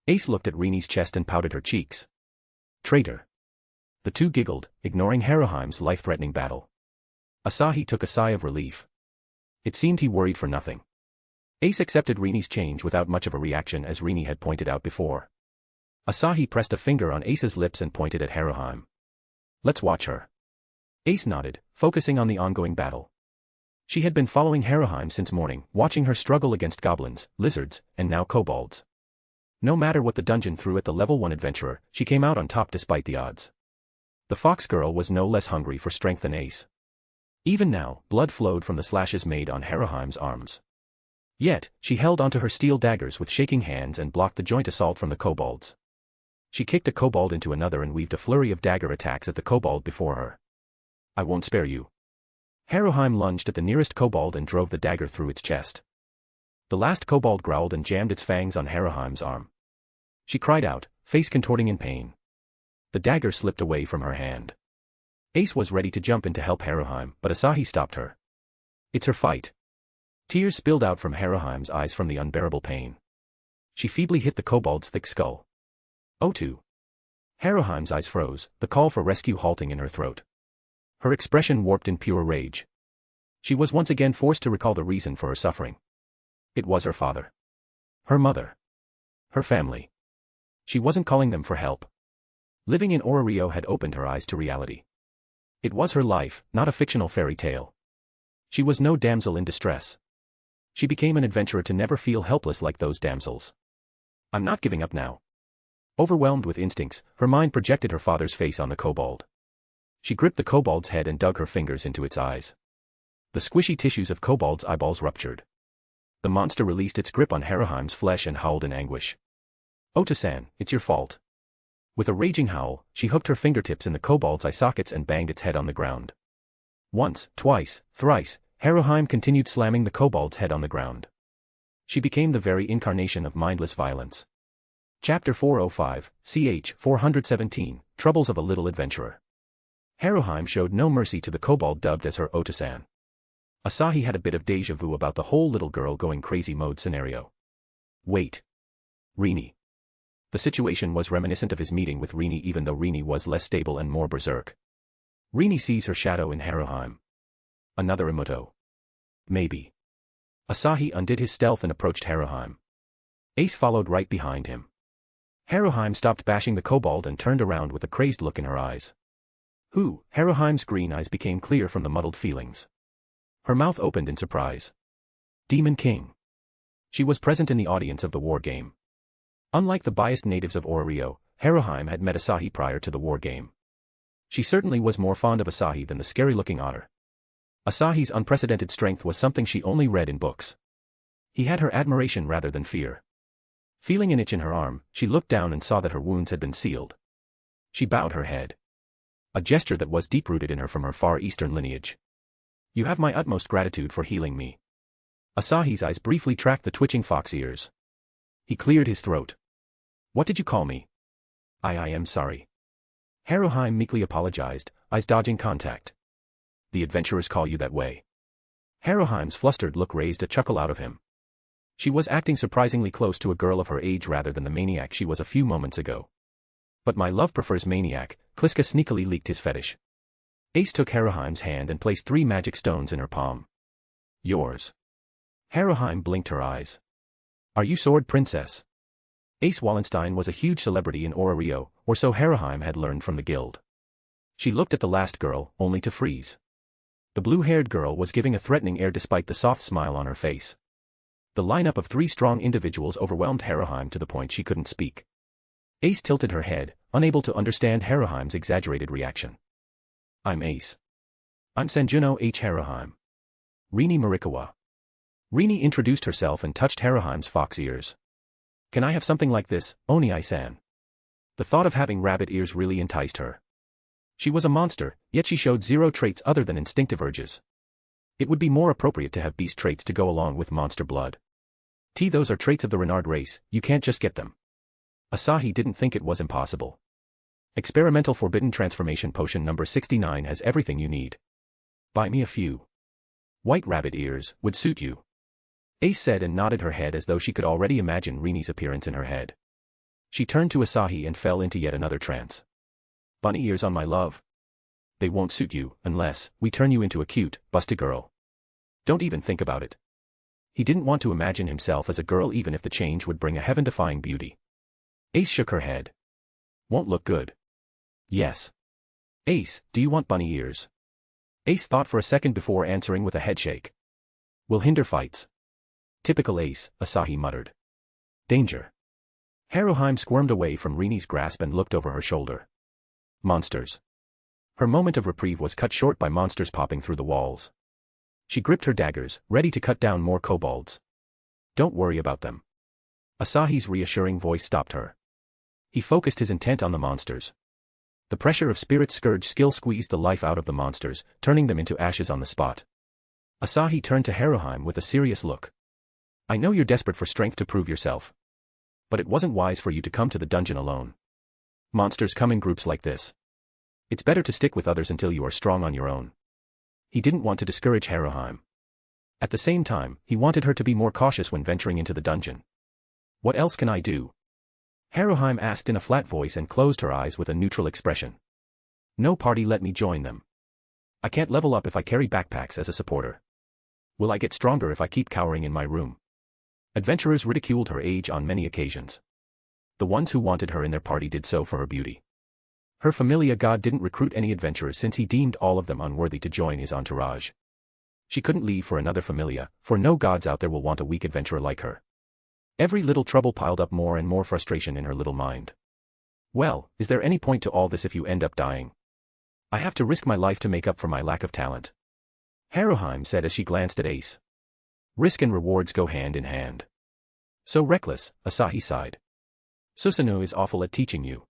Ace looked at Rini's chest and pouted her cheeks. Traitor. The two giggled, ignoring Haruheim's life-threatening battle. Asahi took a sigh of relief. It seemed he worried for nothing. Ace accepted Rini's change without much of a reaction as Rini had pointed out before. Asahi pressed a finger on Ace's lips and pointed at Haruheim. Let's watch her. Ace nodded, focusing on the ongoing battle. She had been following Haruheim since morning, watching her struggle against goblins, lizards, and now kobolds. No matter what the dungeon threw at the level 1 adventurer, she came out on top despite the odds. The fox girl was no less hungry for strength than Ace. Even now, blood flowed from the slashes made on Haruheim's arms. Yet, she held onto her steel daggers with shaking hands and blocked the joint assault from the kobolds. She kicked a kobold into another and weaved a flurry of dagger attacks at the kobold before her. I won't spare you. Haruheim lunged at the nearest kobold and drove the dagger through its chest. The last kobold growled and jammed its fangs on Haruheim's arm. She cried out, face contorting in pain. The dagger slipped away from her hand. Ace was ready to jump in to help Haruheim, but Asahi stopped her. It's her fight. Tears spilled out from Haruheim's eyes from the unbearable pain. She feebly hit the kobold's thick skull. Otu. Haruheim's eyes froze, the call for rescue halting in her throat. Her expression warped in pure rage. She was once again forced to recall the reason for her suffering. It was her father. Her mother. Her family. She wasn't calling them for help. Living in Orario had opened her eyes to reality. It was her life, not a fictional fairy tale. She was no damsel in distress. She became an adventurer to never feel helpless like those damsels. I'm not giving up now. Overwhelmed with instincts, her mind projected her father's face on the kobold. She gripped the kobold's head and dug her fingers into its eyes. The squishy tissues of kobold's eyeballs ruptured. The monster released its grip on Haruheim's flesh and howled in anguish. Ota-san, it's your fault. With a raging howl, she hooked her fingertips in the kobold's eye sockets and banged its head on the ground. Once, twice, thrice, Haruheim continued slamming the kobold's head on the ground. She became the very incarnation of mindless violence. Chapter 405, ch. 417, Troubles of a Little Adventurer. Haruheim showed no mercy to the kobold dubbed as her Ota-san. Asahi had a bit of déjà vu about the whole little girl going crazy mode scenario. Wait. Rini. The situation was reminiscent of his meeting with Rini even though Rini was less stable and more berserk. Rini sees her shadow in Haruheim. Another Imuto. Maybe. Asahi undid his stealth and approached Haruheim. Ace followed right behind him. Haruheim stopped bashing the kobold and turned around with a crazed look in her eyes. Who? Haruheim's green eyes became clear from the muddled feelings. Her mouth opened in surprise. Demon King. She was present in the audience of the war game. Unlike the biased natives of Orario, Haruheim had met Asahi prior to the war game. She certainly was more fond of Asahi than the scary-looking otter. Asahi's unprecedented strength was something she only read in books. He had her admiration rather than fear. Feeling an itch in her arm, she looked down and saw that her wounds had been sealed. She bowed her head. A gesture that was deep-rooted in her from her Far Eastern lineage. You have my utmost gratitude for healing me. Asahi's eyes briefly tracked the twitching fox ears. He cleared his throat. What did you call me? I am sorry. Haruheim meekly apologized, eyes dodging contact. The adventurers call you that way. Haruheim's flustered look raised a chuckle out of him. She was acting surprisingly close to a girl of her age rather than the maniac she was a few moments ago. But my love prefers maniac, Kliska sneakily leaked his fetish. Ace took Haruheim's hand and placed 3 magic stones in her palm. Yours. Haruheim blinked her eyes. Are you Sword Princess? Ace Wallenstein was a huge celebrity in Orario, or so Haruheim had learned from the guild. She looked at the last girl, only to freeze. The blue-haired girl was giving a threatening air despite the soft smile on her face. The lineup of 3 strong individuals overwhelmed Haruheim to the point she couldn't speak. Ace tilted her head, unable to understand Haruheim's exaggerated reaction. I'm Ace. I'm Sanjuno H. Haruheim. Rini Marikawa. Rini introduced herself and touched Haruheim's fox ears. Can I have something like this, Onii-san? The thought of having rabbit ears really enticed her. She was a monster, yet she showed 0 traits other than instinctive urges. It would be more appropriate to have beast traits to go along with monster blood. Those are traits of the Renard race, you can't just get them. Asahi didn't think it was impossible. Experimental Forbidden Transformation Potion number 69 has everything you need. Buy me a few. White rabbit ears would suit you. Ace said and nodded her head as though she could already imagine Rini's appearance in her head. She turned to Asahi and fell into yet another trance. Bunny ears on my love. They won't suit you, unless we turn you into a cute, busty girl. Don't even think about it. He didn't want to imagine himself as a girl even if the change would bring a heaven-defying beauty. Ace shook her head. Won't look good. Yes. Ace, do you want bunny ears? Ace thought for a second before answering with a headshake. Will hinder fights. Typical Ace, Asahi muttered. Danger. Haruheim squirmed away from Rini's grasp and looked over her shoulder. Monsters. Her moment of reprieve was cut short by monsters popping through the walls. She gripped her daggers, ready to cut down more kobolds. Don't worry about them. Asahi's reassuring voice stopped her. He focused his intent on the monsters. The pressure of Spirit Scourge skill squeezed the life out of the monsters, turning them into ashes on the spot. Asahi turned to Haruheim with a serious look. I know you're desperate for strength to prove yourself. But it wasn't wise for you to come to the dungeon alone. Monsters come in groups like this. It's better to stick with others until you are strong on your own. He didn't want to discourage Haruheim. At the same time, he wanted her to be more cautious when venturing into the dungeon. What else can I do? Haruheim asked in a flat voice and closed her eyes with a neutral expression. No party let me join them. I can't level up if I carry backpacks as a supporter. Will I get stronger if I keep cowering in my room? Adventurers ridiculed her age on many occasions. The ones who wanted her in their party did so for her beauty. Her familia god didn't recruit any adventurers since he deemed all of them unworthy to join his entourage. She couldn't leave for another familia, for no gods out there will want a weak adventurer like her. Every little trouble piled up more and more frustration in her little mind. Well, is there any point to all this if you end up dying? I have to risk my life to make up for my lack of talent. Haruheim said as she glanced at Ace. Risk and rewards go hand in hand. So reckless, Asahi sighed. Susanoo is awful at teaching you.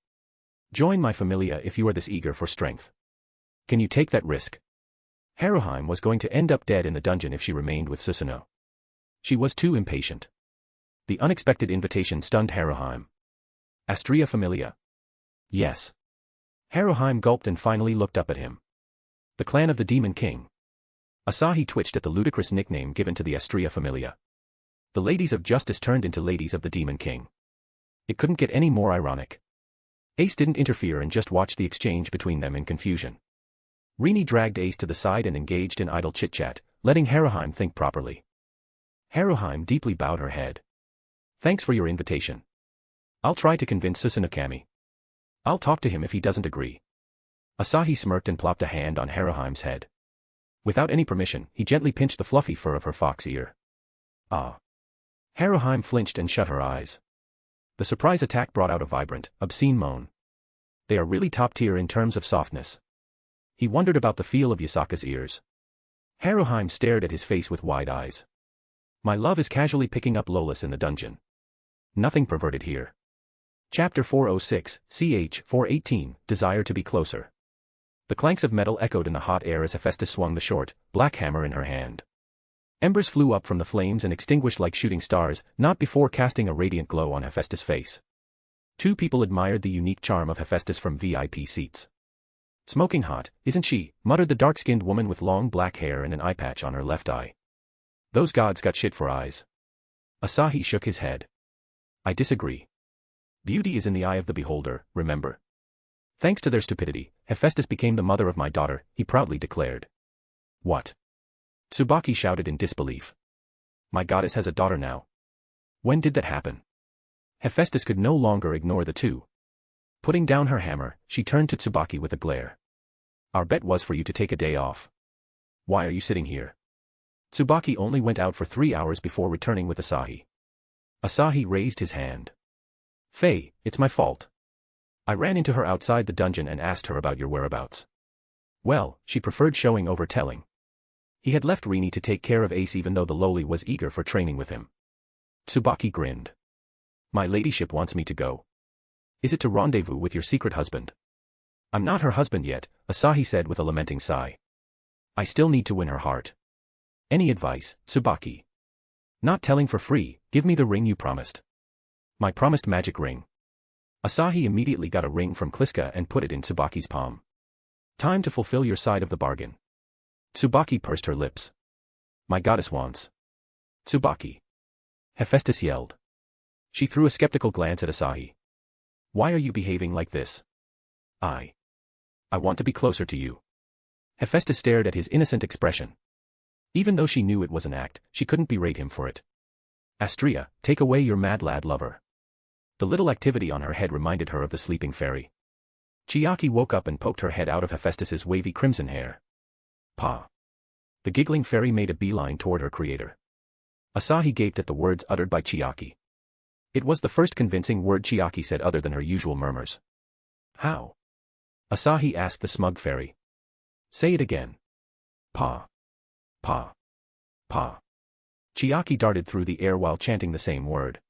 Join my familia if you are this eager for strength. Can you take that risk? Haruheim was going to end up dead in the dungeon if she remained with Susanoo. She was too impatient. The unexpected invitation stunned Haruheim. Astria familia? Yes. Haruheim gulped and finally looked up at him. The clan of the Demon King. Asahi twitched at the ludicrous nickname given to the Astria familia. The ladies of justice turned into ladies of the Demon King. It couldn't get any more ironic. Ace didn't interfere and just watched the exchange between them in confusion. Rini dragged Ace to the side and engaged in idle chit-chat, letting Haruheim think properly. Haruheim deeply bowed her head. Thanks for your invitation. I'll try to convince Susanoo-kami. I'll talk to him if he doesn't agree. Asahi smirked and plopped a hand on Haruheim's head. Without any permission, he gently pinched the fluffy fur of her fox ear. Ah. Haruheim flinched and shut her eyes. The surprise attack brought out a vibrant, obscene moan. They are really top tier in terms of softness. He wondered about the feel of Yasaka's ears. Haruheim stared at his face with wide eyes. My love is casually picking up Lolas in the dungeon. Nothing perverted here. Chapter 406, ch. 418, Desire to be Closer. The clanks of metal echoed in the hot air as Hephaestus swung the short, black hammer in her hand. Embers flew up from the flames and extinguished like shooting stars, not before casting a radiant glow on Hephaestus' face. Two people admired the unique charm of Hephaestus from VIP seats. Smoking hot, isn't she? Muttered the dark-skinned woman with long black hair and an eye patch on her left eye. Those gods got shit for eyes. Asahi shook his head. I disagree. Beauty is in the eye of the beholder, remember? Thanks to their stupidity, Hephaestus became the mother of my daughter, he proudly declared. What? Tsubaki shouted in disbelief. My goddess has a daughter now. When did that happen? Hephaestus could no longer ignore the two. Putting down her hammer, she turned to Tsubaki with a glare. Our bet was for you to take a day off. Why are you sitting here? Tsubaki only went out for 3 hours before returning with Asahi. Asahi raised his hand. Faye, it's my fault. I ran into her outside the dungeon and asked her about your whereabouts. Well, she preferred showing over telling. He had left Rini to take care of Ace even though the lowly was eager for training with him. Tsubaki grinned. My ladyship wants me to go. Is it to rendezvous with your secret husband? I'm not her husband yet, Asahi said with a lamenting sigh. I still need to win her heart. Any advice, Tsubaki? Not telling for free, give me the ring you promised. My promised magic ring. Asahi immediately got a ring from Kliska and put it in Tsubaki's palm. Time to fulfill your side of the bargain. Tsubaki pursed her lips. My goddess wants. Tsubaki. Hephaestus yelled. She threw a skeptical glance at Asahi. Why are you behaving like this? I want to be closer to you. Hephaestus stared at his innocent expression. Even though she knew it was an act, she couldn't berate him for it. Astrea, take away your mad lad lover. The little activity on her head reminded her of the sleeping fairy. Chiaki woke up and poked her head out of Hephaestus's wavy crimson hair. Pa. The giggling fairy made a beeline toward her creator. Asahi gaped at the words uttered by Chiaki. It was the first convincing word Chiaki said other than her usual murmurs. How? Asahi asked the smug fairy. Say it again. Pa. Pa. Pa. Chiaki darted through the air while chanting the same word.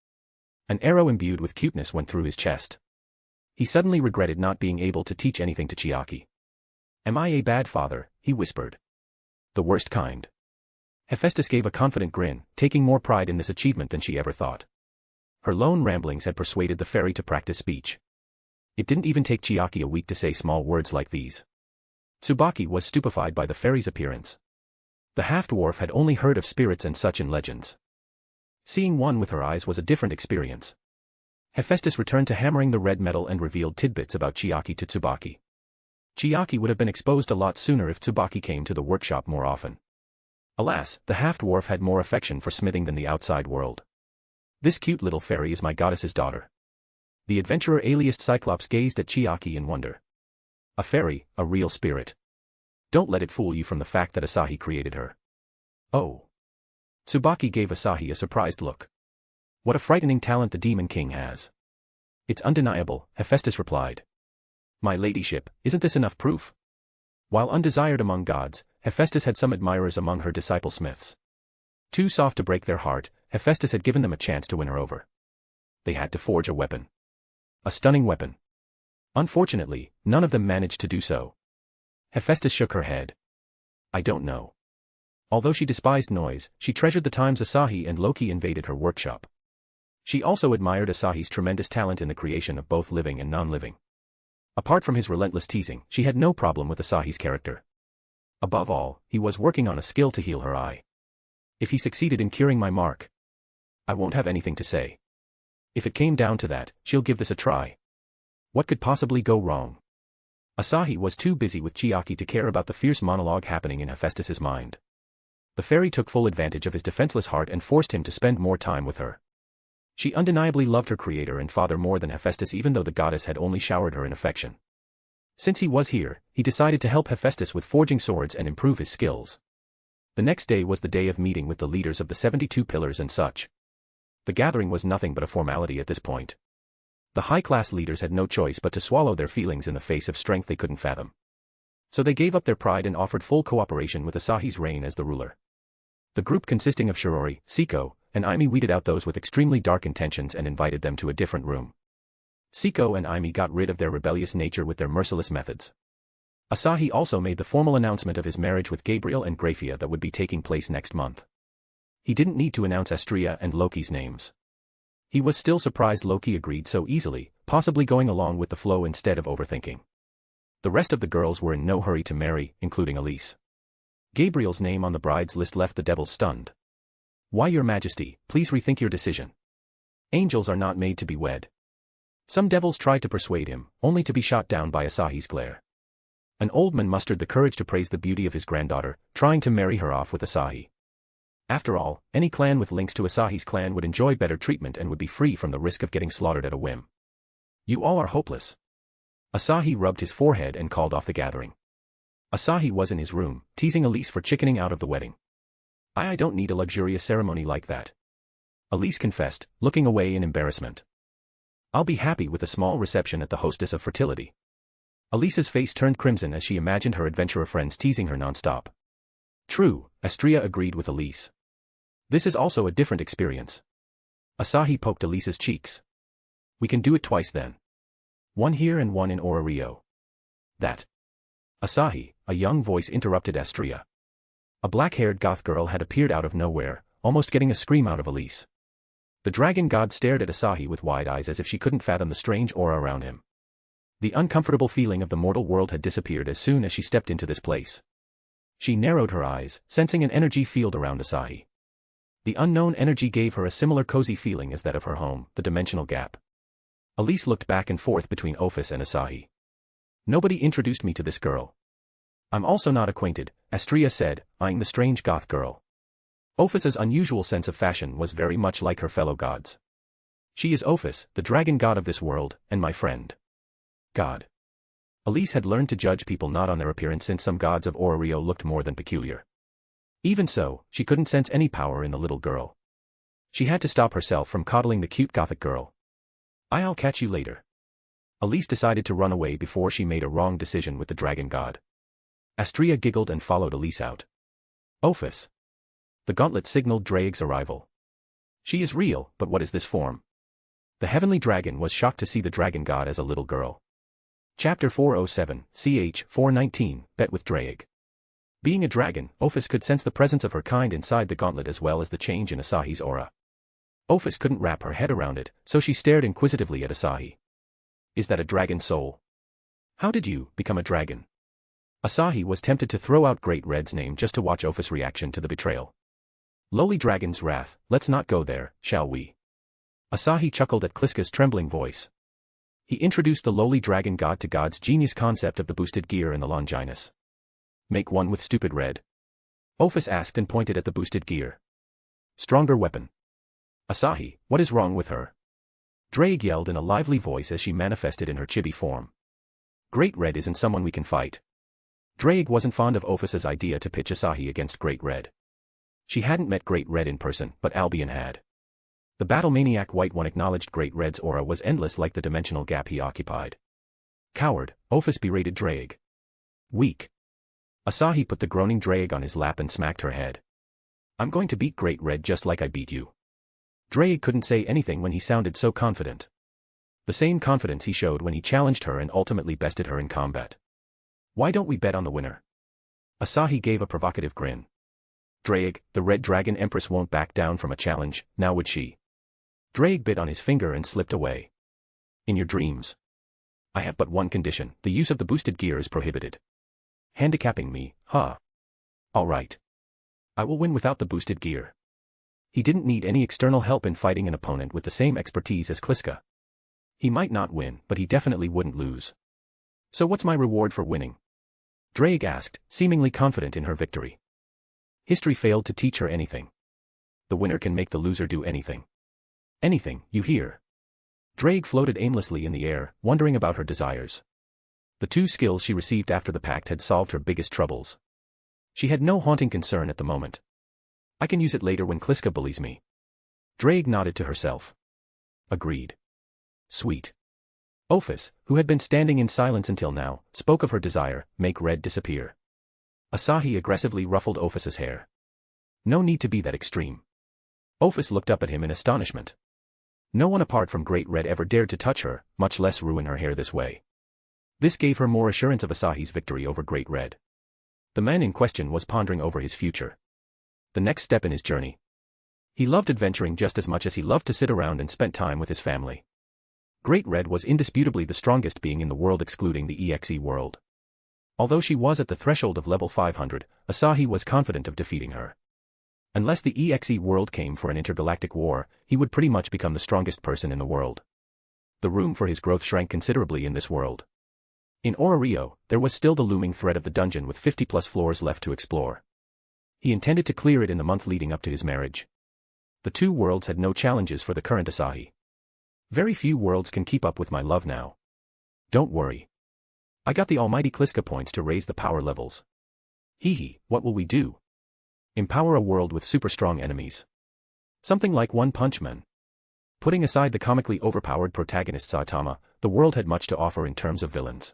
An arrow imbued with cuteness went through his chest. He suddenly regretted not being able to teach anything to Chiaki. Am I a bad father? He whispered. The worst kind. Hephaestus gave a confident grin, taking more pride in this achievement than she ever thought. Her lone ramblings had persuaded the fairy to practice speech. It didn't even take Chiaki a week to say small words like these. Tsubaki was stupefied by the fairy's appearance. The half-dwarf had only heard of spirits and such in legends. Seeing one with her eyes was a different experience. Hephaestus returned to hammering the red metal and revealed tidbits about Chiaki to Tsubaki. Chiaki would have been exposed a lot sooner if Tsubaki came to the workshop more often. Alas, the half-dwarf had more affection for smithing than the outside world. This cute little fairy is my goddess's daughter. The adventurer alias Cyclops gazed at Chiaki in wonder. A fairy, a real spirit. Don't let it fool you from the fact that Asahi created her. Oh. Tsubaki gave Asahi a surprised look. What a frightening talent the Demon King has. It's undeniable, Hephaestus replied. My ladyship, isn't this enough proof? While undesired among gods, Hephaestus had some admirers among her disciple smiths. Too soft to break their heart, Hephaestus had given them a chance to win her over. They had to forge a weapon. A stunning weapon. Unfortunately, none of them managed to do so. Hephaestus shook her head. I don't know. Although she despised noise, she treasured the times Asahi and Loki invaded her workshop. She also admired Asahi's tremendous talent in the creation of both living and non-living. Apart from his relentless teasing, she had no problem with Asahi's character. Above all, he was working on a skill to heal her eye. If he succeeded in curing my mark, I won't have anything to say. If it came down to that, she'll give this a try. What could possibly go wrong? Asahi was too busy with Chiaki to care about the fierce monologue happening in Hephaestus's mind. The fairy took full advantage of his defenseless heart and forced him to spend more time with her. She undeniably loved her creator and father more than Hephaestus even though the goddess had only showered her in affection. Since he was here, he decided to help Hephaestus with forging swords and improve his skills. The next day was the day of meeting with the leaders of the 72 pillars and such. The gathering was nothing but a formality at this point. The high-class leaders had no choice but to swallow their feelings in the face of strength they couldn't fathom. So they gave up their pride and offered full cooperation with Asahi's reign as the ruler. The group consisting of Shirori, Siko, and Aimi weeded out those with extremely dark intentions and invited them to a different room. Siko and Aimi got rid of their rebellious nature with their merciless methods. Asahi also made the formal announcement of his marriage with Gabriel and Grafia that would be taking place next month. He didn't need to announce Astrea and Loki's names. He was still surprised Loki agreed so easily, possibly going along with the flow instead of overthinking. The rest of the girls were in no hurry to marry, including Elise. Gabriel's name on the bride's list left the devils stunned. "Why, Your Majesty, please rethink your decision. Angels are not made to be wed." Some devils tried to persuade him, only to be shot down by Asahi's glare. An old man mustered the courage to praise the beauty of his granddaughter, trying to marry her off with Asahi. After all, any clan with links to Asahi's clan would enjoy better treatment and would be free from the risk of getting slaughtered at a whim. "You all are hopeless." Asahi rubbed his forehead and called off the gathering. Asahi was in his room, teasing Elise for chickening out of the wedding. I don't need a luxurious ceremony like that," Elise confessed, looking away in embarrassment. "I'll be happy with a small reception at the hostess of fertility." Elise's face turned crimson as she imagined her adventurer friends teasing her non-stop. "True," Astrea agreed with Elise. "This is also a different experience." Asahi poked Elise's cheeks. "We can do it twice then. One here and one in Rio." "That." Asahi, a young voice interrupted Astrea. A black-haired goth girl had appeared out of nowhere, almost getting a scream out of Elise. The dragon god stared at Asahi with wide eyes as if she couldn't fathom the strange aura around him. The uncomfortable feeling of the mortal world had disappeared as soon as she stepped into this place. She narrowed her eyes, sensing an energy field around Asahi. The unknown energy gave her a similar cozy feeling as that of her home, the dimensional gap. Elise looked back and forth between Ophis and Asahi. "Nobody introduced me to this girl." "I'm also not acquainted," Astrea said, eyeing the strange goth girl. Ophis's unusual sense of fashion was very much like her fellow gods. "She is Ophis, the dragon god of this world, and my friend." God. Elise had learned to judge people not on their appearance since some gods of Rio looked more than peculiar. Even so, she couldn't sense any power in the little girl. She had to stop herself from coddling the cute gothic girl. "I'll catch you later." Elise decided to run away before she made a wrong decision with the dragon god. Astrea giggled and followed Elise out. "Ophis." The gauntlet signaled Draig's arrival. "She is real, but what is this form?" The heavenly dragon was shocked to see the dragon god as a little girl. Chapter 407, ch. 419, Bet with Draig. Being a dragon, Ophis could sense the presence of her kind inside the gauntlet as well as the change in Asahi's aura. Ophis couldn't wrap her head around it, so she stared inquisitively at Asahi. "Is that a dragon soul? How did you become a dragon?" Asahi was tempted to throw out Great Red's name just to watch Ophis' reaction to the betrayal. "Lowly dragon's wrath, let's not go there, shall we?" Asahi chuckled at Kliska's trembling voice. He introduced the lowly dragon god to God's genius concept of the boosted gear and the Longinus. "Make one with stupid red?" Ophis asked and pointed at the boosted gear. "Stronger weapon." "Asahi, what is wrong with her?" Draig yelled in a lively voice as she manifested in her chibi form. "Great Red isn't someone we can fight." Draig wasn't fond of Ophis's idea to pitch Asahi against Great Red. She hadn't met Great Red in person, but Albion had. The battle-maniac White One acknowledged Great Red's aura was endless like the dimensional gap he occupied. "Coward," Ophis berated Draig. "Weak." Asahi put the groaning Draig on his lap and smacked her head. "I'm going to beat Great Red just like I beat you." Draig couldn't say anything when he sounded so confident. The same confidence he showed when he challenged her and ultimately bested her in combat. "Why don't we bet on the winner?" Asahi gave a provocative grin. "Draig, the Red Dragon Empress won't back down from a challenge, now would she?" Draig bit on his finger and slipped away. "In your dreams. I have but one condition, the use of the boosted gear is prohibited." "Handicapping me, huh? All right. I will win without the boosted gear." He didn't need any external help in fighting an opponent with the same expertise as Kliska. He might not win, but he definitely wouldn't lose. "So what's my reward for winning?" Draig asked, seemingly confident in her victory. History failed to teach her anything. The winner can make the loser do anything. Anything, you hear? Draig floated aimlessly in the air, wondering about her desires. The two skills she received after the pact had solved her biggest troubles. She had no haunting concern at the moment. "I can use it later when Kliska bullies me." Drake nodded to herself. Agreed. Sweet. Ophis, who had been standing in silence until now, spoke of her desire, make Red disappear. Asahi aggressively ruffled Ophis's hair. No need to be that extreme. Ophis looked up at him in astonishment. No one apart from Great Red ever dared to touch her, much less ruin her hair this way. This gave her more assurance of Asahi's victory over Great Red. The man in question was pondering over his future. The next step in his journey. He loved adventuring just as much as he loved to sit around and spend time with his family. Great Red was indisputably the strongest being in the world excluding the EXE world. Although she was at the threshold of level 500, Asahi was confident of defeating her. Unless the EXE world came for an intergalactic war, he would pretty much become the strongest person in the world. The room for his growth shrank considerably in this world. In Orario, there was still the looming threat of the dungeon with 50+ floors left to explore. He intended to clear it in the month leading up to his marriage. The two worlds had no challenges for the current Asahi. Very few worlds can keep up with my love now. Don't worry. I got the almighty Kliska points to raise the power levels. Hee, what will we do? Empower a world with super strong enemies. Something like One Punch Man. Putting aside the comically overpowered protagonist Saitama, the world had much to offer in terms of villains.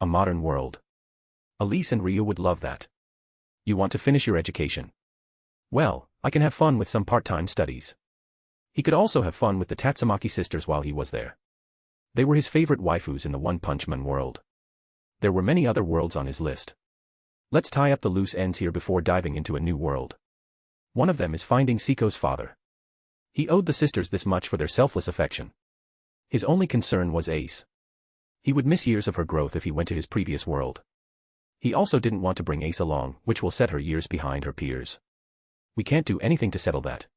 A modern world. Elise and Ryu would love that. You want to finish your education? Well, I can have fun with some part-time studies. He could also have fun with the Tatsumaki sisters while he was there. They were his favorite waifus in the One Punch Man world. There were many other worlds on his list. Let's tie up the loose ends here before diving into a new world. One of them is finding Siko's father. He owed the sisters this much for their selfless affection. His only concern was Ace. He would miss years of her growth if he went to his previous world. He also didn't want to bring Ace along, which will set her years behind her peers. We can't do anything to settle that.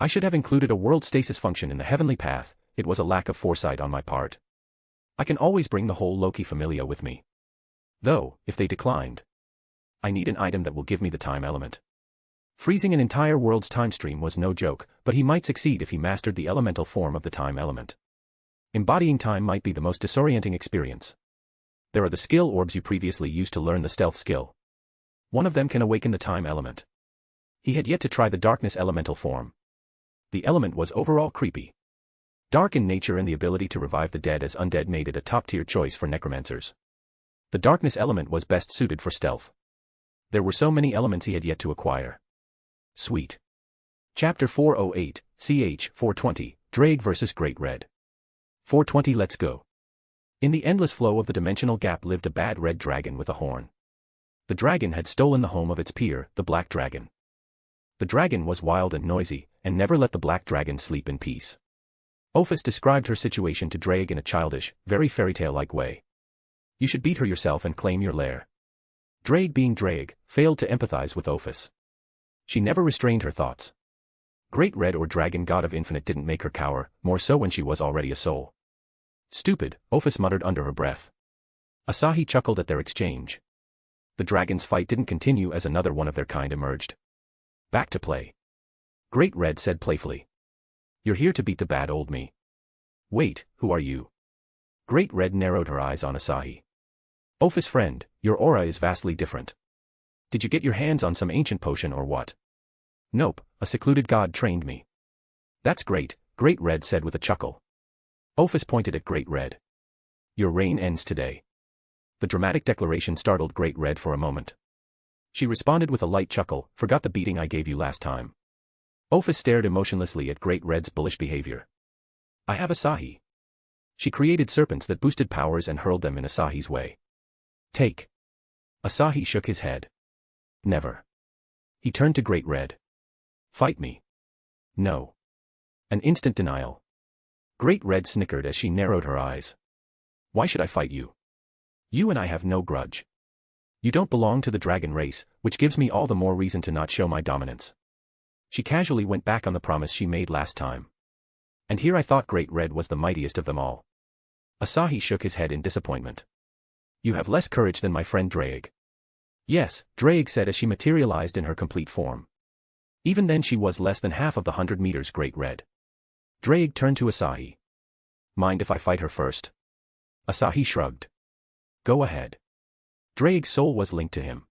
I should have included a world stasis function in the heavenly path. It was a lack of foresight on my part. I can always bring the whole Loki Familia with me. Though, if they declined, I need an item that will give me the time element. Freezing an entire world's time stream was no joke, but he might succeed if he mastered the elemental form of the time element. Embodying time might be the most disorienting experience. There are the skill orbs you previously used to learn the stealth skill. One of them can awaken the time element. He had yet to try the darkness elemental form. The element was overall creepy. Dark in nature and the ability to revive the dead as undead made it a top-tier choice for necromancers. The darkness element was best suited for stealth. There were so many elements he had yet to acquire. Sweet. Chapter 408, CH 420, Drake vs. Great Red. 420 Let's go. In the endless flow of the dimensional gap lived a bad red dragon with a horn. The dragon had stolen the home of its peer, the black dragon. The dragon was wild and noisy, and never let the black dragon sleep in peace. Ophis described her situation to Drake in a childish, very fairytale-like way. You should beat her yourself and claim your lair. Drake, being Drake, failed to empathize with Ophis. She never restrained her thoughts. Great Red or Dragon God of Infinite didn't make her cower, more so when she was already a soul. Stupid, Ophis muttered under her breath. Asahi chuckled at their exchange. The dragon's fight didn't continue as another one of their kind emerged. Back to play. Great Red said playfully. You're here to beat the bad old me. Wait, who are you? Great Red narrowed her eyes on Asahi. Ophis friend, your aura is vastly different. Did you get your hands on some ancient potion or what? Nope, a secluded god trained me. That's great, Great Red said with a chuckle. Ophis pointed at Great Red. Your reign ends today. The dramatic declaration startled Great Red for a moment. She responded with a light chuckle, forgot the beating I gave you last time. Ophis stared emotionlessly at Great Red's bullish behavior. I have Asahi. She created serpents that boosted powers and hurled them in Asahi's way. Take. Asahi shook his head. Never. He turned to Great Red. Fight me. No. An instant denial. Great Red snickered as she narrowed her eyes. Why should I fight you? You and I have no grudge. You don't belong to the dragon race, which gives me all the more reason to not show my dominance. She casually went back on the promise she made last time. And here I thought Great Red was the mightiest of them all. Asahi shook his head in disappointment. You have less courage than my friend Drake. Yes, Drake said as she materialized in her complete form. Even then she was less than half of the 100 meters Great Red. Drake turned to Asahi. Mind if I fight her first? Asahi shrugged. Go ahead. Drake's soul was linked to him.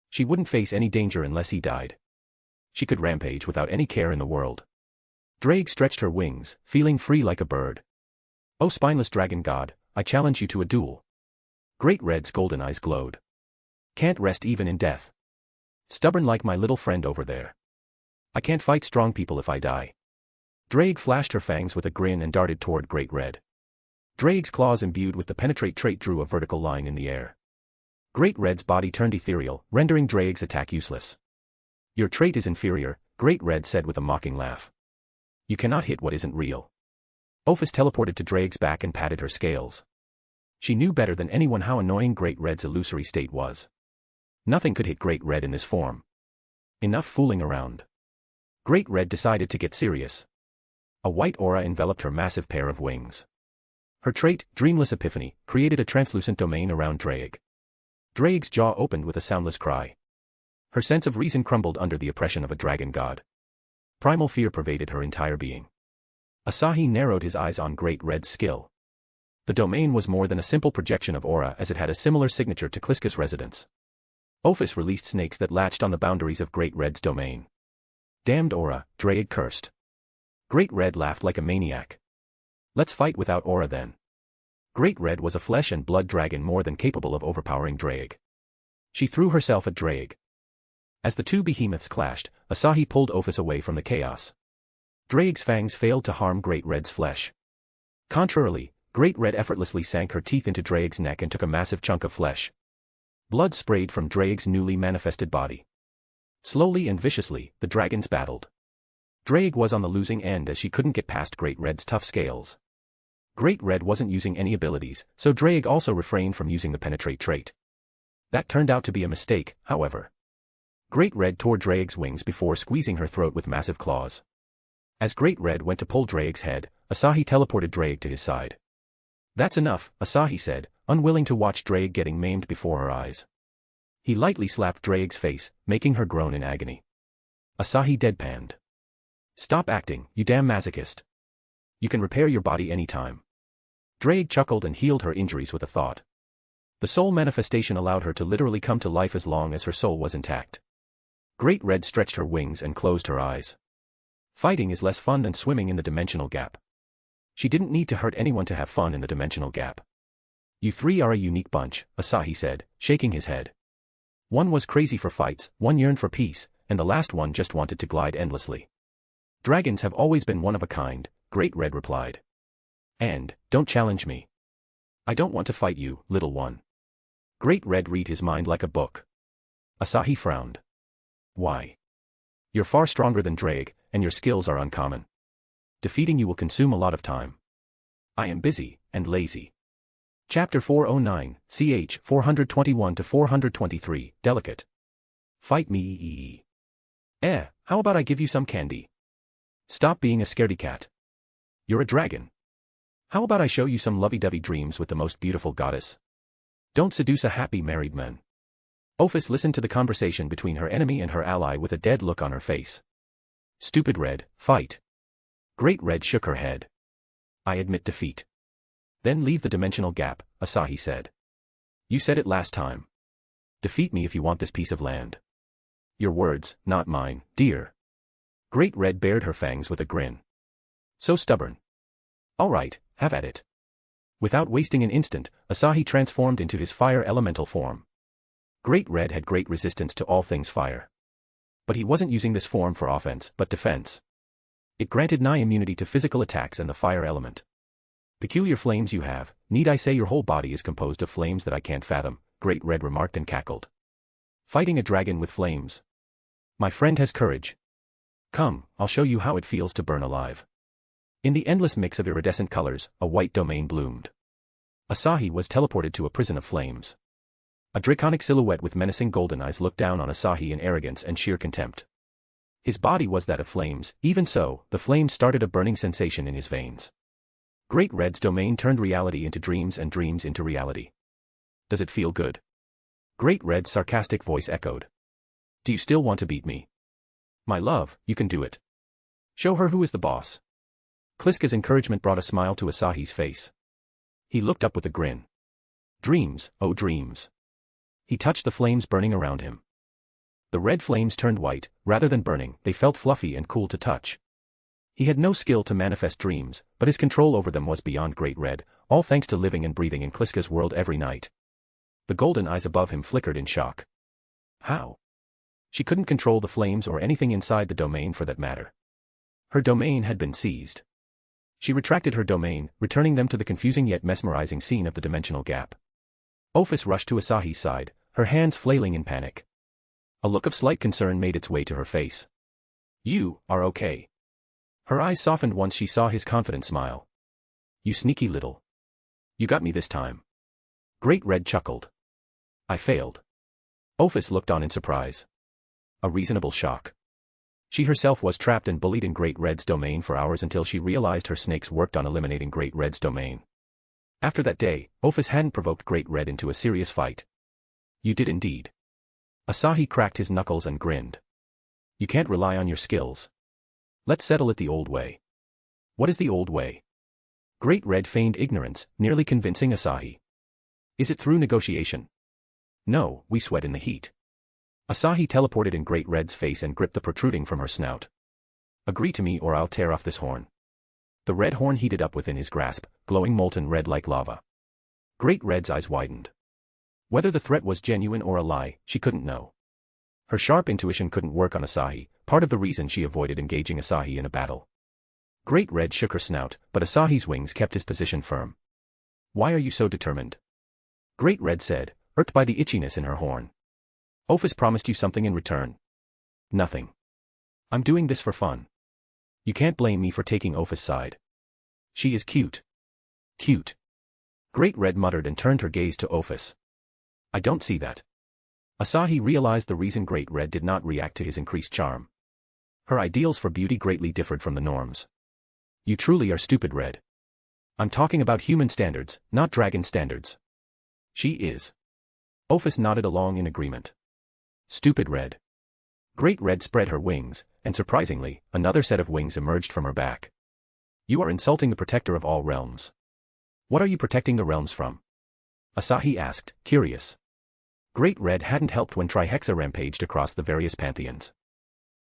She wouldn't face any danger unless he died. She could rampage without any care in the world. Drake stretched her wings, feeling free like a bird. "Oh spineless dragon god, I challenge you to a duel." Great Red's golden eyes glowed. "Can't rest even in death. Stubborn like my little friend over there. I can't fight strong people if I die." Drake flashed her fangs with a grin and darted toward Great Red. Drake's claws imbued with the penetrate trait drew a vertical line in the air. Great Red's body turned ethereal, rendering Drake's attack useless. "Your trait is inferior," Great Red said with a mocking laugh. "You cannot hit what isn't real." Ophis teleported to Drake's back and patted her scales. She knew better than anyone how annoying Great Red's illusory state was. Nothing could hit Great Red in this form. Enough fooling around. Great Red decided to get serious. A white aura enveloped her massive pair of wings. Her trait, Dreamless Epiphany, created a translucent domain around Drake. Drake's jaw opened with a soundless cry. Her sense of reason crumbled under the oppression of a dragon god. Primal fear pervaded her entire being. Asahi narrowed his eyes on Great Red's skill. The domain was more than a simple projection of aura as it had a similar signature to Kliska's residence. Ophis released snakes that latched on the boundaries of Great Red's domain. "Damned aura," Drake cursed. Great Red laughed like a maniac. "Let's fight without aura then." Great Red was a flesh and blood dragon more than capable of overpowering Drake. She threw herself at Drake. As the two behemoths clashed, Asahi pulled Ophis away from the chaos. Drake's fangs failed to harm Great Red's flesh. Contrarily, Great Red effortlessly sank her teeth into Drake's neck and took a massive chunk of flesh. Blood sprayed from Drake's newly manifested body. Slowly and viciously, the dragons battled. Drake was on the losing end as she couldn't get past Great Red's tough scales. Great Red wasn't using any abilities, so Drake also refrained from using the penetrate trait. That turned out to be a mistake, however. Great Red tore Drake's wings before squeezing her throat with massive claws. As Great Red went to pull Drake's head, Asahi teleported Drake to his side. "That's enough," Asahi said, unwilling to watch Drake getting maimed before her eyes. He lightly slapped Drake's face, making her groan in agony. Asahi deadpanned. "Stop acting, you damn masochist. You can repair your body anytime." Drake chuckled and healed her injuries with a thought. The soul manifestation allowed her to literally come to life as long as her soul was intact. Great Red stretched her wings and closed her eyes. Fighting is less fun than swimming in the dimensional gap. She didn't need to hurt anyone to have fun in the dimensional gap. "You three are a unique bunch," Asahi said, shaking his head. "One was crazy for fights, one yearned for peace, and the last one just wanted to glide endlessly." "Dragons have always been one of a kind," Great Red replied. "And, don't challenge me. I don't want to fight you, little one." Great Red read his mind like a book. Asahi frowned. "Why? You're far stronger than Drake, and your skills are uncommon. Defeating you will consume a lot of time. I am busy, and lazy." Chapter 409, ch. 421-423, Delicate. "Fight me. How about I give you some candy? Stop being a scaredy cat. You're a dragon. How about I show you some lovey-dovey dreams with the most beautiful goddess? Don't seduce a happy married man." Ophis listened to the conversation between her enemy and her ally with a dead look on her face. "Stupid Red, fight." Great Red shook her head. "I admit defeat." "Then leave the dimensional gap," Asahi said. "You said it last time. Defeat me if you want this piece of land." "Your words, not mine, dear." Great Red bared her fangs with a grin. "So stubborn. All right, have at it." Without wasting an instant, Asahi transformed into his fire elemental form. Great Red had great resistance to all things fire. But he wasn't using this form for offense, but defense. It granted nigh immunity to physical attacks and the fire element. "Peculiar flames you have, need I say your whole body is composed of flames that I can't fathom," Great Red remarked and cackled. "Fighting a dragon with flames. My friend has courage. Come, I'll show you how it feels to burn alive." In the endless mix of iridescent colors, a white domain bloomed. Asahi was teleported to a prison of flames. A draconic silhouette with menacing golden eyes looked down on Asahi in arrogance and sheer contempt. His body was that of flames, even so, the flames started a burning sensation in his veins. Great Red's domain turned reality into dreams and dreams into reality. "Does it feel good?" Great Red's sarcastic voice echoed. "Do you still want to beat me? My love, you can do it. Show her who is the boss." Kliska's encouragement brought a smile to Asahi's face. He looked up with a grin. "Dreams, oh dreams." He touched the flames burning around him. The red flames turned white, rather than burning, they felt fluffy and cool to touch. He had no skill to manifest dreams, but his control over them was beyond Great Red, all thanks to living and breathing in Kliska's world every night. The golden eyes above him flickered in shock. How? She couldn't control the flames or anything inside the domain for that matter. Her domain had been seized. She retracted her domain, returning them to the confusing yet mesmerizing scene of the dimensional gap. Ophis rushed to Asahi's side, her hands flailing in panic. A look of slight concern made its way to her face. You are okay. Her eyes softened once she saw his confident smile. You sneaky little. You got me this time. Great Red chuckled. I failed. Ophis looked on in surprise. A reasonable shock. She herself was trapped and bullied in Great Red's domain for hours until she realized her snakes worked on eliminating Great Red's domain. After that day, Ophis hadn't provoked Great Red into a serious fight. You did indeed. Asahi cracked his knuckles and grinned. You can't rely on your skills. Let's settle it the old way. What is the old way? Great Red feigned ignorance, nearly convincing Asahi. Is it through negotiation? No, we sweat in the heat. Asahi teleported in Great Red's face and gripped the protruding from her snout. Agree to me or I'll tear off this horn. The red horn heated up within his grasp, glowing molten red like lava. Great Red's eyes widened. Whether the threat was genuine or a lie, she couldn't know. Her sharp intuition couldn't work on Asahi, part of the reason she avoided engaging Asahi in a battle. Great Red shook her snout, but Asahi's wings kept his position firm. Why are you so determined? Great Red said, irked by the itchiness in her horn. Ophis promised you something in return. Nothing. I'm doing this for fun. You can't blame me for taking Ophis' side. She is cute. Cute. Great Red muttered and turned her gaze to Ophis. I don't see that. Asahi realized the reason Great Red did not react to his increased charm. Her ideals for beauty greatly differed from the norms. You truly are stupid, Red. I'm talking about human standards, not dragon standards. She is. Ophis nodded along in agreement. Stupid Red. Great Red spread her wings, and surprisingly, another set of wings emerged from her back. You are insulting the protector of all realms. What are you protecting the realms from? Asahi asked, curious. Great Red hadn't helped when Trihexa rampaged across the various pantheons.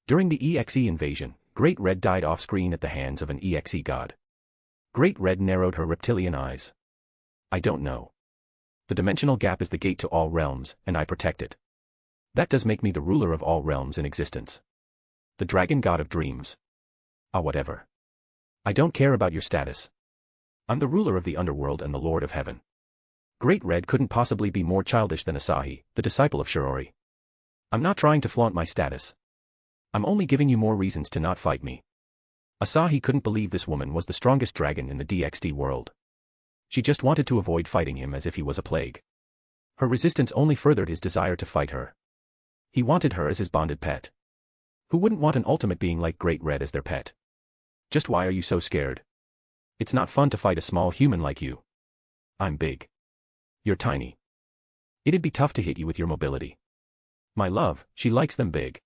During the EXE invasion, Great Red died off-screen at the hands of an EXE god. Great Red narrowed her reptilian eyes. I don't know. The dimensional gap is the gate to all realms, and I protect it. That does make me the ruler of all realms in existence. The dragon god of dreams. Ah, whatever. I don't care about your status. I'm the ruler of the underworld and the lord of heaven. Great Red couldn't possibly be more childish than Asahi, the disciple of Shirori. I'm not trying to flaunt my status. I'm only giving you more reasons to not fight me. Asahi couldn't believe this woman was the strongest dragon in the DXD world. She just wanted to avoid fighting him as if he was a plague. Her resistance only furthered his desire to fight her. He wanted her as his bonded pet. Who wouldn't want an ultimate being like Great Red as their pet? Just why are you so scared? It's not fun to fight a small human like you. I'm big. You're tiny. It'd be tough to hit you with your mobility. My love, she likes them big.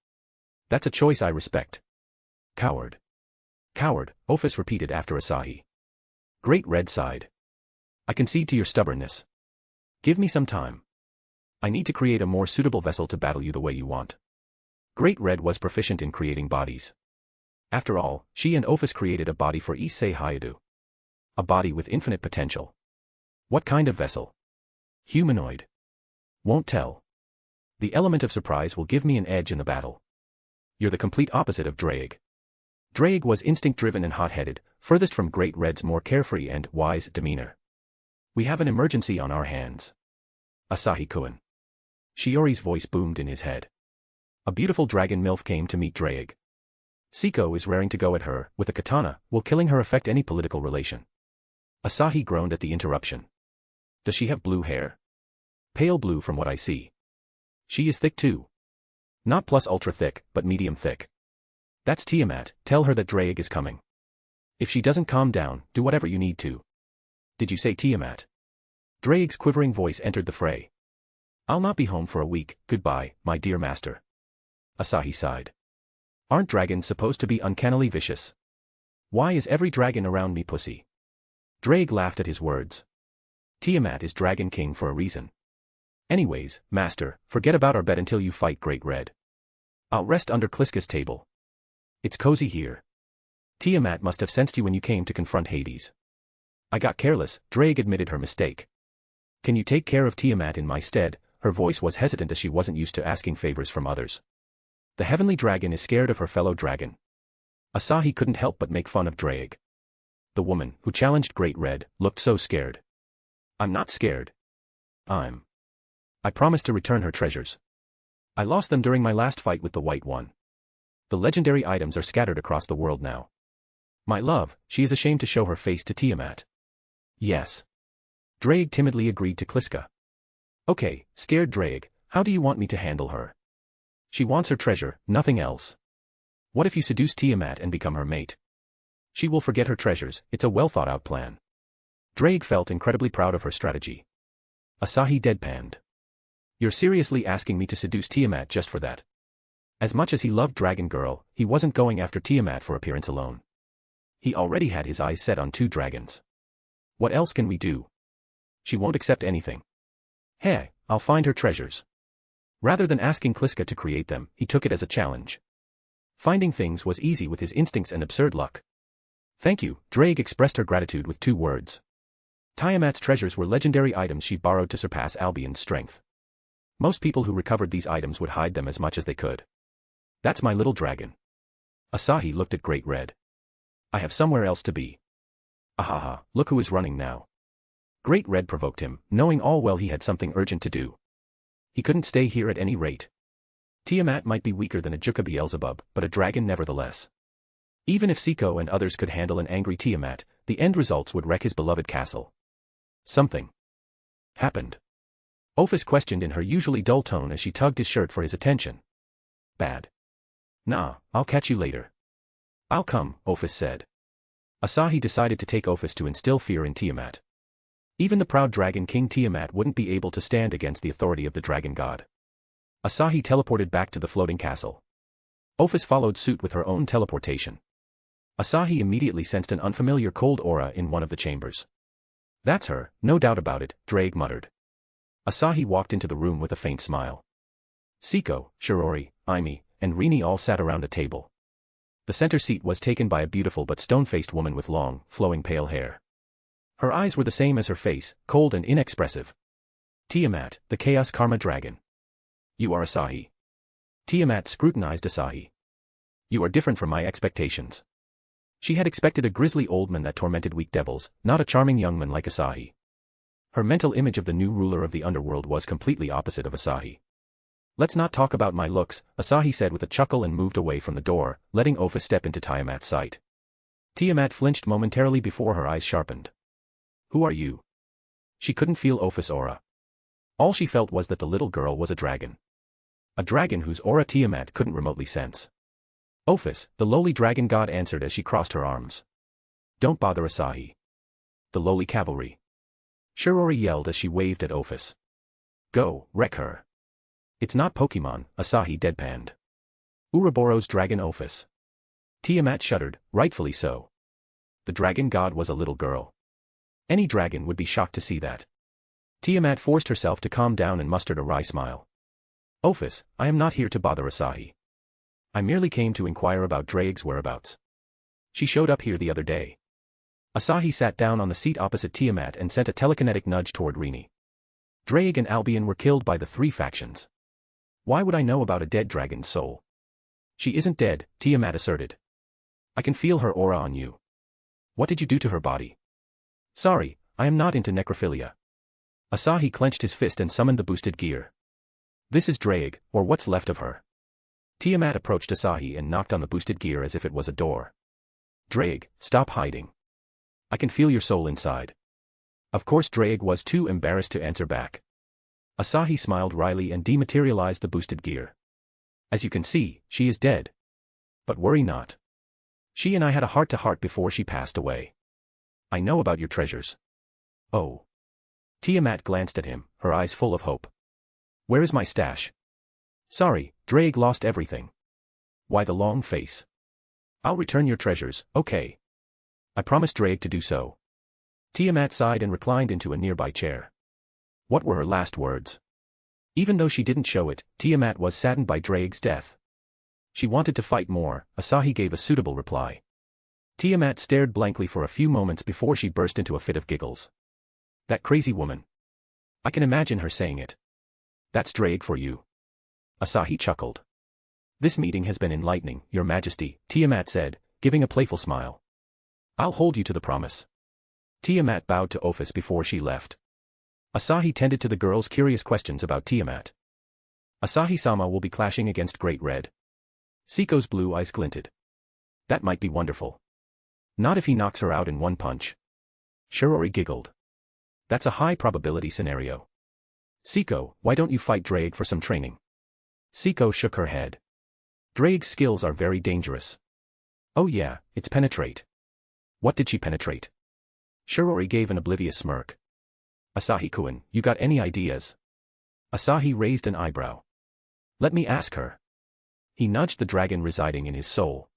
That's a choice I respect. Coward. Coward, Ophis repeated after Asahi. Great Red sighed. I concede to your stubbornness. Give me some time. I need to create a more suitable vessel to battle you the way you want. Great Red was proficient in creating bodies. After all, she and Ophis created a body for Issei Hayadu. A body with infinite potential. What kind of vessel? Humanoid. Won't tell. The element of surprise will give me an edge in the battle. You're the complete opposite of Draig. Draig was instinct-driven and hot-headed, furthest from Great Red's more carefree and wise demeanor. We have an emergency on our hands. Asahi-kun. Shiori's voice boomed in his head. A beautiful dragon MILF came to meet Draig. Siko is raring to go at her, with a katana, will killing her affect any political relation? Asahi groaned at the interruption. Does she have blue hair? Pale blue from what I see. She is thick too. Not plus ultra thick, but medium thick. That's Tiamat, tell her that Draig is coming. If she doesn't calm down, do whatever you need to. Did you say Tiamat? Draig's quivering voice entered the fray. I'll not be home for a week, goodbye, my dear master. Asahi sighed. Aren't dragons supposed to be uncannily vicious? Why is every dragon around me pussy? Draig laughed at his words. Tiamat is Dragon King for a reason. Anyways, master, forget about our bet until you fight Great Red. I'll rest under Kliska's table. It's cozy here. Tiamat must have sensed you when you came to confront Hades. I got careless, Drake admitted her mistake. Can you take care of Tiamat in my stead? Her voice was hesitant as she wasn't used to asking favors from others. The heavenly dragon is scared of her fellow dragon. Asahi couldn't help but make fun of Drake. The woman, who challenged Great Red, looked so scared. I'm not scared. I promised to return her treasures. I lost them during my last fight with the White One. The legendary items are scattered across the world now. My love, she is ashamed to show her face to Tiamat. Yes. Drake timidly agreed to Kliska. Okay, scared Drake, how do you want me to handle her? She wants her treasure, nothing else. What if you seduce Tiamat and become her mate? She will forget her treasures, it's a well-thought-out plan. Drake felt incredibly proud of her strategy. Asahi deadpanned. You're seriously asking me to seduce Tiamat just for that? As much as he loved Dragon Girl, he wasn't going after Tiamat for appearance alone. He already had his eyes set on 2 dragons. What else can we do? She won't accept anything. Hey, I'll find her treasures. Rather than asking Kliska to create them, he took it as a challenge. Finding things was easy with his instincts and absurd luck. Thank you, Drake expressed her gratitude with 2 words. Tiamat's treasures were legendary items she borrowed to surpass Albion's strength. Most people who recovered these items would hide them as much as they could. That's my little dragon. Asahi looked at Great Red. I have somewhere else to be. Ahaha, look who is running now. Great Red provoked him, knowing all well he had something urgent to do. He couldn't stay here at any rate. Tiamat might be weaker than a Juka Beelzebub, but a dragon nevertheless. Even if Siko and others could handle an angry Tiamat, the end results would wreck his beloved castle. Something happened. Ophis questioned in her usually dull tone as she tugged his shirt for his attention. Bad. Nah, I'll catch you later. I'll come, Ophis said. Asahi decided to take Ophis to instill fear in Tiamat. Even the proud dragon king Tiamat wouldn't be able to stand against the authority of the dragon god. Asahi teleported back to the floating castle. Ophis followed suit with her own teleportation. Asahi immediately sensed an unfamiliar cold aura in one of the chambers. That's her, no doubt about it, Drake muttered. Asahi walked into the room with a faint smile. Siko, Shirori, Aimi, and Rini all sat around a table. The center seat was taken by a beautiful but stone-faced woman with long, flowing pale hair. Her eyes were the same as her face, cold and inexpressive. Tiamat, the Chaos Karma Dragon. You are Asahi. Tiamat scrutinized Asahi. You are different from my expectations. She had expected a grisly old man that tormented weak devils, not a charming young man like Asahi. Her mental image of the new ruler of the underworld was completely opposite of Asahi. Let's not talk about my looks, Asahi said with a chuckle and moved away from the door, letting Ophis step into Tiamat's sight. Tiamat flinched momentarily before her eyes sharpened. Who are you? She couldn't feel Ophis' aura. All she felt was that the little girl was a dragon. A dragon whose aura Tiamat couldn't remotely sense. Ophis, the lowly dragon god answered as she crossed her arms. Don't bother Asahi. The lowly cavalry. Shirori yelled as she waved at Ophis. Go, wreck her. It's not Pokemon, Asahi deadpanned. Ouroboros dragon Ophis. Tiamat shuddered, rightfully so. The dragon god was a little girl. Any dragon would be shocked to see that. Tiamat forced herself to calm down and mustered a wry smile. Ophis, I am not here to bother Asahi. I merely came to inquire about Drake's whereabouts. She showed up here the other day. Asahi sat down on the seat opposite Tiamat and sent a telekinetic nudge toward Rini. Drake and Albion were killed by the 3 factions. Why would I know about a dead dragon's soul? She isn't dead, Tiamat asserted. I can feel her aura on you. What did you do to her body? Sorry, I am not into necrophilia. Asahi clenched his fist and summoned the boosted gear. This is Drake, or what's left of her. Tiamat approached Asahi and knocked on the boosted gear as if it was a door. Drake, stop hiding. I can feel your soul inside. Of course Drake was too embarrassed to answer back. Asahi smiled wryly and dematerialized the boosted gear. As you can see, she is dead. But worry not. She and I had a heart-to-heart before she passed away. I know about your treasures. Oh. Tiamat glanced at him, her eyes full of hope. Where is my stash? Sorry, Drake lost everything. Why the long face? I'll return your treasures, okay. I promised Drake to do so. Tiamat sighed and reclined into a nearby chair. What were her last words? Even though she didn't show it, Tiamat was saddened by Drake's death. She wanted to fight more, Asahi gave a suitable reply. Tiamat stared blankly for a few moments before she burst into a fit of giggles. That crazy woman. I can imagine her saying it. That's Drake for you. Asahi chuckled. This meeting has been enlightening, Your Majesty, Tiamat said, giving a playful smile. I'll hold you to the promise. Tiamat bowed to Ophis before she left. Asahi tended to the girl's curious questions about Tiamat. Asahi-sama will be clashing against Great Red. Siko's blue eyes glinted. That might be wonderful. Not if he knocks her out in one punch. Shirori giggled. That's a high probability scenario. Siko, why don't you fight Drake for some training? Siko shook her head. Drake's skills are very dangerous. Oh yeah, it's penetrate. What did she penetrate? Shirori gave an oblivious smirk. Asahi-kun, you got any ideas? Asahi raised an eyebrow. Let me ask her. He nudged the dragon residing in his soul.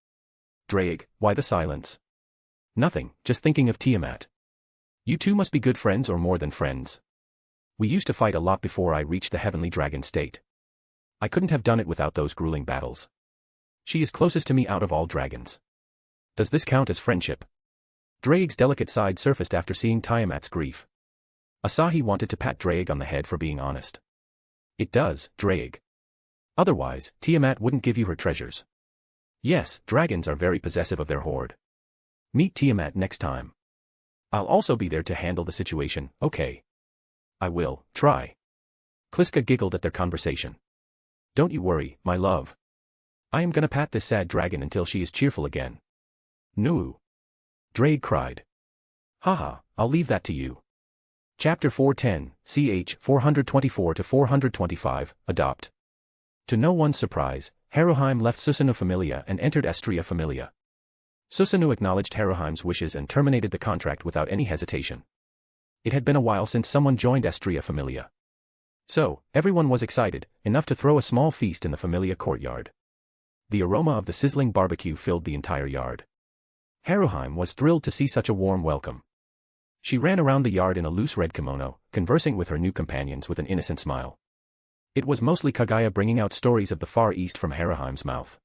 Drake, why the silence? Nothing, just thinking of Tiamat. You two must be good friends or more than friends. We used to fight a lot before I reached the heavenly dragon state. I couldn't have done it without those grueling battles. She is closest to me out of all dragons. Does this count as friendship? Drake's delicate side surfaced after seeing Tiamat's grief. Asahi wanted to pat Drake on the head for being honest. It does, Drake. Otherwise, Tiamat wouldn't give you her treasures. Yes, dragons are very possessive of their hoard. Meet Tiamat next time. I'll also be there to handle the situation, okay? I will, try. Kliska giggled at their conversation. Don't you worry, my love. I am gonna pat this sad dragon until she is cheerful again. No. Drake cried. Haha, I'll leave that to you. Chapter 410, ch. 424-425, Adopt. To no one's surprise, Haruheim left Susanoo Familia and entered Astria Familia. Susanoo acknowledged Haruheim's wishes and terminated the contract without any hesitation. It had been a while since someone joined Astria Familia. So, everyone was excited, enough to throw a small feast in the Familia courtyard. The aroma of the sizzling barbecue filled the entire yard. Haruheim was thrilled to see such a warm welcome. She ran around the yard in a loose red kimono, conversing with her new companions with an innocent smile. It was mostly Kaguya bringing out stories of the Far East from Haruheim's mouth.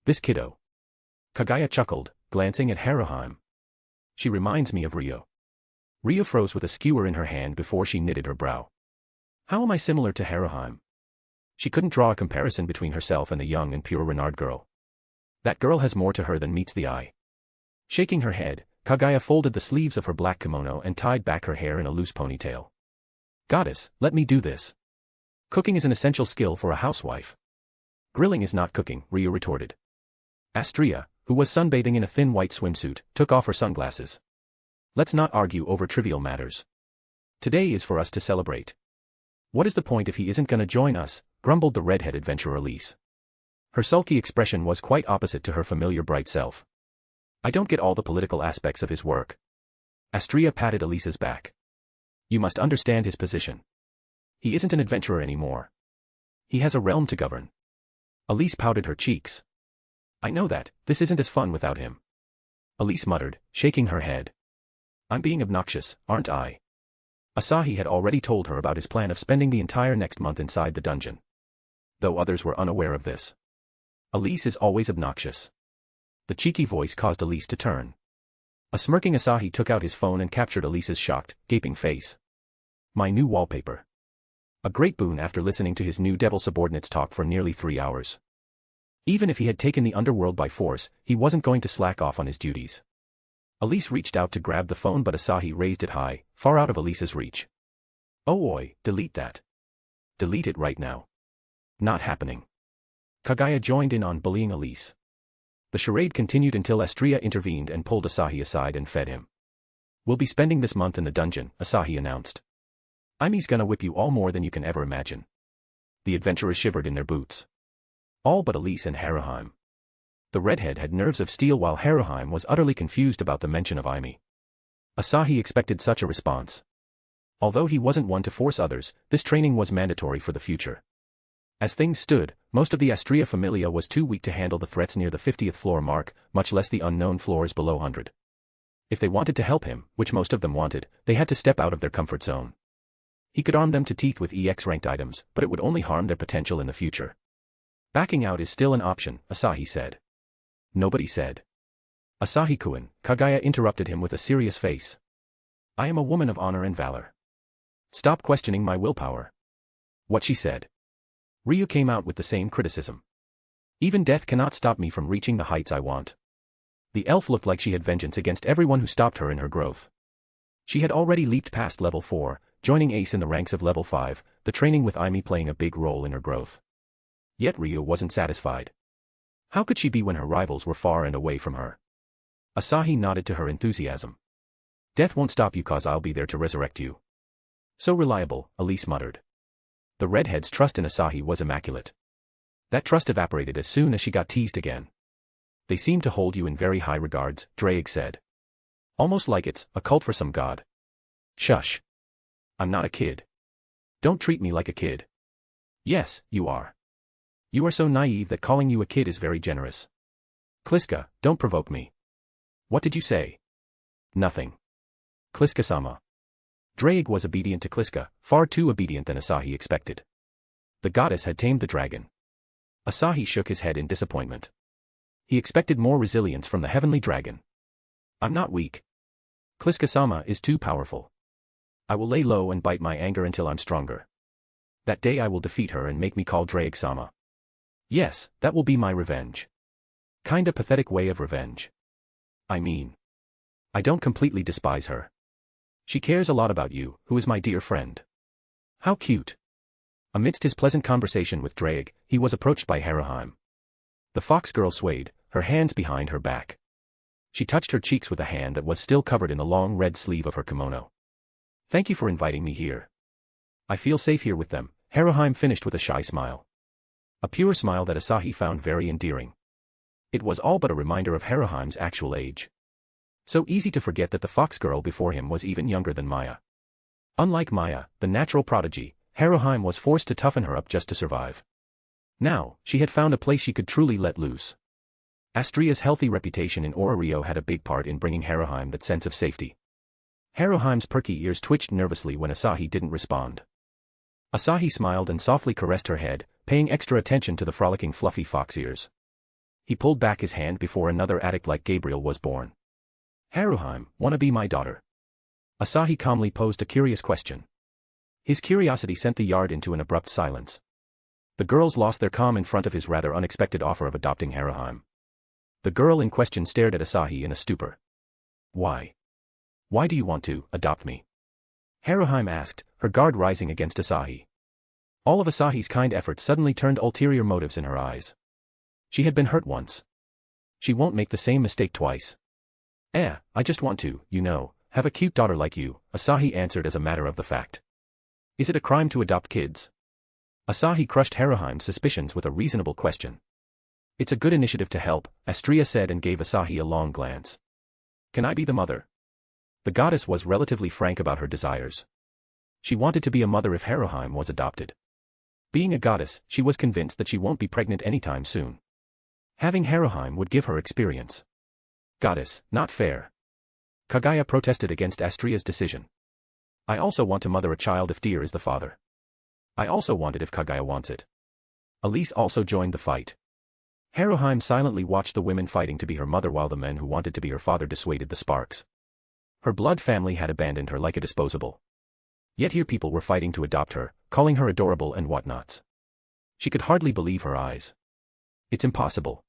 This kiddo. Kaguya chuckled, glancing at Haruheim. She reminds me of Rio. Rio froze with a skewer in her hand before she knitted her brow. How am I similar to Haruheim? She couldn't draw a comparison between herself and the young and pure Renard girl. That girl has more to her than meets the eye. Shaking her head, Kaguya folded the sleeves of her black kimono and tied back her hair in a loose ponytail. Goddess, let me do this. Cooking is an essential skill for a housewife. Grilling is not cooking, Rio retorted. Astria, who was sunbathing in a thin white swimsuit, took off her sunglasses. Let's not argue over trivial matters. Today is for us to celebrate. What is the point if he isn't gonna join us, grumbled the redhead adventurer Elise. Her sulky expression was quite opposite to her familiar bright self. I don't get all the political aspects of his work. Astria patted Elise's back. You must understand his position. He isn't an adventurer anymore. He has a realm to govern. Elise pouted her cheeks. I know that, this isn't as fun without him. Elise muttered, shaking her head. I'm being obnoxious, aren't I? Asahi had already told her about his plan of spending the entire next month inside the dungeon. Though others were unaware of this. Elise is always obnoxious. The cheeky voice caused Elise to turn. A smirking Asahi took out his phone and captured Elise's shocked, gaping face. My new wallpaper. A great boon after listening to his new devil subordinates talk for nearly 3 hours. Even if he had taken the underworld by force, he wasn't going to slack off on his duties. Elise reached out to grab the phone but Asahi raised it high, far out of Elise's reach. Oh oi, delete that. Delete it right now. Not happening. Kaguya joined in on bullying Elise. The charade continued until Astria intervened and pulled Asahi aside and fed him. We'll be spending this month in the dungeon, Asahi announced. Aime's gonna whip you all more than you can ever imagine. The adventurers shivered in their boots. All but Elise and Haruheim. The redhead had nerves of steel while Haruheim was utterly confused about the mention of Aime. Asahi expected such a response. Although he wasn't one to force others, this training was mandatory for the future. As things stood, most of the Astria Familia was too weak to handle the threats near the 50th floor mark, much less the unknown floors below 100. If they wanted to help him, which most of them wanted, they had to step out of their comfort zone. He could arm them to teeth with EX-ranked items, but it would only harm their potential in the future. Backing out is still an option, Asahi said. Nobody said. Asahi-kun, Kagaya interrupted him with a serious face. I am a woman of honor and valor. Stop questioning my willpower. What she said. Ryu came out with the same criticism. Even death cannot stop me from reaching the heights I want. The elf looked like she had vengeance against everyone who stopped her in her growth. She had already leaped past level 4, joining Ace in the ranks of level 5, the training with Aimi playing a big role in her growth. Yet Ryu wasn't satisfied. How could she be when her rivals were far and away from her? Asahi nodded to her enthusiasm. Death won't stop you cause I'll be there to resurrect you. So reliable, Elise muttered. The redhead's trust in Asahi was immaculate. That trust evaporated as soon as she got teased again. They seem to hold you in very high regards, Drake said. Almost like it's a cult for some god. Shush. I'm not a kid. Don't treat me like a kid. Yes, you are. You are so naive that calling you a kid is very generous. Kliska, don't provoke me. What did you say? Nothing. Kliska-sama. Drake was obedient to Kliska, far too obedient than Asahi expected. The goddess had tamed the dragon. Asahi shook his head in disappointment. He expected more resilience from the heavenly dragon. I'm not weak. Kliska-sama is too powerful. I will lay low and bite my anger until I'm stronger. That day I will defeat her and make me call Drake-sama. Yes, that will be my revenge. Kinda pathetic way of revenge. I mean, I don't completely despise her. She cares a lot about you, who is my dear friend. How cute. Amidst his pleasant conversation with Drake, he was approached by Haruheim. The fox girl swayed, her hands behind her back. She touched her cheeks with a hand that was still covered in the long red sleeve of her kimono. Thank you for inviting me here. I feel safe here with them, Haruheim finished with a shy smile. A pure smile that Asahi found very endearing. It was all but a reminder of Haruheim's actual age. So easy to forget that the fox girl before him was even younger than Maya. Unlike Maya, the natural prodigy, Haruheim was forced to toughen her up just to survive. Now, she had found a place she could truly let loose. Astria's healthy reputation in Ororio had a big part in bringing Haruheim that sense of safety. Haruheim's perky ears twitched nervously when Asahi didn't respond. Asahi smiled and softly caressed her head, paying extra attention to the frolicking fluffy fox ears. He pulled back his hand before another addict like Gabriel was born. Haruheim, wanna be my daughter? Asahi calmly posed a curious question. His curiosity sent the yard into an abrupt silence. The girls lost their calm in front of his rather unexpected offer of adopting Haruheim. The girl in question stared at Asahi in a stupor. Why? Why do you want to adopt me? Haruheim asked, her guard rising against Asahi. All of Asahi's kind efforts suddenly turned ulterior motives in her eyes. She had been hurt once. She won't make the same mistake twice. I just want to, have a cute daughter like you, Asahi answered as a matter of the fact. Is it a crime to adopt kids? Asahi crushed Haruheim's suspicions with a reasonable question. It's a good initiative to help, Astria said and gave Asahi a long glance. Can I be the mother? The goddess was relatively frank about her desires. She wanted to be a mother if Haruheim was adopted. Being a goddess, she was convinced that she won't be pregnant anytime soon. Having Haruheim would give her experience. Goddess, not fair. Kagaya protested against Astria's decision. I also want to mother a child if Deer is the father. I also want it if Kagaya wants it. Elise also joined the fight. Haruheim silently watched the women fighting to be her mother while the men who wanted to be her father dissuaded the sparks. Her blood family had abandoned her like a disposable. Yet here people were fighting to adopt her, calling her adorable and whatnots. She could hardly believe her eyes. It's impossible.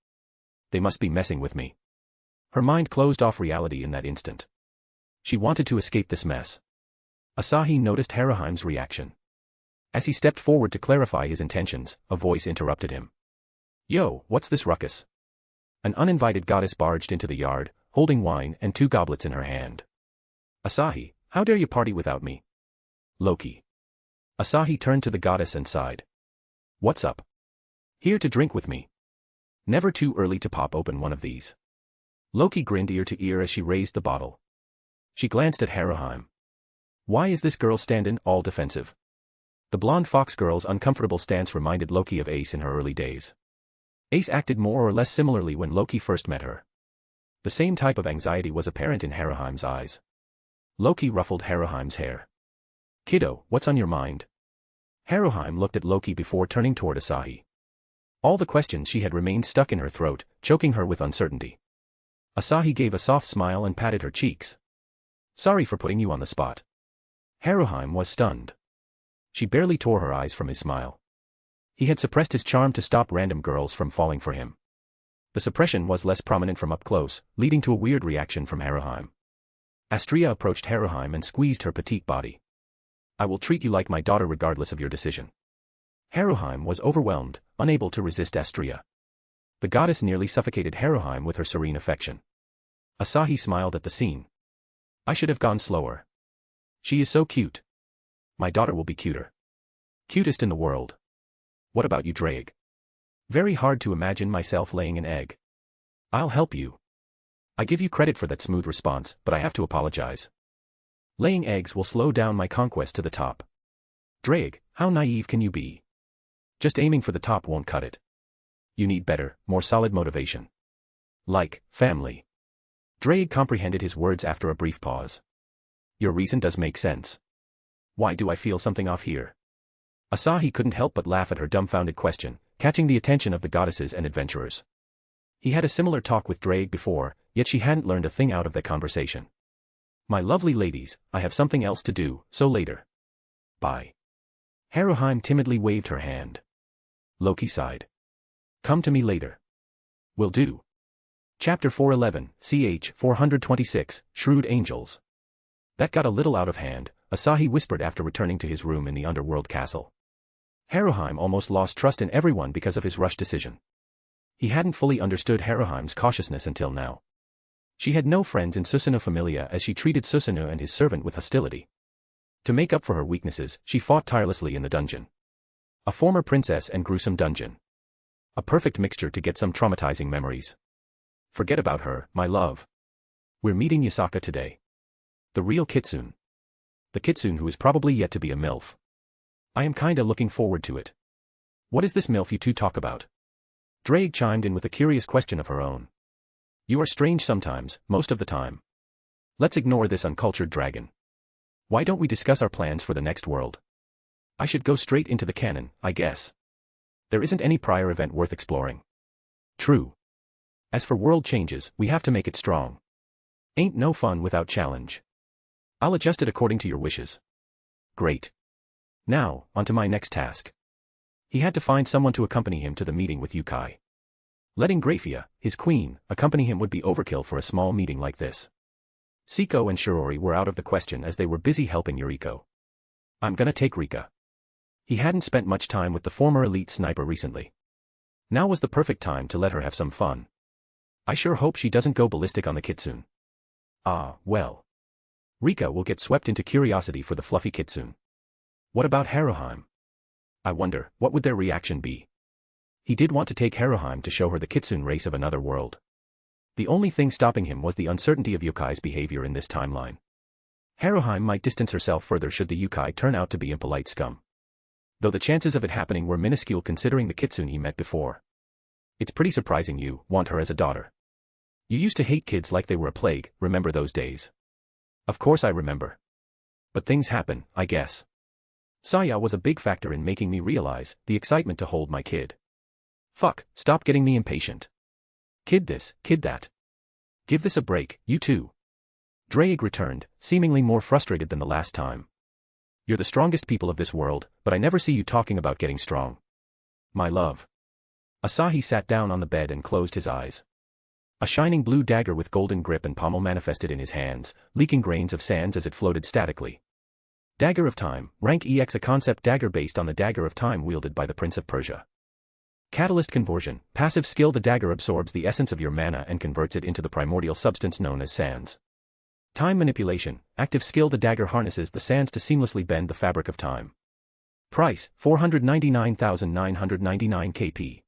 They must be messing with me. Her mind closed off reality in that instant. She wanted to escape this mess. Asahi noticed Haruheim's reaction. As he stepped forward to clarify his intentions, a voice interrupted him. Yo, what's this ruckus? An uninvited goddess barged into the yard, holding wine and 2 goblets in her hand. Asahi, how dare you party without me? Loki. Asahi turned to the goddess and sighed. What's up? Here to drink with me. Never too early to pop open one of these. Loki grinned ear to ear as she raised the bottle. She glanced at Haruheim. Why is this girl standin' all defensive? The blonde fox girl's uncomfortable stance reminded Loki of Ace in her early days. Ace acted more or less similarly when Loki first met her. The same type of anxiety was apparent in Haruheim's eyes. Loki ruffled Haruheim's hair. Kiddo, what's on your mind? Haruheim looked at Loki before turning toward Asahi. All the questions she had remained stuck in her throat, choking her with uncertainty. Asahi gave a soft smile and patted her cheeks. Sorry for putting you on the spot. Haruhime was stunned. She barely tore her eyes from his smile. He had suppressed his charm to stop random girls from falling for him. The suppression was less prominent from up close, leading to a weird reaction from Haruhime. Astria approached Haruhime and squeezed her petite body. I will treat you like my daughter regardless of your decision. Haruhime was overwhelmed, unable to resist Astria. The goddess nearly suffocated Haruhime with her serene affection. Asahi smiled at the scene. I should have gone slower. She is so cute. My daughter will be cuter. Cutest in the world. What about you, Drake? Very hard to imagine myself laying an egg. I'll help you. I give you credit for that smooth response, but I have to apologize. Laying eggs will slow down my conquest to the top. Drake, how naive can you be? Just aiming for the top won't cut it. You need better, more solid motivation. Like, family. Drake comprehended his words after a brief pause. Your reason does make sense. Why do I feel something off here? Asahi couldn't help but laugh at her dumbfounded question, catching the attention of the goddesses and adventurers. He had a similar talk with Drake before, yet she hadn't learned a thing out of that conversation. My lovely ladies, I have something else to do, so later. Bye. Haruhime timidly waved her hand. Loki sighed. Come to me later. Will do. Chapter 411, ch. 426, Shrewd Angels. That got a little out of hand, Asahi whispered after returning to his room in the underworld castle. Haruhime almost lost trust in everyone because of his rushed decision. He hadn't fully understood Haruhime's cautiousness until now. She had no friends in Susanoo Familia as she treated Susanoo and his servant with hostility. To make up for her weaknesses, she fought tirelessly in the dungeon. A former princess and gruesome dungeon. A perfect mixture to get some traumatizing memories. Forget about her, my love. We're meeting Yasaka today. The real kitsune. The kitsune who is probably yet to be a MILF. I am kinda looking forward to it. What is this MILF you two talk about? Drake chimed in with a curious question of her own. You are strange sometimes, most of the time. Let's ignore this uncultured dragon. Why don't we discuss our plans for the next world? I should go straight into the canon, I guess. There isn't any prior event worth exploring. True. As for world changes, we have to make it strong. Ain't no fun without challenge. I'll adjust it according to your wishes. Great. Now, on to my next task. He had to find someone to accompany him to the meeting with Yukai. Letting Graphia, his queen, accompany him would be overkill for a small meeting like this. Siko and Shirori were out of the question as they were busy helping Yuriko. I'm gonna take Rika. He hadn't spent much time with the former elite sniper recently. Now was the perfect time to let her have some fun. I sure hope she doesn't go ballistic on the kitsune. Ah, well. Rika will get swept into curiosity for the fluffy kitsune. What about Haruhime? I wonder, what would their reaction be? He did want to take Haruhime to show her the kitsune race of another world. The only thing stopping him was the uncertainty of Yukai's behavior in this timeline. Haruhime might distance herself further should the Yukai turn out to be impolite scum. Though the chances of it happening were minuscule considering the kitsune he met before. It's pretty surprising you want her as a daughter. You used to hate kids like they were a plague, remember those days? Of course I remember. But things happen, I guess. Saya was a big factor in making me realize the excitement to hold my kid. Fuck, stop getting me impatient. Kid this, kid that. Give this a break, you too. Drake returned, seemingly more frustrated than the last time. You're the strongest people of this world, but I never see you talking about getting strong. My love. Asahi sat down on the bed and closed his eyes. A shining blue dagger with golden grip and pommel manifested in his hands, leaking grains of sands as it floated statically. Dagger of Time, rank EX, a concept dagger based on the Dagger of Time wielded by the Prince of Persia. Catalyst Conversion, passive skill. The dagger absorbs the essence of your mana and converts it into the primordial substance known as sands. Time Manipulation, active skill. The dagger harnesses the sands to seamlessly bend the fabric of time. Price, 499,999 KP.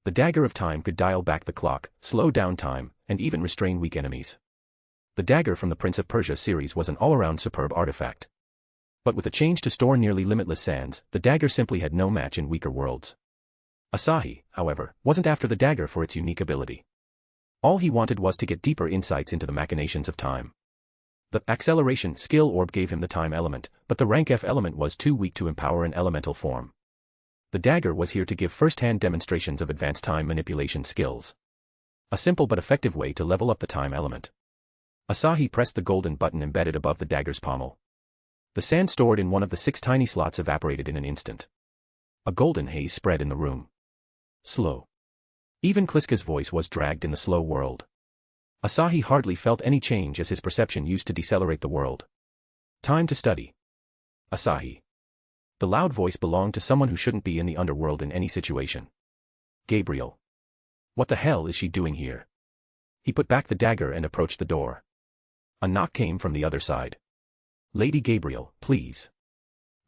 The Dagger of Time could dial back the clock, slow down time, and even restrain weak enemies. The dagger from the Prince of Persia series was an all-around superb artifact. But with a change to store nearly limitless sands, the dagger simply had no match in weaker worlds. Asahi, however, wasn't after the dagger for its unique ability. All he wanted was to get deeper insights into the machinations of time. The Acceleration skill orb gave him the time element, but the rank F element was too weak to empower an elemental form. The dagger was here to give first-hand demonstrations of advanced time manipulation skills. A simple but effective way to level up the time element. Asahi pressed the golden button embedded above the dagger's pommel. The sand stored in one of the 6 tiny slots evaporated in an instant. A golden haze spread in the room. Slow. Even Kliska's voice was dragged in the slow world. Asahi hardly felt any change as his perception used to decelerate the world. Time to study. Asahi. The loud voice belonged to someone who shouldn't be in the underworld in any situation. Gabriel. What the hell is she doing here? He put back the dagger and approached the door. A knock came from the other side. Lady Gabriel, please.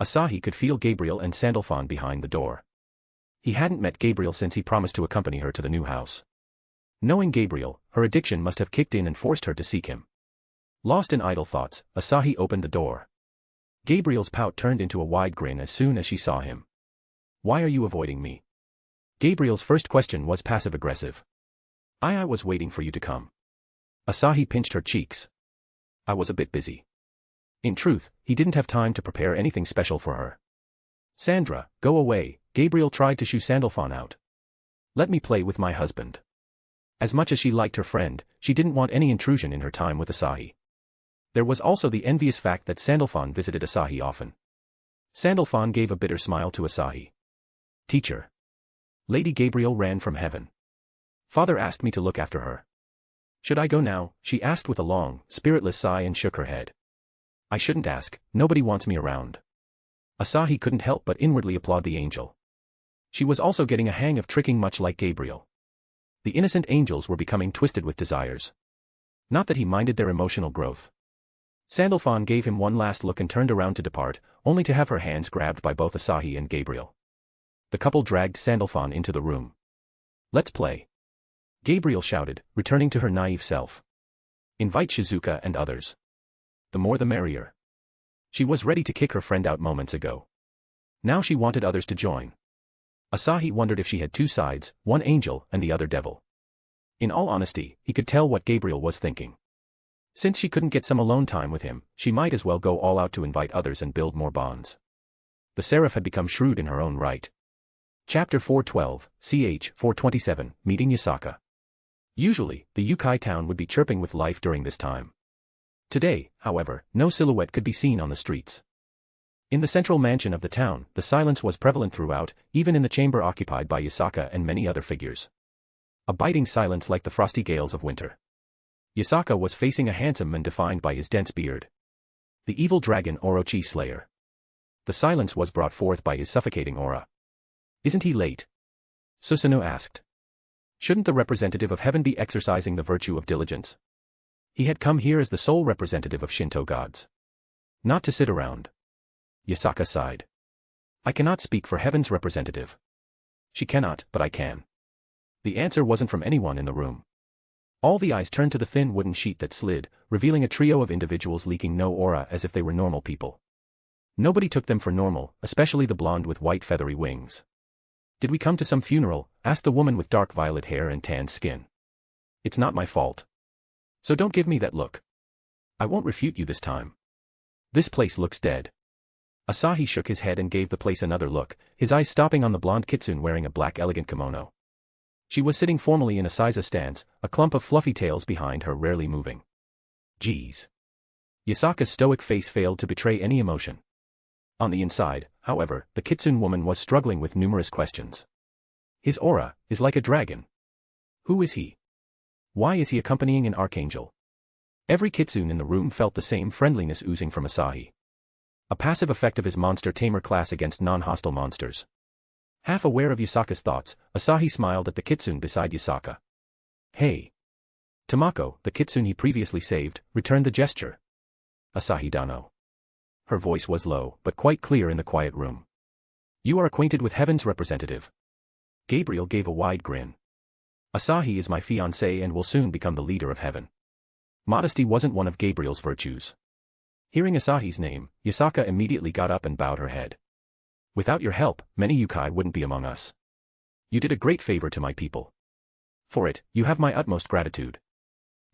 Asahi could feel Gabriel and Sandalphon behind the door. He hadn't met Gabriel since he promised to accompany her to the new house. Knowing Gabriel, her addiction must have kicked in and forced her to seek him. Lost in idle thoughts, Asahi opened the door. Gabriel's pout turned into a wide grin as soon as she saw him. Why are you avoiding me? Gabriel's first question was passive-aggressive. I was waiting for you to come. Asahi pinched her cheeks. I was a bit busy. In truth, he didn't have time to prepare anything special for her. Sandra, go away, Gabriel tried to shoo Sandalphon out. Let me play with my husband. As much as she liked her friend, she didn't want any intrusion in her time with Asahi. There was also the envious fact that Sandalphon visited Asahi often. Sandalphon gave a bitter smile to Asahi. Teacher. Lady Gabriel ran from heaven. Father asked me to look after her. Should I go now? She asked with a long, spiritless sigh and shook her head. I shouldn't ask, nobody wants me around. Asahi couldn't help but inwardly applaud the angel. She was also getting a hang of tricking much like Gabriel. The innocent angels were becoming twisted with desires. Not that he minded their emotional growth. Sandalphon gave him one last look and turned around to depart, only to have her hands grabbed by both Asahi and Gabriel. The couple dragged Sandalphon into the room. Let's play. Gabriel shouted, returning to her naive self. Invite Shizuka and others. The more the merrier. She was ready to kick her friend out moments ago. Now she wanted others to join. Asahi wondered if she had 2 sides, one angel and the other devil. In all honesty, he could tell what Gabriel was thinking. Since she couldn't get some alone time with him, she might as well go all out to invite others and build more bonds. The seraph had become shrewd in her own right. Chapter 412, ch. 427, Meeting Yasaka. Usually, the Yukai town would be chirping with life during this time. Today, however, no silhouette could be seen on the streets. In the central mansion of the town, the silence was prevalent throughout, even in the chamber occupied by Yasaka and many other figures. A biting silence like the frosty gales of winter. Yasaka was facing a handsome man defined by his dense beard. The evil dragon Orochi Slayer. The silence was brought forth by his suffocating aura. Isn't he late? Susanoo asked. Shouldn't the representative of heaven be exercising the virtue of diligence? He had come here as the sole representative of Shinto gods. Not to sit around. Yasaka sighed. I cannot speak for heaven's representative. She cannot, but I can. The answer wasn't from anyone in the room. All the eyes turned to the thin wooden sheet that slid, revealing a trio of individuals leaking no aura as if they were normal people. Nobody took them for normal, especially the blonde with white feathery wings. Did we come to some funeral? Asked the woman with dark violet hair and tanned skin. It's not my fault. So don't give me that look. I won't refute you this time. This place looks dead. Asahi shook his head and gave the place another look, his eyes stopping on the blonde kitsune wearing a black elegant kimono. She was sitting formally in a seiza stance, a clump of fluffy tails behind her rarely moving. Geez. Yasaka's stoic face failed to betray any emotion. On the inside, however, the kitsune woman was struggling with numerous questions. His aura is like a dragon. Who is he? Why is he accompanying an archangel? Every kitsune in the room felt the same friendliness oozing from Asahi. A passive effect of his monster tamer class against non-hostile monsters. Half aware of Yasaka's thoughts, Asahi smiled at the kitsune beside Yasaka. Hey. Tamako, the kitsune he previously saved, returned the gesture. Asahi Dano. Her voice was low, but quite clear in the quiet room. You are acquainted with heaven's representative. Gabriel gave a wide grin. Asahi is my fiancé and will soon become the leader of heaven. Modesty wasn't one of Gabriel's virtues. Hearing Asahi's name, Yasaka immediately got up and bowed her head. Without your help, many Yukai wouldn't be among us. You did a great favor to my people. For it, you have my utmost gratitude.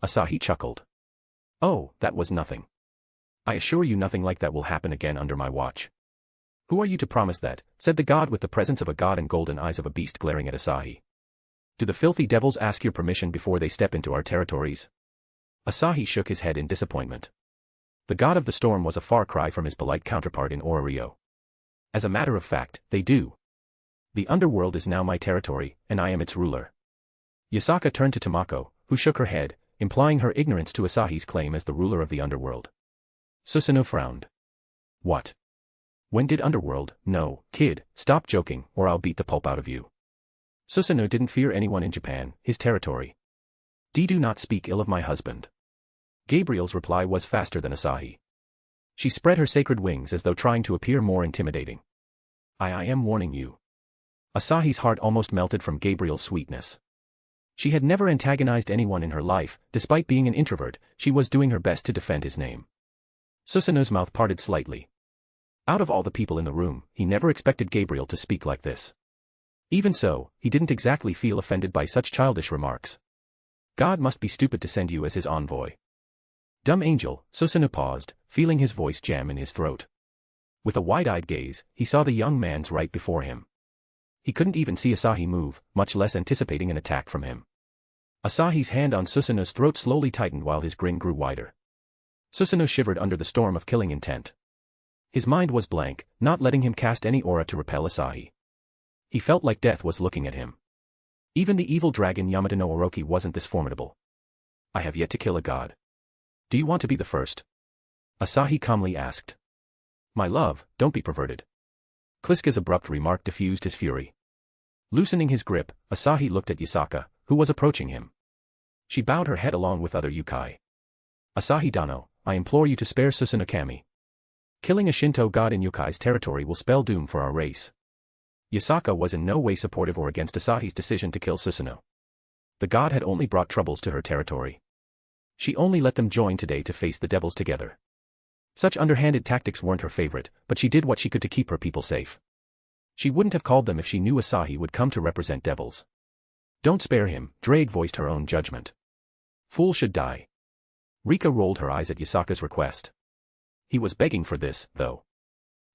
Asahi chuckled. Oh, that was nothing. I assure you nothing like that will happen again under my watch. Who are you to promise that? Said the god with the presence of a god and golden eyes of a beast glaring at Asahi. Do the filthy devils ask your permission before they step into our territories? Asahi shook his head in disappointment. The god of the storm was a far cry from his polite counterpart in Orario. As a matter of fact, they do. The underworld is now my territory, and I am its ruler. Yasaka turned to Tamako, who shook her head, implying her ignorance to Asahi's claim as the ruler of the underworld. Susanoo frowned. What? When did underworld? No, kid, stop joking, or I'll beat the pulp out of you. Susanoo didn't fear anyone in Japan, his territory. Do not speak ill of my husband. Gabriel's reply was faster than Asahi. She spread her sacred wings as though trying to appear more intimidating. I am warning you. Asahi's heart almost melted from Gabriel's sweetness. She had never antagonized anyone in her life, despite being an introvert, she was doing her best to defend his name. Susanoo's mouth parted slightly. Out of all the people in the room, he never expected Gabriel to speak like this. Even so, he didn't exactly feel offended by such childish remarks. God must be stupid to send you as his envoy. Dumb angel, Susanoo paused, feeling his voice jam in his throat. With a wide-eyed gaze, he saw the young man's right before him. He couldn't even see Asahi move, much less anticipating an attack from him. Asahi's hand on Susanoo's throat slowly tightened while his grin grew wider. Susanoo shivered under the storm of killing intent. His mind was blank, not letting him cast any aura to repel Asahi. He felt like death was looking at him. Even the evil dragon Yamato no Orochi wasn't this formidable. I have yet to kill a god. Do you want to be the first? Asahi calmly asked. My love, don't be perverted. Kliska's abrupt remark diffused his fury. Loosening his grip, Asahi looked at Yasaka, who was approaching him. She bowed her head along with other yokai. Asahi Dano, I implore you to spare Susanoo Kami. Killing a Shinto god in yokai's territory will spell doom for our race. Yasaka was in no way supportive or against Asahi's decision to kill Susanoo. The god had only brought troubles to her territory. She only let them join today to face the devils together. Such underhanded tactics weren't her favorite, but she did what she could to keep her people safe. She wouldn't have called them if she knew Asahi would come to represent devils. Don't spare him, Drake voiced her own judgment. Fool should die. Rika rolled her eyes at Yasaka's request. He was begging for this, though.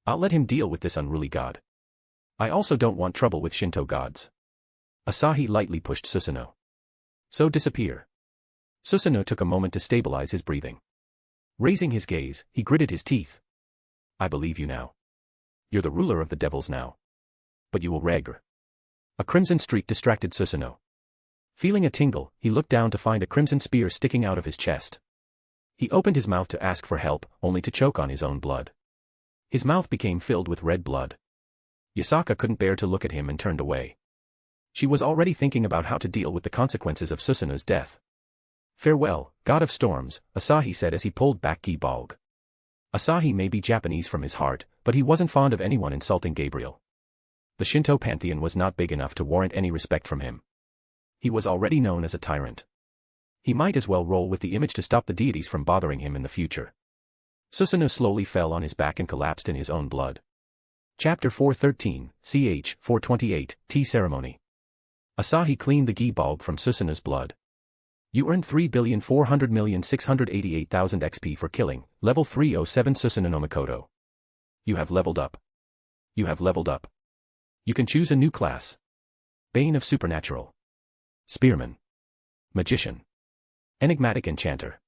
I'll let him deal with this unruly god. I also don't want trouble with Shinto gods. Asahi lightly pushed Susanoo. So disappear. Susanoo took a moment to stabilize his breathing. Raising his gaze, he gritted his teeth. I believe you now. You're the ruler of the devils now. But you will regret. A crimson streak distracted Susanoo. Feeling a tingle, he looked down to find a crimson spear sticking out of his chest. He opened his mouth to ask for help, only to choke on his own blood. His mouth became filled with red blood. Yasaka couldn't bear to look at him and turned away. She was already thinking about how to deal with the consequences of Susanoo's death. Farewell, god of storms, Asahi said as he pulled back Gi Balg. Asahi may be Japanese from his heart, but he wasn't fond of anyone insulting Gabriel. The Shinto pantheon was not big enough to warrant any respect from him. He was already known as a tyrant. He might as well roll with the image to stop the deities from bothering him in the future. Susanoo slowly fell on his back and collapsed in his own blood. Chapter 413, ch. 428, Tea Ceremony. Asahi cleaned the Gi Balg from Susanoo's blood. You earned 3,400,688,000 XP for killing, level 307 Susanoo no Mikoto. You have leveled up. You have leveled up. You can choose a new class. Bane of Supernatural. Spearman. Magician. Enigmatic Enchanter.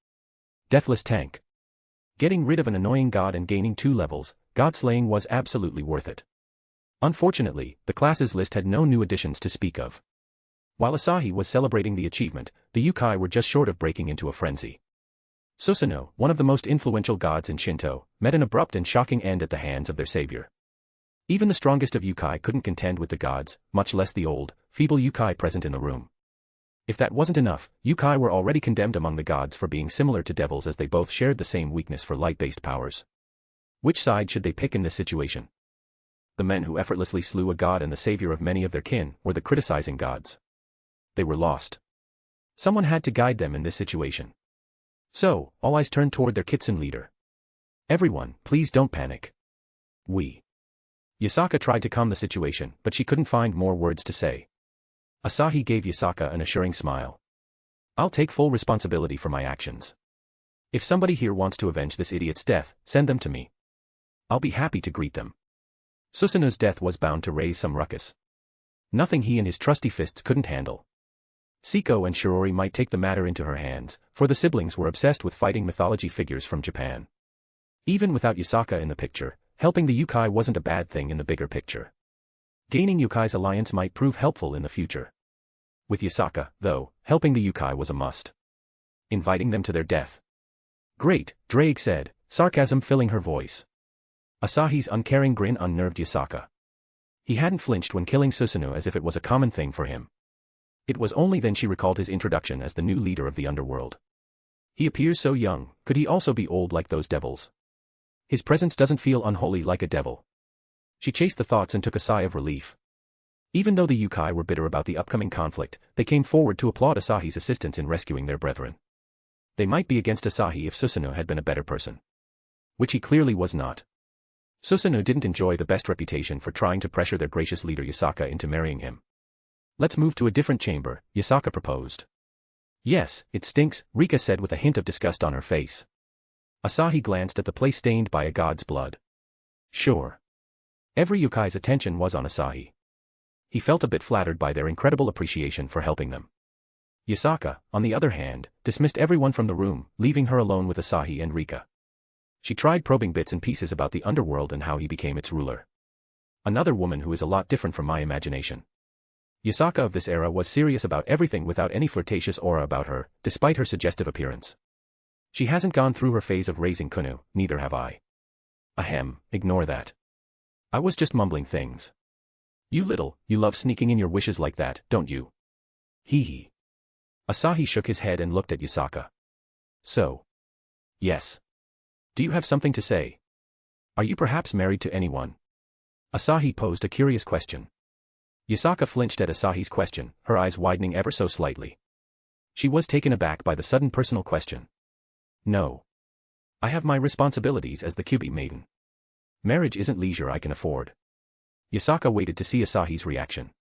Deathless Tank. Getting rid of an annoying god and gaining 2 levels, god slaying was absolutely worth it. Unfortunately, the classes list had no new additions to speak of. While Asahi was celebrating the achievement, the yokai were just short of breaking into a frenzy. Susanoo, one of the most influential gods in Shinto, met an abrupt and shocking end at the hands of their savior. Even the strongest of yokai couldn't contend with the gods, much less the old, feeble yokai present in the room. If that wasn't enough, yokai were already condemned among the gods for being similar to devils as they both shared the same weakness for light-based powers. Which side should they pick in this situation? The men who effortlessly slew a god and the savior of many of their kin, or the criticizing gods? They were lost. Someone had to guide them in this situation. So, all eyes turned toward their Kitsune leader. Everyone, please don't panic. Yasaka tried to calm the situation, but she couldn't find more words to say. Asahi gave Yasaka an assuring smile. I'll take full responsibility for my actions. If somebody here wants to avenge this idiot's death, send them to me. I'll be happy to greet them. Susanoo's death was bound to raise some ruckus. Nothing he and his trusty fists couldn't handle. Siko and Shirori might take the matter into her hands, for the siblings were obsessed with fighting mythology figures from Japan. Even without Yasaka in the picture, helping the yokai wasn't a bad thing in the bigger picture. Gaining yokai's alliance might prove helpful in the future. With Yasaka, though, helping the yokai was a must. Inviting them to their death. Great, Drake said, sarcasm filling her voice. Asahi's uncaring grin unnerved Yasaka. He hadn't flinched when killing Susanoo as if it was a common thing for him. It was only then she recalled his introduction as the new leader of the underworld. He appears so young, could he also be old like those devils? His presence doesn't feel unholy like a devil. She chased the thoughts and took a sigh of relief. Even though the yokai were bitter about the upcoming conflict, they came forward to applaud Asahi's assistance in rescuing their brethren. They might be against Asahi if Susanoo had been a better person. Which he clearly was not. Susanoo didn't enjoy the best reputation for trying to pressure their gracious leader Yasaka into marrying him. Let's move to a different chamber, Yasaka proposed. Yes, it stinks, Rika said with a hint of disgust on her face. Asahi glanced at the place stained by a god's blood. Sure. Every yokai's attention was on Asahi. He felt a bit flattered by their incredible appreciation for helping them. Yasaka, on the other hand, dismissed everyone from the room, leaving her alone with Asahi and Rika. She tried probing bits and pieces about the underworld and how he became its ruler. Another woman who is a lot different from my imagination. Yasaka of this era was serious about everything without any flirtatious aura about her, despite her suggestive appearance. She hasn't gone through her phase of raising Kunu, neither have I. Ahem, ignore that. I was just mumbling things. You love sneaking in your wishes like that, don't you? Hee hee. Asahi shook his head and looked at Yasaka. So. Yes. Do you have something to say? Are you perhaps married to anyone? Asahi posed a curious question. Yasaka flinched at Asahi's question, her eyes widening ever so slightly. She was taken aback by the sudden personal question. No. I have my responsibilities as the Kyubi maiden. Marriage isn't leisure I can afford. Yasaka waited to see Asahi's reaction.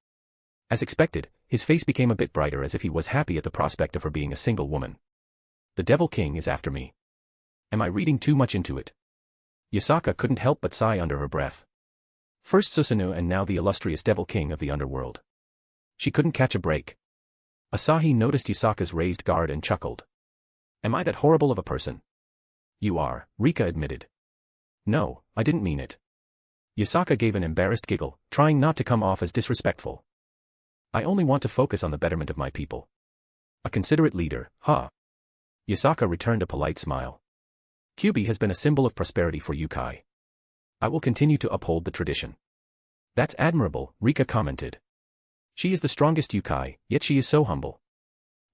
As expected, his face became a bit brighter as if he was happy at the prospect of her being a single woman. The Devil King is after me. Am I reading too much into it? Yasaka couldn't help but sigh under her breath. First Susanoo and now the illustrious Devil King of the underworld. She couldn't catch a break. Asahi noticed Yasaka's raised guard and chuckled. Am I that horrible of a person? You are, Rika admitted. No, I didn't mean it. Yasaka gave an embarrassed giggle, trying not to come off as disrespectful. I only want to focus on the betterment of my people. A considerate leader, huh? Yasaka returned a polite smile. Kyubi has been a symbol of prosperity for yokai. I will continue to uphold the tradition. That's admirable, Rika commented. She is the strongest yokai, yet she is so humble.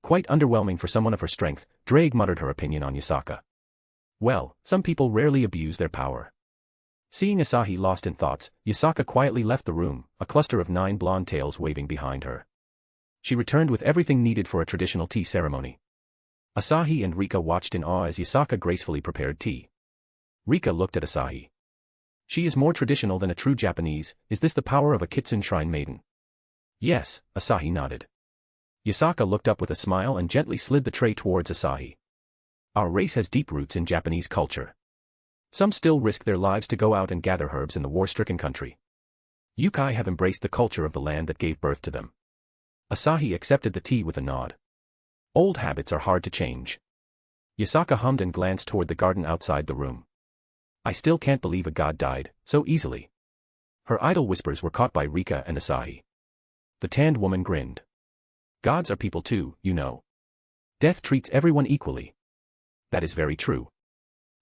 Quite underwhelming for someone of her strength, Drake muttered her opinion on Yasaka. Well, some people rarely abuse their power. Seeing Asahi lost in thoughts, Yasaka quietly left the room, a cluster of 9 blonde tails waving behind her. She returned with everything needed for a traditional tea ceremony. Asahi and Rika watched in awe as Yasaka gracefully prepared tea. Rika looked at Asahi. She is more traditional than a true Japanese, is this the power of a Kitsune shrine maiden? Yes, Asahi nodded. Yasaka looked up with a smile and gently slid the tray towards Asahi. Our race has deep roots in Japanese culture. Some still risk their lives to go out and gather herbs in the war-stricken country. Yokai have embraced the culture of the land that gave birth to them. Asahi accepted the tea with a nod. Old habits are hard to change. Yasaka hummed and glanced toward the garden outside the room. I still can't believe a god died so easily. Her idle whispers were caught by Rika and Asahi. The tanned woman grinned. Gods are people too, you know. Death treats everyone equally. That is very true.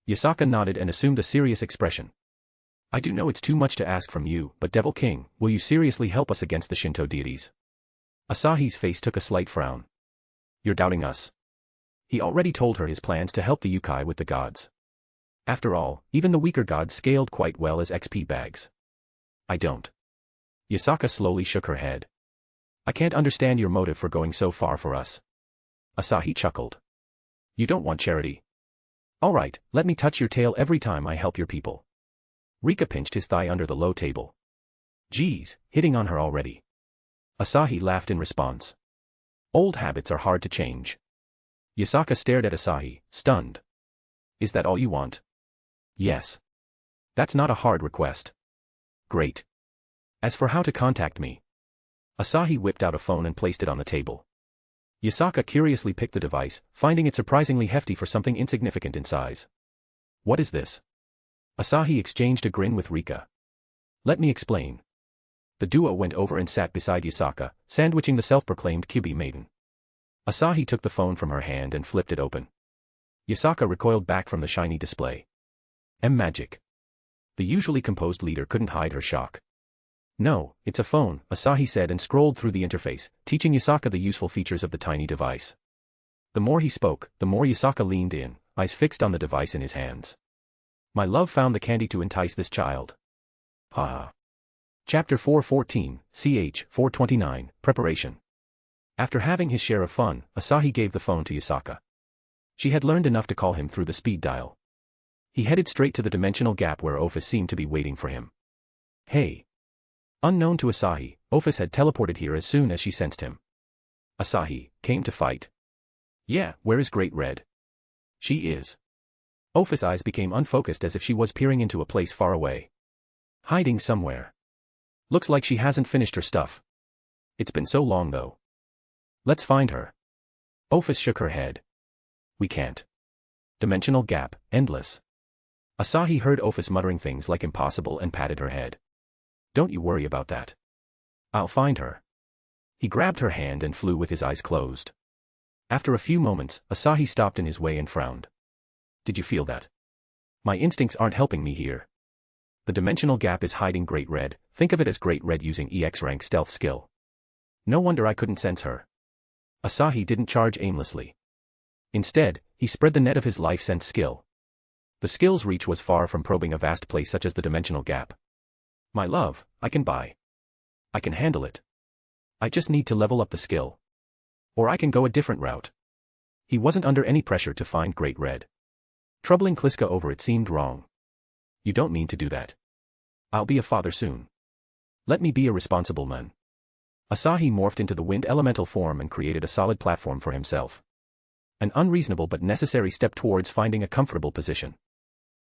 Yasaka nodded and assumed a serious expression. I do know it's too much to ask from you, but Devil King, will you seriously help us against the Shinto deities? Asahi's face took a slight frown. You're doubting us. He already told her his plans to help the yokai with the gods. After all, even the weaker gods scaled quite well as XP bags. I don't. Yasaka slowly shook her head. I can't understand your motive for going so far for us. Asahi chuckled. You don't want charity. All right, let me touch your tail every time I help your people. Rika pinched his thigh under the low table. Geez, hitting on her already. Asahi laughed in response. Old habits are hard to change. Yasaka stared at Asahi, stunned. Is that all you want? Yes. That's not a hard request. Great. As for how to contact me. Asahi whipped out a phone and placed it on the table. Yasaka curiously picked the device, finding it surprisingly hefty for something insignificant in size. What is this? Asahi exchanged a grin with Rika. Let me explain. The duo went over and sat beside Yasaka, sandwiching the self-proclaimed Kyubi maiden. Asahi took the phone from her hand and flipped it open. Yasaka recoiled back from the shiny display. Magic. The usually composed leader couldn't hide her shock. No, it's a phone, Asahi said and scrolled through the interface, teaching Yasaka the useful features of the tiny device. The more he spoke, the more Yasaka leaned in, eyes fixed on the device in his hands. My love found the candy to entice this child. Ha. Chapter 414, ch. 429, Preparation. After having his share of fun, Asahi gave the phone to Yasaka. She had learned enough to call him through the speed dial. He headed straight to the dimensional gap where Office seemed to be waiting for him. Hey. Unknown to Asahi, Office had teleported here as soon as she sensed him. Asahi, came to fight. Yeah, where is Great Red? She is. Office's eyes became unfocused as if she was peering into a place far away. Hiding somewhere. Looks like she hasn't finished her stuff. It's been so long though. Let's find her. Office shook her head. We can't. Dimensional gap, endless. Asahi heard Office muttering things like impossible and patted her head. Don't you worry about that. I'll find her. He grabbed her hand and flew with his eyes closed. After a few moments, Asahi stopped in his way and frowned. Did you feel that? My instincts aren't helping me here. The dimensional gap is hiding Great Red, think of it as Great Red using EX rank stealth skill. No wonder I couldn't sense her. Asahi didn't charge aimlessly. Instead, he spread the net of his life sense skill. The skill's reach was far from probing a vast place such as the dimensional gap. My love, I can buy. I can handle it. I just need to level up the skill. Or I can go a different route. He wasn't under any pressure to find Great Red. Troubling Kliska over it seemed wrong. You don't mean to do that. I'll be a father soon. Let me be a responsible man. Asahi morphed into the wind elemental form and created a solid platform for himself. An unreasonable but necessary step towards finding a comfortable position.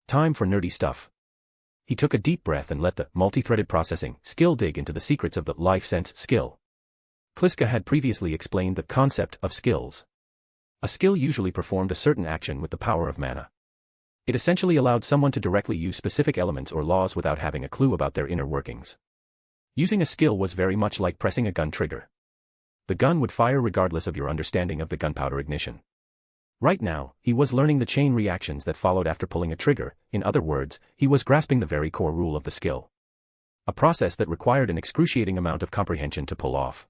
Time for nerdy stuff. He took a deep breath and let the multi-threaded processing skill dig into the secrets of the life sense skill. Kliska had previously explained the concept of skills. A skill usually performed a certain action with the power of mana. It essentially allowed someone to directly use specific elements or laws without having a clue about their inner workings. Using a skill was very much like pressing a gun trigger. The gun would fire regardless of your understanding of the gunpowder ignition. Right now, he was learning the chain reactions that followed after pulling a trigger, in other words, he was grasping the very core rule of the skill. A process that required an excruciating amount of comprehension to pull off.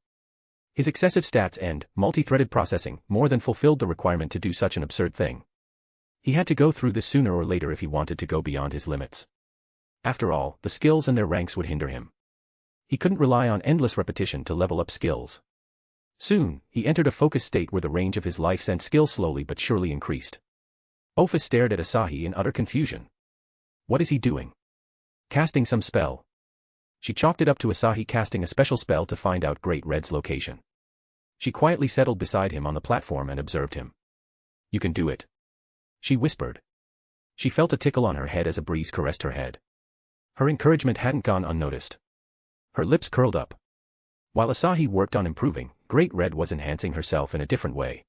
His excessive stats and multi-threaded processing more than fulfilled the requirement to do such an absurd thing. He had to go through this sooner or later if he wanted to go beyond his limits. After all, the skills and their ranks would hinder him. He couldn't rely on endless repetition to level up skills. Soon, he entered a focused state where the range of his life sense skill slowly but surely increased. Office stared at Asahi in utter confusion. What is he doing? Casting some spell. She chalked it up to Asahi casting a special spell to find out Great Red's location. She quietly settled beside him on the platform and observed him. You can do it. She whispered. She felt a tickle on her head as a breeze caressed her head. Her encouragement hadn't gone unnoticed. Her lips curled up. While Asahi worked on improving, Great Red was enhancing herself in a different way.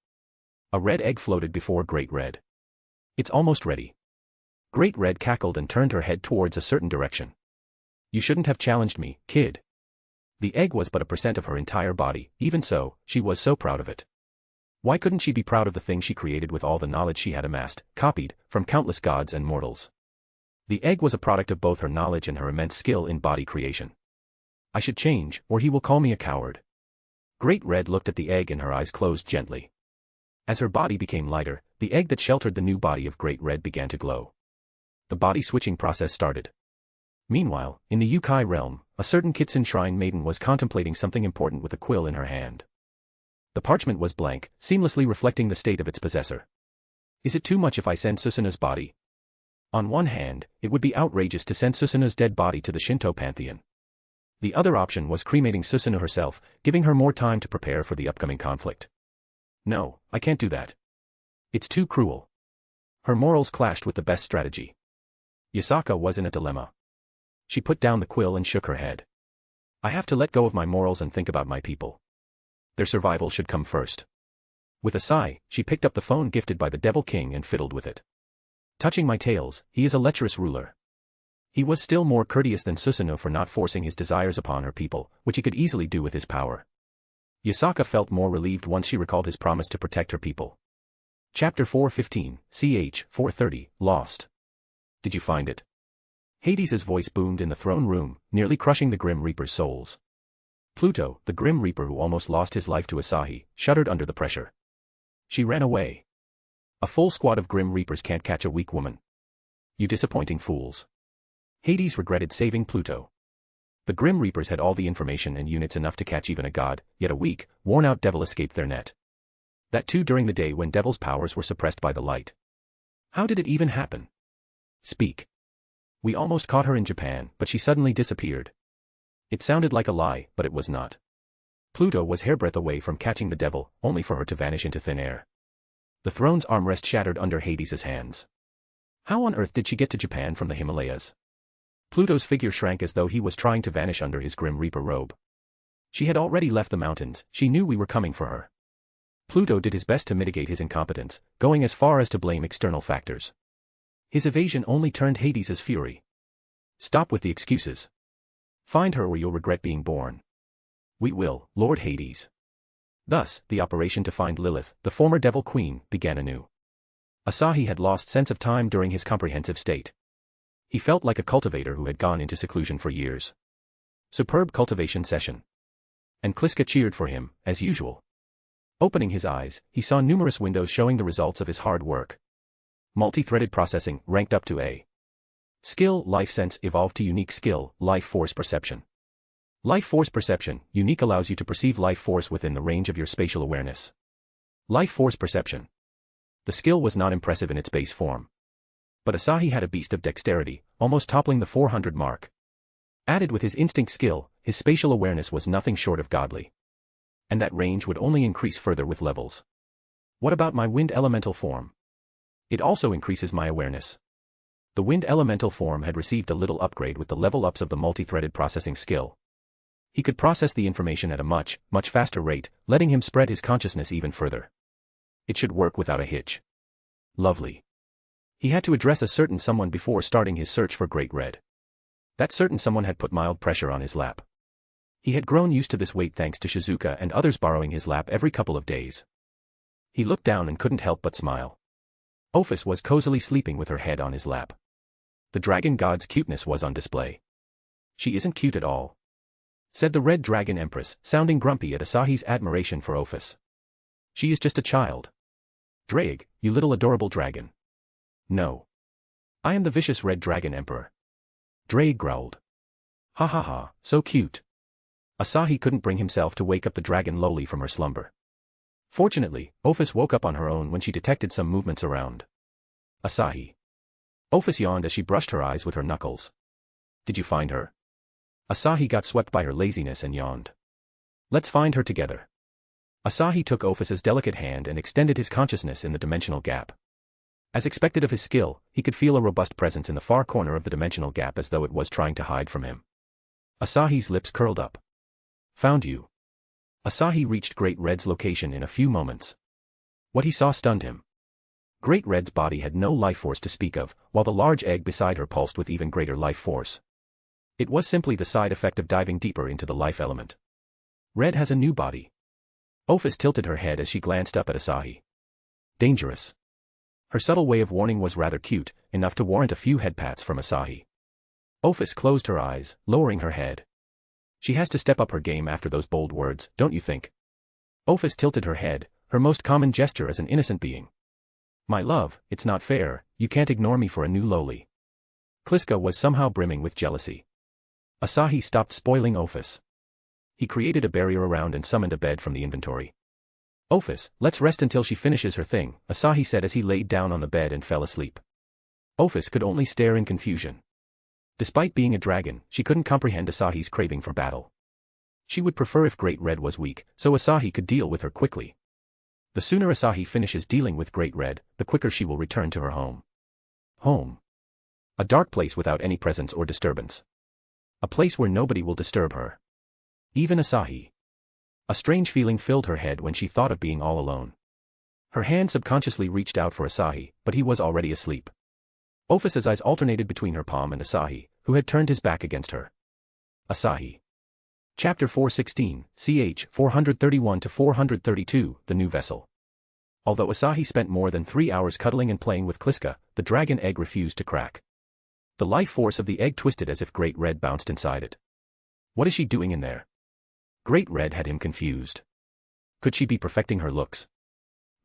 A red egg floated before Great Red. It's almost ready. Great Red cackled and turned her head towards a certain direction. You shouldn't have challenged me, kid. The egg was but a % of her entire body, even so, she was so proud of it. Why couldn't she be proud of the thing she created with all the knowledge she had amassed, copied, from countless gods and mortals? The egg was a product of both her knowledge and her immense skill in body creation. I should change, or he will call me a coward. Great Red looked at the egg and her eyes closed gently. As her body became lighter, the egg that sheltered the new body of Great Red began to glow. The body switching process started. Meanwhile, in the Yukai realm, a certain Kitsun Shrine maiden was contemplating something important with a quill in her hand. The parchment was blank, seamlessly reflecting the state of its possessor. Is it too much if I send Susanu's body? On one hand, it would be outrageous to send Susanu's dead body to the Shinto pantheon. The other option was cremating Susanu herself, giving her more time to prepare for the upcoming conflict. No, I can't do that. It's too cruel. Her morals clashed with the best strategy. Yasaka was in a dilemma. She put down the quill and shook her head. I have to let go of my morals and think about my people. Their survival should come first. With a sigh, she picked up the phone gifted by the Devil King and fiddled with it. Touching my tails, he is a lecherous ruler. He was still more courteous than Susanoo for not forcing his desires upon her people, which he could easily do with his power. Yasaka felt more relieved once she recalled his promise to protect her people. Chapter 415, ch. 430, Lost. Did you find it? Hades's voice boomed in the throne room, nearly crushing the Grim Reaper's souls. Pluto, the Grim Reaper who almost lost his life to Asahi, shuddered under the pressure. She ran away. A full squad of Grim Reapers can't catch a weak woman. You disappointing fools. Hades regretted saving Pluto. The Grim Reapers had all the information and units enough to catch even a god, yet a weak, worn-out devil escaped their net. That too during the day when devil's powers were suppressed by the light. How did it even happen? Speak. We almost caught her in Japan, but she suddenly disappeared. It sounded like a lie, but it was not. Pluto was hairbreadth away from catching the devil, only for her to vanish into thin air. The throne's armrest shattered under Hades's hands. How on earth did she get to Japan from the Himalayas? Pluto's figure shrank as though he was trying to vanish under his Grim Reaper robe. She had already left the mountains, she knew we were coming for her. Pluto did his best to mitigate his incompetence, going as far as to blame external factors. His evasion only turned Hades's fury. Stop with the excuses. Find her or you'll regret being born. We will, Lord Hades. Thus, the operation to find Lilith, the former Devil Queen, began anew. Asahi had lost sense of time during his comprehensive state. He felt like a cultivator who had gone into seclusion for years. Superb cultivation session. And Cliche cheered for him, as usual. Opening his eyes, he saw numerous windows showing the results of his hard work. Multi-threaded processing, ranked up to A. Skill, Life Sense, evolved to Unique Skill, Life Force Perception. Life Force Perception, Unique allows you to perceive life force within the range of your spatial awareness. Life Force Perception. The skill was not impressive in its base form. But Asahi had a beast of dexterity, almost toppling the 400 mark. Added with his instinct skill, his spatial awareness was nothing short of godly. And that range would only increase further with levels. What about my wind elemental form? It also increases my awareness. The wind elemental form had received a little upgrade with the level ups of the multi-threaded processing skill. He could process the information at a much faster rate, letting him spread his consciousness even further. It should work without a hitch. Lovely. He had to address a certain someone before starting his search for Great Red. That certain someone had put mild pressure on his lap. He had grown used to this weight thanks to Shizuka and others borrowing his lap every couple of days. He looked down and couldn't help but smile. Ophis was cozily sleeping with her head on his lap. The dragon god's cuteness was on display. She isn't cute at all, said the Red Dragon Empress, sounding grumpy at Asahi's admiration for Ophis. She is just a child. Drake, you little adorable dragon. No. I am the vicious Red Dragon Emperor. Drake growled. Ha ha ha, so cute. Asahi couldn't bring himself to wake up the dragon lowly from her slumber. Fortunately, Ophis woke up on her own when she detected some movements around. Asahi. Ophis yawned as she brushed her eyes with her knuckles. Did you find her? Asahi got swept by her laziness and yawned. Let's find her together. Asahi took Ophis's delicate hand and extended his consciousness in the dimensional gap. As expected of his skill, he could feel a robust presence in the far corner of the dimensional gap as though it was trying to hide from him. Asahi's lips curled up. Found you. Asahi reached Great Red's location in a few moments. What he saw stunned him. Great Red's body had no life force to speak of, while the large egg beside her pulsed with even greater life force. It was simply the side effect of diving deeper into the life element. Red has a new body. Ophis tilted her head as she glanced up at Asahi. Dangerous. Her subtle way of warning was rather cute, enough to warrant a few head pats from Asahi. Ophis closed her eyes, lowering her head. She has to step up her game after those bold words, don't you think? Ophis tilted her head, her most common gesture as an innocent being. My love, it's not fair, you can't ignore me for a new lowly. Cliche was somehow brimming with jealousy. Asahi stopped spoiling Ophis. He created a barrier around and summoned a bed from the inventory. Ophis, let's rest until she finishes her thing, Asahi said as he laid down on the bed and fell asleep. Ophis could only stare in confusion. Despite being a dragon, she couldn't comprehend Asahi's craving for battle. She would prefer if Great Red was weak, so Asahi could deal with her quickly. The sooner Asahi finishes dealing with Great Red, the quicker she will return to her home. Home. A dark place without any presence or disturbance. A place where nobody will disturb her. Even Asahi. A strange feeling filled her head when she thought of being all alone. Her hand subconsciously reached out for Asahi, but he was already asleep. Ophis's eyes alternated between her palm and Asahi, who had turned his back against her. Asahi. Chapter 416, ch. 431-432, The New Vessel. Although Asahi spent more than 3 hours cuddling and playing with Cliché, the dragon egg refused to crack. The life force of the egg twisted as if Great Red bounced inside it. What is she doing in there? Great Red had him confused. Could she be perfecting her looks?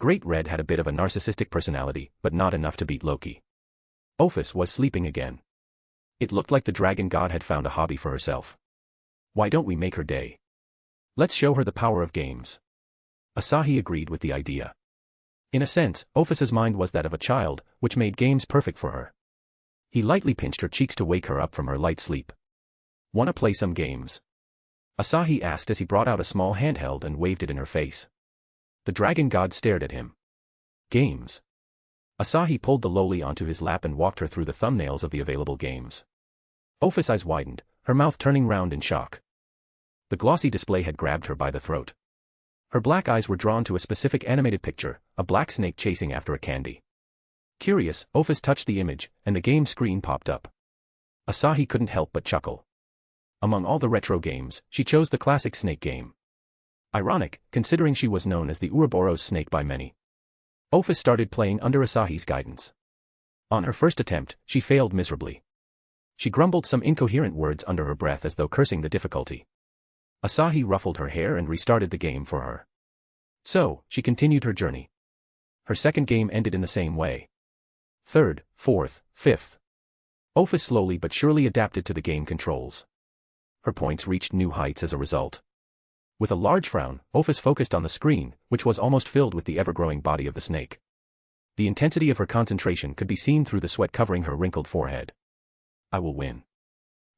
Great Red had a bit of a narcissistic personality, but not enough to beat Loki. Ophis was sleeping again. It looked like the dragon god had found a hobby for herself. Why don't we make her day? Let's show her the power of games. Asahi agreed with the idea. In a sense, Ophis's mind was that of a child, which made games perfect for her. He lightly pinched her cheeks to wake her up from her light sleep. "Wanna play some games?" Asahi asked as he brought out a small handheld and waved it in her face. The dragon god stared at him. Games. Asahi pulled the loli onto his lap and walked her through the thumbnails of the available games. Ophis's eyes widened, her mouth turning round in shock. The glossy display had grabbed her by the throat. Her black eyes were drawn to a specific animated picture, a black snake chasing after a candy. Curious, Ophis touched the image, and the game screen popped up. Asahi couldn't help but chuckle. Among all the retro games, she chose the classic snake game. Ironic, considering she was known as the Ouroboros snake by many. Ophis started playing under Asahi's guidance. On her first attempt, she failed miserably. She grumbled some incoherent words under her breath as though cursing the difficulty. Asahi ruffled her hair and restarted the game for her. So, she continued her journey. Her second game ended in the same way. Third, fourth, fifth. Ophis slowly but surely adapted to the game controls. Her points reached new heights as a result. With a large frown, Ophis focused on the screen, which was almost filled with the ever-growing body of the snake. The intensity of her concentration could be seen through the sweat covering her wrinkled forehead. I will win.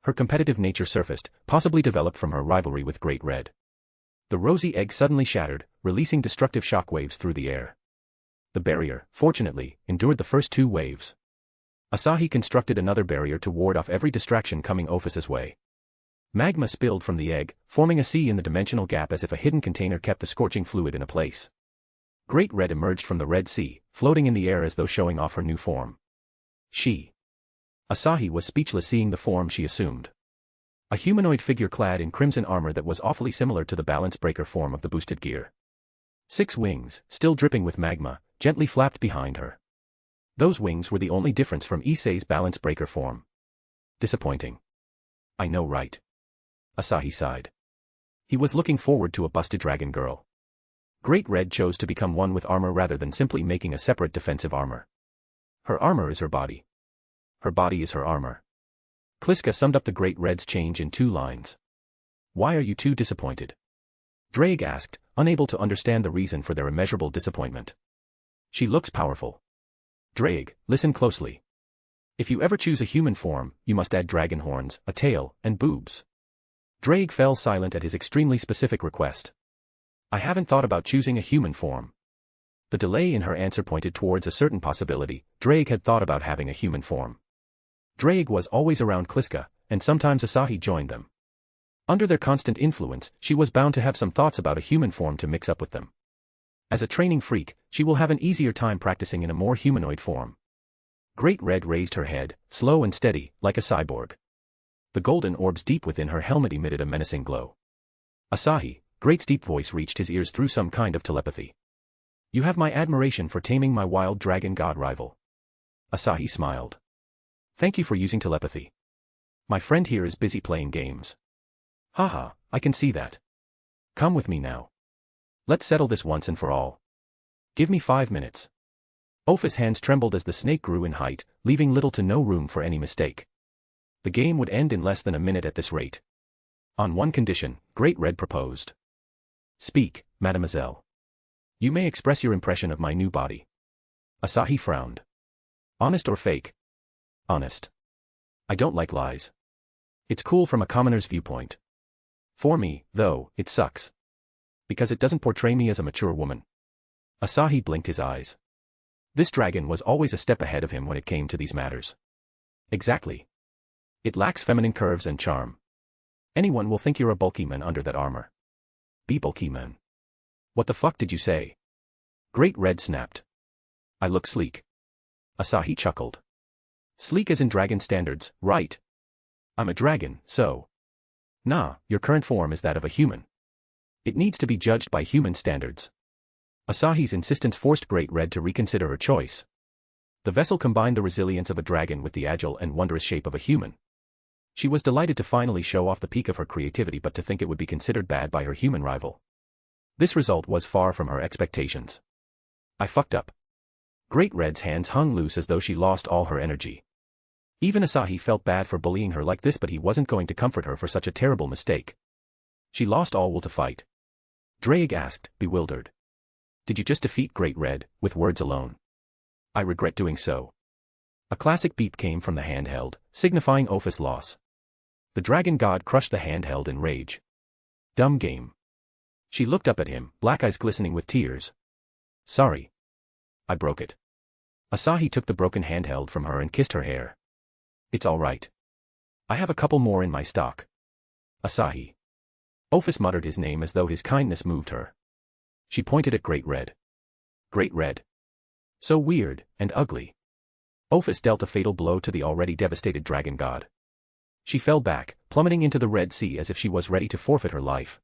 Her competitive nature surfaced, possibly developed from her rivalry with Great Red. The rosy egg suddenly shattered, releasing destructive shockwaves through the air. The barrier, fortunately, endured the first 2 waves. Asahi constructed another barrier to ward off every distraction coming Ophis's way. Magma spilled from the egg, forming a sea in the dimensional gap as if a hidden container kept the scorching fluid in a place. Great Red emerged from the Red Sea, floating in the air as though showing off her new form. Asahi was speechless seeing the form she assumed. A humanoid figure clad in crimson armor that was awfully similar to the balance breaker form of the boosted gear. 6 wings, still dripping with magma, gently flapped behind her. Those wings were the only difference from Issei's balance breaker form. Disappointing. I know, right? Asahi sighed. He was looking forward to a busted dragon girl. Great Red chose to become one with armor rather than simply making a separate defensive armor. Her armor is her body. Her body is her armor. Cliché summed up the Great Red's change in 2 lines. Why are you too disappointed? Drake asked, unable to understand the reason for their immeasurable disappointment. She looks powerful. Drake, listen closely. If you ever choose a human form, you must add dragon horns, a tail, and boobs. Drake fell silent at his extremely specific request. I haven't thought about choosing a human form. The delay in her answer pointed towards a certain possibility. Drake had thought about having a human form. Drake was always around Cliché, and sometimes Asahi joined them. Under their constant influence, she was bound to have some thoughts about a human form to mix up with them. As a training freak, she will have an easier time practicing in a more humanoid form. Great Red raised her head, slow and steady, like a cyborg. The golden orbs deep within her helmet emitted a menacing glow. Asahi, Great's deep voice reached his ears through some kind of telepathy. You have my admiration for taming my wild dragon god rival. Asahi smiled. Thank you for using telepathy. My friend here is busy playing games. Haha, I can see that. Come with me now. Let's settle this once and for all. Give me 5 minutes. Ophis' hands trembled as the snake grew in height, leaving little to no room for any mistake. The game would end in less than a minute at this rate. On one condition, Great Red proposed. Speak, mademoiselle. You may express your impression of my new body. Asahi frowned. Honest or fake? Honest. I don't like lies. It's cool from a commoner's viewpoint. For me, though, it sucks. Because it doesn't portray me as a mature woman. Asahi blinked his eyes. This dragon was always a step ahead of him when it came to these matters. Exactly. It lacks feminine curves and charm. Anyone will think you're a bulky man under that armor. Be bulky man. What the fuck did you say? Great Red snapped. I look sleek. Asahi chuckled. Sleek as in dragon standards, right? I'm a dragon, so. Nah, your current form is that of a human. It needs to be judged by human standards. Asahi's insistence forced Great Red to reconsider her choice. The vessel combined the resilience of a dragon with the agile and wondrous shape of a human. She was delighted to finally show off the peak of her creativity, but to think it would be considered bad by her human rival. This result was far from her expectations. I fucked up. Great Red's hands hung loose as though she lost all her energy. Even Asahi felt bad for bullying her like this, but he wasn't going to comfort her for such a terrible mistake. She lost all will to fight. Drake asked, bewildered. Did you just defeat Great Red, with words alone? I regret doing so. A classic beep came from the handheld, signifying Ophis' loss. The dragon god crushed the handheld in rage. Dumb game. She looked up at him, black eyes glistening with tears. Sorry. I broke it. Asahi took the broken handheld from her and kissed her hair. It's all right. I have a couple more in my stock. Asahi. Ophis muttered his name as though his kindness moved her. She pointed at Great Red. Great Red. So weird, and ugly. Ophis dealt a fatal blow to the already devastated dragon god. She fell back, plummeting into the Red Sea as if she was ready to forfeit her life.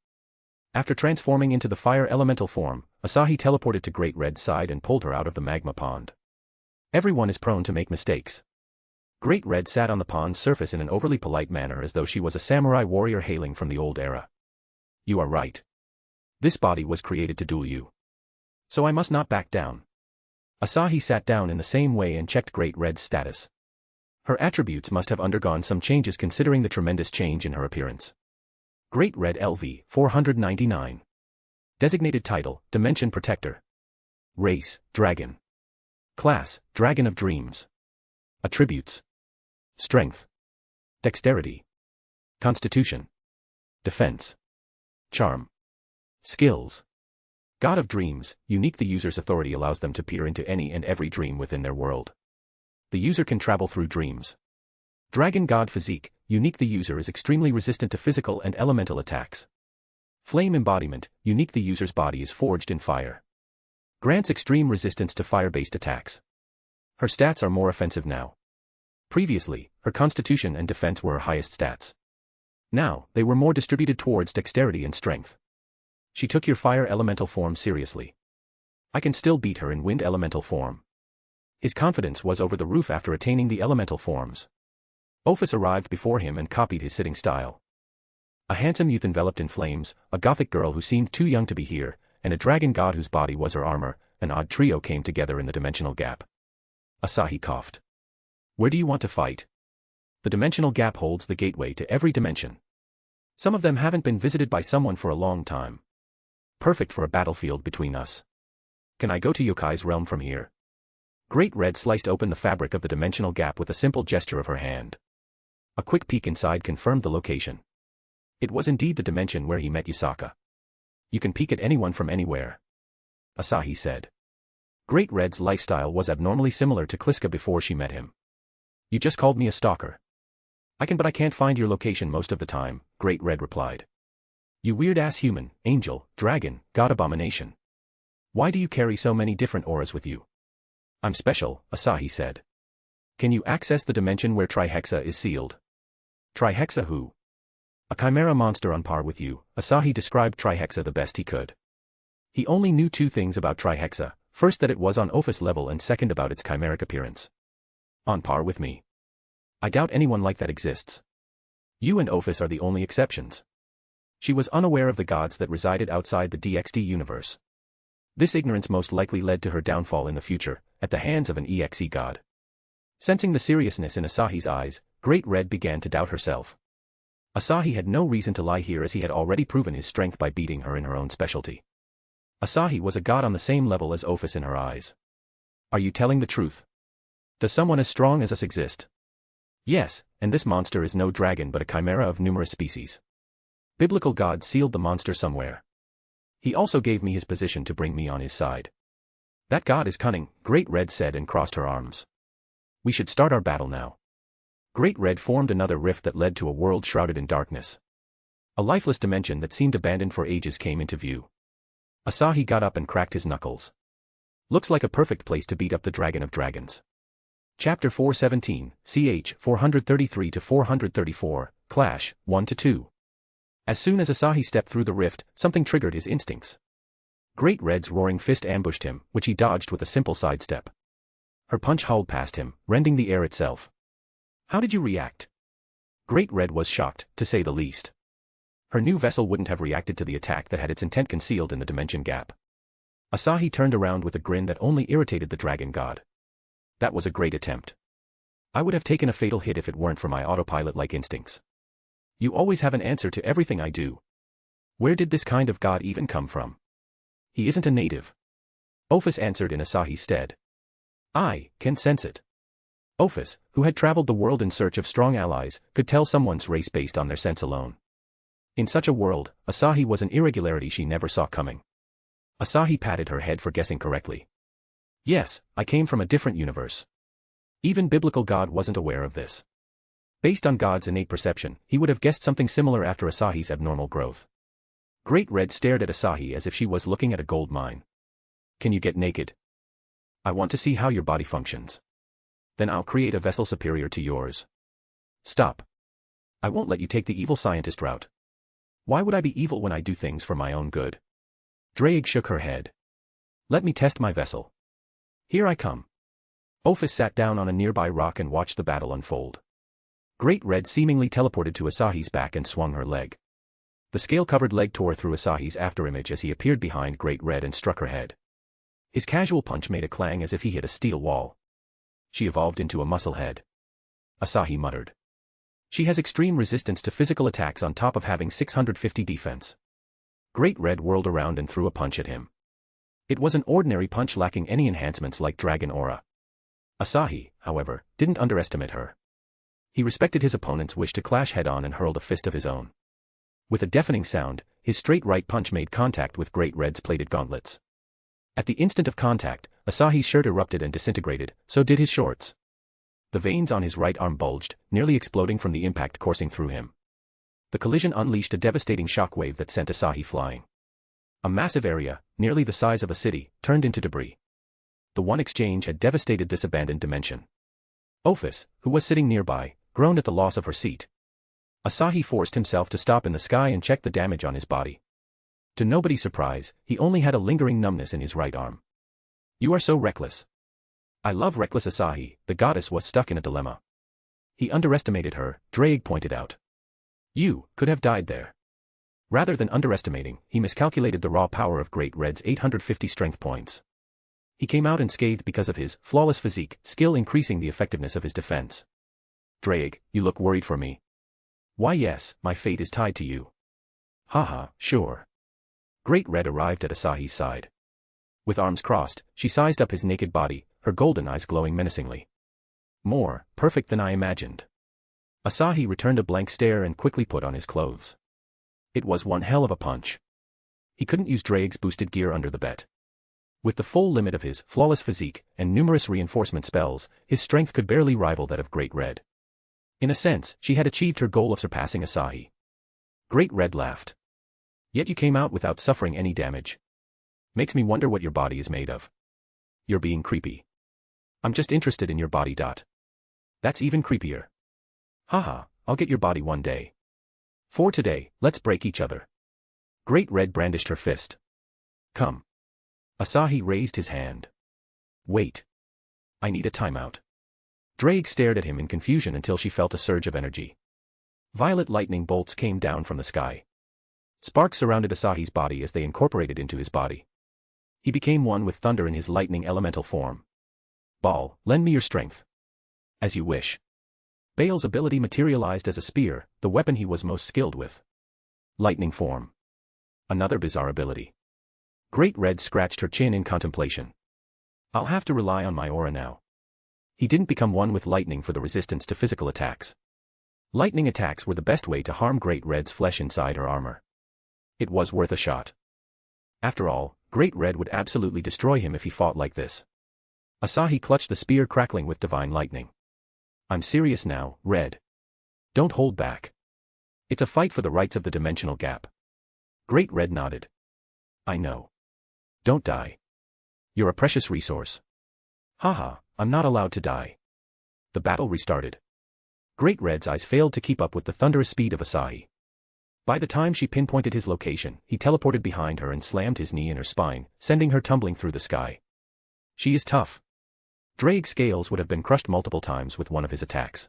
After transforming into the fire elemental form, Asahi teleported to Great Red's side and pulled her out of the magma pond. Everyone is prone to make mistakes. Great Red sat on the pond's surface in an overly polite manner as though she was a samurai warrior hailing from the old era. You are right. This body was created to duel you. So I must not back down. Asahi sat down in the same way and checked Great Red's status. Her attributes must have undergone some changes considering the tremendous change in her appearance. Great Red LV 499. Designated title, Dimension Protector. Race, Dragon. Class, Dragon of Dreams. Attributes. Strength. Dexterity. Constitution. Defense. Charm. Skills. God of Dreams, unique. The user's authority allows them to peer into any and every dream within their world. The user can travel through dreams. Dragon God Physique, unique. The user is extremely resistant to physical and elemental attacks. Flame Embodiment, unique. The user's body is forged in fire. Grants extreme resistance to fire-based attacks. Her stats are more offensive now. Previously, her constitution and defense were her highest stats. Now, they were more distributed towards dexterity and strength. She took your fire elemental form seriously. I can still beat her in wind elemental form. His confidence was over the roof after attaining the elemental forms. Ophis arrived before him and copied his sitting style. A handsome youth enveloped in flames, a gothic girl who seemed too young to be here, and a dragon god whose body was her armor, an odd trio came together in the dimensional gap. Asahi coughed. Where do you want to fight? The dimensional gap holds the gateway to every dimension. Some of them haven't been visited by someone for a long time. Perfect for a battlefield between us. Can I go to Yokai's realm from here? Great Red sliced open the fabric of the dimensional gap with a simple gesture of her hand. A quick peek inside confirmed the location. It was indeed the dimension where he met Yusaka. You can peek at anyone from anywhere, Asahi said. Great Red's lifestyle was abnormally similar to Kliska before she met him. You just called me a stalker. But I can't find your location most of the time, Great Red replied. You weird-ass human, angel, dragon, god abomination. Why do you carry so many different auras with you? I'm special, Asahi said. Can you access the dimension where Trihexa is sealed? Trihexa who? A chimera monster on par with you, Asahi described Trihexa the best he could. He only knew two things about Trihexa, first that it was on Ophis level and second about its chimeric appearance. On par with me. I doubt anyone like that exists. You and Ophis are the only exceptions. She was unaware of the gods that resided outside the DXD universe. This ignorance most likely led to her downfall in the future, at the hands of an EXE god. Sensing the seriousness in Asahi's eyes, Great Red began to doubt herself. Asahi had no reason to lie here as he had already proven his strength by beating her in her own specialty. Asahi was a god on the same level as Ophis in her eyes. Are you telling the truth? Does someone as strong as us exist? Yes, and this monster is no dragon but a chimera of numerous species. Biblical God sealed the monster somewhere. He also gave me his position to bring me on his side. That god is cunning, Great Red said and crossed her arms. We should start our battle now. Great Red formed another rift that led to a world shrouded in darkness. A lifeless dimension that seemed abandoned for ages came into view. Asahi got up and cracked his knuckles. Looks like a perfect place to beat up the Dragon of Dragons. Chapter 417, ch. 433-434, Clash, 1-2. As soon as Asahi stepped through the rift, something triggered his instincts. Great Red's roaring fist ambushed him, which he dodged with a simple sidestep. Her punch howled past him, rending the air itself. How did you react? Great Red was shocked, to say the least. Her new vessel wouldn't have reacted to the attack that had its intent concealed in the dimension gap. Asahi turned around with a grin that only irritated the dragon god. That was a great attempt. I would have taken a fatal hit if it weren't for my autopilot-like instincts. You always have an answer to everything I do. Where did this kind of god even come from? He isn't a native. Ophis answered in Asahi's stead. I can sense it. Ophis, who had traveled the world in search of strong allies, could tell someone's race based on their sense alone. In such a world, Asahi was an irregularity she never saw coming. Asahi patted her head for guessing correctly. Yes, I came from a different universe. Even biblical God wasn't aware of this. Based on God's innate perception, he would have guessed something similar after Asahi's abnormal growth. Great Red stared at Asahi as if she was looking at a gold mine. Can you get naked? I want to see how your body functions. Then I'll create a vessel superior to yours. Stop. I won't let you take the evil scientist route. Why would I be evil when I do things for my own good? Draig shook her head. Let me test my vessel. Here I come. Ophis sat down on a nearby rock and watched the battle unfold. Great Red seemingly teleported to Asahi's back and swung her leg. The scale-covered leg tore through Asahi's afterimage as he appeared behind Great Red and struck her head. His casual punch made a clang as if he hit a steel wall. She evolved into a muscle head. Asahi muttered. She has extreme resistance to physical attacks on top of having 650 defense. Great Red whirled around and threw a punch at him. It was an ordinary punch lacking any enhancements like Dragon Aura. Asahi, however, didn't underestimate her. He respected his opponent's wish to clash head-on and hurled a fist of his own. With a deafening sound, his straight right punch made contact with Great Red's plated gauntlets. At the instant of contact, Asahi's shirt erupted and disintegrated, so did his shorts. The veins on his right arm bulged, nearly exploding from the impact coursing through him. The collision unleashed a devastating shockwave that sent Asahi flying. A massive area, nearly the size of a city, turned into debris. The one exchange had devastated this abandoned dimension. Ophis, who was sitting nearby, groaned at the loss of her seat. Asahi forced himself to stop in the sky and check the damage on his body. To nobody's surprise, he only had a lingering numbness in his right arm. You are so reckless. I love reckless Asahi, the goddess was stuck in a dilemma. He underestimated her, Draig pointed out. You could have died there. Rather than underestimating, he miscalculated the raw power of Great Red's 850 strength points. He came out unscathed because of his flawless physique, skill increasing the effectiveness of his defense. Draig, you look worried for me. Why yes, my fate is tied to you. Haha, sure. Great Red arrived at Asahi's side. With arms crossed, she sized up his naked body, her golden eyes glowing menacingly. More perfect than I imagined. Asahi returned a blank stare and quickly put on his clothes. It was one hell of a punch. He couldn't use Draig's boosted gear under the bet. With the full limit of his flawless physique and numerous reinforcement spells, his strength could barely rival that of Great Red. In a sense, she had achieved her goal of surpassing Asahi. Great Red laughed. Yet you came out without suffering any damage. Makes me wonder what your body is made of. You're being creepy. I'm just interested in your body. That's even creepier. Haha, I'll get your body one day. For today, let's break each other. Great Red brandished her fist. Come. Asahi raised his hand. Wait. I need a timeout. Draig stared at him in confusion until she felt a surge of energy. Violet lightning bolts came down from the sky. Sparks surrounded Asahi's body as they incorporated into his body. He became one with thunder in his lightning elemental form. Ball, lend me your strength. As you wish. Bale's ability materialized as a spear, the weapon he was most skilled with. Lightning form. Another bizarre ability. Great Red scratched her chin in contemplation. I'll have to rely on my aura now. He didn't become one with lightning for the resistance to physical attacks. Lightning attacks were the best way to harm Great Red's flesh inside her armor. It was worth a shot. After all, Great Red would absolutely destroy him if he fought like this. Asahi clutched the spear crackling with divine lightning. I'm serious now, Red. Don't hold back. It's a fight for the rights of the dimensional gap. Great Red nodded. I know. Don't die. You're a precious resource. Haha, I'm not allowed to die. The battle restarted. Great Red's eyes failed to keep up with the thunderous speed of Asahi. By the time she pinpointed his location, he teleported behind her and slammed his knee in her spine, sending her tumbling through the sky. She is tough. Drake's scales would have been crushed multiple times with one of his attacks.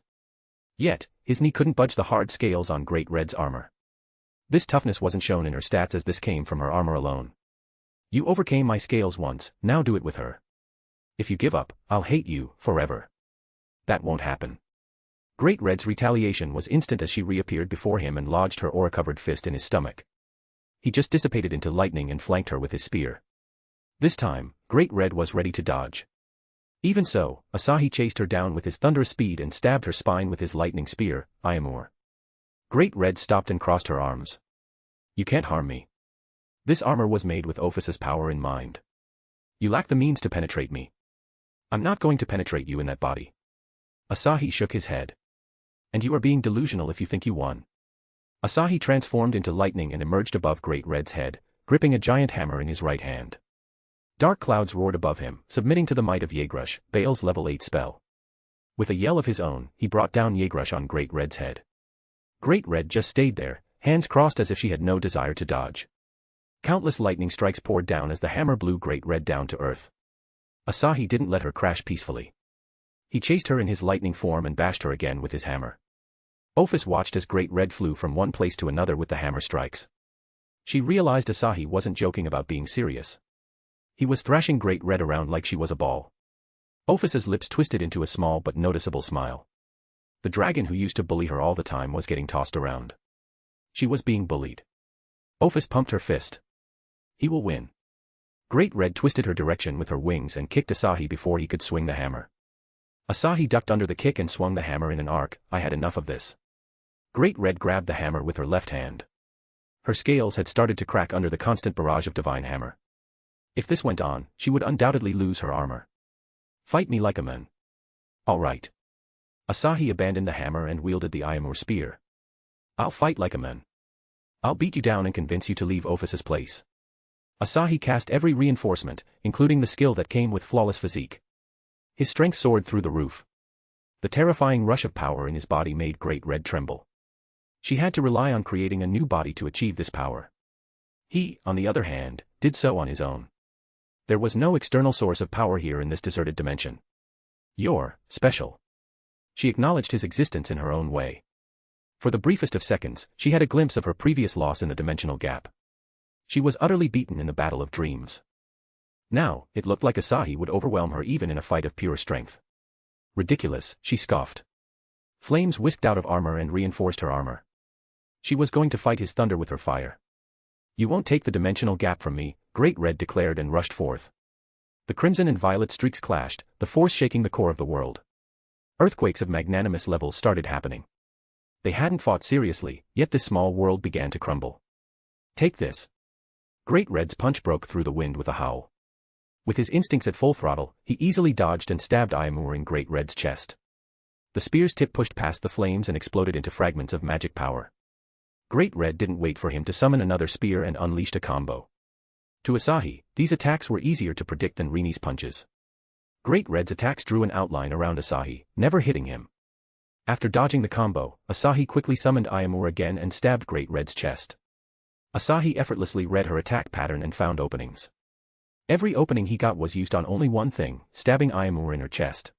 Yet, his knee couldn't budge the hard scales on Great Red's armor. This toughness wasn't shown in her stats as this came from her armor alone. You overcame my scales once, now do it with her. If you give up, I'll hate you, forever. That won't happen. Great Red's retaliation was instant as she reappeared before him and lodged her aura-covered fist in his stomach. He just dissipated into lightning and flanked her with his spear. This time, Great Red was ready to dodge. Even so, Asahi chased her down with his thunderous speed and stabbed her spine with his lightning spear, Ayamur. Great Red stopped and crossed her arms. You can't harm me. This armor was made with Ophus's power in mind. You lack the means to penetrate me. I'm not going to penetrate you in that body. Asahi shook his head. And you are being delusional if you think you won. Asahi transformed into lightning and emerged above Great Red's head, gripping a giant hammer in his right hand. Dark clouds roared above him, submitting to the might of Yegrush, Baal's level 8 spell. With a yell of his own, he brought down Yegrush on Great Red's head. Great Red just stayed there, hands crossed as if she had no desire to dodge. Countless lightning strikes poured down as the hammer blew Great Red down to earth. Asahi didn't let her crash peacefully. He chased her in his lightning form and bashed her again with his hammer. Ophus watched as Great Red flew from one place to another with the hammer strikes. She realized Asahi wasn't joking about being serious. He was thrashing Great Red around like she was a ball. Ophus's lips twisted into a small but noticeable smile. The dragon who used to bully her all the time was getting tossed around. She was being bullied. Ophus pumped her fist. He will win. Great Red twisted her direction with her wings and kicked Asahi before he could swing the hammer. Asahi ducked under the kick and swung the hammer in an arc. I had enough of this. Great Red grabbed the hammer with her left hand. Her scales had started to crack under the constant barrage of divine hammer. If this went on, she would undoubtedly lose her armor. Fight me like a man. All right. Asahi abandoned the hammer and wielded the Ayamur spear. I'll fight like a man. I'll beat you down and convince you to leave Ophus's place. Asahi cast every reinforcement, including the skill that came with flawless physique. His strength soared through the roof. The terrifying rush of power in his body made Great Red tremble. She had to rely on creating a new body to achieve this power. He, on the other hand, did so on his own. There was no external source of power here in this deserted dimension. You're special. She acknowledged his existence in her own way. For the briefest of seconds, she had a glimpse of her previous loss in the dimensional gap. She was utterly beaten in the battle of dreams. Now, it looked like Asahi would overwhelm her even in a fight of pure strength. Ridiculous, she scoffed. Flames whisked out of armor and reinforced her armor. She was going to fight his thunder with her fire. You won't take the dimensional gap from me, Great Red declared and rushed forth. The crimson and violet streaks clashed, the force shaking the core of the world. Earthquakes of magnanimous levels started happening. They hadn't fought seriously, yet this small world began to crumble. Take this. Great Red's punch broke through the wind with a howl. With his instincts at full throttle, he easily dodged and stabbed Ayamur in Great Red's chest. The spear's tip pushed past the flames and exploded into fragments of magic power. Great Red didn't wait for him to summon another spear and unleashed a combo. To Asahi, these attacks were easier to predict than Rini's punches. Great Red's attacks drew an outline around Asahi, never hitting him. After dodging the combo, Asahi quickly summoned Ayamur again and stabbed Great Red's chest. Asahi effortlessly read her attack pattern and found openings. Every opening he got was used on only one thing, stabbing Ayamur in her chest.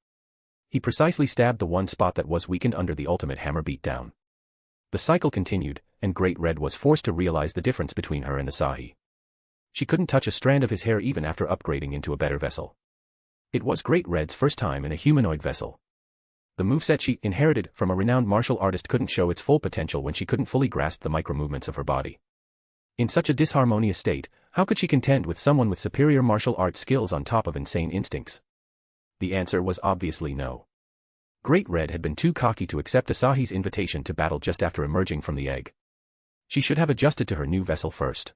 He precisely stabbed the one spot that was weakened under the ultimate hammer beatdown. The cycle continued, and Great Red was forced to realize the difference between her and Asahi. She couldn't touch a strand of his hair even after upgrading into a better vessel. It was Great Red's first time in a humanoid vessel. The moveset she inherited from a renowned martial artist couldn't show its full potential when she couldn't fully grasp the micro-movements of her body. In such a disharmonious state, how could she contend with someone with superior martial arts skills on top of insane instincts? The answer was obviously no. Great Red had been too cocky to accept Asahi's invitation to battle just after emerging from the egg. She should have adjusted to her new vessel first.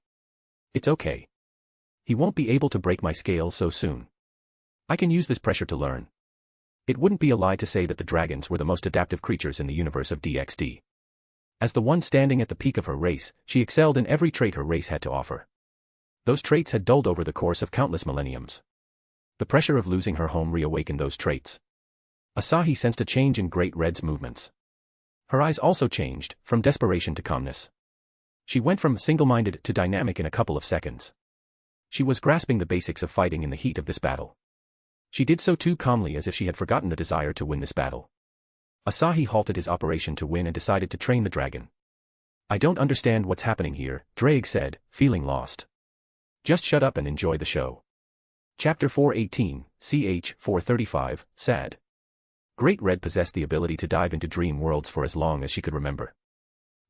It's okay. He won't be able to break my scale so soon. I can use this pressure to learn. It wouldn't be a lie to say that the dragons were the most adaptive creatures in the universe of DxD. As the one standing at the peak of her race, she excelled in every trait her race had to offer. Those traits had dulled over the course of countless millenniums. The pressure of losing her home reawakened those traits. Asahi sensed a change in Great Red's movements. Her eyes also changed, from desperation to calmness. She went from single-minded to dynamic in a couple of seconds. She was grasping the basics of fighting in the heat of this battle. She did so too calmly as if she had forgotten the desire to win this battle. Asahi halted his operation to win and decided to train the dragon. I don't understand what's happening here, Drake said, feeling lost. Just shut up and enjoy the show. Chapter 418, ch. 435, Sad. Great Red possessed the ability to dive into dream worlds for as long as she could remember.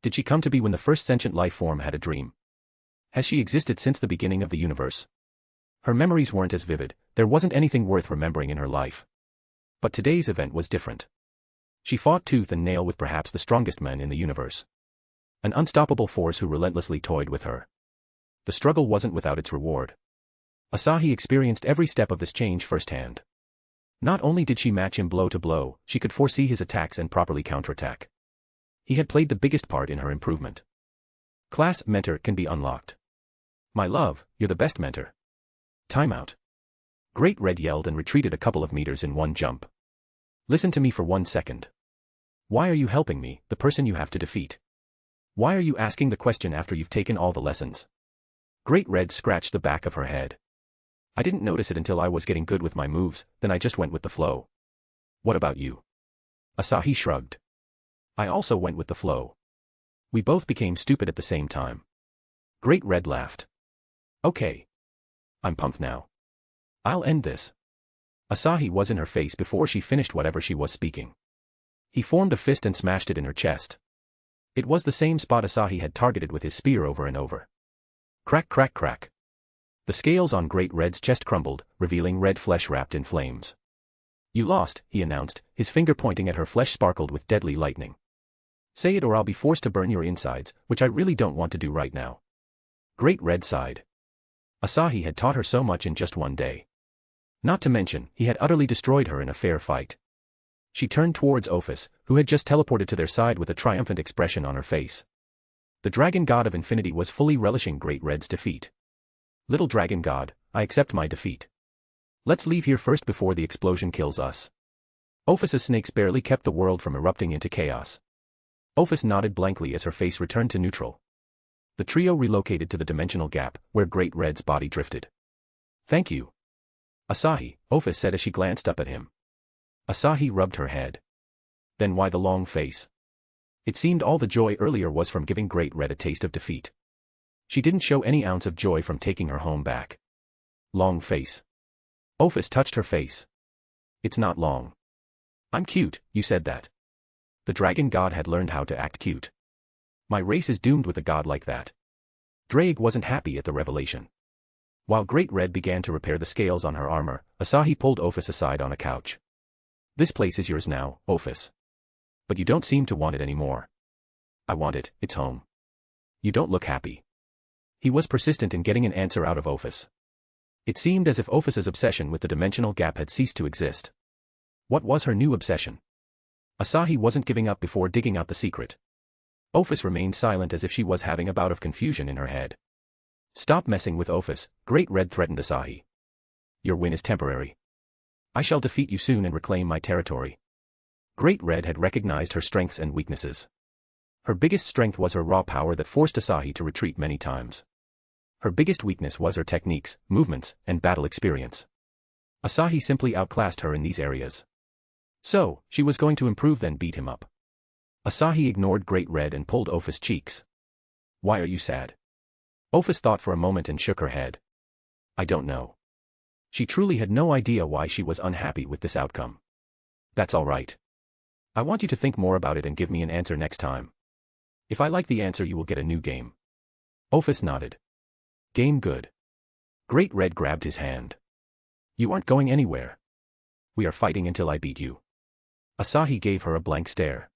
Did she come to be when the first sentient life form had a dream? Has she existed since the beginning of the universe? Her memories weren't as vivid, there wasn't anything worth remembering in her life. But today's event was different. She fought tooth and nail with perhaps the strongest men in the universe. An unstoppable force who relentlessly toyed with her. The struggle wasn't without its reward. Asahi experienced every step of this change firsthand. Not only did she match him blow to blow, she could foresee his attacks and properly counterattack. He had played the biggest part in her improvement. Class Mentor can be unlocked. My love, you're the best mentor. Timeout. Great Red yelled and retreated a couple of meters in one jump. Listen to me for 1 second. Why are you helping me, the person you have to defeat? Why are you asking the question after you've taken all the lessons? Great Red scratched the back of her head. I didn't notice it until I was getting good with my moves, then I just went with the flow. What about you? Asahi shrugged. I also went with the flow. We both became stupid at the same time. Great Red laughed. Okay. I'm pumped now. I'll end this. Asahi was in her face before she finished whatever she was speaking. He formed a fist and smashed it in her chest. It was the same spot Asahi had targeted with his spear over and over. Crack, crack, crack. The scales on Great Red's chest crumbled, revealing red flesh wrapped in flames. You lost, he announced, his finger pointing at her flesh sparkled with deadly lightning. Say it or I'll be forced to burn your insides, which I really don't want to do right now. Great Red sighed. Asahi had taught her so much in just one day. Not to mention, he had utterly destroyed her in a fair fight. She turned towards Ophis, who had just teleported to their side with a triumphant expression on her face. The Dragon God of Infinity was fully relishing Great Red's defeat. Little Dragon God, I accept my defeat. Let's leave here first before the explosion kills us. Ophis's snakes barely kept the world from erupting into chaos. Ophis nodded blankly as her face returned to neutral. The trio relocated to the dimensional gap, where Great Red's body drifted. Thank you. Asahi, Ophis said as she glanced up at him. Asahi rubbed her head. Then why the long face? It seemed all the joy earlier was from giving Great Red a taste of defeat. She didn't show any ounce of joy from taking her home back. Long face. Ophis touched her face. It's not long. I'm cute, you said that. The Dragon God had learned how to act cute. My race is doomed with a god like that. Drake wasn't happy at the revelation. While Great Red began to repair the scales on her armor, Asahi pulled Ophis aside on a couch. This place is yours now, Ophis. But you don't seem to want it anymore. I want it, it's home. You don't look happy. He was persistent in getting an answer out of Ophis. It seemed as if Ophis's obsession with the dimensional gap had ceased to exist. What was her new obsession? Asahi wasn't giving up before digging out the secret. Ophis remained silent as if she was having a bout of confusion in her head. Stop messing with Ophis, Great Red threatened Asahi. Your win is temporary. I shall defeat you soon and reclaim my territory. Great Red had recognized her strengths and weaknesses. Her biggest strength was her raw power that forced Asahi to retreat many times. Her biggest weakness was her techniques, movements, and battle experience. Asahi simply outclassed her in these areas. So, she was going to improve then beat him up. Asahi ignored Great Red and pulled Ophis' cheeks. Why are you sad? Ophis thought for a moment and shook her head. I don't know. She truly had no idea why she was unhappy with this outcome. That's all right. I want you to think more about it and give me an answer next time. If I like the answer you will get a new game. Ophis nodded. Game good. Great Red grabbed his hand. You aren't going anywhere. We are fighting until I beat you. Asahi gave her a blank stare.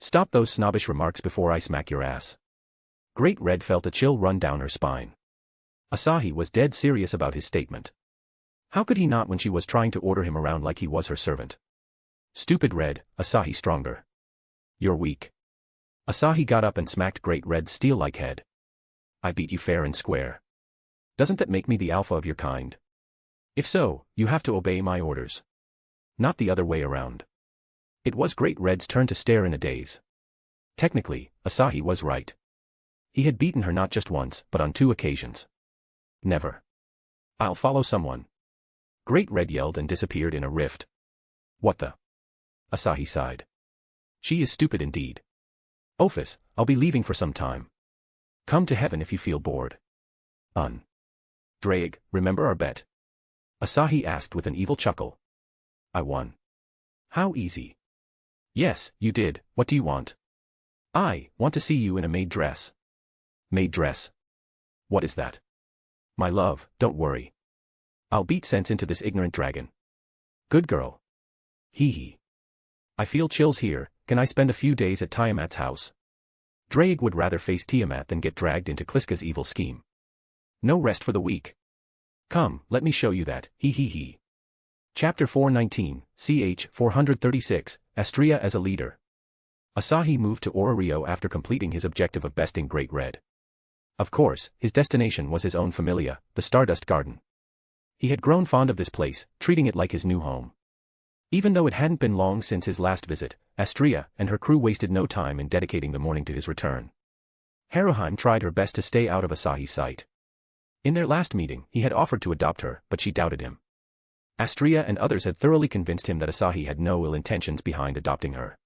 Stop those snobbish remarks before I smack your ass. Great Red felt a chill run down her spine. Asahi was dead serious about his statement. How could he not when she was trying to order him around like he was her servant? Stupid Red, Asahi stronger. You're weak. Asahi got up and smacked Great Red's steel-like head. I beat you fair and square. Doesn't that make me the alpha of your kind? If so, you have to obey my orders. Not the other way around. It was Great Red's turn to stare in a daze. Technically, Asahi was right. He had beaten her not just once, but on 2 occasions. Never. I'll follow someone. Great Red yelled and disappeared in a rift. What the? Asahi sighed. She is stupid indeed. Ophis, I'll be leaving for some time. Come to heaven if you feel bored. Drake, remember our bet? Asahi asked with an evil chuckle. I won. How easy. Yes, you did. What do you want? I want to see you in a maid dress. Maid dress? What is that? My love, don't worry. I'll beat sense into this ignorant dragon. Good girl. Hee hee. I feel chills here. Can I spend a few days at Tiamat's house? Drake would rather face Tiamat than get dragged into Kliska's evil scheme. No rest for the weak. Come, let me show you that, hee hee hee. Chapter 419, ch. 436, Astria as a leader. Asahi moved to Orario after completing his objective of besting Great Red. Of course, his destination was his own familia, the Stardust Garden. He had grown fond of this place, treating it like his new home. Even though it hadn't been long since his last visit, Astria and her crew wasted no time in dedicating the morning to his return. Haruheim tried her best to stay out of Asahi's sight. In their last meeting, he had offered to adopt her, but she doubted him. Astria and others had thoroughly convinced him that Asahi had no ill intentions behind adopting her.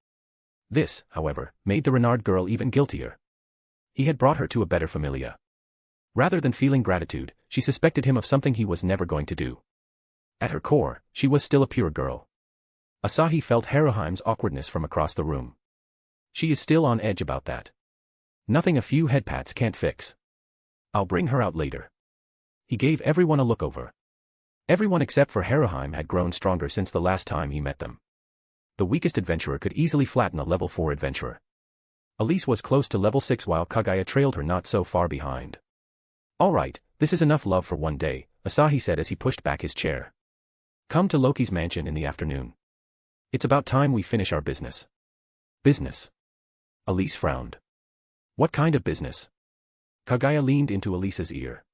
This, however, made the Renard girl even guiltier. He had brought her to a better familia. Rather than feeling gratitude, she suspected him of something he was never going to do. At her core, she was still a pure girl. Asahi felt Haruheim's awkwardness from across the room. She is still on edge about that. Nothing a few headpats can't fix. I'll bring her out later. He gave everyone a look over. Everyone except for Haruheim had grown stronger since the last time he met them. The weakest adventurer could easily flatten a level 4 adventurer. Elise was close to level 6 while Kaguya trailed her not so far behind. Alright, this is enough love for one day, Asahi said as he pushed back his chair. Come to Loki's mansion in the afternoon. It's about time we finish our business. Business? Elise frowned. What kind of business? Kaguya leaned into Elise's ear.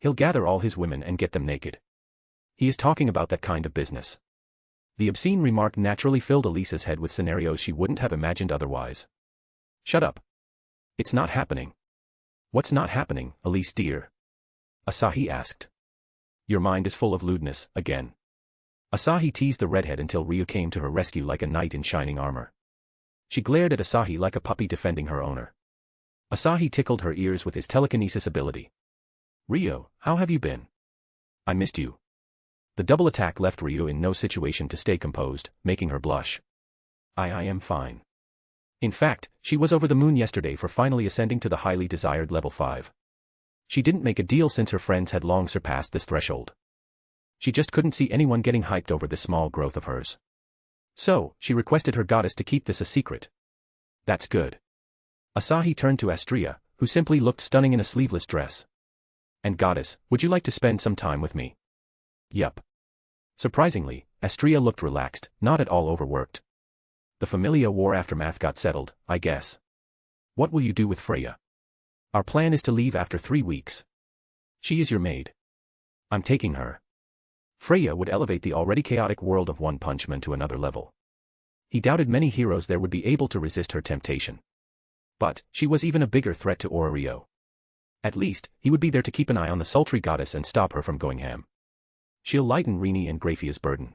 He'll gather all his women and get them naked. He is talking about that kind of business. The obscene remark naturally filled Elise's head with scenarios she wouldn't have imagined otherwise. Shut up. It's not happening. What's not happening, Elise dear? Asahi asked. Your mind is full of lewdness, again. Asahi teased the redhead until Ryu came to her rescue like a knight in shining armor. She glared at Asahi like a puppy defending her owner. Asahi tickled her ears with his telekinesis ability. Ryu, how have you been? I missed you. The double attack left Ryu in no situation to stay composed, making her blush. I am fine. In fact, she was over the moon yesterday for finally ascending to the highly desired level 5. She didn't make a deal since her friends had long surpassed this threshold. She just couldn't see anyone getting hyped over this small growth of hers. So, she requested her goddess to keep this a secret. That's good. Asahi turned to Astria, who simply looked stunning in a sleeveless dress. And goddess, would you like to spend some time with me? Yup. Surprisingly, Astria looked relaxed, not at all overworked. The Familia War aftermath got settled, I guess. What will you do with Freya? Our plan is to leave after 3 weeks. She is your maid. I'm taking her. Freya would elevate the already chaotic world of One Punch Man to another level. He doubted many heroes there would be able to resist her temptation. But, she was even a bigger threat to Orario. At least, he would be there to keep an eye on the sultry goddess and stop her from going ham. She'll lighten Rini and Graphia's burden.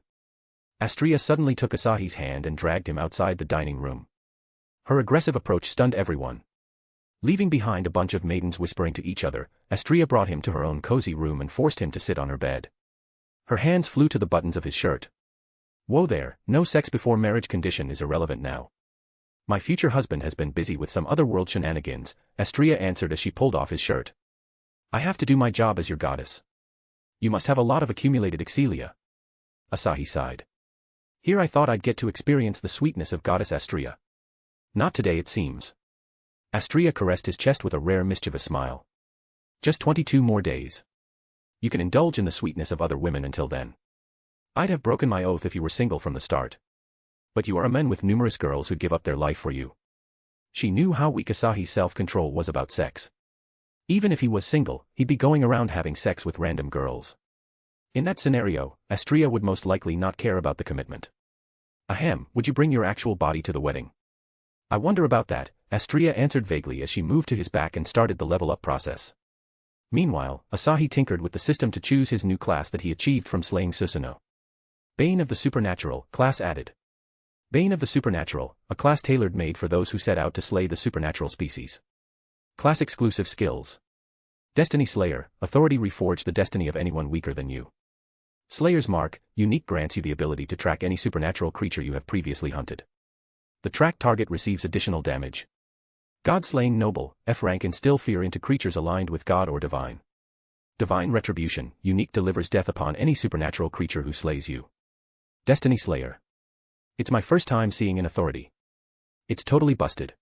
Astria suddenly took Asahi's hand and dragged him outside the dining room. Her aggressive approach stunned everyone. Leaving behind a bunch of maidens whispering to each other, Astria brought him to her own cozy room and forced him to sit on her bed. Her hands flew to the buttons of his shirt. Whoa there, no sex before marriage condition is irrelevant now. My future husband has been busy with some otherworld shenanigans, Astria answered as she pulled off his shirt. I have to do my job as your goddess. You must have a lot of accumulated excelia. Asahi sighed. Here I thought I'd get to experience the sweetness of goddess Astria. Not today it seems. Astria caressed his chest with a rare mischievous smile. Just 22 more days. You can indulge in the sweetness of other women until then. I'd have broken my oath if you were single from the start. But you are a man with numerous girls who'd give up their life for you. She knew how weak Asahi's self-control was about sex. Even if he was single, he'd be going around having sex with random girls. In that scenario, Astria would most likely not care about the commitment. Ahem, would you bring your actual body to the wedding? I wonder about that, Astria answered vaguely as she moved to his back and started the level-up process. Meanwhile, Asahi tinkered with the system to choose his new class that he achieved from slaying Susanoo. Bane of the Supernatural, class added. Bane of the Supernatural, a class tailor-made for those who set out to slay the supernatural species. Class exclusive skills. Destiny Slayer, authority reforge the destiny of anyone weaker than you. Slayer's Mark, unique, grants you the ability to track any supernatural creature you have previously hunted. The tracked target receives additional damage. God-slaying Noble, F rank, instill fear into creatures aligned with God or Divine. Divine Retribution, unique, delivers death upon any supernatural creature who slays you. Destiny Slayer. It's my first time seeing an authority. It's totally busted.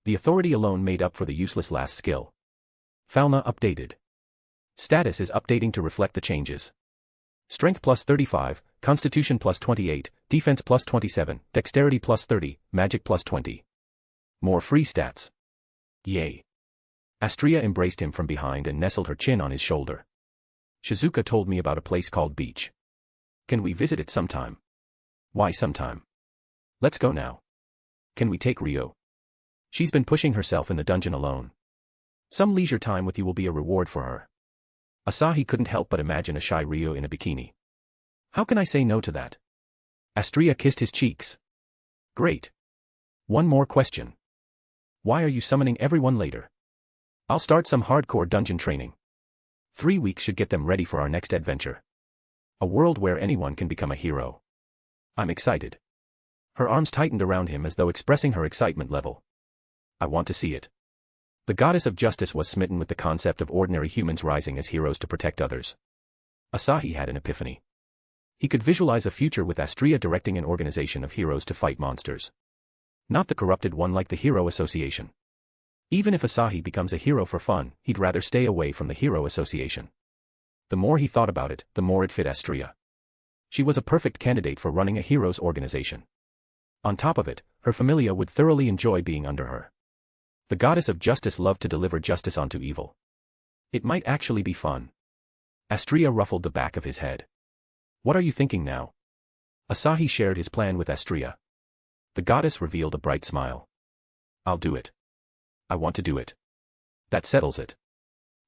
The authority alone made up for the useless last skill. Falna updated. Status is updating to reflect the changes. Strength plus 35, Constitution plus 28, Defense plus 27, Dexterity plus 30, Magic plus 20. More free stats. Yay. Astria embraced him from behind and nestled her chin on his shoulder. Shizuka told me about a place called Beach. Can we visit it sometime? Why sometime? Let's go now. Can we take Ryo? She's been pushing herself in the dungeon alone. Some leisure time with you will be a reward for her. Asahi couldn't help but imagine a shy Ryo in a bikini. How can I say no to that? Astria kissed his cheeks. Great. One more question. Why are you summoning everyone later? I'll start some hardcore dungeon training. 3 weeks should get them ready for our next adventure. A world where anyone can become a hero. I'm excited. Her arms tightened around him as though expressing her excitement level. I want to see it. The goddess of justice was smitten with the concept of ordinary humans rising as heroes to protect others. Asahi had an epiphany. He could visualize a future with Astria directing an organization of heroes to fight monsters. Not the corrupted one like the Hero Association. Even if Asahi becomes a hero for fun, he'd rather stay away from the Hero Association. The more he thought about it, the more it fit Astria. She was a perfect candidate for running a heroes organization. On top of it, her familia would thoroughly enjoy being under her. The goddess of justice loved to deliver justice onto evil. It might actually be fun. Astria ruffled the back of his head. What are you thinking now? Asahi shared his plan with Astria. The goddess revealed a bright smile. I'll do it. I want to do it. That settles it.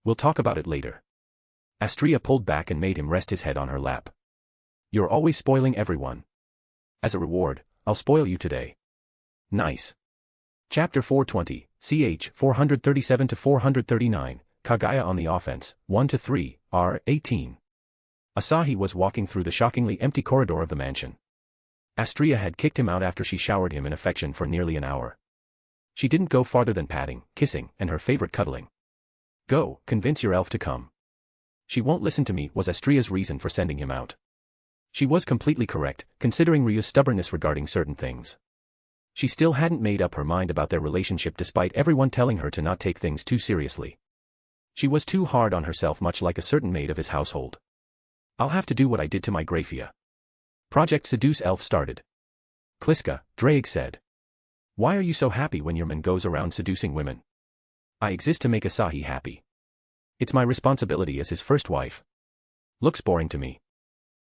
We'll talk about it later. Astria pulled back and made him rest his head on her lap. You're always spoiling everyone. As a reward, I'll spoil you today. Nice. Chapter 420, ch. 437-439, Kagaya on the offense, 1-3, R. 18. Asahi was walking through the shockingly empty corridor of the mansion. Astria had kicked him out after she showered him in affection for nearly an hour. She didn't go farther than patting, kissing, and her favorite cuddling. Go, convince your elf to come. She won't listen to me was Astria's reason for sending him out. She was completely correct, considering Ryu's stubbornness regarding certain things. She still hadn't made up her mind about their relationship despite everyone telling her to not take things too seriously. She was too hard on herself, much like a certain maid of his household. I'll have to do what I did to my Grafia. Project Seduce Elf started. Kliska, Drake said. Why are you so happy when your man goes around seducing women? I exist to make Asahi happy. It's my responsibility as his first wife. Looks boring to me.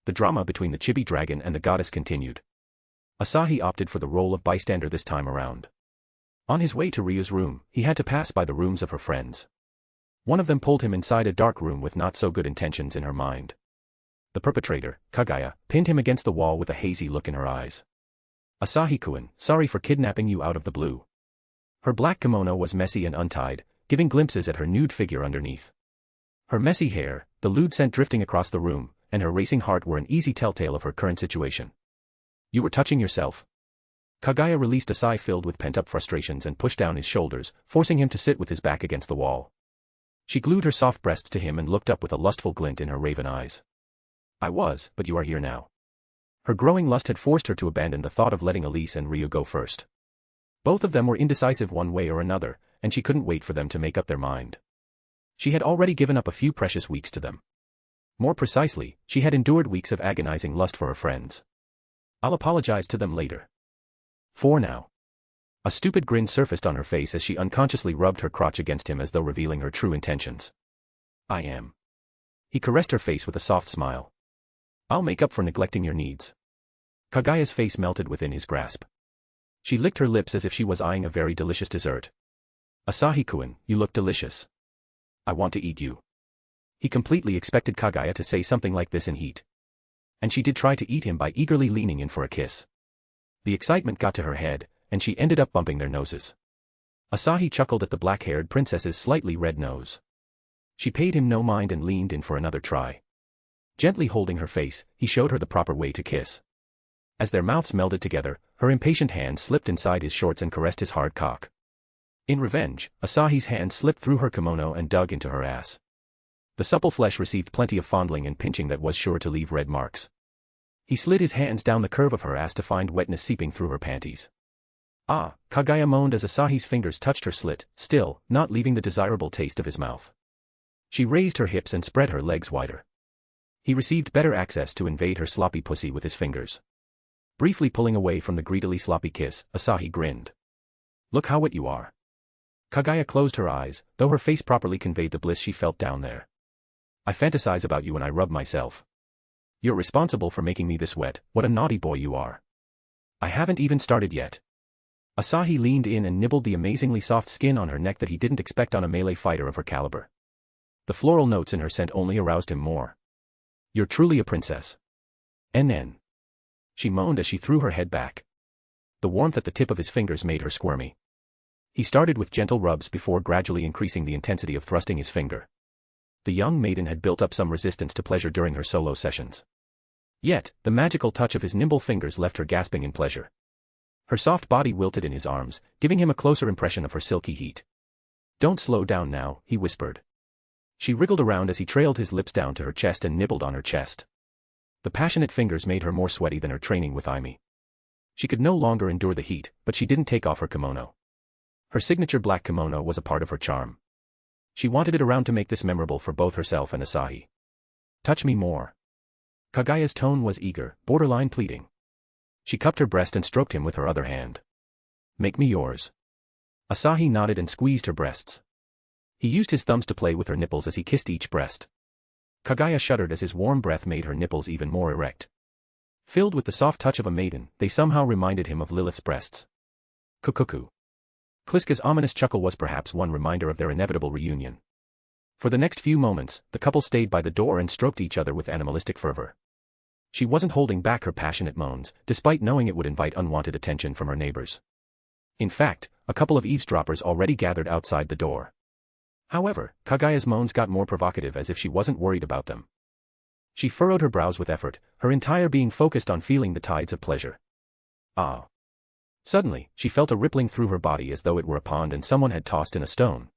The drama between the chibi dragon and the goddess continued. Asahi opted for the role of bystander this time around. On his way to Ryu's room, he had to pass by the rooms of her friends. One of them pulled him inside a dark room with not so good intentions in her mind. The perpetrator, Kagaya, pinned him against the wall with a hazy look in her eyes. Asahi-kun, sorry for kidnapping you out of the blue. Her black kimono was messy and untied, giving glimpses at her nude figure underneath. Her messy hair, the lewd scent drifting across the room, and her racing heart were an easy telltale of her current situation. You were touching yourself. Kagaya released a sigh filled with pent-up frustrations and pushed down his shoulders, forcing him to sit with his back against the wall. She glued her soft breasts to him and looked up with a lustful glint in her raven eyes. I was, but you are here now. Her growing lust had forced her to abandon the thought of letting Elise and Ryu go first. Both of them were indecisive one way or another, and she couldn't wait for them to make up their mind. She had already given up a few precious weeks to them. More precisely, she had endured weeks of agonizing lust for her friends. I'll apologize to them later. For now. A stupid grin surfaced on her face as she unconsciously rubbed her crotch against him as though revealing her true intentions. I am. He caressed her face with a soft smile. I'll make up for neglecting your needs. Kagaya's face melted within his grasp. She licked her lips as if she was eyeing a very delicious dessert. Asahi-kun, you look delicious. I want to eat you. He completely expected Kagaya to say something like this in heat. And she did try to eat him by eagerly leaning in for a kiss. The excitement got to her head, and she ended up bumping their noses. Asahi chuckled at the black-haired princess's slightly red nose. She paid him no mind and leaned in for another try. Gently holding her face, he showed her the proper way to kiss. As their mouths melded together, her impatient hand slipped inside his shorts and caressed his hard cock. In revenge, Asahi's hand slipped through her kimono and dug into her ass. The supple flesh received plenty of fondling and pinching that was sure to leave red marks. He slid his hands down the curve of her ass to find wetness seeping through her panties. Ah, Kagaya moaned as Asahi's fingers touched her slit, still, not leaving the desirable taste of his mouth. She raised her hips and spread her legs wider. He received better access to invade her sloppy pussy with his fingers. Briefly pulling away from the greedily sloppy kiss, Asahi grinned. Look how wet you are. Kagaya closed her eyes, though her face properly conveyed the bliss she felt down there. I fantasize about you when I rub myself. You're responsible for making me this wet, what a naughty boy you are. I haven't even started yet. Asahi leaned in and nibbled the amazingly soft skin on her neck that he didn't expect on a melee fighter of her caliber. The floral notes in her scent only aroused him more. You're truly a princess. NN. She moaned as she threw her head back. The warmth at the tip of his fingers made her squirmy. He started with gentle rubs before gradually increasing the intensity of thrusting his finger. The young maiden had built up some resistance to pleasure during her solo sessions. Yet, the magical touch of his nimble fingers left her gasping in pleasure. Her soft body wilted in his arms, giving him a closer impression of her silky heat. Don't slow down now, he whispered. She wriggled around as he trailed his lips down to her chest and nibbled on her chest. The passionate fingers made her more sweaty than her training with Aimi. She could no longer endure the heat, but she didn't take off her kimono. Her signature black kimono was a part of her charm. She wanted it around to make this memorable for both herself and Asahi. Touch me more. Kagaya's tone was eager, borderline pleading. She cupped her breast and stroked him with her other hand. Make me yours. Asahi nodded and squeezed her breasts. He used his thumbs to play with her nipples as he kissed each breast. Kagaya shuddered as his warm breath made her nipples even more erect. Filled with the soft touch of a maiden, they somehow reminded him of Lilith's breasts. Kukuku. Kliska's ominous chuckle was perhaps one reminder of their inevitable reunion. For the next few moments, the couple stayed by the door and stroked each other with animalistic fervor. She wasn't holding back her passionate moans, despite knowing it would invite unwanted attention from her neighbors. In fact, a couple of eavesdroppers already gathered outside the door. However, Kagaya's moans got more provocative as if she wasn't worried about them. She furrowed her brows with effort, her entire being focused on feeling the tides of pleasure. Ah. Suddenly, she felt a rippling through her body as though it were a pond and someone had tossed in a stone.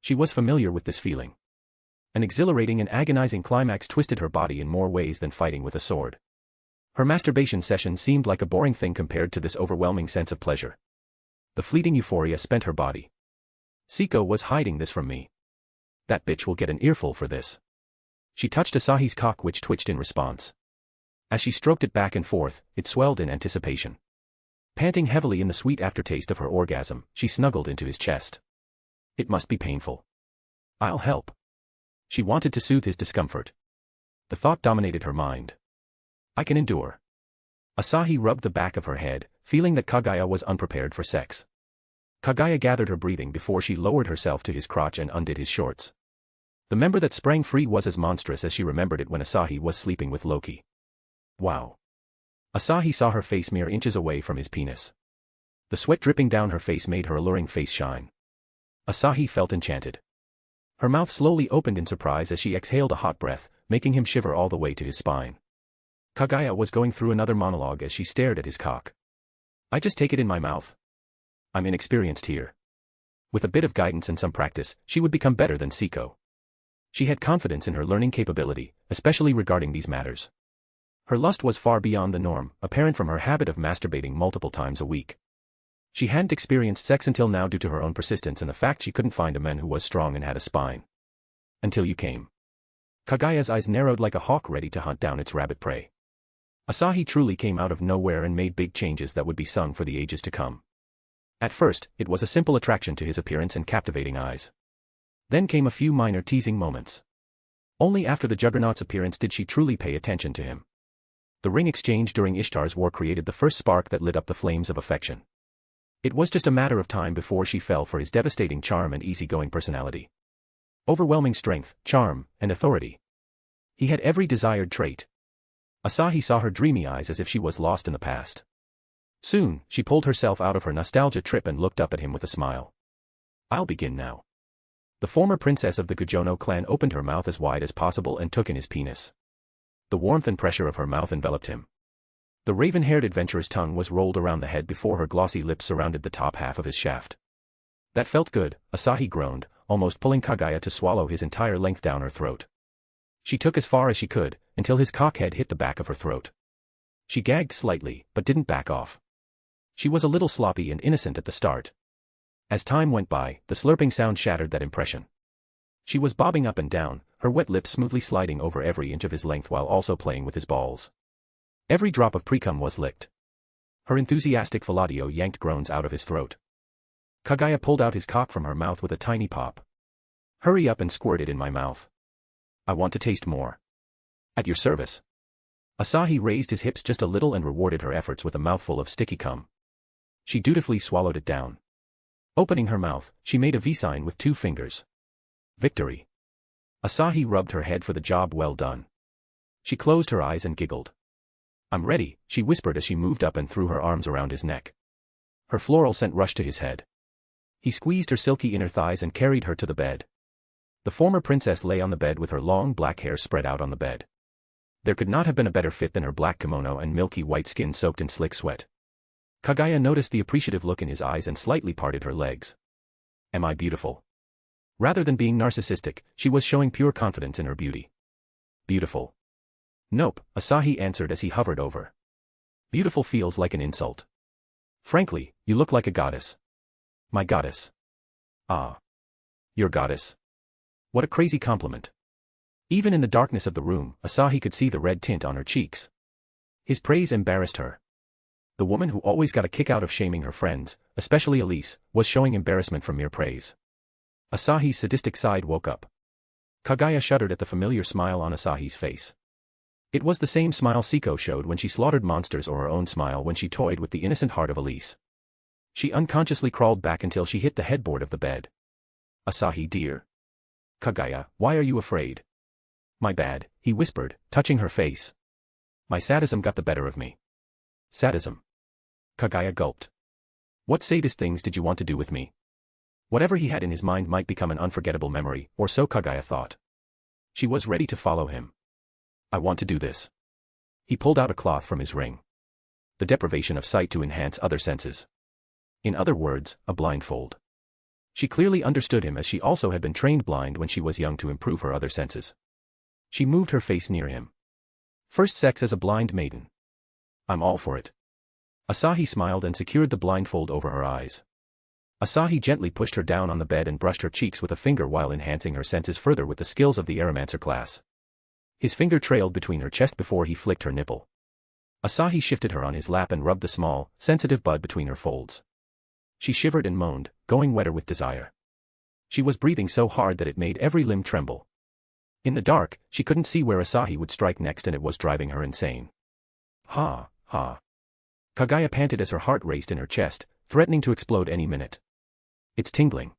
She was familiar with this feeling. An exhilarating and agonizing climax twisted her body in more ways than fighting with a sword. Her masturbation session seemed like a boring thing compared to this overwhelming sense of pleasure. The fleeting euphoria spent her body. Siko was hiding this from me. That bitch will get an earful for this. She touched Asahi's cock which twitched in response. As she stroked it back and forth, it swelled in anticipation. Panting heavily in the sweet aftertaste of her orgasm, she snuggled into his chest. It must be painful. I'll help. She wanted to soothe his discomfort. The thought dominated her mind. I can endure. Asahi rubbed the back of her head, feeling that Kagaya was unprepared for sex. Kagaya gathered her breathing before she lowered herself to his crotch and undid his shorts. The member that sprang free was as monstrous as she remembered it when Asahi was sleeping with Loki. Wow. Asahi saw her face mere inches away from his penis. The sweat dripping down her face made her alluring face shine. Asahi felt enchanted. Her mouth slowly opened in surprise as she exhaled a hot breath, making him shiver all the way to his spine. Kagaya was going through another monologue as she stared at his cock. I just take it in my mouth. I'm inexperienced here. With a bit of guidance and some practice, she would become better than Siko. She had confidence in her learning capability, especially regarding these matters. Her lust was far beyond the norm, apparent from her habit of masturbating multiple times a week. She hadn't experienced sex until now due to her own persistence and the fact she couldn't find a man who was strong and had a spine. Until you came. Kagaya's eyes narrowed like a hawk ready to hunt down its rabbit prey. Asahi truly came out of nowhere and made big changes that would be sung for the ages to come. At first, it was a simple attraction to his appearance and captivating eyes. Then came a few minor teasing moments. Only after the Juggernaut's appearance did she truly pay attention to him. The ring exchange during Ishtar's war created the first spark that lit up the flames of affection. It was just a matter of time before she fell for his devastating charm and easygoing personality. Overwhelming strength, charm, and authority. He had every desired trait. Asahi saw her dreamy eyes as if she was lost in the past. Soon, she pulled herself out of her nostalgia trip and looked up at him with a smile. I'll begin now. The former princess of the Gujono clan opened her mouth as wide as possible and took in his penis. The warmth and pressure of her mouth enveloped him. The raven-haired adventurer's tongue was rolled around the head before her glossy lips surrounded the top half of his shaft. That felt good, Asahi groaned, almost pulling Kaguya to swallow his entire length down her throat. She took as far as she could, until his cockhead hit the back of her throat. She gagged slightly, but didn't back off. She was a little sloppy and innocent at the start. As time went by, the slurping sound shattered that impression. She was bobbing up and down, her wet lips smoothly sliding over every inch of his length while also playing with his balls. Every drop of precum was licked. Her enthusiastic fellatio yanked groans out of his throat. Kaguya pulled out his cock from her mouth with a tiny pop. Hurry up and squirt it in my mouth. I want to taste more. At your service. Asahi raised his hips just a little and rewarded her efforts with a mouthful of sticky cum. She dutifully swallowed it down. Opening her mouth, she made a V sign with 2 fingers. Victory. Asahi rubbed her head for the job well done. She closed her eyes and giggled. I'm ready, she whispered as she moved up and threw her arms around his neck. Her floral scent rushed to his head. He squeezed her silky inner thighs and carried her to the bed. The former princess lay on the bed with her long black hair spread out on the bed. There could not have been a better fit than her black kimono and milky white skin soaked in slick sweat. Kaguya noticed the appreciative look in his eyes and slightly parted her legs. Am I beautiful? Rather than being narcissistic, she was showing pure confidence in her beauty. Beautiful. Nope, Asahi answered as he hovered over. Beautiful feels like an insult. Frankly, you look like a goddess. My goddess. Ah. Your goddess. What a crazy compliment. Even in the darkness of the room, Asahi could see the red tint on her cheeks. His praise embarrassed her. The woman who always got a kick out of shaming her friends, especially Elise, was showing embarrassment from mere praise. Asahi's sadistic side woke up. Kaguya shuddered at the familiar smile on Asahi's face. It was the same smile Siko showed when she slaughtered monsters or her own smile when she toyed with the innocent heart of Elise. She unconsciously crawled back until she hit the headboard of the bed. Asahi dear. Kaguya, why are you afraid? My bad, he whispered, touching her face. My sadism got the better of me. Sadism. Kaguya gulped. What sadist things did you want to do with me? Whatever he had in his mind might become an unforgettable memory, or so Kaguya thought. She was ready to follow him. I want to do this. He pulled out a cloth from his ring. The deprivation of sight to enhance other senses. In other words, a blindfold. She clearly understood him as she also had been trained blind when she was young to improve her other senses. She moved her face near him. First sex as a blind maiden. I'm all for it. Asahi smiled and secured the blindfold over her eyes. Asahi gently pushed her down on the bed and brushed her cheeks with a finger while enhancing her senses further with the skills of the Aeromancer class. His finger trailed between her chest before he flicked her nipple. Asahi shifted her on his lap and rubbed the small, sensitive bud between her folds. She shivered and moaned, going wetter with desire. She was breathing so hard that it made every limb tremble. In the dark, she couldn't see where Asahi would strike next and it was driving her insane. Ha, ha. Kaguya panted as her heart raced in her chest, threatening to explode any minute. It's tingling.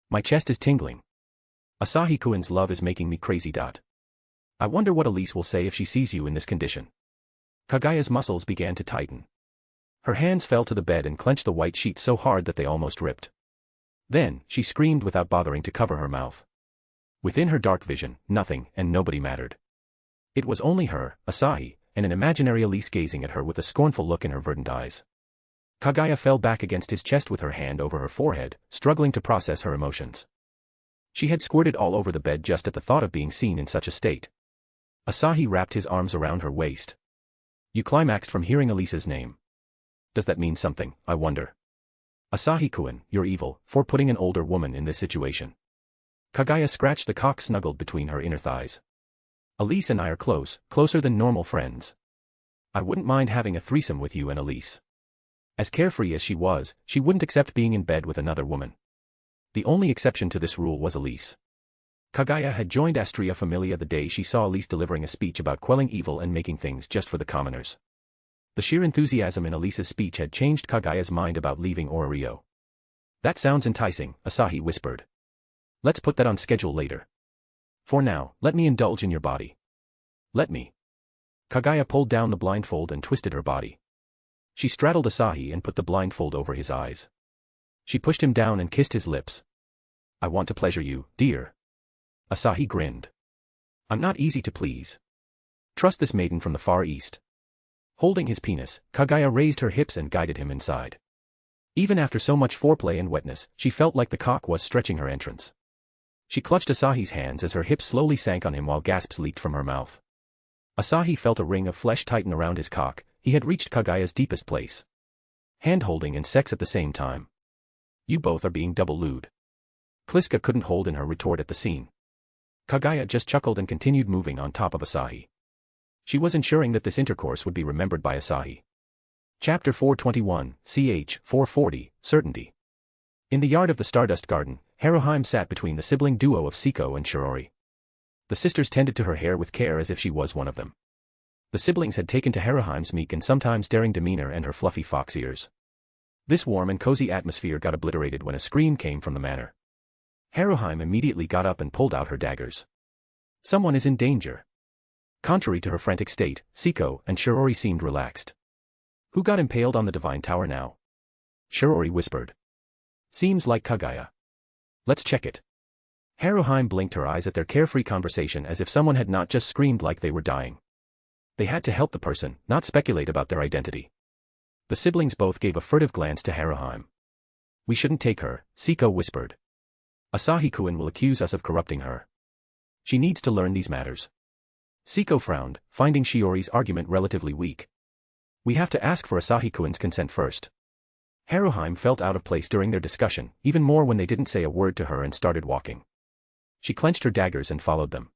My chest is tingling. Asahi-kun's love is making me crazy. I wonder what Elise will say if she sees you in this condition. Kaguya's muscles began to tighten. Her hands fell to the bed and clenched the white sheets so hard that they almost ripped. Then, she screamed without bothering to cover her mouth. Within her dark vision, nothing and nobody mattered. It was only her, Asahi, and an imaginary Elise gazing at her with a scornful look in her verdant eyes. Kaguya fell back against his chest with her hand over her forehead, struggling to process her emotions. She had squirted all over the bed just at the thought of being seen in such a state. Asahi wrapped his arms around her waist. You climaxed from hearing Elise's name. Does that mean something, I wonder? Asahi-kun, you're evil, for putting an older woman in this situation. Kaguya scratched the cock snuggled between her inner thighs. Elise and I are close, closer than normal friends. I wouldn't mind having a threesome with you and Elise. As carefree as she was, she wouldn't accept being in bed with another woman. The only exception to this rule was Elise. Kagaya had joined Astria Familia the day she saw Elise delivering a speech about quelling evil and making things just for the commoners. The sheer enthusiasm in Elise's speech had changed Kagaya's mind about leaving Orario. That sounds enticing, Asahi whispered. Let's put that on schedule later. For now, let me indulge in your body. Let me. Kagaya pulled down the blindfold and twisted her body. She straddled Asahi and put the blindfold over his eyes. She pushed him down and kissed his lips. I want to pleasure you, dear. Asahi grinned. I'm not easy to please. Trust this maiden from the Far East. Holding his penis, Kagaya raised her hips and guided him inside. Even after so much foreplay and wetness, she felt like the cock was stretching her entrance. She clutched Asahi's hands as her hips slowly sank on him while gasps leaked from her mouth. Asahi felt a ring of flesh tighten around his cock. He had reached Kagaya's deepest place. Hand-holding and sex at the same time. You both are being double-lewd. Kliska couldn't hold in her retort at the scene. Kagaya just chuckled and continued moving on top of Asahi. She was ensuring that this intercourse would be remembered by Asahi. Chapter 421, ch. 440, Certainty. In the yard of the Stardust Garden, Haruheim sat between the sibling duo of Siko and Shirori. The sisters tended to her hair with care as if she was one of them. The siblings had taken to Haruheim's meek and sometimes daring demeanor and her fluffy fox ears. This warm and cozy atmosphere got obliterated when a scream came from the manor. Haruheim immediately got up and pulled out her daggers. Someone is in danger. Contrary to her frantic state, Siko and Shirori seemed relaxed. Who got impaled on the divine tower now? Shirori whispered. Seems like Kagaya. Let's check it. Haruheim blinked her eyes at their carefree conversation as if someone had not just screamed like they were dying. They had to help the person, not speculate about their identity. The siblings both gave a furtive glance to Haruheim. We shouldn't take her, Siko whispered. Asahi-kun will accuse us of corrupting her. She needs to learn these matters. Siko frowned, finding Shiori's argument relatively weak. We have to ask for Asahi-kun's consent first. Haruheim felt out of place during their discussion, even more when they didn't say a word to her and started walking. She clenched her daggers and followed them.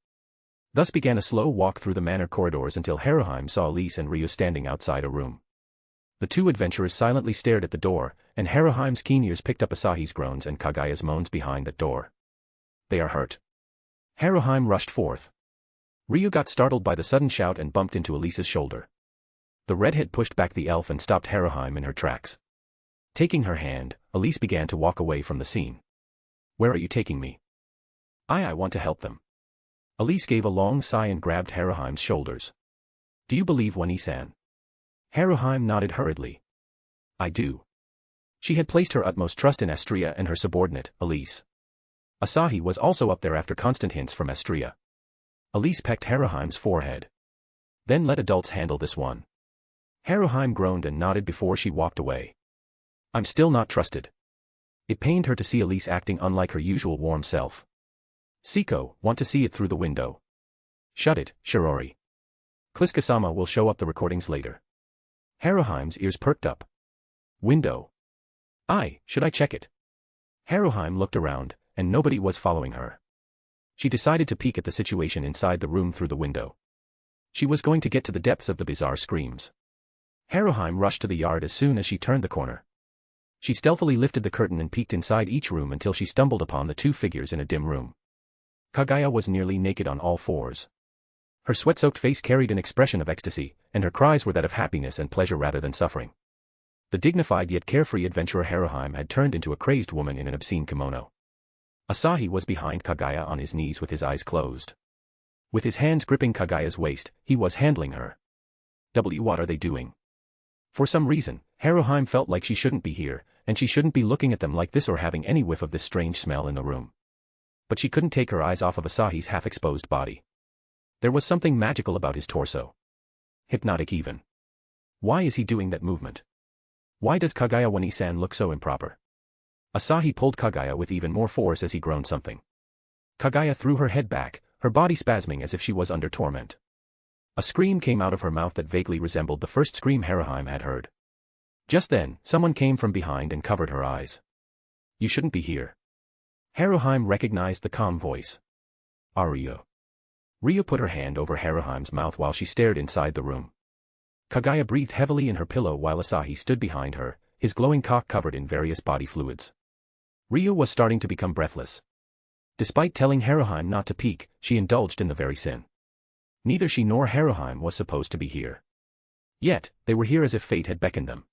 Thus began a slow walk through the manor corridors until Haruheim saw Elise and Ryu standing outside a room. The two adventurers silently stared at the door, and Haruheim's keen ears picked up Asahi's groans and Kagaya's moans behind that door. They are hurt. Haruheim rushed forth. Ryu got startled by the sudden shout and bumped into Elise's shoulder. The redhead pushed back the elf and stopped Haruheim in her tracks. Taking her hand, Elise began to walk away from the scene. Where are you taking me? I want to help them. Elise gave a long sigh and grabbed Haruheim's shoulders. Do you believe Wani-san? Haruheim nodded hurriedly. I do. She had placed her utmost trust in Astria and her subordinate, Elise. Asahi was also up there after constant hints from Astria. Elise pecked Haruheim's forehead. Then let adults handle this one. Haruheim groaned and nodded before she walked away. I'm still not trusted. It pained her to see Elise acting unlike her usual warm self. Siko, want to see it through the window. Shut it, Shirori. Kliska-sama will show up the recordings later. Haruheim's ears perked up. Window. Should I check it? Haruheim looked around, and nobody was following her. She decided to peek at the situation inside the room through the window. She was going to get to the depths of the bizarre screams. Haruheim rushed to the yard as soon as she turned the corner. She stealthily lifted the curtain and peeked inside each room until she stumbled upon the two figures in a dim room. Kagaya was nearly naked on all fours. Her sweat-soaked face carried an expression of ecstasy, and her cries were that of happiness and pleasure rather than suffering. The dignified yet carefree adventurer Haruheim had turned into a crazed woman in an obscene kimono. Asahi was behind Kagaya on his knees with his eyes closed. With his hands gripping Kagaya's waist, he was handling her. What are they doing? For some reason, Haruheim felt like she shouldn't be here, and she shouldn't be looking at them like this or having any whiff of this strange smell in the room. But she couldn't take her eyes off of Asahi's half-exposed body. There was something magical about his torso. Hypnotic even. Why is he doing that movement? Why does Kagaya Wani-san look so improper? Asahi pulled Kagaya with even more force as he groaned something. Kagaya threw her head back, her body spasming as if she was under torment. A scream came out of her mouth that vaguely resembled the first scream Haruheim had heard. Just then, someone came from behind and covered her eyes. You shouldn't be here. Haruheim recognized the calm voice. Ryu. Ryu put her hand over Haruheim's mouth while she stared inside the room. Kagaya breathed heavily in her pillow while Asahi stood behind her, his glowing cock covered in various body fluids. Ryu was starting to become breathless. Despite telling Haruheim not to peek, she indulged in the very sin. Neither she nor Haruheim was supposed to be here. Yet, they were here as if fate had beckoned them.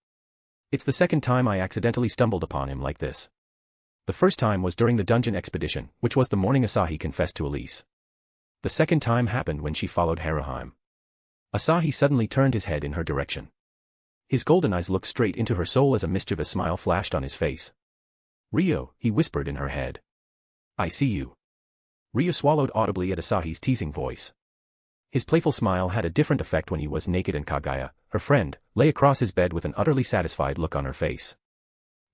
It's the second time I accidentally stumbled upon him like this. The first time was during the dungeon expedition, which was the morning Asahi confessed to Elise. The second time happened when she followed Haruheim. Asahi suddenly turned his head in her direction. His golden eyes looked straight into her soul as a mischievous smile flashed on his face. "Ryo," he whispered in her head. "I see you." Ryo swallowed audibly at Asahi's teasing voice. His playful smile had a different effect when he was naked and Kagaya, her friend, lay across his bed with an utterly satisfied look on her face.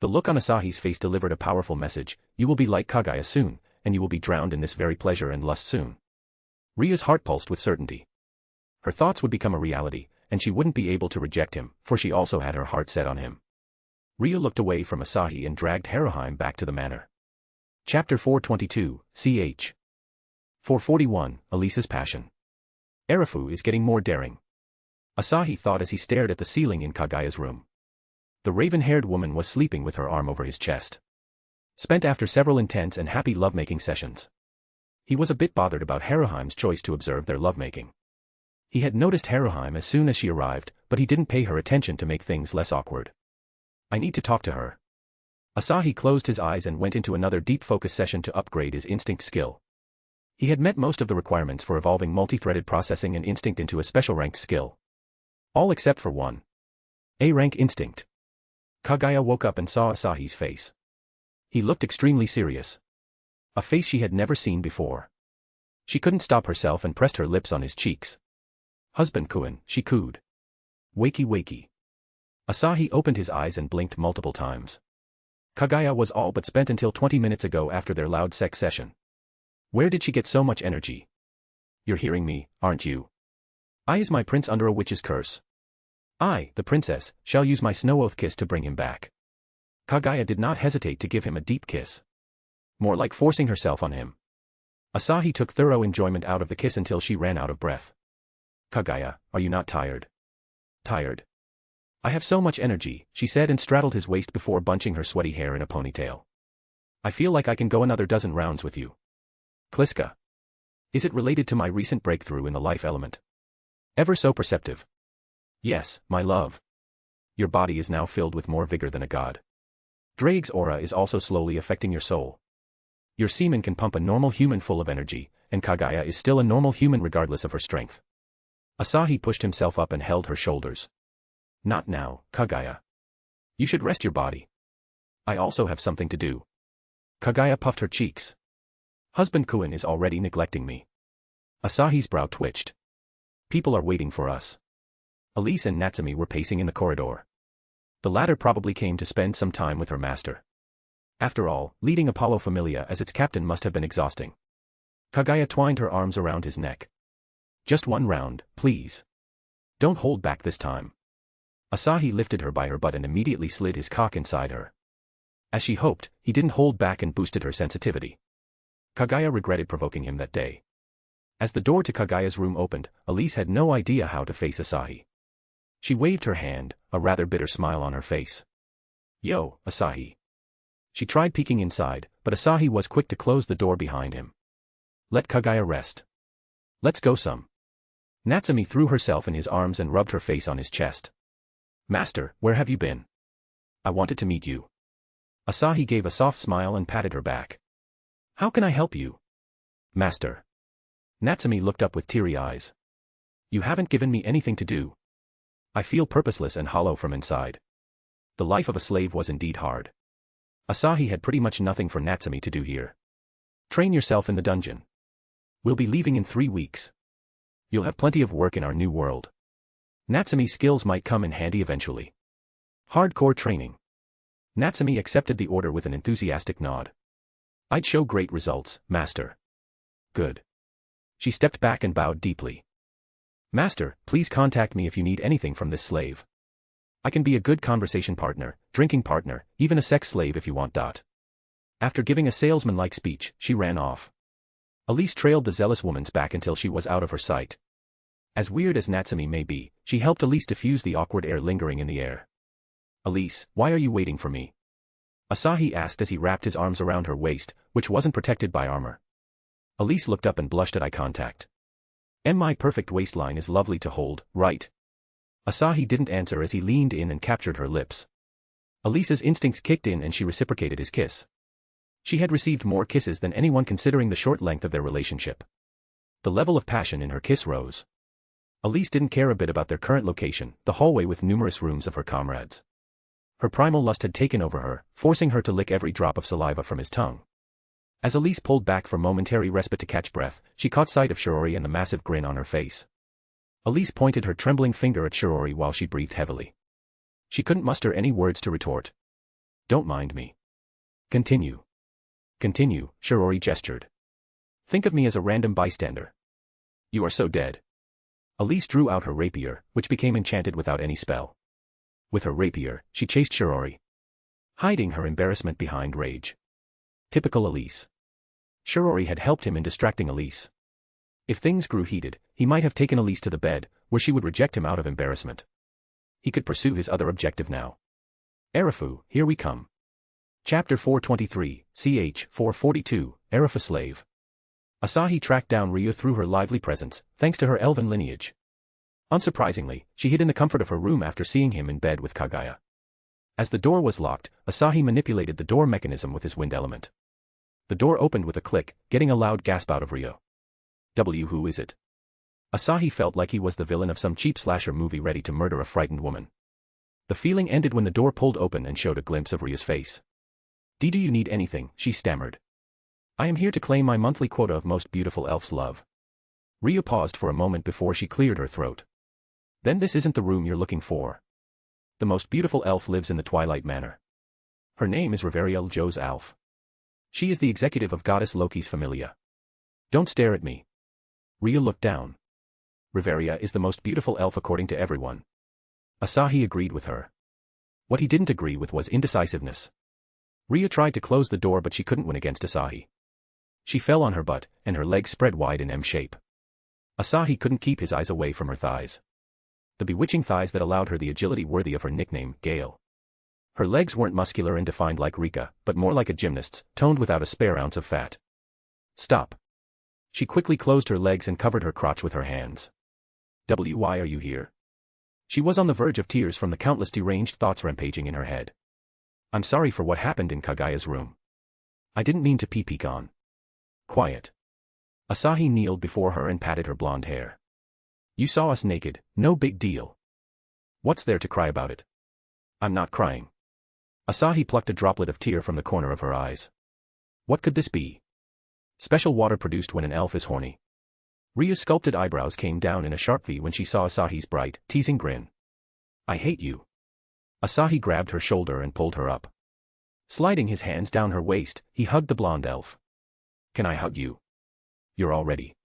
The look on Asahi's face delivered a powerful message: you will be like Kagaya soon, and you will be drowned in this very pleasure and lust soon. Ryo's heart pulsed with certainty. Her thoughts would become a reality, and she wouldn't be able to reject him, for she also had her heart set on him. Ryo looked away from Asahi and dragged Haruheim back to the manor. Chapter 422, Ch. 441, Elise's Passion. Arafu is getting more daring. Asahi thought as he stared at the ceiling in Kagaya's room. The raven-haired woman was sleeping with her arm over his chest. Spent after several intense and happy lovemaking sessions. He was a bit bothered about Haruheim's choice to observe their lovemaking. He had noticed Haruheim as soon as she arrived, but he didn't pay her attention to make things less awkward. I need to talk to her. Asahi closed his eyes and went into another deep focus session to upgrade his instinct skill. He had met most of the requirements for evolving multi-threaded processing and instinct into a special ranked skill. All except for one. A-rank instinct. Kagaya woke up and saw Asahi's face. He looked extremely serious. A face she had never seen before. She couldn't stop herself and pressed her lips on his cheeks. "Husband-kun," she cooed. "Wakey wakey." Asahi opened his eyes and blinked multiple times. Kagaya was all but spent until 20 minutes ago after their loud sex session. Where did she get so much energy? "You're hearing me, aren't you? I is my prince under a witch's curse. I, the princess, shall use my snow oath kiss to bring him back." Kagaya did not hesitate to give him a deep kiss. More like forcing herself on him. Asahi took thorough enjoyment out of the kiss until she ran out of breath. "Kagaya, are you not tired?" "Tired? I have so much energy," she said and straddled his waist before bunching her sweaty hair in a ponytail. "I feel like I can go another dozen rounds with you." "Kliska. Is it related to my recent breakthrough in the life element?" "Ever so perceptive." "Yes, my love. Your body is now filled with more vigor than a god. Drake's aura is also slowly affecting your soul. Your semen can pump a normal human full of energy, and Kagaya is still a normal human regardless of her strength." Asahi pushed himself up and held her shoulders. "Not now, Kagaya. You should rest your body. I also have something to do." Kagaya puffed her cheeks. "Husband-kun is already neglecting me." Asahi's brow twitched. "People are waiting for us." Elise and Natsumi were pacing in the corridor. The latter probably came to spend some time with her master. After all, leading Apollo Familia as its captain must have been exhausting. Kagaya twined her arms around his neck. "Just one round, please. Don't hold back this time." Asahi lifted her by her butt and immediately slid his cock inside her. As she hoped, he didn't hold back and boosted her sensitivity. Kagaya regretted provoking him that day. As the door to Kagaya's room opened, Elise had no idea how to face Asahi. She waved her hand, a rather bitter smile on her face. "Yo, Asahi." She tried peeking inside, but Asahi was quick to close the door behind him. "Let Kagaya rest. Let's go some." Natsumi threw herself in his arms and rubbed her face on his chest. "Master, where have you been? I wanted to meet you." Asahi gave a soft smile and patted her back. "How can I help you?" "Master." Natsumi looked up with teary eyes. "You haven't given me anything to do. I feel purposeless and hollow from inside." The life of a slave was indeed hard. Asahi had pretty much nothing for Natsumi to do here. "Train yourself in the dungeon. We'll be leaving in 3 weeks. You'll have plenty of work in our new world. Natsumi's skills might come in handy eventually." Hardcore training. Natsumi accepted the order with an enthusiastic nod. "I'd show great results, master." "Good." She stepped back and bowed deeply. "Master, please contact me if you need anything from this slave. I can be a good conversation partner, drinking partner, even a sex slave if you want. After giving a salesman-like speech, she ran off. Elise trailed the zealous woman's back until she was out of her sight. As weird as Natsumi may be, she helped Elise diffuse the awkward air lingering in the air. "Elise, why are you waiting for me?" Asahi asked as he wrapped his arms around her waist, which wasn't protected by armor. Elise looked up and blushed at eye contact. My perfect waistline is lovely to hold, right? Asahi didn't answer as he leaned in and captured her lips. Elise's instincts kicked in and she reciprocated his kiss. She had received more kisses than anyone considering the short length of their relationship. The level of passion in her kiss rose. Elise didn't care a bit about their current location, the hallway with numerous rooms of her comrades. Her primal lust had taken over her, forcing her to lick every drop of saliva from his tongue. As Elise pulled back for momentary respite to catch breath, she caught sight of Shiori and the massive grin on her face. Elise pointed her trembling finger at Shiori while she breathed heavily. She couldn't muster any words to retort. Don't mind me. Continue. Continue, Shiori gestured. Think of me as a random bystander. You are so dead. Elise drew out her rapier, which became enchanted without any spell. With her rapier, she chased Shiori, hiding her embarrassment behind rage. Typical Elise. Shiori had helped him in distracting Elise. If things grew heated, he might have taken Elise to the bed, where she would reject him out of embarrassment. He could pursue his other objective now. Arafu, here we come. Chapter 423, ch. 442, Arafu Slave. Asahi tracked down Ryu through her lively presence, thanks to her elven lineage. Unsurprisingly, she hid in the comfort of her room after seeing him in bed with Kaguya. As the door was locked, Asahi manipulated the door mechanism with his wind element. The door opened with a click, getting a loud gasp out of Ryu. Who is it? Asahi felt like he was the villain of some cheap slasher movie ready to murder a frightened woman. The feeling ended when the door pulled open and showed a glimpse of Ryu's face. Do you need anything? She stammered. I am here to claim my monthly quota of most beautiful elf's love. Ryu paused for a moment before she cleared her throat. Then this isn't the room you're looking for. The most beautiful elf lives in the Twilight Manor. Her name is Riveriel Joe's Alf. She is the executive of Goddess Loki's Familia. Don't stare at me. Ryu looked down. Riveria is the most beautiful elf according to everyone. Asahi agreed with her. What he didn't agree with was indecisiveness. Ryu tried to close the door but she couldn't win against Asahi. She fell on her butt, and her legs spread wide in M shape. Asahi couldn't keep his eyes away from her thighs. The bewitching thighs that allowed her the agility worthy of her nickname, Gale. Her legs weren't muscular and defined like Rika, but more like a gymnast's, toned without a spare ounce of fat. Stop. She quickly closed her legs and covered her crotch with her hands. Why are you here? She was on the verge of tears from the countless deranged thoughts rampaging in her head. I'm sorry for what happened in Kaguya's room. I didn't mean to peek on. Quiet. Asahi kneeled before her and patted her blonde hair. You saw us naked, no big deal. What's there to cry about it? I'm not crying. Asahi plucked a droplet of tear from the corner of her eyes. What could this be? Special water produced when an elf is horny. Ryu's sculpted eyebrows came down in a sharp V when she saw Asahi's bright, teasing grin. I hate you. Asahi grabbed her shoulder and pulled her up. Sliding his hands down her waist, he hugged the blonde elf. Can I hug you? You're all ready.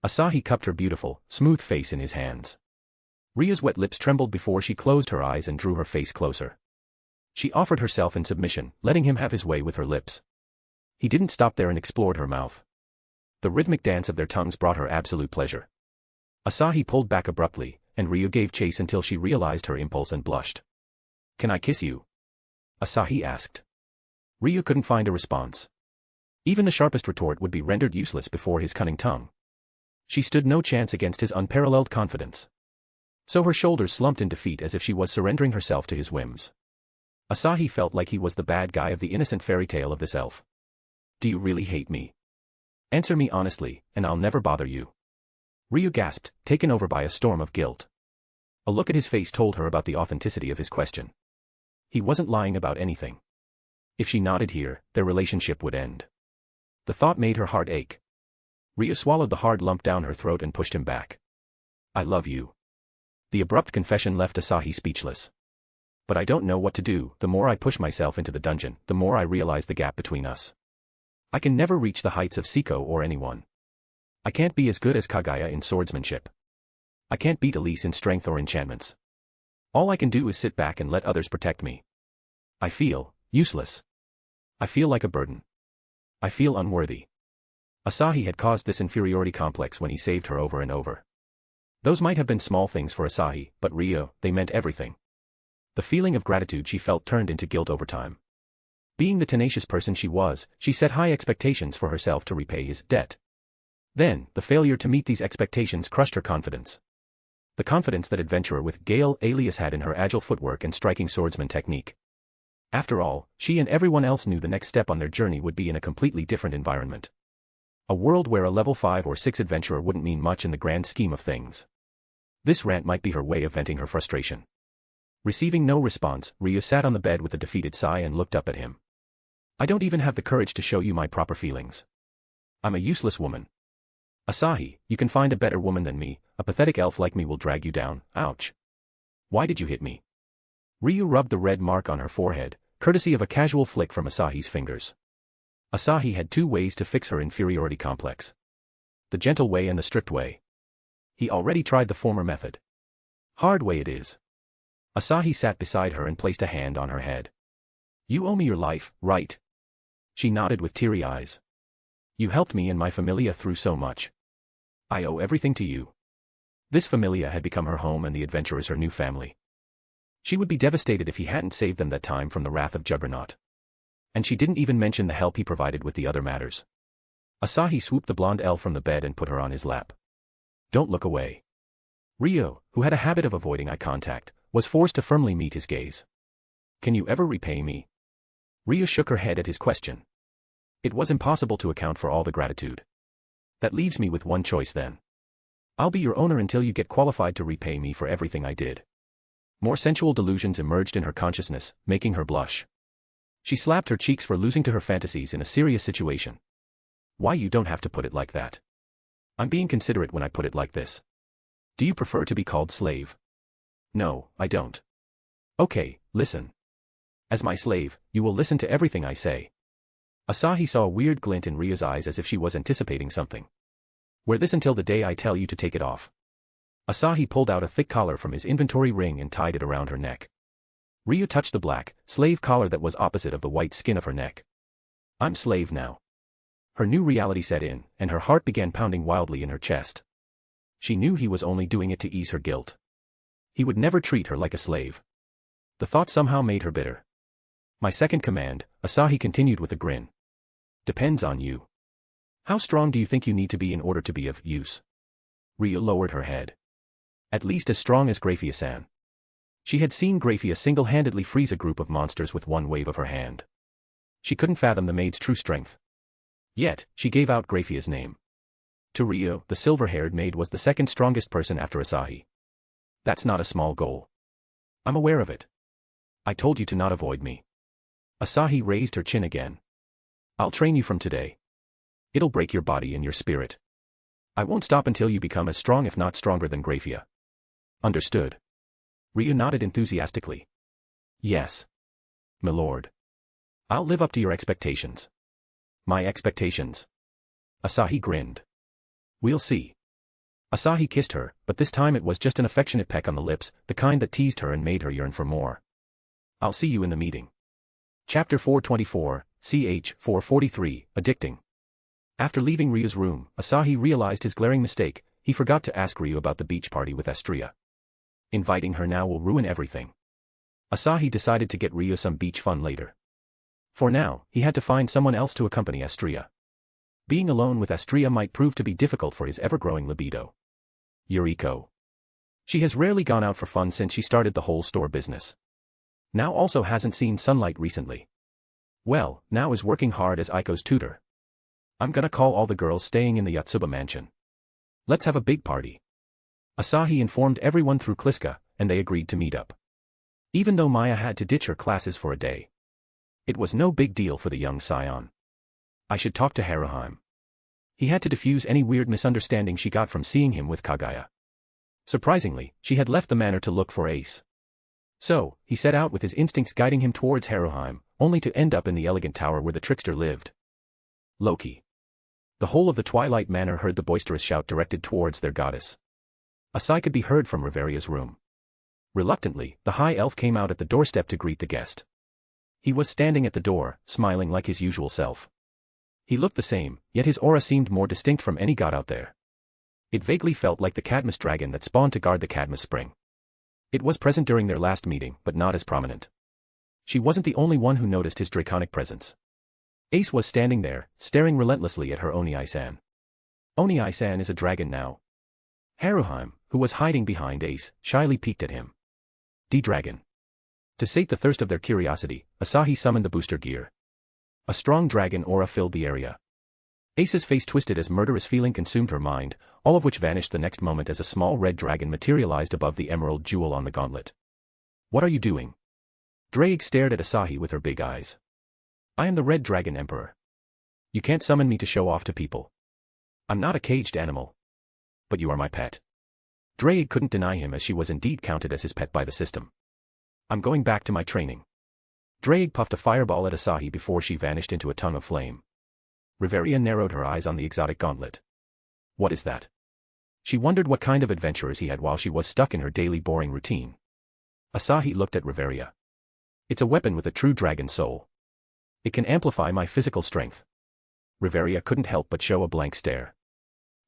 Asahi cupped her beautiful, smooth face in his hands. Ryu's wet lips trembled before she closed her eyes and drew her face closer. She offered herself in submission, letting him have his way with her lips. He didn't stop there and explored her mouth. The rhythmic dance of their tongues brought her absolute pleasure. Asahi pulled back abruptly, and Ryu gave chase until she realized her impulse and blushed. Can I kiss you? Asahi asked. Ryu couldn't find a response. Even the sharpest retort would be rendered useless before his cunning tongue. She stood no chance against his unparalleled confidence. So her shoulders slumped in defeat as if she was surrendering herself to his whims. Asahi felt like he was the bad guy of the innocent fairy tale of this elf. Do you really hate me? Answer me honestly, and I'll never bother you. Ryu gasped, taken over by a storm of guilt. A look at his face told her about the authenticity of his question. He wasn't lying about anything. If she nodded here, their relationship would end. The thought made her heart ache. Ryu swallowed the hard lump down her throat and pushed him back. I love you. The abrupt confession left Asahi speechless. But I don't know what to do. The more I push myself into the dungeon, the more I realize the gap between us. I can never reach the heights of Siko or anyone. I can't be as good as Kaguya in swordsmanship. I can't beat Elise in strength or enchantments. All I can do is sit back and let others protect me. I feel useless. I feel like a burden. I feel unworthy. Asahi had caused this inferiority complex when he saved her over and over. Those might have been small things for Asahi, but Ryu, they meant everything. The feeling of gratitude she felt turned into guilt over time. Being the tenacious person she was, she set high expectations for herself to repay his debt. Then, the failure to meet these expectations crushed her confidence. The confidence that adventurer with Gale alias had in her agile footwork and striking swordsman technique. After all, she and everyone else knew the next step on their journey would be in a completely different environment. A world where a level 5 or 6 adventurer wouldn't mean much in the grand scheme of things. This rant might be her way of venting her frustration. Receiving no response, Ryu sat on the bed with a defeated sigh and looked up at him. I don't even have the courage to show you my proper feelings. I'm a useless woman. Asahi, you can find a better woman than me, a pathetic elf like me will drag you down, ouch. Why did you hit me? Ryu rubbed the red mark on her forehead, courtesy of a casual flick from Asahi's fingers. Asahi had 2 ways to fix her inferiority complex. The gentle way and the strict way. He already tried the former method. Hard way it is. Asahi sat beside her and placed a hand on her head. You owe me your life, right? She nodded with teary eyes. You helped me and my familia through so much. I owe everything to you. This familia had become her home and the adventurers her new family. She would be devastated if he hadn't saved them that time from the wrath of Juggernaut. And she didn't even mention the help he provided with the other matters. Asahi swooped the blonde elf from the bed and put her on his lap. Don't look away. Ryo, who had a habit of avoiding eye contact, was forced to firmly meet his gaze. Can you ever repay me? Ryo shook her head at his question. It was impossible to account for all the gratitude. That leaves me with one choice then. I'll be your owner until you get qualified to repay me for everything I did. More sensual delusions emerged in her consciousness, making her blush. She slapped her cheeks for losing to her fantasies in a serious situation. Why you don't have to put it like that. I'm being considerate when I put it like this. Do you prefer to be called slave? No, I don't. Okay, listen. As my slave, you will listen to everything I say. Asahi saw a weird glint in Ryo's eyes as if she was anticipating something. Wear this until the day I tell you to take it off. Asahi pulled out a thick collar from his inventory ring and tied it around her neck. Ryo touched the black, slave collar that was opposite of the white skin of her neck. I'm slave now. Her new reality set in, and her heart began pounding wildly in her chest. She knew he was only doing it to ease her guilt. He would never treat her like a slave. The thought somehow made her bitter. My second command, Asahi continued with a grin. Depends on you. How strong do you think you need to be in order to be of use? Ryo lowered her head. At least as strong as Graphia-san. She had seen Graphia single-handedly freeze a group of monsters with one wave of her hand. She couldn't fathom the maid's true strength. Yet, she gave out Graphia's name. To Ryo, the silver-haired maid was the second strongest person after Asahi. That's not a small goal. I'm aware of it. I told you to not avoid me. Asahi raised her chin again. I'll train you from today. It'll break your body and your spirit. I won't stop until you become as strong if not stronger than Graphia. Understood. Ryo nodded enthusiastically. Yes. Milord. I'll live up to your expectations. My expectations. Asahi grinned. We'll see. Asahi kissed her, but this time it was just an affectionate peck on the lips, the kind that teased her and made her yearn for more. I'll see you in the meeting. Chapter 424, CH 443, Addicting. After leaving Ryo's room, Asahi realized his glaring mistake. He forgot to ask Ryo about the beach party with Astria. Inviting her now will ruin everything. Asahi decided to get Ryo some beach fun later. For now, he had to find someone else to accompany Astria. Being alone with Astria might prove to be difficult for his ever-growing libido. Yuriko. She has rarely gone out for fun since she started the whole store business. Now also hasn't seen sunlight recently. Well, now is working hard as Aiko's tutor. I'm gonna call all the girls staying in the Yotsuba mansion. Let's have a big party. Asahi informed everyone through Kliska, and they agreed to meet up. Even though Maya had to ditch her classes for a day. It was no big deal for the young scion. I should talk to Haruheim. He had to diffuse any weird misunderstanding she got from seeing him with Kagaya. Surprisingly, she had left the manor to look for Ace. So, he set out with his instincts guiding him towards Haruheim, only to end up in the elegant tower where the trickster lived. Loki. The whole of the Twilight Manor heard the boisterous shout directed towards their goddess. A sigh could be heard from Riveria's room. Reluctantly, the high elf came out at the doorstep to greet the guest. He was standing at the door, smiling like his usual self. He looked the same, yet his aura seemed more distinct from any god out there. It vaguely felt like the Cadmus dragon that spawned to guard the Cadmus spring. It was present during their last meeting, but not as prominent. She wasn't the only one who noticed his draconic presence. Ace was standing there, staring relentlessly at her Oni-san. Oni-san is a dragon now. Haruheim, who was hiding behind Ace, shyly peeked at him. D-Dragon. To sate the thirst of their curiosity, Asahi summoned the booster gear. A strong dragon aura filled the area. Ace's face twisted as murderous feeling consumed her mind, all of which vanished the next moment as a small red dragon materialized above the emerald jewel on the gauntlet. What are you doing? Drake stared at Asahi with her big eyes. I am the Red Dragon Emperor. You can't summon me to show off to people. I'm not a caged animal. But you are my pet. Drake couldn't deny him as she was indeed counted as his pet by the system. I'm going back to my training. Drake puffed a fireball at Asahi before she vanished into a tongue of flame. Riveria narrowed her eyes on the exotic gauntlet. What is that? She wondered what kind of adventures he had while she was stuck in her daily boring routine. Asahi looked at Riveria. It's a weapon with a true dragon soul. It can amplify my physical strength. Riveria couldn't help but show a blank stare.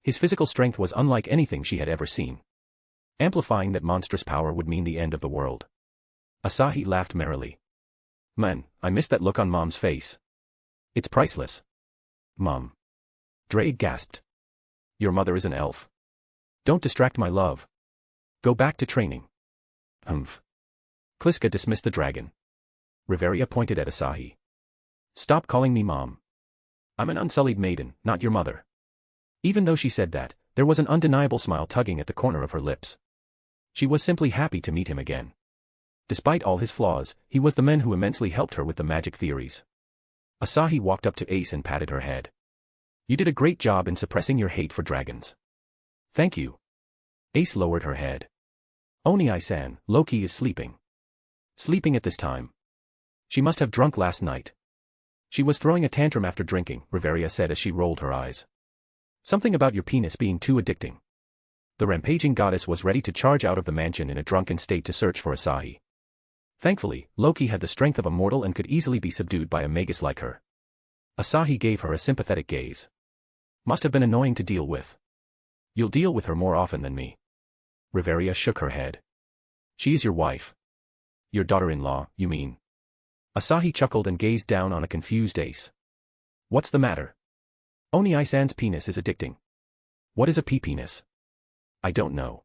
His physical strength was unlike anything she had ever seen. Amplifying that monstrous power would mean the end of the world. Asahi laughed merrily. Man, I missed that look on Mom's face. It's priceless. Mom. Drake gasped. Your mother is an elf. Don't distract my love. Go back to training. Kliska dismissed the dragon. Riveria pointed at Asahi. Stop calling me Mom. I'm an unsullied maiden, not your mother. Even though she said that, there was an undeniable smile tugging at the corner of her lips. She was simply happy to meet him again. Despite all his flaws, he was the man who immensely helped her with the magic theories. Asahi walked up to Ace and patted her head. You did a great job in suppressing your hate for dragons. Thank you. Ace lowered her head. Oni-san, Loki is sleeping. Sleeping at this time. She must have drunk last night. She was throwing a tantrum after drinking, Riveria said as she rolled her eyes. Something about your penis being too addicting. The rampaging goddess was ready to charge out of the mansion in a drunken state to search for Asahi. Thankfully, Loki had the strength of a mortal and could easily be subdued by a magus like her. Asahi gave her a sympathetic gaze. Must have been annoying to deal with. You'll deal with her more often than me. Riveria shook her head. She is your wife. Your daughter-in-law, you mean? Asahi chuckled and gazed down on a confused Ace. What's the matter? Oni-san's penis is addicting. What is a penis? I don't know.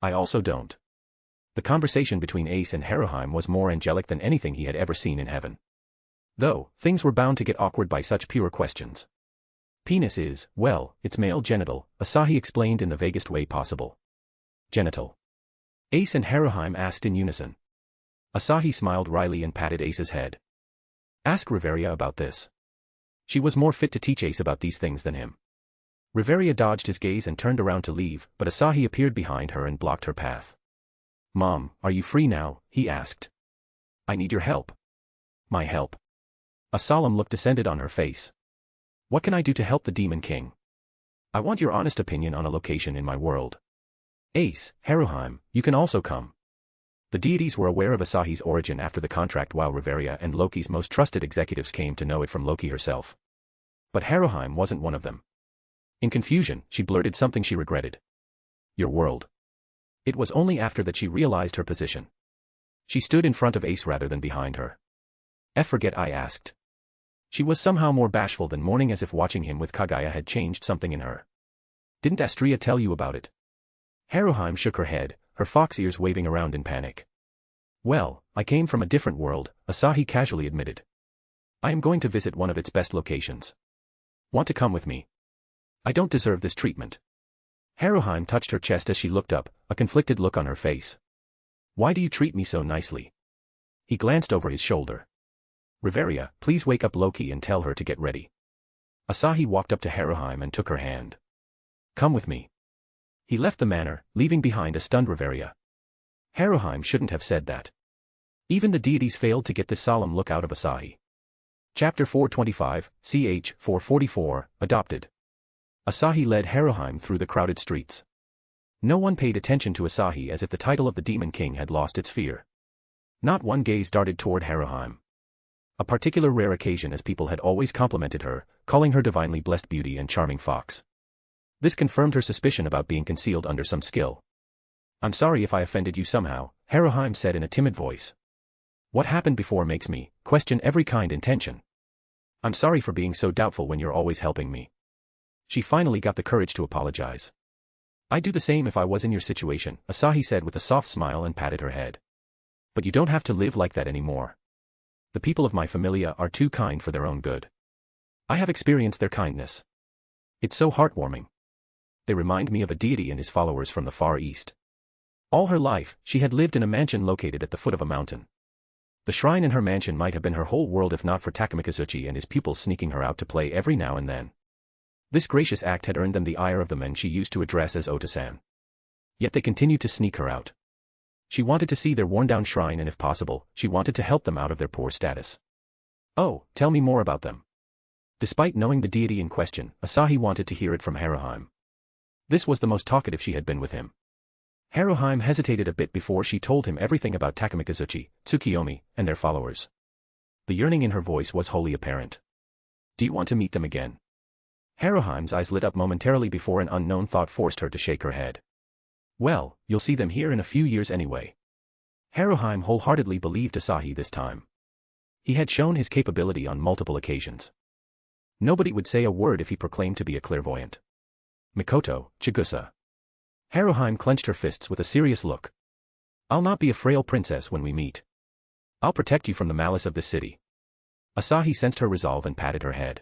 I also don't. The conversation between Ace and Haruheim was more angelic than anything he had ever seen in heaven. Though, things were bound to get awkward by such pure questions. Penis is, well, it's male genital, Asahi explained in the vaguest way possible. Genital. Ace and Haruheim asked in unison. Asahi smiled wryly and patted Ace's head. Ask Riveria about this. She was more fit to teach Ace about these things than him. Riveria dodged his gaze and turned around to leave, but Asahi appeared behind her and blocked her path. Mom, are you free now? He asked. I need your help. My help. A solemn look descended on her face. What can I do to help the Demon King? I want your honest opinion on a location in my world. Ace, Haruheim, you can also come. The deities were aware of Asahi's origin after the contract while Riveria and Loki's most trusted executives came to know it from Loki herself. But Haruheim wasn't one of them. In confusion, she blurted something she regretted. Your world. It was only after that she realized her position. She stood in front of Ace rather than behind her. Forget I asked. She was somehow more bashful than mourning as if watching him with Kaguya had changed something in her. Didn't Astria tell you about it? Haruheim shook her head, her fox ears waving around in panic. Well, I came from a different world, Asahi casually admitted. I am going to visit one of its best locations. Want to come with me? I don't deserve this treatment. Haruheim touched her chest as she looked up, a conflicted look on her face. Why do you treat me so nicely? He glanced over his shoulder. Riveria, please wake up Loki and tell her to get ready. Asahi walked up to Haruheim and took her hand. Come with me. He left the manor, leaving behind a stunned Riveria. Haruheim shouldn't have said that. Even the deities failed to get this solemn look out of Asahi. Chapter 425, ch. 444, Adopted. Asahi led Haruheim through the crowded streets. No one paid attention to Asahi as if the title of the Demon King had lost its fear. Not one gaze darted toward Haruheim. A particular rare occasion as people had always complimented her, calling her divinely blessed beauty and charming fox. This confirmed her suspicion about being concealed under some skill. I'm sorry if I offended you somehow, Haruheim said in a timid voice. What happened before makes me question every kind intention. I'm sorry for being so doubtful when you're always helping me. She finally got the courage to apologize. I'd do the same if I was in your situation, Asahi said with a soft smile and patted her head. But you don't have to live like that anymore. The people of my familia are too kind for their own good. I have experienced their kindness. It's so heartwarming. They remind me of a deity and his followers from the Far East. All her life, she had lived in a mansion located at the foot of a mountain. The shrine in her mansion might have been her whole world if not for Takamikazuchi and his pupils sneaking her out to play every now and then. This gracious act had earned them the ire of the men she used to address as Ota-san. Yet they continued to sneak her out. She wanted to see their worn-down shrine and if possible, she wanted to help them out of their poor status. Oh, tell me more about them. Despite knowing the deity in question, Asahi wanted to hear it from Haruheim. This was the most talkative she had been with him. Haruheim hesitated a bit before she told him everything about Takamikazuchi, Tsukiyomi, and their followers. The yearning in her voice was wholly apparent. Do you want to meet them again? Haruheim's eyes lit up momentarily before an unknown thought forced her to shake her head. Well, you'll see them here in a few years anyway. Haruheim wholeheartedly believed Asahi this time. He had shown his capability on multiple occasions. Nobody would say a word if he proclaimed to be a clairvoyant. Mikoto, Chigusa. Haruheim clenched her fists with a serious look. I'll not be a frail princess when we meet. I'll protect you from the malice of this city. Asahi sensed her resolve and patted her head.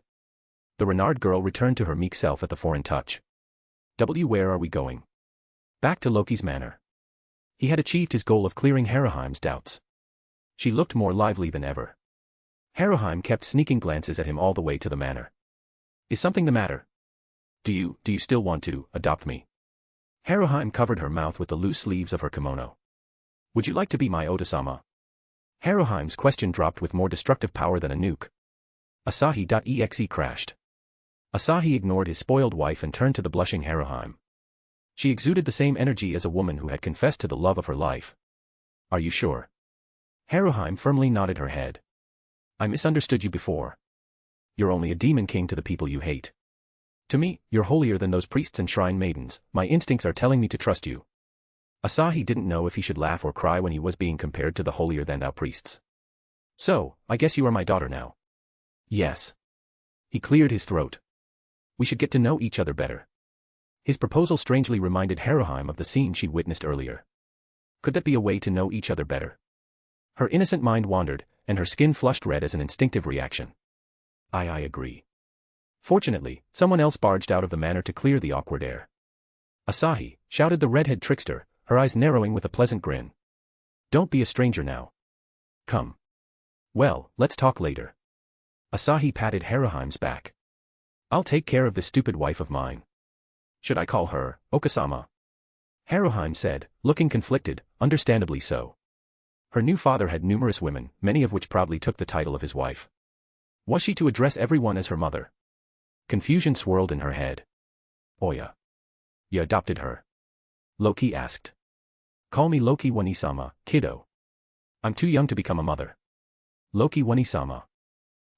The Renard girl returned to her meek self at the foreign touch. Where are we going? Back to Loki's manor. He had achieved his goal of clearing Haruheim's doubts. She looked more lively than ever. Haruheim kept sneaking glances at him all the way to the manor. Is something the matter? Do you still want to adopt me? Haruheim covered her mouth with the loose sleeves of her kimono. Would you like to be my Ota-sama? Haruheim's question dropped with more destructive power than a nuke. Asahi.exe crashed. Asahi ignored his spoiled wife and turned to the blushing Haruheim. She exuded the same energy as a woman who had confessed to the love of her life. Are you sure? Haruheim firmly nodded her head. I misunderstood you before. You're only a demon king to the people you hate. To me, you're holier than those priests and shrine maidens. My instincts are telling me to trust you. Asahi didn't know if he should laugh or cry when he was being compared to the holier-than-thou priests. So, I guess you are my daughter now. Yes. He cleared his throat. We should get to know each other better. His proposal strangely reminded Haruheim of the scene she'd witnessed earlier. Could that be a way to know each other better? Her innocent mind wandered, and her skin flushed red as an instinctive reaction. I agree. Fortunately, someone else barged out of the manor to clear the awkward air. Asahi, shouted the redhead trickster, her eyes narrowing with a pleasant grin. Don't be a stranger now. Come. Well, let's talk later. Asahi patted Haruheim's back. I'll take care of this stupid wife of mine. Should I call her Okasama? Haruheim said, looking conflicted, understandably so. Her new father had numerous women, many of which proudly took the title of his wife. Was she to address everyone as her mother? Confusion swirled in her head. Oya. You adopted her? Loki asked. Call me Loki Wanisama, kiddo. I'm too young to become a mother. Loki Wanisama.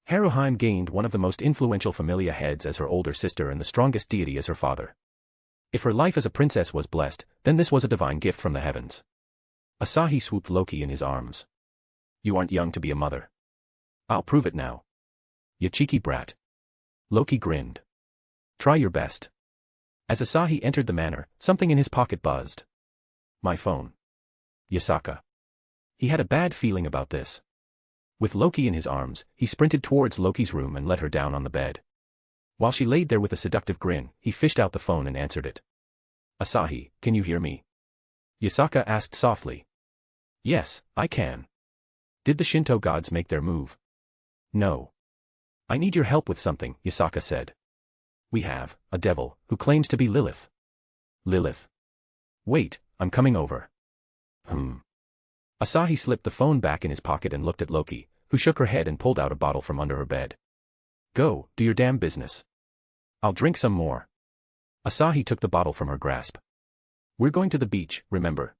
Haruheim gained one of the most influential familia heads as her older sister and the strongest deity as her father. If her life as a princess was blessed, then this was a divine gift from the heavens. Asahi swooped Loki in his arms. You aren't young to be a mother. I'll prove it now. You cheeky brat. Loki grinned. Try your best. As Asahi entered the manor, something in his pocket buzzed. My phone. Yasaka. He had a bad feeling about this. With Loki in his arms, he sprinted towards Loki's room and let her down on the bed. While she laid there with a seductive grin, he fished out the phone and answered it. Asahi, can you hear me? Yasaka asked softly. Yes, I can. Did the Shinto gods make their move? No. I need your help with something, Yasaka said. We have a devil who claims to be Lilith. Lilith. Wait, I'm coming over. Asahi slipped the phone back in his pocket and looked at Loki, who shook her head and pulled out a bottle from under her bed. Go, do your damn business. I'll drink some more. Asahi took the bottle from her grasp. We're going to the beach, remember?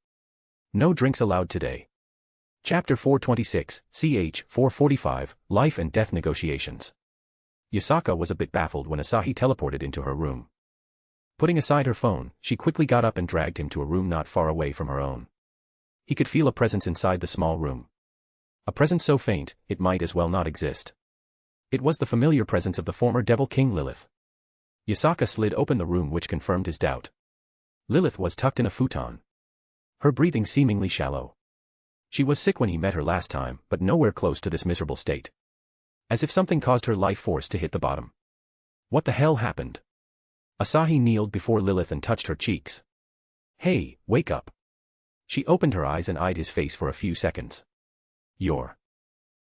No drinks allowed today. Chapter 426, ch. 445, Life and Death Negotiations. Yasaka was a bit baffled when Asahi teleported into her room. Putting aside her phone, she quickly got up and dragged him to a room not far away from her own. He could feel a presence inside the small room. A presence so faint, it might as well not exist. It was the familiar presence of the former Devil King Lilith. Yasaka slid open the room, which confirmed his doubt. Lilith was tucked in a futon. Her breathing seemingly shallow. She was sick when he met her last time, but nowhere close to this miserable state. As if something caused her life force to hit the bottom. What the hell happened? Asahi kneeled before Lilith and touched her cheeks. Hey, wake up. She opened her eyes and eyed his face for a few seconds. Your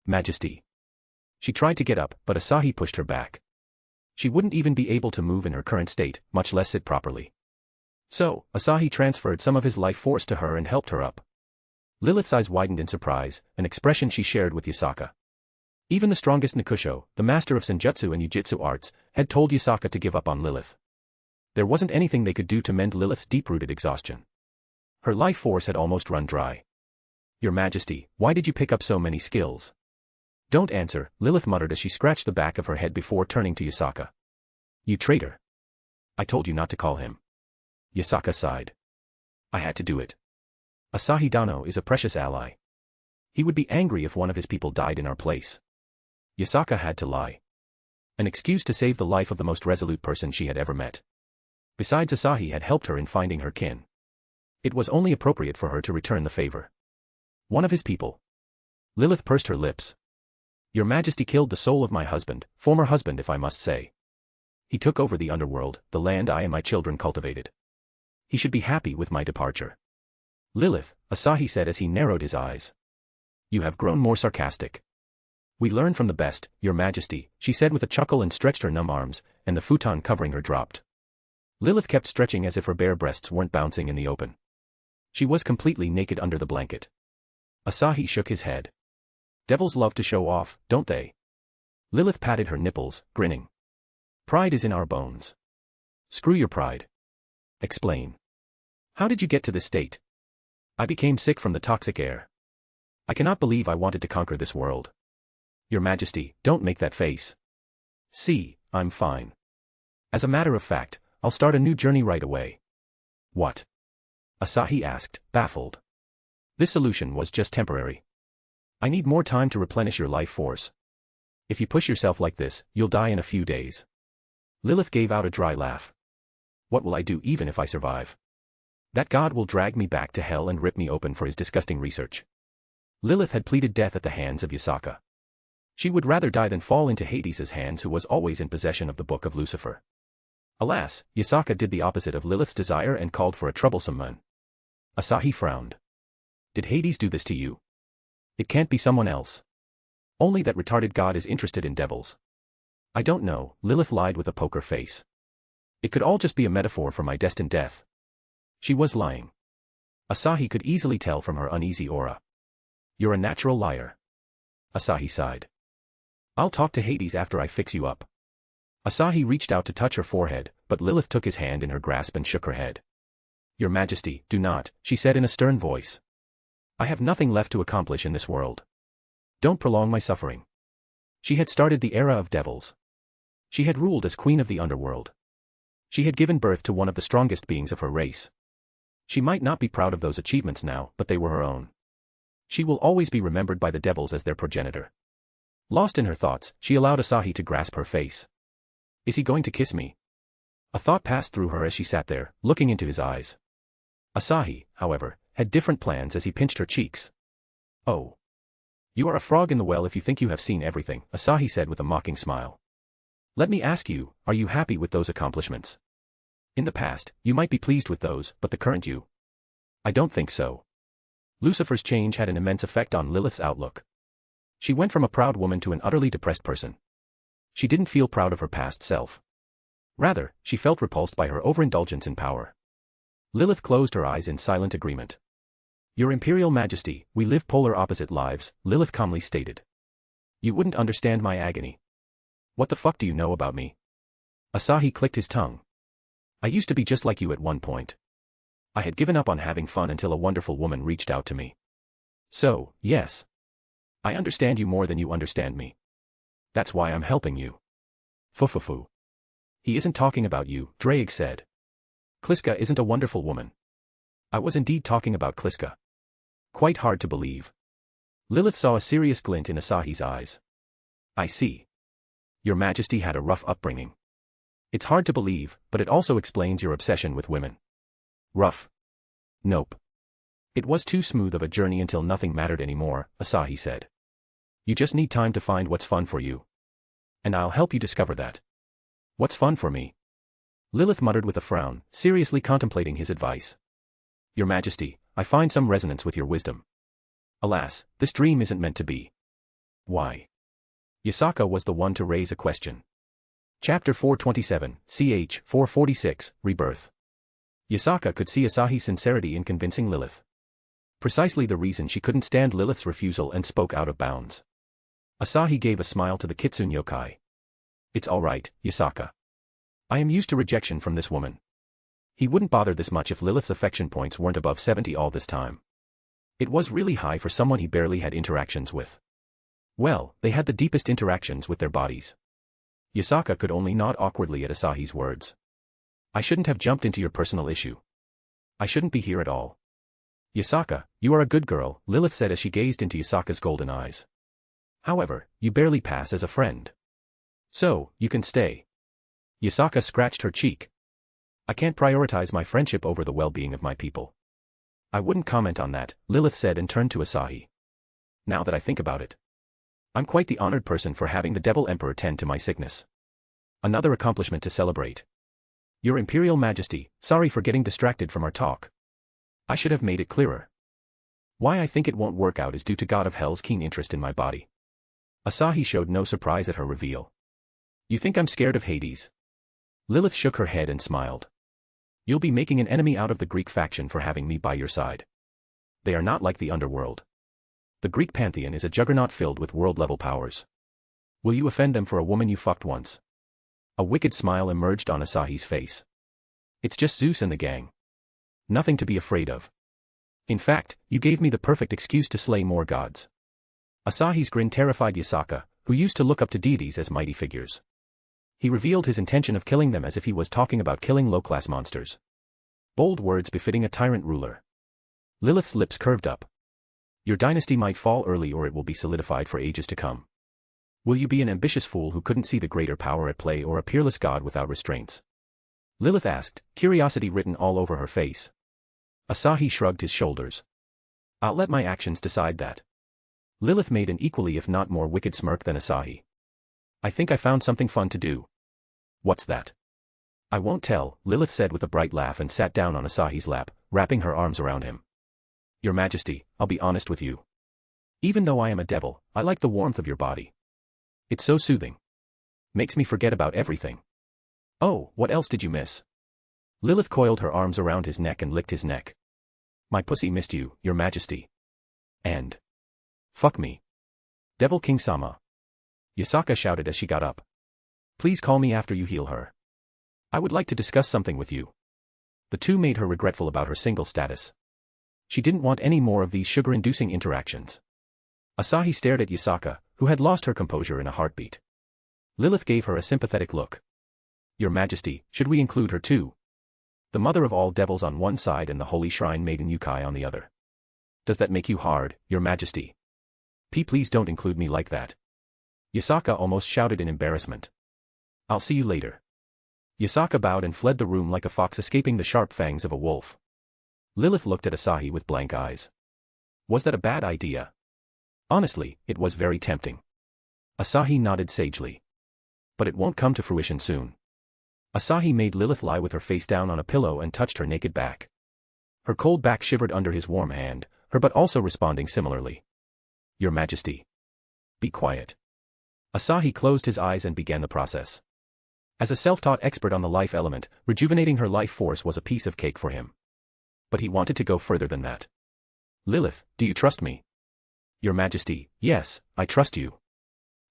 Majesty. She tried to get up, but Asahi pushed her back. She wouldn't even be able to move in her current state, much less sit properly. So, Asahi transferred some of his life force to her and helped her up. Lilith's eyes widened in surprise, an expression she shared with Yasaka. Even the strongest Nikusho, the master of senjutsu and Jujutsu arts, had told Yasaka to give up on Lilith. There wasn't anything they could do to mend Lilith's deep-rooted exhaustion. Her life force had almost run dry. Your Majesty, why did you pick up so many skills? Don't answer, Lilith muttered as she scratched the back of her head before turning to Yasaka. You traitor. I told you not to call him. Yasaka sighed. I had to do it. Asahi Dano is a precious ally. He would be angry if one of his people died in our place. Yasaka had to lie. An excuse to save the life of the most resolute person she had ever met. Besides, Asahi had helped her in finding her kin. It was only appropriate for her to return the favor. One of his people. Lilith pursed her lips. Your Majesty killed the soul of my husband, former husband if I must say. He took over the underworld, the land I and my children cultivated. He should be happy with my departure. Lilith, Asahi said as he narrowed his eyes. You have grown more sarcastic. We learn from the best, Your Majesty, she said with a chuckle and stretched her numb arms, and the futon covering her dropped. Lilith kept stretching as if her bare breasts weren't bouncing in the open. She was completely naked under the blanket. Asahi shook his head. Devils love to show off, don't they? Lilith patted her nipples, grinning. Pride is in our bones. Screw your pride. Explain. How did you get to this state? I became sick from the toxic air. I cannot believe I wanted to conquer this world. Your Majesty, don't make that face. See, I'm fine. As a matter of fact, I'll start a new journey right away. What? Asahi asked, baffled. This solution was just temporary. I need more time to replenish your life force. If you push yourself like this, you'll die in a few days. Lilith gave out a dry laugh. What will I do even if I survive? That god will drag me back to hell and rip me open for his disgusting research. Lilith had pleaded death at the hands of Yasaka. She would rather die than fall into Hades's hands, who was always in possession of the Book of Lucifer. Alas, Yasaka did the opposite of Lilith's desire and called for a troublesome man. Asahi frowned. Did Hades do this to you? It can't be someone else. Only that retarded god is interested in devils. I don't know, Lilith lied with a poker face. It could all just be a metaphor for my destined death. She was lying. Asahi could easily tell from her uneasy aura. You're a natural liar. Asahi sighed. I'll talk to Hades after I fix you up. Asahi reached out to touch her forehead, but Lilith took his hand in her grasp and shook her head. Your Majesty, do not, she said in a stern voice. I have nothing left to accomplish in this world. Don't prolong my suffering. She had started the era of devils. She had ruled as queen of the underworld. She had given birth to one of the strongest beings of her race. She might not be proud of those achievements now, but they were her own. She will always be remembered by the devils as their progenitor. Lost in her thoughts, she allowed Asahi to grasp her face. Is he going to kiss me? A thought passed through her as she sat there, looking into his eyes. Asahi, however, had different plans as he pinched her cheeks. Oh. You are a frog in the well if you think you have seen everything, Asahi said with a mocking smile. Let me ask you, are you happy with those accomplishments? In the past, you might be pleased with those, but the current you? I don't think so. Lucifer's change had an immense effect on Lilith's outlook. She went from a proud woman to an utterly depressed person. She didn't feel proud of her past self. Rather, she felt repulsed by her overindulgence in power. Lilith closed her eyes in silent agreement. Your Imperial Majesty, we live polar opposite lives, Lilith calmly stated. You wouldn't understand my agony. What the fuck do you know about me? Asahi clicked his tongue. I used to be just like you at one point. I had given up on having fun until a wonderful woman reached out to me. So, yes. I understand you more than you understand me. That's why I'm helping you. Fufufu. He isn't talking about you, Drake said. Kliska isn't a wonderful woman. I was indeed talking about Kliska. Quite hard to believe. Lilith saw a serious glint in Asahi's eyes. I see. Your Majesty had a rough upbringing. It's hard to believe, but it also explains your obsession with women. Rough? Nope. It was too smooth of a journey until nothing mattered anymore, Asahi said. You just need time to find what's fun for you. And I'll help you discover that. What's fun for me? Lilith muttered with a frown, seriously contemplating his advice. Your Majesty, I find some resonance with your wisdom. Alas, this dream isn't meant to be. Why? Yasaka was the one to raise a question. Chapter 427, ch. 446, Rebirth. Yasaka could see Asahi's sincerity in convincing Lilith. Precisely the reason she couldn't stand Lilith's refusal and spoke out of bounds. Asahi gave a smile to the Kitsune yokai. It's all right, Yasaka. I am used to rejection from this woman. He wouldn't bother this much if Lilith's affection points weren't above 70 all this time. It was really high for someone he barely had interactions with. Well, they had the deepest interactions with their bodies. Yasaka could only nod awkwardly at Asahi's words. I shouldn't have jumped into your personal issue. I shouldn't be here at all. Yasaka, you are a good girl, Lilith said as she gazed into Yasaka's golden eyes. However, you barely pass as a friend. So, you can stay. Yasaka scratched her cheek. I can't prioritize my friendship over the well-being of my people. I wouldn't comment on that, Lilith said and turned to Asahi. Now that I think about it, I'm quite the honored person for having the Devil Emperor tend to my sickness. Another accomplishment to celebrate. Your Imperial Majesty, sorry for getting distracted from our talk. I should have made it clearer. Why I think it won't work out is due to God of Hell's keen interest in my body. Asahi showed no surprise at her reveal. You think I'm scared of Hades? Lilith shook her head and smiled. You'll be making an enemy out of the Greek faction for having me by your side. They are not like the underworld. The Greek pantheon is a juggernaut filled with world-level powers. Will you offend them for a woman you fucked once? A wicked smile emerged on Asahi's face. It's just Zeus and the gang. Nothing to be afraid of. In fact, you gave me the perfect excuse to slay more gods. Asahi's grin terrified Yasaka, who used to look up to deities as mighty figures. He revealed his intention of killing them as if he was talking about killing low-class monsters. Bold words befitting a tyrant ruler. Lilith's lips curved up. Your dynasty might fall early or it will be solidified for ages to come. Will you be an ambitious fool who couldn't see the greater power at play or a peerless god without restraints? Lilith asked, curiosity written all over her face. Asahi shrugged his shoulders. I'll let my actions decide that. Lilith made an equally if not more wicked smirk than Asahi. I think I found something fun to do. What's that? I won't tell, Lilith said with a bright laugh and sat down on Asahi's lap, wrapping her arms around him. Your Majesty, I'll be honest with you. Even though I am a devil, I like the warmth of your body. It's so soothing. Makes me forget about everything. Oh, what else did you miss? Lilith coiled her arms around his neck and licked his neck. My pussy missed you, Your Majesty. And fuck me. Devil King Sama. Yasaka shouted as she got up. Please call me after you heal her. I would like to discuss something with you. The two made her regretful about her single status. She didn't want any more of these sugar-inducing interactions. Asahi stared at Yasaka, who had lost her composure in a heartbeat. Lilith gave her a sympathetic look. Your Majesty, should we include her too? The mother of all devils on one side and the holy shrine maiden Yukai on the other. Does that make you hard, Your Majesty? Please don't include me like that. Yasaka almost shouted in embarrassment. I'll see you later. Yasaka bowed and fled the room like a fox escaping the sharp fangs of a wolf. Lilith looked at Asahi with blank eyes. Was that a bad idea? Honestly, it was very tempting. Asahi nodded sagely. But it won't come to fruition soon. Asahi made Lilith lie with her face down on a pillow and touched her naked back. Her cold back shivered under his warm hand, her butt also responding similarly. Your Majesty. Be quiet. Asahi closed his eyes and began the process. As a self-taught expert on the life element, rejuvenating her life force was a piece of cake for him. But he wanted to go further than that. Lilith, do you trust me? Your Majesty, yes, I trust you.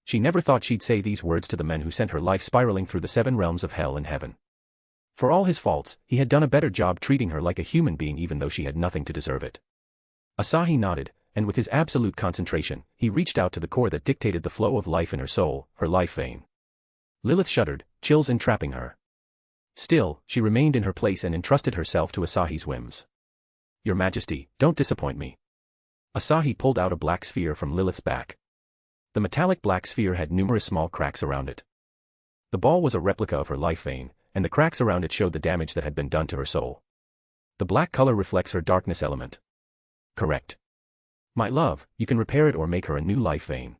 She never thought she'd say these words to the men who sent her life spiraling through the 7 realms of hell and heaven. For all his faults, he had done a better job treating her like a human being even though she had nothing to deserve it. Asahi nodded, and with his absolute concentration, he reached out to the core that dictated the flow of life in her soul, her life vein. Lilith shuddered, chills entrapping her. Still, she remained in her place and entrusted herself to Asahi's whims. Your Majesty, don't disappoint me. Asahi pulled out a black sphere from Lilith's back. The metallic black sphere had numerous small cracks around it. The ball was a replica of her life vein, and the cracks around it showed the damage that had been done to her soul. The black color reflects her darkness element. Correct. My love, you can repair it or make her a new life vein.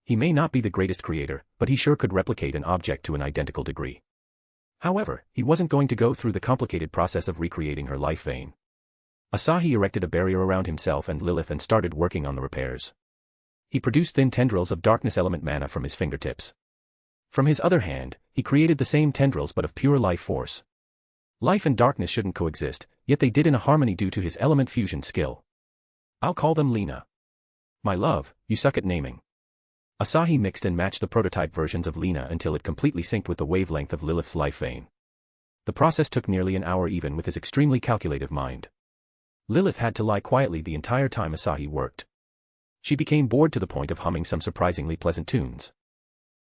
He may not be the greatest creator, but he sure could replicate an object to an identical degree. However, he wasn't going to go through the complicated process of recreating her life vein. Asahi erected a barrier around himself and Lilith and started working on the repairs. He produced thin tendrils of darkness element mana from his fingertips. From his other hand, he created the same tendrils but of pure life force. Life and darkness shouldn't coexist, yet they did in a harmony due to his element fusion skill. I'll call them Lena. My love, you suck at naming. Asahi mixed and matched the prototype versions of Lena until it completely synced with the wavelength of Lilith's life vein. The process took nearly an hour even with his extremely calculative mind. Lilith had to lie quietly the entire time Asahi worked. She became bored to the point of humming some surprisingly pleasant tunes.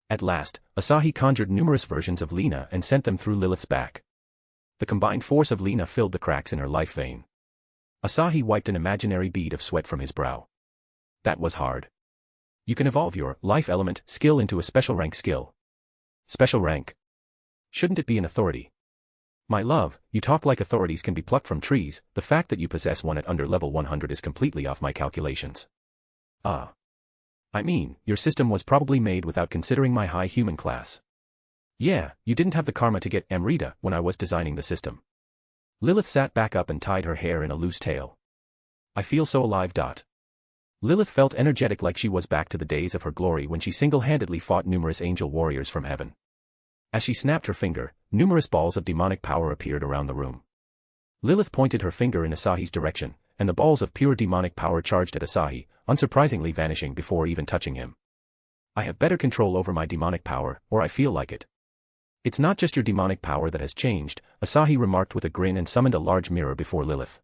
At last, Asahi conjured numerous versions of Lena and sent them through Lilith's back. The combined force of Lena filled the cracks in her life vein. Asahi wiped an imaginary bead of sweat from his brow. That was hard. You can evolve your life element skill into a special rank skill. Special rank? Shouldn't it be an authority? My love, you talk like authorities can be plucked from trees. The fact that you possess one at under level 100 is completely off my calculations. I mean, your system was probably made without considering my high human class. Yeah, you didn't have the karma to get Amrita when I was designing the system. Lilith sat back up and tied her hair in a loose tail. I feel so alive. Lilith felt energetic like she was back to the days of her glory when she single-handedly fought numerous angel warriors from heaven. As she snapped her finger, numerous balls of demonic power appeared around the room. Lilith pointed her finger in Asahi's direction, and the balls of pure demonic power charged at Asahi, unsurprisingly vanishing before even touching him. I have better control over my demonic power, or I feel like it. It's not just your demonic power that has changed, Asahi remarked with a grin and summoned a large mirror before Lilith.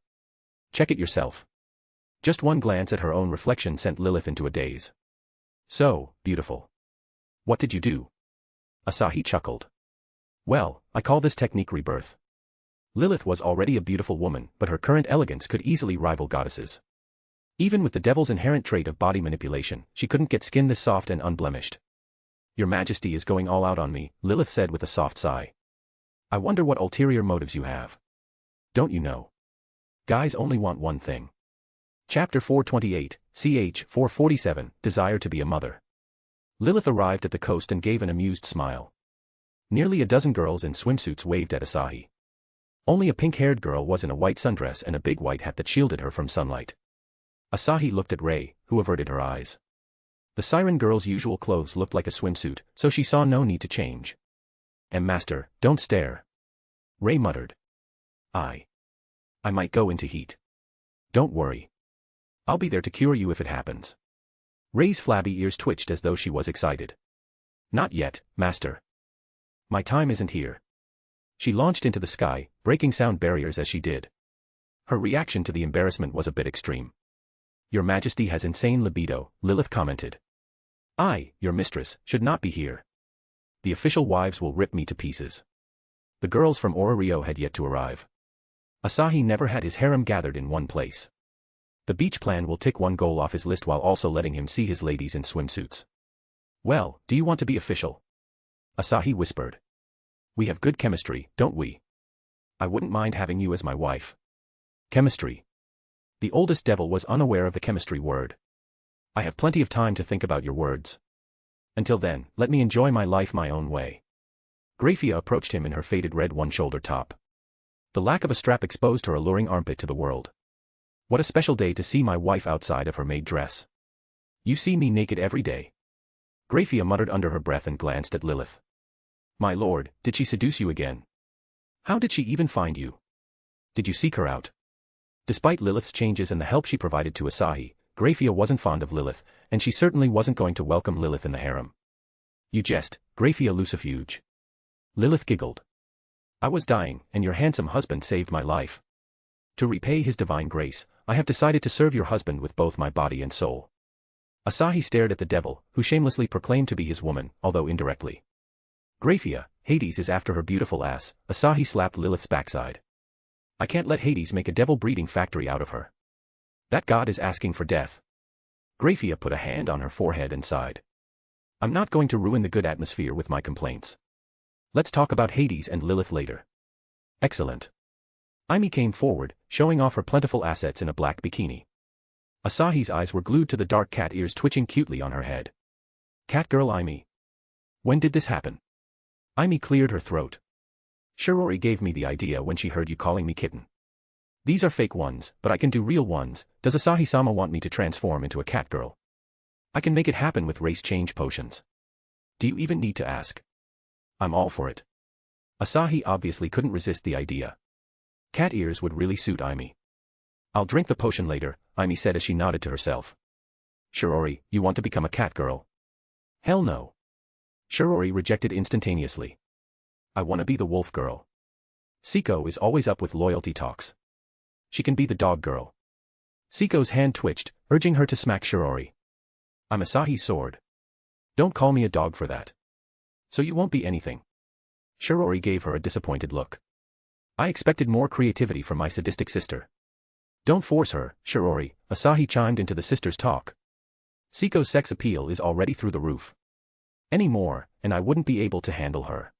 Check it yourself. Just one glance at her own reflection sent Lilith into a daze. So, beautiful. What did you do? Asahi chuckled. Well, I call this technique rebirth. Lilith was already a beautiful woman, but her current elegance could easily rival goddesses. Even with the devil's inherent trait of body manipulation, she couldn't get skin this soft and unblemished. Your Majesty is going all out on me, Lilith said with a soft sigh. I wonder what ulterior motives you have. Don't you know? Guys only want one thing. Chapter 428, ch. 447, Desire to be a Mother. Lilith arrived at the coast and gave an amused smile. Nearly a dozen girls in swimsuits waved at Asahi. Only a pink-haired girl was in a white sundress and a big white hat that shielded her from sunlight. Asahi looked at Rei, who averted her eyes. The siren girl's usual clothes looked like a swimsuit, so she saw no need to change. Master, don't stare. Rei muttered. I might go into heat. Don't worry. I'll be there to cure you if it happens. Rei's flabby ears twitched as though she was excited. Not yet, Master. My time isn't here. She launched into the sky, breaking sound barriers as she did. Her reaction to the embarrassment was a bit extreme. Your Majesty has insane libido, Lilith commented. I, your mistress, should not be here. The official wives will rip me to pieces. The girls from Ororio had yet to arrive. Asahi never had his harem gathered in one place. The beach plan will tick one goal off his list while also letting him see his ladies in swimsuits. Well, do you want to be official? Asahi whispered. We have good chemistry, don't we? I wouldn't mind having you as my wife. Chemistry. The oldest devil was unaware of the chemistry word. I have plenty of time to think about your words. Until then, let me enjoy my life my own way. Graphia approached him in her faded red one-shoulder top. The lack of a strap exposed her alluring armpit to the world. What a special day to see my wife outside of her maid dress. You see me naked every day. Graphia muttered under her breath and glanced at Lilith. My lord, did she seduce you again? How did she even find you? Did you seek her out? Despite Lilith's changes and the help she provided to Asahi, Graphia wasn't fond of Lilith, and she certainly wasn't going to welcome Lilith in the harem. You jest, Graphia Lucifuge. Lilith giggled. I was dying, and your handsome husband saved my life. To repay his divine grace, I have decided to serve your husband with both my body and soul. Asahi stared at the devil, who shamelessly proclaimed to be his woman, although indirectly. Graphia, Hades is after her beautiful ass, Asahi slapped Lilith's backside. I can't let Hades make a devil breeding factory out of her. That god is asking for death. Graphia put a hand on her forehead and sighed. I'm not going to ruin the good atmosphere with my complaints. Let's talk about Hades and Lilith later. Excellent. Aimi came forward, showing off her plentiful assets in a black bikini. Asahi's eyes were glued to the dark cat ears twitching cutely on her head. Catgirl Aimi. When did this happen? Aimi cleared her throat. Shirori gave me the idea when she heard you calling me kitten. These are fake ones, but I can do real ones. Does Asahi-sama want me to transform into a catgirl? I can make it happen with race change potions. Do you even need to ask? I'm all for it. Asahi obviously couldn't resist the idea. Cat ears would really suit Aimi. I'll drink the potion later, Aimi said as she nodded to herself. Shirori, you want to become a catgirl? Hell no. Shirori rejected instantaneously. I want to be the wolf girl. Siko is always up with loyalty talks. She can be the dog girl. Siko's hand twitched, urging her to smack Shirori. I'm Asahi's sword. Don't call me a dog for that. So you won't be anything. Shirori gave her a disappointed look. I expected more creativity from my sadistic sister. Don't force her, Shirori, Asahi chimed into the sisters' talk. Siko's sex appeal is already through the roof. Any more, and I wouldn't be able to handle her.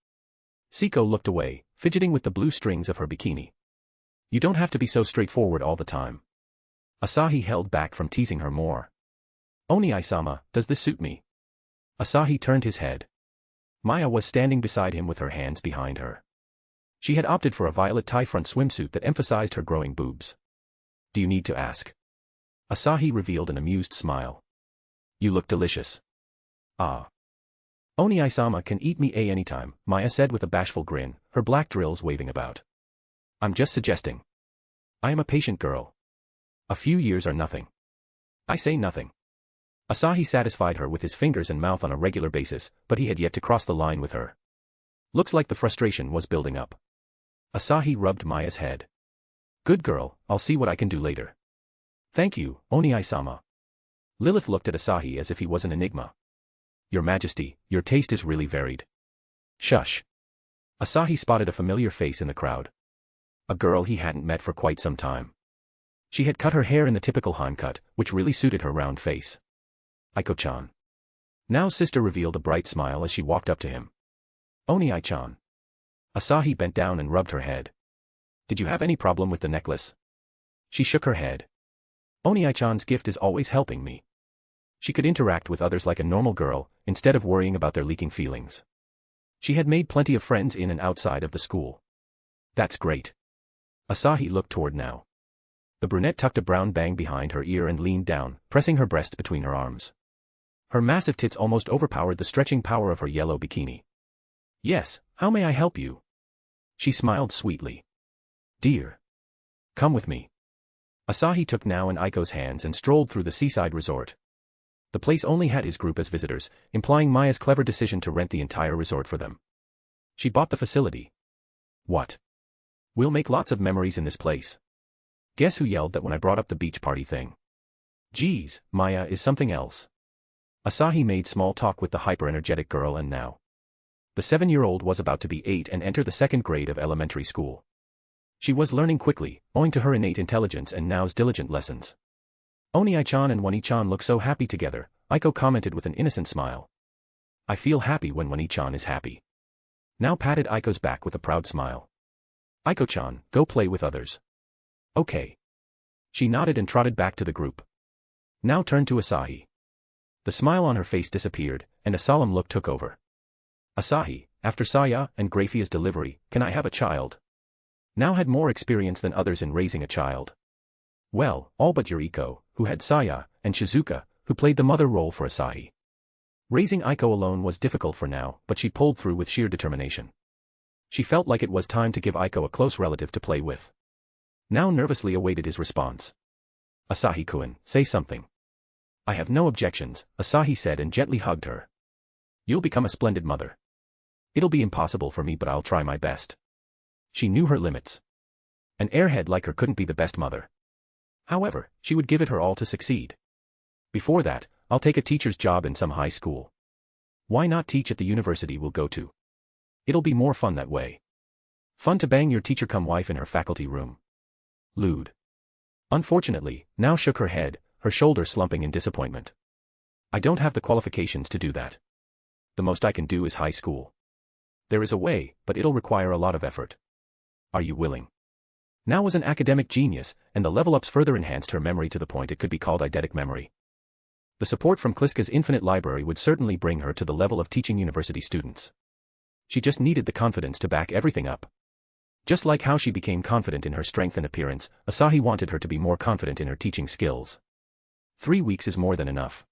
Siko looked away, fidgeting with the blue strings of her bikini. You don't have to be so straightforward all the time. Asahi held back from teasing her more. Oni-sama, does this suit me? Asahi turned his head. Maya was standing beside him with her hands behind her. She had opted for a violet tie-front swimsuit that emphasized her growing boobs. Do you need to ask? Asahi revealed an amused smile. You look delicious. Ah. Oni-sama can eat me anytime, Maya said with a bashful grin, her black drills waving about. I'm just suggesting. I am a patient girl. A few years are nothing. I say nothing. Asahi satisfied her with his fingers and mouth on a regular basis, but he had yet to cross the line with her. Looks like the frustration was building up. Asahi rubbed Maya's head. Good girl, I'll see what I can do later. Thank you, Oni-sama. Lilith looked at Asahi as if he was an enigma. Your Majesty, your taste is really varied. Shush. Asahi spotted a familiar face in the crowd. A girl he hadn't met for quite some time. She had cut her hair in the typical Han cut, which really suited her round face. Aiko-chan. Now sister revealed a bright smile as she walked up to him. Oni-chan. Asahi bent down and rubbed her head. Did you have any problem with the necklace? She shook her head. Oni-chan's gift is always helping me. She could interact with others like a normal girl, instead of worrying about their leaking feelings. She had made plenty of friends in and outside of the school. That's great. Asahi looked toward now. The brunette tucked a brown bang behind her ear and leaned down, pressing her breast between her arms. Her massive tits almost overpowered the stretching power of her yellow bikini. Yes, how may I help you? She smiled sweetly. Dear. Come with me. Asahi took Nao and Aiko's hands and strolled through the seaside resort. The place only had his group as visitors, implying Maya's clever decision to rent the entire resort for them. She bought the facility. What? We'll make lots of memories in this place. Guess who yelled that when I brought up the beach party thing? Geez, Maya is something else. Asahi made small talk with the hyper-energetic girl and now. The 7-year-old was about to be 8 and enter the 2nd grade of elementary school. She was learning quickly, owing to her innate intelligence and Nao's diligent lessons. Oni-chan and Wani-chan look so happy together, Aiko commented with an innocent smile. I feel happy when Wani-chan is happy. Nao patted Aiko's back with a proud smile. Aiko-chan, go play with others. Okay. She nodded and trotted back to the group. Nao turned to Asahi. The smile on her face disappeared, and a solemn look took over. Asahi, after Saya and Graphia's delivery, can I have a child? Nao had more experience than others in raising a child. Well, all but Yuriko, who had Saya, and Shizuka, who played the mother role for Asahi. Raising Aiko alone was difficult for Nao, but she pulled through with sheer determination. She felt like it was time to give Aiko a close relative to play with. Nao nervously awaited his response. Asahi-kun, say something. I have no objections, Asahi said and gently hugged her. You'll become a splendid mother. It'll be impossible for me but I'll try my best. She knew her limits. An airhead like her couldn't be the best mother. However, she would give it her all to succeed. Before that, I'll take a teacher's job in some high school. Why not teach at the university we'll go to? It'll be more fun that way. Fun to bang your teacher-cum-wife in her faculty room. Lewd. Unfortunately, now shook her head, her shoulder slumping in disappointment. I don't have the qualifications to do that. The most I can do is high school. There is a way, but it'll require a lot of effort. Are you willing? Now was an academic genius, and the level-ups further enhanced her memory to the point it could be called eidetic memory. The support from Klische's infinite library would certainly bring her to the level of teaching university students. She just needed the confidence to back everything up. Just like how she became confident in her strength and appearance, Asahi wanted her to be more confident in her teaching skills. 3 weeks is more than enough.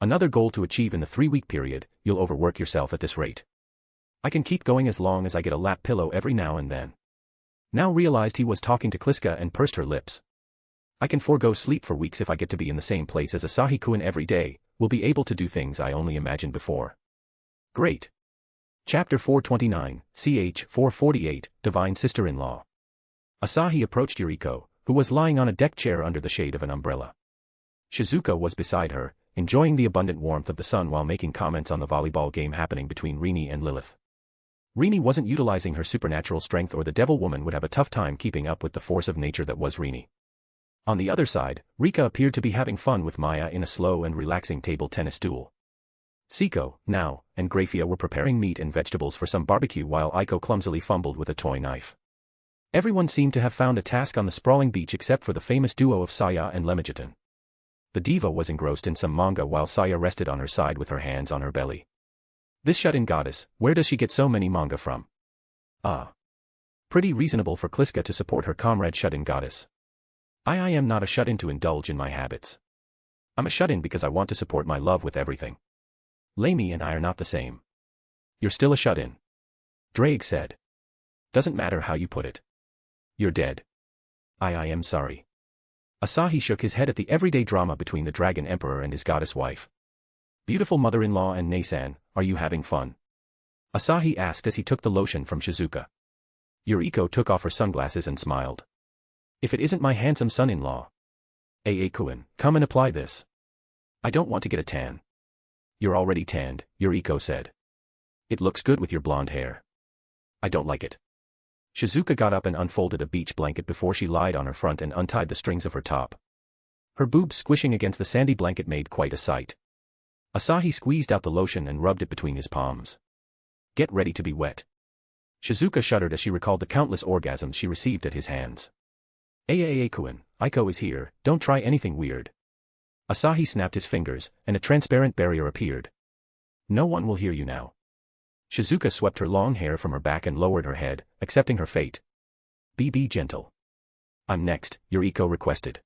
Another goal to achieve in the 3-week period, you'll overwork yourself at this rate. I can keep going as long as I get a lap pillow every now and then. Now realized he was talking to Kliske and pursed her lips. I can forego sleep for weeks if I get to be in the same place as Asahi-kun every day, will be able to do things I only imagined before. Great. Chapter 429, ch. 448, Divine Sister-in-Law. Asahi approached Yuriko, who was lying on a deck chair under the shade of an umbrella. Shizuka was beside her, enjoying the abundant warmth of the sun while making comments on the volleyball game happening between Rini and Lilith. Rini wasn't utilizing her supernatural strength, or the devil woman would have a tough time keeping up with the force of nature that was Rini. On the other side, Rika appeared to be having fun with Maya in a slow and relaxing table tennis duel. Siko, Nao, and Grafia were preparing meat and vegetables for some barbecue while Aiko clumsily fumbled with a toy knife. Everyone seemed to have found a task on the sprawling beach except for the famous duo of Saya and Lemijiten. The diva was engrossed in some manga while Saya rested on her side with her hands on her belly. This shut-in goddess, where does she get so many manga from? Pretty reasonable for Kliske to support her comrade shut-in goddess. I am not a shut-in to indulge in my habits. I'm a shut-in because I want to support my love with everything. Lamy and I are not the same. You're still a shut-in. Drake said. Doesn't matter how you put it. You're dead. I am sorry. Asahi shook his head at the everyday drama between the Dragon Emperor and his goddess wife. Beautiful mother-in-law and Nasan, are you having fun? Asahi asked as he took the lotion from Shizuka. Yuriko took off her sunglasses and smiled. If it isn't my handsome son-in-law. Kun, come and apply this. I don't want to get a tan. You're already tanned, Yuriko said. It looks good with your blonde hair. I don't like it. Shizuka got up and unfolded a beach blanket before she lied on her front and untied the strings of her top. Her boobs squishing against the sandy blanket made quite a sight. Asahi squeezed out the lotion and rubbed it between his palms. Get ready to be wet. Shizuka shuddered as she recalled the countless orgasms she received at his hands. Kun, Aiko is here, don't try anything weird. Asahi snapped his fingers, and a transparent barrier appeared. No one will hear you now. Shizuka swept her long hair from her back and lowered her head, accepting her fate. Be gentle. I'm next, Yuriko requested.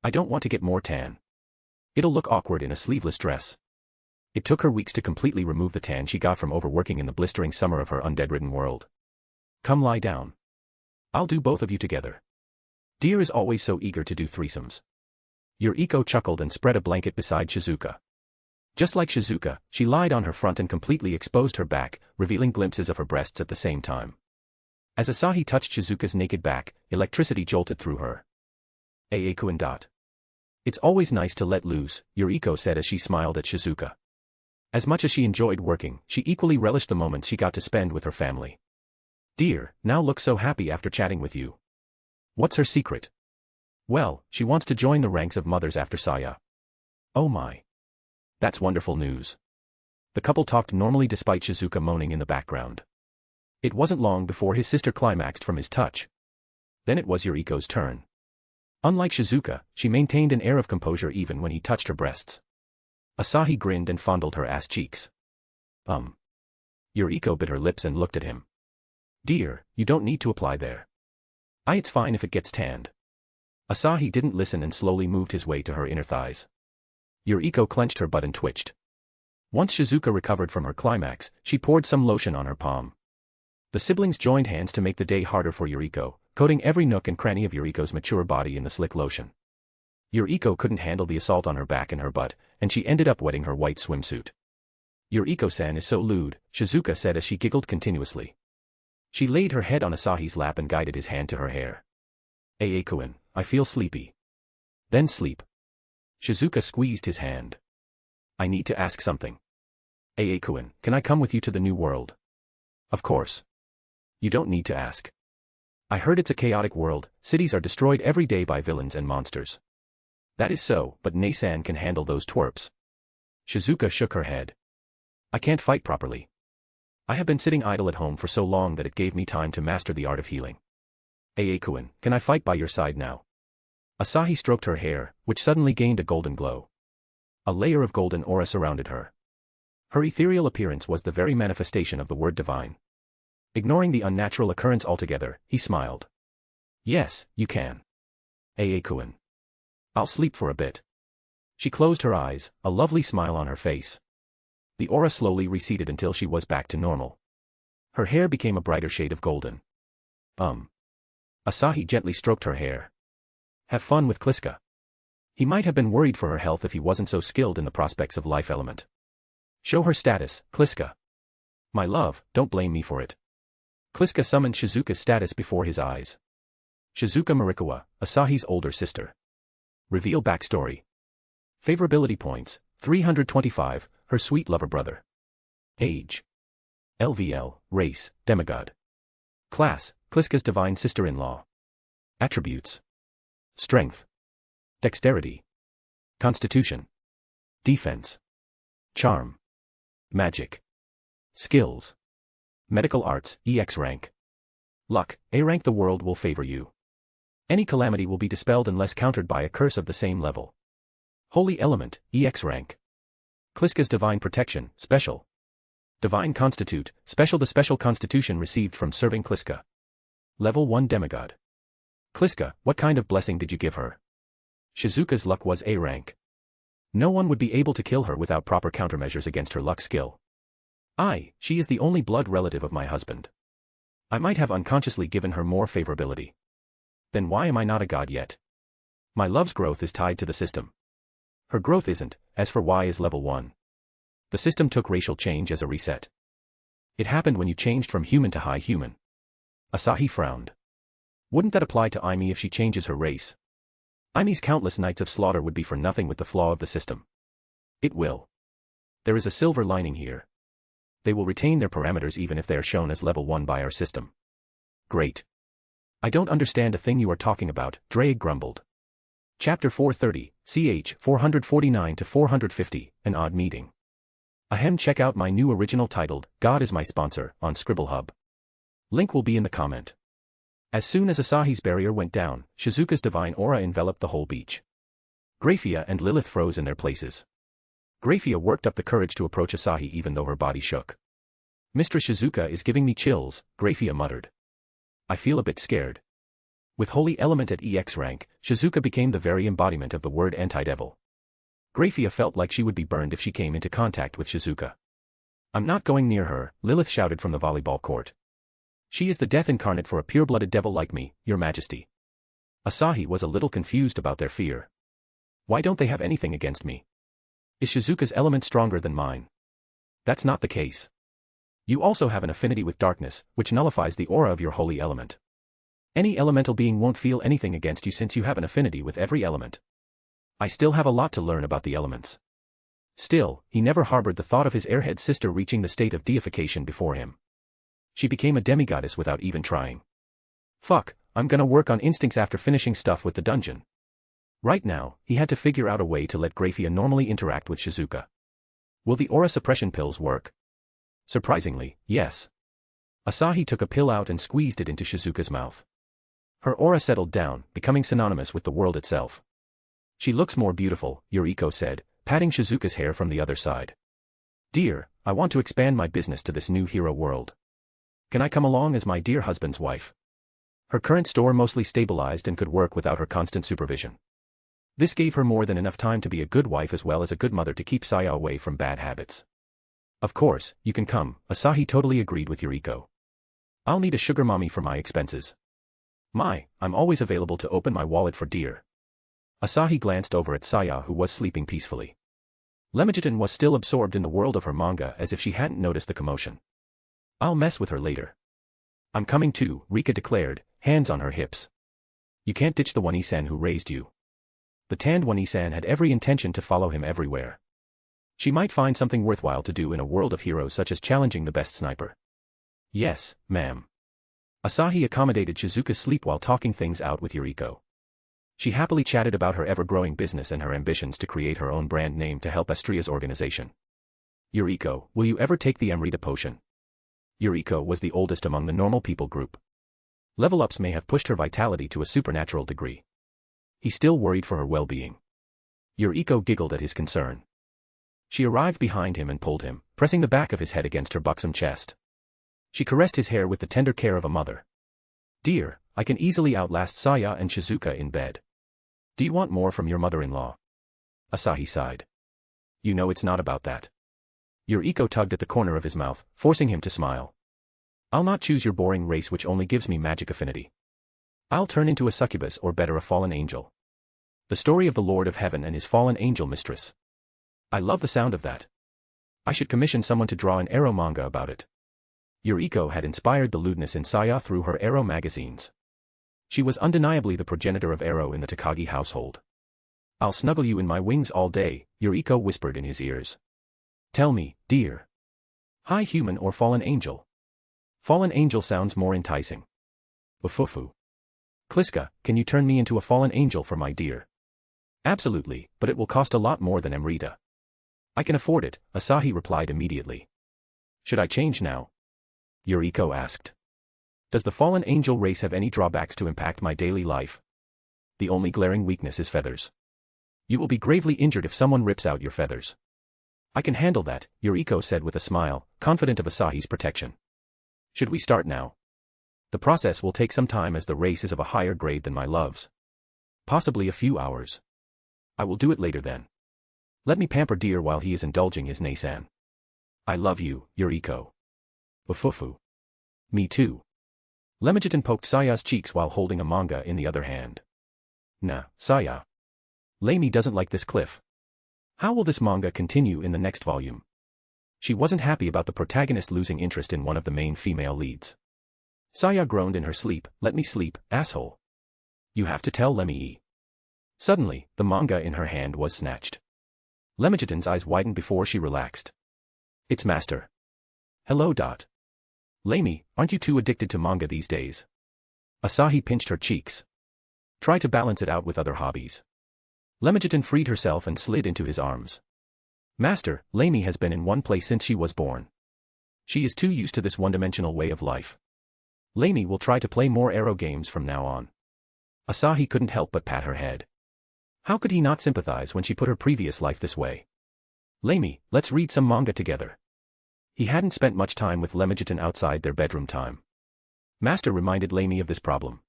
I don't want to get more tan. It'll look awkward in a sleeveless dress. It took her weeks to completely remove the tan she got from overworking in the blistering summer of her undead-ridden world. Come lie down. I'll do both of you together. Deer is always so eager to do threesomes. Yuriko chuckled and spread a blanket beside Shizuka. Just like Shizuka, she lied on her front and completely exposed her back, revealing glimpses of her breasts at the same time. As Asahi touched Shizuka's naked back, electricity jolted through her. Kun. It's always nice to let loose, Yuriko said as she smiled at Shizuka. As much as she enjoyed working, she equally relished the moments she got to spend with her family. Dear, now looks so happy after chatting with you. What's her secret? Well, she wants to join the ranks of mothers after Saya. Oh my. That's wonderful news. The couple talked normally despite Shizuka moaning in the background. It wasn't long before his sister climaxed from his touch. Then it was Yuriko's turn. Unlike Shizuka, she maintained an air of composure even when he touched her breasts. Asahi grinned and fondled her ass cheeks. Yuriko bit her lips and looked at him. Dear, you don't need to apply there. It's fine if it gets tanned. Asahi didn't listen and slowly moved his way to her inner thighs. Yuriko clenched her butt and twitched. Once Shizuka recovered from her climax, she poured some lotion on her palm. The siblings joined hands to make the day harder for Yuriko, coating every nook and cranny of Yuriko's mature body in the slick lotion. Yuriko couldn't handle the assault on her back and her butt, and she ended up wetting her white swimsuit. Yuriko-san is so lewd, Shizuka said as she giggled continuously. She laid her head on Asahi's lap and guided his hand to her hair. Kun, I feel sleepy. Then sleep. Shizuka squeezed his hand. I need to ask something. Kun, can I come with you to the new world? Of course. You don't need to ask. I heard it's a chaotic world, cities are destroyed every day by villains and monsters. That is so, but Nei-san can handle those twerps. Shizuka shook her head. I can't fight properly. I have been sitting idle at home for so long that it gave me time to master the art of healing. Aekuen, can I fight by your side now? Asahi stroked her hair, which suddenly gained a golden glow. A layer of golden aura surrounded her. Her ethereal appearance was the very manifestation of the word divine. Ignoring the unnatural occurrence altogether, he smiled. Yes, you can. Aekuen. I'll sleep for a bit. She closed her eyes, a lovely smile on her face. The aura slowly receded until she was back to normal. Her hair became a brighter shade of golden. Asahi gently stroked her hair. Have fun with Kliska. He might have been worried for her health if he wasn't so skilled in the prospects of life element. Show her status, Kliska. My love, don't blame me for it. Kliska summoned Shizuka's status before his eyes. Shizuka Marikawa, Asahi's older sister. Reveal backstory. Favorability points, 325, her sweet lover brother. Age. LVL, race, demigod. Class, Kliska's divine sister-in-law. Attributes. Strength. Dexterity. Constitution. Defense. Charm. Magic. Skills. Medical arts, EX rank. Luck, A rank. The world will favor you. Any calamity will be dispelled unless countered by a curse of the same level. Holy element, EX rank. Kliska's divine protection, special. Divine constitute, special. The special constitution received from serving Kliska. Level 1 demigod. Kliska, what kind of blessing did you give her? Shizuka's luck was A rank. No one would be able to kill her without proper countermeasures against her luck skill. She is the only blood relative of my husband. I might have unconsciously given her more favorability. Then why am I not a god yet? My love's growth is tied to the system. Her growth isn't, as for Y is level 1. The system took racial change as a reset. It happened when you changed from human to high human. Asahi frowned. Wouldn't that apply to Aimi if she changes her race? Aimi's countless nights of slaughter would be for nothing with the flaw of the system. It will. There is a silver lining here. They will retain their parameters even if they are shown as level 1 by our system. Great. I don't understand a thing you are talking about, Drake grumbled. Chapter 430, ch. 449-450, An Odd Meeting. Ahem. Check out my new original titled, God is My Sponsor, on Scribble Hub. Link will be in the comment. As soon as Asahi's barrier went down, Shizuka's divine aura enveloped the whole beach. Graphia and Lilith froze in their places. Graphia worked up the courage to approach Asahi even though her body shook. Mistress Shizuka is giving me chills, Graphia muttered. I feel a bit scared. With holy element at EX rank, Shizuka became the very embodiment of the word anti-devil. Graphia felt like she would be burned if she came into contact with Shizuka. I'm not going near her, Lilith shouted from the volleyball court. She is the death incarnate for a pure-blooded devil like me, your majesty. Asahi was a little confused about their fear. Why don't they have anything against me? Is Shizuka's element stronger than mine? That's not the case. You also have an affinity with darkness, which nullifies the aura of your holy element. Any elemental being won't feel anything against you since you have an affinity with every element. I still have a lot to learn about the elements. Still, he never harbored the thought of his airhead sister reaching the state of deification before him. She became a demigoddess without even trying. Fuck, I'm gonna work on instincts after finishing stuff with the dungeon. Right now, he had to figure out a way to let Graphia normally interact with Shizuka. Will the aura suppression pills work? Surprisingly, yes. Asahi took a pill out and squeezed it into Shizuka's mouth. Her aura settled down, becoming synonymous with the world itself. She looks more beautiful, Yuriko said, patting Shizuka's hair from the other side. Dear, I want to expand my business to this new hero world. Can I come along as my dear husband's wife? Her current store mostly stabilized and could work without her constant supervision. This gave her more than enough time to be a good wife as well as a good mother to keep Saya away from bad habits. Of course, you can come, Asahi totally agreed with Yuriko. I'll need a sugar mommy for my expenses. I'm always available to open my wallet for dear. Asahi glanced over at Saya who was sleeping peacefully. Lemijiten was still absorbed in the world of her manga as if she hadn't noticed the commotion. I'll mess with her later. I'm coming too, Rika declared, hands on her hips. You can't ditch the one-san who raised you. The tanned one-san had every intention to follow him everywhere. She might find something worthwhile to do in a world of heroes such as challenging the best sniper. Yes, ma'am. Asahi accommodated Shizuka's sleep while talking things out with Yuriko. She happily chatted about her ever-growing business and her ambitions to create her own brand name to help Estria's organization. Yuriko, will you ever take the Amrita potion? Yuriko was the oldest among the normal people group. Level-ups may have pushed her vitality to a supernatural degree. He still worried for her well-being. Yuriko giggled at his concern. She arrived behind him and pulled him, pressing the back of his head against her buxom chest. She caressed his hair with the tender care of a mother. Dear, I can easily outlast Saya and Shizuka in bed. Do you want more from your mother-in-law? Asahi sighed. You know it's not about that. Yuriko tugged at the corner of his mouth, forcing him to smile. I'll not choose your boring race which only gives me magic affinity. I'll turn into a succubus or better a fallen angel. The story of the Lord of Heaven and his fallen angel mistress. I love the sound of that. I should commission someone to draw an Arrow manga about it. Yuriko had inspired the lewdness in Saya through her Arrow magazines. She was undeniably the progenitor of Arrow in the Takagi household. I'll snuggle you in my wings all day, Yuriko whispered in his ears. Tell me, dear. High human or fallen angel? Fallen angel sounds more enticing. Ufufu. Kliska, can you turn me into a fallen angel for my dear? Absolutely, but it will cost a lot more than Amrita. I can afford it, Asahi replied immediately. Should I change now? Yuriko asked. Does the fallen angel race have any drawbacks to impact my daily life? The only glaring weakness is feathers. You will be gravely injured if someone rips out your feathers. I can handle that, Yuriko said with a smile, confident of Asahi's protection. Should we start now? The process will take some time as the race is of a higher grade than my love's. Possibly a few hours. I will do it later then. Let me pamper dear while he is indulging his Neisan. I love you, Yuriko. Ufufu. Me too. Lemmijitan poked Saya's cheeks while holding a manga in the other hand. Nah, Saya. Leimi doesn't like this cliff. How will this manga continue in the next volume? She wasn't happy about the protagonist losing interest in one of the main female leads. Saya groaned in her sleep, let me sleep, asshole. You have to tell Lemmy. Suddenly, the manga in her hand was snatched. Lemmijitan's eyes widened before she relaxed. It's master. Hello. Leimi, aren't you too addicted to manga these days? Asahi pinched her cheeks. Try to balance it out with other hobbies. Lemmijitan freed herself and slid into his arms. Master, Leimi has been in one place since she was born. She is too used to this one-dimensional way of life. Leimi will try to play more Arrow games from now on. Asahi couldn't help but pat her head. How could he not sympathize when she put her previous life this way? Leimi, let's read some manga together. He hadn't spent much time with Lemmijitan outside their bedroom time. Master reminded Leimi of this problem.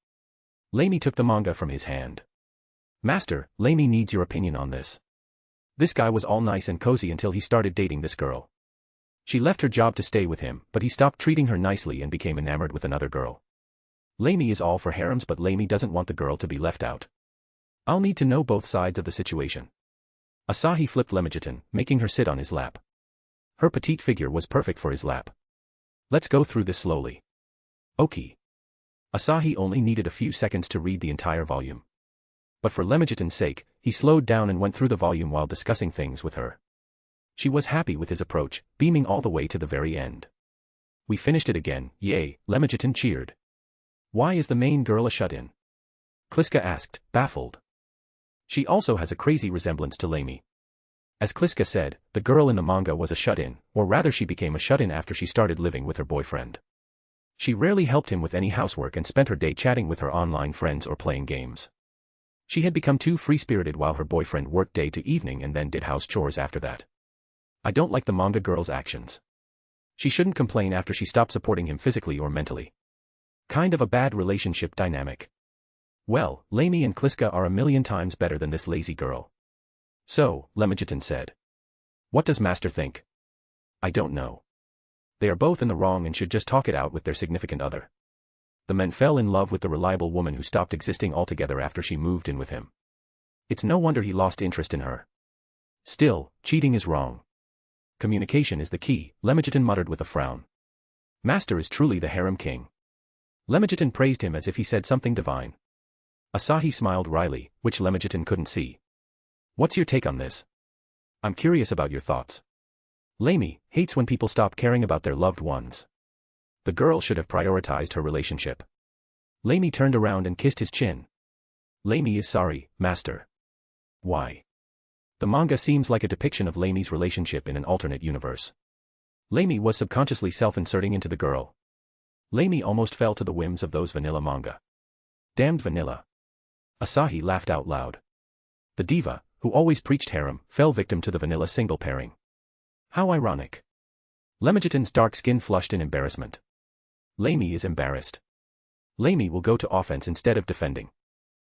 Leimi took the manga from his hand. Master, Leimi needs your opinion on this. This guy was all nice and cozy until he started dating this girl. She left her job to stay with him, but he stopped treating her nicely and became enamored with another girl. Leimi is all for harems, but Leimi doesn't want the girl to be left out. I'll need to know both sides of the situation. Asahi flipped Lemmijitan, making her sit on his lap. Her petite figure was perfect for his lap. Let's go through this slowly. Okay. Asahi only needed a few seconds to read the entire volume. But for Lemmijitan's sake, he slowed down and went through the volume while discussing things with her. She was happy with his approach, beaming all the way to the very end. We finished it again, yay, Lemmijitan cheered. Why is the main girl a shut-in? Kliska asked, baffled. She also has a crazy resemblance to Leimi. As Kliska said, the girl in the manga was a shut-in, or rather she became a shut-in after she started living with her boyfriend. She rarely helped him with any housework and spent her day chatting with her online friends or playing games. She had become too free-spirited while her boyfriend worked day to evening and then did house chores after that. I don't like the manga girl's actions. She shouldn't complain after she stopped supporting him physically or mentally. Kind of a bad relationship dynamic. Well, Leimi and Kliska are a million times better than this lazy girl. So, Lemmijitan said. What does Master think? I don't know. They are both in the wrong and should just talk it out with their significant other. The men fell in love with the reliable woman who stopped existing altogether after she moved in with him. It's no wonder he lost interest in her. Still, cheating is wrong. Communication is the key, Lemmijitan muttered with a frown. Master is truly the harem king. Lemmijitan praised him as if he said something divine. Asahi smiled wryly, which Lemmijitan couldn't see. What's your take on this? I'm curious about your thoughts. Leimi hates when people stop caring about their loved ones. The girl should have prioritized her relationship. Lamy turned around and kissed his chin. Lamy is sorry, master. Why? The manga seems like a depiction of Lamy's relationship in an alternate universe. Lamy was subconsciously self-inserting into the girl. Lamy almost fell to the whims of those vanilla manga. Damned vanilla. Asahi laughed out loud. The diva, who always preached harem, fell victim to the vanilla single pairing. How ironic. Lemijitan's dark skin flushed in embarrassment. Lamy is embarrassed. Lamy will go to offense instead of defending.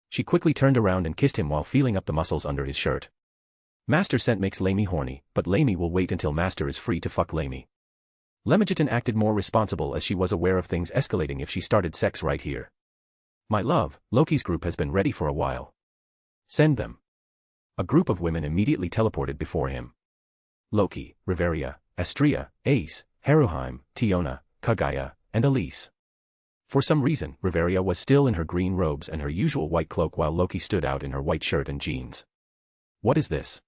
She quickly turned around and kissed him while feeling up the muscles under his shirt. Master scent makes Lamy horny, but Lamy will wait until Master is free to fuck Lamy. Lemijitan acted more responsible as she was aware of things escalating if she started sex right here. My love, Loki's group has been ready for a while. Send them. A group of women immediately teleported before him. Loki, Riveria, Astria, Ace, Haruheim, Tiona, Kagaya, and Elise. For some reason, Riveria was still in her green robes and her usual white cloak while Loki stood out in her white shirt and jeans. What is this?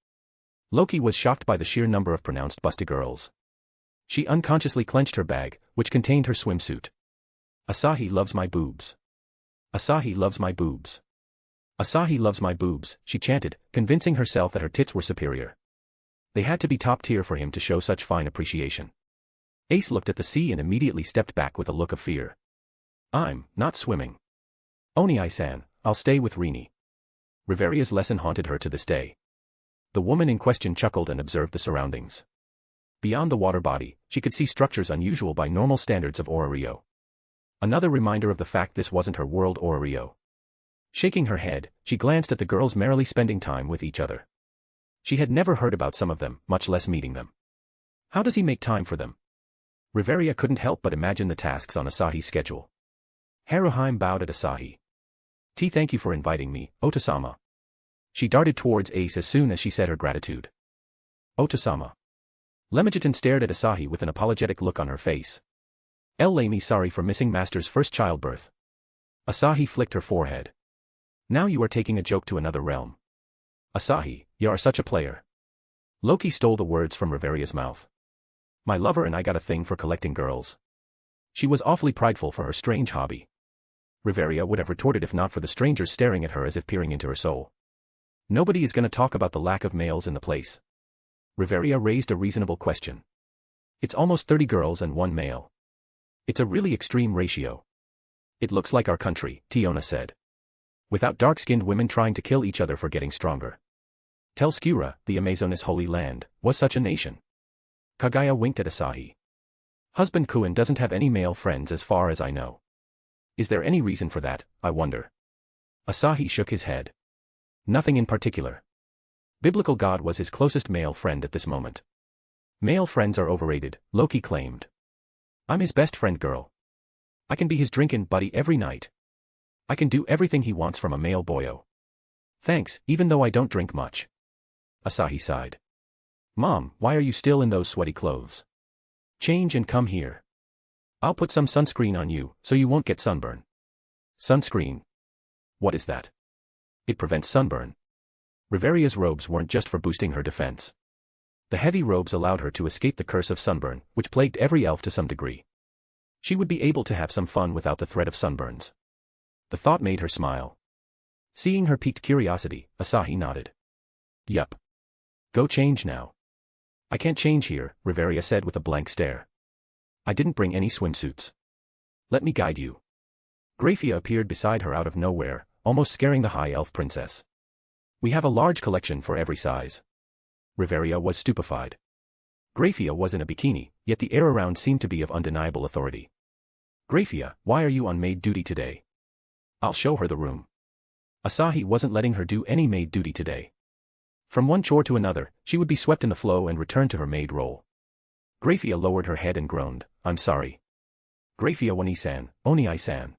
Loki was shocked by the sheer number of pronounced busty girls. She unconsciously clenched her bag, which contained her swimsuit. Asahi loves my boobs. Asahi loves my boobs. Asahi loves my boobs, she chanted, convincing herself that her tits were superior. They had to be top tier for him to show such fine appreciation. Ace looked at the sea and immediately stepped back with a look of fear. I'm not swimming. Oni-san, I'll stay with Rini. Riveria's lesson haunted her to this day. The woman in question chuckled and observed the surroundings. Beyond the water body, she could see structures unusual by normal standards of Orario. Another reminder of the fact this wasn't her world Orario. Shaking her head, she glanced at the girls merrily spending time with each other. She had never heard about some of them, much less meeting them. How does he make time for them? Riveria couldn't help but imagine the tasks on Asahi's schedule. Haruheim bowed at Asahi. Thank you for inviting me, Otosama. She darted towards Ace as soon as she said her gratitude. Otosama. Lemijitan stared at Asahi with an apologetic look on her face. Lamy sorry for missing Master's first childbirth. Asahi flicked her forehead. Now you are taking a joke to another realm. Asahi, you are such a player. Loki stole the words from Riveria's mouth. My lover and I got a thing for collecting girls. She was awfully prideful for her strange hobby. Riveria would have retorted if not for the strangers staring at her as if peering into her soul. Nobody is going to talk about the lack of males in the place. Riveria raised a reasonable question. It's almost 30 girls and 1 male. It's a really extreme ratio. It looks like our country, Tiona said. Without dark-skinned women trying to kill each other for getting stronger. Tel Skura, the Amazonas Holy Land, was such a nation. Kagaya winked at Asahi. Husband Kuin doesn't have any male friends as far as I know. Is there any reason for that, I wonder? Asahi shook his head. Nothing in particular. Biblical God was his closest male friend at this moment. Male friends are overrated, Loki claimed. I'm his best friend girl. I can be his drinkin' buddy every night. I can do everything he wants from a male boyo. Thanks, even though I don't drink much. Asahi sighed. Mom, why are you still in those sweaty clothes? Change and come here. I'll put some sunscreen on you, so you won't get sunburn. Sunscreen? What is that? It prevents sunburn. Riveria's robes weren't just for boosting her defense. The heavy robes allowed her to escape the curse of sunburn, which plagued every elf to some degree. She would be able to have some fun without the threat of sunburns. The thought made her smile. Seeing her piqued curiosity, Asahi nodded. Yup. Go change now. I can't change here, Riveria said with a blank stare. I didn't bring any swimsuits. Let me guide you. Grafia appeared beside her out of nowhere, almost scaring the high elf princess. We have a large collection for every size. Riveria was stupefied. Grafia was in a bikini, yet the air around seemed to be of undeniable authority. Grafia, why are you on maid duty today? I'll show her the room. Asahi wasn't letting her do any maid duty today. From one chore to another, she would be swept in the flow and return to her maid role. Grafia lowered her head and groaned, I'm sorry. Grafia Oni-san.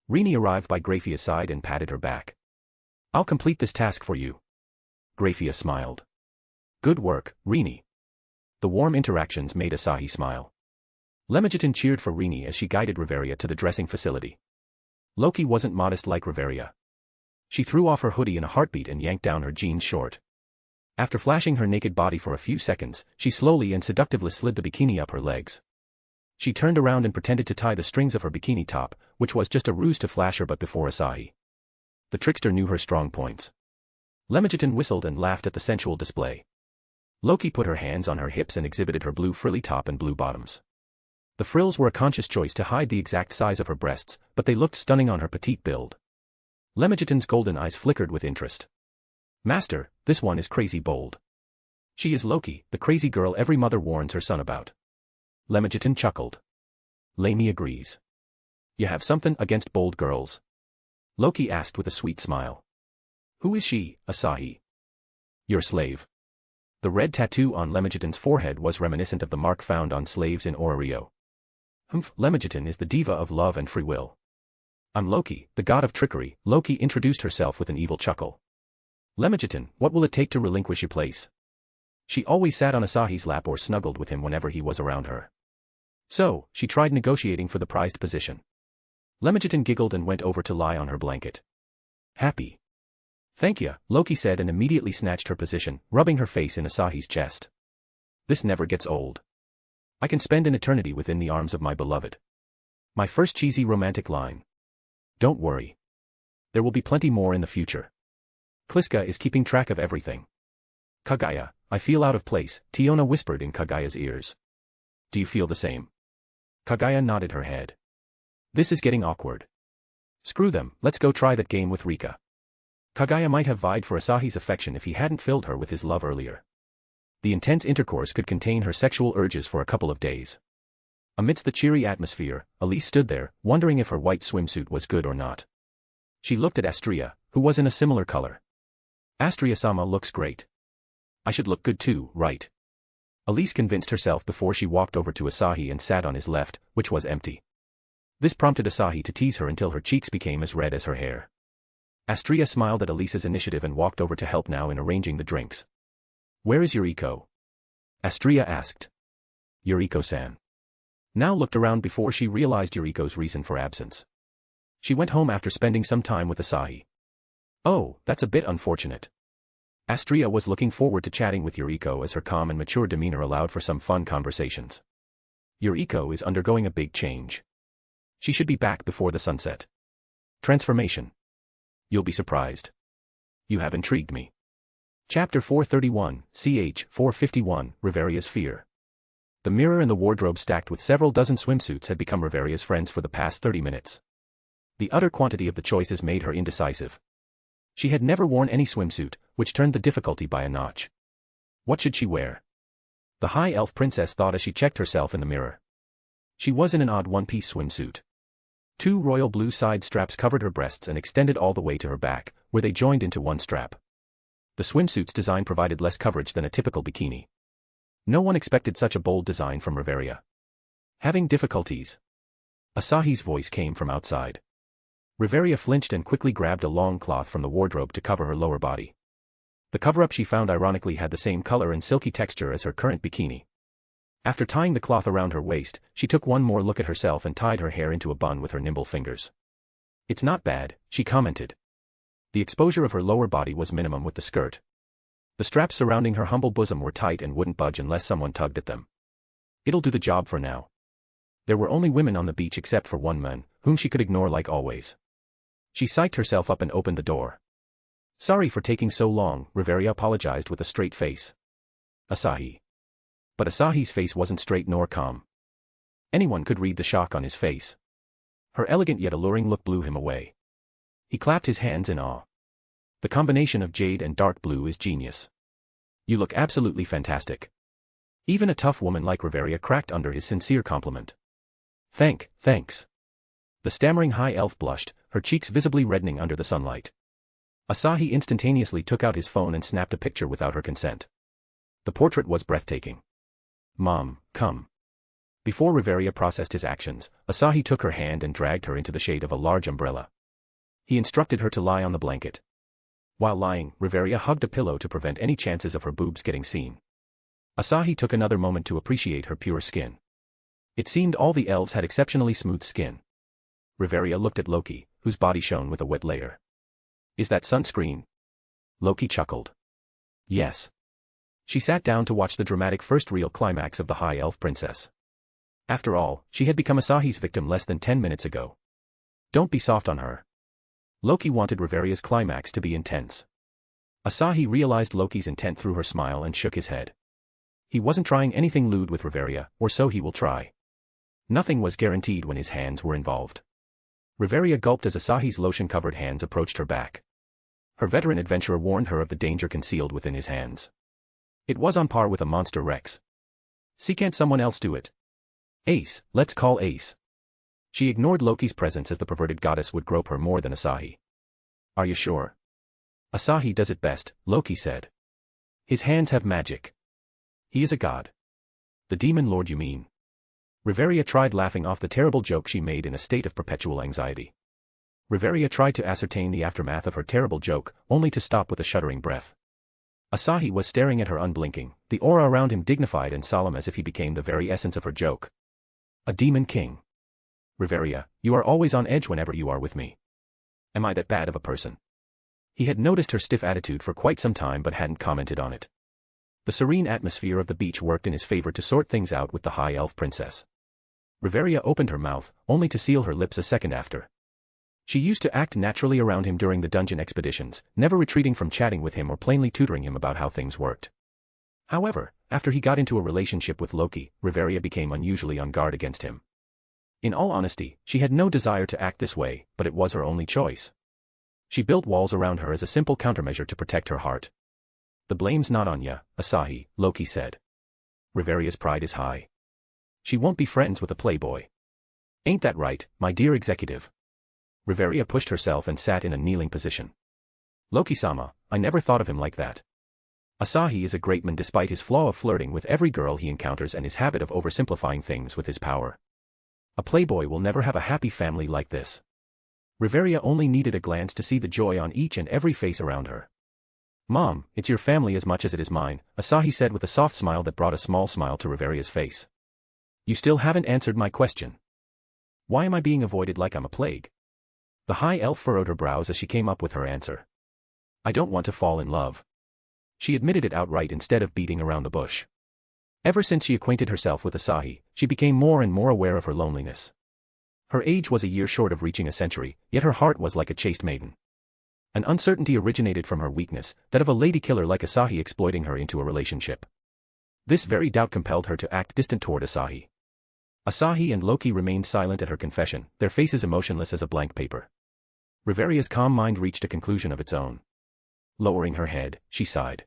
Rini arrived by Grafia's side and patted her back. I'll complete this task for you. Grafia smiled. Good work, Rini. The warm interactions made Asahi smile. Lemijitan cheered for Rini as she guided Riveria to the dressing facility. Loki wasn't modest like Riveria. She threw off her hoodie in a heartbeat and yanked down her jeans short. After flashing her naked body for a few seconds, she slowly and seductively slid the bikini up her legs. She turned around and pretended to tie the strings of her bikini top, which was just a ruse to flash her but before Asahi. The trickster knew her strong points. Lemegeton whistled and laughed at the sensual display. Loki put her hands on her hips and exhibited her blue frilly top and blue bottoms. The frills were a conscious choice to hide the exact size of her breasts, but they looked stunning on her petite build. Lemegeton's golden eyes flickered with interest. Master, this one is crazy bold. She is Loki, the crazy girl every mother warns her son about. Lemegeton chuckled. Lamy agrees. You have something against bold girls? Loki asked with a sweet smile. Who is she, Asahi? Your slave. The red tattoo on Lemegeton's forehead was reminiscent of the mark found on slaves in Orario. Lemegeton is the diva of love and free will. I'm Loki, the god of trickery. Loki introduced herself with an evil chuckle. Lemegeton, what will it take to relinquish your place? She always sat on Asahi's lap or snuggled with him whenever he was around her. So, she tried negotiating for the prized position. Lemegeton giggled and went over to lie on her blanket. Happy. Thank ya, Loki said and immediately snatched her position, rubbing her face in Asahi's chest. This never gets old. I can spend an eternity within the arms of my beloved. My first cheesy romantic line. Don't worry. There will be plenty more in the future. Kliska is keeping track of everything. Kagaya, I feel out of place, Tiona whispered in Kagaya's ears. Do you feel the same? Kagaya nodded her head. This is getting awkward. Screw them, let's go try that game with Rika. Kagaya might have vied for Asahi's affection if he hadn't filled her with his love earlier. The intense intercourse could contain her sexual urges for a couple of days. Amidst the cheery atmosphere, Elise stood there, wondering if her white swimsuit was good or not. She looked at Astria, who was in a similar color. Astria-sama looks great. I should look good too, right? Elise convinced herself before she walked over to Asahi and sat on his left, which was empty. This prompted Asahi to tease her until her cheeks became as red as her hair. Astria smiled at Elise's initiative and walked over to help now in arranging the drinks. Where is Yuriko? Astria asked. Yuriko-san. Now looked around before she realized Yuriko's reason for absence. She went home after spending some time with Asahi. Oh, that's a bit unfortunate. Astria was looking forward to chatting with Yuriko as her calm and mature demeanor allowed for some fun conversations. Yuriko is undergoing a big change. She should be back before the sunset. Transformation. You'll be surprised. You have intrigued me. Chapter 431, ch. 451, Riveria's Fear. The mirror in the wardrobe stacked with several dozen swimsuits had become Riveria's friends for the past 30 minutes. The utter quantity of the choices made her indecisive. She had never worn any swimsuit, which turned the difficulty by a notch. What should she wear? The high elf princess thought as she checked herself in the mirror. She was in an odd one-piece swimsuit. 2 royal blue side straps covered her breasts and extended all the way to her back, where they joined into one strap. The swimsuit's design provided less coverage than a typical bikini. No one expected such a bold design from Riveria. Having difficulties? Asahi's voice came from outside. Riveria flinched and quickly grabbed a long cloth from the wardrobe to cover her lower body. The cover-up she found ironically had the same color and silky texture as her current bikini. After tying the cloth around her waist, she took one more look at herself and tied her hair into a bun with her nimble fingers. It's not bad, she commented. The exposure of her lower body was minimum with the skirt. The straps surrounding her humble bosom were tight and wouldn't budge unless someone tugged at them. It'll do the job for now. There were only women on the beach except for one man, whom she could ignore like always. She psyched herself up and opened the door. Sorry for taking so long, Riveria apologized with a straight face. Asahi. But Asahi's face wasn't straight nor calm. Anyone could read the shock on his face. Her elegant yet alluring look blew him away. He clapped his hands in awe. The combination of jade and dark blue is genius. You look absolutely fantastic. Even a tough woman like Riveria cracked under his sincere compliment. Thanks. The stammering high elf blushed, her cheeks visibly reddening under the sunlight. Asahi instantaneously took out his phone and snapped a picture without her consent. The portrait was breathtaking. Mom, come. Before Riveria processed his actions, Asahi took her hand and dragged her into the shade of a large umbrella. He instructed her to lie on the blanket. While lying, Riveria hugged a pillow to prevent any chances of her boobs getting seen. Asahi took another moment to appreciate her pure skin. It seemed all the elves had exceptionally smooth skin. Riveria looked at Loki, whose body shone with a wet layer. Is that sunscreen? Loki chuckled. Yes. She sat down to watch the dramatic first real climax of the high elf princess. After all, she had become Asahi's victim less than 10 minutes ago. Don't be soft on her. Loki wanted Riveria's climax to be intense. Asahi realized Loki's intent through her smile and shook his head. He wasn't trying anything lewd with Riveria, or so he will try. Nothing was guaranteed when his hands were involved. Riveria gulped as Asahi's lotion-covered hands approached her back. Her veteran adventurer warned her of the danger concealed within his hands. It was on par with a monster Rex. See, can't someone else do it? Ace, let's call Ace. She ignored Loki's presence as the perverted goddess would grope her more than Asahi. Are you sure? Asahi does it best, Loki said. His hands have magic. He is a god. The demon lord, you mean? Riveria tried laughing off the terrible joke she made in a state of perpetual anxiety. Riveria tried to ascertain the aftermath of her terrible joke, only to stop with a shuddering breath. Asahi was staring at her unblinking, the aura around him dignified and solemn as if he became the very essence of her joke. A demon king. Riveria, you are always on edge whenever you are with me. Am I that bad of a person? He had noticed her stiff attitude for quite some time but hadn't commented on it. The serene atmosphere of the beach worked in his favor to sort things out with the high elf princess. Riveria opened her mouth, only to seal her lips a second after. She used to act naturally around him during the dungeon expeditions, never retreating from chatting with him or plainly tutoring him about how things worked. However, after he got into a relationship with Loki, Riveria became unusually on guard against him. In all honesty, she had no desire to act this way, but it was her only choice. She built walls around her as a simple countermeasure to protect her heart. The blame's not on ya, Asahi, Loki said. Riveria's pride is high. She won't be friends with a playboy. Ain't that right, my dear executive? Riveria pushed herself and sat in a kneeling position. Loki-sama, I never thought of him like that. Asahi is a great man despite his flaw of flirting with every girl he encounters and his habit of oversimplifying things with his power. A playboy will never have a happy family like this. Riveria only needed a glance to see the joy on each and every face around her. Mom, it's your family as much as it is mine, Asahi said with a soft smile that brought a small smile to Riveria's face. You still haven't answered my question. Why am I being avoided like I'm a plague? The high elf furrowed her brows as she came up with her answer. I don't want to fall in love. She admitted it outright instead of beating around the bush. Ever since she acquainted herself with Asahi, she became more and more aware of her loneliness. Her age was a year short of reaching a century, yet her heart was like a chaste maiden. An uncertainty originated from her weakness, that of a lady killer like Asahi exploiting her into a relationship. This very doubt compelled her to act distant toward Asahi. Asahi and Loki remained silent at her confession, their faces emotionless as a blank paper. Riveria's calm mind reached a conclusion of its own. Lowering her head, she sighed.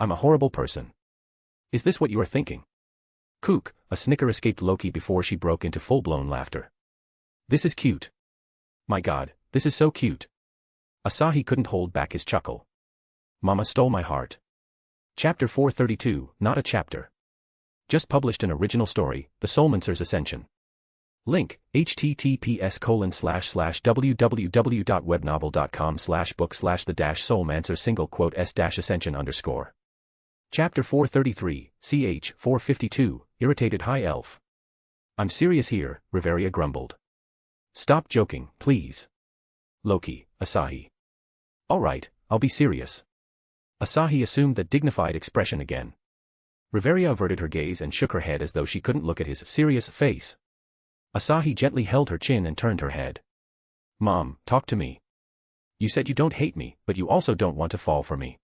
I'm a horrible person. Is this what you are thinking? Kook, a snicker escaped Loki before she broke into full-blown laughter. This is cute. My god, this is so cute. Asahi couldn't hold back his chuckle. Mama stole my heart. Chapter 432, not a chapter. Just published an original story, The Soulmancer's Ascension. Link, https://www.webnovel.com/book/the-soulmancer_s-ascension_. Chapter 433, ch. 452, Irritated High Elf. I'm serious here, Riveria grumbled. Stop joking, please. Loki, Asahi. Alright, I'll be serious. Asahi assumed that dignified expression again. Riveria averted her gaze and shook her head as though she couldn't look at his serious face. Asahi gently held her chin and turned her head. Mom, talk to me. You said you don't hate me, but you also don't want to fall for me.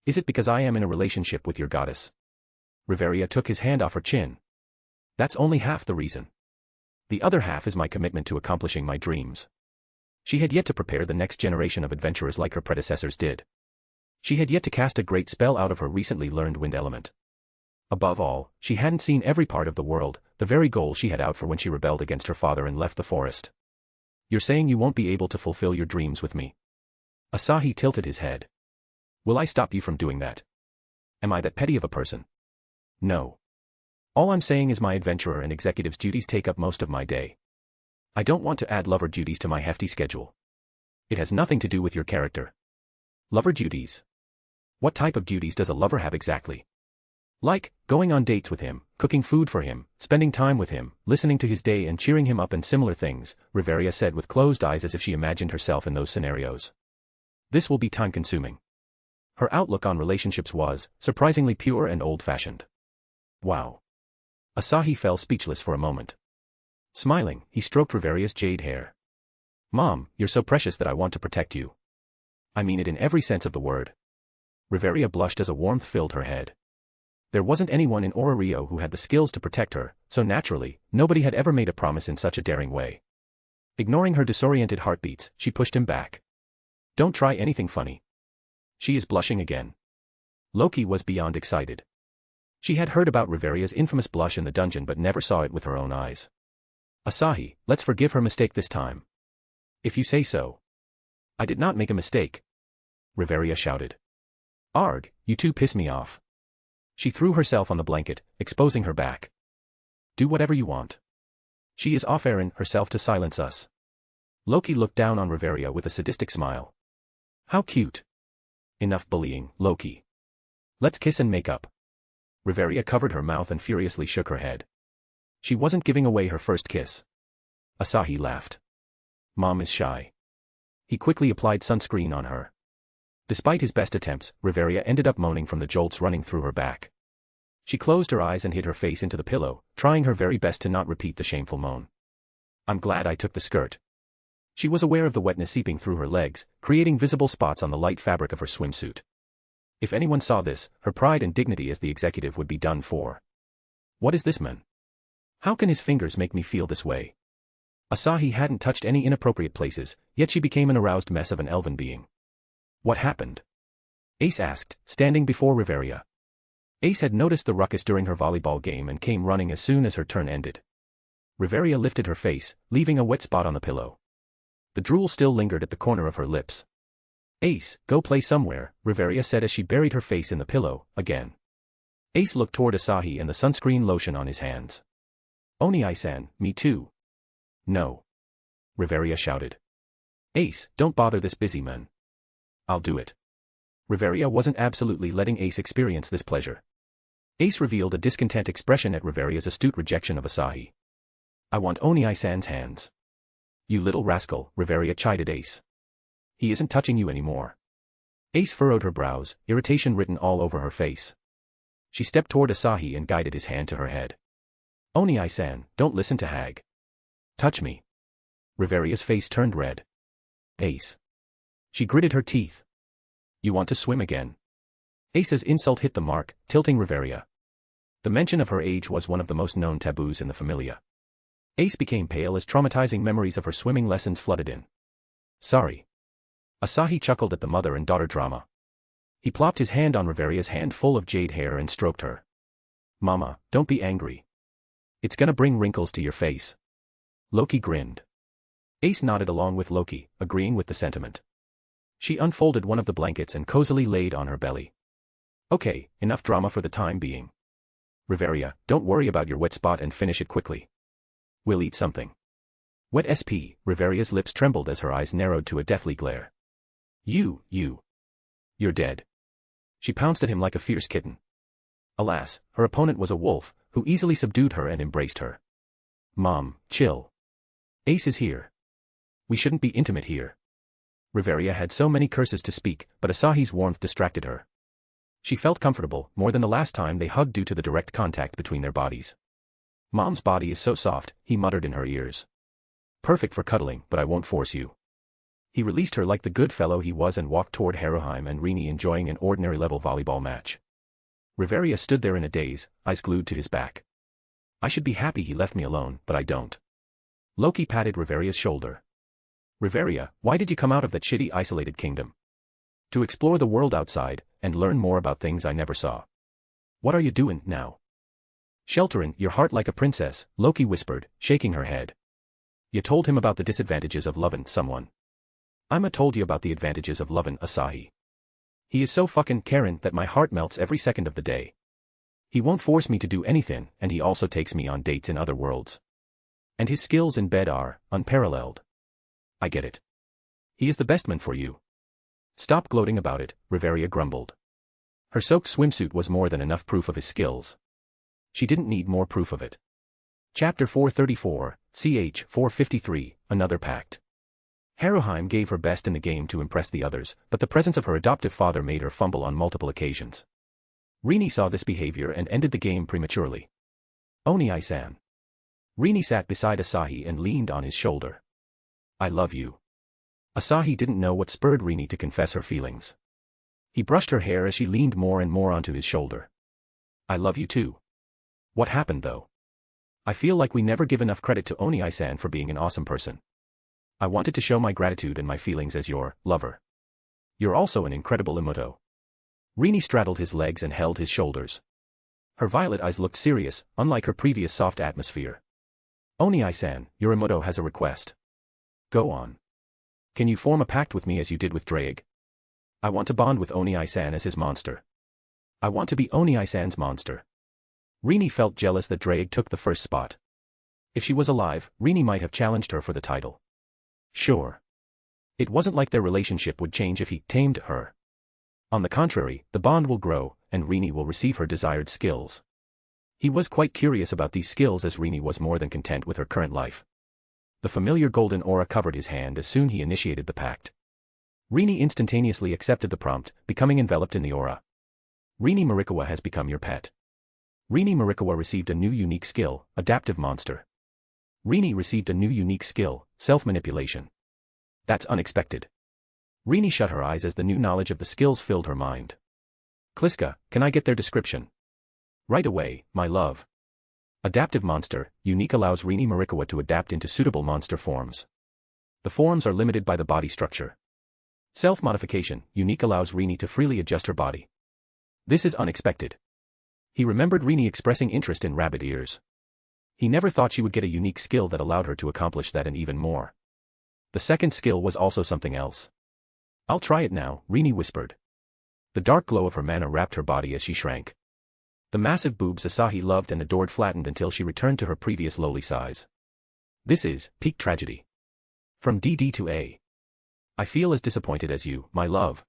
Is it because I am in a relationship with your goddess? Riveria took his hand off her chin. That's only half the reason. The other half is my commitment to accomplishing my dreams. She had yet to prepare the next generation of adventurers like her predecessors did. She had yet to cast a great spell out of her recently learned wind element. Above all, she hadn't seen every part of the world, the very goal she had out for when she rebelled against her father and left the forest. You're saying you won't be able to fulfill your dreams with me? Asahi tilted his head. Will I stop you from doing that? Am I that petty of a person? No. All I'm saying is my adventurer and executive's duties take up most of my day. I don't want to add lover duties to my hefty schedule. It has nothing to do with your character. Lover duties? What type of duties does a lover have exactly? Like, going on dates with him, cooking food for him, spending time with him, listening to his day and cheering him up and similar things, Riveria said with closed eyes as if she imagined herself in those scenarios. This will be time-consuming. Her outlook on relationships was, surprisingly pure and old-fashioned. Wow. Asahi fell speechless for a moment. Smiling, he stroked Riveria's jade hair. Mom, you're so precious that I want to protect you. I mean it in every sense of the word. Riveria blushed as a warmth filled her head. There wasn't anyone in Ororio who had the skills to protect her, so naturally, nobody had ever made a promise in such a daring way. Ignoring her disoriented heartbeats, she pushed him back. Don't try anything funny. She is blushing again. Loki was beyond excited. She had heard about Riveria's infamous blush in the dungeon but never saw it with her own eyes. Asahi, let's forgive her mistake this time. If you say so. I did not make a mistake. Riveria shouted. Arg, you two piss me off. She threw herself on the blanket, exposing her back. Do whatever you want. She is offering herself to silence us. Loki looked down on Riveria with a sadistic smile. How cute. Enough bullying, Loki. Let's kiss and make up. Riveria covered her mouth and furiously shook her head. She wasn't giving away her first kiss. Asahi laughed. Mom is shy. He quickly applied sunscreen on her. Despite his best attempts, Riveria ended up moaning from the jolts running through her back. She closed her eyes and hid her face into the pillow, trying her very best to not repeat the shameful moan. I'm glad I took the skirt. She was aware of the wetness seeping through her legs, creating visible spots on the light fabric of her swimsuit. If anyone saw this, her pride and dignity as the executive would be done for. What is this man? How can his fingers make me feel this way? Asahi hadn't touched any inappropriate places, yet she became an aroused mess of an elven being. What happened? Ace asked, standing before Riveria. Ace had noticed the ruckus during her volleyball game and came running as soon as her turn ended. Riveria lifted her face, leaving a wet spot on the pillow. The drool still lingered at the corner of her lips. Ace, go play somewhere, Riveria said as she buried her face in the pillow, again. Ace looked toward Asahi and the sunscreen lotion on his hands. Oni-san, me too. No. Riveria shouted. Ace, don't bother this busy man. I'll do it. Riveria wasn't absolutely letting Ace experience this pleasure. Ace revealed a discontent expression at Riveria's astute rejection of Asahi. I want Oni-san's hands. You little rascal, Riveria chided Ace. He isn't touching you anymore. Ace furrowed her brows, irritation written all over her face. She stepped toward Asahi and guided his hand to her head. Oni-san, don't listen to Hag. Touch me. Riveria's face turned red. Ace. She gritted her teeth. You want to swim again? Ace's insult hit the mark, tilting Riveria. The mention of her age was one of the most known taboos in the familia. Ace became pale as traumatizing memories of her swimming lessons flooded in. Sorry. Asahi chuckled at the mother and daughter drama. He plopped his hand on Riveria's hand full of jade hair and stroked her. Mama, don't be angry. It's gonna bring wrinkles to your face. Loki grinned. Ace nodded along with Loki, agreeing with the sentiment. She unfolded one of the blankets and cozily laid on her belly. Okay, enough drama for the time being. Riveria, don't worry about your wet spot and finish it quickly. We'll eat something. Wet SP, Riveria's lips trembled as her eyes narrowed to a deathly glare. You're dead. She pounced at him like a fierce kitten. Alas, her opponent was a wolf, who easily subdued her and embraced her. Mom, chill. Ace is here. We shouldn't be intimate here. Riveria had so many curses to speak, but Asahi's warmth distracted her. She felt comfortable, more than the last time they hugged due to the direct contact between their bodies. Mom's body is so soft, he muttered in her ears. Perfect for cuddling, but I won't force you. He released her like the good fellow he was and walked toward Haruheim and Rini enjoying an ordinary-level volleyball match. Riveria stood there in a daze, eyes glued to his back. I should be happy he left me alone, but I don't. Loki patted Riveria's shoulder. Riveria, why did you come out of that shitty isolated kingdom? To explore the world outside, and learn more about things I never saw. What are you doing now? Sheltering your heart like a princess, Loki whispered, shaking her head. You told him about the disadvantages of lovin' someone. I'ma told you about the advantages of lovin' Asahi. He is so fucking caring that my heart melts every second of the day. He won't force me to do anything, and he also takes me on dates in other worlds. And his skills in bed are unparalleled. I get it. He is the best man for you. Stop gloating about it, Riveria grumbled. Her soaked swimsuit was more than enough proof of his skills. She didn't need more proof of it. Chapter 434, CH 453, Another Pact. Haruheim gave her best in the game to impress the others, but the presence of her adoptive father made her fumble on multiple occasions. Rini saw this behavior and ended the game prematurely. Oni-san. Rini sat beside Asahi and leaned on his shoulder. I love you. Asahi didn't know what spurred Rini to confess her feelings. He brushed her hair as she leaned more and more onto his shoulder. I love you too. What happened though? I feel like we never give enough credit to Oni-san for being an awesome person. I wanted to show my gratitude and my feelings as your lover. You're also an incredible Imoto. Rini straddled his legs and held his shoulders. Her violet eyes looked serious, unlike her previous soft atmosphere. Oni-san, your Imoto has a request. Go on. Can you form a pact with me as you did with Drake? I want to bond with Oni-san as his monster. I want to be Oni-san's monster. Rini felt jealous that Drake took the first spot. If she was alive, Rini might have challenged her for the title. Sure. It wasn't like their relationship would change if he tamed her. On the contrary, the bond will grow, and Rini will receive her desired skills. He was quite curious about these skills as Rini was more than content with her current life. The familiar golden aura covered his hand as soon he initiated the pact. Rini instantaneously accepted the prompt, becoming enveloped in the aura. Rini Marikawa has become your pet. Rini Marikawa received a new unique skill, Adaptive Monster. Rini received a new unique skill, Self-Manipulation. That's unexpected. Rini shut her eyes as the new knowledge of the skills filled her mind. Kliska, can I get their description? Right away, my love. Adaptive Monster, unique allows Rini Marikawa to adapt into suitable monster forms. The forms are limited by the body structure. Self-Modification, unique allows Rini to freely adjust her body. This is unexpected. He remembered Rini expressing interest in rabbit ears. He never thought she would get a unique skill that allowed her to accomplish that and even more. The second skill was also something else. I'll try it now, Rini whispered. The dark glow of her mana wrapped her body as she shrank. The massive boobs Asahi loved and adored flattened until she returned to her previous lowly size. This is peak tragedy. From DD to A. I feel as disappointed as you, my love.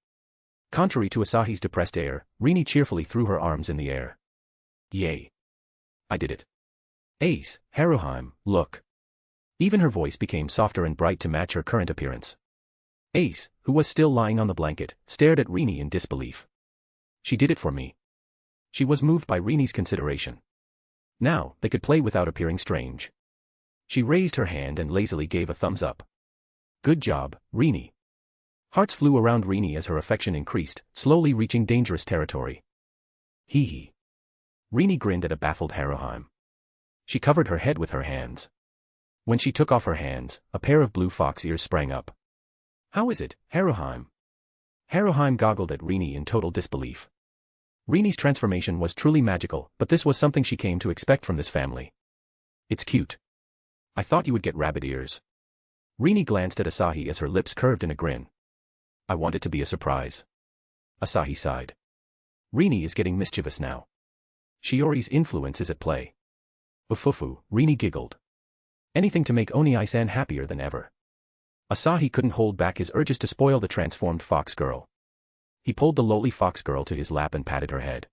Contrary to Asahi's depressed air, Rini cheerfully threw her arms in the air. Yay. I did it. Ace, Haruheim, look. Even her voice became softer and bright to match her current appearance. Ace, who was still lying on the blanket, stared at Rini in disbelief. She did it for me. She was moved by Rini's consideration. Now, they could play without appearing strange. She raised her hand and lazily gave a thumbs up. Good job, Rini. Hearts flew around Rini as her affection increased, slowly reaching dangerous territory. Hee hee. Rini grinned at a baffled Haruheim. She covered her head with her hands. When she took off her hands, a pair of blue fox ears sprang up. How is it, Haruheim? Haruheim goggled at Rini in total disbelief. Rini's transformation was truly magical, but this was something she came to expect from this family. It's cute. I thought you would get rabbit ears. Rini glanced at Asahi as her lips curved in a grin. I want it to be a surprise. Asahi sighed. Rini is getting mischievous now. Shiori's influence is at play. Ufufu, Rini giggled. Anything to make Oni-san happier than ever. Asahi couldn't hold back his urges to spoil the transformed fox girl. He pulled the lowly fox girl to his lap and patted her head.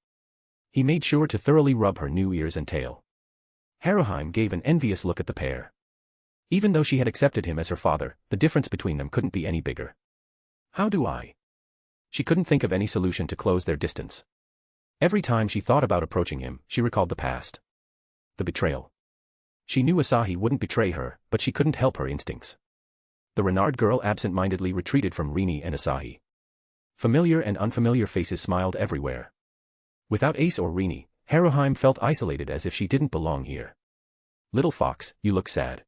He made sure to thoroughly rub her new ears and tail. Haruheim gave an envious look at the pair. Even though she had accepted him as her father, the difference between them couldn't be any bigger. How do I? She couldn't think of any solution to close their distance. Every time she thought about approaching him, she recalled the past. The betrayal. She knew Asahi wouldn't betray her, but she couldn't help her instincts. The Renard girl absent-mindedly retreated from Rini and Asahi. Familiar and unfamiliar faces smiled everywhere. Without Ace or Rini, Haruheim felt isolated as if she didn't belong here. Little fox, you look sad.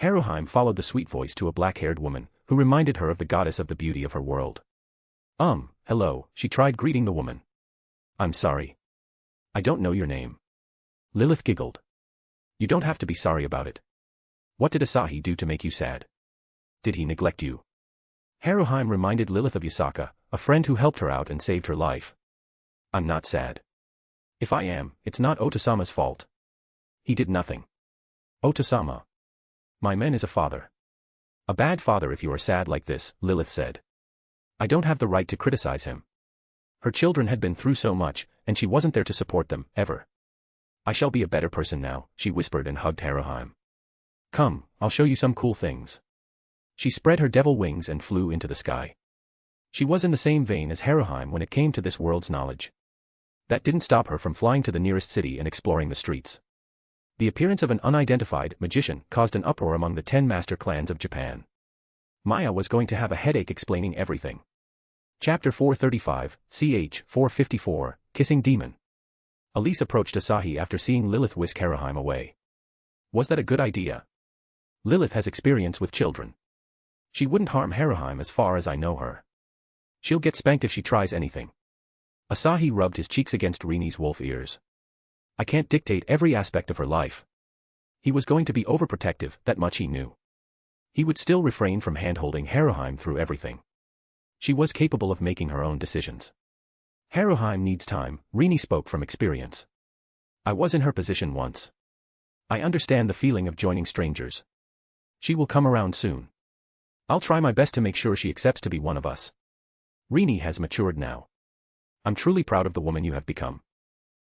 Haruheim followed the sweet voice to a black-haired woman, who reminded her of the goddess of the beauty of her world. Hello, she tried greeting the woman. I'm sorry. I don't know your name. Lilith giggled. You don't have to be sorry about it. What did Asahi do to make you sad? Did he neglect you? Haruheim reminded Lilith of Yasaka, a friend who helped her out and saved her life. I'm not sad. If I am, it's not Otosama's fault. He did nothing. Otosama. My man is a father. A bad father if you are sad like this, Lilith said. I don't have the right to criticize him. Her children had been through so much, and she wasn't there to support them, ever. I shall be a better person now, she whispered and hugged Haruheim. Come, I'll show you some cool things. She spread her devil wings and flew into the sky. She was in the same vein as Haruheim when it came to this world's knowledge. That didn't stop her from flying to the nearest city and exploring the streets. The appearance of an unidentified magician caused an uproar among the 10 master clans of Japan. Maya was going to have a headache explaining everything. Chapter 435, ch. 454, Kissing Demon. Elise approached Asahi after seeing Lilith whisk Haruheim away. Was that a good idea? Lilith has experience with children. She wouldn't harm Haruheim as far as I know her. She'll get spanked if she tries anything. Asahi rubbed his cheeks against Rini's wolf ears. I can't dictate every aspect of her life. He was going to be overprotective, that much he knew. He would still refrain from hand-holding Haruheim through everything. She was capable of making her own decisions. Haruheim needs time, Rini spoke from experience. I was in her position once. I understand the feeling of joining strangers. She will come around soon. I'll try my best to make sure she accepts to be one of us. Rini has matured now. I'm truly proud of the woman you have become.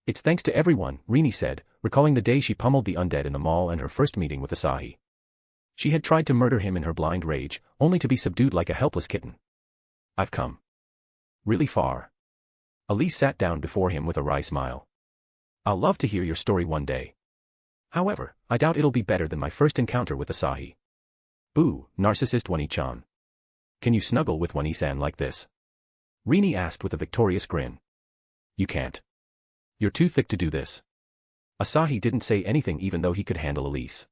It's thanks to everyone, Rini said, recalling the day she pummeled the undead in the mall and her first meeting with Asahi. She had tried to murder him in her blind rage, only to be subdued like a helpless kitten. I've come really far. Elise sat down before him with a wry smile. I'll love to hear your story one day. However, I doubt it'll be better than my first encounter with Asahi. Boo, narcissist Wani-chan. Can you snuggle with Wani-san like this? Rini asked with a victorious grin. You can't. You're too thick to do this. Asahi didn't say anything even though he could handle Elise.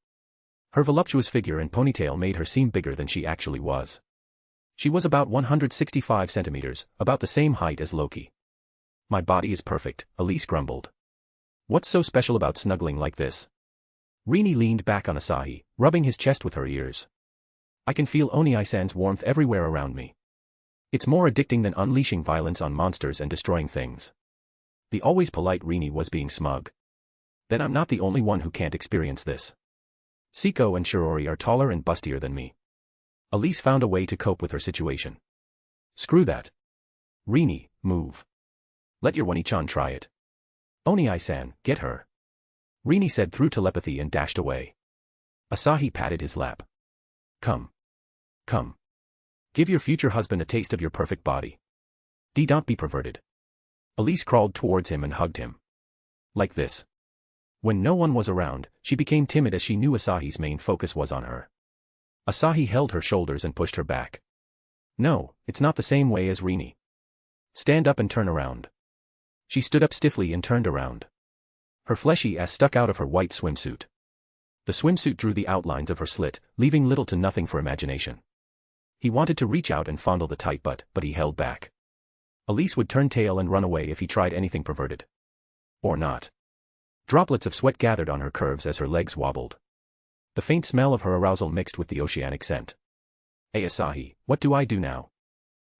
Her voluptuous figure and ponytail made her seem bigger than she actually was. She was about 165 centimeters, about the same height as Loki. My body is perfect, Elise grumbled. What's so special about snuggling like this? Rini leaned back on Asahi, rubbing his chest with her ears. I can feel Oni-san's warmth everywhere around me. It's more addicting than unleashing violence on monsters and destroying things. The always polite Rini was being smug. Then I'm not the only one who can't experience this. Siko and Shirori are taller and bustier than me. Elise found a way to cope with her situation. Screw that. Rini, move. Let your Wani-chan try it. Oni-san, get her. Rini said through telepathy and dashed away. Asahi patted his lap. Come. Come. Give your future husband a taste of your perfect body. Don't be perverted. Elise crawled towards him and hugged him. Like this. When no one was around, she became timid as she knew Asahi's main focus was on her. Asahi held her shoulders and pushed her back. No, it's not the same way as Rini. Stand up and turn around. She stood up stiffly and turned around. Her fleshy ass stuck out of her white swimsuit. The swimsuit drew the outlines of her slit, leaving little to nothing for imagination. He wanted to reach out and fondle the tight butt, but he held back. Elise would turn tail and run away if he tried anything perverted. Or not. Droplets of sweat gathered on her curves as her legs wobbled. The faint smell of her arousal mixed with the oceanic scent. Hey Asahi, what do I do now?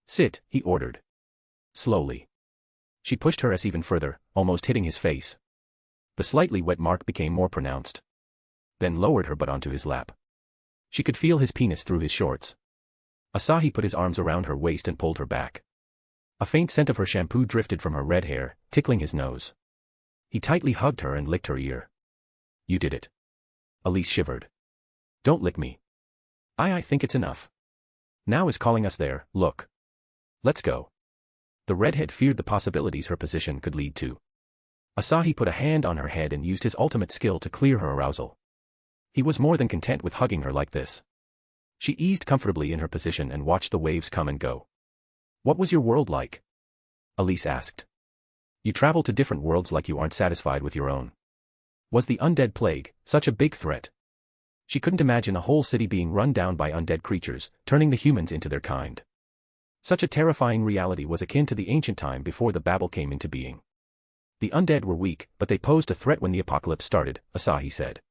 Sit, he ordered. Slowly. She pushed her ass even further, almost hitting his face. The slightly wet mark became more pronounced. Then lowered her butt onto his lap. She could feel his penis through his shorts. Asahi put his arms around her waist and pulled her back. A faint scent of her shampoo drifted from her red hair, tickling his nose. He tightly hugged her and licked her ear. You did it. Elise shivered. Don't lick me. I think it's enough. Now is calling us there, look. Let's go. The redhead feared the possibilities her position could lead to. Asahi put a hand on her head and used his ultimate skill to clear her arousal. He was more than content with hugging her like this. She eased comfortably in her position and watched the waves come and go. What was your world like? Elise asked. You travel to different worlds like you aren't satisfied with your own. Was the undead plague such a big threat? She couldn't imagine a whole city being run down by undead creatures, turning the humans into their kind. Such a terrifying reality was akin to the ancient time before the Babel came into being. The undead were weak, but they posed a threat when the apocalypse started, Asahi said.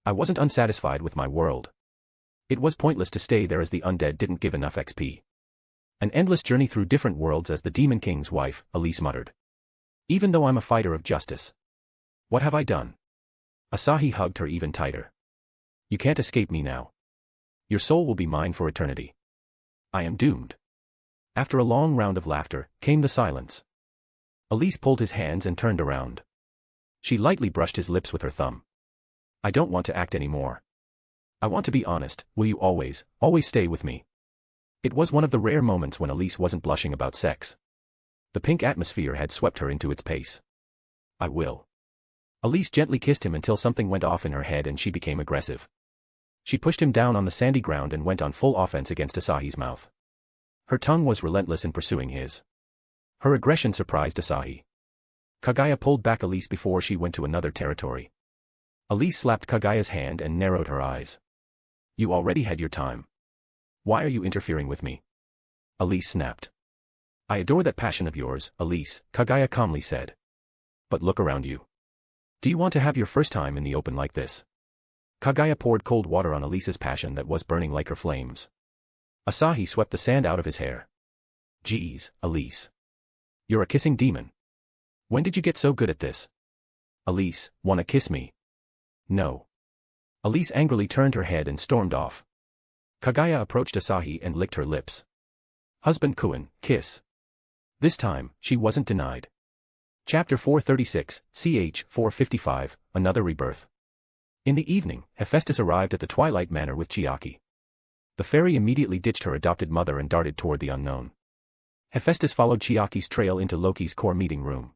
I wasn't unsatisfied with my world. It was pointless to stay there as the undead didn't give enough XP. An endless journey through different worlds as the Demon King's wife, Elise muttered. Even though I'm a fighter of justice. What have I done? Asahi hugged her even tighter. You can't escape me now. Your soul will be mine for eternity. I am doomed. After a long round of laughter, came the silence. Elise pulled his hands and turned around. She lightly brushed his lips with her thumb. I don't want to act anymore. I want to be honest, will you always stay with me? It was one of the rare moments when Elise wasn't blushing about sex. The pink atmosphere had swept her into its pace. I will. Elise gently kissed him until something went off in her head and she became aggressive. She pushed him down on the sandy ground and went on full offense against Asahi's mouth. Her tongue was relentless in pursuing his. Her aggression surprised Asahi. Kaguya pulled back Elise before she went to another territory. Elise slapped Kaguya's hand and narrowed her eyes. You already had your time. Why are you interfering with me? Elise snapped. I adore that passion of yours, Elise, Kaguya calmly said. But look around you. Do you want to have your first time in the open like this? Kaguya poured cold water on Elise's passion that was burning like her flames. Asahi swept the sand out of his hair. Geez, Elise. You're a kissing demon. When did you get so good at this? Elise, wanna kiss me? No. Elise angrily turned her head and stormed off. Kaguya approached Asahi and licked her lips. Husband Kuin, kiss. This time, she wasn't denied. Chapter 436, ch. 455, Another Rebirth. In the evening, Hephaestus arrived at the Twilight Manor with Chiaki. The fairy immediately ditched her adopted mother and darted toward the unknown. Hephaestus followed Chiaki's trail into Loki's core meeting room.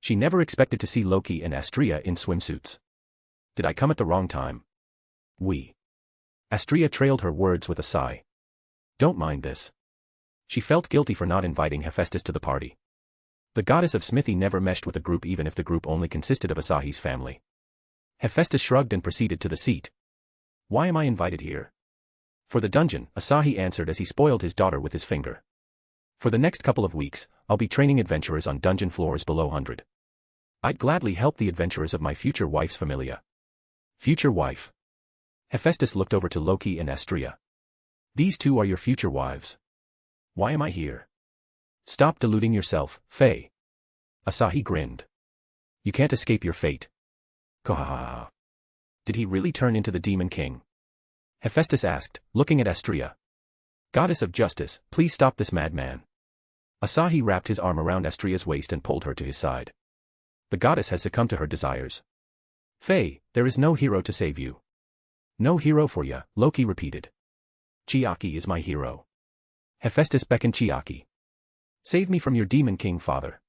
She never expected to see Loki and Astrea in swimsuits. Did I come at the wrong time? Astrea trailed her words with a sigh. Don't mind this. She felt guilty for not inviting Hephaestus to the party. The goddess of Smithy never meshed with a group even if the group only consisted of Asahi's family. Hephaestus shrugged and proceeded to the seat. Why am I invited here? For the dungeon, Asahi answered as he spoiled his daughter with his finger. For the next couple of weeks, I'll be training adventurers on dungeon floors below 100. I'd gladly help the adventurers of my future wife's familia. Future wife. Hephaestus looked over to Loki and Astrea. These two are your future wives. Why am I here? Stop deluding yourself, Faye. Asahi grinned. You can't escape your fate. Kahaha. Did he really turn into the Demon King? Hephaestus asked, looking at Astrea. Goddess of Justice, please stop this madman. Asahi wrapped his arm around Astrea's waist and pulled her to his side. The goddess has succumbed to her desires. Faye, there is no hero to save you. No hero for ya, Loki repeated. Chiaki is my hero. Hephaestus beckoned Chiaki. Save me from your Demon King father.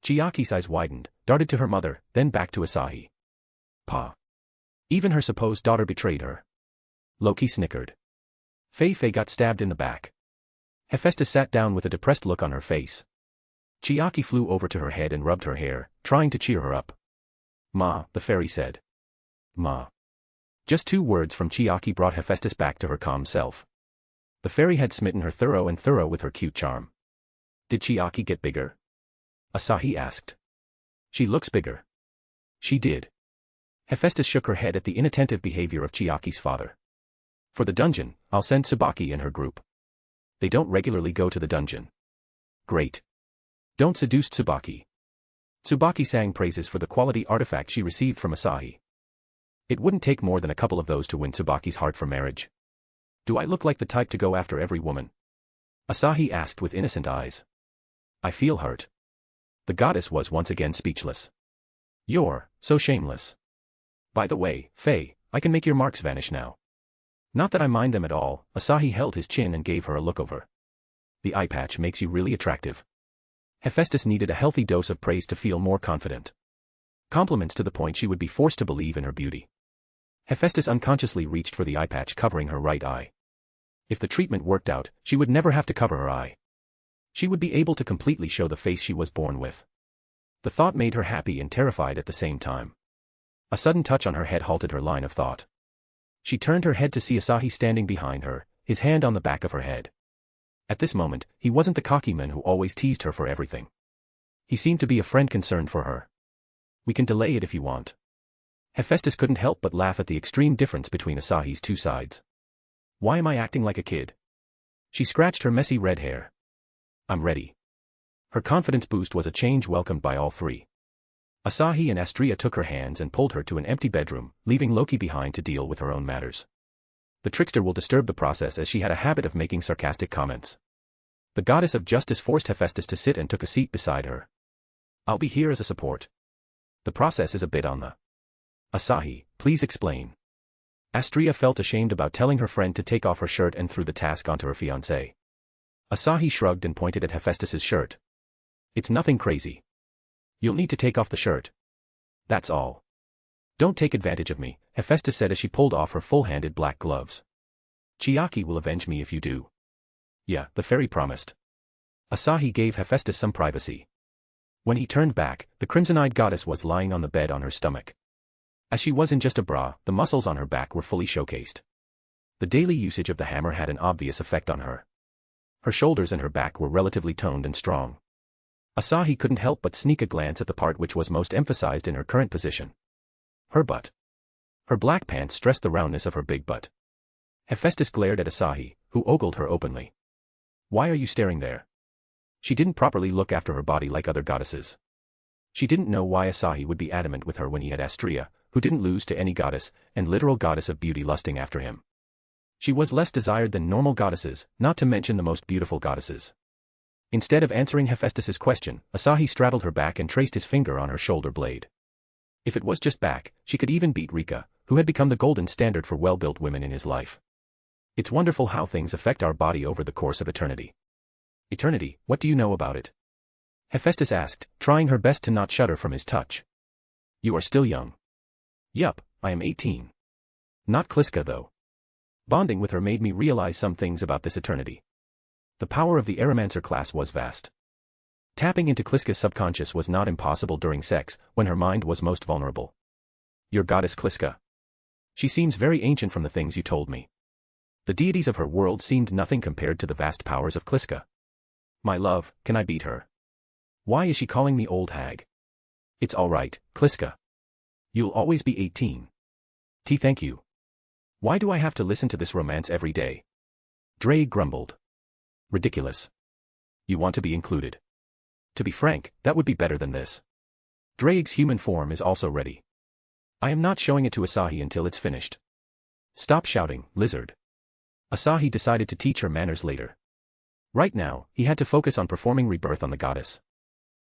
Chiaki's eyes widened, darted to her mother, then back to Asahi. Pa. Even her supposed daughter betrayed her. Loki snickered. Faye got stabbed in the back. Hephaestus sat down with a depressed look on her face. Chiaki flew over to her head and rubbed her hair, trying to cheer her up. Ma, the fairy said. Ma. Just 2 words from Chiaki brought Hephaestus back to her calm self. The fairy had smitten her thorough with her cute charm. Did Chiaki get bigger? Asahi asked. She looks bigger. She did. Hephaestus shook her head at the inattentive behavior of Chiaki's father. For the dungeon, I'll send Tsubaki and her group. They don't regularly go to the dungeon. Great. Don't seduce Tsubaki. Tsubaki sang praises for the quality artifact she received from Asahi. It wouldn't take more than a couple of those to win Tsubaki's heart for marriage. Do I look like the type to go after every woman? Asahi asked with innocent eyes. I feel hurt. The goddess was once again speechless. You're so shameless. By the way, Faye, I can make your marks vanish now. Not that I mind them at all, Asahi held his chin and gave her a look over. The eye patch makes you really attractive. Hephaestus needed a healthy dose of praise to feel more confident. Compliments to the point she would be forced to believe in her beauty. Hephaestus unconsciously reached for the eye patch covering her right eye. If the treatment worked out, she would never have to cover her eye. She would be able to completely show the face she was born with. The thought made her happy and terrified at the same time. A sudden touch on her head halted her line of thought. She turned her head to see Asahi standing behind her, his hand on the back of her head. At this moment, he wasn't the cocky man who always teased her for everything. He seemed to be a friend concerned for her. We can delay it if you want. Hephaestus couldn't help but laugh at the extreme difference between Asahi's two sides. Why am I acting like a kid? She scratched her messy red hair. I'm ready. Her confidence boost was a change welcomed by all three. Asahi and Astrea took her hands and pulled her to an empty bedroom, leaving Loki behind to deal with her own matters. The trickster will disturb the process as she had a habit of making sarcastic comments. The goddess of justice forced Hephaestus to sit and took a seat beside her. I'll be here as a support. The process is a bit on the... Asahi, please explain. Astrea felt ashamed about telling her friend to take off her shirt and threw the task onto her fiancé. Asahi shrugged and pointed at Hephaestus's shirt. It's nothing crazy. You'll need to take off the shirt. That's all. Don't take advantage of me, Hephaestus said as she pulled off her full-handed black gloves. Chiaki will avenge me if you do. Yeah, the fairy promised. Asahi gave Hephaestus some privacy. When he turned back, the crimson-eyed goddess was lying on the bed on her stomach. As she was in just a bra, the muscles on her back were fully showcased. The daily usage of the hammer had an obvious effect on her. Her shoulders and her back were relatively toned and strong. Asahi couldn't help but sneak a glance at the part which was most emphasized in her current position. Her butt. Her black pants stressed the roundness of her big butt. Hephaestus glared at Asahi, who ogled her openly. Why are you staring there? She didn't properly look after her body like other goddesses. She didn't know why Asahi would be adamant with her when he had Astrea, who didn't lose to any goddess, and literal goddess of beauty lusting after him. She was less desired than normal goddesses, not to mention the most beautiful goddesses. Instead of answering Hephaestus's question, Asahi straddled her back and traced his finger on her shoulder blade. If it was just back, she could even beat Rika, who had become the golden standard for well-built women in his life. It's wonderful how things affect our body over the course of eternity. Eternity, what do you know about it? Hephaestus asked, trying her best to not shudder from his touch. You are still young. Yup, I am 18. Not Kliska though. Bonding with her made me realize some things about this eternity. The power of the Aeromancer class was vast. Tapping into Kliska's subconscious was not impossible during sex, when her mind was most vulnerable. Your goddess Kliska. She seems very ancient from the things you told me. The deities of her world seemed nothing compared to the vast powers of Kliska. My love, can I beat her? Why is she calling me old hag? It's alright, Kliska. You'll always be 18. Thank you. Why do I have to listen to this romance every day? Dre grumbled. Ridiculous. You want to be included. To be frank, that would be better than this. Drake's human form is also ready. I am not showing it to Asahi until it's finished. Stop shouting, lizard. Asahi decided to teach her manners later. Right now, he had to focus on performing rebirth on the goddess.